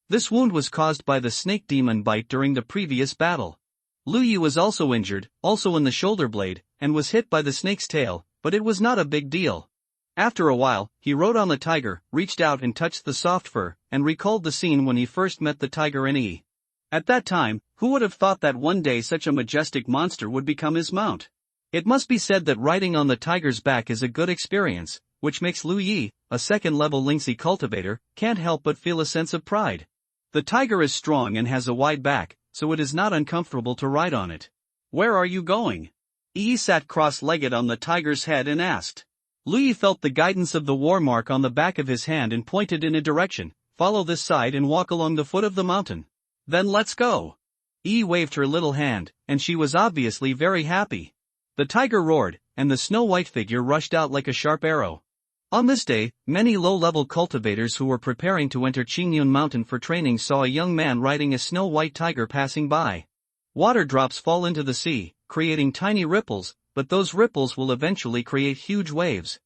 This wound was caused by the snake demon bite during the previous battle. Lu Yi was also injured, also in the shoulder blade, and was hit by the snake's tail, but it was not a big deal. After a while, he rode on the tiger, reached out and touched the soft fur, and recalled the scene when he first met the tiger in Yi. At that time, who would have thought that one day such a majestic monster would become his mount? It must be said that riding on the tiger's back is a good experience, which makes Lu Yi, a second-level Lingxi cultivator, can't help but feel a sense of pride. The tiger is strong and has a wide back, so it is not uncomfortable to ride on it. Where are you going? Yi sat cross-legged on the tiger's head and asked. Lu Yi felt the guidance of the war mark on the back of his hand and pointed in a direction. Follow this side and walk along the foot of the mountain. Then let's go. Yi waved her little hand, and she was obviously very happy. The tiger roared, and the snow-white figure rushed out like a sharp arrow. On this day, many low-level cultivators who were preparing to enter Qingyun Mountain for training saw a young man riding a snow-white tiger passing by. Water drops fall into the sea, creating tiny ripples, but those ripples will eventually create huge waves.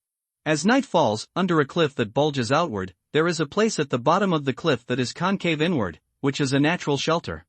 As night falls, under a cliff that bulges outward, there is a place at the bottom of the cliff that is concave inward, which is a natural shelter.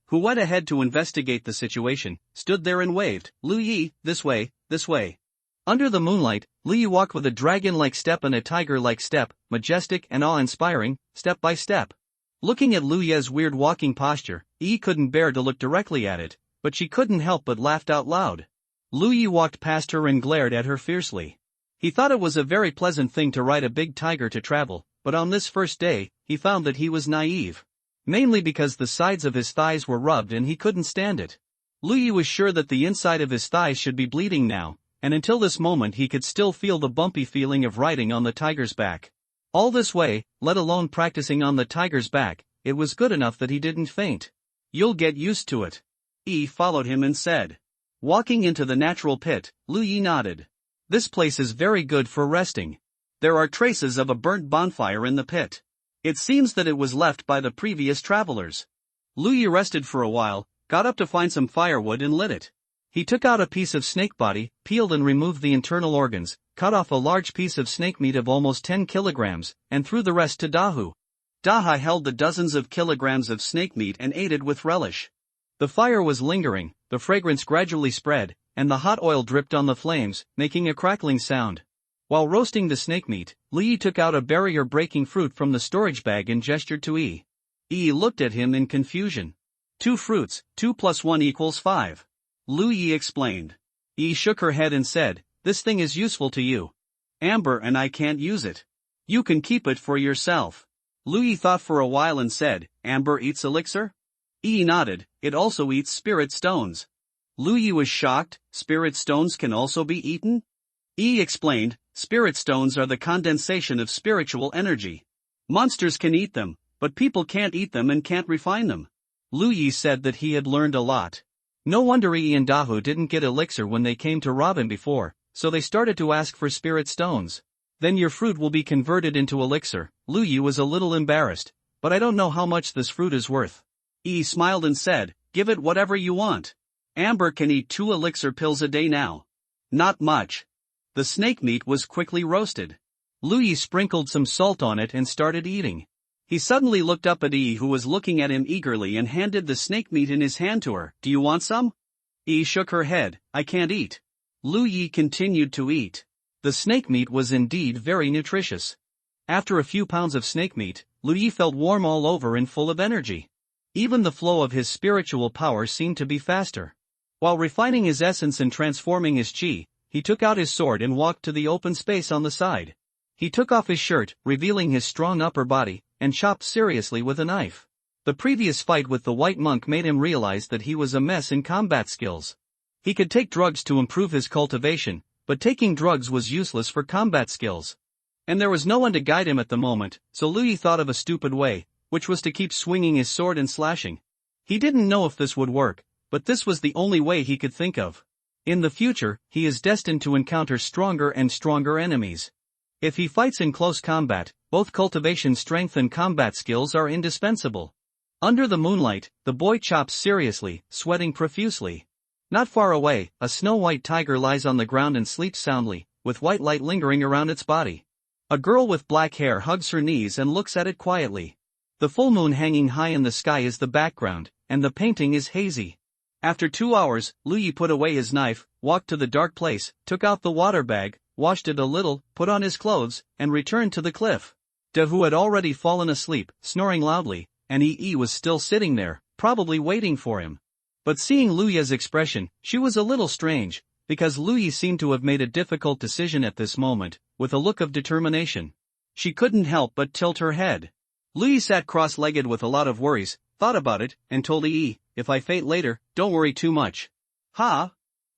Who went ahead to investigate the situation, stood there and waved, "Lu Yi, this way, this way." Under the moonlight, Lu Yi walked with a dragon-like step and a tiger-like step, majestic and awe-inspiring, step by step. Looking at Lu Yi's weird walking posture, Yi couldn't bear to look directly at it, but she couldn't help but laughed out loud. Lu Yi walked past her and glared at her fiercely. He thought it was a very pleasant thing to ride a big tiger to travel, but on this first day, he found that he was naive. Mainly because the sides of his thighs were rubbed and he couldn't stand it. Lu Yi was sure that the inside of his thighs should be bleeding now, and until this moment he could still feel the bumpy feeling of riding on the tiger's back. All this way, let alone practicing on the tiger's back, it was good enough that he didn't faint. "You'll get used to it." Yi followed him and said. Walking into the natural pit, Lu Yi nodded. "This place is very good for resting. There are traces of a burnt bonfire in the pit. It seems that it was left by the previous travelers." Lu Yi rested for a while, got up to find some firewood and lit it. He took out a piece of snake body, peeled and removed the internal organs, cut off a large piece of snake meat of almost 10 kilograms, and threw the rest to Dahu. Daha held the dozens of kilograms of snake meat and ate it with relish. The fire was lingering, the fragrance gradually spread, and the hot oil dripped on the flames, making a crackling sound. While roasting the snake meat, Lu Yi took out a barrier-breaking fruit from the storage bag and gestured to Yi. Yi looked at him in confusion. "2 fruits, 2 plus 1 equals 5. Lu Yi explained. Yi shook her head and said, "This thing is useful to you. Amber and I can't use it. You can keep it for yourself." Lu Yi thought for a while and said, "Amber eats elixir?" Yi nodded, "It also eats spirit stones." Lu Yi was shocked, "Spirit stones can also be eaten?" Yi explained, "Spirit stones are the condensation of spiritual energy. Monsters can eat them, but people can't eat them and can't refine them." Lu Yi said that he had learned a lot. No wonder Yi and Dahu didn't get elixir when they came to rob him before, so they started to ask for spirit stones. "Then your fruit will be converted into elixir." Lu Yi was a little embarrassed, "But I don't know how much this fruit is worth." Yi smiled and said, "Give it whatever you want. Amber can eat 2 elixir pills a day now." "Not much." The snake meat was quickly roasted. Lu Yi sprinkled some salt on it and started eating. He suddenly looked up at Yi, who was looking at him eagerly, and handed the snake meat in his hand to her. "Do you want some?" Yi shook her head, "I can't eat." Lu Yi continued to eat. The snake meat was indeed very nutritious. After a few pounds of snake meat, Lu Yi felt warm all over and full of energy. Even the flow of his spiritual power seemed to be faster. While refining his essence and transforming his qi, he took out his sword and walked to the open space on the side. He took off his shirt, revealing his strong upper body, and chopped seriously with a knife. The previous fight with the white monk made him realize that he was a mess in combat skills. He could take drugs to improve his cultivation, but taking drugs was useless for combat skills. And there was no one to guide him at the moment, so Lu Yi thought of a stupid way, which was to keep swinging his sword and slashing. He didn't know if this would work, but this was the only way he could think of. In the future, he is destined to encounter stronger and stronger enemies. If he fights in close combat, both cultivation strength and combat skills are indispensable. Under the moonlight, the boy chops seriously, sweating profusely. Not far away, a snow-white tiger lies on the ground and sleeps soundly, with white light lingering around its body. A girl with black hair hugs her knees and looks at it quietly. The full moon hanging high in the sky is the background, and the painting is hazy. After 2 hours, Lu Yi put away his knife, walked to the dark place, took out the water bag, washed it a little, put on his clothes, and returned to the cliff. Dahu had already fallen asleep, snoring loudly, and Yi was still sitting there, probably waiting for him. But seeing Lu Yi's expression, she was a little strange, because Lu Yi seemed to have made a difficult decision at this moment, with a look of determination. She couldn't help but tilt her head. Lu Yi sat cross-legged with a lot of worries, thought about it, and told Yi, "If I faint later, don't worry too much." "Ha?"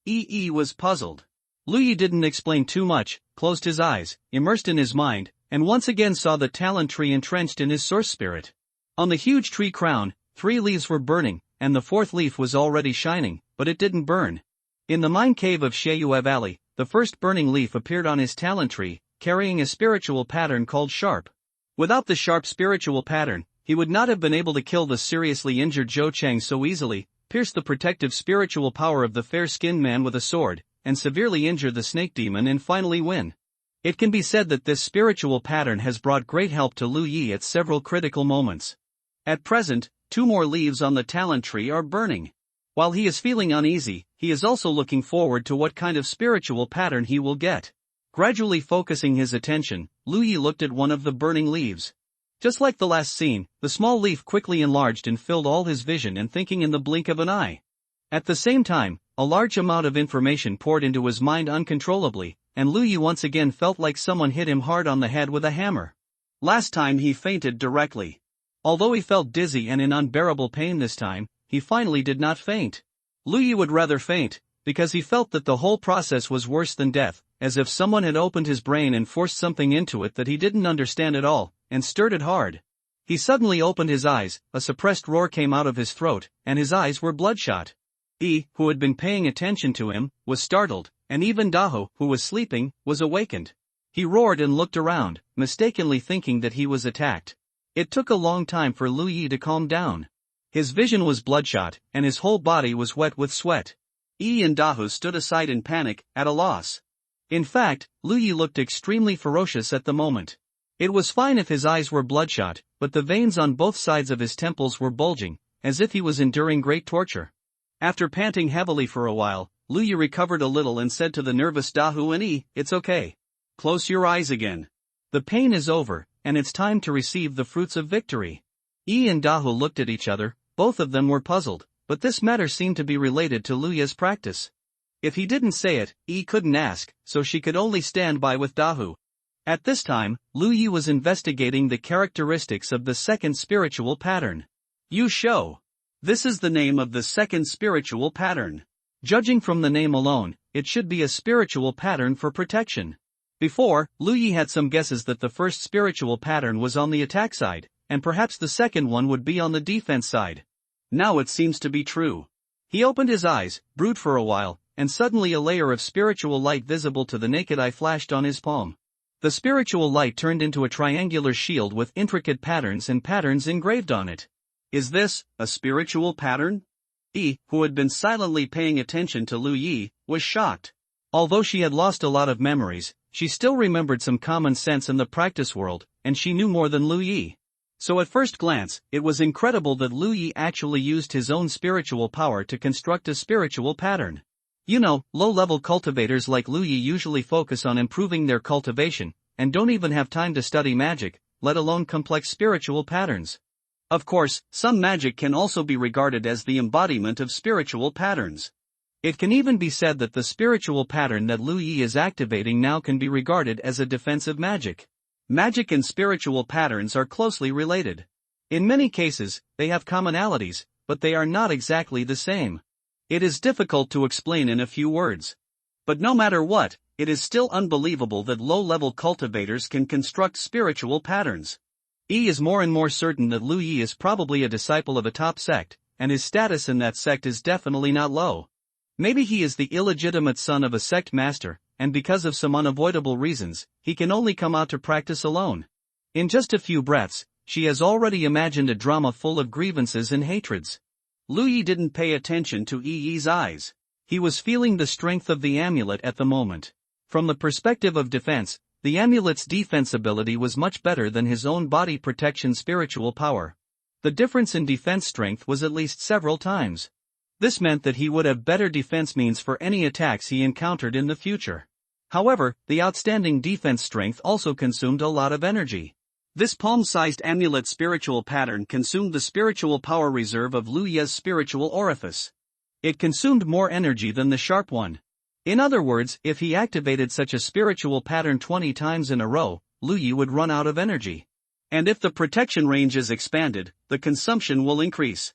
Yi was puzzled. Lu Yi didn't explain too much, closed his eyes, immersed in his mind, and once again saw the talent tree entrenched in his source spirit. On the huge tree crown, 3 leaves were burning, and the 4th leaf was already shining, but it didn't burn. In the mine cave of Sheyue Valley, the first burning leaf appeared on his talent tree, carrying a spiritual pattern called Sharp. Without the Sharp spiritual pattern, he would not have been able to kill the seriously injured Zhou Cheng so easily, pierce the protective spiritual power of the fair-skinned man with a sword, and severely injure the snake demon and finally win. It can be said that this spiritual pattern has brought great help to Lu Yi at several critical moments. At present, 2 more leaves on the talent tree are burning. While he is feeling uneasy, he is also looking forward to what kind of spiritual pattern he will get. Gradually focusing his attention, Lu Yi looked at one of the burning leaves. Just like the last scene, the small leaf quickly enlarged and filled all his vision and thinking in the blink of an eye. At the same time, a large amount of information poured into his mind uncontrollably, and Lu Yi once again felt like someone hit him hard on the head with a hammer. Last time he fainted directly. Although he felt dizzy and in unbearable pain this time, he finally did not faint. Lu Yi would rather faint, because he felt that the whole process was worse than death, as if someone had opened his brain and forced something into it that he didn't understand at all, and stirred it hard. He suddenly opened his eyes, a suppressed roar came out of his throat, and his eyes were bloodshot. Yi, who had been paying attention to him, was startled, and even Dahu, who was sleeping, was awakened. He roared and looked around, mistakenly thinking that he was attacked. It took a long time for Lu Yi to calm down. His vision was bloodshot, and his whole body was wet with sweat. Yi and Dahu stood aside in panic, at a loss. In fact, Lu Yi looked extremely ferocious at the moment. It was fine if his eyes were bloodshot, but the veins on both sides of his temples were bulging, as if he was enduring great torture. After panting heavily for a while, Lu Yi recovered a little and said to the nervous Dahu and Yi, "It's okay. Close your eyes again. The pain is over, and it's time to receive the fruits of victory." Yi and Dahu looked at each other, both of them were puzzled, but this matter seemed to be related to Lu Yi's practice. If he didn't say it, Yi couldn't ask, so she could only stand by with Dahu. At this time, Lu Yi was investigating the characteristics of the second spiritual pattern. Yu Shou. This is the name of the second spiritual pattern. Judging from the name alone, it should be a spiritual pattern for protection. Before, Lu Yi had some guesses that the first spiritual pattern was on the attack side, and perhaps the second one would be on the defense side. Now it seems to be true. He opened his eyes, brewed for a while, and suddenly a layer of spiritual light visible to the naked eye flashed on his palm. The spiritual light turned into a triangular shield with intricate patterns and patterns engraved on it. Is this a spiritual pattern? Yi, who had been silently paying attention to Lu Yi, was shocked. Although she had lost a lot of memories, she still remembered some common sense in the practice world, and she knew more than Lu Yi. So at first glance, it was incredible that Lu Yi actually used his own spiritual power to construct a spiritual pattern. You know, low-level cultivators like Lu Yi usually focus on improving their cultivation, and don't even have time to study magic, let alone complex spiritual patterns. Of course, some magic can also be regarded as the embodiment of spiritual patterns. It can even be said that the spiritual pattern that Lu Yi is activating now can be regarded as a defensive magic. Magic and spiritual patterns are closely related. In many cases, they have commonalities, but they are not exactly the same. It is difficult to explain in a few words. But no matter what, it is still unbelievable that low-level cultivators can construct spiritual patterns. Yi is more and more certain that Lu Yi is probably a disciple of a top sect, and his status in that sect is definitely not low. Maybe he is the illegitimate son of a sect master, and because of some unavoidable reasons, he can only come out to practice alone. In just a few breaths, she has already imagined a drama full of grievances and hatreds. Lu Yi didn't pay attention to Yi's eyes. He was feeling the strength of the amulet at the moment. From the perspective of defense, the amulet's defense ability was much better than his own body protection spiritual power. The difference in defense strength was at least several times. This meant that he would have better defense means for any attacks he encountered in the future. However, the outstanding defense strength also consumed a lot of energy. This palm-sized amulet spiritual pattern consumed the spiritual power reserve of Lu Yi's spiritual orifice. It consumed more energy than the sharp one. In other words, if he activated such a spiritual pattern 20 times in a row, Lu Yi would run out of energy. And if the protection range is expanded, the consumption will increase.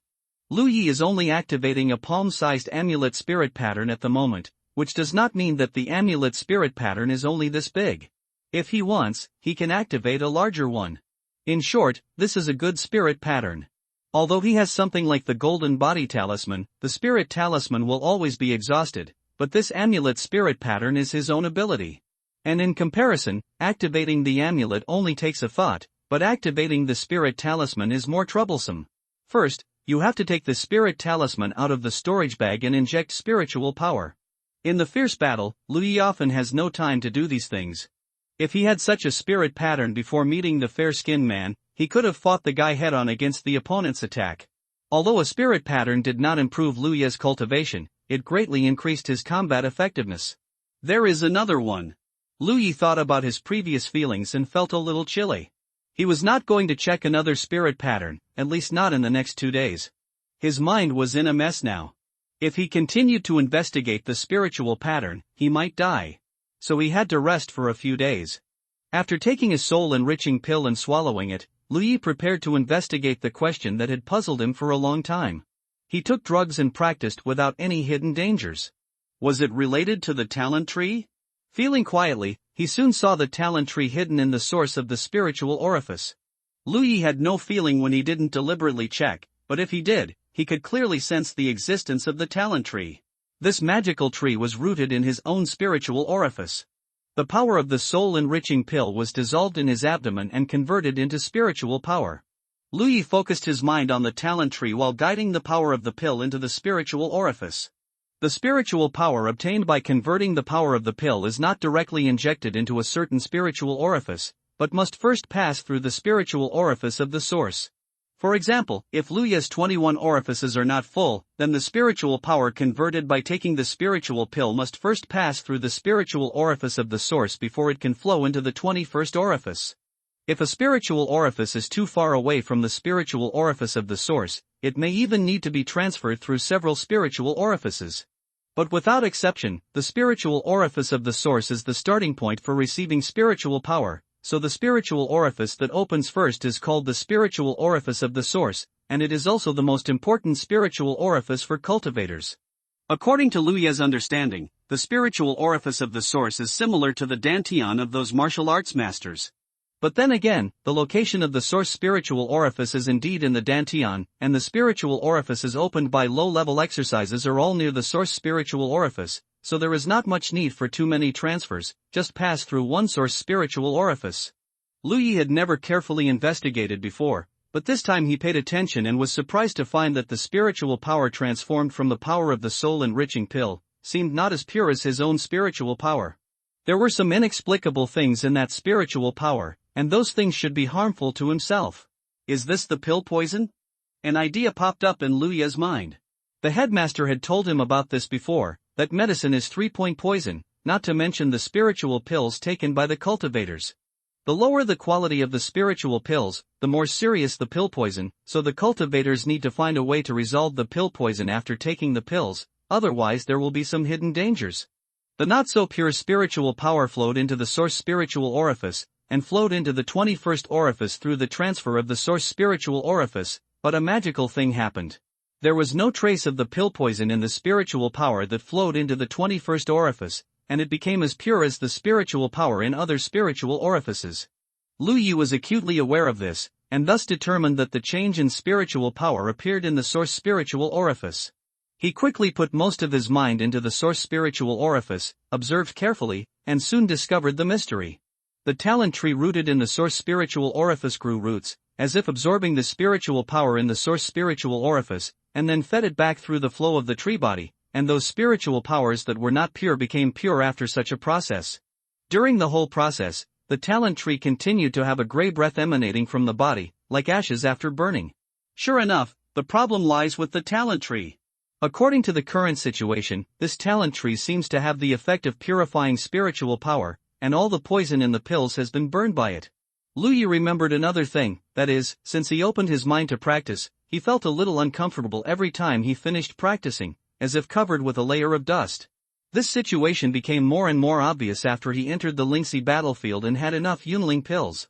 Lu Yi is only activating a palm-sized amulet spirit pattern at the moment, which does not mean that the amulet spirit pattern is only this big. If he wants, he can activate a larger one. In short, this is a good spirit pattern. Although he has something like the golden body talisman, the spirit talisman will always be exhausted, but this amulet spirit pattern is his own ability. And in comparison, activating the amulet only takes a thought, but activating the spirit talisman is more troublesome. First, you have to take the spirit talisman out of the storage bag and inject spiritual power. In the fierce battle, Lu Yi often has no time to do these things. If he had such a spirit pattern before meeting the fair-skinned man, he could have fought the guy head-on against the opponent's attack. Although a spirit pattern did not improve Lu Yi's cultivation, it greatly increased his combat effectiveness. There is another one. Lu Yi thought about his previous feelings and felt a little chilly. He was not going to check another spirit pattern, at least not in the next 2 days. His mind was in a mess now. If he continued to investigate the spiritual pattern, he might die. So he had to rest for a few days. After taking a soul-enriching pill and swallowing it, Lu Yi prepared to investigate the question that had puzzled him for a long time. He took drugs and practiced without any hidden dangers. Was it related to the talent tree? Feeling quietly, he soon saw the talent tree hidden in the source of the spiritual orifice. Lu Yi had no feeling when he didn't deliberately check, but if he did, he could clearly sense the existence of the talent tree. This magical tree was rooted in his own spiritual orifice. The power of the soul-enriching pill was dissolved in his abdomen and converted into spiritual power. Lu Yi focused his mind on the talent tree while guiding the power of the pill into the spiritual orifice. The spiritual power obtained by converting the power of the pill is not directly injected into a certain spiritual orifice, but must first pass through the spiritual orifice of the source. For example, if Lu Yi's 21 orifices are not full, then the spiritual power converted by taking the spiritual pill must first pass through the spiritual orifice of the source before it can flow into the 21st orifice. If a spiritual orifice is too far away from the spiritual orifice of the source, it may even need to be transferred through several spiritual orifices. But without exception, the spiritual orifice of the source is the starting point for receiving spiritual power. So the spiritual orifice that opens first is called the spiritual orifice of the source, and it is also the most important spiritual orifice for cultivators. According to Lu Yi's understanding, the spiritual orifice of the source is similar to the dantian of those martial arts masters. But then again, the location of the source spiritual orifice is indeed in the dantian, and the spiritual orifices opened by low-level exercises are all near the source spiritual orifice. So there is not much need for too many transfers, just pass through one source spiritual orifice. Lu Yi had never carefully investigated before, but this time he paid attention and was surprised to find that the spiritual power transformed from the power of the soul-enriching pill seemed not as pure as his own spiritual power. There were some inexplicable things in that spiritual power, and those things should be harmful to himself. Is this the pill poison? An idea popped up in Lu Yi's mind. The headmaster had told him about this before, that medicine is 3-point poison, not to mention the spiritual pills taken by the cultivators. The lower the quality of the spiritual pills, the more serious the pill poison, so the cultivators need to find a way to resolve the pill poison after taking the pills, otherwise there will be some hidden dangers. The not-so-pure spiritual power flowed into the source spiritual orifice, and flowed into the 21st orifice through the transfer of the source spiritual orifice, but a magical thing happened. There was no trace of the pill poison in the spiritual power that flowed into the 21st orifice, and it became as pure as the spiritual power in other spiritual orifices. Lu Yi was acutely aware of this, and thus determined that the change in spiritual power appeared in the source spiritual orifice. He quickly put most of his mind into the source spiritual orifice, observed carefully, and soon discovered the mystery. The talent tree rooted in the source spiritual orifice grew roots, as if absorbing the spiritual power in the source spiritual orifice, and then fed it back through the flow of the tree body, and those spiritual powers that were not pure became pure after such a process. During the whole process, the talent tree continued to have a gray breath emanating from the body, like ashes after burning. Sure enough, the problem lies with the talent tree. According to the current situation, this talent tree seems to have the effect of purifying spiritual power, and all the poison in the pills has been burned by it. Lu Yi remembered another thing, that is, since he opened his mind to practice, he felt a little uncomfortable every time he finished practicing, as if covered with a layer of dust. This situation became more and more obvious after he entered the Lingxi battlefield and had enough Yunling pills.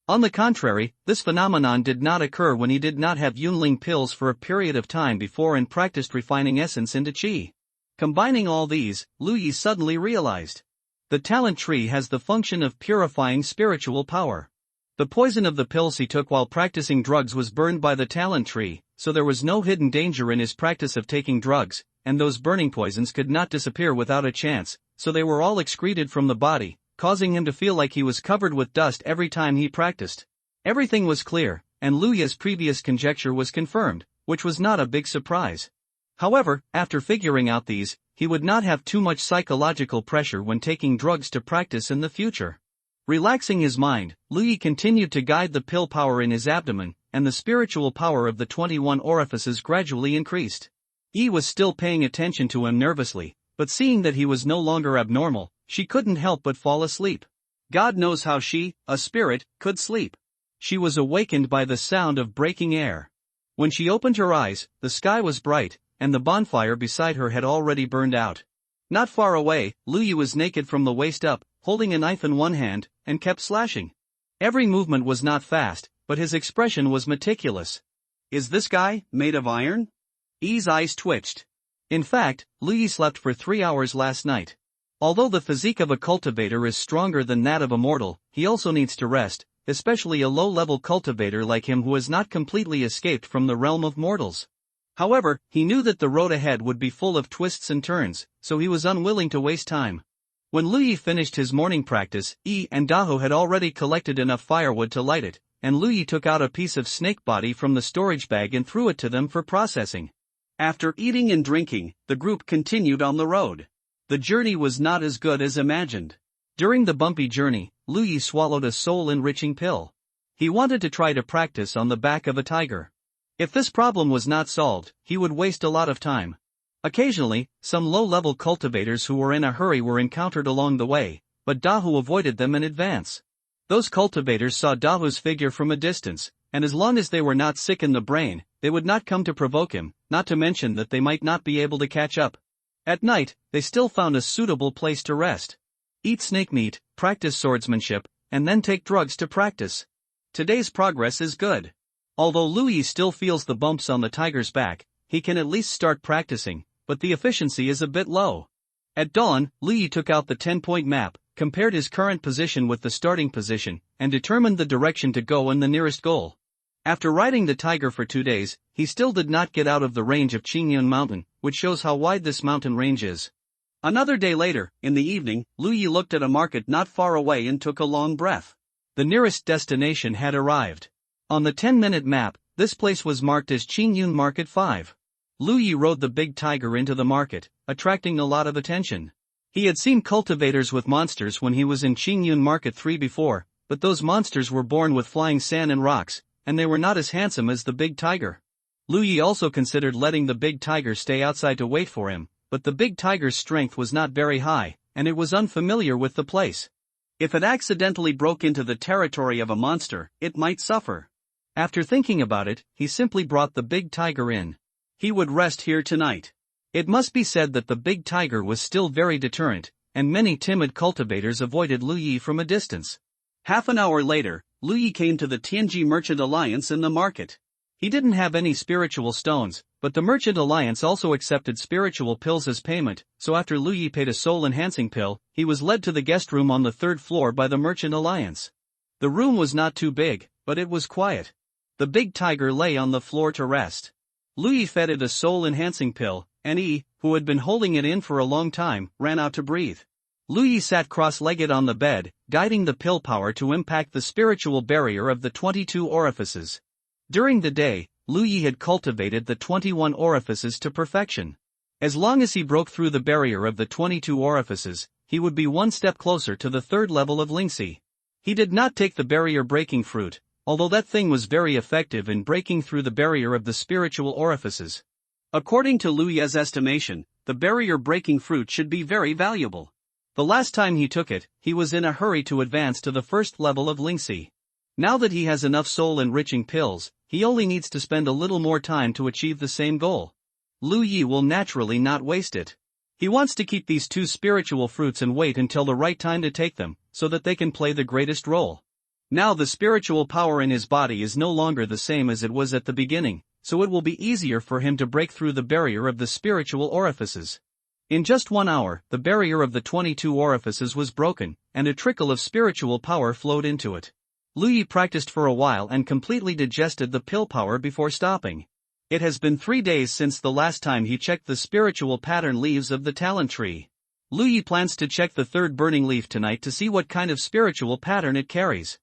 On the contrary, this phenomenon did not occur when he did not have Yunling pills for a period of time before and practiced refining essence into qi. Combining all these, Lu Yi suddenly realized. The talent tree has the function of purifying spiritual power. The poison of the pills he took while practicing drugs was burned by the talent tree, so there was no hidden danger in his practice of taking drugs, and those burning poisons could not disappear without a chance, so they were all excreted from the body, causing him to feel like he was covered with dust every time he practiced. Everything was clear, and Luya's previous conjecture was confirmed, which was not a big surprise. However, after figuring out these, he would not have too much psychological pressure when taking drugs to practice in the future. Relaxing his mind, Luyi continued to guide the pill power in his abdomen, and the spiritual power of the 21 orifices gradually increased. Yi was still paying attention to him nervously, but seeing that he was no longer abnormal, she couldn't help but fall asleep. God knows how she, a spirit, could sleep. She was awakened by the sound of breaking air. When she opened her eyes, the sky was bright, and the bonfire beside her had already burned out. Not far away, Luyi was naked from the waist up, holding a knife in one hand, and kept slashing. Every movement was not fast, but his expression was meticulous. Is this guy made of iron? Yi's eyes twitched. In fact, Luyi slept for 3 hours last night. Although the physique of a cultivator is stronger than that of a mortal, he also needs to rest, especially a low-level cultivator like him who has not completely escaped from the realm of mortals. However, he knew that the road ahead would be full of twists and turns, so he was unwilling to waste time. When Luyi finished his morning practice, Yi and Daho had already collected enough firewood to light it, and Luyi took out a piece of snake body from the storage bag and threw it to them for processing. After eating and drinking, the group continued on the road. The journey was not as good as imagined. During the bumpy journey, Luyi swallowed a soul-enriching pill. He wanted to try to practice on the back of a tiger. If this problem was not solved, he would waste a lot of time. Occasionally, some low-level cultivators who were in a hurry were encountered along the way, but Dahu avoided them in advance. Those cultivators saw Dahu's figure from a distance, and as long as they were not sick in the brain, they would not come to provoke him, not to mention that they might not be able to catch up. At night, they still found a suitable place to rest. Eat snake meat, practice swordsmanship, and then take drugs to practice. Today's progress is good. Although Luyi still feels the bumps on the tiger's back, he can at least start practicing, but the efficiency is a bit low. At dawn, Luyi took out the 10-point map, compared his current position with the starting position, and determined the direction to go and the nearest goal. After riding the tiger for 2 days, he still did not get out of the range of Qingyun Mountain, which shows how wide this mountain range is. Another day later, in the evening, Luyi looked at a market not far away and took a long breath. The nearest destination had arrived. On the 10-minute map, this place was marked as Qingyun Market 5. Luyi rode the big tiger into the market, attracting a lot of attention. He had seen cultivators with monsters when he was in Qingyun Market 3 before, but those monsters were born with flying sand and rocks, and they were not as handsome as the big tiger. Luyi also considered letting the big tiger stay outside to wait for him, but the big tiger's strength was not very high, and it was unfamiliar with the place. If it accidentally broke into the territory of a monster, it might suffer. After thinking about it, he simply brought the big tiger in. He would rest here tonight. It must be said that the big tiger was still very deterrent, and many timid cultivators avoided Luyi from a distance. Half an hour later, Luyi came to the Tianji Merchant Alliance in the market. He didn't have any spiritual stones, but the Merchant Alliance also accepted spiritual pills as payment, so after Luyi paid a soul-enhancing pill, he was led to the guest room on the 3rd floor by the Merchant Alliance. The room was not too big, but it was quiet. The big tiger lay on the floor to rest. Luyi fed it a soul-enhancing pill, and Yi, who had been holding it in for a long time, ran out to breathe. Luyi sat cross-legged on the bed, guiding the pill power to impact the spiritual barrier of the 22 orifices. During the day, Luyi had cultivated the 21 orifices to perfection. As long as he broke through the barrier of the 22 orifices, he would be one step closer to the 3rd level of Lingxi. He did not take the barrier-breaking fruit, although that thing was very effective in breaking through the barrier of the spiritual orifices. According to Luyi's estimation, the barrier-breaking fruit should be very valuable. The last time he took it, he was in a hurry to advance to the 1st level of Lingxi. Now that he has enough soul-enriching pills, he only needs to spend a little more time to achieve the same goal. Luyi will naturally not waste it. He wants to keep these 2 spiritual fruits and wait until the right time to take them, so that they can play the greatest role. Now the spiritual power in his body is no longer the same as it was at the beginning, so it will be easier for him to break through the barrier of the spiritual orifices. In just 1 hour, the barrier of the 22 orifices was broken, and a trickle of spiritual power flowed into it. Luyi practiced for a while and completely digested the pill power before stopping. It has been 3 days since the last time he checked the spiritual pattern leaves of the talent tree. Lu Yi plans to check the third burning leaf tonight to see what kind of spiritual pattern it carries.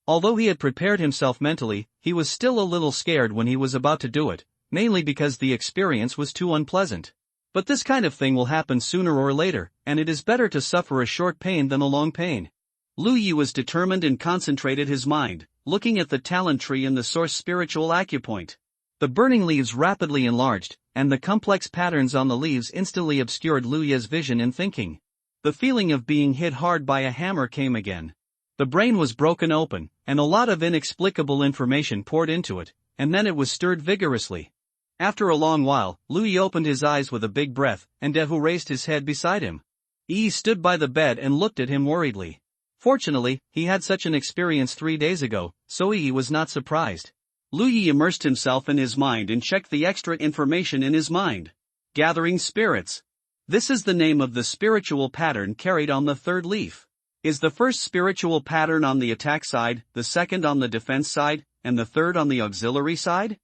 Although he had prepared himself mentally, he was still a little scared when he was about to do it, mainly because the experience was too unpleasant. But this kind of thing will happen sooner or later, and it is better to suffer a short pain than a long pain. Lu Yi was determined and concentrated his mind, looking at the talent tree and the source spiritual acupoint. The burning leaves rapidly enlarged, and the complex patterns on the leaves instantly obscured Lu Yi's vision and thinking. The feeling of being hit hard by a hammer came again. The brain was broken open, and a lot of inexplicable information poured into it, and then it was stirred vigorously. After a long while, Lu Yi opened his eyes with a big breath, and Dehu raised his head beside him. Yi stood by the bed and looked at him worriedly. Fortunately, he had such an experience 3 days ago, so Yi was not surprised. Lu Yi immersed himself in his mind and checked the extra information in his mind. Gathering spirits. This is the name of the spiritual pattern carried on the third leaf. Is the first spiritual pattern on the attack side, the second on the defense side, and the third on the auxiliary side?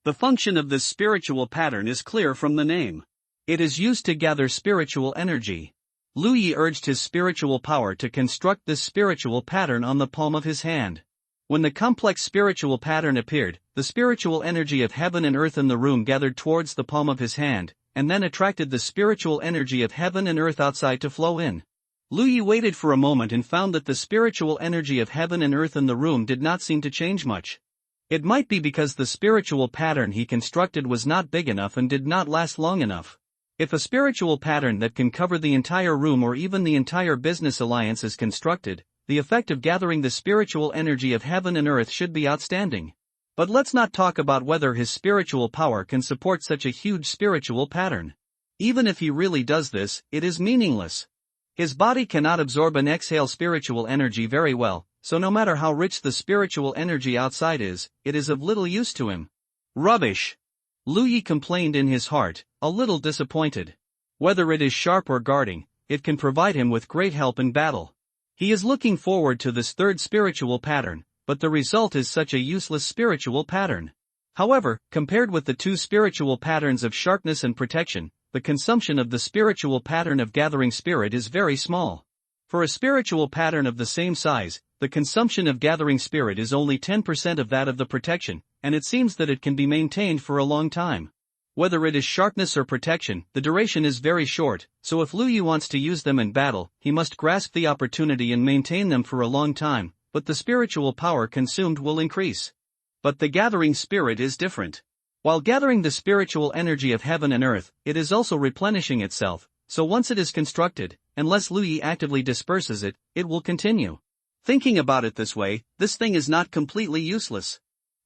The function of this spiritual pattern is clear from the name. It is used to gather spiritual energy. Lu Yi urged his spiritual power to construct this spiritual pattern on the palm of his hand. When the complex spiritual pattern appeared, the spiritual energy of heaven and earth in the room gathered towards the palm of his hand, and then attracted the spiritual energy of heaven and earth outside to flow in. Lu Yi waited for a moment and found that the spiritual energy of heaven and earth in the room did not seem to change much. It might be because the spiritual pattern he constructed was not big enough and did not last long enough. If a spiritual pattern that can cover the entire room or even the entire business alliance is constructed, the effect of gathering the spiritual energy of heaven and earth should be outstanding. But let's not talk about whether his spiritual power can support such a huge spiritual pattern. Even if he really does this, it is meaningless. His body cannot absorb and exhale spiritual energy very well, so no matter how rich the spiritual energy outside is, it is of little use to him. Rubbish! Lu Yi complained in his heart, a little disappointed. Whether it is sharp or guarding, it can provide him with great help in battle. He is looking forward to this third spiritual pattern, but the result is such a useless spiritual pattern. However, compared with the two spiritual patterns of sharpness and protection, the consumption of the spiritual pattern of gathering spirit is very small. For a spiritual pattern of the same size, the consumption of gathering spirit is only 10% of that of the protection, and it seems that it can be maintained for a long time. Whether it is sharpness or protection, the duration is very short, so if Lu Yi wants to use them in battle, he must grasp the opportunity and maintain them for a long time, but the spiritual power consumed will increase. But the gathering spirit is different. While gathering the spiritual energy of heaven and earth, it is also replenishing itself, so once it is constructed, unless Lu Yi actively disperses it, it will continue. Thinking about it this way, this thing is not completely useless.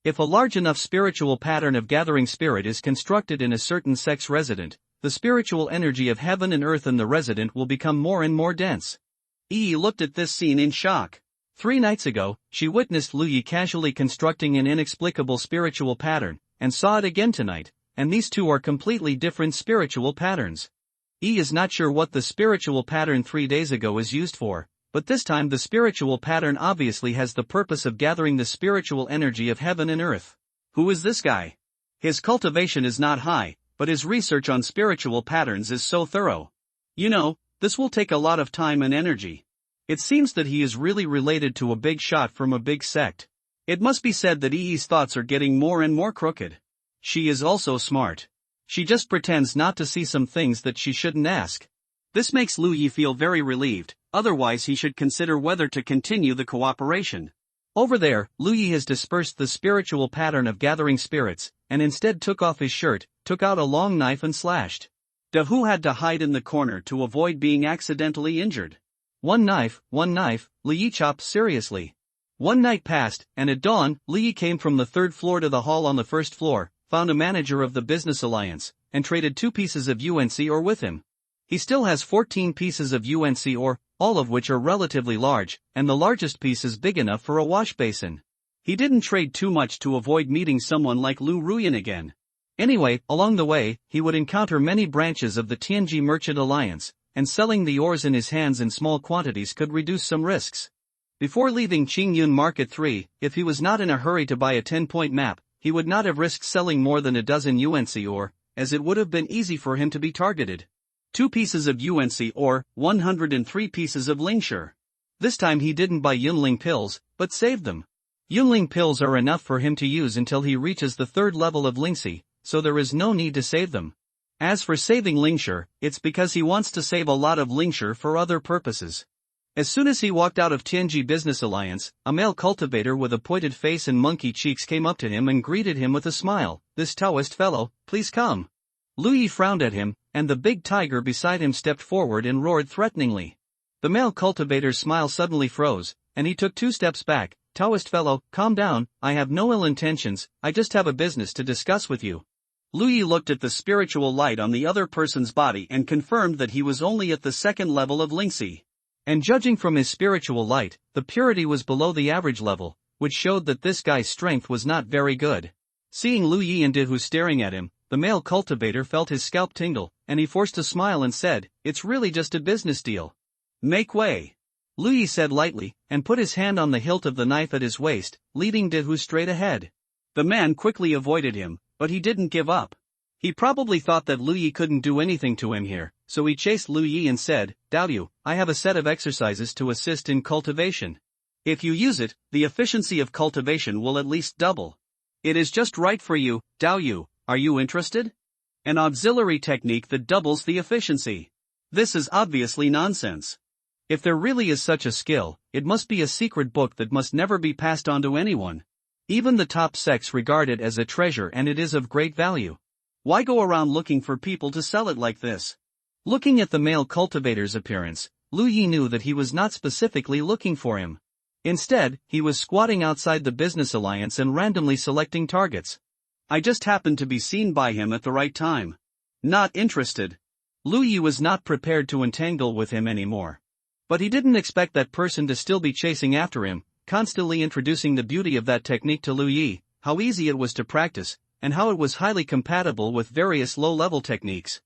If a large enough spiritual pattern of gathering spirit is constructed in a certain sex resident, the spiritual energy of heaven and earth in the resident will become more and more dense. Yi looked at this scene in shock. 3 nights ago, she witnessed Lu Yi casually constructing an inexplicable spiritual pattern, and saw it again tonight, and these two are completely different spiritual patterns. Yi is not sure what the spiritual pattern 3 days ago is used for, but this time the spiritual pattern obviously has the purpose of gathering the spiritual energy of heaven and earth. Who is this guy? His cultivation is not high, but his research on spiritual patterns is so thorough. You know, this will take a lot of time and energy. It seems that he is really related to a big shot from a big sect. It must be said that Yi's thoughts are getting more and more crooked. She is also smart. She just pretends not to see some things that she shouldn't ask. This makes Lu Yi feel very relieved, otherwise he should consider whether to continue the cooperation. Over there, Lu Yi has dispersed the spiritual pattern of gathering spirits, and instead took off his shirt, took out a long knife and slashed. Dahu had to hide in the corner to avoid being accidentally injured. One knife, Lu Yi chopped seriously. One night passed, and at dawn, Lu Yi came from the 3rd floor to the hall on the 1st floor, found a manager of the business alliance, and traded 2 pieces of UNC ore with him. He still has 14 pieces of UNC ore, all of which are relatively large, and the largest piece is big enough for a wash basin. He didn't trade too much to avoid meeting someone like Lu Ruyan again. Anyway, along the way, he would encounter many branches of the Tianji Merchant Alliance, and selling the ores in his hands in small quantities could reduce some risks. Before leaving Qingyun Market 3, if he was not in a hurry to buy a 10-point map, he would not have risked selling more than a dozen UNC ore, as it would have been easy for him to be targeted. 2 pieces of UNC ore, 103 pieces of Lingshire. This time he didn't buy Yunling pills, but saved them. Yunling pills are enough for him to use until he reaches the 3rd level of Lingxi, so there is no need to save them. As for saving Lingshire, it's because he wants to save a lot of Lingshire for other purposes. As soon as he walked out of Tianji Business Alliance, a male cultivator with a pointed face and monkey cheeks came up to him and greeted him with a smile. "This Taoist fellow, please come." Lu Yi frowned at him, and the big tiger beside him stepped forward and roared threateningly. The male cultivator's smile suddenly froze, and he took 2 steps back. "Taoist fellow, calm down, I have no ill intentions, I just have a business to discuss with you." Lu Yi looked at the spiritual light on the other person's body and confirmed that he was only at the 2nd level of Lingxi. And judging from his spiritual light, the purity was below the average level, which showed that this guy's strength was not very good. Seeing Lu Yi and Dehu staring at him, the male cultivator felt his scalp tingle, and he forced a smile and said, "It's really just a business deal." "Make way," Lu Yi said lightly, and put his hand on the hilt of the knife at his waist, leading Dehu straight ahead. The man quickly avoided him, but he didn't give up. He probably thought that Lu Yi couldn't do anything to him here, so he chased Lu Yi and said, "Dao, I have a set of exercises to assist in cultivation. If you use it, the efficiency of cultivation will at least double. It is just right for you, Dao. Are you interested? An auxiliary technique that doubles the efficiency." This is obviously nonsense. If there really is such a skill, it must be a secret book that must never be passed on to anyone. Even the top sects regard it as a treasure, and it is of great value. Why go around looking for people to sell it like this? Looking at the male cultivator's appearance, Lu Yi knew that he was not specifically looking for him. Instead, he was squatting outside the business alliance and randomly selecting targets. "I just happened to be seen by him at the right time. Not interested." Lu Yi was not prepared to entangle with him anymore. But he didn't expect that person to still be chasing after him, constantly introducing the beauty of that technique to Lu Yi, how easy it was to practice, and how it was highly compatible with various low-level techniques.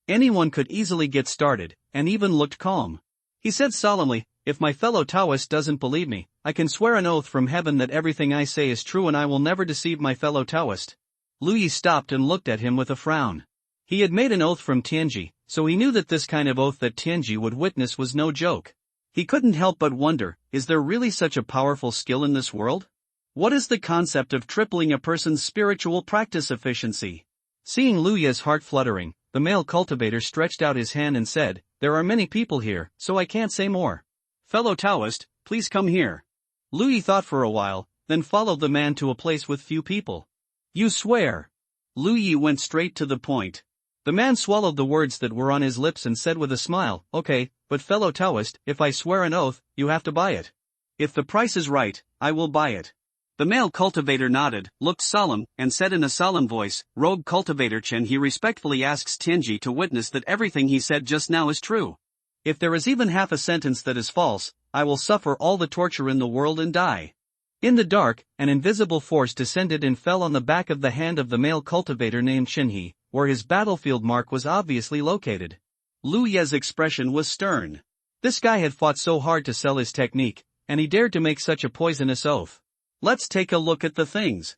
Anyone could easily get started, and even looked calm. He said solemnly, "If my fellow Taoist doesn't believe me, I can swear an oath from heaven that everything I say is true and I will never deceive my fellow Taoist." Lu Yi stopped and looked at him with a frown. He had made an oath from Tianji, so he knew that this kind of oath that Tianji would witness was no joke. He couldn't help but wonder, is there really such a powerful skill in this world? What is the concept of tripling a person's spiritual practice efficiency? Seeing Lu Yi's heart fluttering, the male cultivator stretched out his hand and said, "There are many people here, so I can't say more. Fellow Taoist, please come here." Lu Yi thought for a while, then followed the man to a place with few people. "You swear?" Lu Yi went straight to the point. The man swallowed the words that were on his lips and said with a smile, "Okay, but fellow Taoist, if I swear an oath, you have to buy it. If the price is right, I will buy it." The male cultivator nodded, looked solemn, and said in a solemn voice, "Rogue cultivator Chen, he respectfully asks Tianji to witness that everything he said just now is true. If there is even half a sentence that is false, I will suffer all the torture in the world and die." In the dark, an invisible force descended and fell on the back of the hand of the male cultivator named Shinhe, where his battlefield mark was obviously located. Lu Yi's expression was stern. This guy had fought so hard to sell his technique, and he dared to make such a poisonous oath. "Let's take a look at the things,"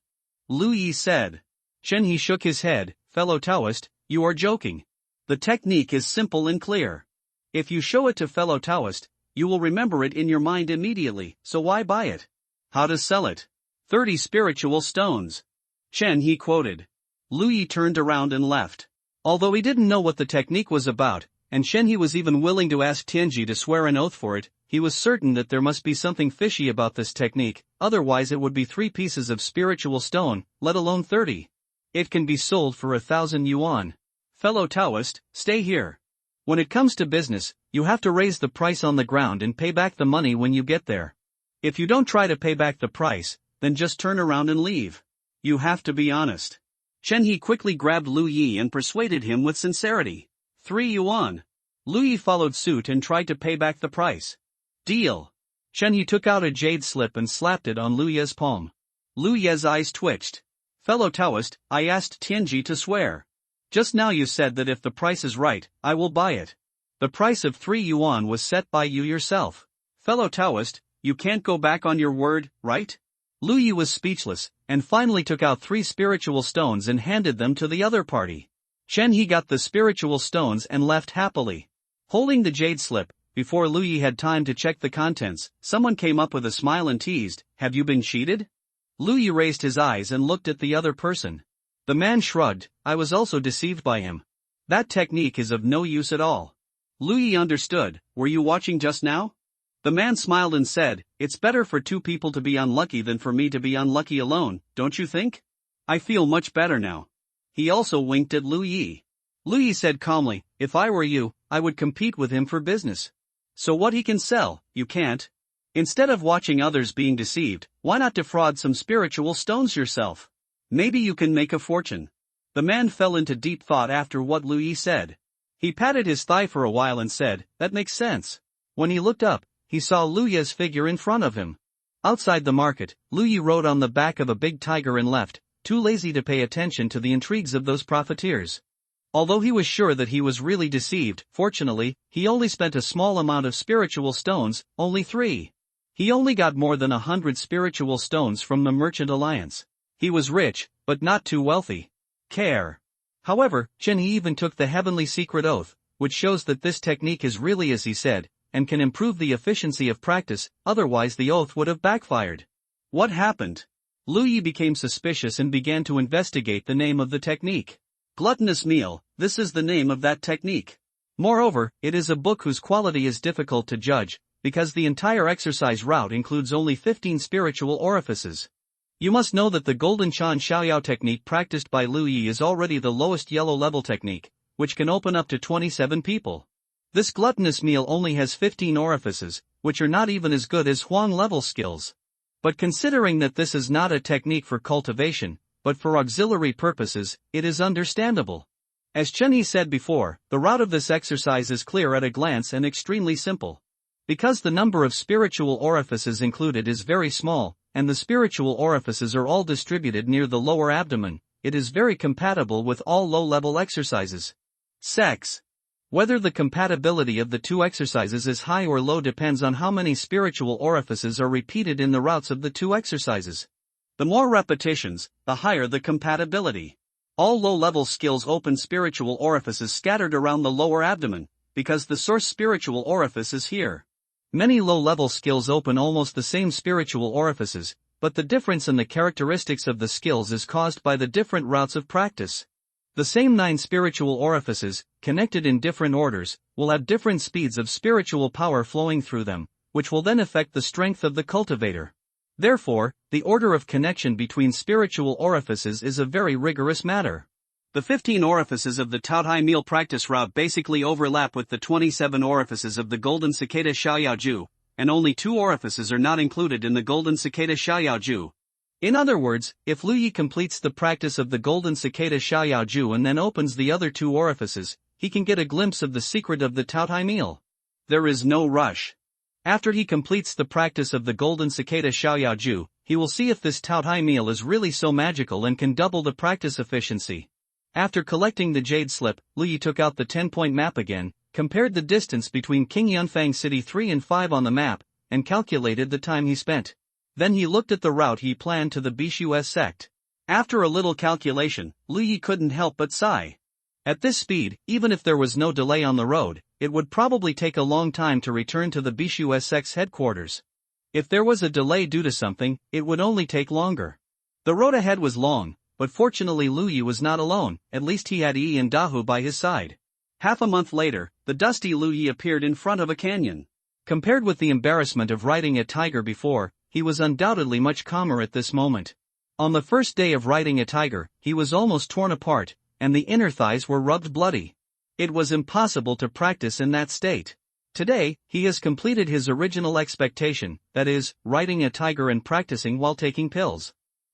Lu Yi said. Shinhe shook his head. "Fellow Taoist, you are joking. The technique is simple and clear. If you show it to fellow Taoist, you will remember it in your mind immediately, so why buy it?" "How to sell it? 30 spiritual stones," Shinhe quoted. Lu Yi turned around and left. Although he didn't know what the technique was about, and Shinhe was even willing to ask Tianji to swear an oath for it, he was certain that there must be something fishy about this technique, otherwise it would be 3 pieces of spiritual stone, let alone 30. It can be sold for 1,000 yuan. "Fellow Taoist, stay here. When it comes to business, you have to raise the price on the ground and pay back the money when you get there. If you don't try to pay back the price, then just turn around and leave. You have to be honest." Shinhe quickly grabbed Lu Yi and persuaded him with sincerity. 3 yuan. Lu Yi followed suit and tried to pay back the price. "Deal." Shinhe took out a jade slip and slapped it on Lu Yi's palm. Lu Yi's eyes twitched. "Fellow Taoist, I asked Tianji to swear. Just now you said that if the price is right, I will buy it. The price of 3 yuan was set by you yourself. Fellow Taoist, you can't go back on your word, right?" Lu Yi was speechless, and finally took out 3 spiritual stones and handed them to the other party. Chen He got the spiritual stones and left happily. Holding the jade slip, before Lu Yi had time to check the contents, someone came up with a smile and teased, "Have you been cheated?" Lu Yi raised his eyes and looked at the other person. The man shrugged, "I was also deceived by him. That technique is of no use at all." Lu Yi understood, "Were you watching just now?" The man smiled and said, "It's better for 2 people to be unlucky than for me to be unlucky alone, don't you think? I feel much better now." He also winked at Lu Yi. Lu Yi said calmly, "If I were you, I would compete with him for business. So what he can sell, you can't. Instead of watching others being deceived, why not defraud some spiritual stones yourself? Maybe you can make a fortune." The man fell into deep thought after what Lu Yi said. He patted his thigh for a while and said, "That makes sense." When he looked up, he saw Lu Yi's figure in front of him. Outside the market, Lu Yi rode on the back of a big tiger and left, too lazy to pay attention to the intrigues of those profiteers. Although he was sure that he was really deceived, fortunately, he only spent a small amount of spiritual stones, only 3. He only got more than 100 spiritual stones from the Merchant Alliance. He was rich, but not too wealthy. However, Chen He even took the heavenly secret oath, which shows that this technique is really as he said, and can improve the efficiency of practice, otherwise the oath would have backfired. What happened? Lu Yi became suspicious and began to investigate the name of the technique. Gluttonous meal, this is the name of that technique. Moreover, it is a book whose quality is difficult to judge, because the entire exercise route includes only 15 spiritual orifices. You must know that the Golden Chan Xiaoyao technique practiced by Lu Yi is already the lowest yellow level technique, which can open up to 27 people. This gluttonous meal only has 15 orifices, which are not even as good as Huang level skills. But considering that this is not a technique for cultivation, but for auxiliary purposes, it is understandable. As Chen Yi said before, the route of this exercise is clear at a glance and extremely simple. Because the number of spiritual orifices included is very small, and the spiritual orifices are all distributed near the lower abdomen, it is very compatible with all low-level exercises. Sex. Whether the compatibility of the 2 exercises is high or low depends on how many spiritual orifices are repeated in the routes of the 2 exercises. The more repetitions, the higher the compatibility. All low-level skills open spiritual orifices scattered around the lower abdomen, because the source spiritual orifice is here. Many low-level skills open almost the same spiritual orifices, but the difference in the characteristics of the skills is caused by the different routes of practice. The same 9 spiritual orifices, connected in different orders, will have different speeds of spiritual power flowing through them, which will then affect the strength of the cultivator. Therefore, the order of connection between spiritual orifices is a very rigorous matter. The 15 orifices of the Taotai meal practice route basically overlap with the 27 orifices of the Golden Cicada Xiaoyao Ju, and only 2 orifices are not included in the Golden Cicada Xiaoyao Ju. In other words, if Lu Yi completes the practice of the Golden Cicada Xiaoyao Ju and then opens the other 2 orifices, he can get a glimpse of the secret of the Taotai meal. There is no rush. After he completes the practice of the Golden Cicada Xiaoyao Ju, he will see if this Taotai meal is really so magical and can double the practice efficiency. After collecting the jade slip, Lu Yi took out the 10-point map again, compared the distance between King Yunfang City 3 and 5 on the map, and calculated the time he spent. Then he looked at the route he planned to the Bishu sect. After a little calculation, Lu Yi couldn't help but sigh. At this speed, even if there was no delay on the road, it would probably take a long time to return to the Bishu sect's headquarters. If there was a delay due to something, it would only take longer. The road ahead was long, but fortunately Lu Yi was not alone, at least he had Yi and Dahu by his side. Half a month later, the dusty Lu Yi appeared in front of a canyon. Compared with the embarrassment of riding a tiger before, he was undoubtedly much calmer at this moment. On the first day of riding a tiger, he was almost torn apart, and the inner thighs were rubbed bloody. It was impossible to practice in that state. Today, he has completed his original expectation, that is, riding a tiger and practicing while taking pills.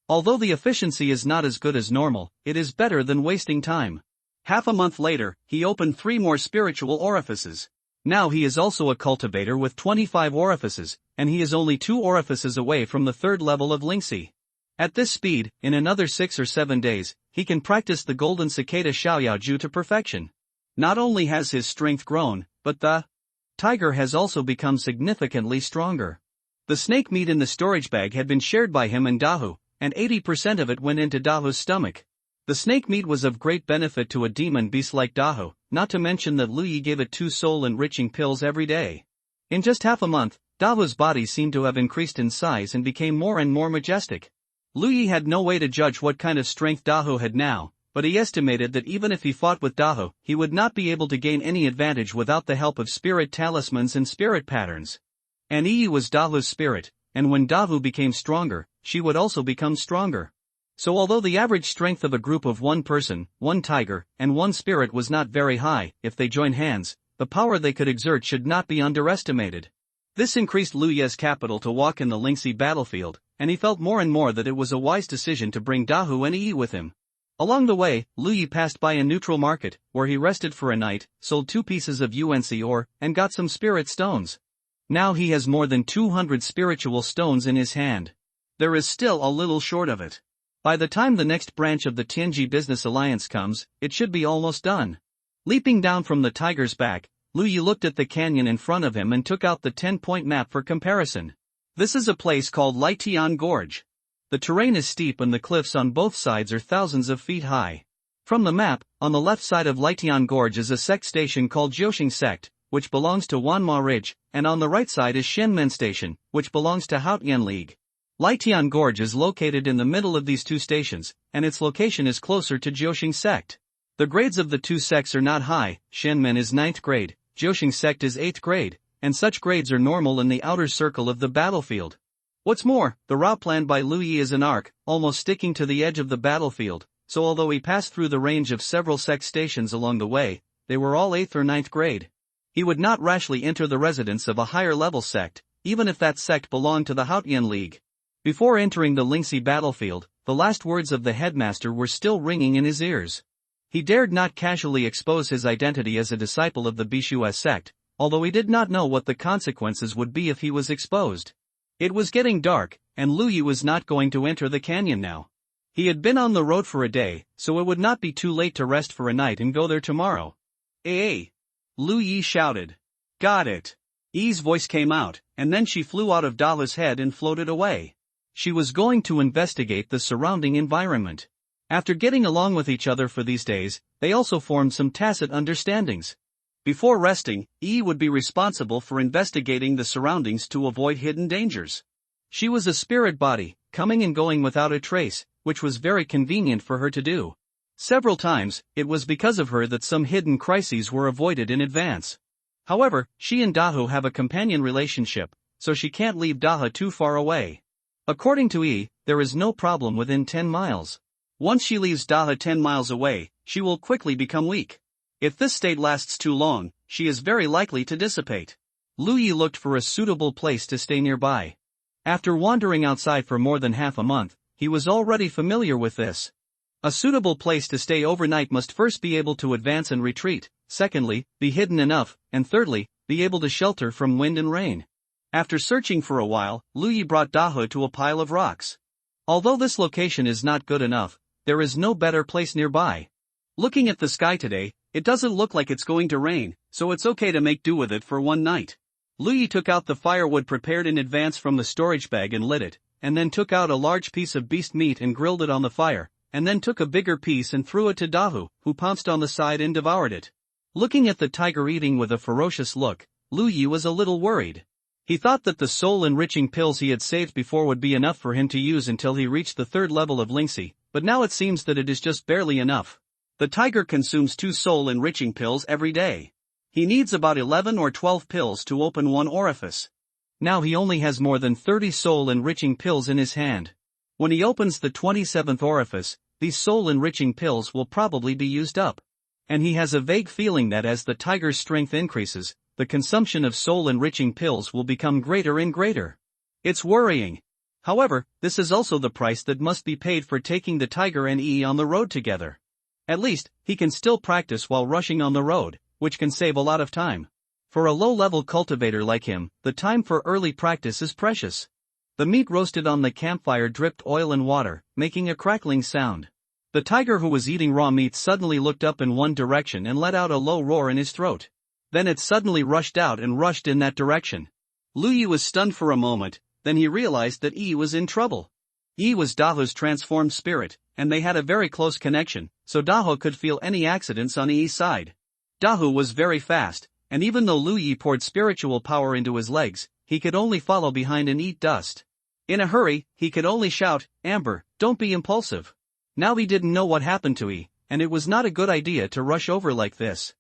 Although the efficiency is not as good as normal, it is better than wasting time. Half a month later, he opened 3 more spiritual orifices. Now he is also a cultivator with 25 orifices, and he is only 2 orifices away from the 3rd level of Lingxi. At this speed, in another 6 or 7 days, he can practice the Golden Cicada Xiaoyao Ju to perfection. Not only has his strength grown, but the tiger has also become significantly stronger. The snake meat in the storage bag had been shared by him and Dahu, and 80% of it went into Daho's stomach. The snake meat was of great benefit to a demon beast like Daho, not to mention that Lu Yi gave it 2 soul-enriching pills every day. In just half a month, Daho's body seemed to have increased in size and became more and more majestic. Lu Yi had no way to judge what kind of strength Daho had now, but he estimated that even if he fought with Daho, he would not be able to gain any advantage without the help of spirit talismans and spirit patterns. And Yi was Daho's spirit, and when Daho became stronger, she would also become stronger. So although the average strength of a group of 1 person, 1 tiger, and 1 spirit was not very high, if they joined hands, the power they could exert should not be underestimated. This increased Lu Ye's capital to walk in the Lingxi battlefield, and he felt more and more that it was a wise decision to bring Daho and Yi with him. Along the way, Lu Yi passed by a neutral market, where he rested for a night, sold 2 pieces of UNC ore, and got some spirit stones. Now he has more than 200 spiritual stones in his hand. There is still a little short of it. By the time the next branch of the Tianji Business Alliance comes, it should be almost done. Leaping down from the tiger's back, Lu Yi looked at the canyon in front of him and took out the 10-point map for comparison. This is a place called Lietian Gorge. The terrain is steep and the cliffs on both sides are thousands of feet high. From the map, on the left side of Lietian Gorge is a sect station called Jiuxing Sect, which belongs to Wanma Ridge, and on the right side is Shenmen Station, which belongs to Haotian League. Lietian Gorge is located in the middle of these 2 stations, and its location is closer to Jiuxing Sect. The grades of the 2 sects are not high. Shenmen is 9th grade, Jiuxing Sect is 8th grade, and such grades are normal in the outer circle of the battlefield. What's more, the route planned by Lu Yi is an arc, almost sticking to the edge of the battlefield, so although he passed through the range of several sect stations along the way, they were all 8th or 9th grade. He would not rashly enter the residence of a higher level sect, even if that sect belonged to the Haotian League. Before entering the Lingxi battlefield, the last words of the headmaster were still ringing in his ears. He dared not casually expose his identity as a disciple of the Bishu sect, although he did not know what the consequences would be if he was exposed. It was getting dark, and Lu Yi was not going to enter the canyon now. He had been on the road for a day, so it would not be too late to rest for a night and go there tomorrow. Hey! Lu Yi shouted. Got it. Yi's voice came out, and then she flew out of Daho's head and floated away. She was going to investigate the surrounding environment. After getting along with each other for these days, they also formed some tacit understandings. Before resting, Yi would be responsible for investigating the surroundings to avoid hidden dangers. She was a spirit body, coming and going without a trace, which was very convenient for her to do. Several times, it was because of her that some hidden crises were avoided in advance. However, she and Daho have a companion relationship, so she can't leave Daho too far away. According to Yi, there is no problem within 10 miles. Once she leaves Daho 10 miles away, she will quickly become weak. If this state lasts too long, she is very likely to dissipate. Lu Yi looked for a suitable place to stay nearby. After wandering outside for more than half a month, he was already familiar with this. A suitable place to stay overnight must first be able to advance and retreat, secondly, be hidden enough, and thirdly, be able to shelter from wind and rain. After searching for a while, Lu Yi brought Daho to a pile of rocks. Although this location is not good enough, there is no better place nearby. Looking at the sky today, it doesn't look like it's going to rain, so it's okay to make do with it for one night. Lu Yi took out the firewood prepared in advance from the storage bag and lit it, and then took out a large piece of beast meat and grilled it on the fire, and then took a bigger piece and threw it to Daho, who pounced on the side and devoured it. Looking at the tiger eating with a ferocious look, Lu Yi was a little worried. He thought that the soul-enriching pills he had saved before would be enough for him to use until he reached the 3rd level of Lingxi, but now it seems that it is just barely enough. The tiger consumes 2 soul-enriching pills every day. He needs about 11 or 12 pills to open one orifice. Now he only has more than 30 soul-enriching pills in his hand. When he opens the 27th orifice, these soul-enriching pills will probably be used up. And he has a vague feeling that as the tiger's strength increases, the consumption of soul-enriching pills will become greater and greater. It's worrying. However, this is also the price that must be paid for taking the tiger and Yi on the road together. At least, he can still practice while rushing on the road, which can save a lot of time. For a low-level cultivator like him, the time for early practice is precious. The meat roasted on the campfire dripped oil and water, making a crackling sound. The tiger who was eating raw meat suddenly looked up in one direction and let out a low roar in his throat. Then it suddenly rushed out and rushed in that direction. Lu Yi was stunned for a moment, then he realized that Yi was in trouble. Yi was Dahu's transformed spirit, and they had a very close connection, so Dahu could feel any accidents on Yi's side. Dahu was very fast, and even though Lu Yi poured spiritual power into his legs, he could only follow behind and eat dust. In a hurry, he could only shout, "Amber, don't be impulsive." Now he didn't know what happened to Yi, and it was not a good idea to rush over like this.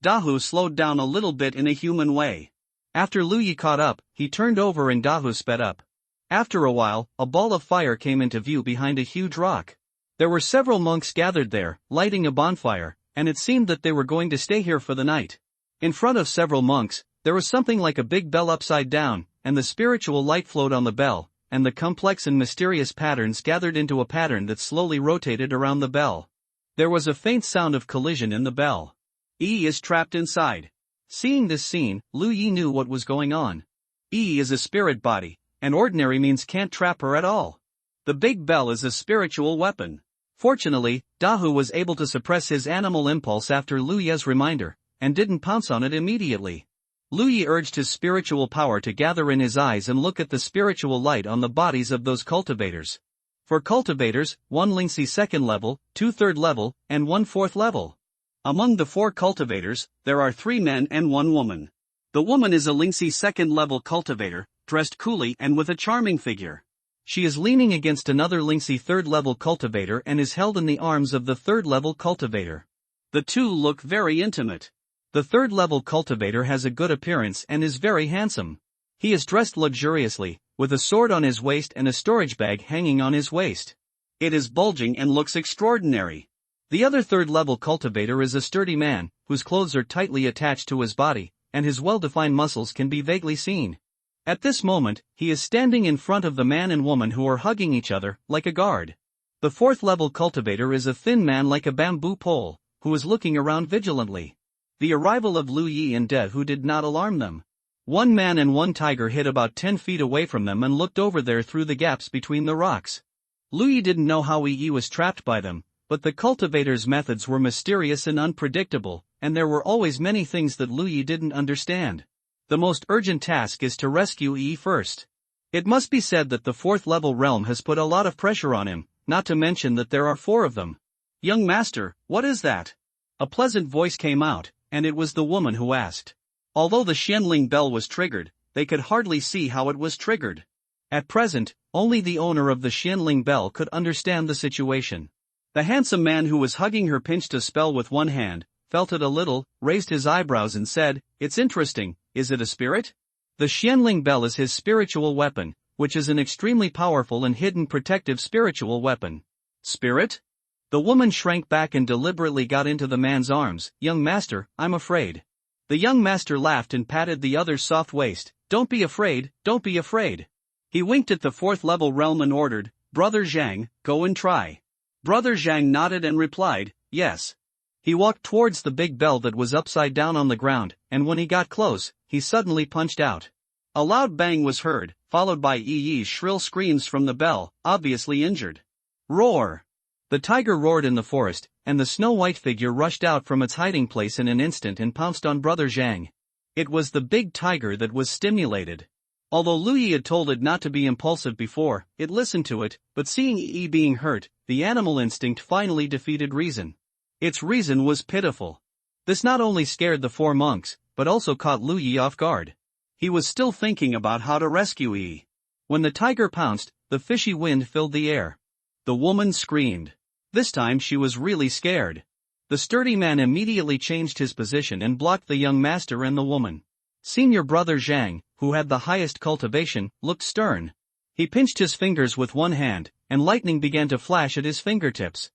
Dahu slowed down a little bit in a human way. After Lu Yi caught up, he turned over and Dahu sped up. After a while, a ball of fire came into view behind a huge rock. There were several monks gathered there, lighting a bonfire, and it seemed that they were going to stay here for the night. In front of several monks, there was something like a big bell upside down, and the spiritual light flowed on the bell, and the complex and mysterious patterns gathered into a pattern that slowly rotated around the bell. There was a faint sound of collision in the bell. Yi is trapped inside. Seeing this scene, Lu Yi knew what was going on. Yi is a spirit body, and ordinary means can't trap her at all. The big bell is a spiritual weapon. Fortunately, Dahu was able to suppress his animal impulse after Lu Yi's reminder, and didn't pounce on it immediately. Lu Yi urged his spiritual power to gather in his eyes and look at the spiritual light on the bodies of those cultivators. For cultivators, 1 Lingxi 2nd level, 2 3rd level, and 1 4th level. Among the 4 cultivators, there are 3 men and 1 woman. The woman is a Lingxi 2nd level cultivator, dressed coolly and with a charming figure. She is leaning against another Lingxi 3rd level cultivator and is held in the arms of the 3rd level cultivator. The two look very intimate. The 3rd level cultivator has a good appearance and is very handsome. He is dressed luxuriously, with a sword on his waist and a storage bag hanging on his waist. It is bulging and looks extraordinary. The other 3rd level cultivator is a sturdy man, whose clothes are tightly attached to his body, and his well-defined muscles can be vaguely seen. At this moment, he is standing in front of the man and woman who are hugging each other, like a guard. The 4th level cultivator is a thin man like a bamboo pole, who is looking around vigilantly. The arrival of Lu Yi and Dahu did not alarm them. 1 man and 1 tiger hid about 10 feet away from them and looked over there through the gaps between the rocks. Lu Yi didn't know how Yi was trapped by them, but the cultivator's methods were mysterious and unpredictable, and there were always many things that Lu Yi didn't understand. The most urgent task is to rescue Yi first. It must be said that the 4th level realm has put a lot of pressure on him, not to mention that there are 4 of them. "Young master, what is that?" A pleasant voice came out, and it was the woman who asked. Although the Xianling bell was triggered, they could hardly see how it was triggered. At present, only the owner of the Xianling bell could understand the situation. The handsome man who was hugging her pinched a spell with 1 hand, felt it a little, raised his eyebrows and said, "It's interesting, is it a spirit?" The Xianling bell is his spiritual weapon, which is an extremely powerful and hidden protective spiritual weapon. Spirit? The woman shrank back and deliberately got into the man's arms. "Young master, I'm afraid." The young master laughed and patted the other's soft waist. "Don't be afraid, don't be afraid." He winked at the 4th level realm and ordered, "Brother Zhang, go and try." Brother Zhang nodded and replied, "Yes." He walked towards the big bell that was upside down on the ground, and when he got close, he suddenly punched out. A loud bang was heard, followed by Yi's shrill screams from the bell, obviously injured. Roar! The tiger roared in the forest, and the snow-white figure rushed out from its hiding place in an instant and pounced on Brother Zhang. It was the big tiger that was stimulated. Although Lu Yi had told it not to be impulsive before, it listened to it, but seeing Yi being hurt, the animal instinct finally defeated reason. Its reason was pitiful. This not only scared the 4 monks, but also caught Lu Yi off guard. He was still thinking about how to rescue Yi. When the tiger pounced, the fishy wind filled the air. The woman screamed. This time she was really scared. The sturdy man immediately changed his position and blocked the young master and the woman. Senior Brother Zhang, who had the highest cultivation, looked stern. He pinched his fingers with 1 hand, and lightning began to flash at his fingertips.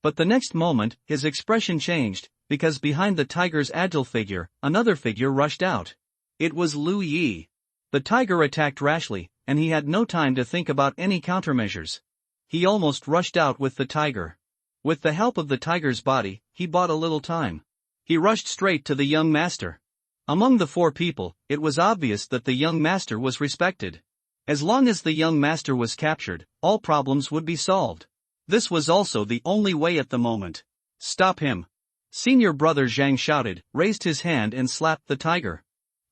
But the next moment, his expression changed, because behind the tiger's agile figure, another figure rushed out. It was Lu Yi. The tiger attacked rashly, and he had no time to think about any countermeasures. He almost rushed out with the tiger. With the help of the tiger's body, he bought a little time. He rushed straight to the young master. Among the 4 people, it was obvious that the young master was respected. As long as the young master was captured, all problems would be solved. This was also the only way at the moment. "Stop him!" Senior Brother Zhang shouted, raised his hand and slapped the tiger.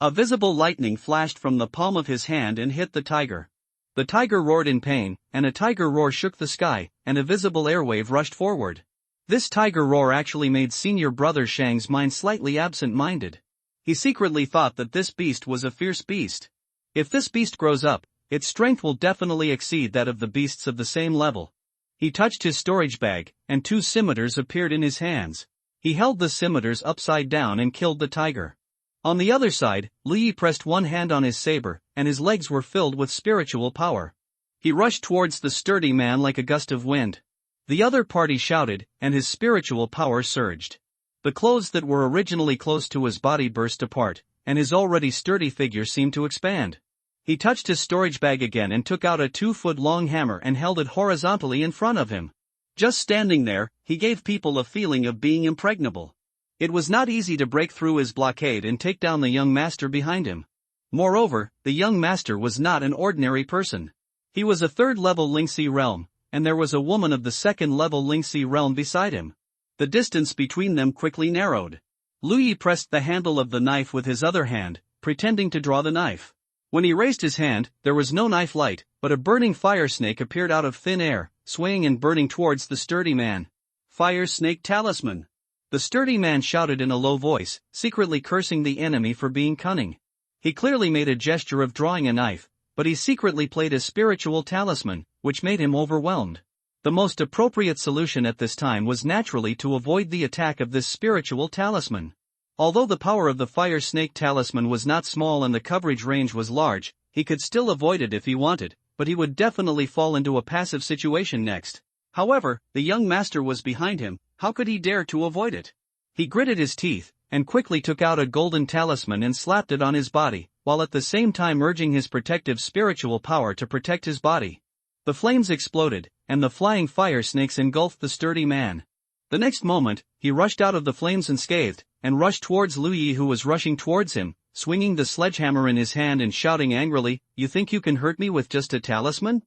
A visible lightning flashed from the palm of his hand and hit the tiger. The tiger roared in pain, and a tiger roar shook the sky, and a visible airwave rushed forward. This tiger roar actually made senior brother Shang's mind slightly absent-minded. He secretly thought that this beast was a fierce beast. If this beast grows up, its strength will definitely exceed that of the beasts of the same level. He touched his storage bag, and 2 scimitars appeared in his hands. He held the scimitars upside down and killed the tiger. On the other side, Lu Yi pressed one hand on his saber, and his legs were filled with spiritual power. He rushed towards the sturdy man like a gust of wind. The other party shouted, and his spiritual power surged. The clothes that were originally close to his body burst apart, and his already sturdy figure seemed to expand. He touched his storage bag again and took out a 2-foot-long hammer and held it horizontally in front of him. Just standing there, he gave people a feeling of being impregnable. It was not easy to break through his blockade and take down the young master behind him. Moreover, the young master was not an ordinary person. He was a 3rd-level Lingxi realm, and there was a woman of the 2nd-level Lingxi realm beside him. The distance between them quickly narrowed. Lu Yi pressed the handle of the knife with his other hand, pretending to draw the knife. When he raised his hand, there was no knife light, but a burning fire snake appeared out of thin air, swaying and burning towards the sturdy man. Fire snake talisman. The sturdy man shouted in a low voice, secretly cursing the enemy for being cunning. He clearly made a gesture of drawing a knife, but he secretly played a spiritual talisman, which made him overwhelmed. The most appropriate solution at this time was naturally to avoid the attack of this spiritual talisman. Although the power of the fire snake talisman was not small and the coverage range was large, he could still avoid it if he wanted, but he would definitely fall into a passive situation next. However, the young master was behind him. How could he dare to avoid it? He gritted his teeth, and quickly took out a golden talisman and slapped it on his body, while at the same time urging his protective spiritual power to protect his body. The flames exploded, and the flying fire snakes engulfed the sturdy man. The next moment, he rushed out of the flames unscathed, and rushed towards Lu Yi, who was rushing towards him, swinging the sledgehammer in his hand and shouting angrily, "You think you can hurt me with just a talisman?"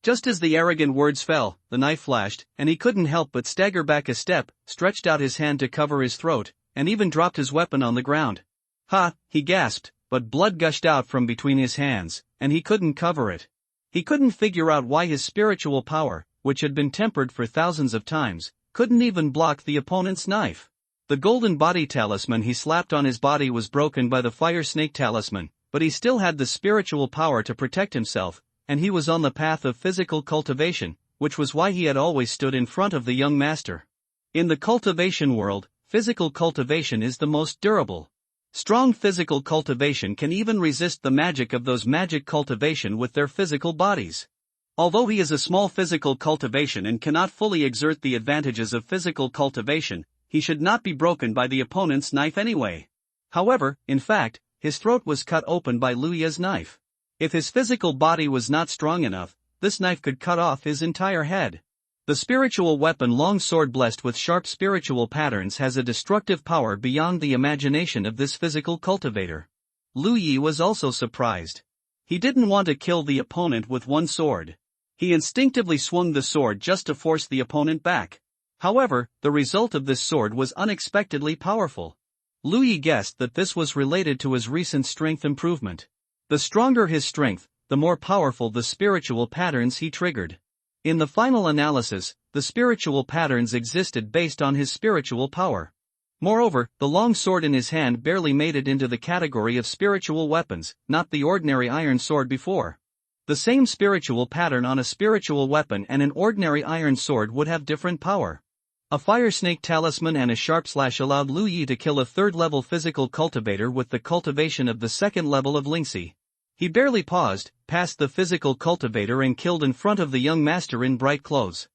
Just as the arrogant words fell, the knife flashed, and he couldn't help but stagger back a step, stretched out his hand to cover his throat, and even dropped his weapon on the ground. "Ha!" he gasped, but blood gushed out from between his hands, and he couldn't cover it. He couldn't figure out why his spiritual power, which had been tempered for thousands of times, couldn't even block the opponent's knife. The golden body talisman he slapped on his body was broken by the fire snake talisman, but he still had the spiritual power to protect himself, and he was on the path of physical cultivation, which was why he had always stood in front of the young master. In the cultivation world, physical cultivation is the most durable. Strong physical cultivation can even resist the magic of those magic cultivation with their physical bodies. Although he is a small physical cultivation and cannot fully exert the advantages of physical cultivation, he should not be broken by the opponent's knife anyway. However, in fact, his throat was cut open by Lu Yi's knife. If his physical body was not strong enough, this knife could cut off his entire head. The spiritual weapon long sword blessed with sharp spiritual patterns has a destructive power beyond the imagination of this physical cultivator. Lu Yi was also surprised. He didn't want to kill the opponent with one sword. He instinctively swung the sword just to force the opponent back. However, the result of this sword was unexpectedly powerful. Lu Yi guessed that this was related to his recent strength improvement. The stronger his strength, the more powerful the spiritual patterns he triggered. In the final analysis, the spiritual patterns existed based on his spiritual power. Moreover, the long sword in his hand barely made it into the category of spiritual weapons, not the ordinary iron sword before. The same spiritual pattern on a spiritual weapon and an ordinary iron sword would have different power. A fire snake talisman and a sharp slash allowed Lu Yi to kill a 3rd-level physical cultivator with the cultivation of the 2nd level of Lingxi. He barely paused, passed the physical cultivator and killed in front of the young master in bright clothes.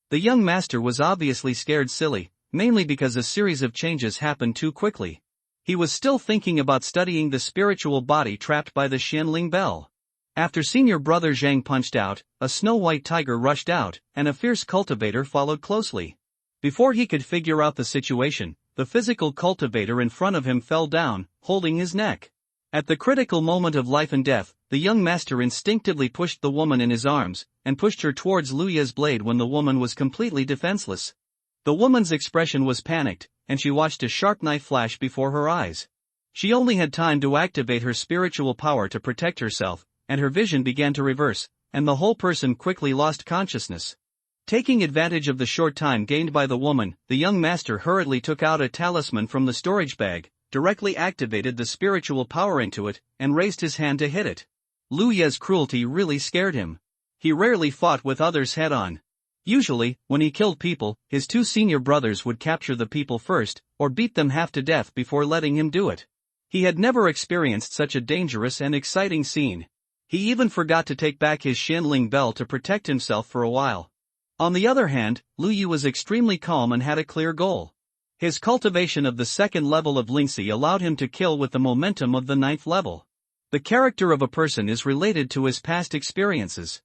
The young master was obviously scared silly, mainly because a series of changes happened too quickly. He was still thinking about studying the spiritual body trapped by the Xianling bell. After senior brother Zhang punched out, a snow-white tiger rushed out, and a fierce cultivator followed closely. Before he could figure out the situation, the physical cultivator in front of him fell down, holding his neck. At the critical moment of life and death, the young master instinctively pushed the woman in his arms, and pushed her towards Lu Yi's blade when the woman was completely defenseless. The woman's expression was panicked, and she watched a sharp knife flash before her eyes. She only had time to activate her spiritual power to protect herself, and her vision began to reverse, and the whole person quickly lost consciousness. Taking advantage of the short time gained by the woman, the young master hurriedly took out a talisman from the storage bag, directly activated the spiritual power into it, and raised his hand to hit it. Lu Ye's cruelty really scared him. He rarely fought with others head-on. Usually, when he killed people, his two senior brothers would capture the people first, or beat them half to death before letting him do it. He had never experienced such a dangerous and exciting scene. He even forgot to take back his Shanling bell to protect himself for a while. On the other hand, Lu Yi was extremely calm and had a clear goal. His cultivation of the second level of Lingxi allowed him to kill with the momentum of the ninth level. The character of a person is related to his past experiences.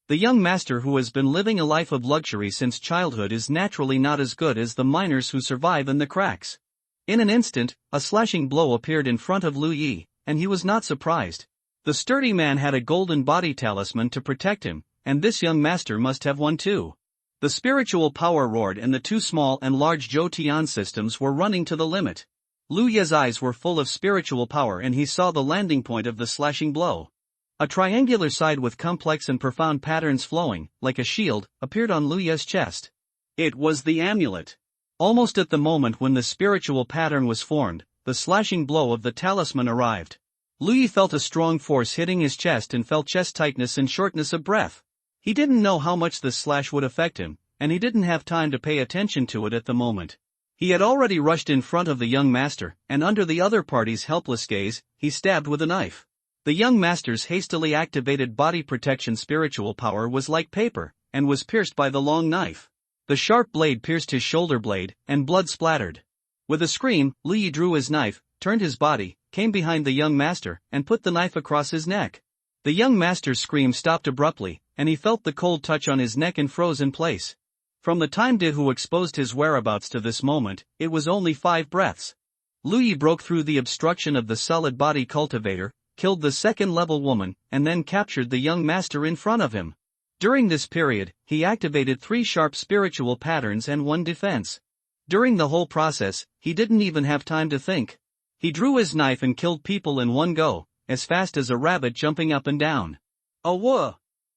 The young master who has been living a life of luxury since childhood is naturally not as good as the miners who survive in the cracks. In an instant, a slashing blow appeared in front of Lu Yi, and he was not surprised. The sturdy man had a golden body talisman to protect him, and this young master must have one too. The spiritual power roared and the two small and large Zhou Tian systems were running to the limit. Lu Ye's eyes were full of spiritual power and he saw the landing point of the slashing blow. A triangular side with complex and profound patterns flowing, like a shield, appeared on Lu Ye's chest. It was the amulet. Almost at the moment when the spiritual pattern was formed, the slashing blow of the talisman arrived. Lu Yi felt a strong force hitting his chest and felt chest tightness and shortness of breath. He didn't know how much this slash would affect him, and he didn't have time to pay attention to it at the moment. He had already rushed in front of the young master, and under the other party's helpless gaze, he stabbed with a knife. The young master's hastily activated body protection spiritual power was like paper, and was pierced by the long knife. The sharp blade pierced his shoulder blade, and blood splattered. With a scream, Lu Yi drew his knife, turned his body, came behind the young master, and put the knife across his neck. The young master's scream stopped abruptly, and he felt the cold touch on his neck and froze in place. From the time Dehu exposed his whereabouts to this moment, it was only 5 breaths. Lu Yi broke through the obstruction of the solid body cultivator, killed the second-level woman, and then captured the young master in front of him. During this period, he activated 3 sharp spiritual patterns and 1 defense. During the whole process, he didn't even have time to think. He drew his knife and killed people in one go, as fast as a rabbit jumping up and down. Awah!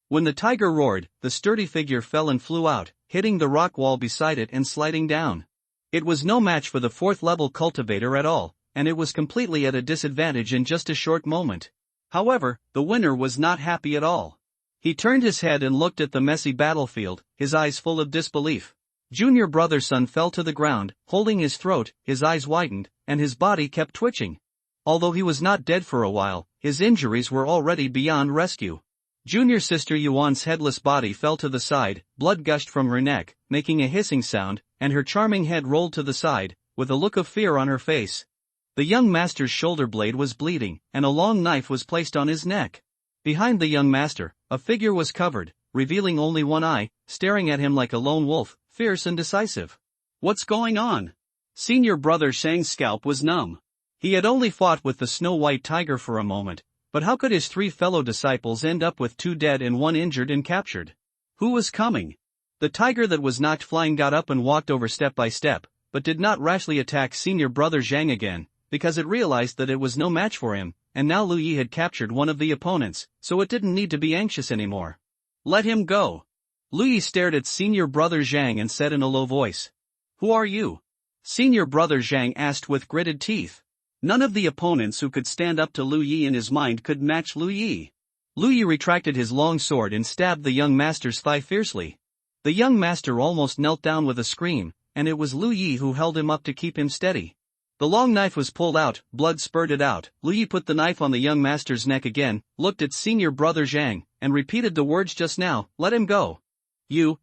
When the tiger roared, the sturdy figure fell and flew out, hitting the rock wall beside it and sliding down. It was no match for the 4th-level cultivator at all, and it was completely at a disadvantage in just a short moment. However, the winner was not happy at all. He turned his head and looked at the messy battlefield, his eyes full of disbelief. Junior brother's son fell to the ground, holding his throat, his eyes widened, and his body kept twitching. Although he was not dead for a while, his injuries were already beyond rescue. Junior sister Yuan's headless body fell to the side, blood gushed from her neck, making a hissing sound, and her charming head rolled to the side, with a look of fear on her face. The young master's shoulder blade was bleeding, and a long knife was placed on his neck. Behind the young master, a figure was covered, revealing only one eye, staring at him like a lone wolf, fierce and decisive. What's going on? Senior brother Shang's scalp was numb. He had only fought with the snow-white tiger for a moment, but how could his 3 fellow disciples end up with 2 dead and 1 injured and captured? Who was coming? The tiger that was knocked flying got up and walked over step by step, but did not rashly attack senior brother Zhang again, because it realized that it was no match for him, and now Lu Yi had captured one of the opponents, so it didn't need to be anxious anymore. Let him go. Lu Yi stared at senior brother Zhang and said in a low voice. Who are you? Senior brother Zhang asked with gritted teeth. None of the opponents who could stand up to Lu Yi in his mind could match Lu Yi. Lu Yi retracted his long sword and stabbed the young master's thigh fiercely. The young master almost knelt down with a scream, and it was Lu Yi who held him up to keep him steady. The long knife was pulled out, blood spurted out. Lu Yi put the knife on the young master's neck again, looked at senior brother Zhang, and repeated the words just now, let him go.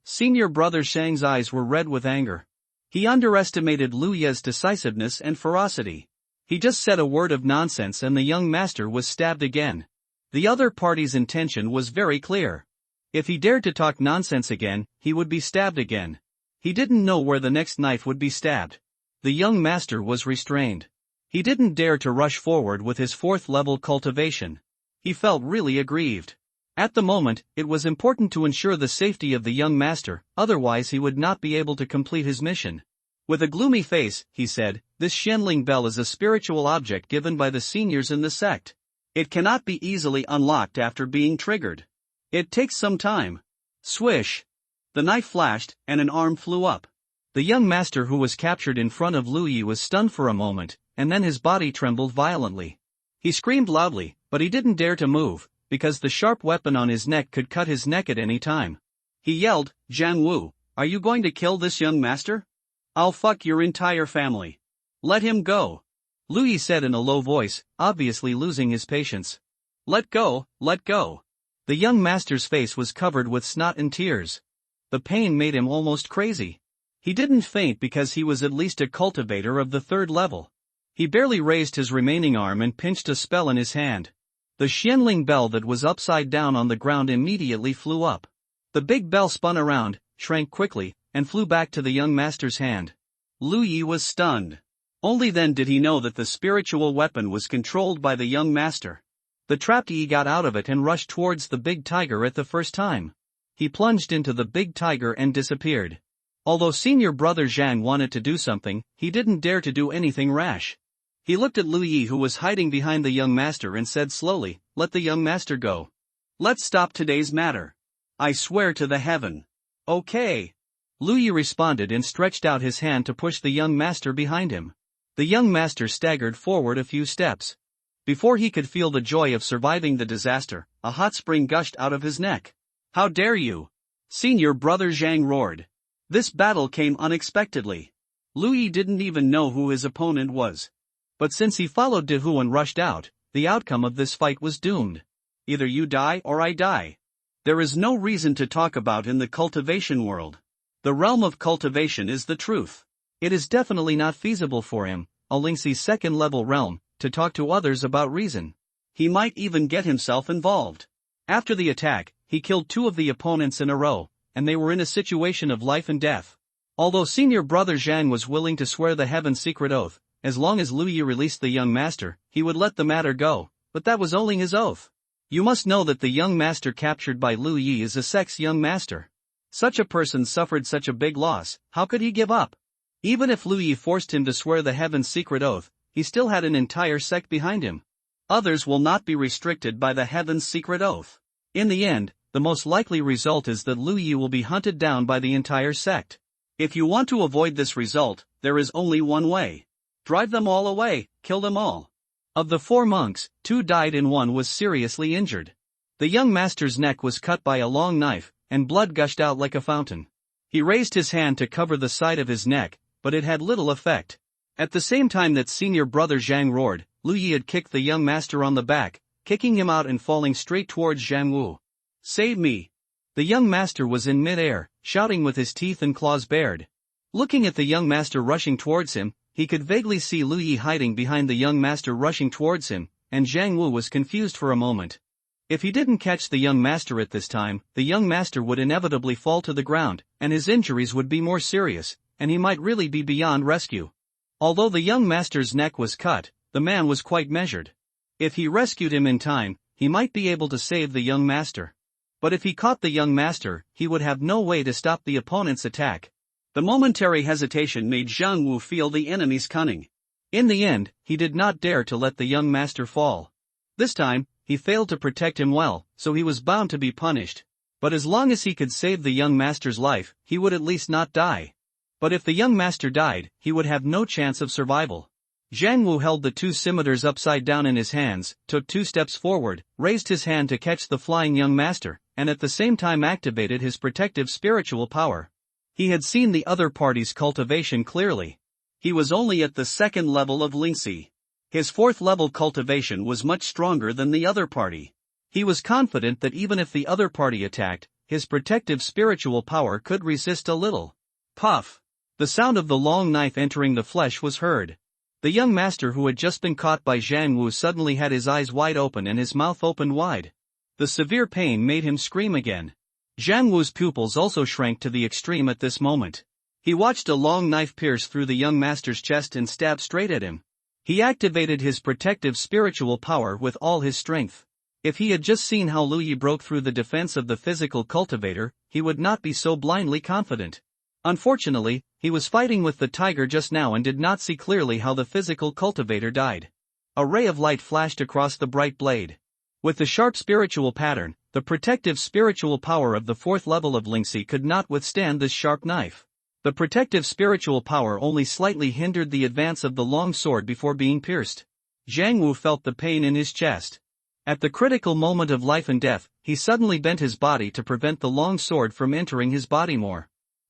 Senior brother Zhang's eyes were red with anger. He underestimated Lu Ye's decisiveness and ferocity. He just said a word of nonsense and the young master was stabbed again. The other party's intention was very clear. If he dared to talk nonsense again, he would be stabbed again. He didn't know where the next knife would be stabbed. The young master was restrained. He didn't dare to rush forward with his 4th-level cultivation. He felt really aggrieved. At the moment, it was important to ensure the safety of the young master, otherwise he would not be able to complete his mission. With a gloomy face, he said, this Shenling bell is a spiritual object given by the seniors in the sect. It cannot be easily unlocked after being triggered. It takes some time. Swish. The knife flashed, and an arm flew up. The young master who was captured in front of Lu Yi was stunned for a moment, and then his body trembled violently. He screamed loudly, but he didn't dare to move, because the sharp weapon on his neck could cut his neck at any time. He yelled, "Zhang Wu, are you going to kill this young master? I'll fuck your entire family. Let him go." Lu Yi said in a low voice, obviously losing his patience. Let go, let go." The young master's face was covered with snot and tears. The pain made him almost crazy. He didn't faint because he was at least a cultivator of the 3rd level. He barely raised his remaining arm and pinched a spell in his hand. The Xianling bell that was upside down on the ground immediately flew up. The big bell spun around, shrank quickly, and flew back to the young master's hand. Lu Yi was stunned. Only then did he know that the spiritual weapon was controlled by the young master. The trapped Yi got out of it and rushed towards the big tiger at the first time. He plunged into the big tiger and disappeared. Although senior brother Zhang wanted to do something, he didn't dare to do anything rash. He looked at Lu Yi who was hiding behind the young master and said slowly, "Let the young master go. Let's stop today's matter. I swear to the heaven." "Okay." Lu Yi responded and stretched out his hand to push the young master behind him. The young master staggered forward a few steps. Before he could feel the joy of surviving the disaster, a hot spring gushed out of his neck. "How dare you!" Senior brother Zhang roared. This battle came unexpectedly. Lu Yi didn't even know who his opponent was. But since he followed De Hu and rushed out, the outcome of this fight was doomed. Either you die or I die. There is no reason to talk about in the cultivation world. The realm of cultivation is the truth. It is definitely not feasible for him, a Lingxi's 2nd level realm, to talk to others about reason. He might even get himself involved. After the attack, he killed 2 of the opponents in a row, and they were in a situation of life and death. Although senior brother Zhang was willing to swear the Heaven's secret oath, as long as Lu Yi released the young master, he would let the matter go, but that was only his oath. You must know that the young master captured by Lu Yi is a sex young master. Such a person suffered such a big loss, how could he give up? Even if Lu Yi forced him to swear the Heaven's secret oath, he still had an entire sect behind him. Others will not be restricted by the Heaven's secret oath. In the end, the most likely result is that Lu Yi will be hunted down by the entire sect. If you want to avoid this result, there is only one way. Drive them all away, kill them all. Of the 4 monks, 2 died and 1 was seriously injured. The young master's neck was cut by a long knife, and blood gushed out like a fountain. He raised his hand to cover the side of his neck, but it had little effect. At the same time that senior brother Zhang roared, Lu Yi had kicked the young master on the back, kicking him out and falling straight towards Zhang Wu. "Save me!" The young master was in mid-air, shouting with his teeth and claws bared. Looking at the young master rushing towards him, he could vaguely see Lu Yi hiding behind the young master rushing towards him, and Zhang Wu was confused for a moment. If he didn't catch the young master at this time, the young master would inevitably fall to the ground, and his injuries would be more serious, and he might really be beyond rescue. Although the young master's neck was cut, the man was quite measured. If he rescued him in time, he might be able to save the young master. But if he caught the young master, he would have no way to stop the opponent's attack. The momentary hesitation made Zhang Wu feel the enemy's cunning. In the end, he did not dare to let the young master fall. This time, he failed to protect him well, so he was bound to be punished. But as long as he could save the young master's life, he would at least not die. But if the young master died, he would have no chance of survival. Zhang Wu held the 2 scimitars upside down in his hands, took 2 steps forward, raised his hand to catch the flying young master, and at the same time activated his protective spiritual power. He had seen the other party's cultivation clearly. He was only at the 2nd level of Lingxi. His 4th level cultivation was much stronger than the other party. He was confident that even if the other party attacked, his protective spiritual power could resist a little. Puff! The sound of the long knife entering the flesh was heard. The young master who had just been caught by Zhang Wu suddenly had his eyes wide open and his mouth opened wide. The severe pain made him scream again. Zhang Wu's pupils also shrank to the extreme at this moment. He watched a long knife pierce through the young master's chest and stab straight at him. He activated his protective spiritual power with all his strength. If he had just seen how Lu Yi broke through the defense of the physical cultivator, he would not be so blindly confident. Unfortunately, he was fighting with the tiger just now and did not see clearly how the physical cultivator died. A ray of light flashed across the bright blade. With the sharp spiritual pattern, the protective spiritual power of the 4th level of Lingxi could not withstand this sharp knife. The protective spiritual power only slightly hindered the advance of the long sword before being pierced. Zhang Wu felt the pain in his chest. At the critical moment of life and death, he suddenly bent his body to prevent the long sword from entering his body more.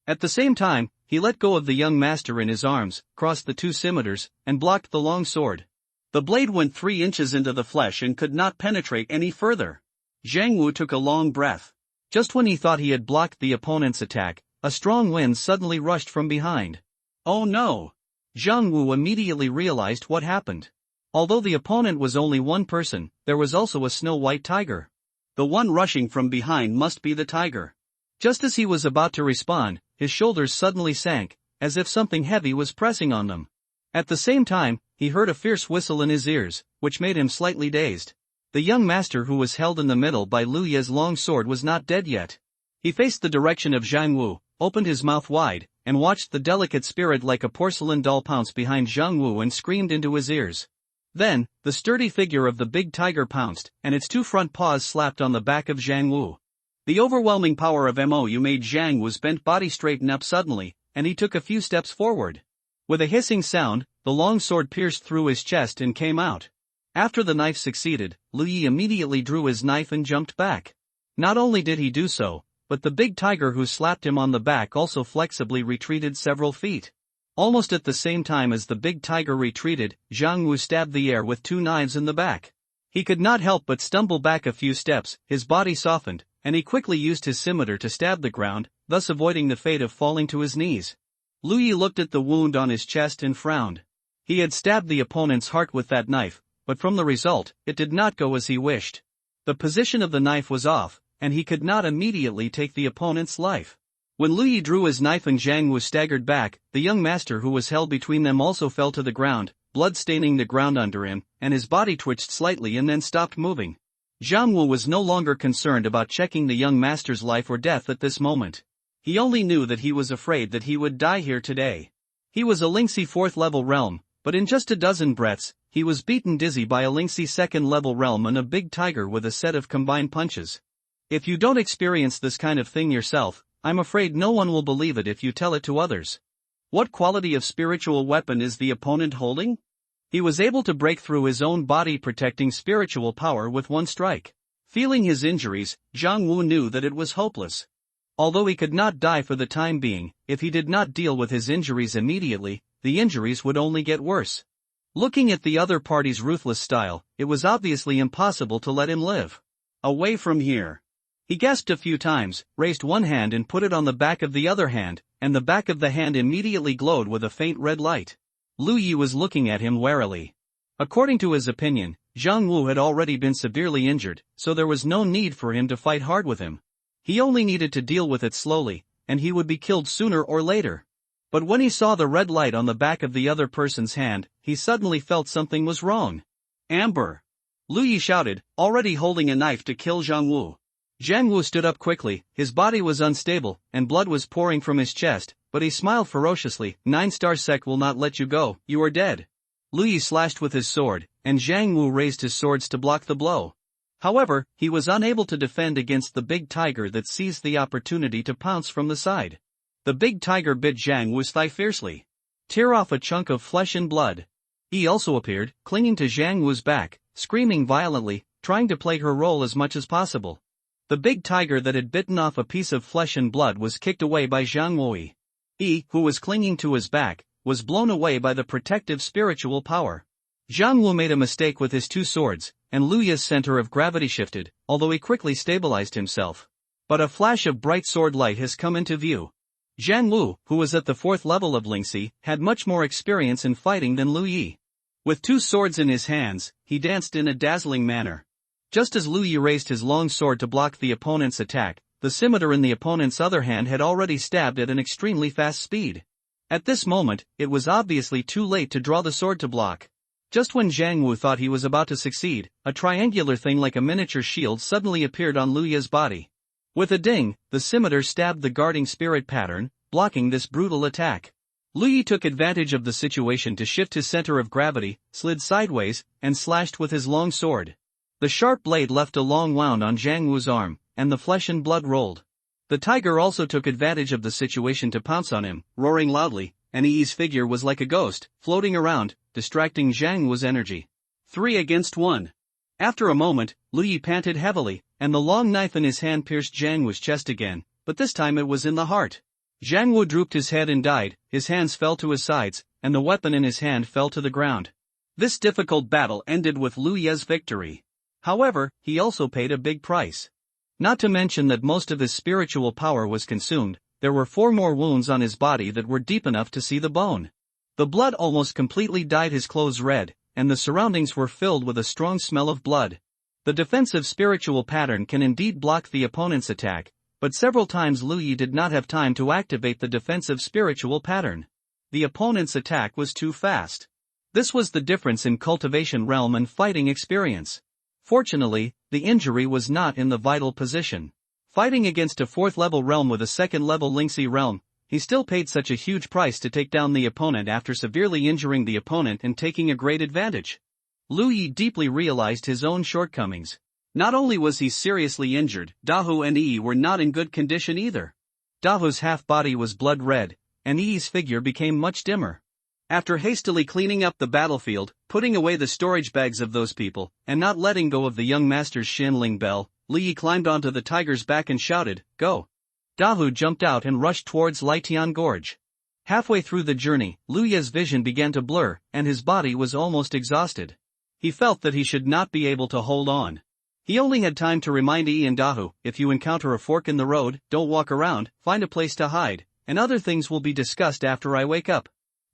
At the same time, he let go of the young master in his arms, crossed the 2 scimitars, and blocked the long sword. The blade went 3 inches into the flesh and could not penetrate any further. Zhang Wu took a long breath. Just when he thought he had blocked the opponent's attack, a strong wind suddenly rushed from behind. Oh no! Zhang Wu immediately realized what happened. Although the opponent was only one person, there was also a snow-white tiger. The one rushing from behind must be the tiger. Just as he was about to respond, his shoulders suddenly sank, as if something heavy was pressing on them. At the same time, he heard a fierce whistle in his ears, which made him slightly dazed. The young master who was held in the middle by Lu Ye's long sword was not dead yet. He faced the direction of Zhang Wu, opened his mouth wide, and watched the delicate spirit like a porcelain doll pounce behind Zhang Wu and screamed into his ears. Then, the sturdy figure of the big tiger pounced, and its 2 front paws slapped on the back of Zhang Wu. The overwhelming power of Mou made Zhang Wu's bent body straighten up suddenly, and he took a few steps forward. With a hissing sound, the long sword pierced through his chest and came out. After the knife succeeded, Lu Yi immediately drew his knife and jumped back. Not only did he do so, but the big tiger who slapped him on the back also flexibly retreated several feet. Almost at the same time as the big tiger retreated, Zhang Wu stabbed the air with 2 knives in the back. He could not help but stumble back a few steps, his body softened, and he quickly used his scimitar to stab the ground, thus avoiding the fate of falling to his knees. Lu Yi looked at the wound on his chest and frowned. He had stabbed the opponent's heart with that knife, but from the result, it did not go as he wished. The position of the knife was off, and he could not immediately take the opponent's life. When Lu Yi drew his knife and Zhang Wu staggered back, the young master who was held between them also fell to the ground, blood staining the ground under him, and his body twitched slightly and then stopped moving. Zhang Wu was no longer concerned about checking the young master's life or death at this moment. He only knew that he was afraid that he would die here today. He was a Lingxi 4th level realm, but in just a dozen breaths, he was beaten dizzy by a Lingxi 2nd level realm and a big tiger with a set of combined punches. If you don't experience this kind of thing yourself, I'm afraid no one will believe it if you tell it to others. What quality of spiritual weapon is the opponent holding? He was able to break through his own body-protecting spiritual power with 1 strike. Feeling his injuries, Zhang Wu knew that it was hopeless. Although he could not die for the time being, if he did not deal with his injuries immediately, the injuries would only get worse. Looking at the other party's ruthless style, it was obviously impossible to let him live. Away from here. He gasped a few times, raised one hand and put it on the back of the other hand, and the back of the hand immediately glowed with a faint red light. Lu Yi was looking at him warily. According to his opinion, Zhang Wu had already been severely injured, so there was no need for him to fight hard with him. He only needed to deal with it slowly, and he would be killed sooner or later. But when he saw the red light on the back of the other person's hand, he suddenly felt something was wrong. Amber! Lu Yi shouted, already holding a knife to kill Zhang Wu. Zhang Wu stood up quickly, his body was unstable, and blood was pouring from his chest, but he smiled ferociously. 9-star sec will not let you go, you are dead. Lu Yi slashed with his sword, and Zhang Wu raised his swords to block the blow. However, he was unable to defend against the big tiger that seized the opportunity to pounce from the side. The big tiger bit Zhang Wu's thigh fiercely. Tear off a chunk of flesh and blood. He also appeared, clinging to Zhang Wu's back, screaming violently, trying to play her role as much as possible. The big tiger that had bitten off a piece of flesh and blood was kicked away by Zhang Wu. He, who was clinging to his back, was blown away by the protective spiritual power. Zhang Wu made a mistake with his 2 swords, and Lu Yi's center of gravity shifted, although he quickly stabilized himself. But a flash of bright sword light has come into view. Zhang Wu, who was at the 4th level of Lingxi, had much more experience in fighting than Lu Yi. With 2 swords in his hands, he danced in a dazzling manner. Just as Lu Yi raised his long sword to block the opponent's attack, the scimitar in the opponent's other hand had already stabbed at an extremely fast speed. At this moment, it was obviously too late to draw the sword to block. Just when Zhang Wu thought he was about to succeed, a triangular thing like a miniature shield suddenly appeared on Lu Yi's body. With a ding, the scimitar stabbed the guarding spirit pattern, blocking this brutal attack. Lu Yi took advantage of the situation to shift his center of gravity, slid sideways, and slashed with his long sword. The sharp blade left a long wound on Zhang Wu's arm, and the flesh and blood rolled. The tiger also took advantage of the situation to pounce on him, roaring loudly, and Yi's figure was like a ghost, floating around, distracting Zhang Wu's energy. 3 against 1. After a moment, Lu Yi panted heavily, and the long knife in his hand pierced Zhang Wu's chest again, but this time it was in the heart. Zhang Wu drooped his head and died, his hands fell to his sides, and the weapon in his hand fell to the ground. This difficult battle ended with Lu Ye's victory. However, he also paid a big price. Not to mention that most of his spiritual power was consumed, there were 4 more wounds on his body that were deep enough to see the bone. The blood almost completely dyed his clothes red, and the surroundings were filled with a strong smell of blood. The defensive spiritual pattern can indeed block the opponent's attack, but several times Lu Yi did not have time to activate the defensive spiritual pattern. The opponent's attack was too fast. This was the difference in cultivation realm and fighting experience. Fortunately, the injury was not in the vital position. Fighting against a 4th level realm with a 2nd level Lingxi realm, he still paid such a huge price to take down the opponent after severely injuring the opponent and taking a great advantage. Lu Yi deeply realized his own shortcomings. Not only was he seriously injured, Dahu and Yi were not in good condition either. Dahu's half-body was blood red, and Yi's figure became much dimmer. After hastily cleaning up the battlefield, putting away the storage bags of those people, and not letting go of the young master's Xianling bell, Lu Yi climbed onto the tiger's back and shouted, "Go!" Dahu jumped out and rushed towards Lietian Gorge. Halfway through the journey, Lu Yi's vision began to blur, and his body was almost exhausted. He felt that he should not be able to hold on. He only had time to remind Yi and Dahu, "If you encounter a fork in the road, don't walk around, find a place to hide, and other things will be discussed after I wake up."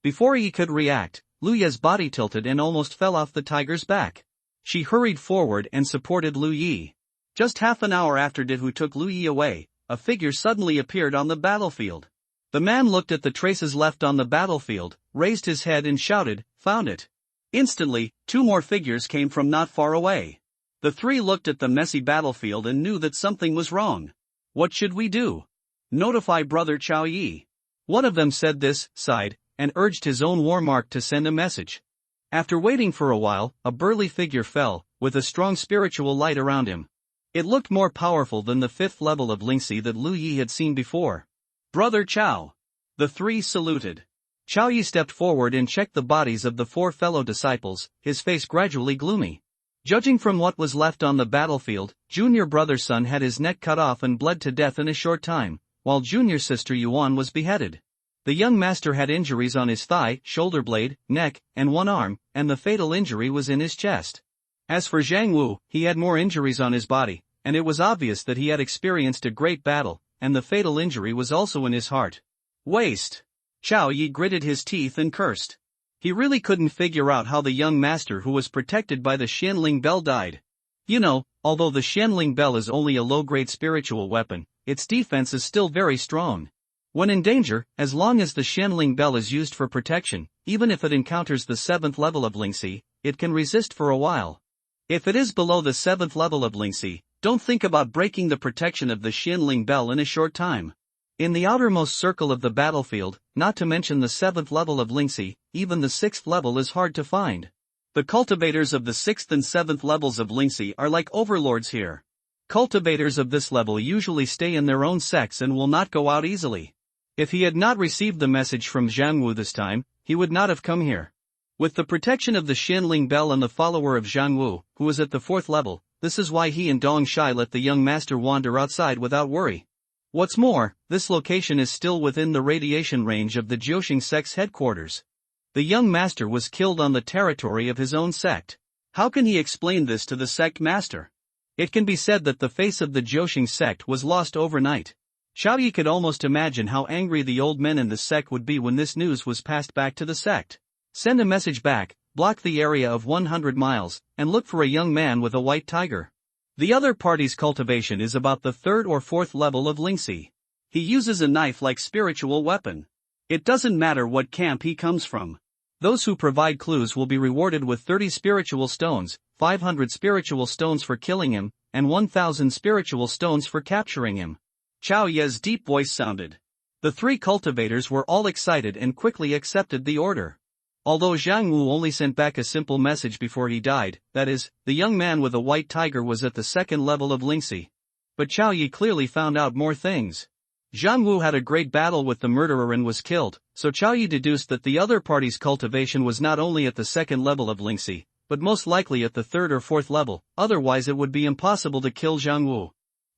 Before Yi could react, Lu Yi's body tilted and almost fell off the tiger's back. She hurried forward and supported Lu Yi. Just half an hour after Dahu took Lu Yi away, a figure suddenly appeared on the battlefield. The man looked at the traces left on the battlefield, raised his head and shouted, "Found it." Instantly, 2 more figures came from not far away. The 3 looked at the messy battlefield and knew that something was wrong. "What should we do?" "Notify Brother Chao Yi." One of them said this, sighed, and urged his own war mark to send a message. After waiting for a while, a burly figure fell, with a strong spiritual light around him. It looked more powerful than the 5th level of Lingxi that Lu Yi had seen before. "Brother Chao." The 3 saluted. Chao Yi stepped forward and checked the bodies of the 4 fellow disciples, his face gradually gloomy. Judging from what was left on the battlefield, junior brother Sun had his neck cut off and bled to death in a short time, while junior sister Yuan was beheaded. The young master had injuries on his thigh, shoulder blade, neck, and one arm, and the fatal injury was in his chest. As for Zhang Wu, he had more injuries on his body, and it was obvious that he had experienced a great battle, and the fatal injury was also in his heart. Waste! Chao Yi gritted his teeth and cursed. He really couldn't figure out how the young master who was protected by the Xianling bell died. You know, although the Xianling bell is only a low-grade spiritual weapon, its defense is still very strong. When in danger, as long as the Xianling bell is used for protection, even if it encounters the 7th level of Lingxi, it can resist for a while. If it is below the 7th level of Lingxi, don't think about breaking the protection of the Xianling bell in a short time. In the outermost circle of the battlefield, not to mention the 7th level of Lingxi, even the 6th level is hard to find. The cultivators of the 6th and 7th levels of Lingxi are like overlords here. Cultivators of this level usually stay in their own sects and will not go out easily. If he had not received the message from Zhang Wu this time, he would not have come here. With the protection of the Xianling bell and the follower of Zhang Wu, who was at the 4th level, this is why he and Dong Shai let the young master wander outside without worry. What's more, this location is still within the radiation range of the Jiuxing sect's headquarters. The young master was killed on the territory of his own sect. How can he explain this to the sect master? It can be said that the face of the Jiuxing sect was lost overnight. Xiao Yi could almost imagine how angry the old men in the sect would be when this news was passed back to the sect. Send a message back, block the area of 100 miles, and look for a young man with a white tiger. The other party's cultivation is about the 3rd or 4th level of Lingxi. He uses a knife-like spiritual weapon. It doesn't matter what camp he comes from. Those who provide clues will be rewarded with 30 spiritual stones, 500 spiritual stones for killing him, and 1,000 spiritual stones for capturing him. Chao Ye's deep voice sounded. The 3 cultivators were all excited and quickly accepted the order. Although Zhang Wu only sent back a simple message before he died, that is, the young man with a white tiger was at the second level of Lingxi. But Chao Yi clearly found out more things. Zhang Wu had a great battle with the murderer and was killed, so Chao Yi deduced that the other party's cultivation was not only at the second level of Lingxi, but most likely at the third or fourth level, otherwise it would be impossible to kill Zhang Wu.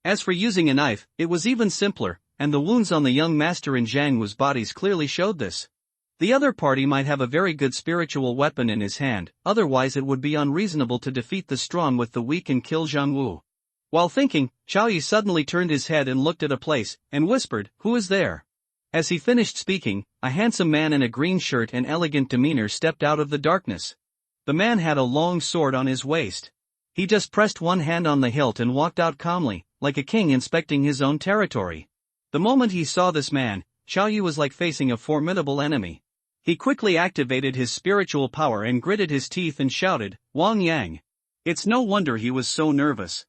As for using a knife, it was even simpler, and the wounds on the young master and Zhang Wu's bodies clearly showed this. The other party might have a very good spiritual weapon in his hand, otherwise it would be unreasonable to defeat the strong with the weak and kill Zhang Wu. While thinking, Chao Yi suddenly turned his head and looked at a place, and whispered, "Who is there?" As he finished speaking, a handsome man in a green shirt and elegant demeanor stepped out of the darkness. The man had a long sword on his waist. He just pressed one hand on the hilt and walked out calmly, like a king inspecting his own territory. The moment he saw this man, Chao Yi was like facing a formidable enemy. He quickly activated his spiritual power and gritted his teeth and shouted, "Wang Yang." It's no wonder he was so nervous.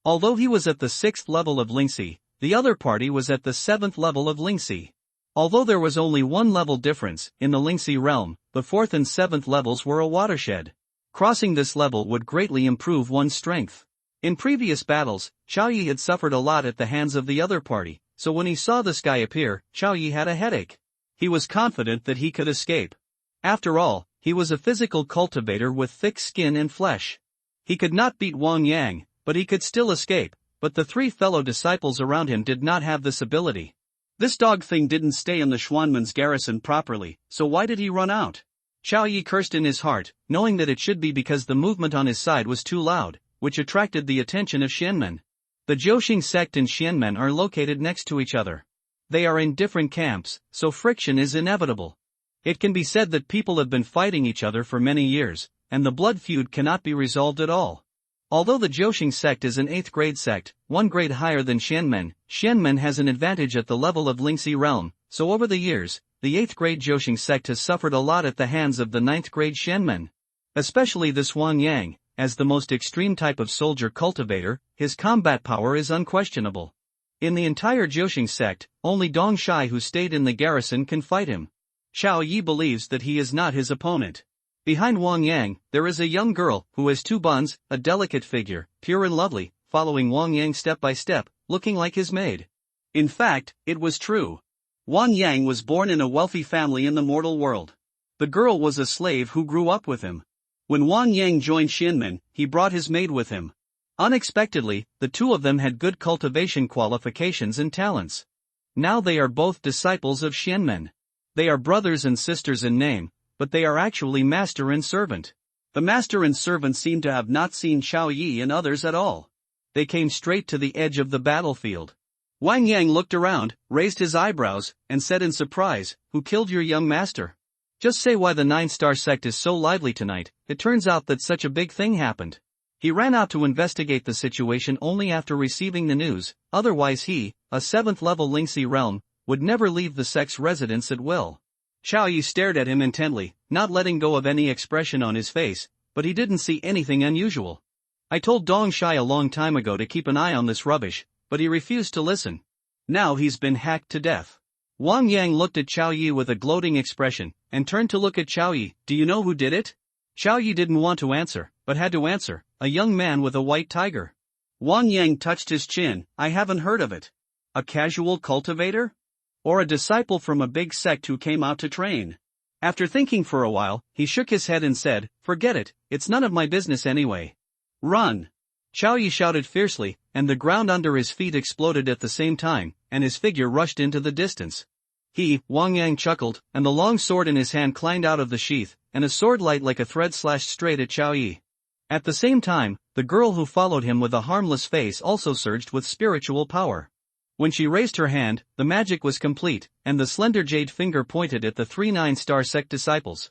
Although he was at the 6th level of Lingxi, the other party was at the 7th level of Lingxi. Although there was only one level difference, in the Lingxi realm, the 4th and 7th levels were a watershed. Crossing this level would greatly improve one's strength. In previous battles, Chao Yi had suffered a lot at the hands of the other party, so when he saw this guy appear, Chao Yi had a headache. He was confident that he could escape. After all, he was a physical cultivator with thick skin and flesh. He could not beat Wang Yang, but he could still escape, but the three fellow disciples around him did not have this ability. This dog thing didn't stay in the Xuanmen's garrison properly, so why did he run out? Chao Yi cursed in his heart, knowing that it should be because the movement on his side was too loud, which attracted the attention of Xianmen. The Zhouxing sect and Xianmen are located next to each other. They are in different camps, so friction is inevitable. It can be said that people have been fighting each other for many years, and the blood feud cannot be resolved at all. Although the Zhouxing sect is an 8th grade sect, one grade higher than Xianmen has an advantage at the level of Lingxi realm, so over the years, the 8th grade Zhouxing sect has suffered a lot at the hands of the 9th grade Xianmen. Especially this Wang Yang, as the most extreme type of soldier cultivator, his combat power is unquestionable. In the entire Zhouxing sect, only Dong Shai who stayed in the garrison can fight him. Chao Yi believes that he is not his opponent. Behind Wang Yang, there is a young girl who has two buns, a delicate figure, pure and lovely, following Wang Yang step by step, looking like his maid. In fact, it was true. Wang Yang was born in a wealthy family in the mortal world. The girl was a slave who grew up with him. When Wang Yang joined Xianmen, he brought his maid with him. Unexpectedly, the two of them had good cultivation qualifications and talents. Now they are both disciples of Xianmen. They are brothers and sisters in name, but they are actually master and servant. The master and servant seem to have not seen Chao Yi and others at all. They came straight to the edge of the battlefield. Wang Yang looked around, raised his eyebrows, and said in surprise, "Who killed your young master? Just say why the 9-star sect is so lively tonight. It turns out that such a big thing happened." He ran out to investigate the situation only after receiving the news, otherwise he, a 7th level Lingxi realm, would never leave the sect's residence at will. Chao Yi stared at him intently, not letting go of any expression on his face, but he didn't see anything unusual. "I told Dong Shai a long time ago to keep an eye on this rubbish, but he refused to listen. Now he's been hacked to death." Wang Yang looked at Chao Yi with a gloating expression, and turned to look at Chao Yi. "Do you know who did it?" Chao Yi didn't want to answer, but had to answer, "A young man with a white tiger." Wang Yang touched his chin. "I haven't heard of it. A casual cultivator? Or a disciple from a big sect who came out to train?" After thinking for a while, he shook his head and said, "Forget it, it's none of my business anyway. Run!" Chao Yi shouted fiercely, and the ground under his feet exploded at the same time, and his figure rushed into the distance. He, Wang Yang, chuckled, and the long sword in his hand climbed out of the sheath, and a sword light like a thread slashed straight at Chao Yi. At the same time, the girl who followed him with a harmless face also surged with spiritual power. When she raised her hand, the magic was complete, and the slender jade finger pointed at the 3 9-star sect disciples.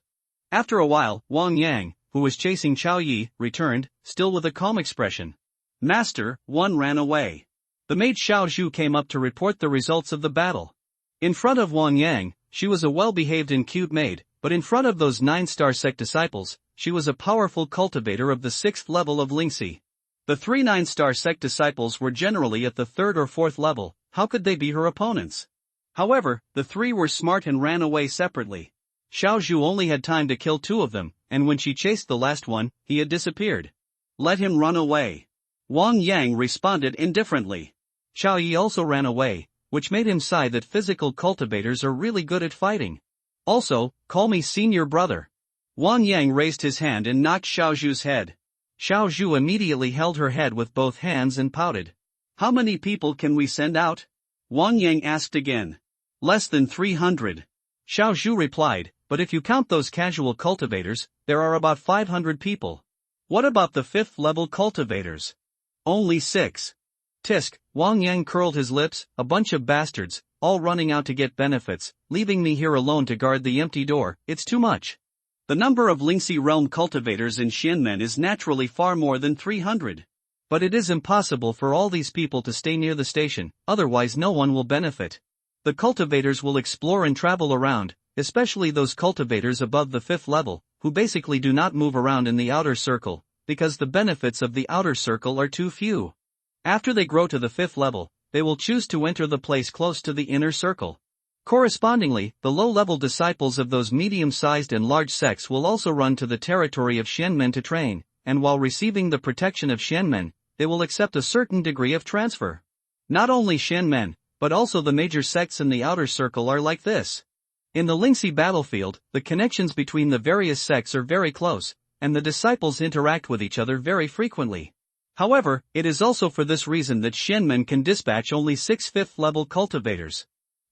After a while, Wang Yang, who was chasing Chao Yi, returned, still with a calm expression. "Master, one ran away." The maid Xiao Zhu came up to report the results of the battle. In front of Wang Yang, she was a well-behaved and cute maid, but in front of those 9-star sect disciples, she was a powerful cultivator of the 6th level of Lingxi. The 3 9-star sect disciples were generally at the 3rd or 4th level. How could they be her opponents? However, the three were smart and ran away separately. Xiao Zhu only had time to kill 2 of them, and when she chased the last one, he had disappeared. Let him run away. Wang Yang responded indifferently. Xiao Yi also ran away, which made him sigh that physical cultivators are really good at fighting. Also, call me senior brother. Wang Yang raised his hand and knocked Xiao Zhu's head. Xiao Zhu immediately held her head with both hands and pouted. How many people can we send out? Wang Yang asked again. Less than 300. Xiao Zhu replied, but if you count those casual cultivators, there are about 500 people. What about the 5th level cultivators? Only 6. Tisk, Wang Yang curled his lips, a bunch of bastards, all running out to get benefits, leaving me here alone to guard the empty door, it's too much. The number of Lingxi realm cultivators in Xianmen is naturally far more than 300. But it is impossible for all these people to stay near the station, otherwise no one will benefit. The cultivators will explore and travel around, especially those cultivators above the 5th level, who basically do not move around in the outer circle, because the benefits of the outer circle are too few. After they grow to the 5th level, they will choose to enter the place close to the inner circle. Correspondingly, the low-level disciples of those medium-sized and large sects will also run to the territory of Xianmen to train, and while receiving the protection of Xianmen, they will accept a certain degree of transfer. Not only Xianmen, but also the major sects in the outer circle are like this. In the Lingxi battlefield, the connections between the various sects are very close, and the disciples interact with each other very frequently. However, it is also for this reason that Xianmen can dispatch only 6 5th-level cultivators.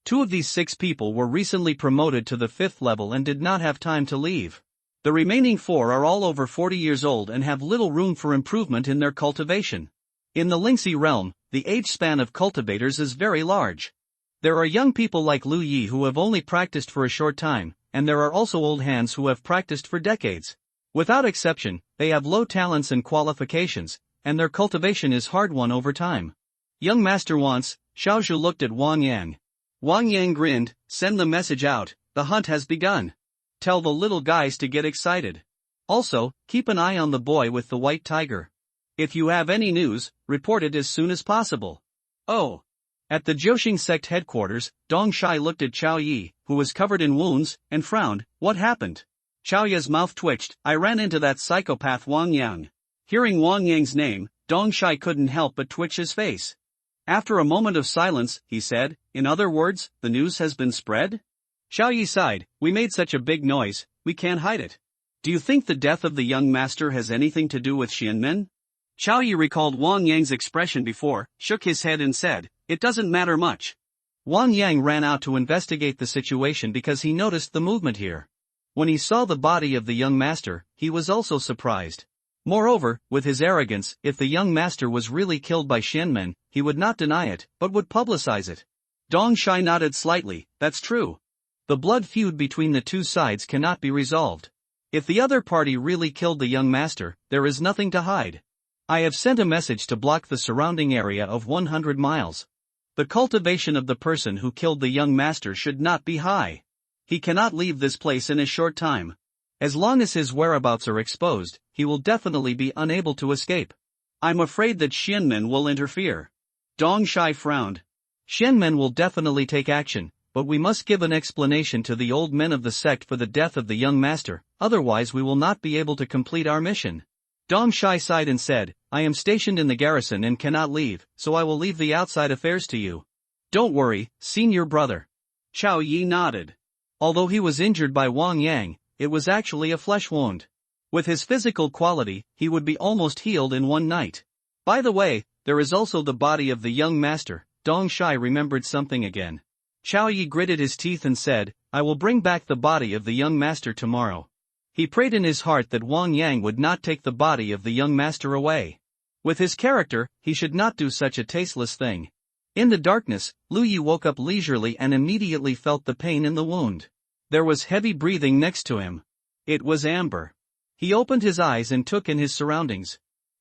2 of these 6 people were recently promoted to the 5th level and did not have time to leave. The remaining 4 are all over 40 years old and have little room for improvement in their cultivation. In the Lingxi realm, the age span of cultivators is very large. There are young people like Lu Yi who have only practiced for a short time, and there are also old hands who have practiced for decades. Without exception, they have low talents and qualifications, and their cultivation is hard-won over time. Young master wants, Xiao Zhu looked at Wang Yang. Wang Yang grinned, send the message out, the hunt has begun. Tell the little guys to get excited. Also, keep an eye on the boy with the white tiger. If you have any news, report it as soon as possible. Oh. At the Jiuxing sect headquarters, Dong Shai looked at Qiao Yi, who was covered in wounds, and frowned. What happened? Qiao Yi's mouth twitched. I ran into that psychopath Wang Yang. Hearing Wang Yang's name, Dong Shai couldn't help but twitch his face. After a moment of silence, he said, in other words, the news has been spread? Qiao Yi sighed, we made such a big noise, we can't hide it. Do you think the death of the young master has anything to do with Xianmen? Qiao Yi recalled Wang Yang's expression before, shook his head and said, it doesn't matter much. Wang Yang ran out to investigate the situation because he noticed the movement here. When he saw the body of the young master, he was also surprised. Moreover, with his arrogance, if the young master was really killed by Xianmen, he would not deny it, but would publicize it. Dong Shai nodded slightly, that's true. The blood feud between the two sides cannot be resolved. If the other party really killed the young master, there is nothing to hide. I have sent a message to block the surrounding area of 100 miles. The cultivation of the person who killed the young master should not be high. He cannot leave this place in a short time. As long as his whereabouts are exposed, he will definitely be unable to escape. I'm afraid that Xianmen will interfere. Dong Shai frowned. Xianmen will definitely take action, but we must give an explanation to the old men of the sect for the death of the young master, otherwise we will not be able to complete our mission. Dong Shai sighed and said, I am stationed in the garrison and cannot leave, so I will leave the outside affairs to you. Don't worry, senior brother. Qiao Yi nodded. Although he was injured by Wang Yang, it was actually a flesh wound. With his physical quality, he would be almost healed in one night. By the way, there is also the body of the young master. Dong Shai remembered something again. Qiao Yi gritted his teeth and said, I will bring back the body of the young master tomorrow. He prayed in his heart that Wang Yang would not take the body of the young master away. With his character, he should not do such a tasteless thing. In the darkness, Lu Yi woke up leisurely and immediately felt the pain in the wound. There was heavy breathing next to him. It was Amber. He opened his eyes and took in his surroundings.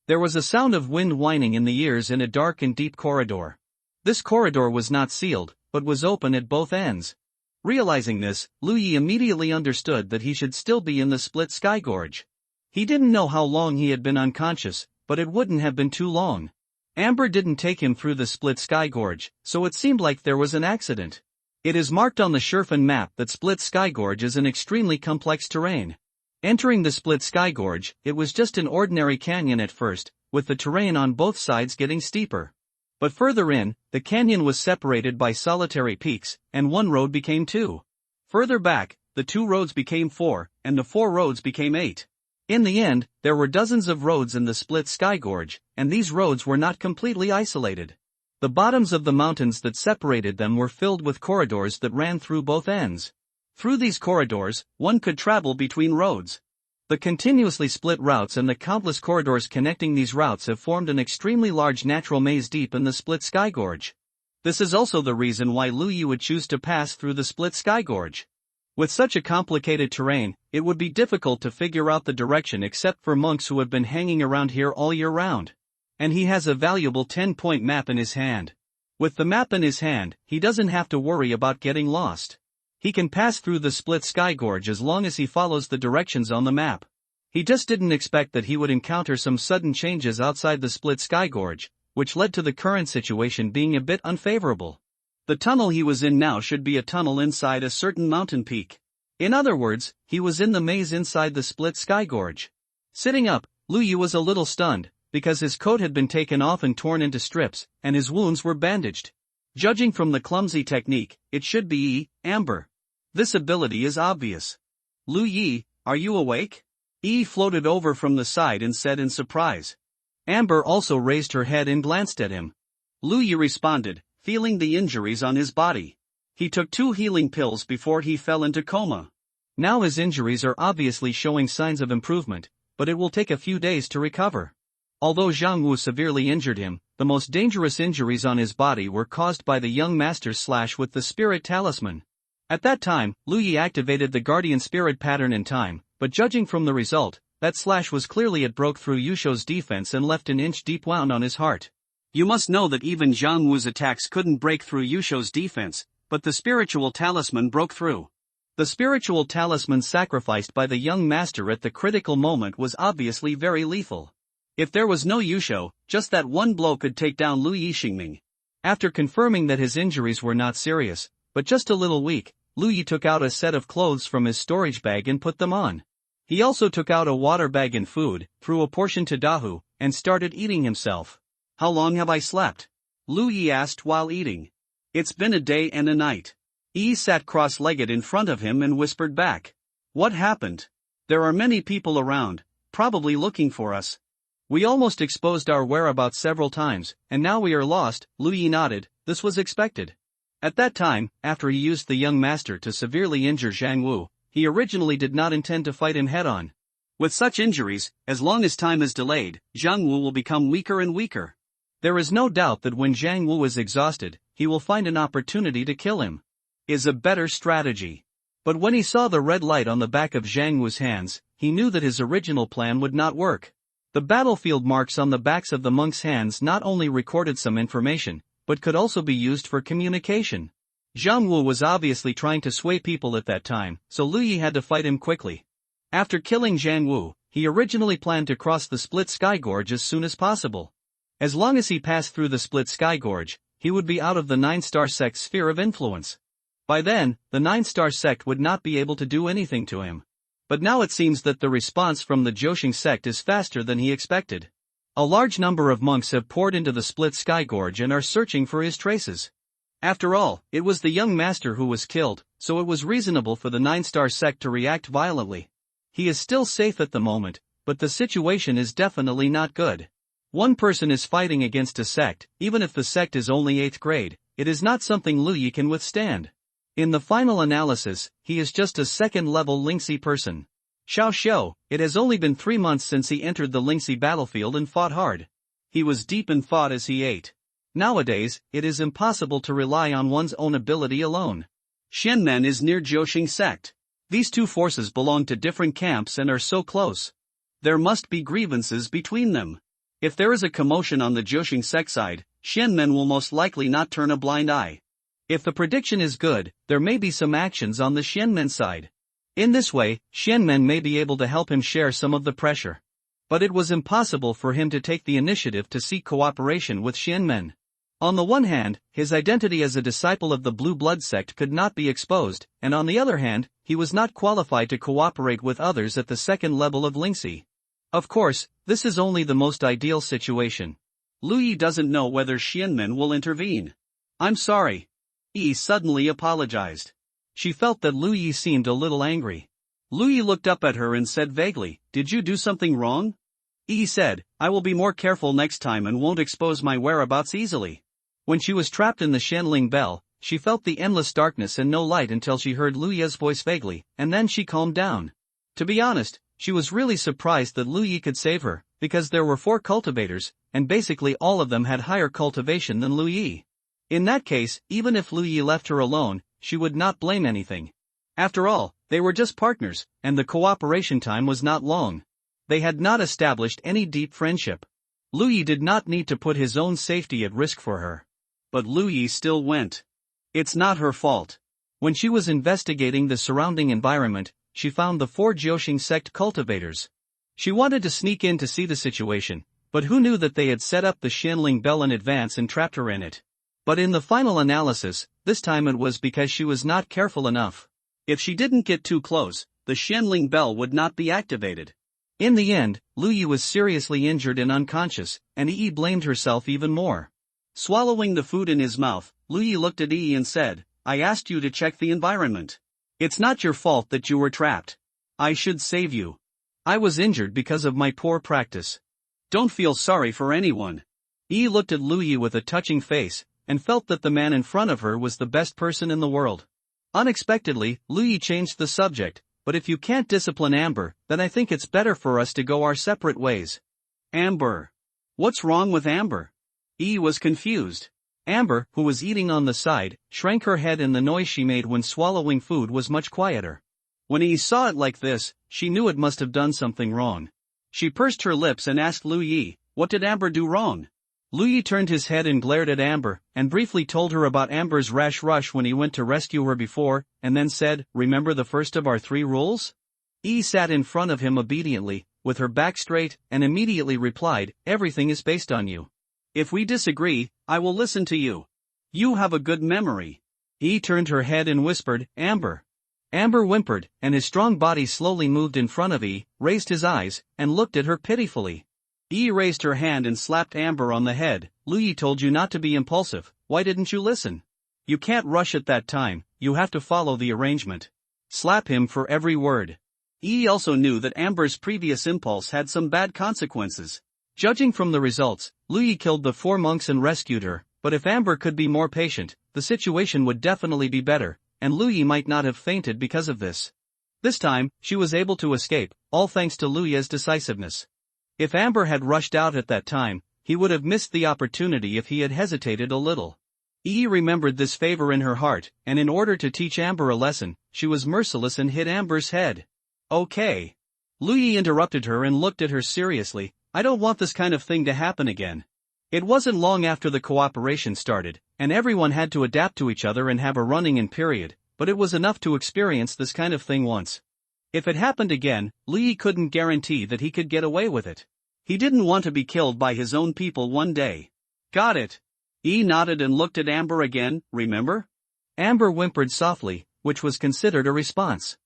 There was a sound of wind whining in the ears in a dark and deep corridor. This corridor was not sealed, but was open at both ends. Realizing this, Lu Yi immediately understood that he should still be in the split sky gorge. He didn't know how long he had been unconscious, but it wouldn't have been too long. Amber didn't take him through the split sky gorge, so it seemed like there was an accident. It is marked on the Sherfin map that Split Sky Gorge is an extremely complex terrain. Entering the Split Sky Gorge, it was just an ordinary canyon at first, with the terrain on both sides getting steeper. But further in, the canyon was separated by solitary peaks, and one road became two. Further back, the 2 roads became 4, and the 4 roads became 8. In the end, there were dozens of roads in the Split Sky Gorge, and these roads were not completely isolated. The bottoms of the mountains that separated them were filled with corridors that ran through both ends. Through these corridors, one could travel between roads. The continuously split routes and the countless corridors connecting these routes have formed an extremely large natural maze deep in the Split Sky Gorge. This is also the reason why Lu Yi would choose to pass through the Split Sky Gorge. With such a complicated terrain, it would be difficult to figure out the direction except for monks who have been hanging around here all year round. And he has a valuable 10-point map in his hand. With the map in his hand, he doesn't have to worry about getting lost. He can pass through the Split Sky Gorge as long as he follows the directions on the map. He just didn't expect that he would encounter some sudden changes outside the Split Sky Gorge, which led to the current situation being a bit unfavorable. The tunnel he was in now should be a tunnel inside a certain mountain peak. In other words, he was in the maze inside the Split Sky Gorge. Sitting up, Lu Yi was a little stunned, because his coat had been taken off and torn into strips, and his wounds were bandaged. Judging from the clumsy technique, it should be Amber. This ability is obvious. Lu Yi, are you awake? Floated over from the side and said in surprise. Amber also raised her head and glanced at him. Lu Yi responded, feeling the injuries on his body. He took 2 healing pills before he fell into coma. Now his injuries are obviously showing signs of improvement, but it will take a few days to recover. Although Zhang Wu severely injured him, the most dangerous injuries on his body were caused by the young master's slash with the spirit talisman. At that time, Lu Yi activated the guardian spirit pattern in time, but judging from the result, that slash was clearly it broke through Yusho's defense and left an inch-deep wound on his heart. You must know that even Zhang Wu's attacks couldn't break through Yusho's defense, but the spiritual talisman broke through. The spiritual talisman sacrificed by the young master at the critical moment was obviously very lethal. If there was no Yusho, just that one blow could take down Lu Yi Xingming. After confirming that his injuries were not serious, but just a little weak, Lu Yi took out a set of clothes from his storage bag and put them on. He also took out a water bag and food, threw a portion to Dahu, and started eating himself. How long have I slept? Lu Yi asked while eating. It's been a day and a night. Sat cross-legged in front of him and whispered back. What happened? There are many people around, probably looking for us. We almost exposed our whereabouts several times, and now we are lost. Lu Yi nodded. This was expected. At that time, after he used the young master to severely injure Zhang Wu, he originally did not intend to fight him head-on. With such injuries, as long as time is delayed, Zhang Wu will become weaker and weaker. There is no doubt that when Zhang Wu is exhausted, he will find an opportunity to kill him. Is a better strategy. But when he saw the red light on the back of Zhang Wu's hands, he knew that his original plan would not work. The battlefield marks on the backs of the monks' hands not only recorded some information, but could also be used for communication. Zhang Wu was obviously trying to sway people at that time, so Lu Yi had to fight him quickly. After killing Zhang Wu, he originally planned to cross the Split Sky Gorge as soon as possible. As long as he passed through the Split Sky Gorge, he would be out of the 9-star sect's sphere of influence. By then, the 9-star sect would not be able to do anything to him. But now it seems that the response from the Joshing sect is faster than he expected. A large number of monks have poured into the Split Sky Gorge and are searching for his traces. After all, it was the young master who was killed, so it was reasonable for the 9-star sect to react violently. He is still safe at the moment, but the situation is definitely not good. One person is fighting against a sect, even if the sect is only 8th grade, it is not something Lu Yi can withstand. In the final analysis, he is just a second-level Lingxi person. Xiao Xiao, it has only been 3 months since he entered the Lingxi battlefield and fought hard. He was deep in thought as he ate. Nowadays, it is impossible to rely on one's own ability alone. Xianmen is near Joshing sect. These two forces belong to different camps and are so close. There must be grievances between them. If there is a commotion on the Joshing sect side, Xianmen will most likely not turn a blind eye. If the prediction is good, there may be some actions on the Xianmen side. In this way, Xianmen may be able to help him share some of the pressure. But it was impossible for him to take the initiative to seek cooperation with Xianmen. On the one hand, his identity as a disciple of the Blue Blood sect could not be exposed, and on the other hand, he was not qualified to cooperate with others at the second level of Lingxi. Of course, this is only the most ideal situation. Lu Yi doesn't know whether Xianmen will intervene. I'm sorry. Yi suddenly apologized. She felt that Lu Yi seemed a little angry. Lu Yi looked up at her and said vaguely, "Did you do something wrong?" Yi said, "I will be more careful next time and won't expose my whereabouts easily." When she was trapped in the Shanling Bell, she felt the endless darkness and no light until she heard Lu Yi's voice vaguely, and then she calmed down. To be honest, she was really surprised that Lu Yi could save her, because there were 4 cultivators, and basically all of them had higher cultivation than Lu Yi. In that case, even if Lu Yi left her alone, she would not blame anything. After all, they were just partners, and the cooperation time was not long. They had not established any deep friendship. Lu Yi did not need to put his own safety at risk for her. But Lu Yi still went. It's not her fault. When she was investigating the surrounding environment, she found the 4 Jiuxing sect cultivators. She wanted to sneak in to see the situation, but who knew that they had set up the Shanling Bell in advance and trapped her in it? But in the final analysis, this time it was because she was not careful enough. If she didn't get too close, the Shanling Bell would not be activated. In the end, Lu Yi was seriously injured and unconscious, and Yi blamed herself even more. Swallowing the food in his mouth, Lu Yi looked at Yi and said, "I asked you to check the environment. It's not your fault that you were trapped. I should save you. I was injured because of my poor practice. Don't feel sorry for anyone." Yi looked at Lu Yi with a touching face, and felt that the man in front of her was the best person in the world. Unexpectedly, Lu Yi changed the subject, "But if you can't discipline Amber, then I think it's better for us to go our separate ways." Amber? What's wrong with Amber? Yi was confused. Amber, who was eating on the side, shrank her head, and the noise she made when swallowing food was much quieter. When Yi saw it like this, she knew it must have done something wrong. She pursed her lips and asked Lu Yi, "What did Amber do wrong?" Lu Yi turned his head and glared at Amber, and briefly told her about Amber's rash rush when he went to rescue her before, and then said, "Remember the first of our 3 rules?" Yi sat in front of him obediently, with her back straight, and immediately replied, "Everything is based on you. If we disagree, I will listen to you. You have a good memory." Yi turned her head and whispered, "Amber." Amber whimpered, and his strong body slowly moved in front of Yi, raised his eyes, and looked at her pitifully. Yi raised her hand and slapped Amber on the head. "Lu Yi told you not to be impulsive, why didn't you listen? You can't rush at that time, you have to follow the arrangement. Slap him for every word." Yi also knew that Amber's previous impulse had some bad consequences. Judging from the results, Lu Yi killed the 4 monks and rescued her, but if Amber could be more patient, the situation would definitely be better, and Lu Yi might not have fainted because of this. This time, she was able to escape, all thanks to Lu Yi's decisiveness. If Amber had rushed out at that time, he would have missed the opportunity if he had hesitated a little. Yi remembered this favor in her heart, and in order to teach Amber a lesson, she was merciless and hit Amber's head. "Okay." Lu Yi interrupted her and looked at her seriously, "I don't want this kind of thing to happen again." It wasn't long after the cooperation started, and everyone had to adapt to each other and have a running-in period, but it was enough to experience this kind of thing once. If it happened again, Lu Yi couldn't guarantee that he could get away with it. He didn't want to be killed by his own people one day. "Got it." Yi nodded and looked at Amber again, "Remember?" Amber whimpered softly, which was considered a response.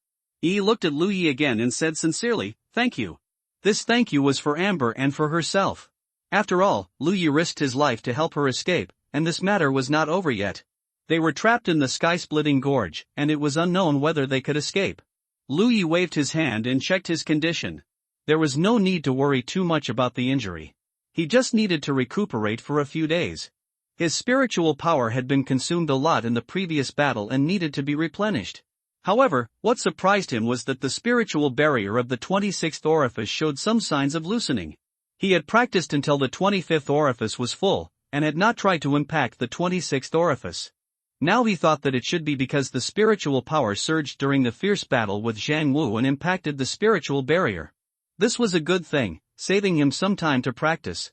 Yi looked at Lu Yi again and said sincerely, "Thank you." This thank you was for Amber and for herself. After all, Lu Yi risked his life to help her escape, and this matter was not over yet. They were trapped in the sky-splitting gorge, and it was unknown whether they could escape. Lu Yi waved his hand and checked his condition. There was no need to worry too much about the injury. He just needed to recuperate for a few days. His spiritual power had been consumed a lot in the previous battle and needed to be replenished. However, what surprised him was that the spiritual barrier of the 26th orifice showed some signs of loosening. He had practiced until the 25th orifice was full, and had not tried to impact the 26th orifice. Now he thought that it should be because the spiritual power surged during the fierce battle with Zhang Wu and impacted the spiritual barrier. This was a good thing, saving him some time to practice.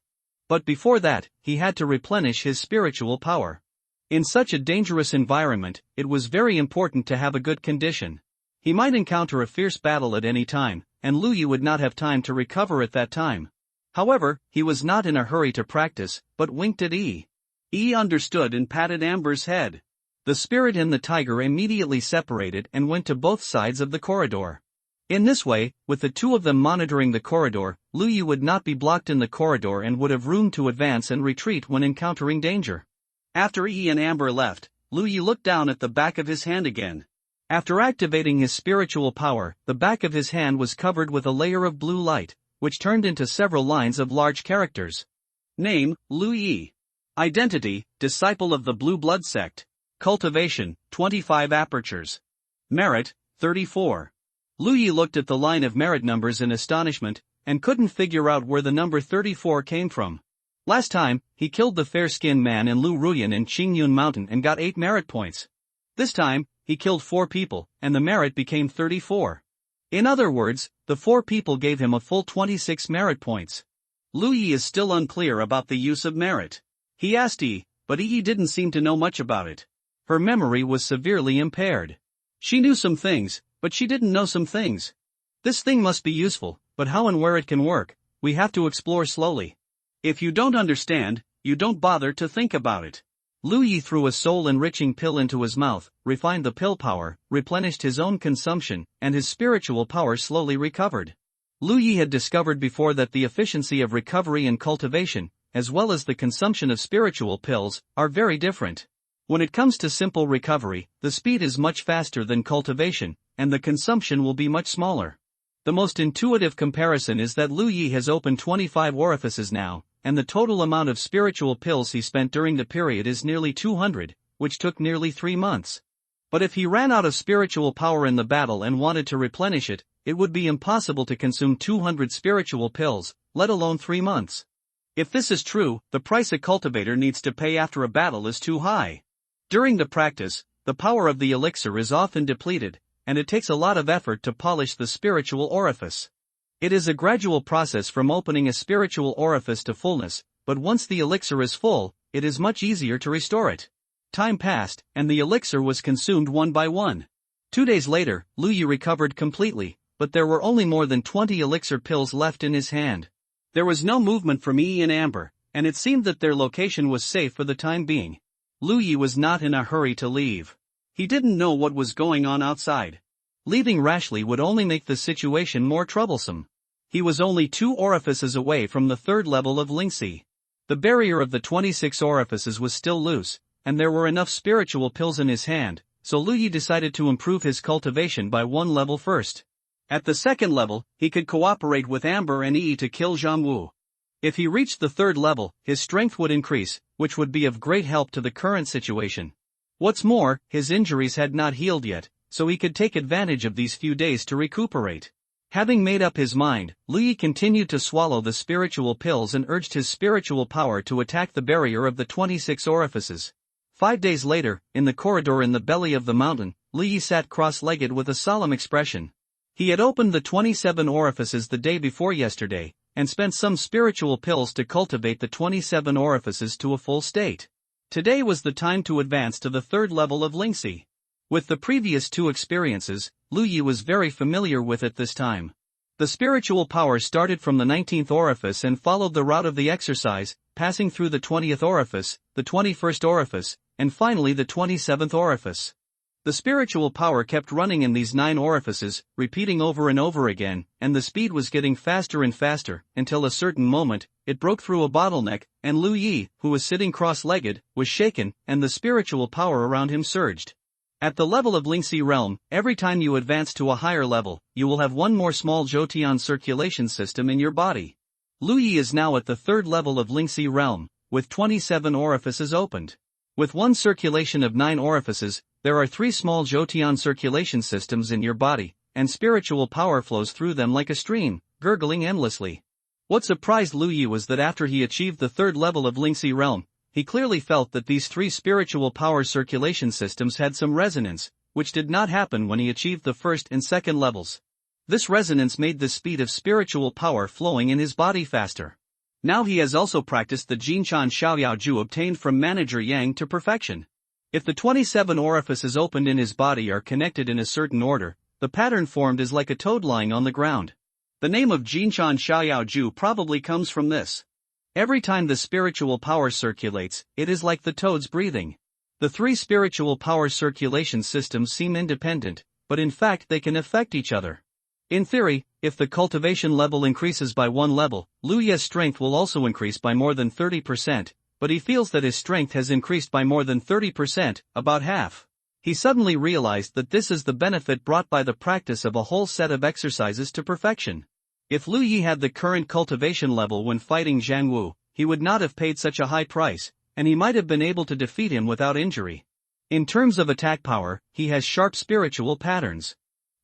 But before that, he had to replenish his spiritual power. In such a dangerous environment, it was very important to have a good condition. He might encounter a fierce battle at any time, and Lu Yi would not have time to recover at that time. However, he was not in a hurry to practice, but winked at Yi. Yi understood and patted Amber's head. The spirit and the tiger immediately separated and went to both sides of the corridor. In this way, with the two of them monitoring the corridor, Lu Yi would not be blocked in the corridor and would have room to advance and retreat when encountering danger. After Yi and Amber left, Lu Yi looked down at the back of his hand again. After activating his spiritual power, the back of his hand was covered with a layer of blue light, which turned into several lines of large characters. Name, Lu Yi. Identity, disciple of the Blue Blood Sect. Cultivation, 25 apertures. Merit, 34. Lu Yi looked at the line of merit numbers in astonishment, and couldn't figure out where the number 34 came from. Last time, he killed the fair-skinned man in Lu Ruyan in Qingyun Mountain and got 8 merit points. This time, he killed 4 people, and the merit became 34. In other words, the 4 people gave him a full 26 merit points. Lu Yi is still unclear about the use of merit. He asked Yi, but Yi didn't seem to know much about it. Her memory was severely impaired. She knew some things, but she didn't know some things. This thing must be useful, but how and where it can work, we have to explore slowly. If you don't understand, you don't bother to think about it. Lu Yi threw a soul-enriching pill into his mouth, refined the pill power, replenished his own consumption, and his spiritual power slowly recovered. Lu Yi had discovered before that the efficiency of recovery and cultivation, as well as the consumption of spiritual pills, are very different. When it comes to simple recovery, the speed is much faster than cultivation, and the consumption will be much smaller. The most intuitive comparison is that Lu Yi has opened 25 orifices now, and the total amount of spiritual pills he spent during the period is nearly 200, which took nearly 3 months. But if he ran out of spiritual power in the battle and wanted to replenish it, it would be impossible to consume 200 spiritual pills, let alone 3 months. If this is true, the price a cultivator needs to pay after a battle is too high. During the practice, the power of the elixir is often depleted, and it takes a lot of effort to polish the spiritual orifice. It is a gradual process from opening a spiritual orifice to fullness, but once the elixir is full, it is much easier to restore it. Time passed, and the elixir was consumed one by one. 2 days later, Lu Yi recovered completely, but there were only more than 20 elixir pills left in his hand. There was no movement from Yi and Amber, and it seemed that their location was safe for the time being. Lu Yi was not in a hurry to leave. He didn't know what was going on outside. Leaving rashly would only make the situation more troublesome. He was only 2 orifices away from the 3rd level of Lingxi. The barrier of the 26 orifices was still loose, and there were enough spiritual pills in his hand, so Lu Yi decided to improve his cultivation by 1 level first. At the 2nd level, he could cooperate with Amber and Yi to kill Zhang Wu. If he reached the 3rd level, his strength would increase, which would be of great help to the current situation. What's more, his injuries had not healed yet, so he could take advantage of these few days to recuperate. Having made up his mind, Lu Yi continued to swallow the spiritual pills and urged his spiritual power to attack the barrier of the 26 orifices. 5 days later, in the corridor in the belly of the mountain, Lu Yi sat cross-legged with a solemn expression. He had opened the 27 orifices the day before yesterday, and spent some spiritual pills to cultivate the 27 orifices to a full state. Today was the time to advance to the 3rd level of Lingxi. With the previous 2 experiences, Lu Yi was very familiar with it this time. The spiritual power started from the 19th orifice and followed the route of the exercise, passing through the 20th orifice, the 21st orifice, and finally the 27th orifice. The spiritual power kept running in these 9 orifices, repeating over and over again, and the speed was getting faster and faster, until a certain moment, it broke through a bottleneck, and Lu Yi, who was sitting cross-legged, was shaken, and the spiritual power around him surged. At the level of Lingxi realm, every time you advance to a higher level, you will have 1 more small Zhoutian circulation system in your body. Lu Yi is now at the 3rd level of Lingxi realm, with 27 orifices opened. With 1 circulation of 9 orifices, there are 3 small Zhoutian circulation systems in your body, and spiritual power flows through them like a stream, gurgling endlessly. What surprised Lu Yi was that after he achieved the 3rd level of Lingxi realm, he clearly felt that these 3 spiritual power circulation systems had some resonance, which did not happen when he achieved the 1st and 2nd levels. This resonance made the speed of spiritual power flowing in his body faster. Now he has also practiced the Jinshan Xiaoyaoju obtained from Manager Yang to perfection. If the 27 orifices opened in his body are connected in a certain order, the pattern formed is like a toad lying on the ground. The name of Jinshan Xiaoyaoju probably comes from this. Every time the spiritual power circulates, it is like the toad's breathing. The three spiritual power circulation systems seem independent, but in fact they can affect each other. In theory, if the cultivation level increases by one level, Lu Ye's strength will also increase by more than 30%, but he feels that his strength has increased by more than 30%, about half. He suddenly realized that this is the benefit brought by the practice of a whole set of exercises to perfection. If Lu Yi had the current cultivation level when fighting Zhang Wu, he would not have paid such a high price, and he might have been able to defeat him without injury. In terms of attack power, he has sharp spiritual patterns.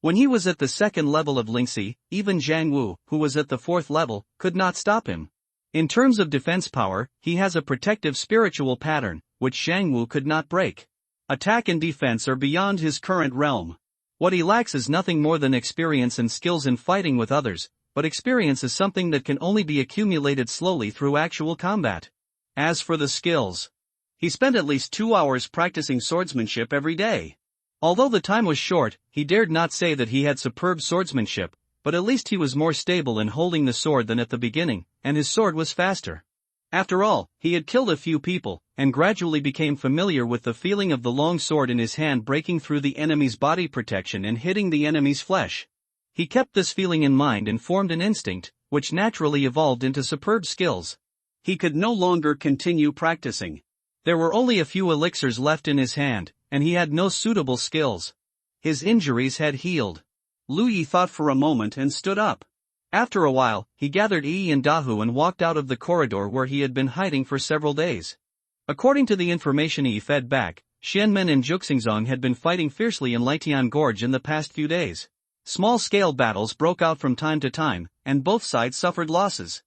When he was at the second level of Lingxi, even Zhang Wu, who was at the fourth level, could not stop him. In terms of defense power, he has a protective spiritual pattern, which Zhang Wu could not break. Attack and defense are beyond his current realm. What he lacks is nothing more than experience and skills in fighting with others, but experience is something that can only be accumulated slowly through actual combat. As for the skills, he spent at least 2 hours practicing swordsmanship every day. Although the time was short, he dared not say that he had superb swordsmanship, but at least he was more stable in holding the sword than at the beginning, and his sword was faster. After all, he had killed a few people, and gradually became familiar with the feeling of the long sword in his hand breaking through the enemy's body protection and hitting the enemy's flesh. He kept this feeling in mind and formed an instinct, which naturally evolved into superb skills. He could no longer continue practicing. There were only a few elixirs left in his hand, and he had no suitable skills. His injuries had healed. Lu Yi thought for a moment and stood up. After a while, he gathered Yi and Dahu and walked out of the corridor where he had been hiding for several days. According to the information Yi fed back, Xianmen and Juxingzong had been fighting fiercely in Lietian Gorge in the past few days. Small-scale battles broke out from time to time, and both sides suffered losses.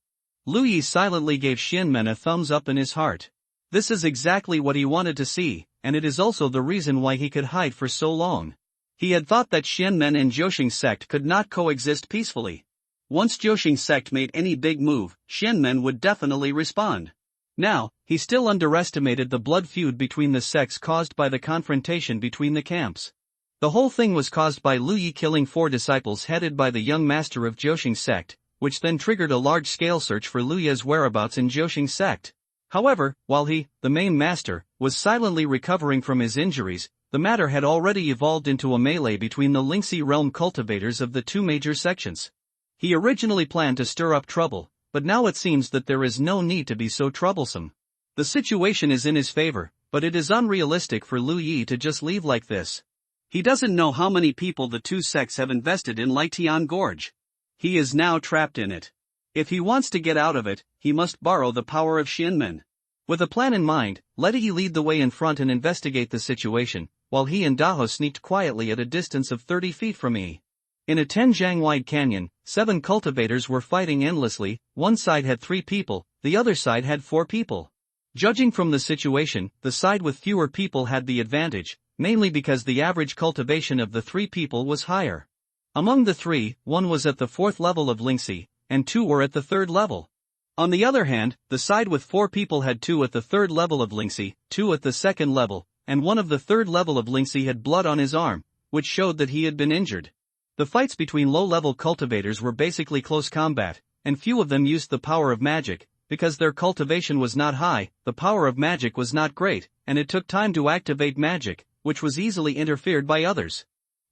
Lu Yi silently gave Xianmen a thumbs up in his heart. This is exactly what he wanted to see, and it is also the reason why he could hide for so long. He had thought that Xianmen and Zhouxing's sect could not coexist peacefully. Once Zhouxing's sect made any big move, Xianmen would definitely respond. Now, he still underestimated the blood feud between the sects caused by the confrontation between the camps. The whole thing was caused by Lu Yi killing 4 disciples headed by the young master of Zhouxing's sect, which then triggered a large-scale search for Lu Yi's whereabouts in Zhouxing's sect. However, while he, the main master, was silently recovering from his injuries, the matter had already evolved into a melee between the Lingxi realm cultivators of the 2 major sections. He originally planned to stir up trouble, but now it seems that there is no need to be so troublesome. The situation is in his favor, but it is unrealistic for Lu Yi to just leave like this. He doesn't know how many people the 2 sects have invested in Lietian Gorge. He is now trapped in it. If he wants to get out of it, he must borrow the power of Xianmen. With a plan in mind, let Yi lead the way in front and investigate the situation, while he and Daho sneaked quietly at a distance of 30 feet from Yi. In a 10-jiang-wide canyon, 7 cultivators were fighting endlessly. One side had 3 people, the other side had 4 people. Judging from the situation, the side with fewer people had the advantage, mainly because the average cultivation of the 3 people was higher. Among the 3, 1 was at the 4th level of Lingxi, and 2 were at the 3rd level. On the other hand, the side with 4 people had 2 at the 3rd level of Lingxi, 2 at the 2nd level, and 1 of the 3rd level of Lingxi had blood on his arm, which showed that he had been injured. The fights between low-level cultivators were basically close combat, and few of them used the power of magic. Because their cultivation was not high, the power of magic was not great, and it took time to activate magic, which was easily interfered by others.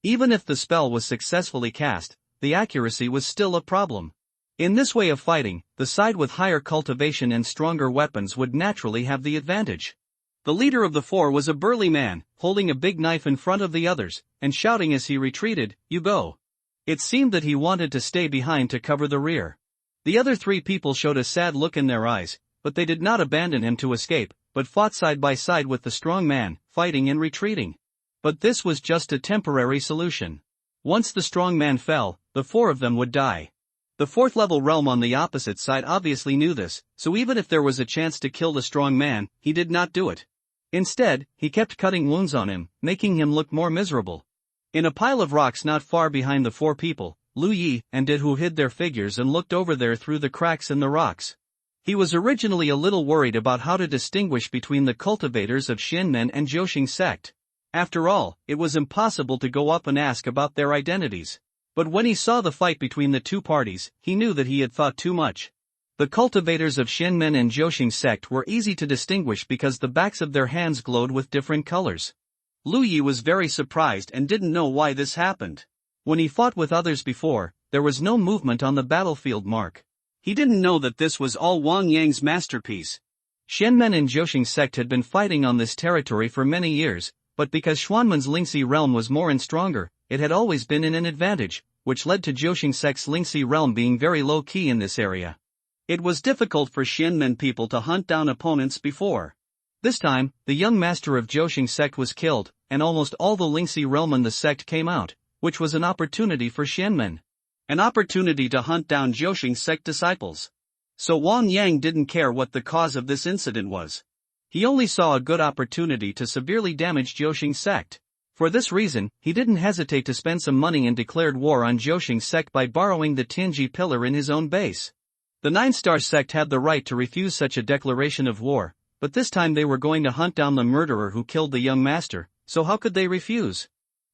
Even if the spell was successfully cast, the accuracy was still a problem. In this way of fighting, the side with higher cultivation and stronger weapons would naturally have the advantage. The leader of the 4 was a burly man, holding a big knife in front of the others, and shouting as he retreated, "You go." It seemed that he wanted to stay behind to cover the rear. The other 3 people showed a sad look in their eyes, but they did not abandon him to escape, but fought side by side with the strong man, fighting and retreating. But this was just a temporary solution. Once the strong man fell, the 4 of them would die. The 4th level realm on the opposite side obviously knew this, so even if there was a chance to kill the strong man, he did not do it. Instead, he kept cutting wounds on him, making him look more miserable. In a pile of rocks not far behind the 4 people, Lu Yi and Dahu hid their figures and looked over there through the cracks in the rocks. He was originally a little worried about how to distinguish between the cultivators of Xianmen and Zhouxing's sect. After all, it was impossible to go up and ask about their identities. But when he saw the fight between the 2 parties, he knew that he had thought too much. The cultivators of Shinmen and Joshing sect were easy to distinguish because the backs of their hands glowed with different colors. Lu Yi was very surprised and didn't know why this happened. When he fought with others before, there was no movement on the battlefield mark. He didn't know that this was all Wang Yang's masterpiece. Shinmen and Joshing sect had been fighting on this territory for many years, but because Xuanmen's Lingxi realm was more and stronger, it had always been in an advantage, which led to Joshing sect's Lingxi realm being very low-key in this area. It was difficult for Shinmen people to hunt down opponents before. This time, the young master of Joshing sect was killed, and almost all the Lingxi realm in the sect came out, which was an opportunity for Shinmen. An opportunity to hunt down Joshing sect disciples. So Wang Yang didn't care what the cause of this incident was. He only saw a good opportunity to severely damage Joshing sect. For this reason, he didn't hesitate to spend some money and declared war on Joshing sect by borrowing the Tianji pillar in his own base. The 9-star sect had the right to refuse such a declaration of war, but this time they were going to hunt down the murderer who killed the young master, so how could they refuse?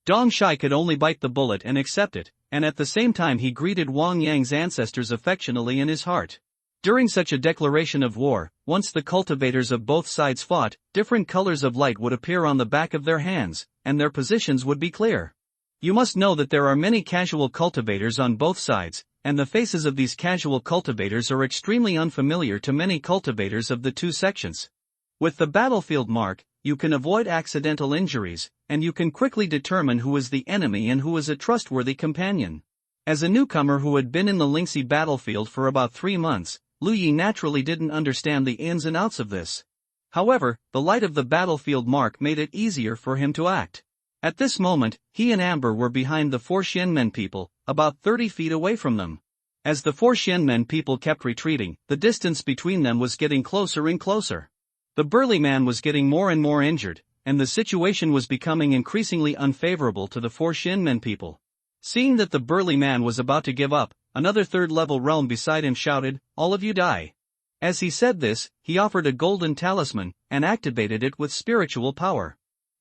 Dong Shai could only bite the bullet and accept it, and at the same time he greeted Wang Yang's ancestors affectionately in his heart. During such a declaration of war, once the cultivators of both sides fought, different colors of light would appear on the back of their hands, and their positions would be clear. You must know that there are many casual cultivators on both sides, and the faces of these casual cultivators are extremely unfamiliar to many cultivators of the two sections. With the battlefield mark, you can avoid accidental injuries, and you can quickly determine who is the enemy and who is a trustworthy companion. As a newcomer who had been in the Lingxi battlefield for about 3 months, Lu Yi naturally didn't understand the ins and outs of this. However, the light of the battlefield mark made it easier for him to act. At this moment, he and Amber were behind the 4 Shinmen people, about 30 feet away from them. As the 4 Shinmen people kept retreating, the distance between them was getting closer and closer. The burly man was getting more and more injured, and the situation was becoming increasingly unfavorable to the 4 Shinmen people. Seeing that the burly man was about to give up, another third-level realm beside him shouted, "All of you die." As he said this, he offered a golden talisman, and activated it with spiritual power.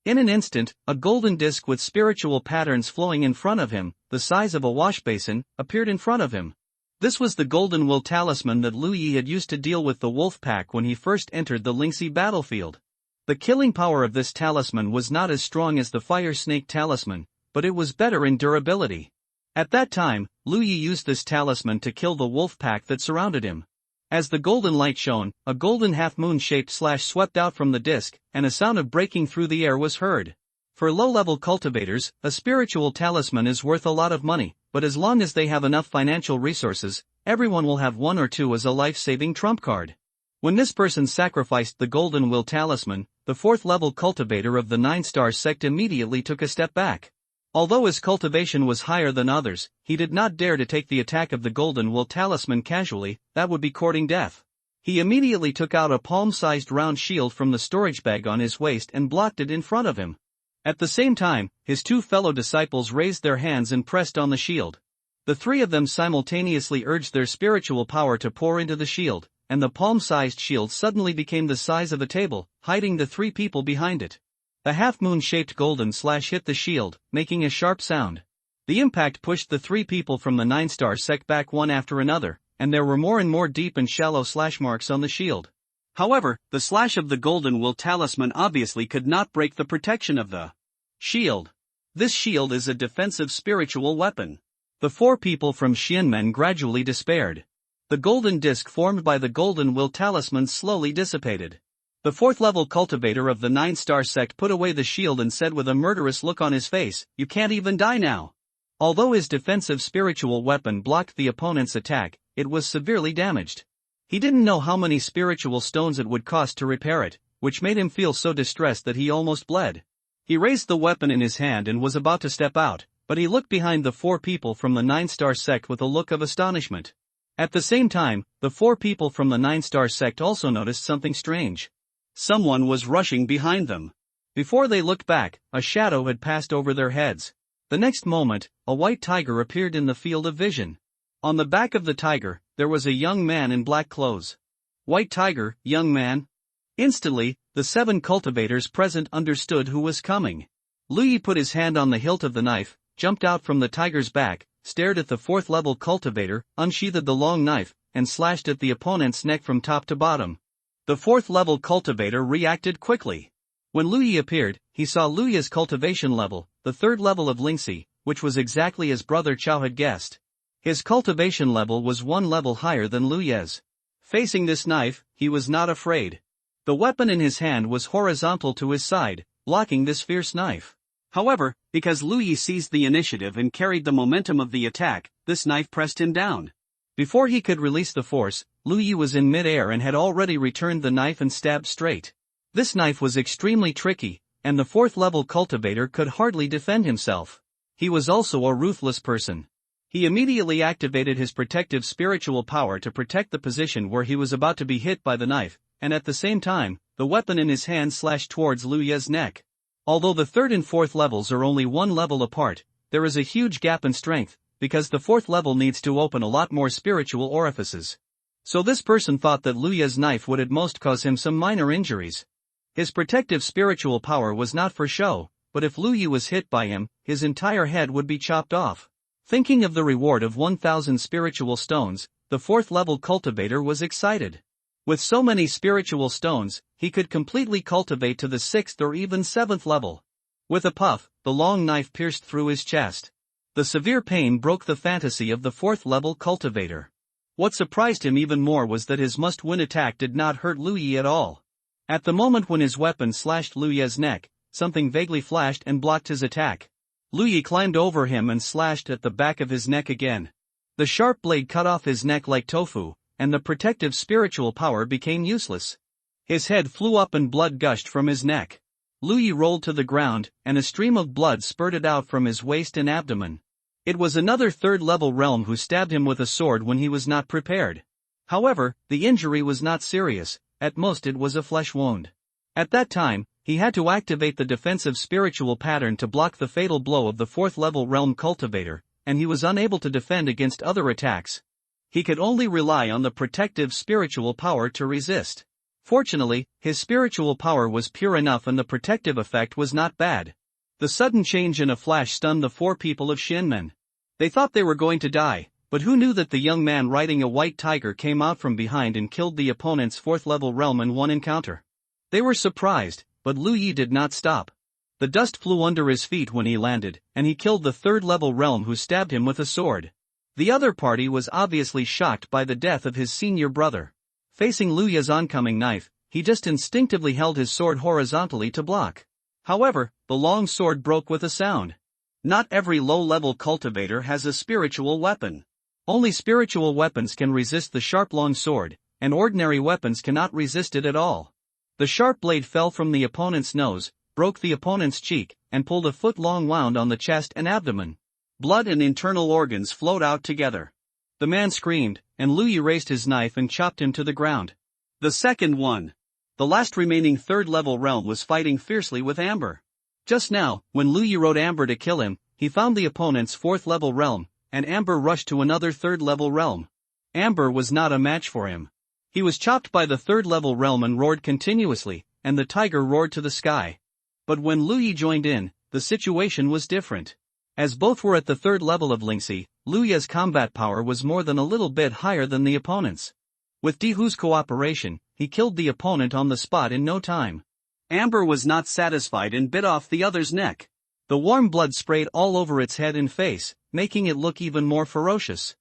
In an instant, a golden disc with spiritual patterns flowing in front of him, the size of a wash basin, appeared in front of him. This was the golden will talisman that Lu Yi had used to deal with the wolf pack when he first entered the Lingxi battlefield. The killing power of this talisman was not as strong as the fire snake talisman, but it was better in durability. At that time, Lu Yi used this talisman to kill the wolf pack that surrounded him. As the golden light shone, a golden half-moon shaped slash swept out from the disc, and a sound of breaking through the air was heard. For low-level cultivators, a spiritual talisman is worth a lot of money, but as long as they have enough financial resources, everyone will have 1 or 2 as a life-saving trump card. When this person sacrificed the golden will talisman, the 4th-level cultivator of the 9-star sect immediately took a step back. Although his cultivation was higher than others, he did not dare to take the attack of the golden will talisman casually, that would be courting death. He immediately took out a palm-sized round shield from the storage bag on his waist and blocked it in front of him. At the same time, his 2 fellow disciples raised their hands and pressed on the shield. The 3 of them simultaneously urged their spiritual power to pour into the shield, and the palm-sized shield suddenly became the size of a table, hiding the 3 people behind it. The half-moon-shaped golden slash hit the shield, making a sharp sound. The impact pushed the 3 people from the 9-star sect back one after another, and there were more and more deep and shallow slash marks on the shield. However, the slash of the golden will talisman obviously could not break the protection of the shield. This shield is a defensive spiritual weapon. The 4 people from Shinmen gradually despaired. The golden disc formed by the golden will talisman slowly dissipated. The 4th-level cultivator of the 9-star sect put away the shield and said with a murderous look on his face, "You can't even die now." Although his defensive spiritual weapon blocked the opponent's attack, it was severely damaged. He didn't know how many spiritual stones it would cost to repair it, which made him feel so distressed that he almost bled. He raised the weapon in his hand and was about to step out, but he looked behind the 4 people from the 9-star sect with a look of astonishment. At the same time, the 4 people from the 9-star sect also noticed something strange. Someone was rushing behind them. Before they looked back, a shadow had passed over their heads. The next moment, a white tiger appeared in the field of vision. On the back of the tiger, there was a young man in black clothes. White tiger, young man. Instantly, the 7 cultivators present understood who was coming. Lu Yi put his hand on the hilt of the knife, jumped out from the tiger's back, stared at the 4th-level cultivator, unsheathed the long knife, and slashed at the opponent's neck from top to bottom. The fourth level cultivator reacted quickly. When Lu Yi appeared, he saw Lu Yi's cultivation level, the third level of Lingxi, which was exactly as Brother Chao had guessed. His cultivation level was one level higher than Lu Yi's. Facing this knife, he was not afraid. The weapon in his hand was horizontal to his side, blocking this fierce knife. However, because Lu Yi seized the initiative and carried the momentum of the attack, this knife pressed him down. Before he could release the force, Lu Yi was in mid-air and had already returned the knife and stabbed straight. This knife was extremely tricky, and the fourth level cultivator could hardly defend himself. He was also a ruthless person. He immediately activated his protective spiritual power to protect the position where he was about to be hit by the knife, and at the same time, the weapon in his hand slashed towards Lu Yi's neck. Although the third and fourth levels are only one level apart, there is a huge gap in strength, because the fourth level needs to open a lot more spiritual orifices. So this person thought that Lu Yi's knife would at most cause him some minor injuries. His protective spiritual power was not for show, but if Lu Yi was hit by him, his entire head would be chopped off. Thinking of the reward of 1,000 spiritual stones, the fourth level cultivator was excited. With so many spiritual stones, he could completely cultivate to the 6th or even 7th level. With a puff, the long knife pierced through his chest. The severe pain broke the fantasy of the fourth level cultivator. What surprised him even more was that his must-win attack did not hurt Lu Yi at all. At the moment when his weapon slashed Lu Yi's neck, something vaguely flashed and blocked his attack. Lu Yi climbed over him and slashed at the back of his neck again. The sharp blade cut off his neck like tofu, and the protective spiritual power became useless. His head flew up and blood gushed from his neck. Lu Yi rolled to the ground, and a stream of blood spurted out from his waist and abdomen. It was another third-level realm who stabbed him with a sword when he was not prepared. However, the injury was not serious, at most it was a flesh wound. At that time, he had to activate the defensive spiritual pattern to block the fatal blow of the fourth-level realm cultivator, and he was unable to defend against other attacks. He could only rely on the protective spiritual power to resist. Fortunately, his spiritual power was pure enough and the protective effect was not bad. The sudden change in a flash stunned the four people of Xianmen. They thought they were going to die, but who knew that the young man riding a white tiger came out from behind and killed the opponent's fourth-level realm in one encounter. They were surprised, but Lu Yi did not stop. The dust flew under his feet when he landed, and he killed the third-level realm who stabbed him with a sword. The other party was obviously shocked by the death of his senior brother. Facing Lu Yi's oncoming knife, he just instinctively held his sword horizontally to block. However, the long sword broke with a sound. Not every low-level cultivator has a spiritual weapon. Only spiritual weapons can resist the sharp long sword, and ordinary weapons cannot resist it at all. The sharp blade fell from the opponent's nose, broke the opponent's cheek, and pulled a foot-long wound on the chest and abdomen. Blood and internal organs flowed out together. The man screamed, and Lu Yi raised his knife and chopped him to the ground. The second one. The last remaining third-level realm was fighting fiercely with Amber. Just now, when Lu Yi rode Amber to kill him, he found the opponent's fourth-level realm, and Amber rushed to another third-level realm. Amber was not a match for him. He was chopped by the third-level realm and roared continuously, and the tiger roared to the sky. But when Lu Yi joined in, the situation was different. As both were at the third level of Lingxi, Lu Yi's combat power was more than a little bit higher than the opponent's. With Di Hu's cooperation, he killed the opponent on the spot in no time. Amber was not satisfied and bit off the other's neck. The warm blood sprayed all over its head and face, making it look even more ferocious.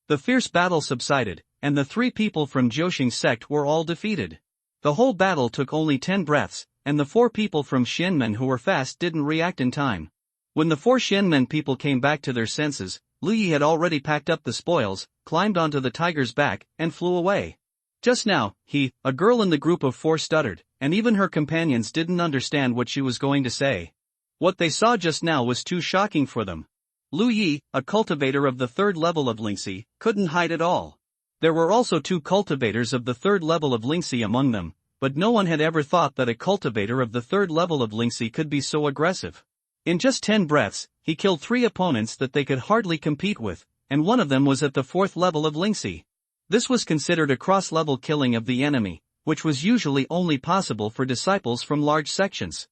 The fierce battle subsided, and the three people from Jiuxing's sect were all defeated. The whole battle took only 10 breaths, and the four people from Xianmen who were fast didn't react in time. When the four Xianmen people came back to their senses, Lu Yi had already packed up the spoils, climbed onto the tiger's back, and flew away. Just now, a girl in the group of four stuttered, and even her companions didn't understand what she was going to say. What they saw just now was too shocking for them. Lu Yi, a cultivator of the third level of Lingxi, couldn't hide at all. There were also 2 cultivators of the third level of Lingxi among them, but no one had ever thought that a cultivator of the third level of Lingxi could be so aggressive. In just 10 breaths, he killed 3 opponents that they could hardly compete with, and one of them was at the 4th level of Lingxi. This was considered a cross-level killing of the enemy, which was usually only possible for disciples from large sections.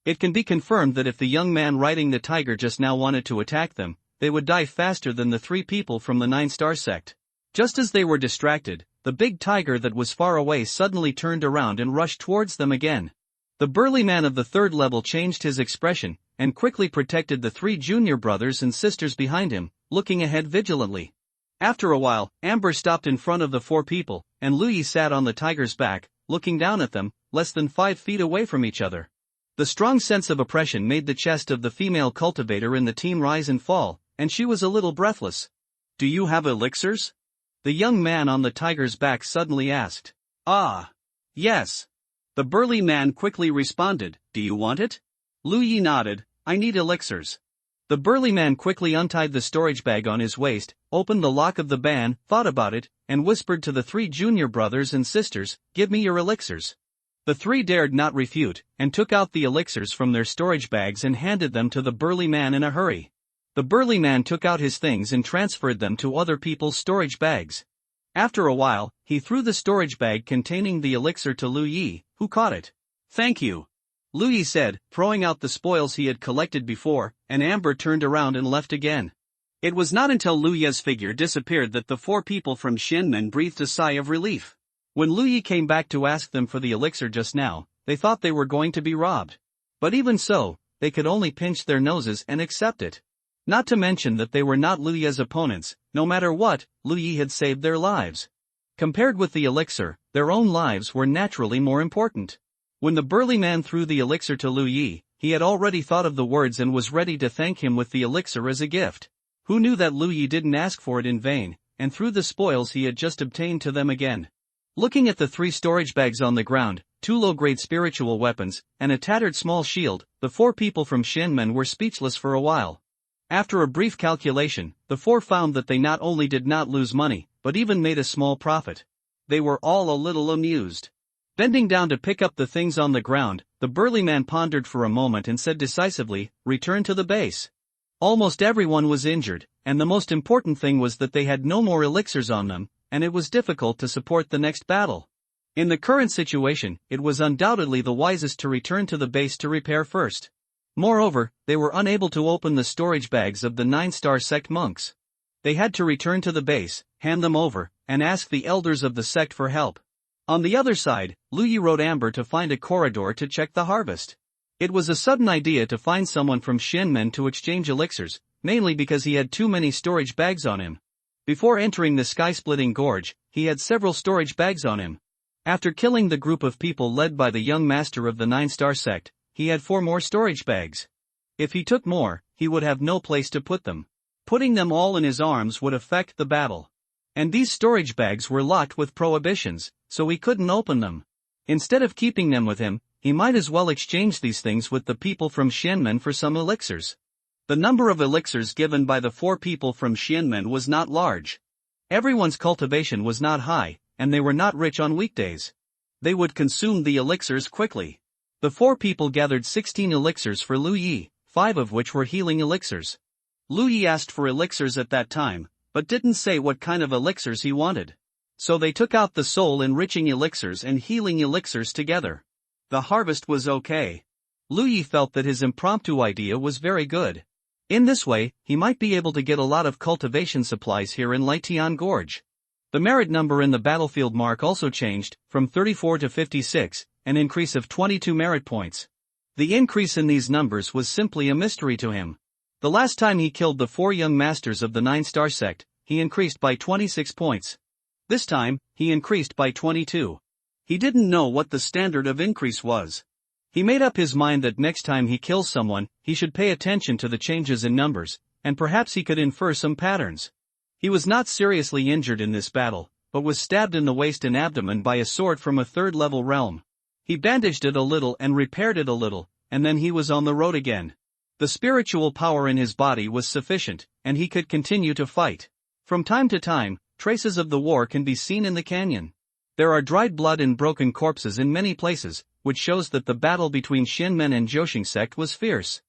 It can be confirmed that if the young man riding the tiger just now wanted to attack them, they would die faster than the 3 people from the 9-star sect. Just as they were distracted, the big tiger that was far away suddenly turned around and rushed towards them again. The burly man of the third level changed his expression, and quickly protected the three junior brothers and sisters behind him, looking ahead vigilantly. After a while, Amber stopped in front of the four people, and Louis sat on the tiger's back, looking down at them, less than 5 feet away from each other. The strong sense of oppression made the chest of the female cultivator in the team rise and fall, and she was a little breathless. "Do you have elixirs?" the young man on the tiger's back suddenly asked. "Ah. Yes." The burly man quickly responded, "Do you want it?" Louis nodded, "I need elixirs." The burly man quickly untied the storage bag on his waist, opened the lock of the bag, thought about it, and whispered to the three junior brothers and sisters, "Give me your elixirs." The three dared not refute, and took out the elixirs from their storage bags and handed them to the burly man in a hurry. The burly man took out his things and transferred them to other people's storage bags. After a while, he threw the storage bag containing the elixir to Louis, who caught it. "Thank you," Louis said, throwing out the spoils he had collected before, and Amber turned around and left again. It was not until Louis's figure disappeared that the four people from Shinmen breathed a sigh of relief. When Louis came back to ask them for the elixir just now, they thought they were going to be robbed. But even so, they could only pinch their noses and accept it. Not to mention that they were not Louis's opponents. No matter what, Louis had saved their lives. Compared with the elixir, their own lives were naturally more important. When the burly man threw the elixir to Louis, he had already thought of the words and was ready to thank him with the elixir as a gift. Who knew that Louis didn't ask for it in vain, and threw the spoils he had just obtained to them again. Looking at the 3 storage bags on the ground, 2 low-grade spiritual weapons, and a tattered small shield, the 4 people from Shinmen were speechless for a while. After a brief calculation, the 4 found that they not only did not lose money, but even made a small profit. They were all a little amused. Bending down to pick up the things on the ground, the burly man pondered for a moment and said decisively, "Return to the base." Almost everyone was injured, and the most important thing was that they had no more elixirs on them, and it was difficult to support the next battle. In the current situation, it was undoubtedly the wisest to return to the base to repair first. Moreover, they were unable to open the storage bags of the 9-star sect monks. They had to return to the base, hand them over, and ask the elders of the sect for help. On the other side, Louis wrote Amber to find a corridor to check the harvest. It was a sudden idea to find someone from Shinmen to exchange elixirs, mainly because he had too many storage bags on him. Before entering the sky-splitting gorge, he had several storage bags on him. After killing the group of people led by the young master of the 9-star sect, he had 4 more storage bags. If he took more, he would have no place to put them. Putting them all in his arms would affect the battle. And these storage bags were locked with prohibitions, so he couldn't open them. Instead of keeping them with him, he might as well exchange these things with the people from Shinmen for some elixirs. The number of elixirs given by the 4 people from Shinmen was not large. Everyone's cultivation was not high, and they were not rich on weekdays. They would consume the elixirs quickly. The 4 people gathered 16 elixirs for Louis, 5 of which were healing elixirs. Louis asked for elixirs at that time, but didn't say what kind of elixirs he wanted. So they took out the soul-enriching elixirs and healing elixirs together. The harvest was okay. Louis felt that his impromptu idea was very good. In this way, he might be able to get a lot of cultivation supplies here in Lightian Gorge. The merit number in the battlefield mark also changed, from 34 to 56, an increase of 22 merit points. The increase in these numbers was simply a mystery to him. The last time he killed the 4 young masters of the 9-star sect, he increased by 26 points. This time, he increased by 22. He didn't know what the standard of increase was. He made up his mind that next time he kills someone, he should pay attention to the changes in numbers, and perhaps he could infer some patterns. He was not seriously injured in this battle, but was stabbed in the waist and abdomen by a sword from a 3rd-level realm. He bandaged it a little and repaired it a little, and then he was on the road again. The spiritual power in his body was sufficient, and he could continue to fight. From time to time, traces of the war can be seen in the canyon. There are dried blood and broken corpses in many places, which shows that the battle between Shinmen and Joshing sect was fierce.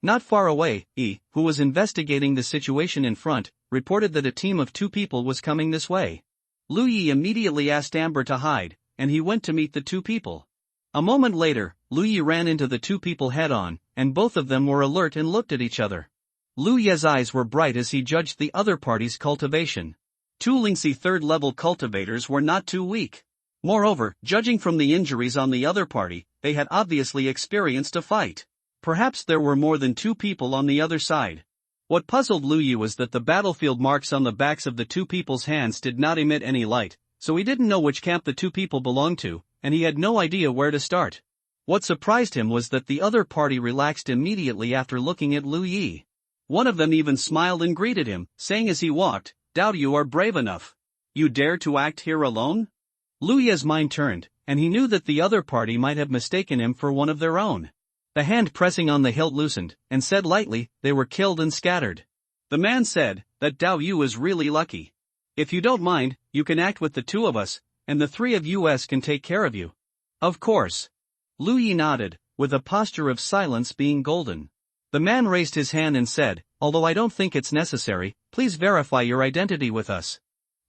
Not far away, who was investigating the situation in front, reported that a team of 2 people was coming this way. Louis immediately asked Amber to hide, and he went to meet the 2 people. A moment later, Louis ran into the 2 people head-on, and both of them were alert and looked at each other. Louis's eyes were bright as he judged the other party's cultivation. 2 Lingxi third-level cultivators were not too weak. Moreover, judging from the injuries on the other party, they had obviously experienced a fight. Perhaps there were more than 2 people on the other side. What puzzled Lu Yi was that the battlefield marks on the backs of the 2 people's hands did not emit any light, so he didn't know which camp the 2 people belonged to, and he had no idea where to start. What surprised him was that the other party relaxed immediately after looking at Lu Yi. One of them even smiled and greeted him, saying as he walked, "Doubt you are brave enough. You dare to act here alone?" Lu Yi's mind turned, and he knew that the other party might have mistaken him for one of their own. The hand pressing on the hilt loosened, and said lightly, "They were killed and scattered." The man said, "That Dao Yu is really lucky. If you don't mind, you can act with the 2 of us, and the 3 of us can take care of you." "Of course." Lu Yi nodded, with a posture of silence being golden. The man raised his hand and said, "Although I don't think it's necessary, please verify your identity with us."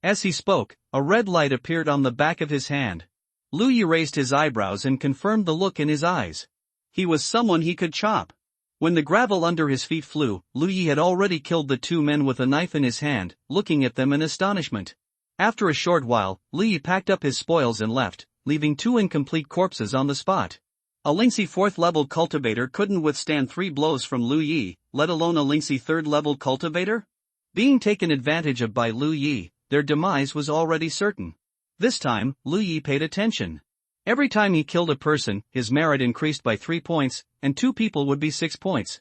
As he spoke, a red light appeared on the back of his hand. Lu Yi raised his eyebrows and confirmed the look in his eyes. He was someone he could chop. When the gravel under his feet flew, Lu Yi had already killed the 2 men with a knife in his hand, looking at them in astonishment. After a short while, Lu Yi packed up his spoils and left, leaving 2 incomplete corpses on the spot. A Lingxi 4th-level cultivator couldn't withstand 3 blows from Lu Yi, let alone a Lingxi 3rd-level cultivator? Being taken advantage of by Lu Yi, their demise was already certain. This time, Lu Yi paid attention. Every time he killed a person, his merit increased by 3 points, and 2 people would be 6 points.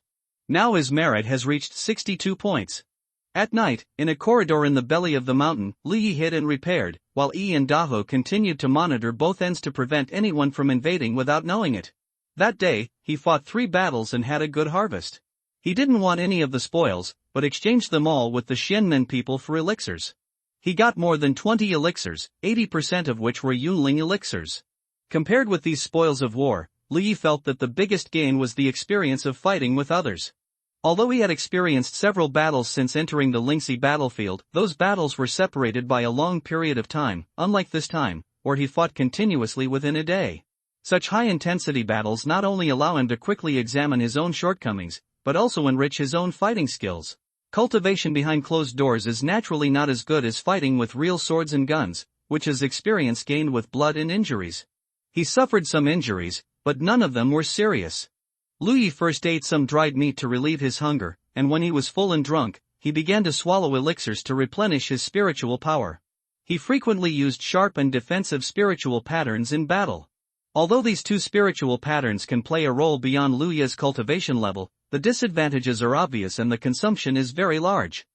Now his merit has reached 62 points. At night, in a corridor in the belly of the mountain, Lu Yi hid and repaired, while Yi and Daho continued to monitor both ends to prevent anyone from invading without knowing it. That day, he fought 3 battles and had a good harvest. He didn't want any of the spoils, but exchanged them all with the Xianmen people for elixirs. He got more than 20 elixirs, 80% of which were Yunling elixirs. Compared with these spoils of war, Lu Yi felt that the biggest gain was the experience of fighting with others. Although he had experienced several battles since entering the Lingxi battlefield, those battles were separated by a long period of time, unlike this time, where he fought continuously within a day. Such high-intensity battles not only allow him to quickly examine his own shortcomings, but also enrich his own fighting skills. Cultivation behind closed doors is naturally not as good as fighting with real swords and guns, which is experience gained with blood and injuries. He suffered some injuries, but none of them were serious. Lu Yi first ate some dried meat to relieve his hunger, and when he was full and drunk, he began to swallow elixirs to replenish his spiritual power. He frequently used sharp and defensive spiritual patterns in battle. Although these 2 spiritual patterns can play a role beyond Lu Yi's cultivation level, the disadvantages are obvious and the consumption is very large.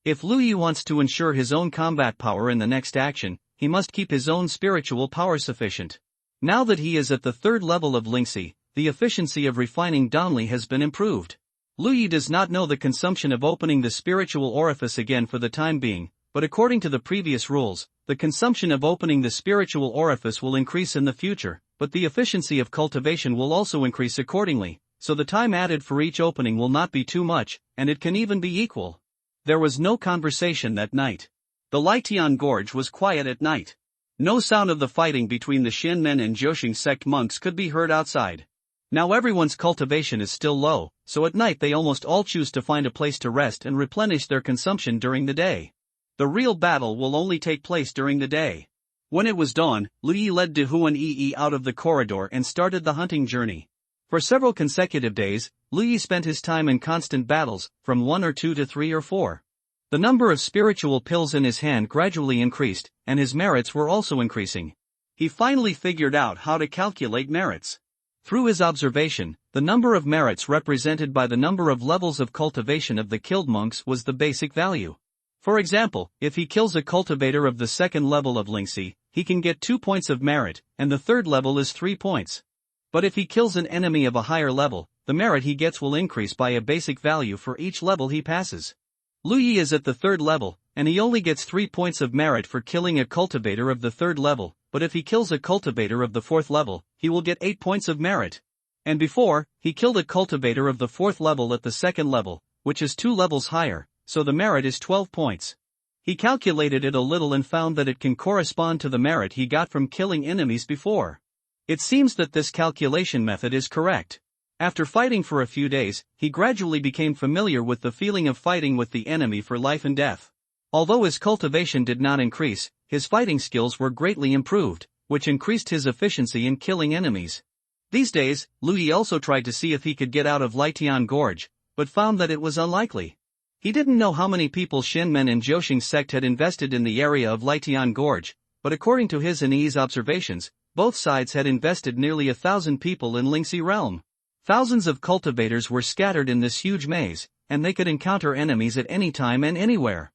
If Lu Yi wants to ensure his own combat power in the next action, he must keep his own spiritual power sufficient. Now that he is at the 3rd level of Lingxi, the efficiency of refining Donli has been improved. Lu Yi does not know the consumption of opening the spiritual orifice again for the time being, but according to the previous rules, the consumption of opening the spiritual orifice will increase in the future, but the efficiency of cultivation will also increase accordingly, so the time added for each opening will not be too much, and it can even be equal. There was no conversation that night. The Lietian Gorge was quiet at night. No sound of the fighting between the Xianmen and Zhosheng sect monks could be heard outside. Now everyone's cultivation is still low, so at night they almost all choose to find a place to rest and replenish their consumption during the day. The real battle will only take place during the day. When it was dawn, Lu Yi led Dehuan Yi out of the corridor and started the hunting journey. For several consecutive days, Lu Yi spent his time in constant battles, from 1 or 2 to 3 or 4. The number of spiritual pills in his hand gradually increased, and his merits were also increasing. He finally figured out how to calculate merits. Through his observation, the number of merits represented by the number of levels of cultivation of the killed monks was the basic value. For example, if he kills a cultivator of the 2nd level of Lingxi, he can get 2 points of merit, and the 3rd level is 3 points. But if he kills an enemy of a higher level, the merit he gets will increase by a basic value for each level he passes. Lu Yi is at the 3rd level, and he only gets 3 points of merit for killing a cultivator of the 3rd level, but if he kills a cultivator of the 4th level, he will get 8 points of merit. And before, he killed a cultivator of the 4th level at the 2nd level, which is 2 levels higher, so the merit is 12 points. He calculated it a little and found that it can correspond to the merit he got from killing enemies before. It seems that this calculation method is correct. After fighting for a few days, he gradually became familiar with the feeling of fighting with the enemy for life and death. Although his cultivation did not increase, his fighting skills were greatly improved, which increased his efficiency in killing enemies. These days, Lu Yi also tried to see if he could get out of Lietian Gorge, but found that it was unlikely. He didn't know how many people Shinmen in Zhouxing's sect had invested in the area of Lietian Gorge, but according to his and Yi's observations, both sides had invested nearly 1,000 people in Lingxi realm. Thousands of cultivators were scattered in this huge maze, and they could encounter enemies at any time and anywhere.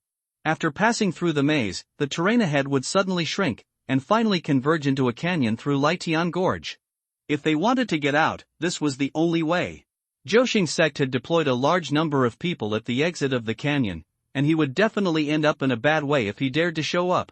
After passing through the maze, the terrain ahead would suddenly shrink, and finally converge into a canyon through Lietian Gorge. If they wanted to get out, this was the only way. Zhouxing's sect had deployed a large number of people at the exit of the canyon, and he would definitely end up in a bad way if he dared to show up.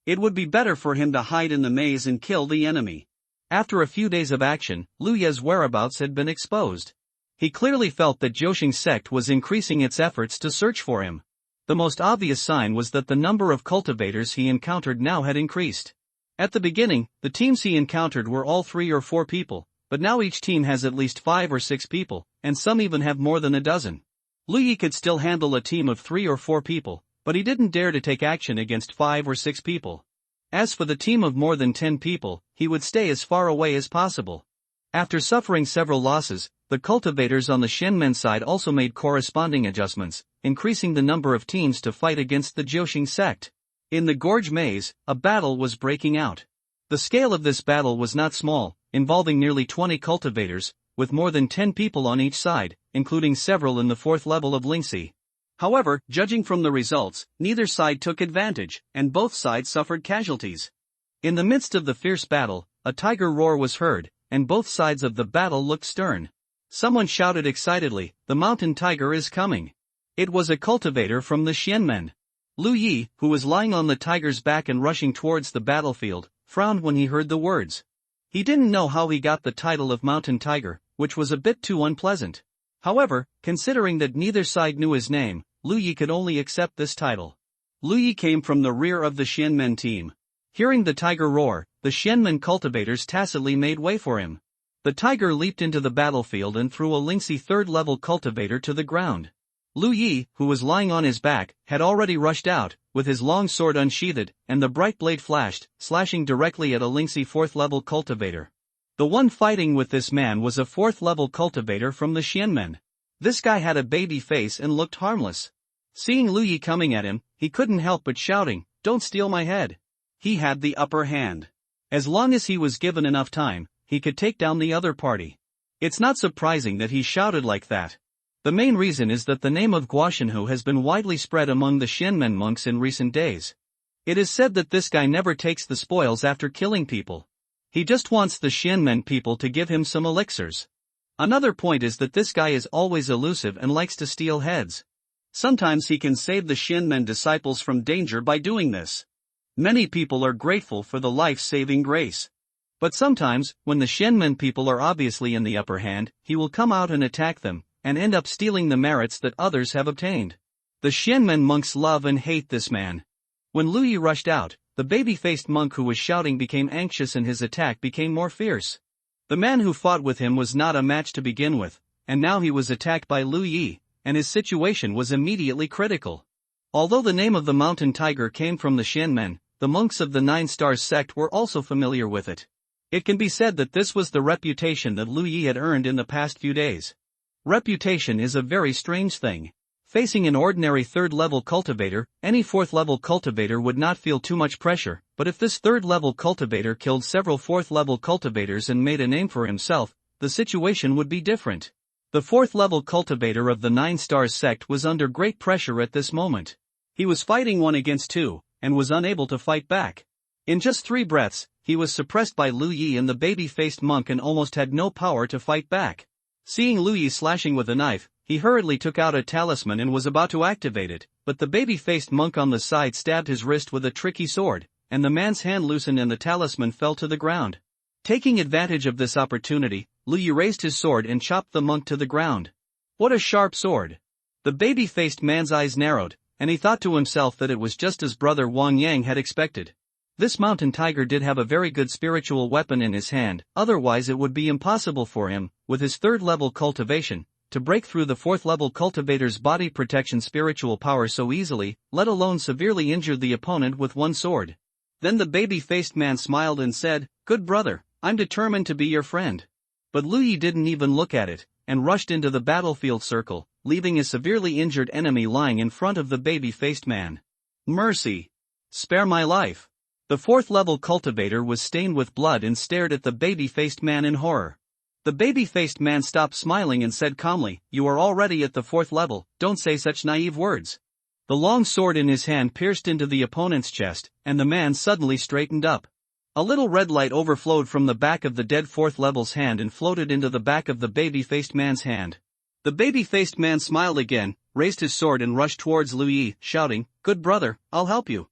It would be better for him to hide in the maze and kill the enemy. After a few days of action, Lu Ye's whereabouts had been exposed. He clearly felt that Zhouxing's sect was increasing its efforts to search for him. The most obvious sign was that the number of cultivators he encountered now had increased. At the beginning, the teams he encountered were all 3 or 4 people, but now each team has at least 5 or 6 people, and some even have more than a dozen. Lu Yi could still handle a team of 3 or 4 people, but he didn't dare to take action against 5 or 6 people. As for the team of more than 10 people, he would stay as far away as possible. After suffering several losses, the cultivators on the Shenmen side also made corresponding adjustments, increasing the number of teams to fight against the Zhouxing sect. In the gorge maze, a battle was breaking out. The scale of this battle was not small, involving nearly 20 cultivators, with more than 10 people on each side, including several in the 4th level of Lingxi. However, judging from the results, neither side took advantage, and both sides suffered casualties. In the midst of the fierce battle, a tiger roar was heard, and both sides of the battle looked stern. Someone shouted excitedly, "The mountain tiger is coming!" It was a cultivator from the Xianmen. Lu Yi, who was lying on the tiger's back and rushing towards the battlefield, frowned when he heard the words. He didn't know how he got the title of mountain tiger, which was a bit too unpleasant. However, considering that neither side knew his name, Lu Yi could only accept this title. Lu Yi came from the rear of the Xianmen team. Hearing the tiger roar, the Xianmen cultivators tacitly made way for him. The tiger leaped into the battlefield and threw a Lingxi 3rd level cultivator to the ground. Lu Yi, who was lying on his back, had already rushed out, with his long sword unsheathed, and the bright blade flashed, slashing directly at a Lingxi 4th level cultivator. The one fighting with this man was a 4th level cultivator from the Xianmen. This guy had a baby face and looked harmless. Seeing Lu Yi coming at him, he couldn't help but shouting, "Don't steal my head!" He had the upper hand. As long as he was given enough time, he could take down the other party. It's not surprising that he shouted like that. The main reason is that the name of Guoxinhu has been widely spread among the Xianmen monks in recent days. It is said that this guy never takes the spoils after killing people. He just wants the Xianmen people to give him some elixirs. Another point is that this guy is always elusive and likes to steal heads. Sometimes he can save the Xianmen disciples from danger by doing this. Many people are grateful for the life-saving grace. But sometimes, when the Xianmen people are obviously in the upper hand, he will come out and attack them, and end up stealing the merits that others have obtained. The Xianmen monks love and hate this man. When Lu Yi rushed out, the baby-faced monk who was shouting became anxious and his attack became more fierce. The man who fought with him was not a match to begin with, and now he was attacked by Lu Yi, and his situation was immediately critical. Although the name of the mountain tiger came from the Xianmen, the monks of the 9 Stars sect were also familiar with it. It can be said that this was the reputation that Lu Yi had earned in the past few days. Reputation is a very strange thing. Facing an ordinary 3rd level cultivator, any 4th level cultivator would not feel too much pressure, but if this 3rd level cultivator killed several 4th level cultivators and made a name for himself, the situation would be different. The 4th level cultivator of the 9 Stars sect was under great pressure at this moment. He was fighting 1 against 2, and was unable to fight back. In just 3 breaths, he was suppressed by Lu Yi and the baby-faced monk and almost had no power to fight back. Seeing Lu Yi slashing with a knife, he hurriedly took out a talisman and was about to activate it, but the baby-faced monk on the side stabbed his wrist with a tricky sword, and the man's hand loosened and the talisman fell to the ground. Taking advantage of this opportunity, Lu Yi raised his sword and chopped the monk to the ground. What a sharp sword! The baby-faced man's eyes narrowed, and he thought to himself that it was just as brother Wang Yang had expected. This mountain tiger did have a very good spiritual weapon in his hand, otherwise it would be impossible for him, with his 3rd level cultivation, to break through the 4th level cultivator's body protection spiritual power so easily, let alone severely injure the opponent with one sword. Then the baby-faced man smiled and said, "Good brother, I'm determined to be your friend." But Lu Yi didn't even look at it, and rushed into the battlefield circle, leaving a severely injured enemy lying in front of the baby-faced man. "Mercy! Spare my life!" The 4th level cultivator was stained with blood and stared at the baby-faced man in horror. The baby-faced man stopped smiling and said calmly, "You are already at the 4th level, don't say such naive words." The long sword in his hand pierced into the opponent's chest, and the man suddenly straightened up. A little red light overflowed from the back of the dead 4th level's hand and floated into the back of the baby-faced man's hand. The baby-faced man smiled again, raised his sword and rushed towards Lu Yi, shouting, "Good brother, I'll help you."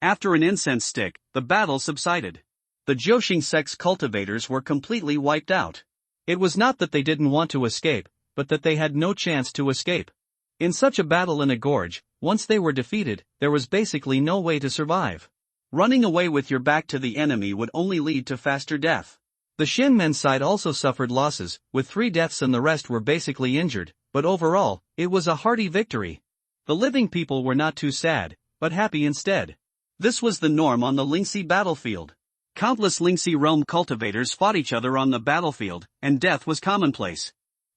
After an incense stick, the battle subsided. The Jiuxing sect's cultivators were completely wiped out. It was not that they didn't want to escape, but that they had no chance to escape. In such a battle in a gorge, once they were defeated, there was basically no way to survive. Running away with your back to the enemy would only lead to faster death. The Shinmen side also suffered losses, with 3 deaths and the rest were basically injured, but overall, it was a hearty victory. The living people were not too sad, but happy instead. This was the norm on the Lingxi battlefield. Countless Lingxi realm cultivators fought each other on the battlefield, and death was commonplace.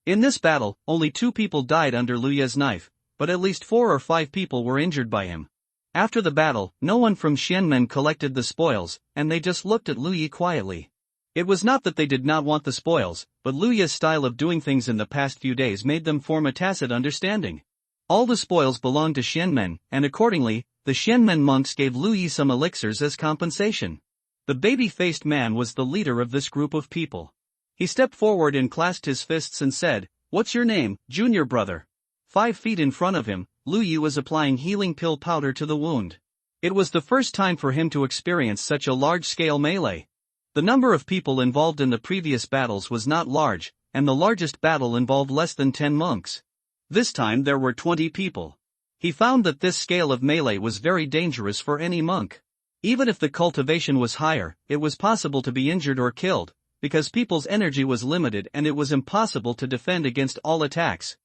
In this battle, only 2 people died under Lu Ye's knife, but at least 4 or 5 people were injured by him. After the battle, no one from Xianmen collected the spoils, and they just looked at Lu Yi quietly. It was not that they did not want the spoils, but Lu Ye's style of doing things in the past few days made them form a tacit understanding. All the spoils belonged to Xianmen, and accordingly, the Xianmen monks gave Lu Yi some elixirs as compensation. The baby-faced man was the leader of this group of people. He stepped forward and clasped his fists and said, "What's your name, junior brother?" 5 feet in front of him, Lu Yi was applying healing pill powder to the wound. It was the first time for him to experience such a large-scale melee. The number of people involved in the previous battles was not large, and the largest battle involved less than 10 monks. This time there were 20 people. He found that this scale of melee was very dangerous for any monk. Even if the cultivation was higher, it was possible to be injured or killed, because people's energy was limited and it was impossible to defend against all attacks.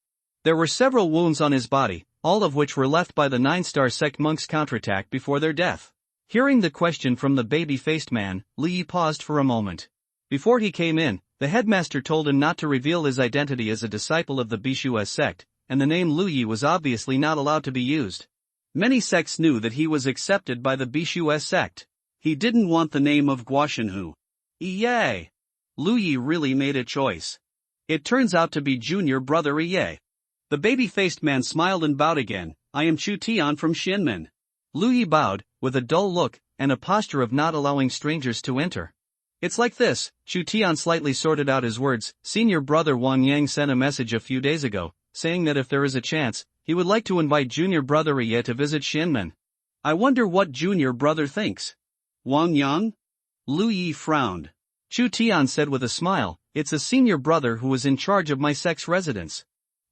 There were several wounds on his body, all of which were left by the 9-star sect monks' counterattack before their death. Hearing the question from the baby-faced man, Lu Yi paused for a moment. Before he came in, the headmaster told him not to reveal his identity as a disciple of the Bishu sect, and the name Lu Yi was obviously not allowed to be used. Many sects knew that he was accepted by the Bishu sect. He didn't want the name of Guoxinhu. Yay! Lu Yi really made a choice. It turns out to be junior brother Ye. The baby-faced man smiled and bowed again. "I am Chu Tian from Xianmen." Lu Yi bowed, with a dull look, and a posture of not allowing strangers to enter. "It's like this," Chu Tian slightly sorted out his words. "Senior brother Wang Yang sent a message a few days ago, saying that if there is a chance, he would like to invite junior brother Ye to visit Xianmen. I wonder what junior brother thinks." "Wang Yang?" Lu Yi frowned. Chu Tian said with a smile, "It's a senior brother who is in charge of my sect's residence."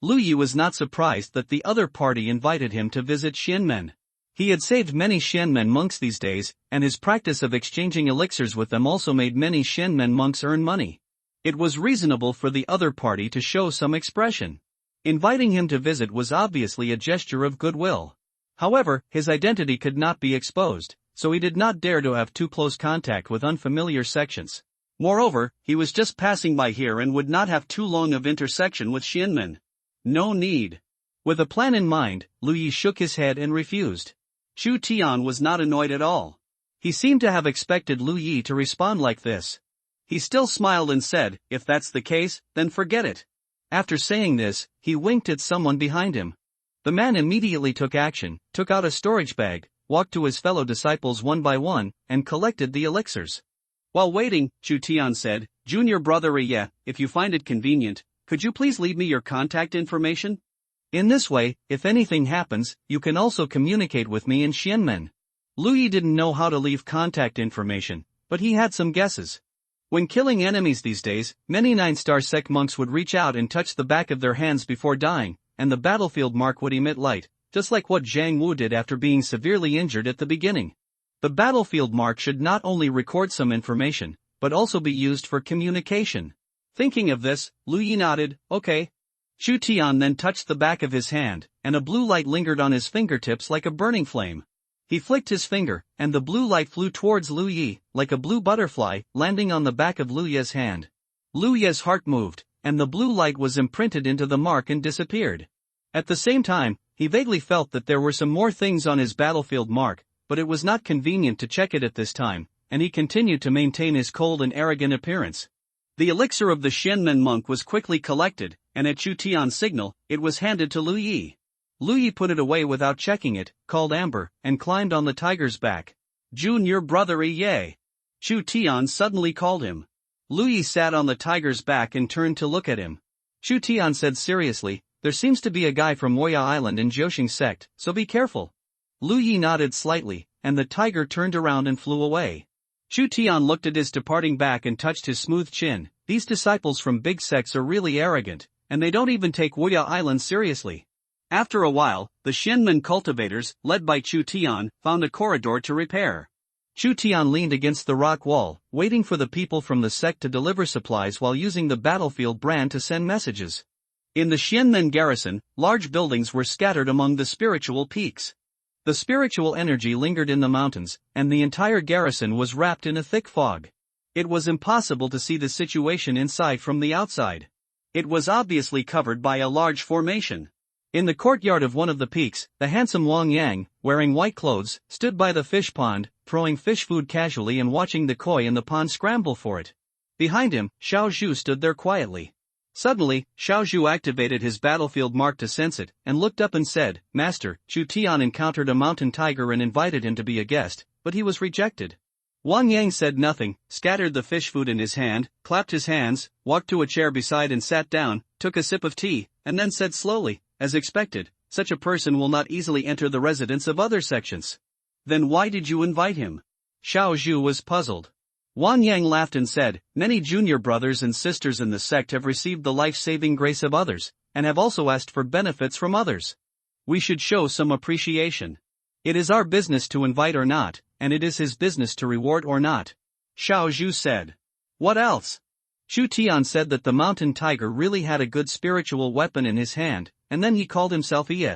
Lu Yi was not surprised that the other party invited him to visit Xianmen. He had saved many Xianmen monks these days, and his practice of exchanging elixirs with them also made many Xianmen monks earn money. It was reasonable for the other party to show some expression. Inviting him to visit was obviously a gesture of goodwill. However, his identity could not be exposed, so he did not dare to have too close contact with unfamiliar sections. Moreover, he was just passing by here and would not have too long of intersection with Xianmen. No need. With a plan in mind, Lu Yi shook his head and refused. Chu Tian was not annoyed at all. He seemed to have expected Lu Yi to respond like this. He still smiled and said, "If that's the case, then forget it." After saying this, he winked at someone behind him. The man immediately took action, took out a storage bag, walked to his fellow disciples one by one, and collected the elixirs. While waiting, Chu Tian said, "Junior brother Ye, if you find it convenient, could you please leave me your contact information? In this way, if anything happens, you can also communicate with me in Xianmen." Lu Yi didn't know how to leave contact information, but he had some guesses. When killing enemies these days, many 9-star sect monks would reach out and touch the back of their hands before dying, and the battlefield mark would emit light, just like what Zhang Wu did after being severely injured at the beginning. The battlefield mark should not only record some information, but also be used for communication. Thinking of this, Lu Yi nodded, "Okay." Chu Tian then touched the back of his hand, and a blue light lingered on his fingertips like a burning flame. He flicked his finger, and the blue light flew towards Lu Yi, like a blue butterfly, landing on the back of Lu Ye's hand. Lu Ye's heart moved, and the blue light was imprinted into the mark and disappeared. At the same time, he vaguely felt that there were some more things on his battlefield mark, but it was not convenient to check it at this time, and he continued to maintain his cold and arrogant appearance. The elixir of the Xianmen monk was quickly collected, and at Chu Tian's signal, it was handed to Lu Yi. Lu Yi put it away without checking it, called Amber, and climbed on the tiger's back. "Jun, your brother Ye!" Chu Tian suddenly called him. Lu Yi sat on the tiger's back and turned to look at him. Chu Tian said seriously, "There seems to be a guy from Moya Island in Jiuxing sect, so be careful." Lu Yi nodded slightly, and the tiger turned around and flew away. Chu Tian looked at his departing back and touched his smooth chin. These disciples from big sects are really arrogant, and they don't even take Wuya Island seriously. After a while, the Xianmen cultivators, led by Chu Tian, found a corridor to repair. Chu Tian leaned against the rock wall, waiting for the people from the sect to deliver supplies while using the battlefield brand to send messages. In the Xianmen garrison, large buildings were scattered among the spiritual peaks. The spiritual energy lingered in the mountains, and the entire garrison was wrapped in a thick fog. It was impossible to see the situation inside from the outside. It was obviously covered by a large formation. In the courtyard of one of the peaks, the handsome Wang Yang, wearing white clothes, stood by the fish pond, throwing fish food casually and watching the koi in the pond scramble for it. Behind him, Xiao Zhu stood there quietly. Suddenly, Xiao Zhu activated his battlefield mark to sense it, and looked up and said, "Master, Chu Tian encountered a mountain tiger and invited him to be a guest, but he was rejected." Wang Yang said nothing, scattered the fish food in his hand, clapped his hands, walked to a chair beside and sat down, took a sip of tea, and then said slowly, "As expected, such a person will not easily enter the residence of other sections." "Then why did you invite him?" Xiao Zhu was puzzled. Wang Yang laughed and said, "Many junior brothers and sisters in the sect have received the life-saving grace of others, and have also asked for benefits from others. We should show some appreciation. It is our business to invite or not, and it is his business to reward or not." Xiao Zhu said. "What else?" Chu Tian said that the mountain tiger really had a good spiritual weapon in his hand, and then he called himself Ye.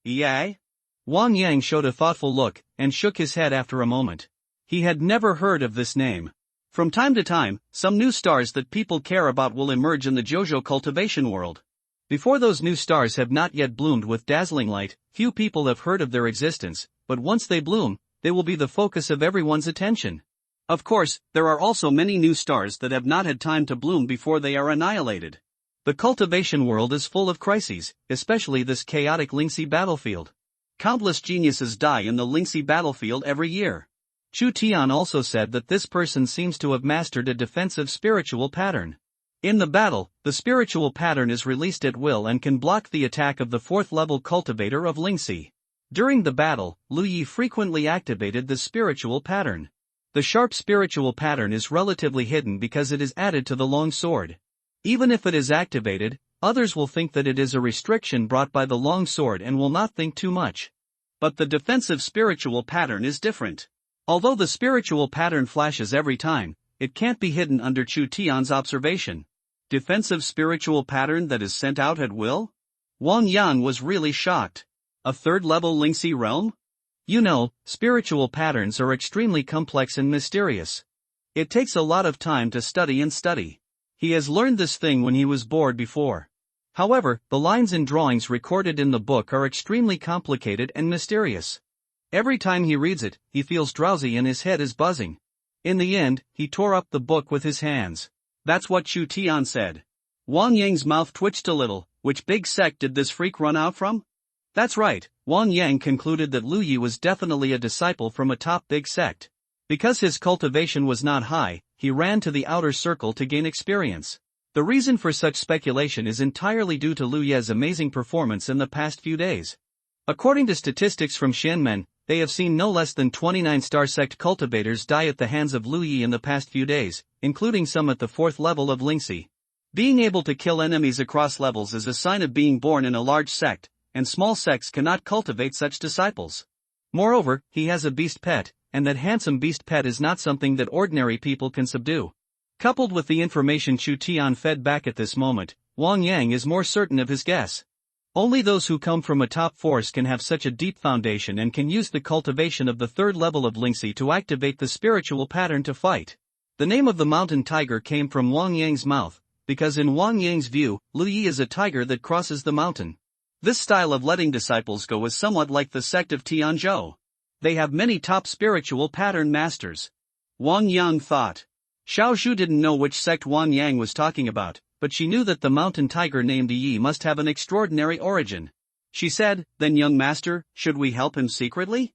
Ye? Wang Yang showed a thoughtful look, and shook his head after a moment. He had never heard of this name. From time to time, some new stars that people care about will emerge in the JoJo cultivation world. Before those new stars have not yet bloomed with dazzling light, few people have heard of their existence, but once they bloom, they will be the focus of everyone's attention. Of course, there are also many new stars that have not had time to bloom before they are annihilated. The cultivation world is full of crises, especially this chaotic Lingxi battlefield. Countless geniuses die in the Lingxi battlefield every year. Chu Tian also said that this person seems to have mastered a defensive spiritual pattern. In the battle, the spiritual pattern is released at will and can block the attack of the 4th-level cultivator of Lingxi. During the battle, Lu Yi frequently activated the spiritual pattern. The sharp spiritual pattern is relatively hidden because it is added to the long sword. Even if it is activated, others will think that it is a restriction brought by the long sword and will not think too much. But the defensive spiritual pattern is different. Although the spiritual pattern flashes every time, it can't be hidden under Chu Tian's observation. Defensive spiritual pattern that is sent out at will? Wang Yang was really shocked. A 3rd-level Lingxi realm? You know, spiritual patterns are extremely complex and mysterious. It takes a lot of time to study and study. He has learned this thing when he was bored before. However, the lines and drawings recorded in the book are extremely complicated and mysterious. Every time he reads it, he feels drowsy and his head is buzzing. In the end, he tore up the book with his hands. That's what Chu Tian said. Wang Yang's mouth twitched a little. Which big sect did this freak run out from? That's right, Wang Yang concluded that Lu Yi was definitely a disciple from a top big sect. Because his cultivation was not high, he ran to the outer circle to gain experience. The reason for such speculation is entirely due to Lu Ye's amazing performance in the past few days. According to statistics from Xianmen, they have seen no less than 29 star sect cultivators die at the hands of Lu Yi in the past few days, including some at the 4th level of Lingxi. Being able to kill enemies across levels is a sign of being born in a large sect, and small sects cannot cultivate such disciples. Moreover, he has a beast pet, and that handsome beast pet is not something that ordinary people can subdue. Coupled with the information Chu Tian fed back at this moment, Wang Yang is more certain of his guess. Only those who come from a top force can have such a deep foundation and can use the cultivation of the third level of Lingxi to activate the spiritual pattern to fight. The name of the mountain tiger came from Wang Yang's mouth, because in Wang Yang's view, Lu Yi is a tiger that crosses the mountain. This style of letting disciples go is somewhat like the sect of Tianzhou. They have many top spiritual pattern masters. Wang Yang thought. Xiao Zhu didn't know which sect Wang Yang was talking about, but she knew that the mountain tiger named Yi must have an extraordinary origin. She said, "Then young master, should we help him secretly?"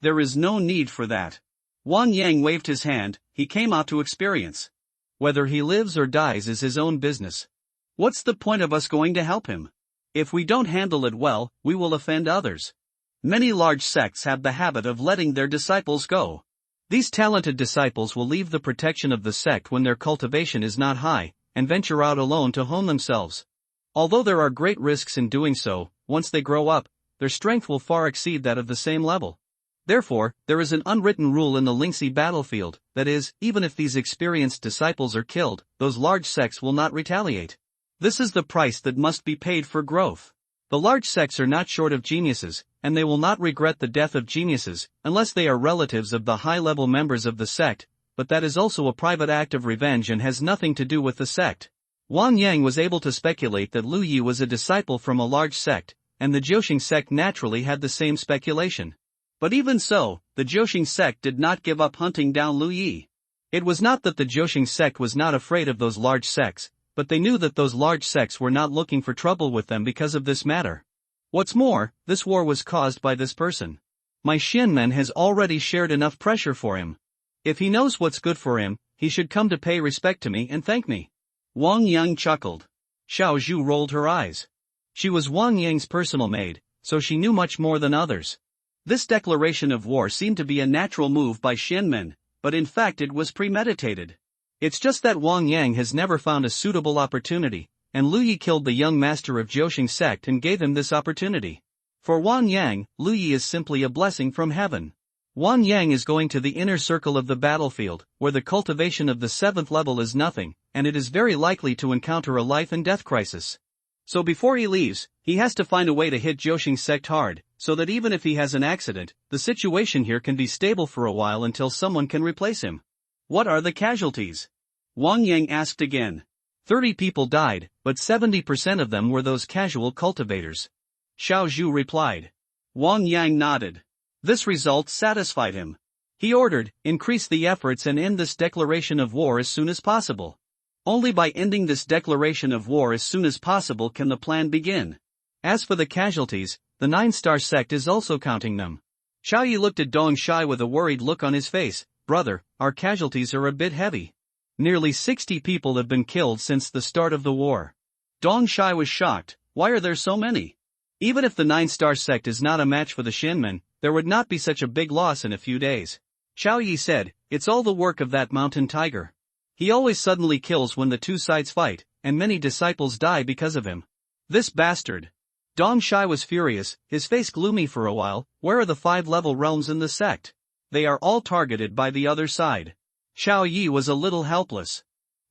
"There is no need for that." Wang Yang waved his hand. He came out to experience. Whether he lives or dies is his own business. What's the point of us going to help him? If we don't handle it well, we will offend others. Many large sects have the habit of letting their disciples go. These talented disciples will leave the protection of the sect when their cultivation is not high, and venture out alone to hone themselves. Although there are great risks in doing so, once they grow up, their strength will far exceed that of the same level. Therefore, there is an unwritten rule in the Lingxi battlefield, that is, even if these experienced disciples are killed, those large sects will not retaliate. This is the price that must be paid for growth. The large sects are not short of geniuses, and they will not regret the death of geniuses, unless they are relatives of the high-level members of the sect, but that is also a private act of revenge and has nothing to do with the sect. Wang Yang was able to speculate that Lu Yi was a disciple from a large sect, and the Jiuxing sect naturally had the same speculation. But even so, the Jiuxing sect did not give up hunting down Lu Yi. It was not that the Jiuxing sect was not afraid of those large sects, but they knew that those large sects were not looking for trouble with them because of this matter. What's more, this war was caused by this person. My Xianmen has already shared enough pressure for him. If he knows what's good for him, he should come to pay respect to me and thank me. Wang Yang chuckled. Xiao Zhu rolled her eyes. She was Wang Yang's personal maid, so she knew much more than others. This declaration of war seemed to be a natural move by Xianmen, but in fact it was premeditated. It's just that Wang Yang has never found a suitable opportunity, and Lu Yi killed the young master of Jiuxing sect and gave him this opportunity. For Wang Yang, Lu Yi is simply a blessing from heaven. Wang Yang is going to the inner circle of the battlefield, where the cultivation of the 7th level is nothing, and it is very likely to encounter a life and death crisis. So before he leaves, he has to find a way to hit Jiuxing sect hard, so that even if he has an accident, the situation here can be stable for a while until someone can replace him. What are the casualties? Wang Yang asked again. 30 people died, but 70% of them were those casual cultivators. Xiao Zhu replied. Wang Yang nodded. This result satisfied him. He ordered, increase the efforts and end this declaration of war as soon as possible. Only by ending this declaration of war as soon as possible can the plan begin. As for the casualties, the 9-star sect is also counting them. Xiao Yi looked at Dong Shai with a worried look on his face. Brother, our casualties are a bit heavy. Nearly 60 people have been killed since the start of the war. Dong Shai was shocked. Why are there so many? Even if the 9-star sect is not a match for the Shinmen, there would not be such a big loss in a few days. Xiao Yi said, it's all the work of that mountain tiger. He always suddenly kills when the two sides fight, and many disciples die because of him. This bastard. Dong Shai was furious, his face gloomy for a while. Where are the 5-level realms in the sect? They are all targeted by the other side. Xiao Yi was a little helpless.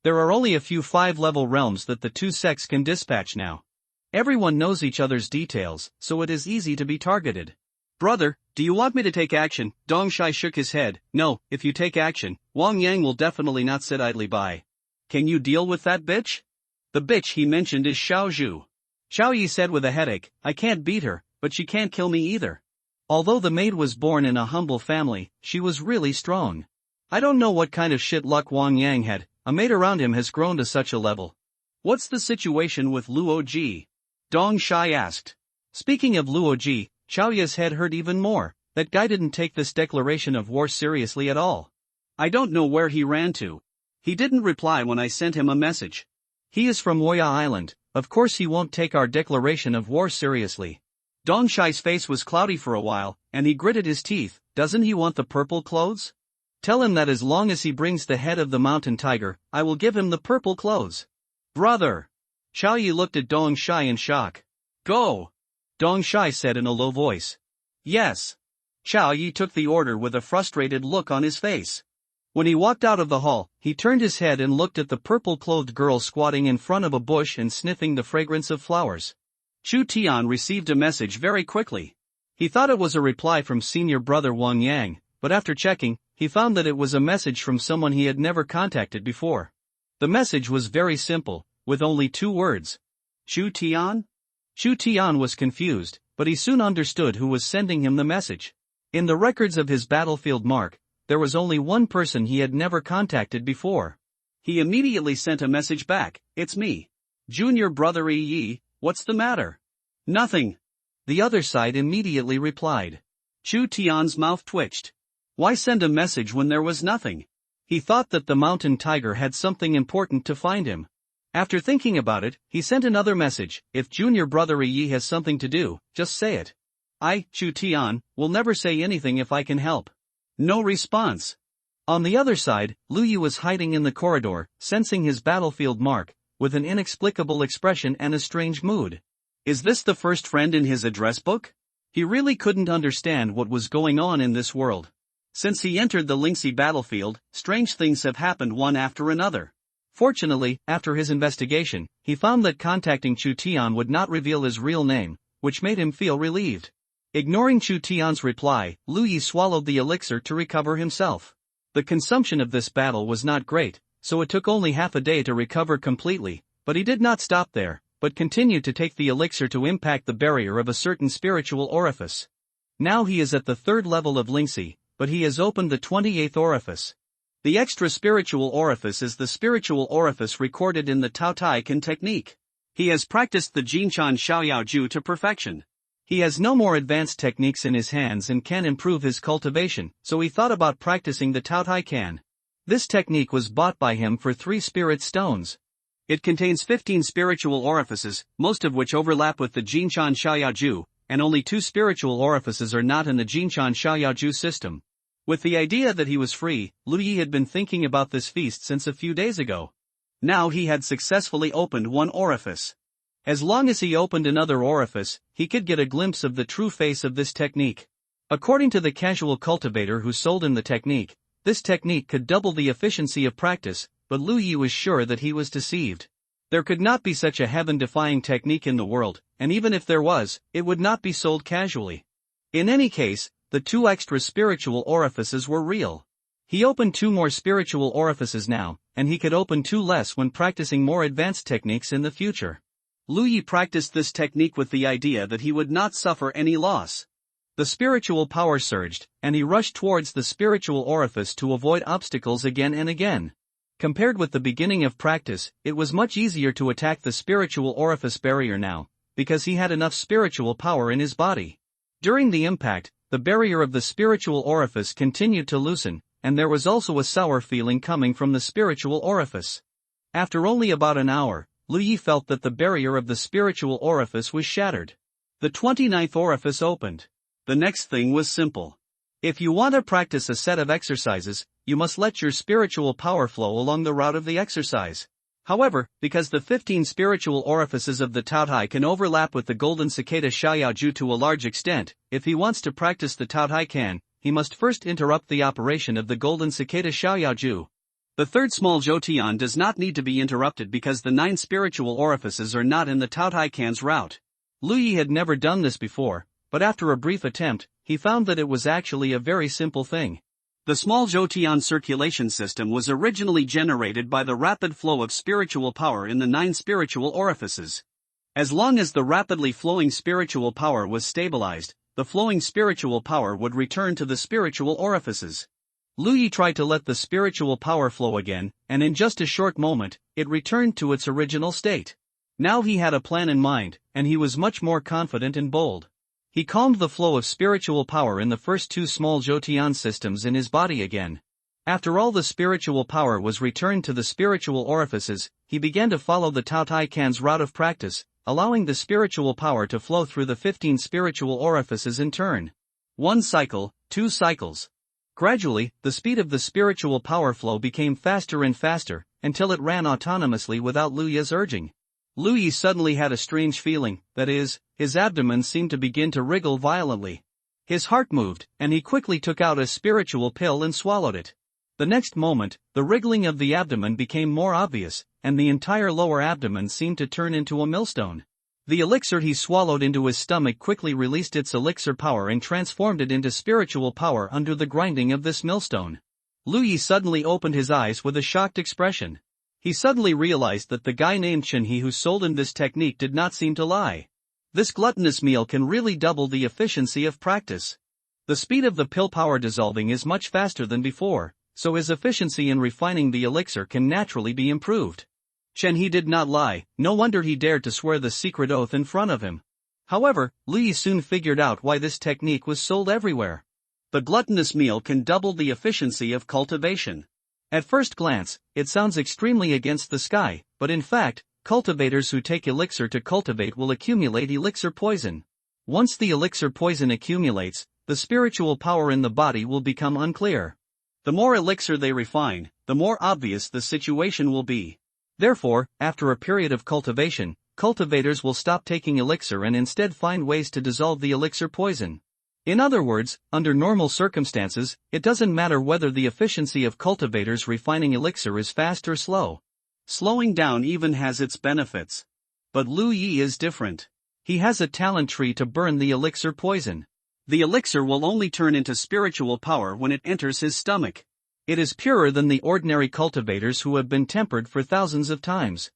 There are only a few 5-level realms that the two sects can dispatch now. Everyone knows each other's details, so it is easy to be targeted. Brother, do you want me to take action? Dong Shai shook his head. No, if you take action, Wang Yang will definitely not sit idly by. Can you deal with that bitch? The bitch he mentioned is Xiao Zhu. Xiao Yi said with a headache, I can't beat her, but she can't kill me either. Although the maid was born in a humble family, she was really strong. I don't know what kind of shit luck Wang Yang had, a maid around him has grown to such a level. What's the situation with Luo Ji? Dong Shai asked. Speaking of Luo Ji, Xiao Yi's head hurt even more. That guy didn't take this declaration of war seriously at all. I don't know where he ran to. He didn't reply when I sent him a message. He is from Woya Island, of course he won't take our declaration of war seriously. Dong Shai's face was cloudy for a while, and he gritted his teeth. Doesn't he want the purple clothes? Tell him that as long as he brings the head of the mountain tiger, I will give him the purple clothes. Brother! Xiao Yi looked at Dong Shai in shock. Go! Dong Shai said in a low voice. Yes. Xiao Yi took the order with a frustrated look on his face. When he walked out of the hall, he turned his head and looked at the purple-clothed girl squatting in front of a bush and sniffing the fragrance of flowers. Chu Tian received a message very quickly. He thought it was a reply from senior brother Wang Yang, but after checking, he found that it was a message from someone he had never contacted before. The message was very simple, with only 2 words. Chu Tian? Chu Tian was confused, but he soon understood who was sending him the message. In the records of his battlefield mark, there was only one person he had never contacted before. He immediately sent a message back, "It's me. Junior brother Yi, what's the matter?" "Nothing." The other side immediately replied. Chu Tian's mouth twitched. Why send a message when there was nothing? He thought that the mountain tiger had something important to find him. After thinking about it, he sent another message, "If junior brother Yi has something to do, just say it. I, Chu Tian, will never say anything if I can help." No response. On the other side, Lu Yi was hiding in the corridor, sensing his battlefield mark, with an inexplicable expression and a strange mood. Is this the first friend in his address book? He really couldn't understand what was going on in this world. Since he entered the Lingxi battlefield, strange things have happened one after another. Fortunately, after his investigation, he found that contacting Chu Tian would not reveal his real name, which made him feel relieved. Ignoring Chu Tian's reply, Lu Yi swallowed the elixir to recover himself. The consumption of this battle was not great, so it took only half a day to recover completely, but he did not stop there, but continued to take the elixir to impact the barrier of a certain spiritual orifice. Now he is at the 3rd level of Lingxi, but he has opened the 28th orifice. The extra spiritual orifice is the spiritual orifice recorded in the Tao Tai Kan technique. He has practiced the Jinshan Xiaoyao Ju to perfection. He has no more advanced techniques in his hands and can improve his cultivation, so he thought about practicing the Tao Tai Kan. This technique was bought by him for 3 spirit stones. It contains 15 spiritual orifices, most of which overlap with the Jinshan Xiaoyao Ju, and only 2 spiritual orifices are not in the Jinshan Xiaoyao Ju system. With the idea that he was free, Lu Yi had been thinking about this feast since a few days ago. Now he had successfully opened one orifice. As long as he opened another orifice, he could get a glimpse of the true face of this technique. According to the casual cultivator who sold him the technique, this technique could double the efficiency of practice, but Lu Yi was sure that he was deceived. There could not be such a heaven-defying technique in the world, and even if there was, it would not be sold casually. In any case, the 2 extra spiritual orifices were real. He opened 2 more spiritual orifices now, and he could open 2 less when practicing more advanced techniques in the future. Lu Yi practiced this technique with the idea that he would not suffer any loss. The spiritual power surged, and he rushed towards the spiritual orifice to avoid obstacles again and again. Compared with the beginning of practice, it was much easier to attack the spiritual orifice barrier now, because he had enough spiritual power in his body. During the impact, the barrier of the spiritual orifice continued to loosen, and there was also a sour feeling coming from the spiritual orifice. After only about an hour, Lu Yi felt that the barrier of the spiritual orifice was shattered. The 29th orifice opened. The next thing was simple. If you want to practice a set of exercises, you must let your spiritual power flow along the route of the exercise. However, because the 15 spiritual orifices of the Tao Tai can overlap with the Golden Cicada Xiaoyao Ju to a large extent, if he wants to practice the Tao Tai Kan, he must first interrupt the operation of the Golden Cicada Xiaoyao Ju. The 3rd small Zhoutian does not need to be interrupted because the 9 spiritual orifices are not in the Tao Tai Kan's route. Lu Yi had never done this before, but after a brief attempt, he found that it was actually a very simple thing. The small Zhoutian circulation system was originally generated by the rapid flow of spiritual power in the 9 spiritual orifices. As long as the rapidly flowing spiritual power was stabilized, the flowing spiritual power would return to the spiritual orifices. Lu Yi tried to let the spiritual power flow again, and in just a short moment, it returned to its original state. Now he had a plan in mind, and he was much more confident and bold. He calmed the flow of spiritual power in the first 2 small Zhoutian systems in his body again. After all the spiritual power was returned to the spiritual orifices, he began to follow the Tao Tai Kan's route of practice, allowing the spiritual power to flow through the 15 spiritual orifices in turn. 1 cycle, 2 cycles. Gradually, the speed of the spiritual power flow became faster and faster, until it ran autonomously without Lu Yi's urging. Lu Yi suddenly had a strange feeling, that is, his abdomen seemed to begin to wriggle violently. His heart moved, and he quickly took out a spiritual pill and swallowed it. The next moment, the wriggling of the abdomen became more obvious, and the entire lower abdomen seemed to turn into a millstone. The elixir he swallowed into his stomach quickly released its elixir power and transformed it into spiritual power under the grinding of this millstone. Lu Yi suddenly opened his eyes with a shocked expression. He suddenly realized that the guy named Chen He who sold him this technique did not seem to lie. This gluttonous meal can really double the efficiency of practice. The speed of the pill power dissolving is much faster than before, so his efficiency in refining the elixir can naturally be improved. Chen He did not lie, no wonder he dared to swear the secret oath in front of him. However, Lu Yi soon figured out why this technique was sold everywhere. The gluttonous meal can double the efficiency of cultivation. At first glance, it sounds extremely against the sky, but in fact, cultivators who take elixir to cultivate will accumulate elixir poison. Once the elixir poison accumulates, the spiritual power in the body will become unclear. The more elixir they refine, the more obvious the situation will be. Therefore, after a period of cultivation, cultivators will stop taking elixir and instead find ways to dissolve the elixir poison. In other words, under normal circumstances, it doesn't matter whether the efficiency of cultivators refining elixir is fast or slow. Slowing down even has its benefits. But Lu Yi is different. He has a talent tree to burn the elixir poison. The elixir will only turn into spiritual power when it enters his stomach. It is purer than the ordinary cultivators who have been tempered for thousands of times.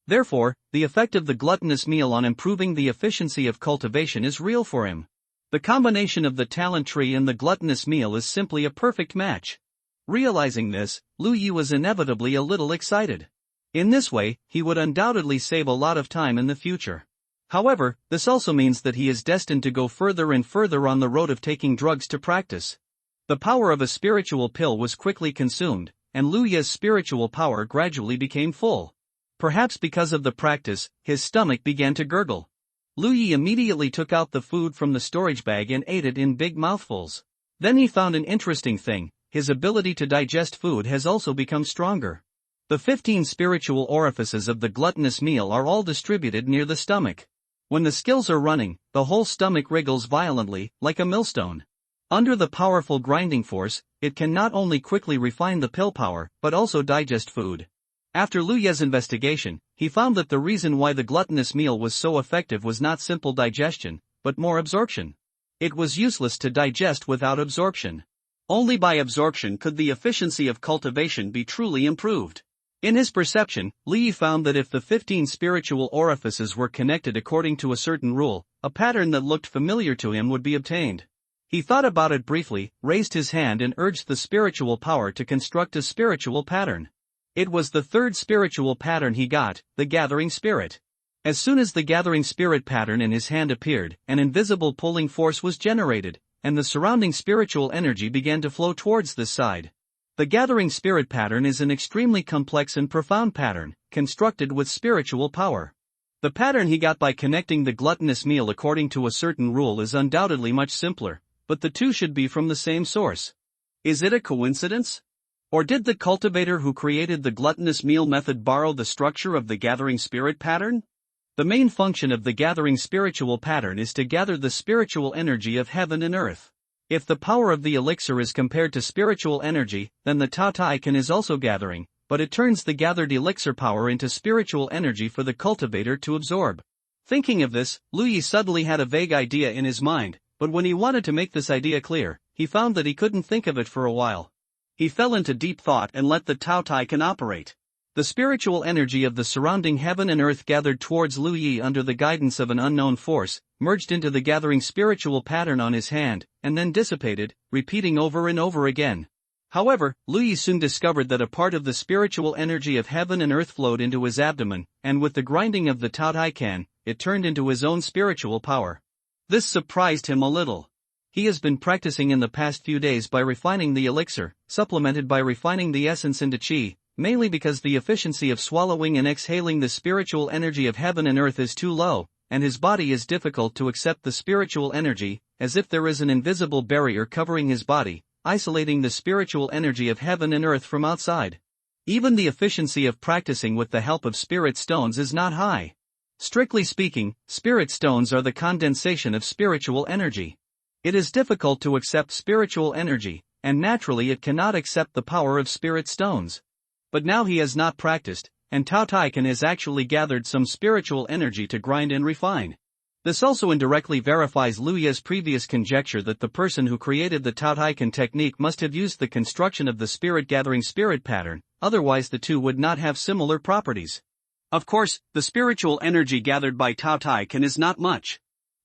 Therefore, the effect of the gluttonous meal on improving the efficiency of cultivation is real for him. The combination of the talent tree and the gluttonous meal is simply a perfect match. Realizing this, Lu Yi was inevitably a little excited. In this way, he would undoubtedly save a lot of time in the future. However, this also means that he is destined to go further and further on the road of taking drugs to practice. The power of a spiritual pill was quickly consumed, and Lu Yi's spiritual power gradually became full. Perhaps because of the practice, his stomach began to gurgle. Lu Yi immediately took out the food from the storage bag and ate it in big mouthfuls. Then he found an interesting thing: his ability to digest food has also become stronger. The 15 spiritual orifices of the gluttonous meal are all distributed near the stomach. When the skills are running, the whole stomach wriggles violently, like a millstone. Under the powerful grinding force, it can not only quickly refine the pill power, but also digest food. After Lu Yi's investigation, he found that the reason why the gluttonous meal was so effective was not simple digestion, but more absorption. It was useless to digest without absorption. Only by absorption could the efficiency of cultivation be truly improved. In his perception, Lu Yi found that if the 15 spiritual orifices were connected according to a certain rule, a pattern that looked familiar to him would be obtained. He thought about it briefly, raised his hand and urged the spiritual power to construct a spiritual pattern. It was the third spiritual pattern he got, the gathering spirit. As soon as the gathering spirit pattern in his hand appeared, an invisible pulling force was generated, and the surrounding spiritual energy began to flow towards this side. The gathering spirit pattern is an extremely complex and profound pattern, constructed with spiritual power. The pattern he got by connecting the gluttonous meal according to a certain rule is undoubtedly much simpler, but the two should be from the same source. Is it a coincidence? Or did the cultivator who created the gluttonous meal method borrow the structure of the gathering spirit pattern? The main function of the gathering spiritual pattern is to gather the spiritual energy of heaven and earth. If the power of the elixir is compared to spiritual energy, then the Tao Tai Can is also gathering, but it turns the gathered elixir power into spiritual energy for the cultivator to absorb. Thinking of this, Lu Yi suddenly had a vague idea in his mind, but when he wanted to make this idea clear, he found that he couldn't think of it for a while. He fell into deep thought and let the Tao Tai Can operate. The spiritual energy of the surrounding heaven and earth gathered towards Lu Yi under the guidance of an unknown force, merged into the gathering spiritual pattern on his hand, and then dissipated, repeating over and over again. However, Lu Yi soon discovered that a part of the spiritual energy of heaven and earth flowed into his abdomen, and with the grinding of the Tao Tai Can, it turned into his own spiritual power. This surprised him a little. He has been practicing in the past few days by refining the elixir, supplemented by refining the essence into qi, mainly because the efficiency of swallowing and exhaling the spiritual energy of heaven and earth is too low, and his body is difficult to accept the spiritual energy, as if there is an invisible barrier covering his body, isolating the spiritual energy of heaven and earth from outside. Even the efficiency of practicing with the help of spirit stones is not high. Strictly speaking, spirit stones are the condensation of spiritual energy. It is difficult to accept spiritual energy, and naturally it cannot accept the power of spirit stones. But now he has not practiced, and Tao Taikan has actually gathered some spiritual energy to grind and refine. This also indirectly verifies Liu Ye's previous conjecture that the person who created the Tao Taikan technique must have used the construction of the spirit-gathering spirit pattern, otherwise the two would not have similar properties. Of course, the spiritual energy gathered by Tao Taikan is not much.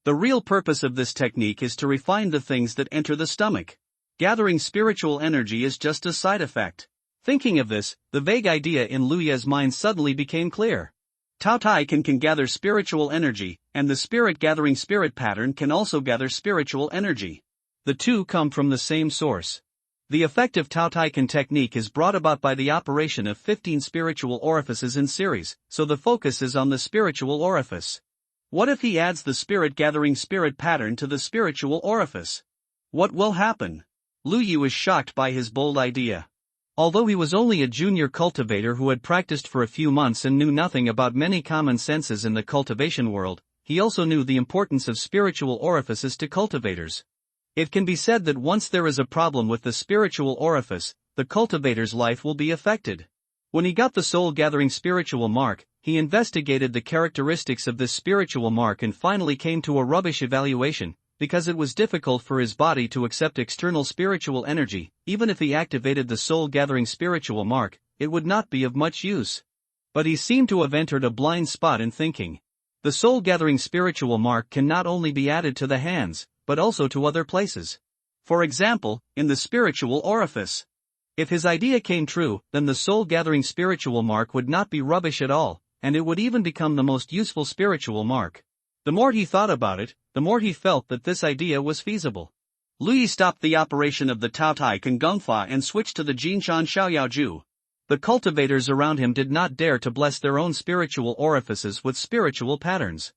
The real purpose of this technique is to refine the things that enter the stomach. Gathering spiritual energy is just a side effect. Thinking of this, the vague idea in Liu Ye's mind suddenly became clear. Tao Taikan can gather spiritual energy, and the spirit-gathering spirit pattern can also gather spiritual energy. The two come from the same source. The effective Tao Taikan technique is brought about by the operation of 15 spiritual orifices in series, so the focus is on the spiritual orifice. What if he adds the spirit-gathering spirit pattern to the spiritual orifice? What will happen? Liu Yi was shocked by his bold idea. Although he was only a junior cultivator who had practiced for a few months and knew nothing about many common senses in the cultivation world, he also knew the importance of spiritual orifices to cultivators. It can be said that once there is a problem with the spiritual orifice, the cultivator's life will be affected. When he got the soul-gathering spiritual mark, he investigated the characteristics of this spiritual mark and finally came to a rubbish evaluation, because it was difficult for his body to accept external spiritual energy. Even if he activated the soul-gathering spiritual mark, it would not be of much use. But he seemed to have entered a blind spot in thinking. The soul-gathering spiritual mark can not only be added to the hands, but also to other places. For example, in the spiritual orifice. If his idea came true, then the soul-gathering spiritual mark would not be rubbish at all, and it would even become the most useful spiritual mark. The more he thought about it, the more he felt that this idea was feasible. Liu Yi stopped the operation of the Tao Taikan Gongfa and switched to the Jinshan Xiaoyaoju. The cultivators around him did not dare to bless their own spiritual orifices with spiritual patterns.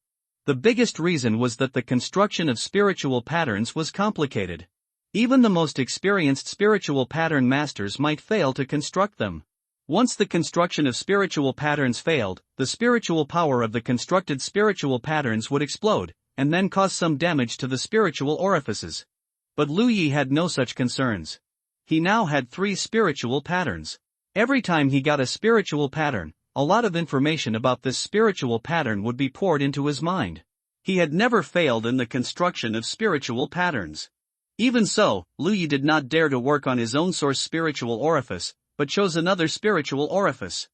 The biggest reason was that the construction of spiritual patterns was complicated. Even the most experienced spiritual pattern masters might fail to construct them. Once the construction of spiritual patterns failed, the spiritual power of the constructed spiritual patterns would explode, and then cause some damage to the spiritual orifices. But Liu Yi had no such concerns. He now had 3 spiritual patterns. Every time he got a spiritual pattern, a lot of information about this spiritual pattern would be poured into his mind. He had never failed in the construction of spiritual patterns. Even so, Liu Yi did not dare to work on his own source spiritual orifice, but chose another spiritual orifice.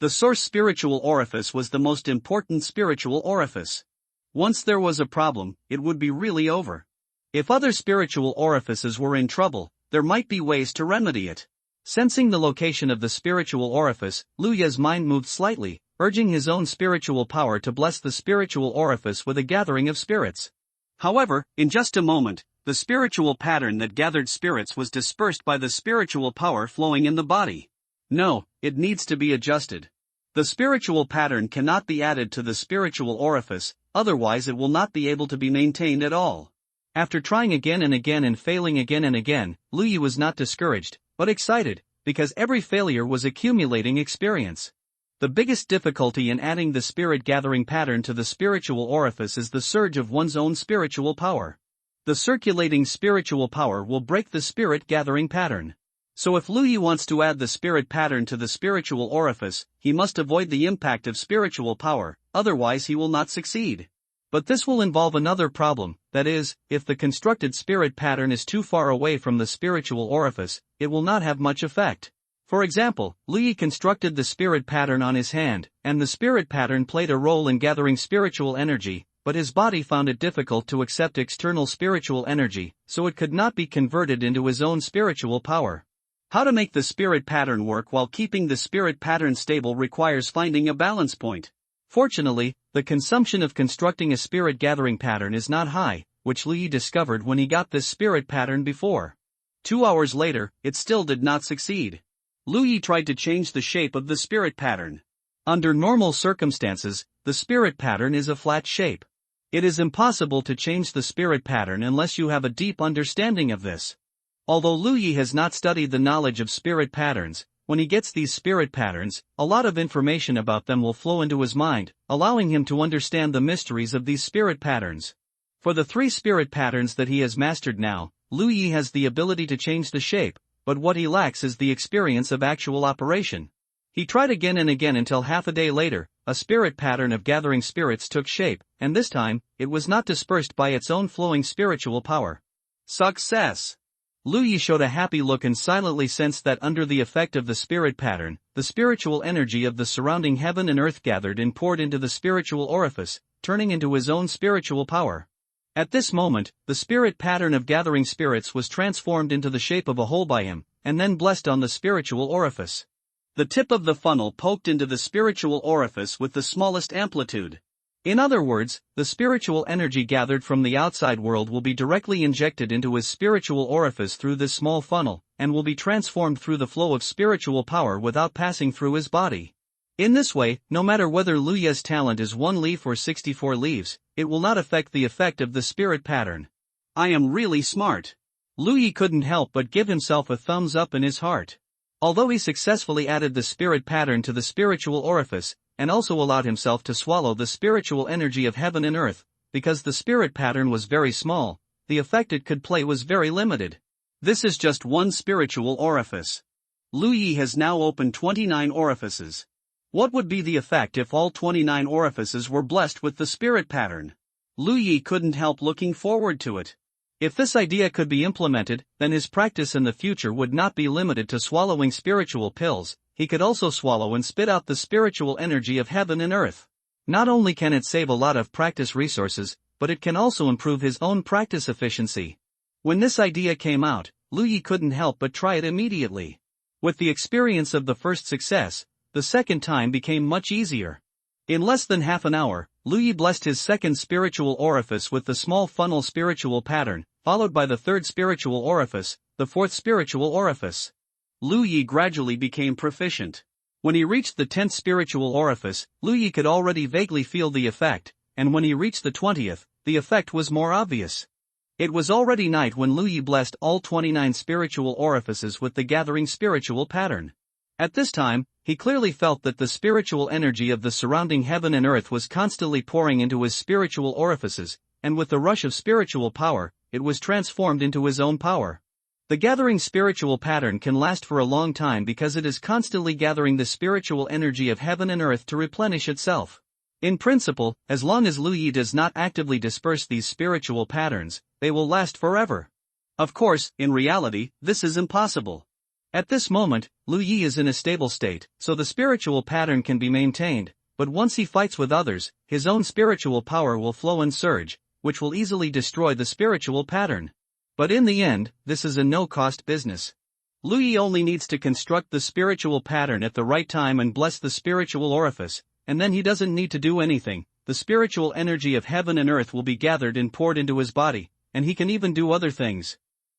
The source spiritual orifice was the most important spiritual orifice. Once there was a problem, it would be really over. If other spiritual orifices were in trouble, there might be ways to remedy it. Sensing the location of the spiritual orifice, Liu Ye's mind moved slightly, urging his own spiritual power to bless the spiritual orifice with a gathering of spirits. However, in just a moment, the spiritual pattern that gathered spirits was dispersed by the spiritual power flowing in the body. No, it needs to be adjusted. The spiritual pattern cannot be added to the spiritual orifice, otherwise it will not be able to be maintained at all. After trying again and again and failing again and again, Liu Yi was not discouraged, but excited, because every failure was accumulating experience. The biggest difficulty in adding the spirit-gathering pattern to the spiritual orifice is the surge of one's own spiritual power. The circulating spiritual power will break the spirit-gathering pattern. So if Liu Yi wants to add the spirit pattern to the spiritual orifice, he must avoid the impact of spiritual power, otherwise he will not succeed. But this will involve another problem, that is, if the constructed spirit pattern is too far away from the spiritual orifice, it will not have much effect. For example, Liu Yi constructed the spirit pattern on his hand, and the spirit pattern played a role in gathering spiritual energy, but his body found it difficult to accept external spiritual energy, so it could not be converted into his own spiritual power. How to make the spirit pattern work while keeping the spirit pattern stable requires finding a balance point. Fortunately, the consumption of constructing a spirit gathering pattern is not high, which Liu Yi discovered when he got this spirit pattern before. 2 hours later, it still did not succeed. Liu Yi tried to change the shape of the spirit pattern. Under normal circumstances, the spirit pattern is a flat shape. It is impossible to change the spirit pattern unless you have a deep understanding of this. Although Liu Yi has not studied the knowledge of spirit patterns, when he gets these spirit patterns, a lot of information about them will flow into his mind, allowing him to understand the mysteries of these spirit patterns. For the 3 spirit patterns that he has mastered now, Lu Yi has the ability to change the shape, but what he lacks is the experience of actual operation. He tried again and again until half a day later, a spirit pattern of gathering spirits took shape, and this time, it was not dispersed by its own flowing spiritual power. Success! Lu Yi showed a happy look and silently sensed that under the effect of the spirit pattern, the spiritual energy of the surrounding heaven and earth gathered and poured into the spiritual orifice, turning into his own spiritual power. At this moment, the spirit pattern of gathering spirits was transformed into the shape of a hole by him, and then blessed on the spiritual orifice. The tip of the funnel poked into the spiritual orifice with the smallest amplitude. In other words, the spiritual energy gathered from the outside world will be directly injected into his spiritual orifice through this small funnel, and will be transformed through the flow of spiritual power without passing through his body. In this way, no matter whether Lu Yi's talent is 1 leaf or 64 leaves, it will not affect the effect of the spirit pattern. I am really smart. Lu Yi couldn't help but give himself a thumbs up in his heart. Although he successfully added the spirit pattern to the spiritual orifice, and also allowed himself to swallow the spiritual energy of heaven and earth, because the spirit pattern was very small, the effect it could play was very limited. This is just one spiritual orifice. Lu Yi has now opened 29 orifices. What would be the effect if all 29 orifices were blessed with the spirit pattern? Lu Yi couldn't help looking forward to it. If this idea could be implemented, then his practice in the future would not be limited to swallowing spiritual pills, he could also swallow and spit out the spiritual energy of heaven and earth. Not only can it save a lot of practice resources, but it can also improve his own practice efficiency. When this idea came out, Lu Yi couldn't help but try it immediately. With the experience of the first success, the second time became much easier. In less than half an hour, Lu Yi blessed his second spiritual orifice with the small funnel spiritual pattern, followed by the third spiritual orifice, the fourth spiritual orifice. Lu Yi gradually became proficient. When he reached the 10th spiritual orifice, Lu Yi could already vaguely feel the effect, and when he reached the 20th, the effect was more obvious. It was already night when Lu Yi blessed all 29 spiritual orifices with the gathering spiritual pattern. At this time, he clearly felt that the spiritual energy of the surrounding heaven and earth was constantly pouring into his spiritual orifices, and with the rush of spiritual power, it was transformed into his own power. The gathering spiritual pattern can last for a long time because it is constantly gathering the spiritual energy of heaven and earth to replenish itself. In principle, as long as Lu Yi does not actively disperse these spiritual patterns, they will last forever. Of course, in reality, this is impossible. At this moment, Lu Yi is in a stable state, so the spiritual pattern can be maintained, but once he fights with others, his own spiritual power will flow and surge, which will easily destroy the spiritual pattern. But in the end, this is a no-cost business. Lu Yi only needs to construct the spiritual pattern at the right time and bless the spiritual orifice, and then he doesn't need to do anything. The spiritual energy of heaven and earth will be gathered and poured into his body, and he can even do other things.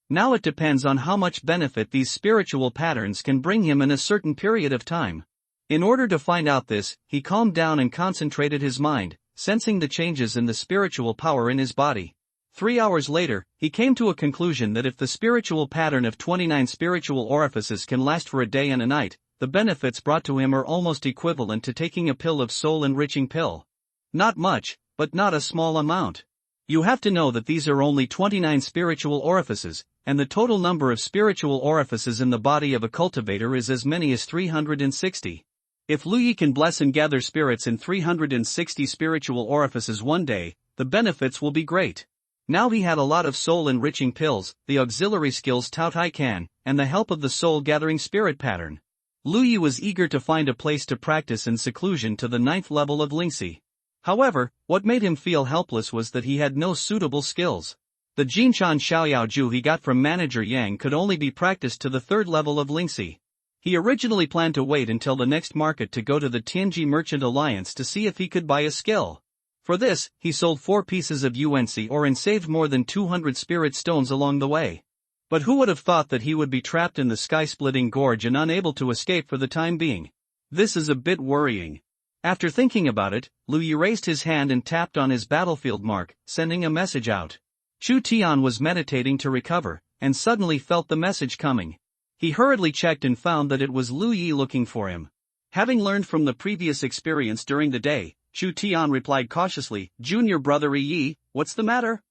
Now it depends on how much benefit these spiritual patterns can bring him in a certain period of time. In order to find out this, he calmed down and concentrated his mind, sensing the changes in the spiritual power in his body. 3 hours later, he came to a conclusion that if the spiritual pattern of 29 spiritual orifices can last for a day and a night, the benefits brought to him are almost equivalent to taking a pill of soul-enriching pill. Not much, but not a small amount. You have to know that these are only 29 spiritual orifices, and the total number of spiritual orifices in the body of a cultivator is as many as 360. If Lu Yi can bless and gather spirits in 360 spiritual orifices one day, the benefits will be great. Now he had a lot of soul-enriching pills, the auxiliary skills Tao Tai Can, and the help of the soul-gathering spirit pattern. Lu Yi was eager to find a place to practice in seclusion to the 9th level of Lingxi. However, what made him feel helpless was that he had no suitable skills. The Jinshan Xiaoyao Ju he got from manager Yang could only be practiced to the 3rd level of Lingxi. He originally planned to wait until the next market to go to the Tianji Merchant Alliance to see if he could buy a skill. For this, he sold 4 pieces of UNC ore and saved more than 200 spirit stones along the way. But who would have thought that he would be trapped in the sky-splitting gorge and unable to escape for the time being? This is a bit worrying. After thinking about it, Lu Yi raised his hand and tapped on his battlefield mark, sending a message out. Chu Tian was meditating to recover, and suddenly felt the message coming. He hurriedly checked and found that it was Lu Yi looking for him. Having learned from the previous experience during the day, Chu Tian replied cautiously, "Junior brother Yi, what's the matter?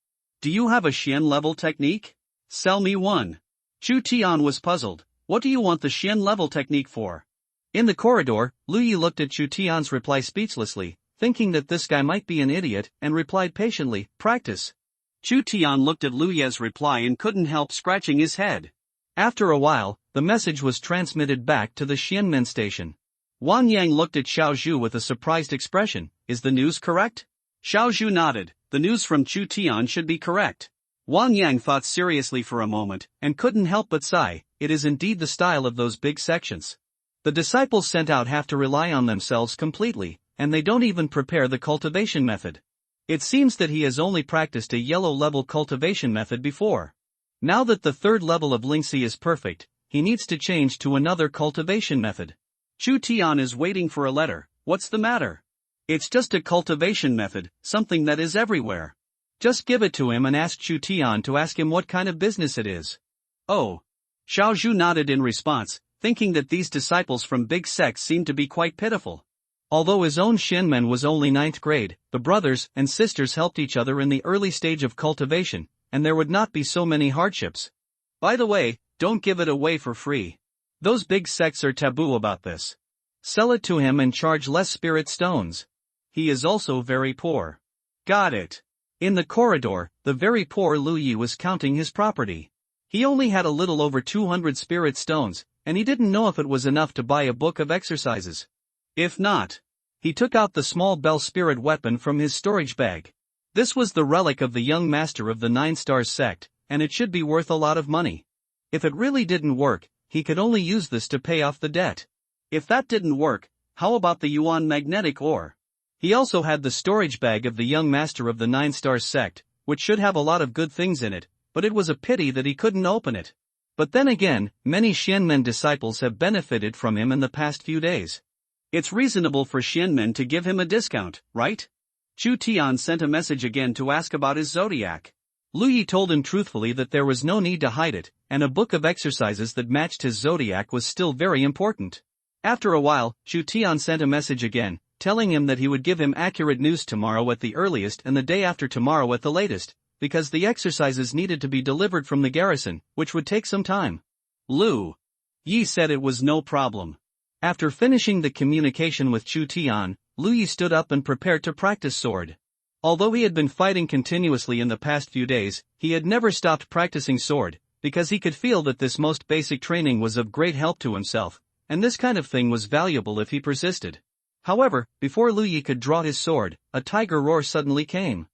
Do you have a Xian level technique?" Sell me one. Chu Tian was puzzled. What do you want the Xian level technique for? In the corridor, Lu Yi looked at Chu Tian's reply speechlessly, thinking that this guy might be an idiot, and replied patiently, practice. Chu Tian looked at Lu Yi's reply and couldn't help scratching his head. After a while, the message was transmitted back to the Xianmen station. Wang Yang looked at Xiao Zhu with a surprised expression. Is the news correct? Xiao Zhu nodded. The news from Chu Tian should be correct. Wang Yang thought seriously for a moment, and couldn't help but sigh. It is indeed the style of those big sections. The disciples sent out have to rely on themselves completely, and they don't even prepare the cultivation method. It seems that he has only practiced a yellow level cultivation method before. Now that the third level of Lingxi is perfect, he needs to change to another cultivation method. Chu Tian is waiting for a letter. What's the matter? It's just a cultivation method, something that is everywhere. Just give it to him and ask Chu Tian to ask him what kind of business it is. Oh. Xiao Zhu nodded in response, thinking that these disciples from big sects seemed to be quite pitiful. Although his own Xianmen was only 9th grade, the brothers and sisters helped each other in the early stage of cultivation, and there would not be so many hardships. By the way, don't give it away for free. Those big sects are taboo about this. Sell it to him and charge less spirit stones. He is also very poor. Got it. In the corridor, the very poor Lu Yi was counting his property. He only had a little over 200 spirit stones, and he didn't know if it was enough to buy a book of exercises. If not, he took out the small bell spirit weapon from his storage bag. This was the relic of the young master of the 9 Stars sect, and it should be worth a lot of money. If it really didn't work, he could only use this to pay off the debt. If that didn't work, how about the Yuan magnetic ore? He also had the storage bag of the young master of the 9 Stars sect, which should have a lot of good things in it, but it was a pity that he couldn't open it. But then again, many Xianmen disciples have benefited from him in the past few days. It's reasonable for Xianmen to give him a discount, right? Chu Tian sent a message again to ask about his zodiac. Lu Yi told him truthfully that there was no need to hide it, and a book of exercises that matched his zodiac was still very important. After a while, Chu Tian sent a message again, telling him that he would give him accurate news tomorrow at the earliest and the day after tomorrow at the latest, because the exercises needed to be delivered from the garrison, which would take some time. Lu Yi said it was no problem. After finishing the communication with Chu Tian, Lu Yi stood up and prepared to practice sword. Although he had been fighting continuously in the past few days, he had never stopped practicing sword, because he could feel that this most basic training was of great help to himself, and this kind of thing was valuable if he persisted. However, before Lu Yi could draw his sword, a tiger roar suddenly came.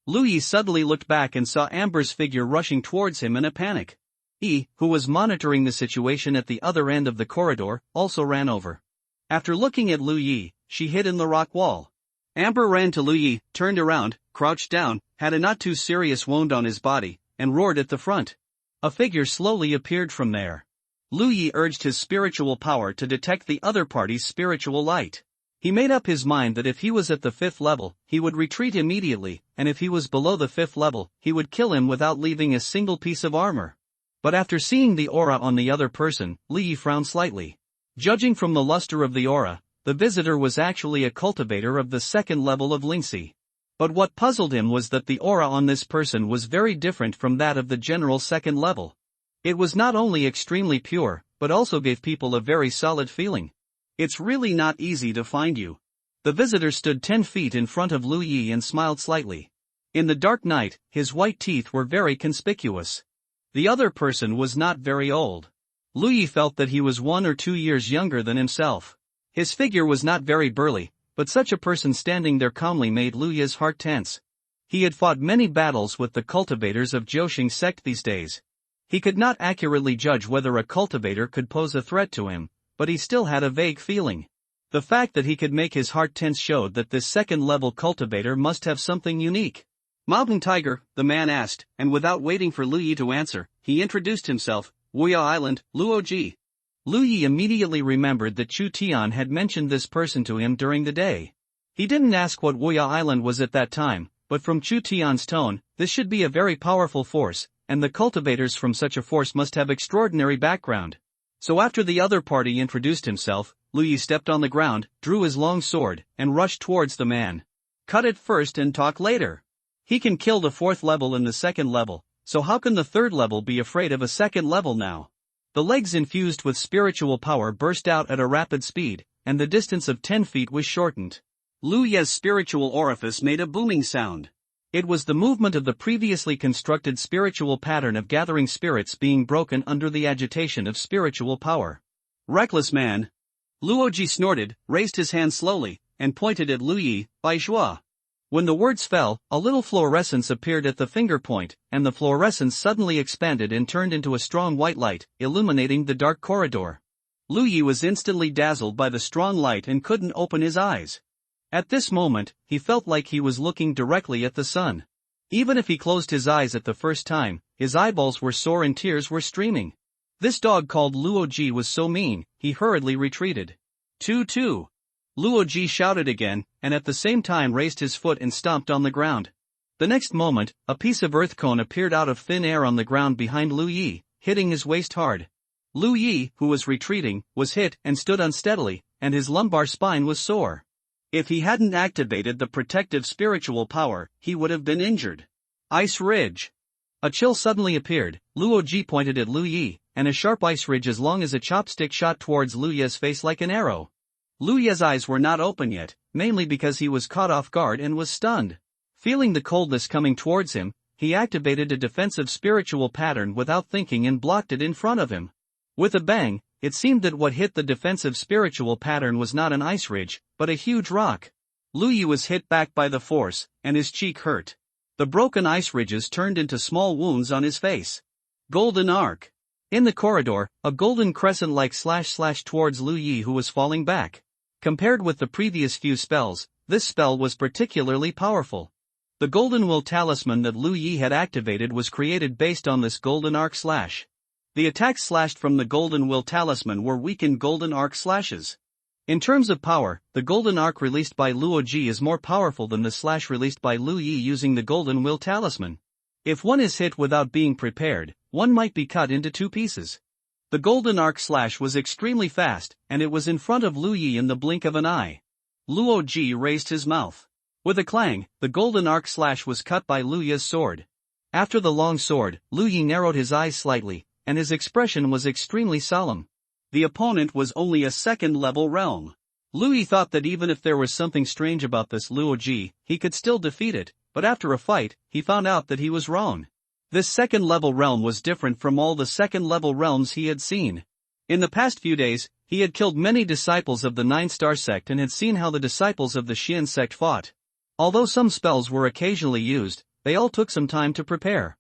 Lu Yi suddenly looked back and saw Amber's figure rushing towards him in a panic. Yi, who was monitoring the situation at the other end of the corridor, also ran over. After looking at Lu Yi, she hid in the rock wall. Amber ran to Lu Yi, turned around, crouched down, had a not too serious wound on his body, and roared at the front. A figure slowly appeared from there. Lu Yi urged his spiritual power to detect the other party's spiritual light. He made up his mind that if he was at the 5th level, he would retreat immediately, and if he was below the 5th level, he would kill him without leaving a single piece of armor. But after seeing the aura on the other person, Lu Yi frowned slightly. Judging from the luster of the aura, the visitor was actually a cultivator of the 2nd level of Lingxi. But what puzzled him was that the aura on this person was very different from that of the general 2nd level. It was not only extremely pure, but also gave people a very solid feeling. It's really not easy to find you. The visitor stood 10 feet in front of Lu Yi and smiled slightly. In the dark night, his white teeth were very conspicuous. The other person was not very old. Lu Yi felt that he was 1 or 2 years younger than himself. His figure was not very burly, but such a person standing there calmly made Lu Yi's heart tense. He had fought many battles with the cultivators of Jiuxing sect these days. He could not accurately judge whether a cultivator could pose a threat to him, but he still had a vague feeling. The fact that he could make his heart tense showed that this 2nd level cultivator must have something unique. Mountain Tiger, the man asked, and without waiting for Lu Yi to answer, he introduced himself. Wuya Island, Luoji. Lu Yi immediately remembered that Chu Tian had mentioned this person to him during the day. He didn't ask what Wuya Island was at that time, but from Chu Tian's tone, this should be a very powerful force, and the cultivators from such a force must have extraordinary background. So after the other party introduced himself, Lu Yi stepped on the ground, drew his long sword, and rushed towards the man. Cut it first and talk later. He can kill the 4th level and the 2nd level, So how can the third level be afraid of a second level now? The legs infused with spiritual power burst out at a rapid speed, and the distance of 10 feet was shortened. Lu Ye's spiritual orifice made a booming sound. It was the movement of the previously constructed spiritual pattern of gathering spirits being broken under the agitation of spiritual power. Reckless man! Luoji snorted, raised his hand slowly, and pointed at Lu Yi, Bai Zhua. When the words fell, a little fluorescence appeared at the finger point, and the fluorescence suddenly expanded and turned into a strong white light, illuminating the dark corridor. Lu Yi was instantly dazzled by the strong light and couldn't open his eyes. At this moment, he felt like he was looking directly at the sun. Even if he closed his eyes at the first time, his eyeballs were sore and tears were streaming. This dog called Luoji was so mean, he hurriedly retreated. 2-2. Luoji shouted again, and at the same time raised his foot and stomped on the ground. The next moment, a piece of earth cone appeared out of thin air on the ground behind Lu Yi, hitting his waist hard. Lu Yi, who was retreating, was hit and stood unsteadily, and his lumbar spine was sore. If he hadn't activated the protective spiritual power, he would have been injured. Ice Ridge. A chill suddenly appeared. Luoji pointed at Lu Yi, and a sharp ice ridge as long as a chopstick shot towards Lu Ye's face like an arrow. Lu Ye's eyes were not open yet, mainly because he was caught off guard and was stunned. Feeling the coldness coming towards him, he activated a defensive spiritual pattern without thinking and blocked it in front of him. With a bang, it seemed that what hit the defensive spiritual pattern was not an ice ridge, but a huge rock. Lu Yi was hit back by the force, and his cheek hurt. The broken ice ridges turned into small wounds on his face. Golden Arc. In the corridor, a golden crescent-like slash towards Lu Yi who was falling back. Compared with the previous few spells, this spell was particularly powerful. The Golden Will Talisman that Lu Yi had activated was created based on this Golden Arc slash. The attacks slashed from the Golden Will Talisman were weakened Golden Arc slashes. In terms of power, the Golden Arc released by Luoji is more powerful than the slash released by Lu Yi using the Golden Will Talisman. If one is hit without being prepared, one might be cut into two pieces. The Golden Arc slash was extremely fast, and it was in front of Lu Yi in the blink of an eye. Luoji raised his mouth. With a clang, the Golden Arc slash was cut by Lu Yi's sword. After the long sword, Lu Yi narrowed his eyes slightly, and his expression was extremely solemn. The opponent was only a second-level realm. Lu Yi thought that even if there was something strange about this Luoji, he could still defeat it, but after a fight, he found out that he was wrong. This second-level realm was different from all the second-level realms he had seen. In the past few days, he had killed many disciples of the Nine-Star sect and had seen how the disciples of the Xian sect fought. Although some spells were occasionally used, they all took some time to prepare.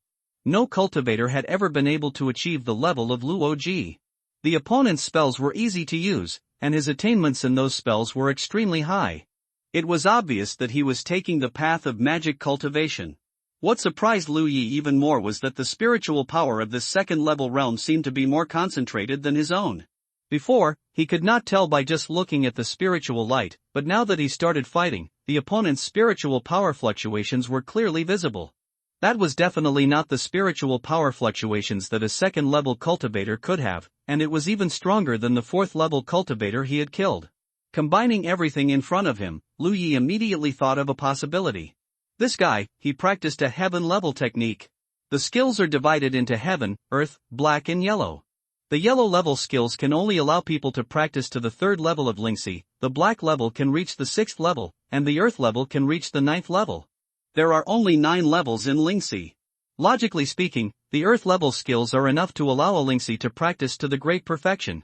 No cultivator had ever been able to achieve the level of Luoji. The opponent's spells were easy to use, and his attainments in those spells were extremely high. It was obvious that he was taking the path of magic cultivation. What surprised Lu Yi even more was that the spiritual power of this second-level realm seemed to be more concentrated than his own. Before, he could not tell by just looking at the spiritual light, but now that he started fighting, the opponent's spiritual power fluctuations were clearly visible. That was definitely not the spiritual power fluctuations that a second-level cultivator could have, and it was even stronger than the fourth-level cultivator he had killed. Combining everything in front of him, Lu Yi immediately thought of a possibility. This guy, he practiced a heaven-level technique. The skills are divided into heaven, earth, black and yellow. The yellow-level skills can only allow people to practice to the third level of Lingxi, the black level can reach the sixth level, and the earth level can reach the ninth level. There are only 9 levels in Lingxi. Logically speaking, the earth-level skills are enough to allow a Lingxi to practice to the great perfection.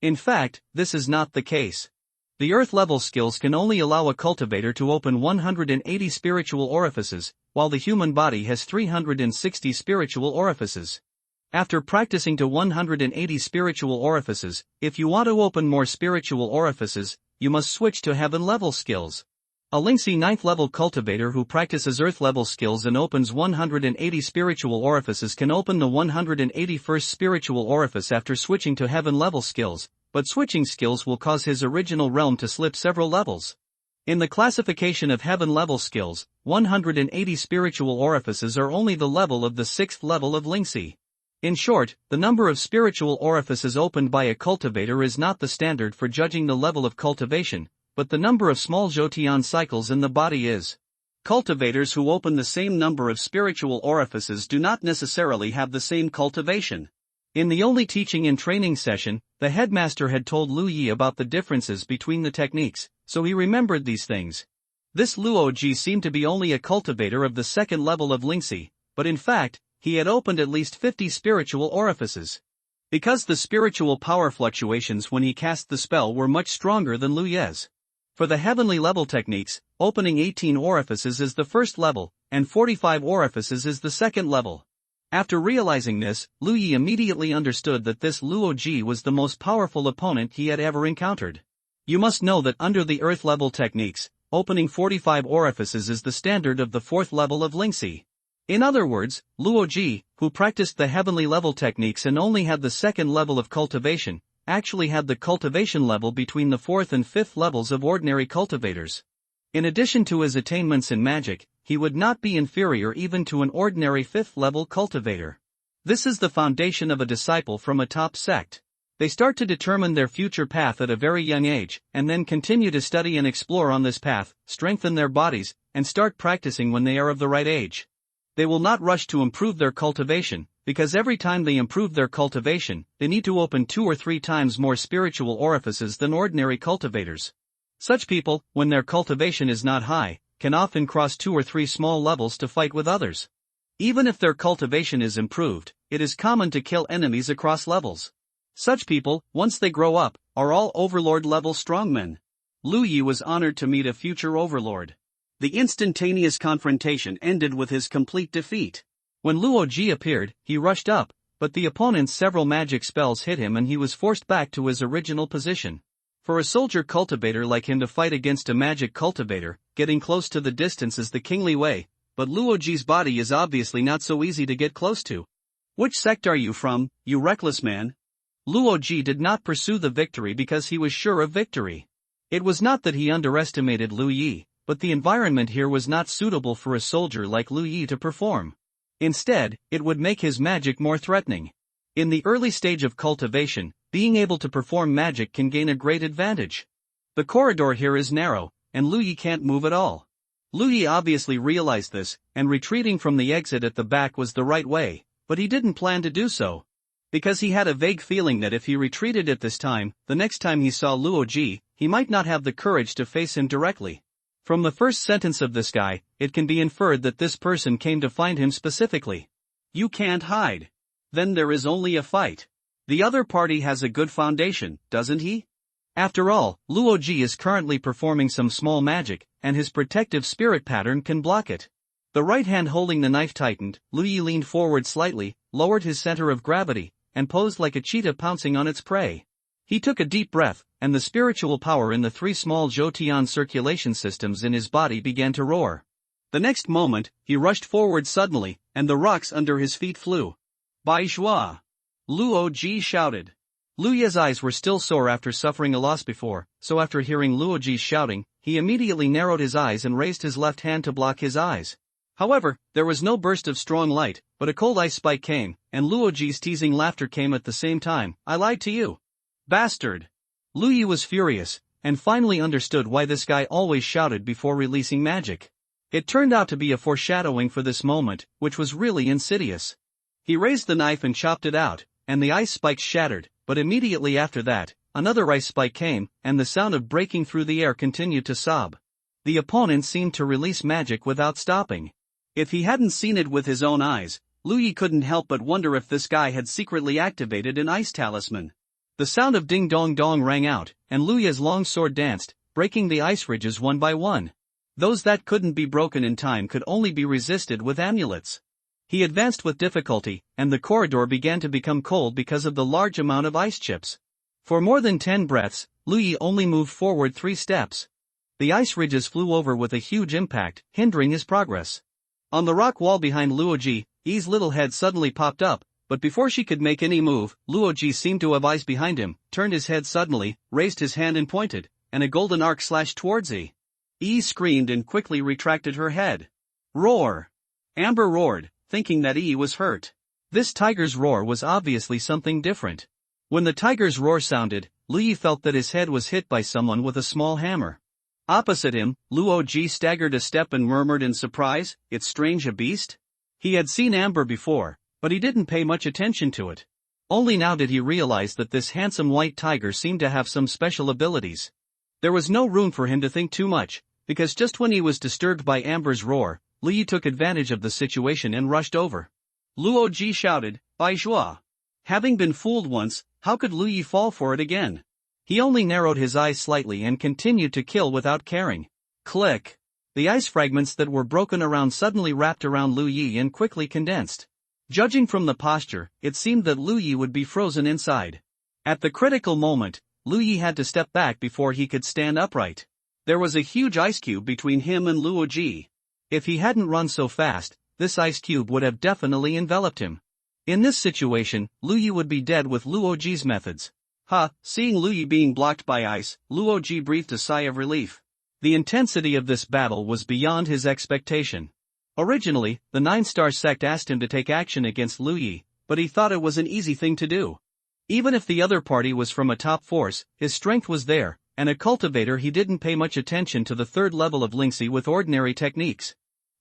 In fact, this is not the case. The earth-level skills can only allow a cultivator to open 180 spiritual orifices, while the human body has 360 spiritual orifices. After practicing to 180 spiritual orifices, if you want to open more spiritual orifices, you must switch to heaven-level skills. A Lingxi 9th level cultivator who practices earth-level skills and opens 180 spiritual orifices can open the 181st spiritual orifice after switching to heaven-level skills, but switching skills will cause his original realm to slip several levels. In the classification of heaven-level skills, 180 spiritual orifices are only the level of the 6th level of Lingxi. In short, the number of spiritual orifices opened by a cultivator is not the standard for judging the level of cultivation, but the number of small Zhoutian cycles in the body is. Cultivators who open the same number of spiritual orifices do not necessarily have the same cultivation. In the only teaching and training session, the headmaster had told Lu Yi about the differences between the techniques, so he remembered these things. This Luo Ji seemed to be only a cultivator of the second level of Lingxi, but in fact, he had opened at least 50 spiritual orifices. Because the spiritual power fluctuations when he cast the spell were much stronger than Lu Ye's. For the heavenly level techniques, opening 18 orifices is the first level, and 45 orifices is the second level. After realizing this, Lu Yi immediately understood that this Luo Ji was the most powerful opponent he had ever encountered. You must know that under the earth level techniques, opening 45 orifices is the standard of the fourth level of Lingxi. In other words, Luo Ji, who practiced the heavenly level techniques and only had the second level of cultivation, actually had the cultivation level between the fourth and fifth levels of ordinary cultivators. In addition to his attainments in magic, he would not be inferior even to an ordinary fifth-level cultivator. This is the foundation of a disciple from a top sect. They start to determine their future path at a very young age, and then continue to study and explore on this path, strengthen their bodies, and start practicing when they are of the right age. They will not rush to improve their cultivation, because every time they improve their cultivation, they need to open 2 or 3 times more spiritual orifices than ordinary cultivators. Such people, when their cultivation is not high, can often cross 2 or 3 small levels to fight with others. Even if their cultivation is improved, it is common to kill enemies across levels. Such people, once they grow up, are all overlord-level strongmen. Lu Yi was honored to meet a future overlord. The instantaneous confrontation ended with his complete defeat. When Luo Ji appeared, he rushed up, but the opponent's several magic spells hit him and he was forced back to his original position. For a soldier cultivator like him to fight against a magic cultivator, getting close to the distance is the kingly way, but Luo Ji's body is obviously not so easy to get close to. Which sect are you from, you reckless man? Luo Ji did not pursue the victory because he was sure of victory. It was not that he underestimated Lu Yi, but the environment here was not suitable for a soldier like Lu Yi to perform. Instead, it would make his magic more threatening. In the early stage of cultivation, being able to perform magic can gain a great advantage. The corridor here is narrow, and Lu Yi can't move at all. Lu Yi obviously realized this, and retreating from the exit at the back was the right way, but he didn't plan to do so. Because he had a vague feeling that if he retreated at this time, the next time he saw Luo Ji, he might not have the courage to face him directly. From the first sentence of this guy, it can be inferred that this person came to find him specifically. You can't hide. Then there is only a fight. The other party has a good foundation, doesn't he? After all, Luo Ji is currently performing some small magic, and his protective spirit pattern can block it. The right hand holding the knife tightened, Lu Yi leaned forward slightly, lowered his center of gravity, and posed like a cheetah pouncing on its prey. He took a deep breath, and the spiritual power in the 3 small Zhoutian circulation systems in his body began to roar. The next moment, he rushed forward suddenly, and the rocks under his feet flew. Bai Zhua! Luo Ji shouted. Lu Ye's eyes were still sore after suffering a loss before, so after hearing Luo Ji's shouting, he immediately narrowed his eyes and raised his left hand to block his eyes. However, there was no burst of strong light, but a cold ice spike came, and Luo Ji's teasing laughter came at the same time. I lied to you. Bastard! Lu Yi was furious, and finally understood why this guy always shouted before releasing magic. It turned out to be a foreshadowing for this moment, which was really insidious. He raised the knife and chopped it out, and the ice spikes shattered, but immediately after that, another ice spike came, and the sound of breaking through the air continued to sob. The opponent seemed to release magic without stopping. If he hadn't seen it with his own eyes, Lu Yi couldn't help but wonder if this guy had secretly activated an ice talisman. The sound of ding dong dong rang out, and Lu Yi's long sword danced, breaking the ice ridges one by one. Those that couldn't be broken in time could only be resisted with amulets. He advanced with difficulty, and the corridor began to become cold because of the large amount of ice chips. For more than 10 breaths, Lu Yi only moved forward 3 steps. The ice ridges flew over with a huge impact, hindering his progress. On the rock wall behind Luo Ji, Yi's little head suddenly popped up, but before she could make any move, Luo Ji seemed to have eyes behind him, turned his head suddenly, raised his hand and pointed, and a golden arc slashed towards Yi. Yi screamed and quickly retracted her head. Roar! Amber roared, thinking that Yi was hurt. This tiger's roar was obviously something different. When the tiger's roar sounded, Lu Yi felt that his head was hit by someone with a small hammer. Opposite him, Luo Ji staggered a step and murmured in surprise, "It's strange, a beast?" He had seen Amber before, but he didn't pay much attention to it. Only now did he realize that this handsome white tiger seemed to have some special abilities. There was no room for him to think too much, because just when he was disturbed by Amber's roar, Lu Yi took advantage of the situation and rushed over. Luo Ji shouted, "Bai Zhua!" Having been fooled once, how could Lu Yi fall for it again? He only narrowed his eyes slightly and continued to kill without caring. Click! The ice fragments that were broken around suddenly wrapped around Lu Yi and quickly condensed. Judging from the posture, it seemed that Lu Yi would be frozen inside. At the critical moment, Lu Yi had to step back before he could stand upright. There was a huge ice cube between him and Luo Ji. If he hadn't run so fast, this ice cube would have definitely enveloped him. In this situation, Lu Yi would be dead with Luo Ji's methods. Seeing Lu Yi being blocked by ice, Luo Ji breathed a sigh of relief. The intensity of this battle was beyond his expectation. Originally, the 9-star sect asked him to take action against Lu Yi, but he thought it was an easy thing to do. Even if the other party was from a top force, his strength was there, and a cultivator, he didn't pay much attention to the third level of Lingxi with ordinary techniques.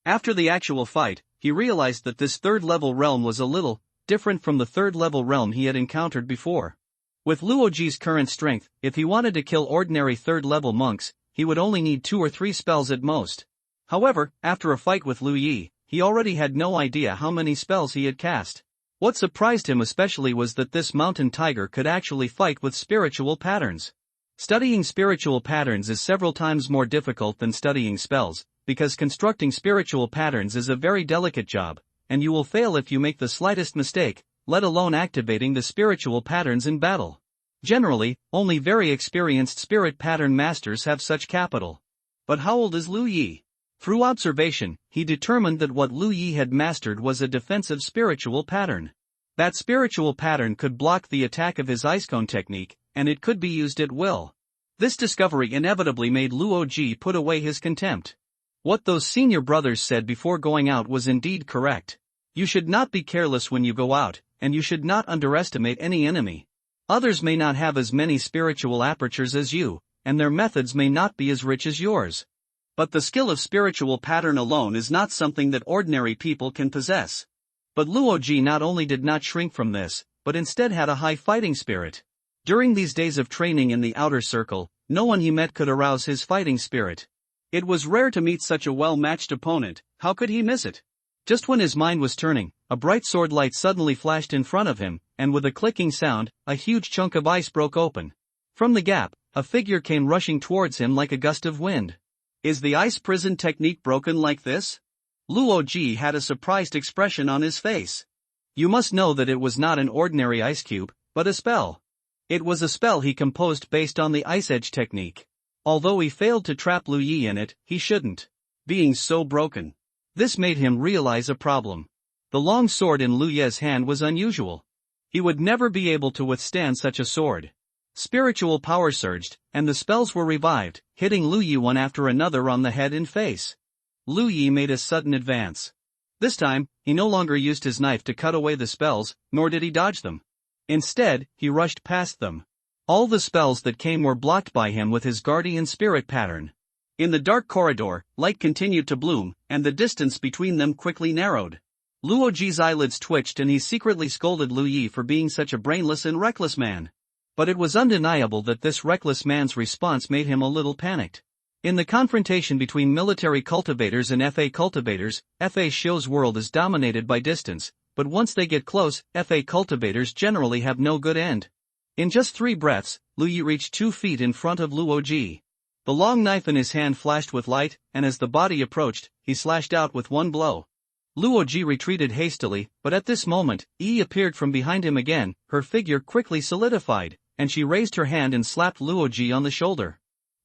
After the actual fight, he realized that this third level realm was a little different from the third level realm he had encountered before. With Luo Ji's current strength, if he wanted to kill ordinary third level monks, he would only need 2 or 3 spells at most. However, after a fight with Lu Yi, he already had no idea how many spells he had cast. What surprised him especially was that this mountain tiger could actually fight with spiritual patterns. Studying spiritual patterns is several times more difficult than studying spells, because constructing spiritual patterns is a very delicate job, and you will fail if you make the slightest mistake, let alone activating the spiritual patterns in battle. Generally, only very experienced spirit pattern masters have such capital. But how old is Lu Yi? Through observation, he determined that what Lu Yi had mastered was a defensive spiritual pattern. That spiritual pattern could block the attack of his ice cone technique, and it could be used at will. This discovery inevitably made Luo Ji put away his contempt. What those senior brothers said before going out was indeed correct. You should not be careless when you go out, and you should not underestimate any enemy. Others may not have as many spiritual apertures as you, and their methods may not be as rich as yours. But the skill of spiritual pattern alone is not something that ordinary people can possess. But Luo Ji not only did not shrink from this, but instead had a high fighting spirit. During these days of training in the outer circle, no one he met could arouse his fighting spirit. It was rare to meet such a well-matched opponent. How could he miss it? Just when his mind was turning, a bright sword light suddenly flashed in front of him, and with a clicking sound, a huge chunk of ice broke open. From the gap, a figure came rushing towards him like a gust of wind. Is the ice prison technique broken like this? Luo Ji had a surprised expression on his face. You must know that it was not an ordinary ice cube, but a spell. It was a spell he composed based on the ice edge technique. Although he failed to trap Lu Yi in it, he shouldn't. Being so broken. This made him realize a problem. The long sword in Lu Ye's hand was unusual. He would never be able to withstand such a sword. Spiritual power surged, and the spells were revived, hitting Lu Yi one after another on the head and face. Lu Yi made a sudden advance. This time, he no longer used his knife to cut away the spells, nor did he dodge them. Instead, he rushed past them. All the spells that came were blocked by him with his guardian spirit pattern. In the dark corridor, light continued to bloom, and the distance between them quickly narrowed. Luo Ji's eyelids twitched and he secretly scolded Lu Yi for being such a brainless and reckless man. But it was undeniable that this reckless man's response made him a little panicked. In the confrontation between military cultivators and FA cultivators, FA Shou's world is dominated by distance, but once they get close, FA cultivators generally have no good end. In just 3 breaths, Lu Yi reached 2 feet in front of Luo Ji. The long knife in his hand flashed with light, and as the body approached, he slashed out with one blow. Luo Ji retreated hastily, but at this moment, Yi appeared from behind him again, her figure quickly solidified, and she raised her hand and slapped Luo Ji on the shoulder.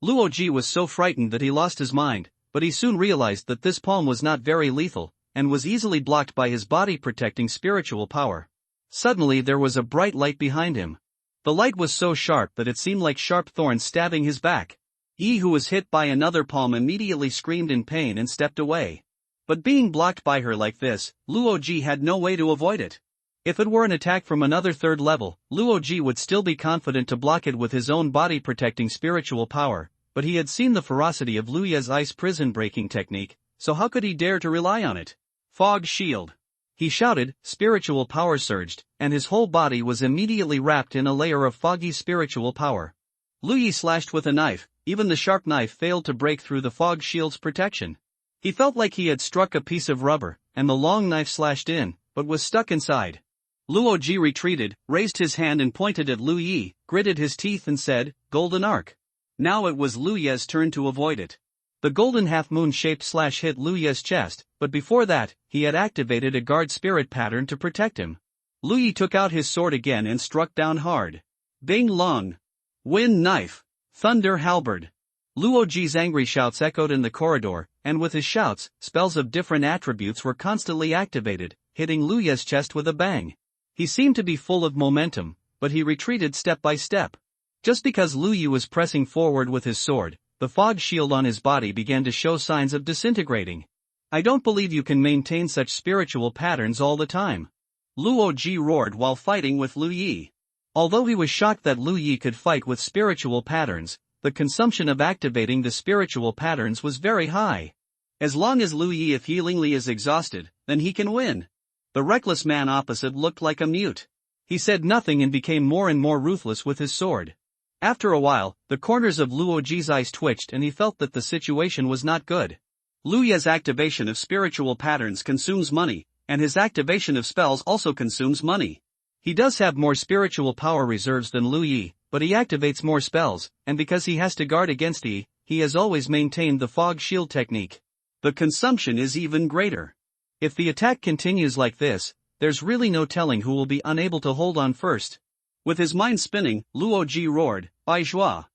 Luo Ji was so frightened that he lost his mind, but he soon realized that this palm was not very lethal, and was easily blocked by his body-protecting spiritual power. Suddenly there was a bright light behind him. The light was so sharp that it seemed like sharp thorns stabbing his back. Yi, who was hit by another palm, immediately screamed in pain and stepped away. But being blocked by her like this, Luo Ji had no way to avoid it. If it were an attack from another third level, Luo Ji would still be confident to block it with his own body-protecting spiritual power, but he had seen the ferocity of Lu Ye's ice prison breaking technique, so how could he dare to rely on it? Fog shield. He shouted, spiritual power surged, and his whole body was immediately wrapped in a layer of foggy spiritual power. Lu Ye slashed with a knife, even the sharp knife failed to break through the fog shield's protection. He felt like he had struck a piece of rubber, and the long knife slashed in, but was stuck inside. Luo Ji retreated, raised his hand and pointed at Lu Yi, gritted his teeth and said, Golden Arc. Now it was Lu Ye's turn to avoid it. The golden half-moon shaped slash hit Lu Ye's chest, but before that, he had activated a guard spirit pattern to protect him. Lu Yi took out his sword again and struck down hard. Bing Long. Wind knife. Thunder halberd. Luo Ji's angry shouts echoed in the corridor, and with his shouts, spells of different attributes were constantly activated, hitting Lu Ye's chest with a bang. He seemed to be full of momentum, but he retreated step by step. Just because Lu Yi was pressing forward with his sword, the fog shield on his body began to show signs of disintegrating. I don't believe you can maintain such spiritual patterns all the time. Luo Ji roared while fighting with Lu Yi. Although he was shocked that Lu Yi could fight with spiritual patterns, the consumption of activating the spiritual patterns was very high. As long as Lu Yi healingly is exhausted, then he can win. The reckless man opposite looked like a mute. He said nothing and became more and more ruthless with his sword. After a while, the corners of Luo Ji's eyes twitched and he felt that the situation was not good. Lu Ye's activation of spiritual patterns consumes money, and his activation of spells also consumes money. He does have more spiritual power reserves than Lu Yi, but he activates more spells, and because he has to guard against he has always maintained the fog shield technique. The consumption is even greater. If the attack continues like this, there's really no telling who will be unable to hold on first. With his mind spinning, Luo Ji roared, Bai Zhua.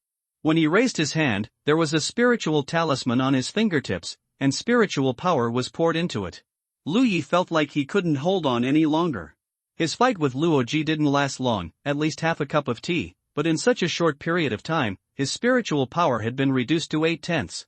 When he raised his hand, there was a spiritual talisman on his fingertips, and spiritual power was poured into it. Lu Yi felt like he couldn't hold on any longer. His fight with Luo Ji didn't last long, at least half a cup of tea, but in such a short period of time, his spiritual power had been reduced to 8/10.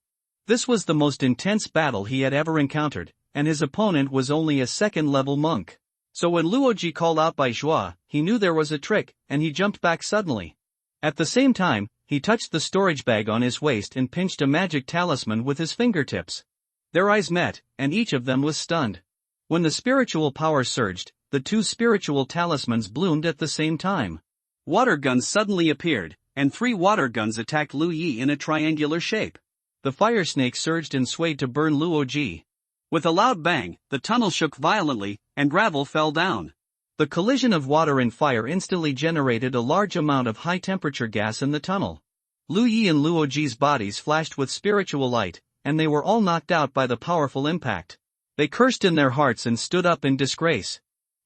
This was the most intense battle he had ever encountered, and his opponent was only a second-level monk. So when Luo Ji called out Bai Zhua, he knew there was a trick, and he jumped back suddenly. At the same time, he touched the storage bag on his waist and pinched a magic talisman with his fingertips. Their eyes met, and each of them was stunned. When the spiritual power surged, the two spiritual talismans bloomed at the same time. Water guns suddenly appeared, and 3 water guns attacked Lu Yi in a triangular shape. The fire snake surged and swayed to burn Luo Ji. With a loud bang, the tunnel shook violently, and gravel fell down. The collision of water and fire instantly generated a large amount of high-temperature gas in the tunnel. Lu Yi and Luo Ji's bodies flashed with spiritual light, and they were all knocked out by the powerful impact. They cursed in their hearts and stood up in disgrace.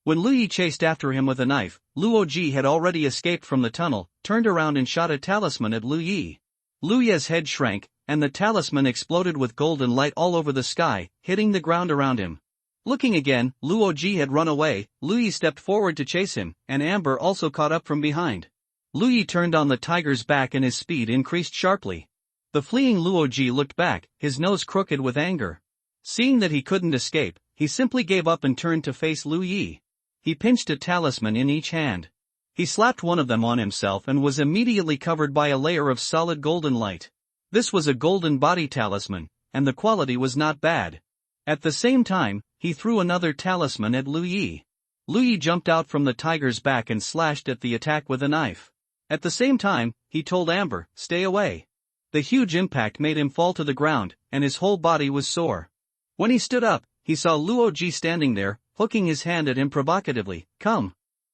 When Lu Yi chased after him with a knife, Luo Ji had already escaped from the tunnel, turned around and shot a talisman at Lu Yi. Lu Ye's head shrank, and the talisman exploded with golden light all over the sky, hitting the ground around him. Looking again, Luo Ji had run away. Lu Yi stepped forward to chase him, and Amber also caught up from behind. Lu Yi turned on the tiger's back and his speed increased sharply. The fleeing Luo Ji looked back, his nose crooked with anger. Seeing that he couldn't escape, he simply gave up and turned to face Lu Yi. He pinched a talisman in each hand. He slapped one of them on himself and was immediately covered by a layer of solid golden light. This was a golden body talisman, and the quality was not bad. At the same time, he threw another talisman at Lu Yi. Lu Yi jumped out from the tiger's back and slashed at the attack with a knife. At the same time, he told Amber, "Stay away." The huge impact made him fall to the ground, and his whole body was sore. When he stood up, he saw Luo Ji standing there, hooking his hand at him provocatively. "Come."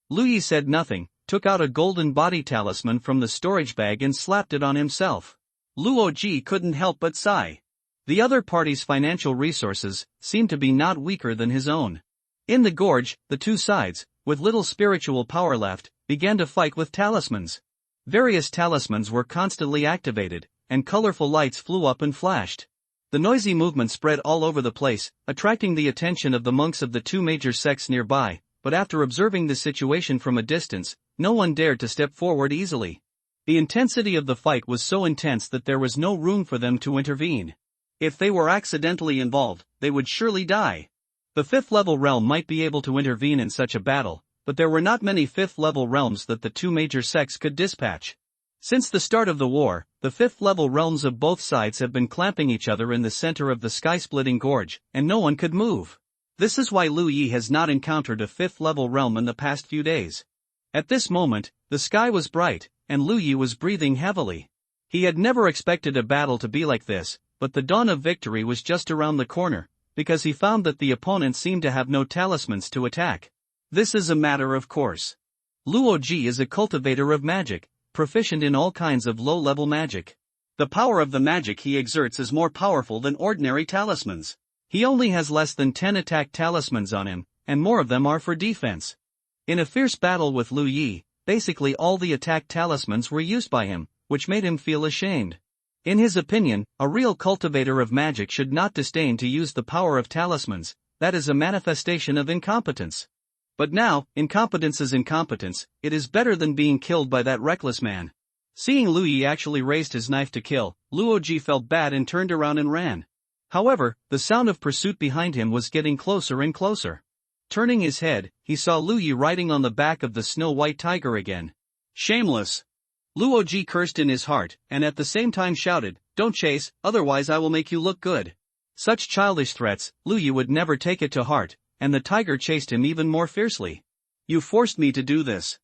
Lu Yi said nothing, took out a golden body talisman from the storage bag and slapped it on himself. Luo Ji couldn't help but sigh. The other party's financial resources seemed to be not weaker than his own. In the gorge, the two sides, with little spiritual power left, began to fight with talismans. Various talismans were constantly activated, and colorful lights flew up and flashed. The noisy movement spread all over the place, attracting the attention of the monks of the two major sects nearby, but after observing the situation from a distance, no one dared to step forward easily. The intensity of the fight was so intense that there was no room for them to intervene. If they were accidentally involved, they would surely die. The 5th-level realm might be able to intervene in such a battle, but there were not many 5th-level realms that the two major sects could dispatch. Since the start of the war, The fifth-level realms of both sides have been clamping each other in the center of the sky-splitting gorge, and no one could move. This is why Lu Yi has not encountered a fifth-level realm in the past few days. At this moment, the sky was bright, and Lu Yi was breathing heavily. He had never expected a battle to be like this, but the dawn of victory was just around the corner, because he found that the opponent seemed to have no talismans to attack. This is a matter of course. Luo Ji is a cultivator of magic, proficient in all kinds of low-level magic. The power of the magic he exerts is more powerful than ordinary talismans. He only has less than 10 attack talismans on him, and more of them are for defense. In a fierce battle with Lu Yi, basically all the attack talismans were used by him, which made him feel ashamed. In his opinion, a real cultivator of magic should not disdain to use the power of talismans. That is a manifestation of incompetence. But now, incompetence is incompetence. It is better than being killed by that reckless man. Seeing Lu Yi actually raised his knife to kill, Luo Ji felt bad and turned around and ran. However, the sound of pursuit behind him was getting closer and closer. Turning his head, he saw Lu Yi riding on the back of the snow-white tiger again. Shameless! Luo Ji cursed in his heart, and at the same time shouted, "Don't chase, otherwise I will make you look good." Such childish threats, Lu Yi would never take it to heart, and the tiger chased him even more fiercely. "You forced me to do this."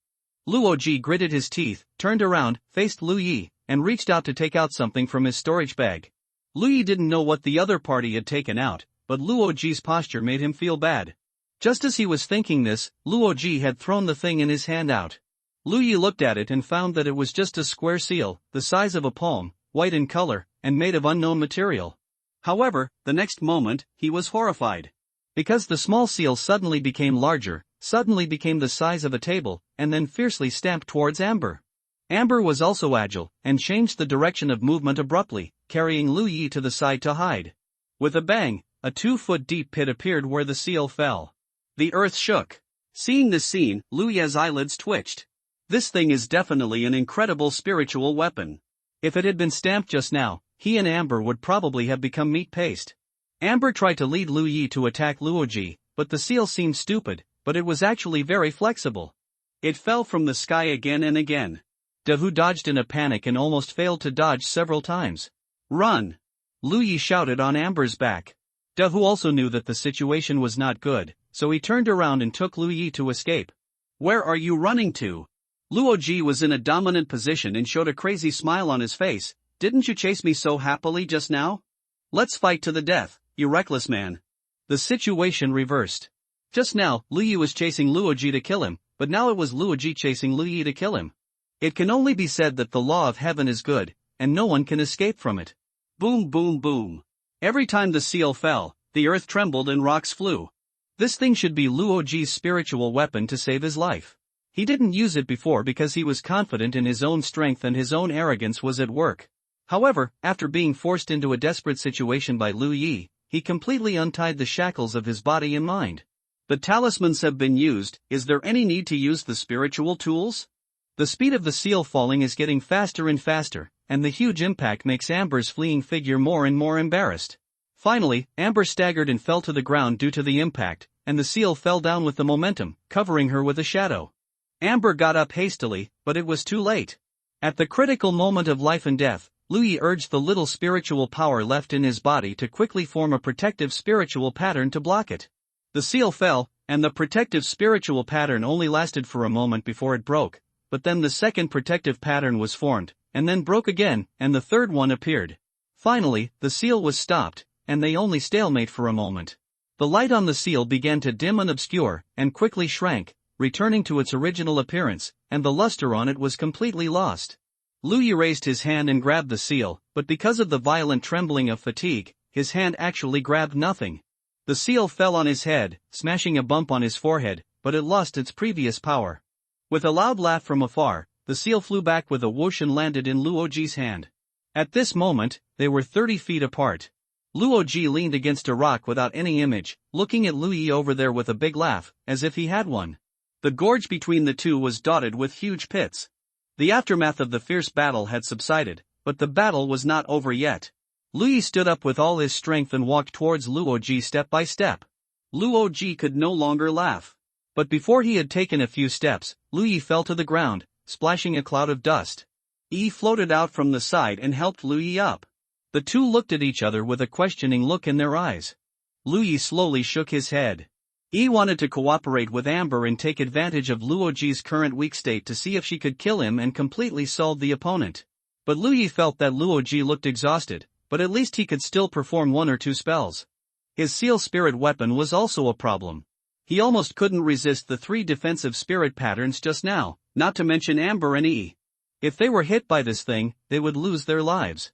Luo Ji gritted his teeth, turned around, faced Lu Yi, and reached out to take out something from his storage bag. Lu Yi didn't know what the other party had taken out, but Luo Ji's posture made him feel bad. Just as he was thinking this, Luo Ji had thrown the thing in his hand out. Lu Yi looked at it and found that it was just a square seal, the size of a palm, white in color, and made of unknown material. However, the next moment, he was horrified. Because the small seal suddenly became larger, suddenly became the size of a table, and then fiercely stamped towards Amber. Amber was also agile, and changed the direction of movement abruptly, carrying Lu Yi to the side to hide. With a bang, a 2-foot-deep pit appeared where the seal fell. The earth shook. Seeing this scene, Lu Yi's eyelids twitched. This thing is definitely an incredible spiritual weapon. If it had been stamped just now, he and Amber would probably have become meat paste. Amber tried to lead Lu Yi to attack Luo Ji, but the seal seemed stupid, but it was actually very flexible. It fell from the sky again and again. Dahu dodged in a panic and almost failed to dodge several times. "Run!" Lu Yi shouted on Amber's back. Dahu also knew that the situation was not good, so he turned around and took Lu Yi to escape. "Where are you running to?" Luo Ji was in a dominant position and showed a crazy smile on his face. "Didn't you chase me so happily just now? Let's fight to the death, you reckless man." The situation reversed. Just now, Lu Yi was chasing Luo Ji to kill him, but now it was Luo Ji chasing Lu Yi to kill him. It can only be said that the law of heaven is good, and no one can escape from it. Boom boom boom. Every time the seal fell, the earth trembled and rocks flew. This thing should be Luo Ji's spiritual weapon to save his life. He didn't use it before because he was confident in his own strength and his own arrogance was at work. However, after being forced into a desperate situation by Lu Yi, he completely untied the shackles of his body and mind. The talismans have been used. Is there any need to use the spiritual tools? The speed of the seal falling is getting faster and faster, and the huge impact makes Amber's fleeing figure more and more embarrassed. Finally, Amber staggered and fell to the ground due to the impact, and the seal fell down with the momentum, covering her with a shadow. Amber got up hastily, but it was too late. At the critical moment of life and death, Lu Yi urged the little spiritual power left in his body to quickly form a protective spiritual pattern to block it. The seal fell, and the protective spiritual pattern only lasted for a moment before it broke, but then the second protective pattern was formed, and then broke again, and the third one appeared. Finally, the seal was stopped, and they only stalemate for a moment. The light on the seal began to dim and obscure, and quickly shrank, returning to its original appearance, and the luster on it was completely lost. Lu Yi raised his hand and grabbed the seal, but because of the violent trembling of fatigue, his hand actually grabbed nothing. The seal fell on his head, smashing a bump on his forehead, but it lost its previous power. With a loud laugh from afar, the seal flew back with a whoosh and landed in Luo Ji's hand. At this moment, they were 30 feet apart. Luo Ji leaned against a rock without any image, looking at Lu Yi over there with a big laugh, as if he had one. The gorge between the two was dotted with huge pits. The aftermath of the fierce battle had subsided, but the battle was not over yet. Lu Yi stood up with all his strength and walked towards Luo Ji step by step. Luo Ji could no longer laugh. But before he had taken a few steps, Lu Yi fell to the ground, splashing a cloud of dust. Yi floated out from the side and helped Lu Yi up. The two looked at each other with a questioning look in their eyes. Lu Yi slowly shook his head. Yi wanted to cooperate with Amber and take advantage of Luoji's current weak state to see if she could kill him and completely solve the opponent. But Lu Yi felt that Luoji looked exhausted, but at least he could still perform one or two spells. His seal spirit weapon was also a problem. He almost couldn't resist the 3 defensive spirit patterns just now, not to mention Amber and Yi. If they were hit by this thing, they would lose their lives.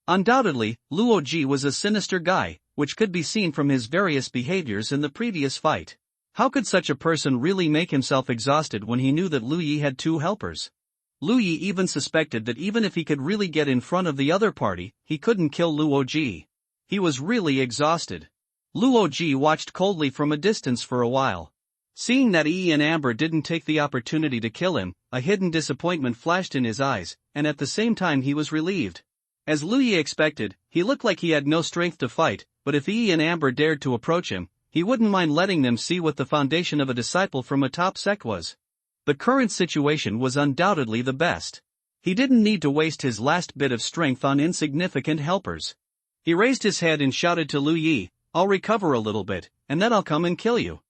Undoubtedly, Luoji was a sinister guy, which could be seen from his various behaviors in the previous fight. How could such a person really make himself exhausted when he knew that Lu Yi had 2 helpers? Lu Yi even suspected that even if he could really get in front of the other party, he couldn't kill Luoji. He was really exhausted. Luoji watched coldly from a distance for a while. Seeing that Yi and Amber didn't take the opportunity to kill him, a hidden disappointment flashed in his eyes, and at the same time he was relieved. As Lu Yi expected, he looked like he had no strength to fight, but if Yi and Amber dared to approach him, he wouldn't mind letting them see what the foundation of a disciple from a top sect was. The current situation was undoubtedly the best. He didn't need to waste his last bit of strength on insignificant helpers. He raised his head and shouted to Lu Yi, "I'll recover a little bit, and then I'll come and kill you."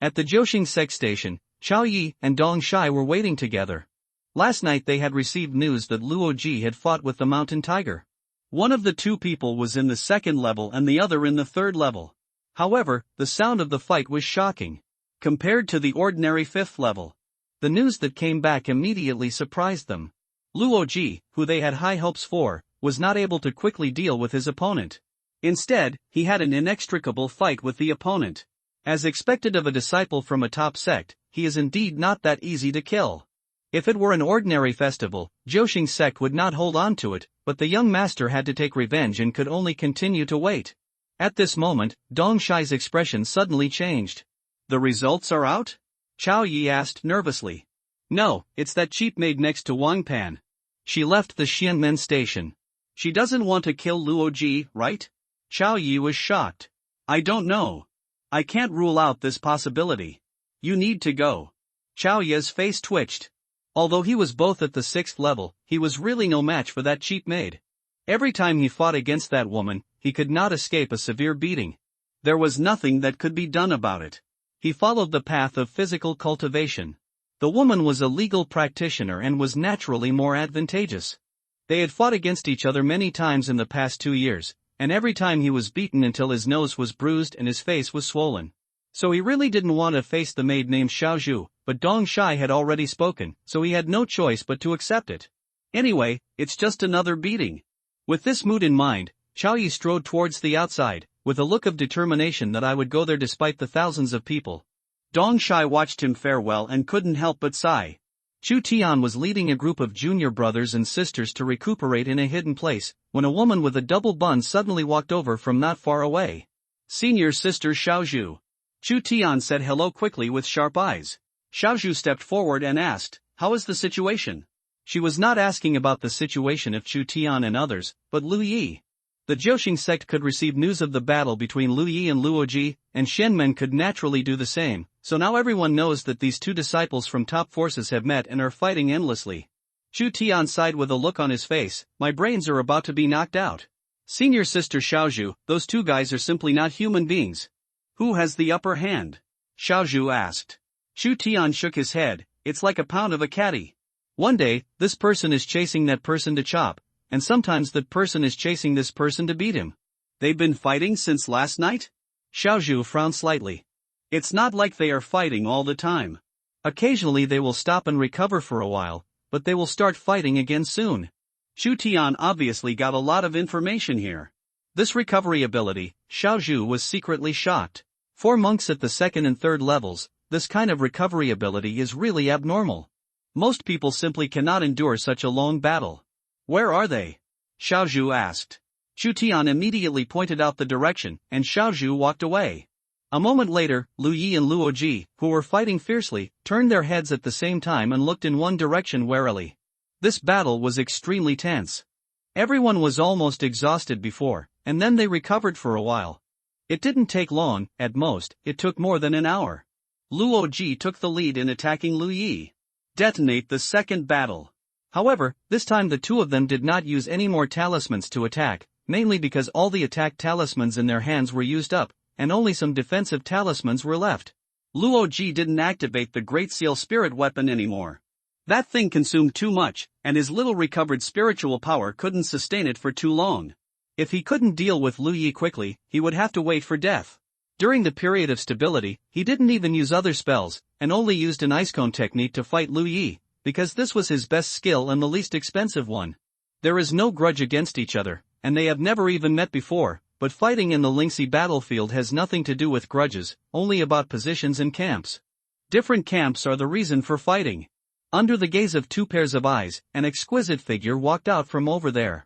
At the Joshing sect station, Chao Yi and Dong Shai were waiting together. Last night they had received news that Luoji had fought with the mountain tiger. One of the 2 people was in the 2nd level and the other in the 3rd level. However, the sound of the fight was shocking. Compared to the ordinary 5th level. The news that came back immediately surprised them. Luoji, who they had high hopes for, was not able to quickly deal with his opponent. Instead, he had an inextricable fight with the opponent. As expected of a disciple from a top sect, he is indeed not that easy to kill. If it were an ordinary festival, Joshing sect would not hold on to it, but the young master had to take revenge and could only continue to wait. At this moment, Dong Shai's expression suddenly changed. "The results are out?" Chao Yi asked nervously. "No, it's that cheap maid next to Wang Pan. She left the Xianmen station. She doesn't want to kill Luoji, right?" Chao Yi was shocked. "I don't know. I can't rule out this possibility. You need to go." Chao Yi's face twitched. Although he was both at the 6th level, he was really no match for that cheap maid. Every time he fought against that woman, he could not escape a severe beating. There was nothing that could be done about it. He followed the path of physical cultivation. The woman was a legal practitioner and was naturally more advantageous. They had fought against each other many times in the past 2 years, and every time he was beaten until his nose was bruised and his face was swollen. So he really didn't want to face the maid named Xiaozhu, but Dong Shai had already spoken, so he had no choice but to accept it. Anyway, it's just another beating. With this mood in mind, Chao Yi strode towards the outside, with a look of determination that I would go there despite the thousands of people. Dong Shai watched him farewell and couldn't help but sigh. Chu Tian was leading a group of junior brothers and sisters to recuperate in a hidden place, when a woman with a double bun suddenly walked over from not far away. "Senior sister Xiaozhu." Chu Tian said hello quickly with sharp eyes. Xiaozhu stepped forward and asked, "How is the situation?" She was not asking about the situation of Chu Tian and others, but Lu Yi. The Joshing sect could receive news of the battle between Lu Yi and Luoji, and Shenmen could naturally do the same, so now everyone knows that these 2 disciples from top forces have met and are fighting endlessly. Chu Tian sighed with a look on his face, "My brains are about to be knocked out. Senior sister Xiaozhu, those 2 guys are simply not human beings." "Who has the upper hand?" Xiaozhu asked. Chu Tian shook his head, "It's like a pound of a caddy. One day, this person is chasing that person to chop, and sometimes that person is chasing this person to beat him." "They've been fighting since last night?" Xiaozhu frowned slightly. "It's not like they are fighting all the time. Occasionally they will stop and recover for a while, but they will start fighting again soon." Chu Tian obviously got a lot of information here. This recovery ability, Xiaozhu was secretly shocked. For monks at the 2nd and 3rd levels, this kind of recovery ability is really abnormal. Most people simply cannot endure such a long battle. "Where are they?" Xiaozhu asked. Chu Tian immediately pointed out the direction, and Xiaozhu walked away. A moment later, Lu Yi and Luoji, who were fighting fiercely, turned their heads at the same time and looked in one direction warily. This battle was extremely tense. Everyone was almost exhausted before, and then they recovered for a while. It didn't take long, at most, it took more than an hour. Luoji took the lead in attacking Lu Yi. Detonate the second battle. However, this time the two of them did not use any more talismans to attack, mainly because all the attack talismans in their hands were used up, and only some defensive talismans were left. Luo Ji didn't activate the Great Seal Spirit weapon anymore. That thing consumed too much, and his little recovered spiritual power couldn't sustain it for too long. If he couldn't deal with Lu Yi quickly, he would have to wait for death. During the period of stability, he didn't even use other spells, and only used an ice cone technique to fight Lu Yi, because this was his best skill and the least expensive one. There is no grudge against each other, and they have never even met before, but fighting in the Lingxi battlefield has nothing to do with grudges, only about positions and camps. Different camps are the reason for fighting. Under the gaze of two pairs of eyes, an exquisite figure walked out from over there.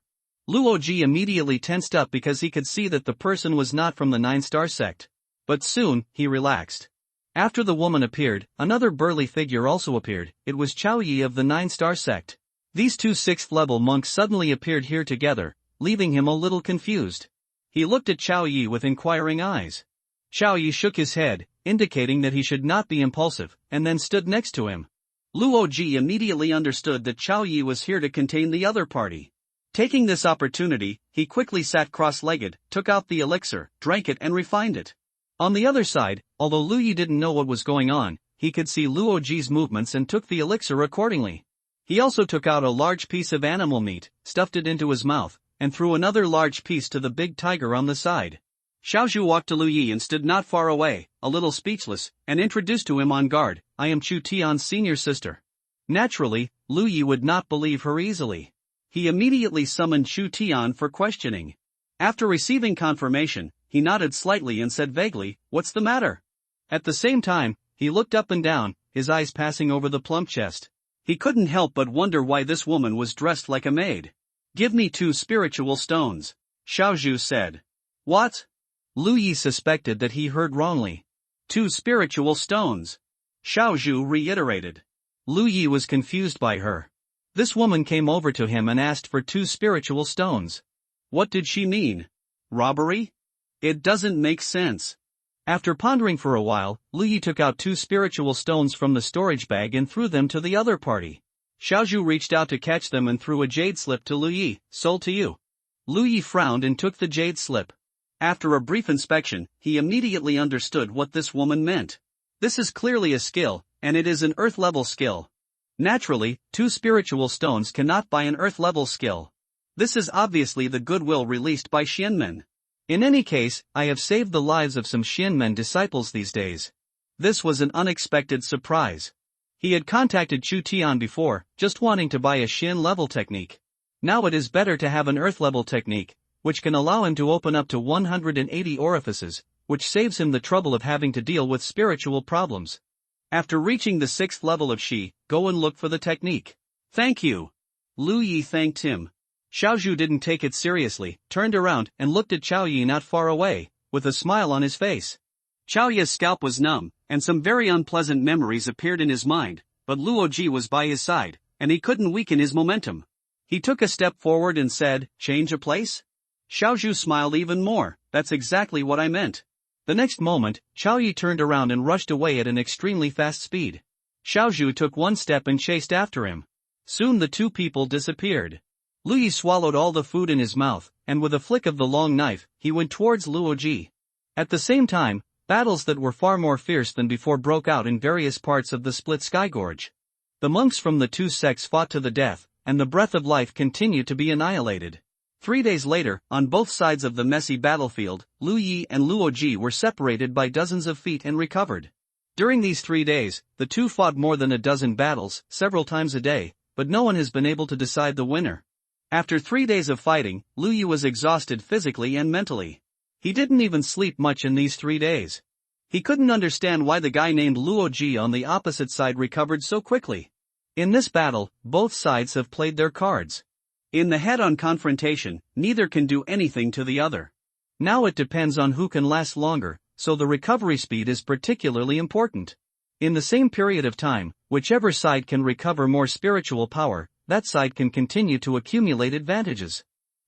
Luo Ji immediately tensed up because he could see that the person was not from the 9-star sect. But soon, he relaxed. After the woman appeared, another burly figure also appeared. It was Chao Yi of the 9-star sect. These two 6th-level monks suddenly appeared here together, leaving him a little confused. He looked at Chao Yi with inquiring eyes. Chao Yi shook his head, indicating that he should not be impulsive, and then stood next to him. Luo Ji immediately understood that Chao Yi was here to contain the other party. Taking this opportunity, he quickly sat cross-legged, took out the elixir, drank it and refined it. On the other side, although Lu Yi didn't know what was going on, he could see Luo Ji's movements and took the elixir accordingly. He also took out a large piece of animal meat, stuffed it into his mouth, and threw another large piece to the big tiger on the side. Xiaozhu walked to Lu Yi and stood not far away, a little speechless, and introduced to him on guard, "I am Chu Tian's senior sister." Naturally, Lu Yi would not believe her easily. He immediately summoned Chu Tian for questioning. After receiving confirmation, he nodded slightly and said vaguely, "What's the matter?" At the same time, he looked up and down, his eyes passing over the plump chest. He couldn't help but wonder why this woman was dressed like a maid. "Give me 2 spiritual stones," Xiaozhu said. "What?" Lu Yi suspected that he heard wrongly. 2 spiritual stones, Xiaozhu reiterated. Lu Yi was confused by her. This woman came over to him and asked for 2 spiritual stones. What did she mean? Robbery? It doesn't make sense. After pondering for a while, Lu Yi took out 2 spiritual stones from the storage bag and threw them to the other party. Xiaozhu reached out to catch them and threw a jade slip to Lu Yi. "Sold to you." Lu Yi frowned and took the jade slip. After a brief inspection, he immediately understood what this woman meant. This is clearly a skill, and it is an earth-level skill. Naturally, 2 spiritual stones cannot buy an earth-level skill. This is obviously the goodwill released by Xianmen. In any case, I have saved the lives of some Xianmen disciples these days. This was an unexpected surprise. He had contacted Chu Tian before, just wanting to buy a Xian-level technique. Now it is better to have an earth-level technique, which can allow him to open up to 180 orifices, which saves him the trouble of having to deal with spiritual problems. After reaching the 6th level of Shi, go and look for the technique. Thank you. Lu Yi thanked him. Xiaozhu didn't take it seriously, turned around and looked at Chao Yi not far away, with a smile on his face. Chao Yi's scalp was numb, and some very unpleasant memories appeared in his mind, but Luo Ji was by his side, and he couldn't weaken his momentum. He took a step forward and said, "Change a place?" Xiaozhu smiled even more. "That's exactly what I meant." The next moment, Chao Yi turned around and rushed away at an extremely fast speed. Xiaozhu took one step and chased after him. Soon the two people disappeared. Lu Yi swallowed all the food in his mouth, and with a flick of the long knife, he went towards Luo Ji. At the same time, battles that were far more fierce than before broke out in various parts of the split sky gorge. The monks from the two sects fought to the death, and the breath of life continued to be annihilated. 3 days later, on both sides of the messy battlefield, Lu Yi and Luo Ji were separated by dozens of feet and recovered. During these 3 days, the two fought more than a dozen battles, several times a day, but no one has been able to decide the winner. After 3 days of fighting, Lu Yi was exhausted physically and mentally. He didn't even sleep much in these 3 days. He couldn't understand why the guy named Luo Ji on the opposite side recovered so quickly. In this battle, both sides have played their cards. In the head-on confrontation, neither can do anything to the other. Now it depends on who can last longer, so the recovery speed is particularly important. In the same period of time, whichever side can recover more spiritual power, that side can continue to accumulate advantages.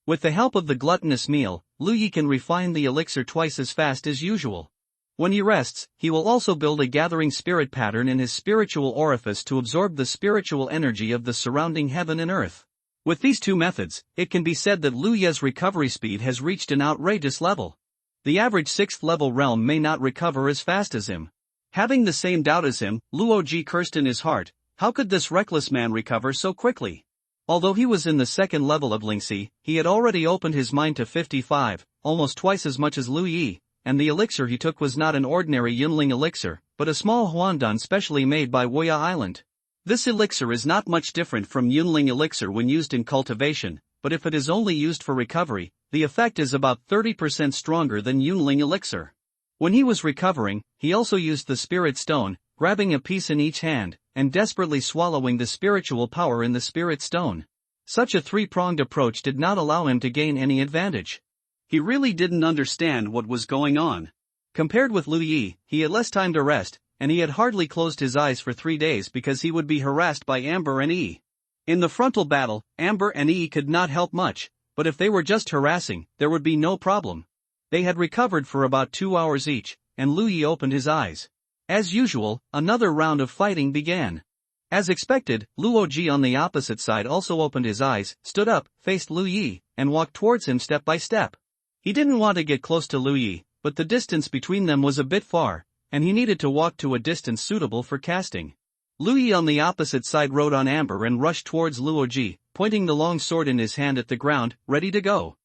With the help of the gluttonous meal, Lu Yi can refine the elixir twice as fast as usual. When he rests, he will also build a gathering spirit pattern in his spiritual orifice to absorb the spiritual energy of the surrounding heaven and earth. With these two methods, it can be said that Lu Ye's recovery speed has reached an outrageous level. The average 6th level realm may not recover as fast as him. Having the same doubt as him, Luoji cursed in his heart, how could this reckless man recover so quickly? Although he was in the 2nd level of Lingxi, he had already opened his mind to 55, almost twice as much as Lu Yi, and the elixir he took was not an ordinary Yunling elixir, but a small huandan specially made by Woya Island. This elixir is not much different from Yunling elixir when used in cultivation, but if it is only used for recovery, the effect is about 30% stronger than Yunling elixir. When he was recovering, he also used the spirit stone, grabbing a piece in each hand, and desperately swallowing the spiritual power in the spirit stone. Such a three-pronged approach did not allow him to gain any advantage. He really didn't understand what was going on. Compared with Lu Yi, he had less time to rest, and he had hardly closed his eyes for 3 days because he would be harassed by Amber and Yi. In the frontal battle, Amber and Yi could not help much, but if they were just harassing, there would be no problem. They had recovered for about 2 hours each, and Lu Yi opened his eyes. As usual, another round of fighting began. As expected, Luoji on the opposite side also opened his eyes, stood up, faced Lu Yi, and walked towards him step by step. He didn't want to get close to Lu Yi, but the distance between them was a bit far, and he needed to walk to a distance suitable for casting. Lu Yi on the opposite side rode on Amber and rushed towards Luoji, pointing the long sword in his hand at the ground, ready to go.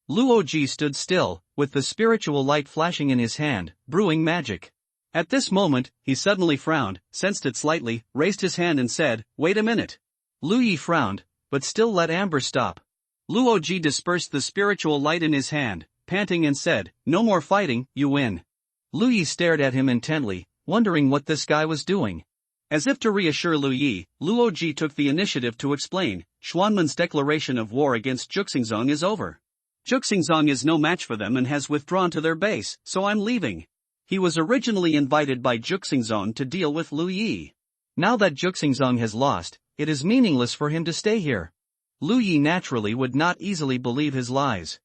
Luoji stood still, with the spiritual light flashing in his hand, brewing magic. At this moment, he suddenly frowned, sensed it slightly, raised his hand and said, "Wait a minute." Lu Yi frowned, but still let Amber stop. Luoji dispersed the spiritual light in his hand, panting and said, "No more fighting, you win." Lu Yi stared at him intently, wondering what this guy was doing. As if to reassure Lu Yi, Luoji took the initiative to explain, Xuanmen's declaration of war against Juxingzong is over. Juxingzong is no match for them and has withdrawn to their base, so I'm leaving. He was originally invited by Juxingzong to deal with Lu Yi. Now that Juxingzong has lost, it is meaningless for him to stay here. Lu Yi naturally would not easily believe his lies.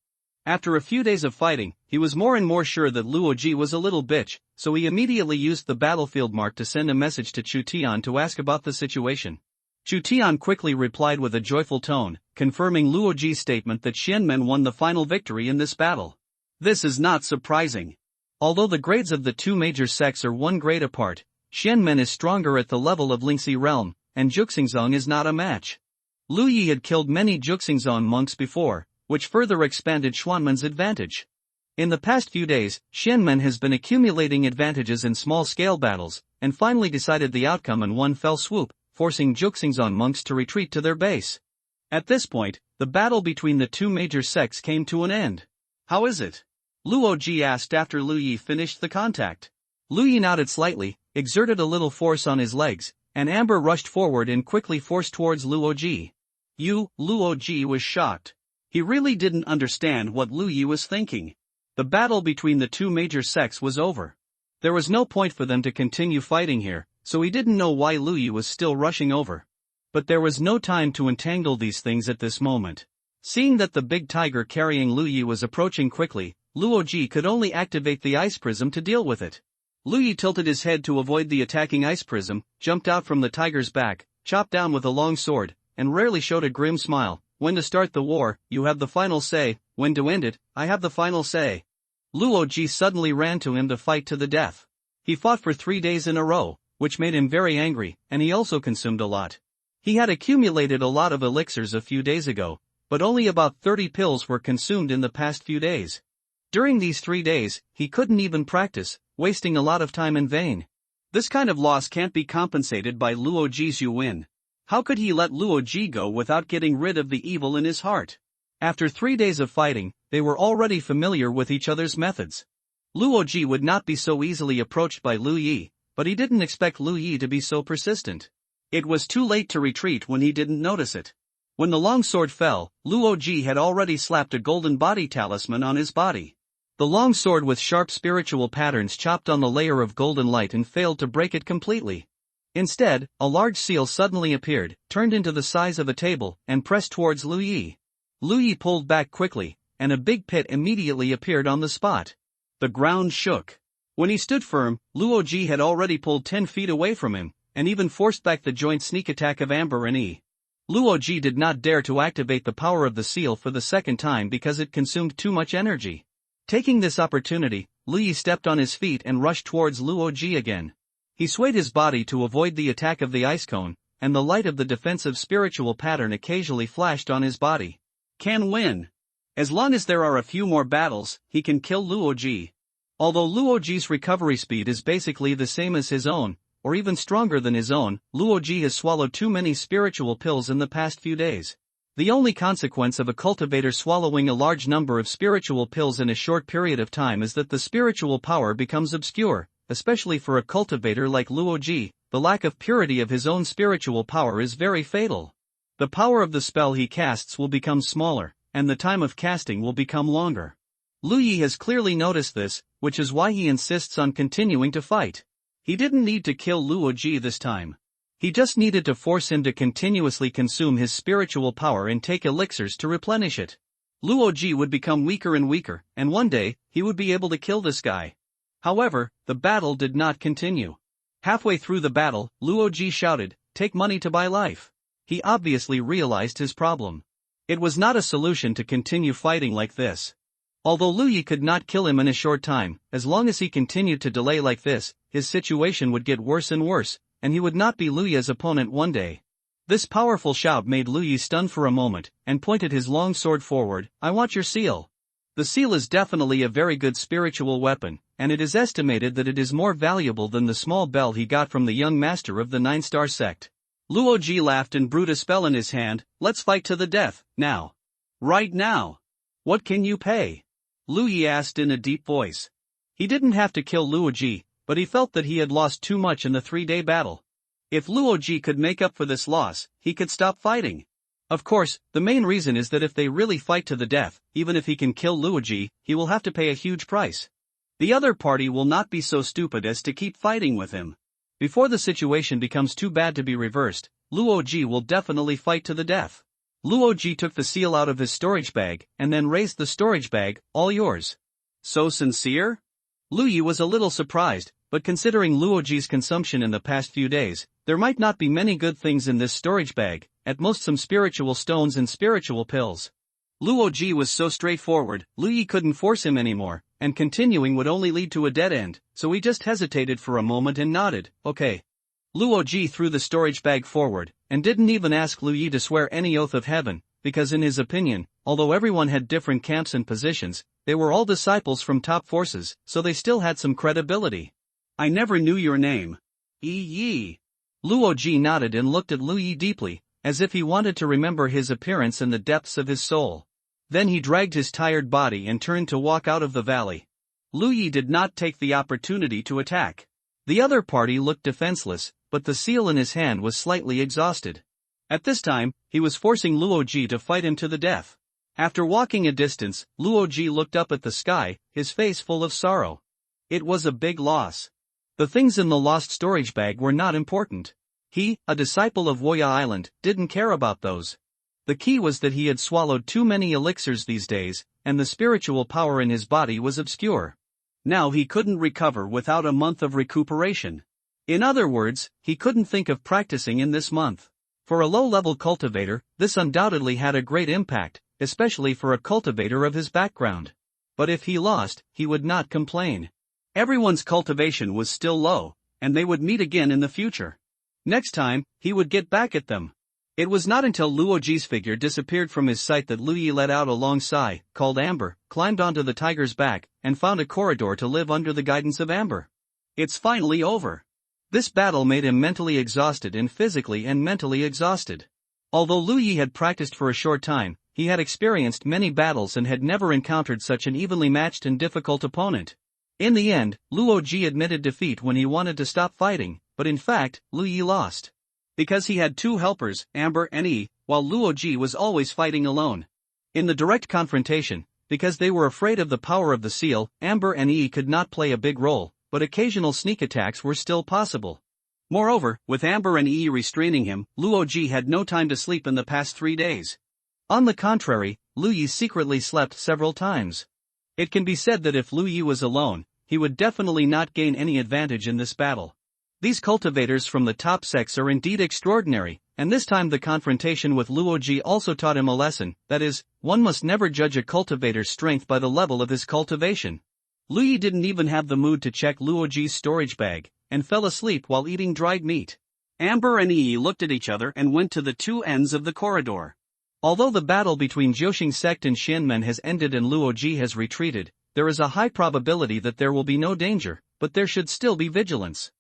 After a few days of fighting, he was more and more sure that Luoji was a little bitch, so he immediately used the battlefield mark to send a message to Chu Tian to ask about the situation. Chu Tian quickly replied with a joyful tone, confirming Luoji's statement that Xianmen won the final victory in this battle. This is not surprising. Although the grades of the two major sects are 1 grade apart, Xianmen is stronger at the level of Lingxi realm, and Juxingzong is not a match. Lu Yi had killed many Juxingzong monks before, which further expanded Xuanmen's advantage. In the past few days, Xianmen has been accumulating advantages in small-scale battles, and finally decided the outcome in one fell swoop, forcing Juxingzong monks to retreat to their base. At this point, the battle between the two major sects came to an end. "How is it?" Luoji asked after Lu Yi finished the contact. Lu Yi nodded slightly, exerted a little force on his legs, and Amber rushed forward and quickly forced towards Luoji. Luoji was shocked. He really didn't understand what Lu Yi was thinking. The battle between the two major sects was over. There was no point for them to continue fighting here, so he didn't know why Lu Yi was still rushing over. But there was no time to entangle these things at this moment. Seeing that the big tiger carrying Lu Yi was approaching quickly, Luoji could only activate the ice prism to deal with it. Lu Yi tilted his head to avoid the attacking ice prism, jumped out from the tiger's back, chopped down with a long sword, and rarely showed a grim smile. "When to start the war, you have the final say, when to end it, I have the final say." Luoji suddenly ran to him to fight to the death. He fought for 3 days in a row, which made him very angry, and he also consumed a lot. He had accumulated a lot of elixirs a few days ago, but only about 30 pills were consumed in the past few days. During these 3 days, he couldn't even practice, wasting a lot of time in vain. This kind of loss can't be compensated by Luoji's Yuan. How could he let Luoji go without getting rid of the evil in his heart? After 3 days of fighting, they were already familiar with each other's methods. Luoji would not be so easily approached by Lu Yi, but he didn't expect Lu Yi to be so persistent. It was too late to retreat when he didn't notice it. When the long sword fell, Luoji had already slapped a golden body talisman on his body. The long sword with sharp spiritual patterns chopped on the layer of golden light and failed to break it completely. Instead, a large seal suddenly appeared, turned into the size of a table, and pressed towards Lu Yi. Lu Yi pulled back quickly, and a big pit immediately appeared on the spot. The ground shook. When he stood firm, Luo Ji had already pulled 10 feet away from him, and even forced back the joint sneak attack of Amber and E. Luo Ji did not dare to activate the power of the seal for the second time because it consumed too much energy. Taking this opportunity, Lu Yi stepped on his feet and rushed towards Luo Ji again. He swayed his body to avoid the attack of the ice cone, and the light of the defensive spiritual pattern occasionally flashed on his body. Can win. As long as there are a few more battles, he can kill Luo Ji. Although Luo Ji's recovery speed is basically the same as his own, or even stronger than his own, Luo Ji has swallowed too many spiritual pills in the past few days. The only consequence of a cultivator swallowing a large number of spiritual pills in a short period of time is that the spiritual power becomes obscure, especially for a cultivator like Luo Ji. The lack of purity of his own spiritual power is very fatal. The power of the spell he casts will become smaller, and the time of casting will become longer. Lu Yi has clearly noticed this, which is why he insists on continuing to fight. He didn't need to kill Luo Ji this time. He just needed to force him to continuously consume his spiritual power and take elixirs to replenish it. Luo Ji would become weaker and weaker, and one day, he would be able to kill this guy. However, the battle did not continue. Halfway through the battle, Luo Ji shouted, "Take money to buy life." He obviously realized his problem. It was not a solution to continue fighting like this. Although Lu Yi could not kill him in a short time, as long as he continued to delay like this, his situation would get worse and worse, and he would not be Lu Yi's opponent one day. This powerful shout made Lu Yi stun for a moment, and pointed his long sword forward. "I want your seal." The seal is definitely a very good spiritual weapon, and it is estimated that it is more valuable than the small bell he got from the young master of the 9-star sect. Luo Ji laughed and brewed a spell in his hand. "Let's fight to the death, now. Right now. What can you pay?" Lu Yi asked in a deep voice. He didn't have to kill Luo Ji, but he felt that he had lost too much in the 3-day battle. If Luo Ji could make up for this loss, he could stop fighting. Of course, the main reason is that if they really fight to the death, even if he can kill Luo Ji, he will have to pay a huge price. The other party will not be so stupid as to keep fighting with him. Before the situation becomes too bad to be reversed, Luo Ji will definitely fight to the death. Luo Ji took the seal out of his storage bag, and then raised the storage bag. "All yours." "So sincere?" Lu Yi was a little surprised, but considering Luo Ji's consumption in the past few days, there might not be many good things in this storage bag, at most some spiritual stones and spiritual pills. Luo Ji was so straightforward, Lu Yi couldn't force him anymore, and continuing would only lead to a dead end, so he just hesitated for a moment and nodded, "Okay." Luo Ji threw the storage bag forward, and didn't even ask Lu Yi to swear any oath of heaven, because in his opinion, although everyone had different camps and positions, they were all disciples from top forces, so they still had some credibility. "I never knew your name." Yi. Luo Ji nodded and looked at Lu Yi deeply, as if he wanted to remember his appearance in the depths of his soul. Then he dragged his tired body and turned to walk out of the valley. Lu Yi did not take the opportunity to attack. The other party looked defenseless, but the seal in his hand was slightly exhausted. At this time, he was forcing Luo Ji to fight him to the death. After walking a distance, Luo Ji looked up at the sky, his face full of sorrow. It was a big loss. The things in the lost storage bag were not important. He, a disciple of Woya Island, didn't care about those. The key was that he had swallowed too many elixirs these days, and the spiritual power in his body was obscure. Now he couldn't recover without a month of recuperation. In other words, he couldn't think of practicing in this month. For a low-level cultivator, this undoubtedly had a great impact, especially for a cultivator of his background. But if he lost, he would not complain. Everyone's cultivation was still low, and they would meet again in the future. Next time, he would get back at them. It was not until Luo Ji's figure disappeared from his sight that Lu Yi let out a long sigh, called Amber, climbed onto the tiger's back, and found a corridor to live under the guidance of Amber. It's finally over. This battle made him mentally exhausted and physically and mentally exhausted. Although Lu Yi had practiced for a short time, he had experienced many battles and had never encountered such an evenly matched and difficult opponent. In the end, Luo Ji admitted defeat when he wanted to stop fighting, but in fact, Lu Yi lost. Because he had two helpers, Amber and E, while Luo Ji was always fighting alone. In the direct confrontation, because they were afraid of the power of the seal, Amber and E could not play a big role, but occasional sneak attacks were still possible. Moreover, with Amber and E restraining him, Luo Ji had no time to sleep in the past 3 days. On the contrary, Lu Yi secretly slept several times. It can be said that if Lu Yi was alone, he would definitely not gain any advantage in this battle. These cultivators from the top sects are indeed extraordinary, and this time the confrontation with Luoji also taught him a lesson, that is, one must never judge a cultivator's strength by the level of his cultivation. Lu Yi didn't even have the mood to check Luoji's storage bag, and fell asleep while eating dried meat. Amber and Yi looked at each other and went to the two ends of the corridor. Although the battle between Jiuxing sect and Xianmen has ended and Luoji has retreated, there is a high probability that there will be no danger, but there should still be vigilance.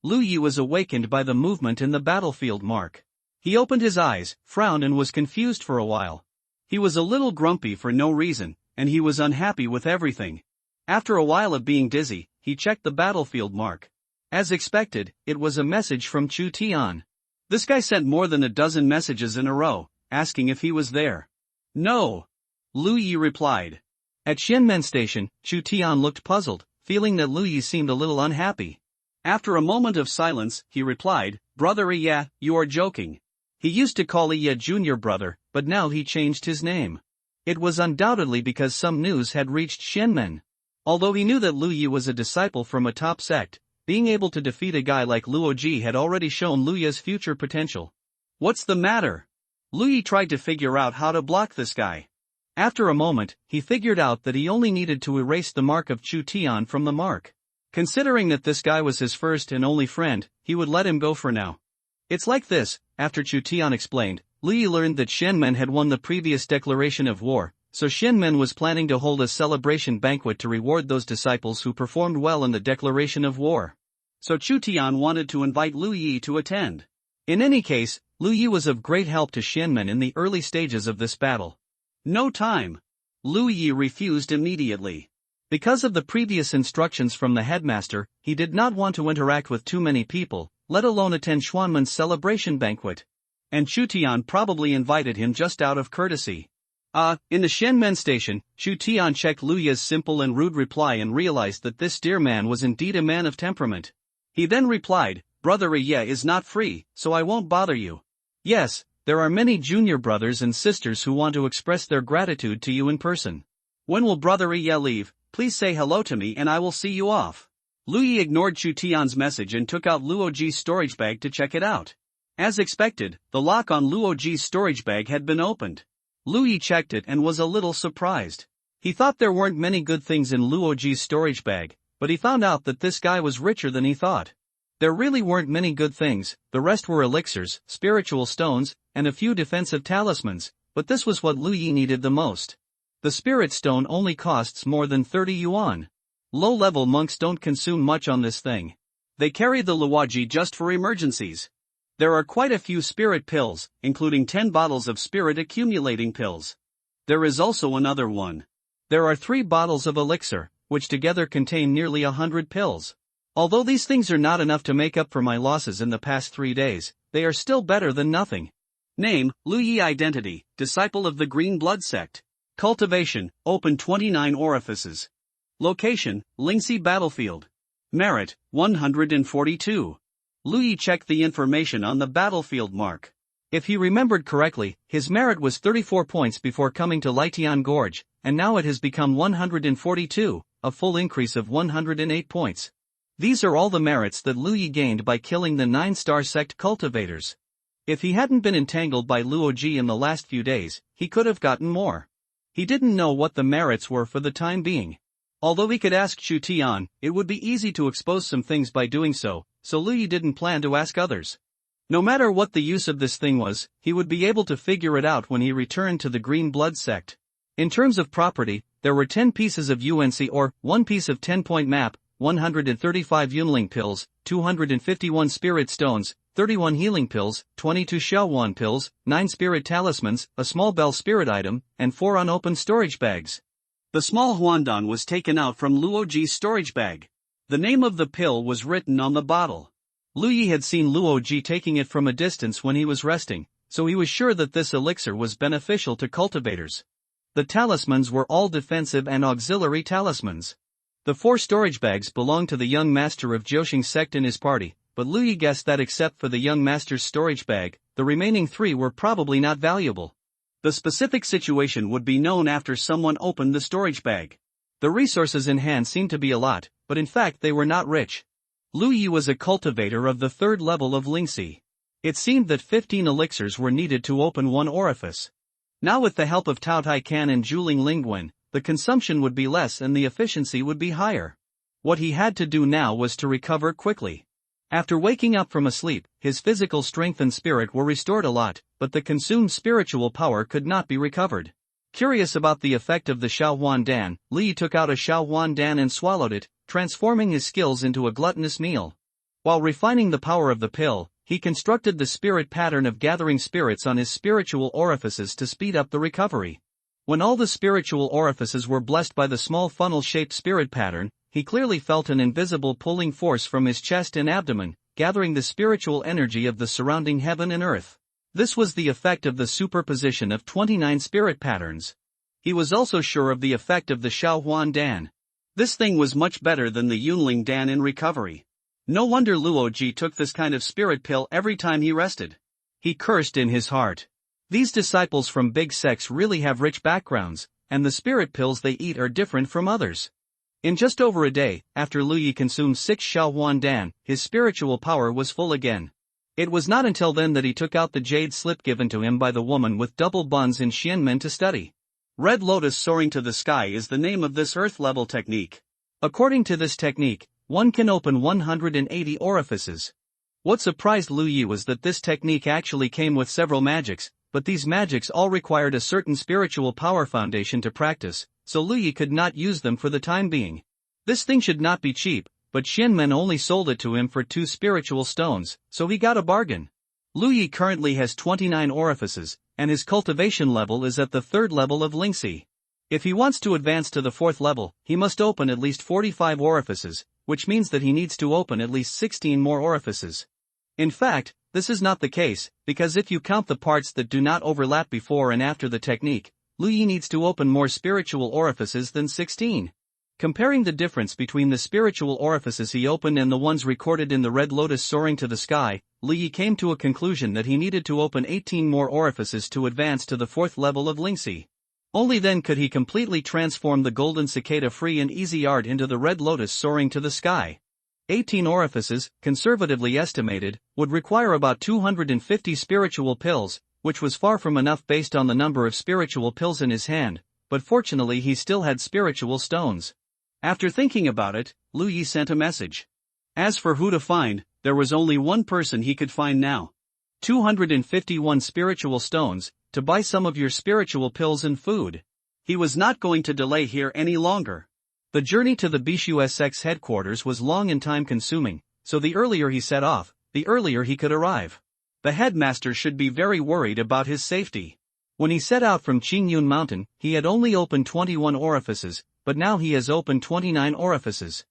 Lu Yi was awakened by the movement in the battlefield mark. He opened his eyes, frowned and was confused for a while. He was a little grumpy for no reason, and he was unhappy with everything. After a while of being dizzy, he checked the battlefield mark. As expected, it was a message from Chu Tian. This guy sent more than a dozen messages in a row, asking if he was there. No. Lu Yi replied. At Xianmen Station, Chu Tian looked puzzled, feeling that Lu Yi seemed a little unhappy. After a moment of silence, he replied, Brother Iya, you are joking. He used to call Iya junior brother, but now he changed his name. It was undoubtedly because some news had reached Xianmen. Although he knew that Lu Yi was a disciple from a top sect, being able to defeat a guy like Luoji had already shown Lu Yi's future potential. What's the matter? Lu Yi tried to figure out how to block this guy. After a moment, he figured out that he only needed to erase the mark of Chu Tian from the mark. Considering that this guy was his first and only friend, he would let him go for now. It's like this, after Chu Tian explained, Lu Yi learned that Xianmen had won the previous declaration of war, so Xianmen was planning to hold a celebration banquet to reward those disciples who performed well in the declaration of war. So Chu Tian wanted to invite Lu Yi to attend. In any case, Lu Yi was of great help to Xianmen in the early stages of this battle. No time. Lu Yi refused immediately. Because of the previous instructions from the headmaster, he did not want to interact with too many people, let alone attend Xuanmen's celebration banquet. And Chu Tian probably invited him just out of courtesy. In the Xianmen station, Chu Tian checked Lu Yi's simple and rude reply and realized that this dear man was indeed a man of temperament. He then replied, Brother Iya is not free, so I won't bother you. Yes, there are many junior brothers and sisters who want to express their gratitude to you in person. When will Brother Iya leave? Please say hello to me and I will see you off. Lu Yi ignored Chu Tian's message and took out Luoji's storage bag to check it out. As expected, the lock on Luoji's storage bag had been opened. Lu Yi checked it and was a little surprised. He thought there weren't many good things in Luoji's storage bag, but he found out that this guy was richer than he thought. There really weren't many good things, the rest were elixirs, spiritual stones, and a few defensive talismans, but this was what Lu Yi needed the most. The spirit stone only costs more than 30 yuan. Low-level monks don't consume much on this thing. They carry the luoji just for emergencies. There are quite a few spirit pills, including 10 bottles of spirit accumulating pills. There is also another one. There are 3 bottles of elixir, which together contain nearly 100 pills. Although these things are not enough to make up for my losses in the past 3 days, they are still better than nothing. Name, Lu Yi. Identity, disciple of the Green Blood sect. Cultivation, open 29 orifices. Location, Lingxi battlefield. Merit, 142. Lu Yi checked the information on the battlefield mark. If he remembered correctly, his merit was 34 points before coming to Lietian Gorge, and now it has become 142, a full increase of 108 points. These are all the merits that Lu Yi gained by killing the 9-star sect cultivators. If he hadn't been entangled by Luoji in the last few days, he could have gotten more. He didn't know what the merits were for the time being. Although he could ask Chu Tian, it would be easy to expose some things by doing so Lu Yi didn't plan to ask others. No matter what the use of this thing was, he would be able to figure it out when he returned to the Green Blood sect. In terms of property, there were 10 pieces of UNC or 1 piece of 10-point map, 135 Yunling pills, 251 spirit stones, 31 healing pills, 22 Xiaowan pills, 9 spirit talismans, a small bell spirit item, and 4 unopened storage bags. The small huandan was taken out from Luoji's storage bag. The name of the pill was written on the bottle. Lu Yi had seen Luoji taking it from a distance when he was resting, so he was sure that this elixir was beneficial to cultivators. The talismans were all defensive and auxiliary talismans. The 4 storage bags belonged to the young master of Jiuxing sect and his party, but Lu Yi guessed that except for the young master's storage bag, the remaining 3 were probably not valuable. The specific situation would be known after someone opened the storage bag. The resources in hand seemed to be a lot, but in fact they were not rich. Lu Yi was a cultivator of the third level of Lingxi. It seemed that 15 elixirs were needed to open one orifice. Now with the help of Tao Tai Can and Zhuling Lingguan, the consumption would be less and the efficiency would be higher. What he had to do now was to recover quickly. After waking up from a sleep, his physical strength and spirit were restored a lot, but the consumed spiritual power could not be recovered. Curious about the effect of the Xiaohuan Dan, Li took out a Xiaohuan Dan and swallowed it, transforming his skills into a gluttonous meal. While refining the power of the pill, he constructed the spirit pattern of gathering spirits on his spiritual orifices to speed up the recovery. When all the spiritual orifices were blessed by the small funnel-shaped spirit pattern, he clearly felt an invisible pulling force from his chest and abdomen, gathering the spiritual energy of the surrounding heaven and earth. This was the effect of the superposition of 29 spirit patterns. He was also sure of the effect of the Xiaohuan Dan. This thing was much better than the Yunling Dan in recovery. No wonder Luo Ji took this kind of spirit pill every time he rested. He cursed in his heart. These disciples from big sects really have rich backgrounds, and the spirit pills they eat are different from others. In just over a day, after Lu Yi consumed 6 Xiaohuan Dan, his spiritual power was full again. It was not until then that he took out the jade slip given to him by the woman with double buns in Xianmen to study. Red lotus soaring to the sky is the name of this earth-level technique. According to this technique, one can open 180 orifices. What surprised Lu Yi was that this technique actually came with several magics, but these magics all required a certain spiritual power foundation to practice, so Lu Yi could not use them for the time being. This thing should not be cheap, but Xianmen only sold it to him for 2 spiritual stones, so he got a bargain. Lu Yi currently has 29 orifices, and his cultivation level is at the 3rd level of Lingxi. If he wants to advance to the 4th level, he must open at least 45 orifices, which means that he needs to open at least 16 more orifices. In fact, this is not the case, because if you count the parts that do not overlap before and after the technique, Lu Yi needs to open more spiritual orifices than 16. Comparing the difference between the spiritual orifices he opened and the ones recorded in the red lotus soaring to the sky, Lu Yi came to a conclusion that he needed to open 18 more orifices to advance to the 4th level of Lingxi. Only then could he completely transform the golden cicada free and easy art into the red lotus soaring to the sky. 18 orifices, conservatively estimated, would require about 250 spiritual pills, which was far from enough based on the number of spiritual pills in his hand, but fortunately he still had spiritual stones. After thinking about it, Lu Yi sent a message. As for who to find, there was only one person he could find now. 251 spiritual stones, to buy some of your spiritual pills and food. He was not going to delay here any longer. The journey to the Bishu SX headquarters was long and time-consuming, so the earlier he set off, the earlier he could arrive. The headmaster should be very worried about his safety. When he set out from Qingyun Mountain, he had only opened 21 orifices, but now he has opened 29 orifices.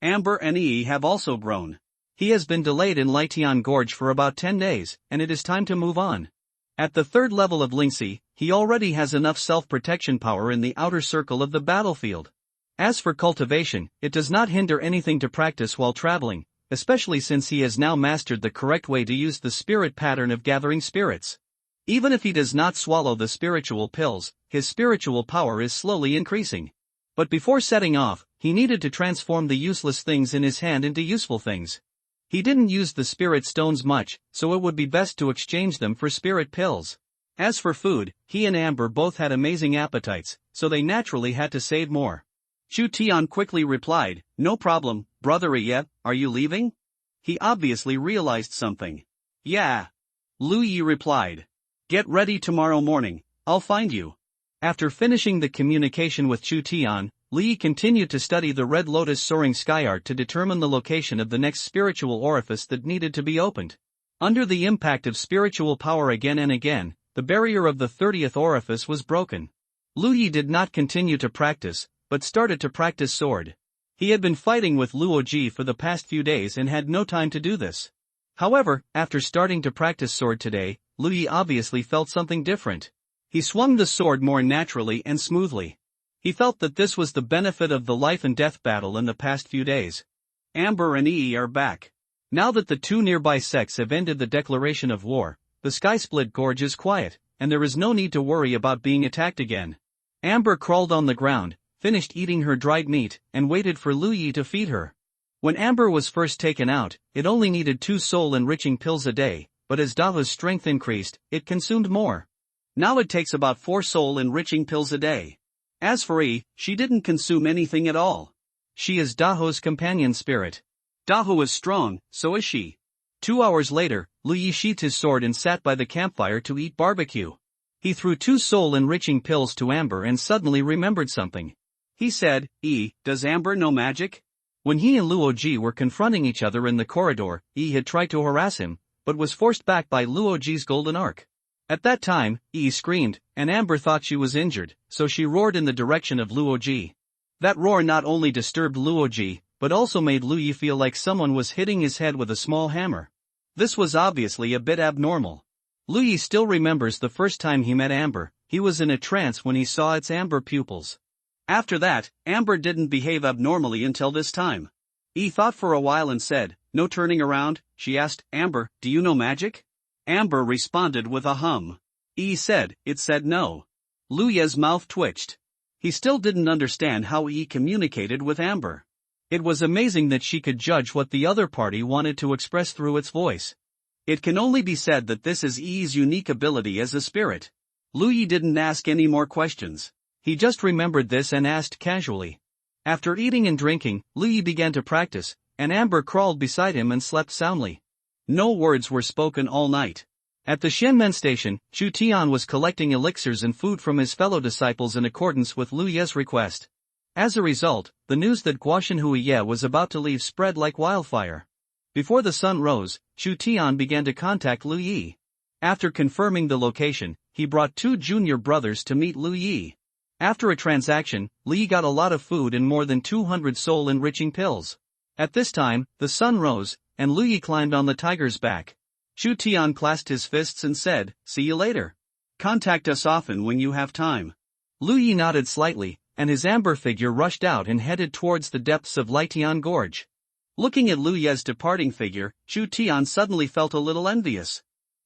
Amber and Yi have also grown. He has been delayed in Lietian Gorge for about 10 days, and it is time to move on. At the 3rd level of Lingxi, he already has enough self-protection power in the outer circle of the battlefield. As for cultivation, it does not hinder anything to practice while traveling, especially since he has now mastered the correct way to use the spirit pattern of gathering spirits. Even if he does not swallow the spiritual pills, his spiritual power is slowly increasing. But before setting off, he needed to transform the useless things in his hand into useful things. He didn't use the spirit stones much, so it would be best to exchange them for spirit pills. As for food, he and Amber both had amazing appetites, so they naturally had to save more. Chu Tian quickly replied, "No problem, brother Ye, are you leaving?" He obviously realized something. "Yeah." Lu Yi replied. "Get ready tomorrow morning, I'll find you." After finishing the communication with Chu Tian, Lu Yi continued to study the red lotus soaring sky art to determine the location of the next spiritual orifice that needed to be opened. Under the impact of spiritual power again and again, the barrier of the 30th orifice was broken. Lu Yi did not continue to practice, but started to practice sword. He had been fighting with Luo Ji for the past few days and had no time to do this. However, after starting to practice sword today, Lu Yi obviously felt something different. He swung the sword more naturally and smoothly. He felt that this was the benefit of the life and death battle in the past few days. Amber and Yi are back. Now that the 2 nearby sects have ended the declaration of war, the Sky Split Gorge is quiet, and there is no need to worry about being attacked again. Amber crawled on the ground, finished eating her dried meat, and waited for Lu Yi to feed her. When Amber was first taken out, it only needed 2 soul-enriching pills a day, but as Daho's strength increased, it consumed more. Now it takes about 4 soul-enriching pills a day. As for Yi, she didn't consume anything at all. She is Daho's companion spirit. Daho is strong, so is she. 2 hours later, Lu Yi sheathed his sword and sat by the campfire to eat barbecue. He threw 2 soul-enriching pills to Amber and suddenly remembered something. He said, does Amber know magic? When he and Luoji were confronting each other in the corridor, had tried to harass him, but was forced back by Luoji's golden arc. At that time, screamed, and Amber thought she was injured, so she roared in the direction of Luoji. That roar not only disturbed Luoji, but also made Lu Yi feel like someone was hitting his head with a small hammer. This was obviously a bit abnormal. Lu Yi still remembers the first time he met Amber. He was in a trance when he saw its amber pupils. After that, Amber didn't behave abnormally until this time. He thought for a while and said, "No turning around?" She asked, "Amber, do you know magic?" Amber responded with a hum. He said, "It said no." Lu Yi's mouth twitched. He still didn't understand how Yi communicated with Amber. It was amazing that she could judge what the other party wanted to express through its voice. It can only be said that this is Yi's unique ability as a spirit. Lu Yi didn't ask any more questions. He just remembered this and asked casually. After eating and drinking, Lu Yi began to practice, and Amber crawled beside him and slept soundly. No words were spoken all night. At the Shenmen station, Chu Tian was collecting elixirs and food from his fellow disciples in accordance with Lu Yi's request. As a result, the news that Guoxin Huiye was about to leave spread like wildfire. Before the sun rose, Chu Tian began to contact Lu Yi. After confirming the location, he brought 2 junior brothers to meet Lu Yi. After a transaction, Lu Yi got a lot of food and more than 200 soul-enriching pills. At this time, the sun rose, and Lu Yi climbed on the tiger's back. Chu Tian clasped his fists and said, "See you later. Contact us often when you have time." Lu Yi nodded slightly, and his amber figure rushed out and headed towards the depths of Lietian Gorge. Looking at Lu Yi's departing figure, Chu Tian suddenly felt a little envious.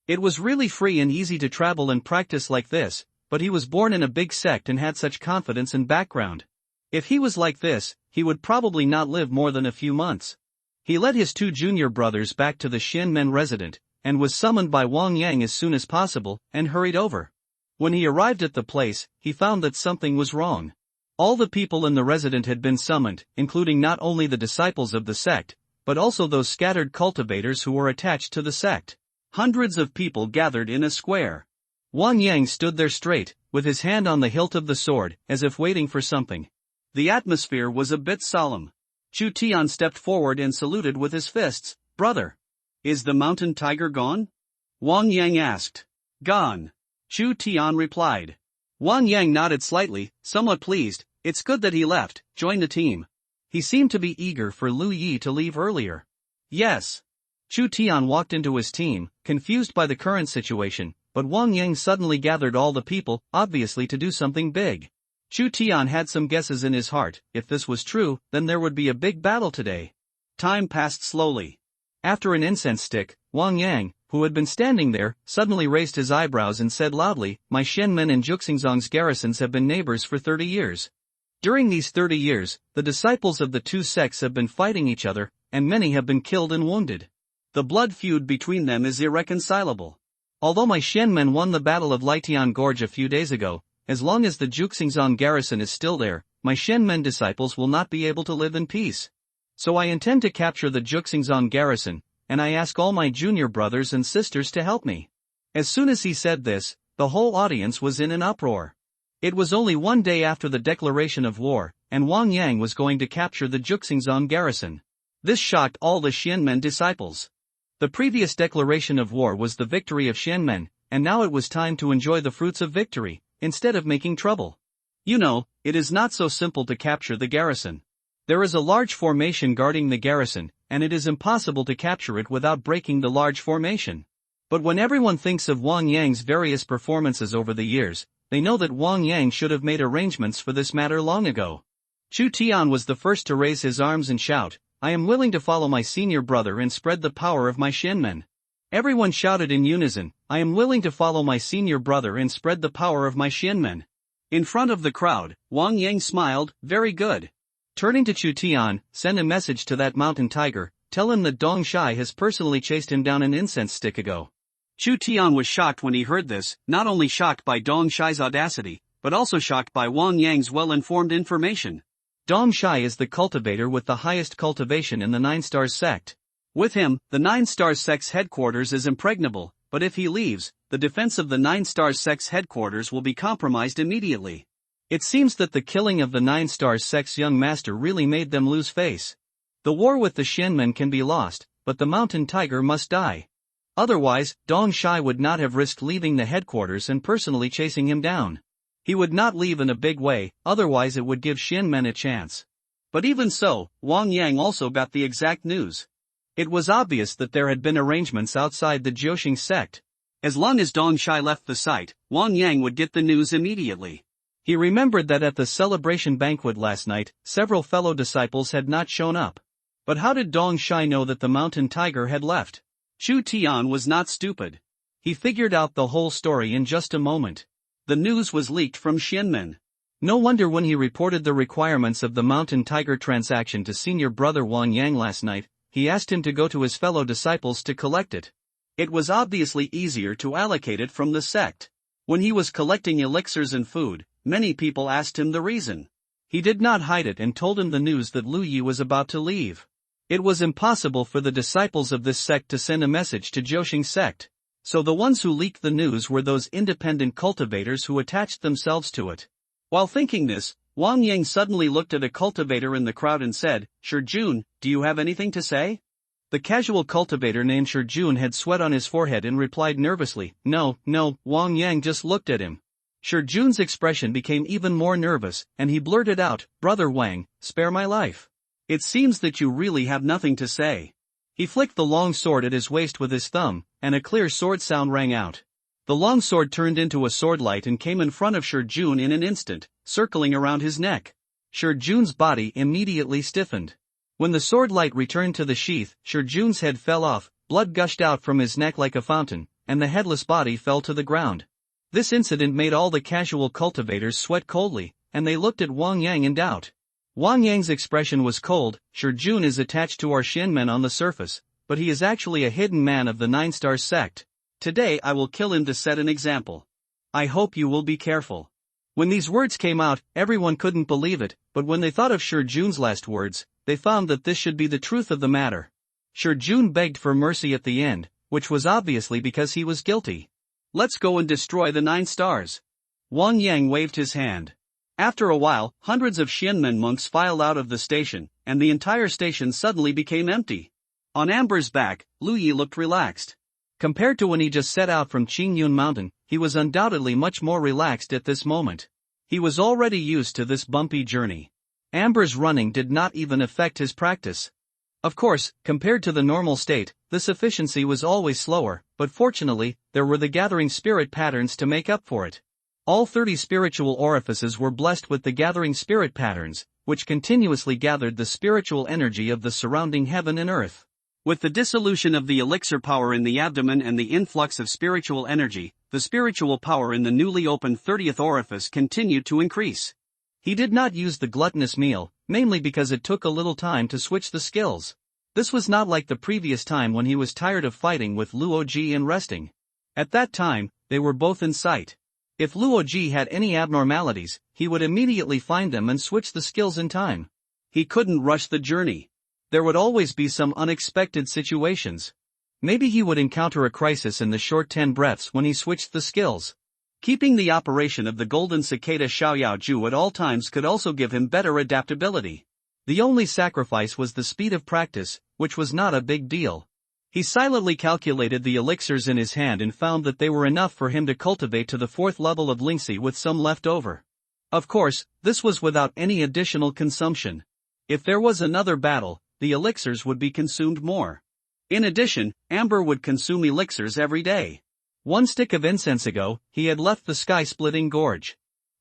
It was really free and easy to travel and practice like this, but he was born in a big sect and had such confidence and background. If he was like this, he would probably not live more than a few months. He led his 2 junior brothers back to the Shenmen residence, and was summoned by Wang Yang as soon as possible, and hurried over. When he arrived at the place, he found that something was wrong. All the people in the residence had been summoned, including not only the disciples of the sect, but also those scattered cultivators who were attached to the sect. Hundreds of people gathered in a square. Wang Yang stood there straight, with his hand on the hilt of the sword, as if waiting for something. The atmosphere was a bit solemn. Chu Tian stepped forward and saluted with his fists. "Brother, is the mountain tiger gone?" Wang Yang asked. "Gone," Chu Tian replied. Wang Yang nodded slightly, somewhat pleased. It's good that he left, joined the team. He seemed to be eager for Lu Yi to leave earlier. Yes. Chu Tian walked into his team, confused by the current situation, but Wang Yang suddenly gathered all the people, obviously to do something big. Chu Tian had some guesses in his heart. If this was true, then there would be a big battle today. Time passed slowly. After an incense stick, Wang Yang, who had been standing there, suddenly raised his eyebrows and said loudly, "My Shenmen and Juxingzong's garrisons have been neighbors for 30 years. During these 30 years, the disciples of the 2 sects have been fighting each other, and many have been killed and wounded. The blood feud between them is irreconcilable. Although my Shenmen won the Battle of Lietian Gorge a few days ago, as long as the Juxingzong garrison is still there, my Shenmen disciples will not be able to live in peace. So I intend to capture the Juxingzong garrison, and I ask all my junior brothers and sisters to help me." As soon as he said this, the whole audience was in an uproar. It was only one day after the declaration of war, and Wang Yang was going to capture the Juxingzong garrison. This shocked all the Shenmen disciples. The previous declaration of war was the victory of Shenmen, and now it was time to enjoy the fruits of victory, instead of making trouble. You know, it is not so simple to capture the garrison. There is a large formation guarding the garrison, and it is impossible to capture it without breaking the large formation. But when everyone thinks of Wang Yang's various performances over the years, they know that Wang Yang should have made arrangements for this matter long ago. Chu Tian was the first to raise his arms and shout, "I am willing to follow my senior brother and spread the power of my Shenmen." Everyone shouted in unison, "I am willing to follow my senior brother and spread the power of my Shenmen." In front of the crowd, Wang Yang smiled, very good. Turning to Chu Tian, send a message to that mountain tiger, tell him that Dong Shai has personally chased him down an incense stick ago. Chu Tian was shocked when he heard this, not only shocked by Dong Shai's audacity, but also shocked by Wang Yang's well-informed information. Dong Shai is the cultivator with the highest cultivation in the 9 Stars sect. With him, the 9 Stars sect's headquarters is impregnable, but if he leaves, the defense of the 9 Stars sect's headquarters will be compromised immediately. It seems that the killing of the 9 Stars sect's young master really made them lose face. The war with the Xianmen can be lost, but the mountain tiger must die. Otherwise, Dong Shai would not have risked leaving the headquarters and personally chasing him down. He would not leave in a big way, otherwise it would give Xianmen a chance. But even so, Wang Yang also got the exact news. It was obvious that there had been arrangements outside the Jiuxing sect. As long as Dong Shai left the site, Wang Yang would get the news immediately. He remembered that at the celebration banquet last night, several fellow disciples had not shown up. But how did Dong Shai know that the mountain tiger had left? Chu Tian was not stupid. He figured out the whole story in just a moment. The news was leaked from Xianmen. No wonder when he reported the requirements of the mountain tiger transaction to senior brother Wang Yang last night, he asked him to go to his fellow disciples to collect it. It was obviously easier to allocate it from the sect. When he was collecting elixirs and food, many people asked him the reason. He did not hide it and told him the news that Lu Yi was about to leave. It was impossible for the disciples of this sect to send a message to Jiuxing sect. So the ones who leaked the news were those independent cultivators who attached themselves to it. While thinking this, Wang Yang suddenly looked at a cultivator in the crowd and said, "Shijun, do you have anything to say?" The casual cultivator named Shijun had sweat on his forehead and replied nervously, No. Wang Yang just looked at him. Shijun's expression became even more nervous, and he blurted out, "Brother Wang, spare my life. It seems that you really have nothing to say." He flicked the long sword at his waist with his thumb, and a clear sword sound rang out. The long sword turned into a sword light and came in front of Shijun in an instant, circling around his neck. Shijun's body immediately stiffened. When the sword light returned to the sheath, Shijun's head fell off, blood gushed out from his neck like a fountain, and the headless body fell to the ground. This incident made all the casual cultivators sweat coldly, and they looked at Wang Yang in doubt. Wang Yang's expression was cold. Shijun is attached to our Xianmen on the surface, but he is actually a hidden man of the 9 Stars sect. Today I will kill him to set an example. I hope you will be careful. When these words came out, everyone couldn't believe it, but when they thought of Shijun's last words, they found that this should be the truth of the matter. Shijun begged for mercy at the end, which was obviously because he was guilty. Let's go and destroy the 9 stars. Wang Yang waved his hand. After a while, hundreds of Xianmen monks filed out of the station, and the entire station suddenly became empty. On Amber's back, Lu Yi looked relaxed. Compared to when he just set out from Qingyun Mountain, he was undoubtedly much more relaxed at this moment. He was already used to this bumpy journey. Amber's running did not even affect his practice. Of course, compared to the normal state, this efficiency was always slower, but fortunately, there were the gathering spirit patterns to make up for it. All 30 spiritual orifices were blessed with the gathering spirit patterns, which continuously gathered the spiritual energy of the surrounding heaven and earth. With the dissolution of the elixir power in the abdomen and the influx of spiritual energy, the spiritual power in the newly opened 30th orifice continued to increase. He did not use the gluttonous meal, mainly because it took a little time to switch the skills. This was not like the previous time when he was tired of fighting with Luoji and resting. At that time, they were both in sight. If Luoji had any abnormalities, he would immediately find them and switch the skills in time. He couldn't rush the journey. There would always be some unexpected situations. Maybe he would encounter a crisis in the short 10 breaths when he switched the skills. Keeping the operation of the golden cicada Xiaoyao at all times could also give him better adaptability. The only sacrifice was the speed of practice, which was not a big deal. He silently calculated the elixirs in his hand and found that they were enough for him to cultivate to the 4th level of Lingxi with some left over. Of course, this was without any additional consumption. If there was another battle, the elixirs would be consumed more. In addition, Amber would consume elixirs every day. 1 stick of incense ago, he had left the sky-splitting gorge.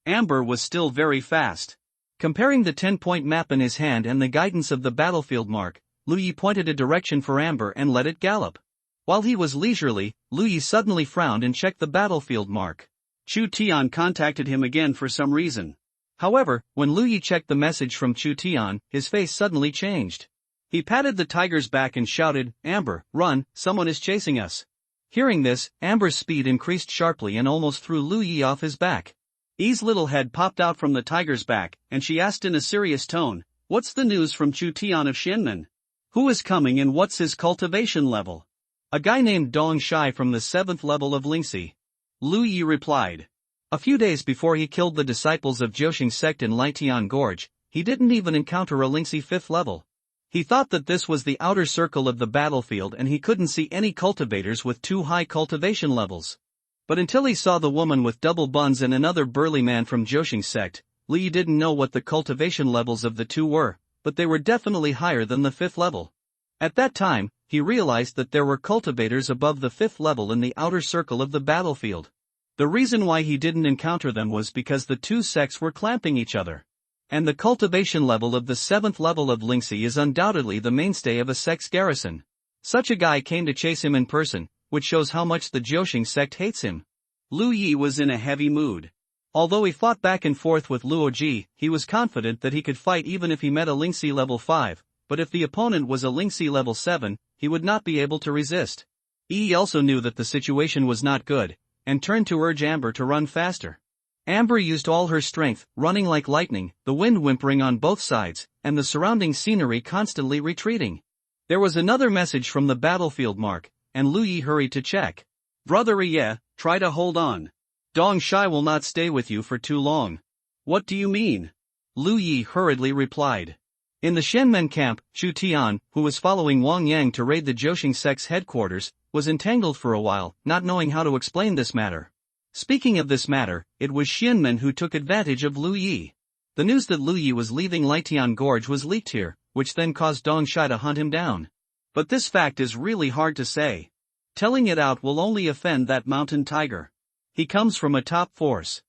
Amber was still very fast. Comparing the 10-point map in his hand and the guidance of the battlefield mark, Lu Yi pointed a direction for Amber and let it gallop. While he was leisurely, Lu Yi suddenly frowned and checked the battlefield mark. Chu Tian contacted him again for some reason. However, when Lu Yi checked the message from Chu Tian, his face suddenly changed. He patted the tiger's back and shouted, "Amber, run, someone is chasing us." Hearing this, Amber's speed increased sharply and almost threw Lu Yi off his back. Yi's little head popped out from the tiger's back, and she asked in a serious tone, "What's the news from Chu Tian of Xianmen? Who is coming and what's his cultivation level?" "A guy named Dong Shai from the 7th level of Lingxi," Lu Yi replied. "A few days before he killed the disciples of Jiuxing sect in Lietian Gorge, he didn't even encounter a Lingxi 5th level. He thought that this was the outer circle of the battlefield and he couldn't see any cultivators with too high cultivation levels. But until he saw the woman with double buns and another burly man from Jiuxing sect, Lu Yi didn't know what the cultivation levels of the two were, but they were definitely higher than the 5th level. At that time, he realized that there were cultivators above the 5th level in the outer circle of the battlefield. The reason why he didn't encounter them was because the two sects were clamping each other. And the cultivation level of the 7th level of Lingxi is undoubtedly the mainstay of a sect's garrison. Such a guy came to chase him in person, which shows how much the Jiuxing sect hates him." Lu Yi was in a heavy mood. Although he fought back and forth with Luo Ji, he was confident that he could fight even if he met a Lingxi level 5, but if the opponent was a Lingxi level 7, he would not be able to resist. Yi also knew that the situation was not good, and turned to urge Amber to run faster. Amber used all her strength, running like lightning, the wind whimpering on both sides, and the surrounding scenery constantly retreating. There was another message from the battlefield mark, and Lu Yi hurried to check. "Brother Ye, try to hold on. Dong Shai will not stay with you for too long." "What do you mean?" Lu Yi hurriedly replied. In the Xianmen camp, Chu Tian, who was following Wang Yang to raid the Jiuxing sect's headquarters, was entangled for a while, not knowing how to explain this matter. Speaking of this matter, it was Xianmen who took advantage of Lu Yi. The news that Lu Yi was leaving Lietian Gorge was leaked here, which then caused Dong Shai to hunt him down. But this fact is really hard to say. Telling it out will only offend that mountain tiger. He comes from a top force.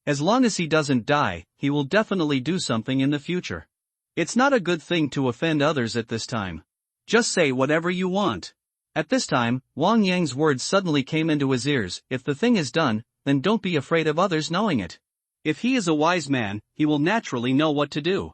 As long as he doesn't die, he will definitely do something in the future. It's not a good thing to offend others at this time. Just say whatever you want. At this time, Wang Yang's words suddenly came into his ears. If the thing is done, then don't be afraid of others knowing it. If he is a wise man, he will naturally know what to do.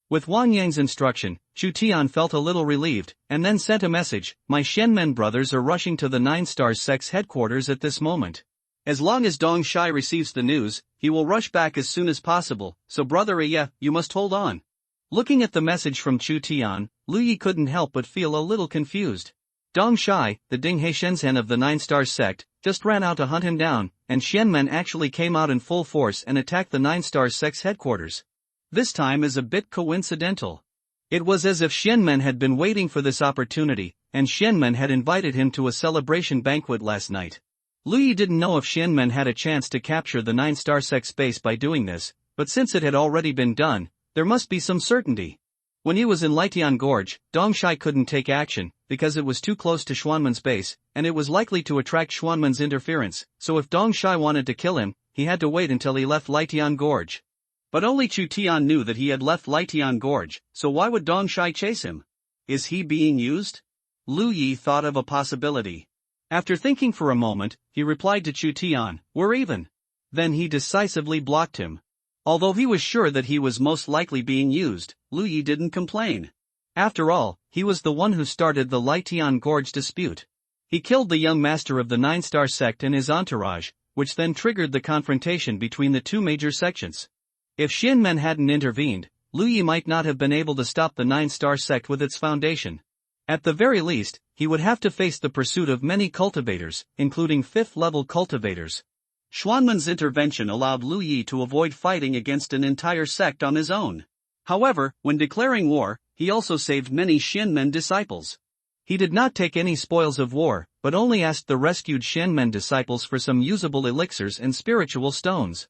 With Wang Yang's instruction, Chu Tian felt a little relieved, and then sent a message. "My Xianmen brothers are rushing to the 9 Stars sect's headquarters at this moment. As long as Dong Shai receives the news, he will rush back as soon as possible, so Brother Ye, you must hold on." Looking at the message from Chu Tian, Lu Yi couldn't help but feel a little confused. Dong Shai, the Dinghe Shenzhen of the 9 Stars sect, just ran out to hunt him down, and Xianmen actually came out in full force and attacked the 9 Stars sect's headquarters. This time is a bit coincidental. It was as if Xianmen had been waiting for this opportunity, and Xianmen had invited him to a celebration banquet last night. Lu Yi didn't know if Xianmen had a chance to capture the 9 Star sect's base by doing this, but since it had already been done, there must be some certainty. When he was in Lietian Gorge, Dong Shai couldn't take action, because it was too close to Xuanmen's base, and it was likely to attract Xuanmen's interference, so if Dong Shai wanted to kill him, he had to wait until he left Lietian Gorge. But only Chu Tian knew that he had left Lietian Gorge, so why would Dong Shai chase him? Is he being used? Lu Yi thought of a possibility. After thinking for a moment, he replied to Chu Tian, "We're even." Then he decisively blocked him. Although he was sure that he was most likely being used, Lu Yi didn't complain. After all, he was the one who started the Lietian Gorge dispute. He killed the young master of the 9 Star sect and his entourage, which then triggered the confrontation between the two major sections. If Xianmen hadn't intervened, Lu Yi might not have been able to stop the 9 Star sect with its foundation. At the very least, he would have to face the pursuit of many cultivators, including 5th level cultivators. Xuanmen's intervention allowed Lu Yi to avoid fighting against an entire sect on his own. However, when declaring war, he also saved many Xianmen disciples. He did not take any spoils of war, but only asked the rescued Xianmen disciples for some usable elixirs and spiritual stones.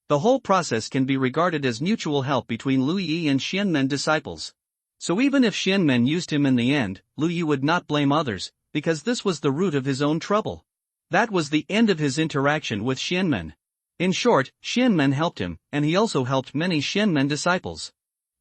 The whole process can be regarded as mutual help between Lu Yi and Xianmen disciples. So even if Xianmen used him in the end, Lu Yi would not blame others, because this was the root of his own trouble. That was the end of his interaction with Xianmen. In short, Xianmen helped him, and he also helped many Xianmen disciples.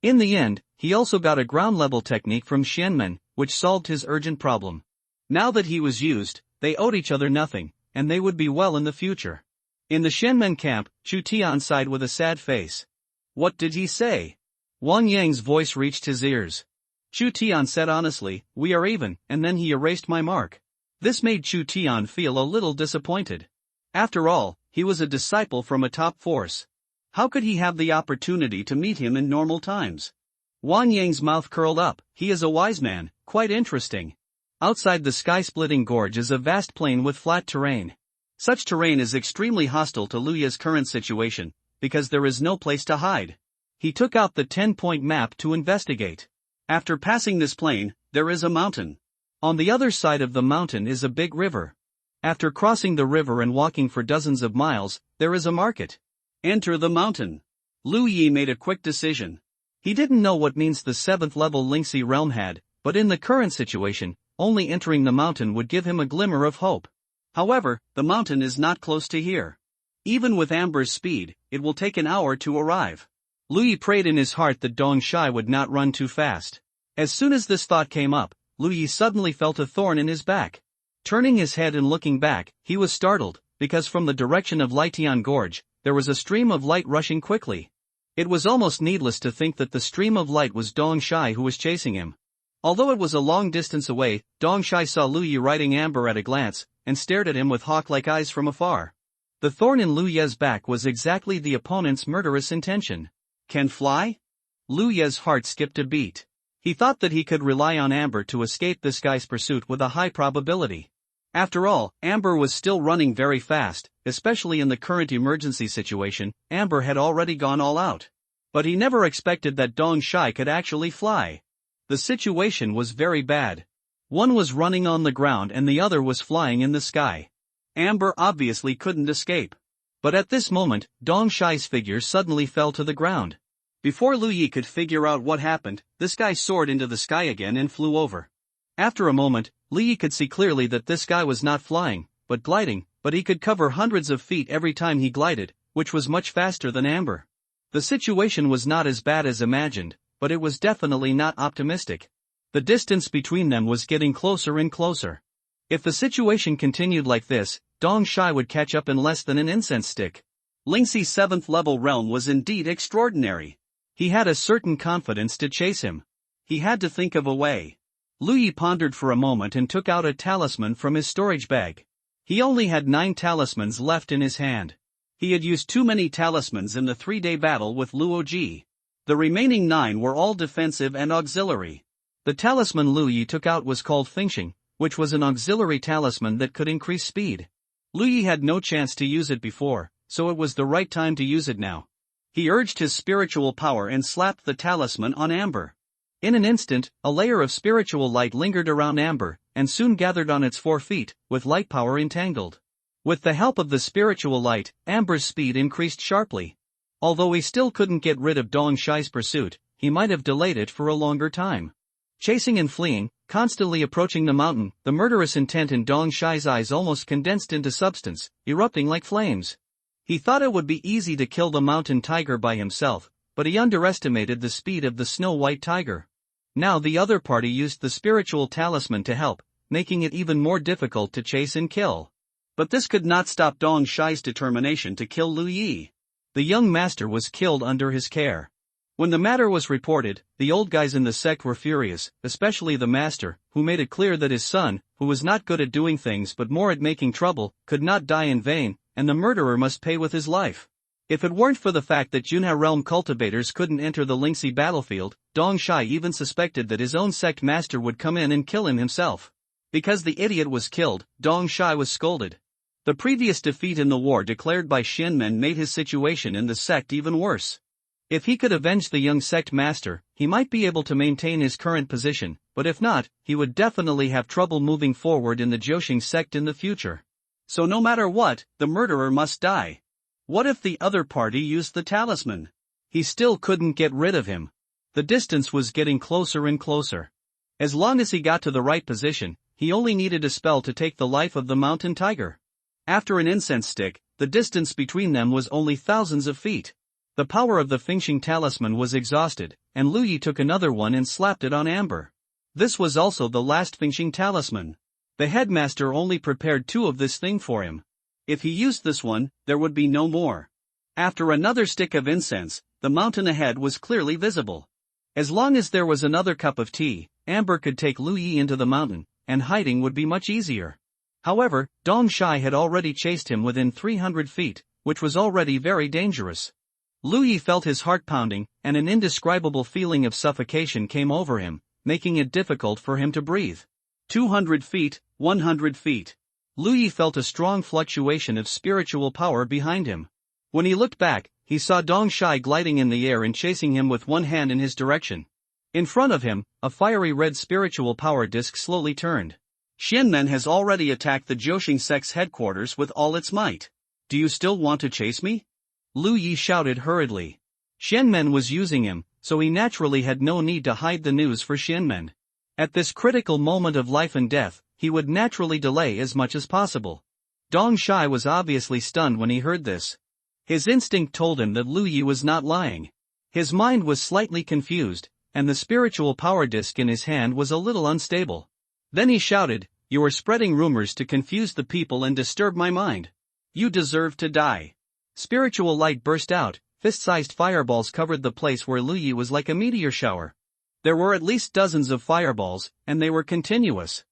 In the end, he also got a ground-level technique from Xianmen, which solved his urgent problem. Now that he was used, they owed each other nothing, and they would be well in the future. In the Shenmen camp, Chu Tian sighed with a sad face. What did he say? Wang Yang's voice reached his ears. Chu Tian said honestly, we are even, and then he erased my mark. This made Chu Tian feel a little disappointed. After all, he was a disciple from a top force. How could he have the opportunity to meet him in normal times? Wang Yang's mouth curled up. He is a wise man, quite interesting. Outside the sky-splitting gorge is a vast plain with flat terrain. Such terrain is extremely hostile to Lu Ye's current situation, because there is no place to hide. He took out the 10-point map to investigate. After passing this plain, there is a mountain. On the other side of the mountain is a big river. After crossing the river and walking for dozens of miles, there is a market. Enter the mountain. Lu Yi made a quick decision. He didn't know what means the 7th level Lingxi realm had, but in the current situation, only entering the mountain would give him a glimmer of hope. However, the mountain is not close to here. Even with Amber's speed, it will take an hour to arrive. Lu Yi prayed in his heart that Dong Shai would not run too fast. As soon as this thought came up, Lu Yi suddenly felt a thorn in his back. Turning his head and looking back, he was startled, because from the direction of Lietian Gorge, there was a stream of light rushing quickly. It was almost needless to think that the stream of light was Dong Shai who was chasing him. Although it was a long distance away, Dong Shai saw Lu Yi riding Amber at a glance, and stared at him with hawk-like eyes from afar. The thorn in Lu Ye's back was exactly the opponent's murderous intention. Can fly? Lu Ye's heart skipped a beat. He thought that he could rely on Amber to escape this guy's pursuit with a high probability. After all, Amber was still running very fast, especially in the current emergency situation. Amber had already gone all out. But he never expected that Dong Shai could actually fly. The situation was very bad. One was running on the ground and the other was flying in the sky. Amber obviously couldn't escape. But at this moment, Dong Shai's figure suddenly fell to the ground. Before Lu Yi could figure out what happened, this guy soared into the sky again and flew over. After a moment, Lu Yi could see clearly that this guy was not flying, but gliding, but he could cover hundreds of feet every time he glided, which was much faster than Amber. The situation was not as bad as imagined, but it was definitely not optimistic. The distance between them was getting closer and closer. If the situation continued like this, Dong Shai would catch up in less than an incense stick. Lingxi's 7th level realm was indeed extraordinary. He had a certain confidence to chase him. He had to think of a way. Lu Yi pondered for a moment and took out a talisman from his storage bag. He only had 9 talismans left in his hand. He had used too many talismans in the 3-day battle with Luo Ji. The remaining 9 were all defensive and auxiliary. The talisman Lu Yi took out was called Fingxing, which was an auxiliary talisman that could increase speed. Lu Yi had no chance to use it before, so it was the right time to use it now. He urged his spiritual power and slapped the talisman on Amber. In an instant, a layer of spiritual light lingered around Amber, and soon gathered on its 4 feet, with light power entangled. With the help of the spiritual light, Amber's speed increased sharply. Although he still couldn't get rid of Dong Shai's pursuit, he might have delayed it for a longer time. Chasing and fleeing, constantly approaching the mountain, the murderous intent in Dong Shai's eyes almost condensed into substance, erupting like flames. He thought it would be easy to kill the mountain tiger by himself, but he underestimated the speed of the snow-white tiger. Now the other party used the spiritual talisman to help, making it even more difficult to chase and kill. But this could not stop Dong Shai's determination to kill Lu Yi. The young master was killed under his care. When the matter was reported, the old guys in the sect were furious, especially the master, who made it clear that his son, who was not good at doing things but more at making trouble, could not die in vain, and the murderer must pay with his life. If it weren't for the fact that Junha realm cultivators couldn't enter the Lingxi battlefield, Dong Shai even suspected that his own sect master would come in and kill him himself. Because the idiot was killed, Dong Shai was scolded. The previous defeat in the war declared by Shenmen made his situation in the sect even worse. If he could avenge the young sect master, he might be able to maintain his current position, but if not, he would definitely have trouble moving forward in the Joshing sect in the future. So no matter what, the murderer must die. What if the other party used the talisman? He still couldn't get rid of him. The distance was getting closer and closer. As long as he got to the right position, he only needed a spell to take the life of the mountain tiger. After an incense stick, the distance between them was only thousands of feet. The power of the Fingxing talisman was exhausted, and Lu Yi took another one and slapped it on Amber. This was also the last Fingxing talisman. The headmaster only prepared 2 of this thing for him. If he used this one, there would be no more. After another stick of incense, the mountain ahead was clearly visible. As long as there was another cup of tea, Amber could take Lu Yi into the mountain, and hiding would be much easier. However, Dong Shai had already chased him within 300 feet, which was already very dangerous. Lu Yi felt his heart pounding, and an indescribable feeling of suffocation came over him, making it difficult for him to breathe. 200 feet, 100 feet. Lu Yi felt a strong fluctuation of spiritual power behind him. When he looked back, he saw Dong Shai gliding in the air and chasing him with one hand in his direction. In front of him, a fiery red spiritual power disc slowly turned. Xianmen has already attacked the Joshing sect's headquarters with all its might. Do you still want to chase me? Lu Yi shouted hurriedly. Xianmen was using him, so he naturally had no need to hide the news for Xianmen. At this critical moment of life and death, he would naturally delay as much as possible. Dong Shai was obviously stunned when he heard this. His instinct told him that Lu Yi was not lying. His mind was slightly confused, and the spiritual power disc in his hand was a little unstable. Then he shouted, "You are spreading rumors to confuse the people and disturb my mind. You deserve to die." Spiritual light burst out, fist-sized fireballs covered the place where Lu Yi was like a meteor shower. There were at least dozens of fireballs, and they were continuous.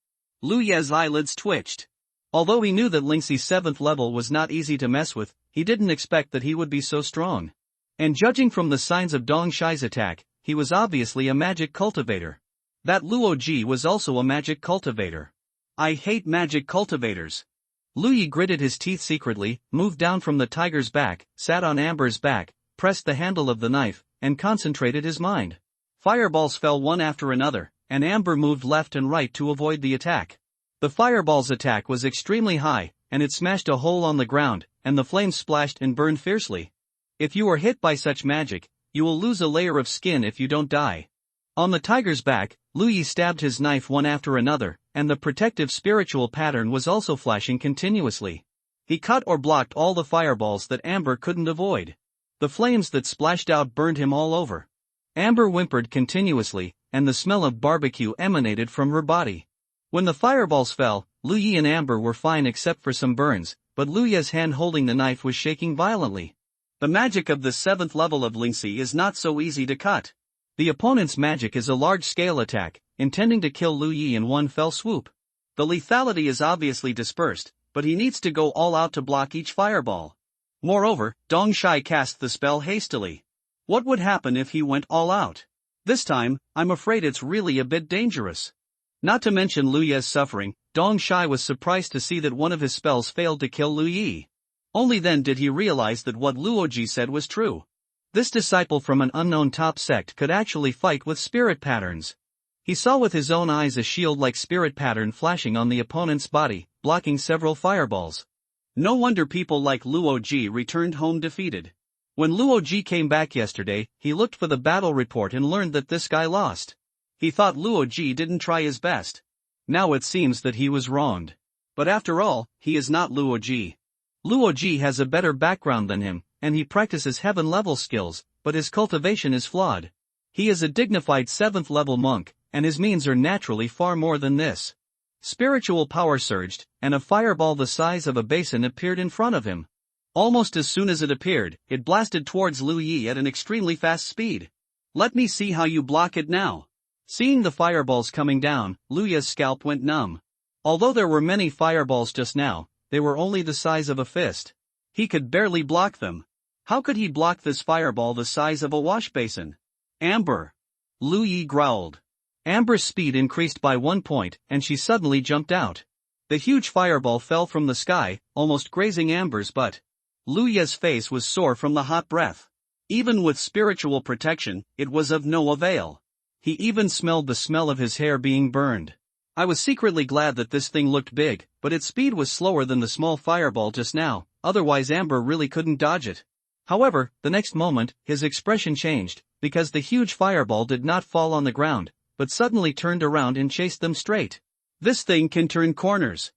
Lu Yi's eyelids twitched. Although he knew that Lingxi's 7th level was not easy to mess with, he didn't expect that he would be so strong. And judging from the signs of Dong Shai's attack, he was obviously a magic cultivator. That Luo Ji was also a magic cultivator. I hate magic cultivators. Lu Yi gritted his teeth secretly, moved down from the tiger's back, sat on Amber's back, pressed the handle of the knife, and concentrated his mind. Fireballs fell one after another, and Amber moved left and right to avoid the attack. The fireball's attack was extremely high, and it smashed a hole on the ground, and the flames splashed and burned fiercely. If you are hit by such magic, you will lose a layer of skin if you don't die. On the tiger's back, Lu Yi stabbed his knife one after another, and the protective spiritual pattern was also flashing continuously. He cut or blocked all the fireballs that Amber couldn't avoid. The flames that splashed out burned him all over. Amber whimpered continuously, and the smell of barbecue emanated from her body. When the fireballs fell, Lu Yi and Amber were fine except for some burns, but Lu Yi's hand holding the knife was shaking violently. The magic of the 7th level of Lingxi is not so easy to cut. The opponent's magic is a large-scale attack, intending to kill Lu Yi in one fell swoop. The lethality is obviously dispersed, but he needs to go all out to block each fireball. Moreover, Dong Shai cast the spell hastily. What would happen if he went all out? This time, I'm afraid it's really a bit dangerous. Not to mention Lu Yi's suffering, Dong Shai was surprised to see that one of his spells failed to kill Lu Yi. Only then did he realize that what Luoji said was true. This disciple from an unknown top sect could actually fight with spirit patterns. He saw with his own eyes a shield-like spirit pattern flashing on the opponent's body, blocking several fireballs. No wonder people like Luoji returned home defeated. When Luoji came back yesterday, he looked for the battle report and learned that this guy lost. He thought Luoji didn't try his best. Now it seems that he was wronged. But after all, he is not Luoji. Luoji has a better background than him, and he practices heaven-level skills, but his cultivation is flawed. He is a dignified 7th-level monk, and his means are naturally far more than this. Spiritual power surged, and a fireball the size of a basin appeared in front of him. Almost as soon as it appeared, it blasted towards Lu Yi at an extremely fast speed. Let me see how you block it now. Seeing the fireballs coming down, Lu Yi's scalp went numb. Although there were many fireballs just now, they were only the size of a fist. He could barely block them. How could he block this fireball the size of a wash basin? Amber! Lu Yi growled. Amber's speed increased by 1 point, and she suddenly jumped out. The huge fireball fell from the sky, almost grazing Amber's butt. Lu Yi's face was sore from the hot breath. Even with spiritual protection, it was of no avail. He even smelled the smell of his hair being burned. I was secretly glad that this thing looked big, but its speed was slower than the small fireball just now, otherwise Amber really couldn't dodge it. However, the next moment, his expression changed, because the huge fireball did not fall on the ground, but suddenly turned around and chased them straight. This thing can turn corners.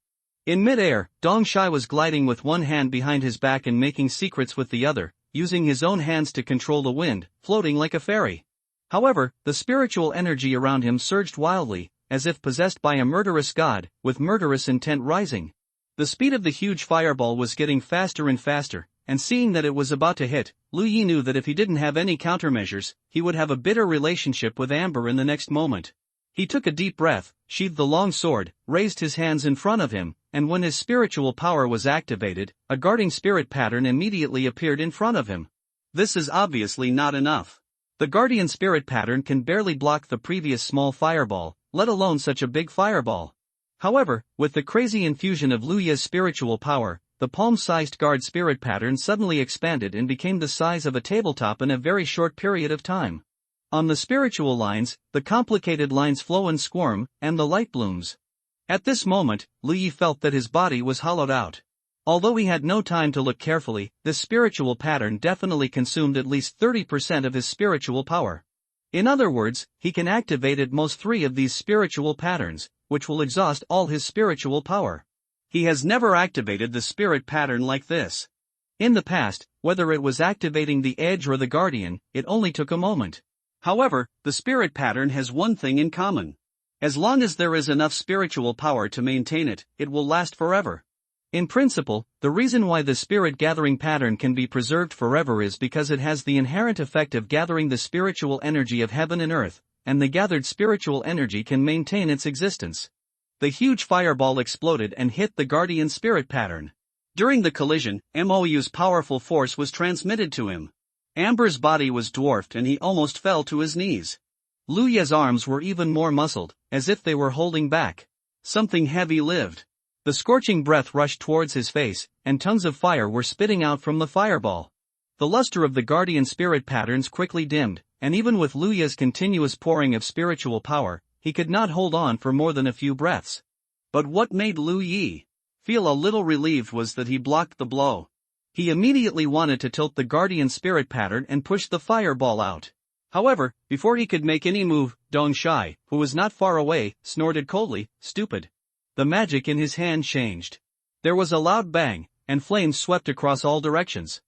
In mid-air, Dong Shai was gliding with one hand behind his back and making secrets with the other, using his own hands to control the wind, floating like a fairy. However, the spiritual energy around him surged wildly, as if possessed by a murderous god, with murderous intent rising. The speed of the huge fireball was getting faster and faster, and seeing that it was about to hit, Lu Yi knew that if he didn't have any countermeasures, he would have a bitter relationship with Amber in the next moment. He took a deep breath, sheathed the long sword, raised his hands in front of him, and when his spiritual power was activated, a guarding spirit pattern immediately appeared in front of him. This is obviously not enough. The guardian spirit pattern can barely block the previous small fireball, let alone such a big fireball. However, with the crazy infusion of Lu Yi's spiritual power, the palm-sized guard spirit pattern suddenly expanded and became the size of a tabletop in a very short period of time. On the spiritual lines, the complicated lines flow and squirm, and the light blooms. At this moment, Lu Yi felt that his body was hollowed out. Although he had no time to look carefully, this spiritual pattern definitely consumed at least 30% of his spiritual power. In other words, he can activate at most 3 of these spiritual patterns, which will exhaust all his spiritual power. He has never activated the spirit pattern like this. In the past, whether it was activating the edge or the guardian, it only took a moment. However, the spirit pattern has one thing in common. As long as there is enough spiritual power to maintain it, it will last forever. In principle, the reason why the spirit gathering pattern can be preserved forever is because it has the inherent effect of gathering the spiritual energy of heaven and earth, and the gathered spiritual energy can maintain its existence. The huge fireball exploded and hit the guardian spirit pattern. During the collision, Mou's powerful force was transmitted to him. Amber's body was dwarfed and he almost fell to his knees. Lu Yi's arms were even more muscled, as if they were holding back. Something heavy lived. The scorching breath rushed towards his face, and tongues of fire were spitting out from the fireball. The luster of the guardian spirit patterns quickly dimmed, and even with Lu Yi's continuous pouring of spiritual power, he could not hold on for more than a few breaths. But what made Lu Yi feel a little relieved was that he blocked the blow. He immediately wanted to tilt the guardian spirit pattern and push the fireball out. However, before he could make any move, Dong Shai, who was not far away, snorted coldly, "Stupid." The magic in his hand changed. There was a loud bang, and flames swept across all directions.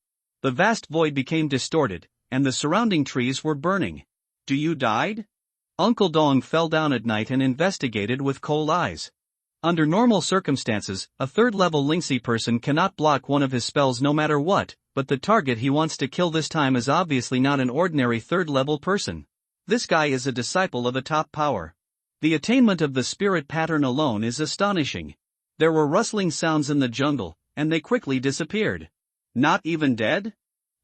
The vast void became distorted, and the surrounding trees were burning. "Do you died?" Uncle Dong fell down at night and investigated with cold eyes. Under normal circumstances, a third-level Lingxi person cannot block one of his spells no matter what, but the target he wants to kill this time is obviously not an ordinary third-level person. This guy is a disciple of a top power. The attainment of the spirit pattern alone is astonishing. There were rustling sounds in the jungle, and they quickly disappeared. Not even dead?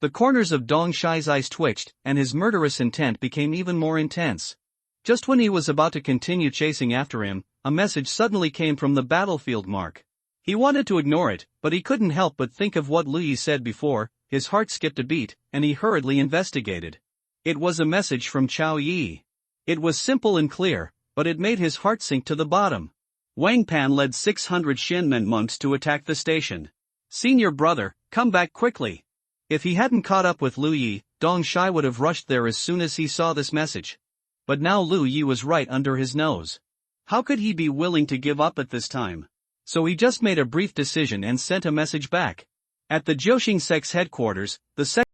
The corners of Dong Shai's eyes twitched, and his murderous intent became even more intense. Just when he was about to continue chasing after him, a message suddenly came from the battlefield mark. He wanted to ignore it, but he couldn't help but think of what Lu Yi said before. His heart skipped a beat, and he hurriedly investigated. It was a message from Chao Yi. It was simple and clear, but it made his heart sink to the bottom. Wang Pan led 600 Shenmen monks to attack the station. "Senior brother, come back quickly." If he hadn't caught up with Lu Yi, Dong Shai would have rushed there as soon as he saw this message. But now Lu Yi was right under his nose. How could he be willing to give up at this time? So he just made a brief decision and sent a message back. At the Jiuxing sect's headquarters, the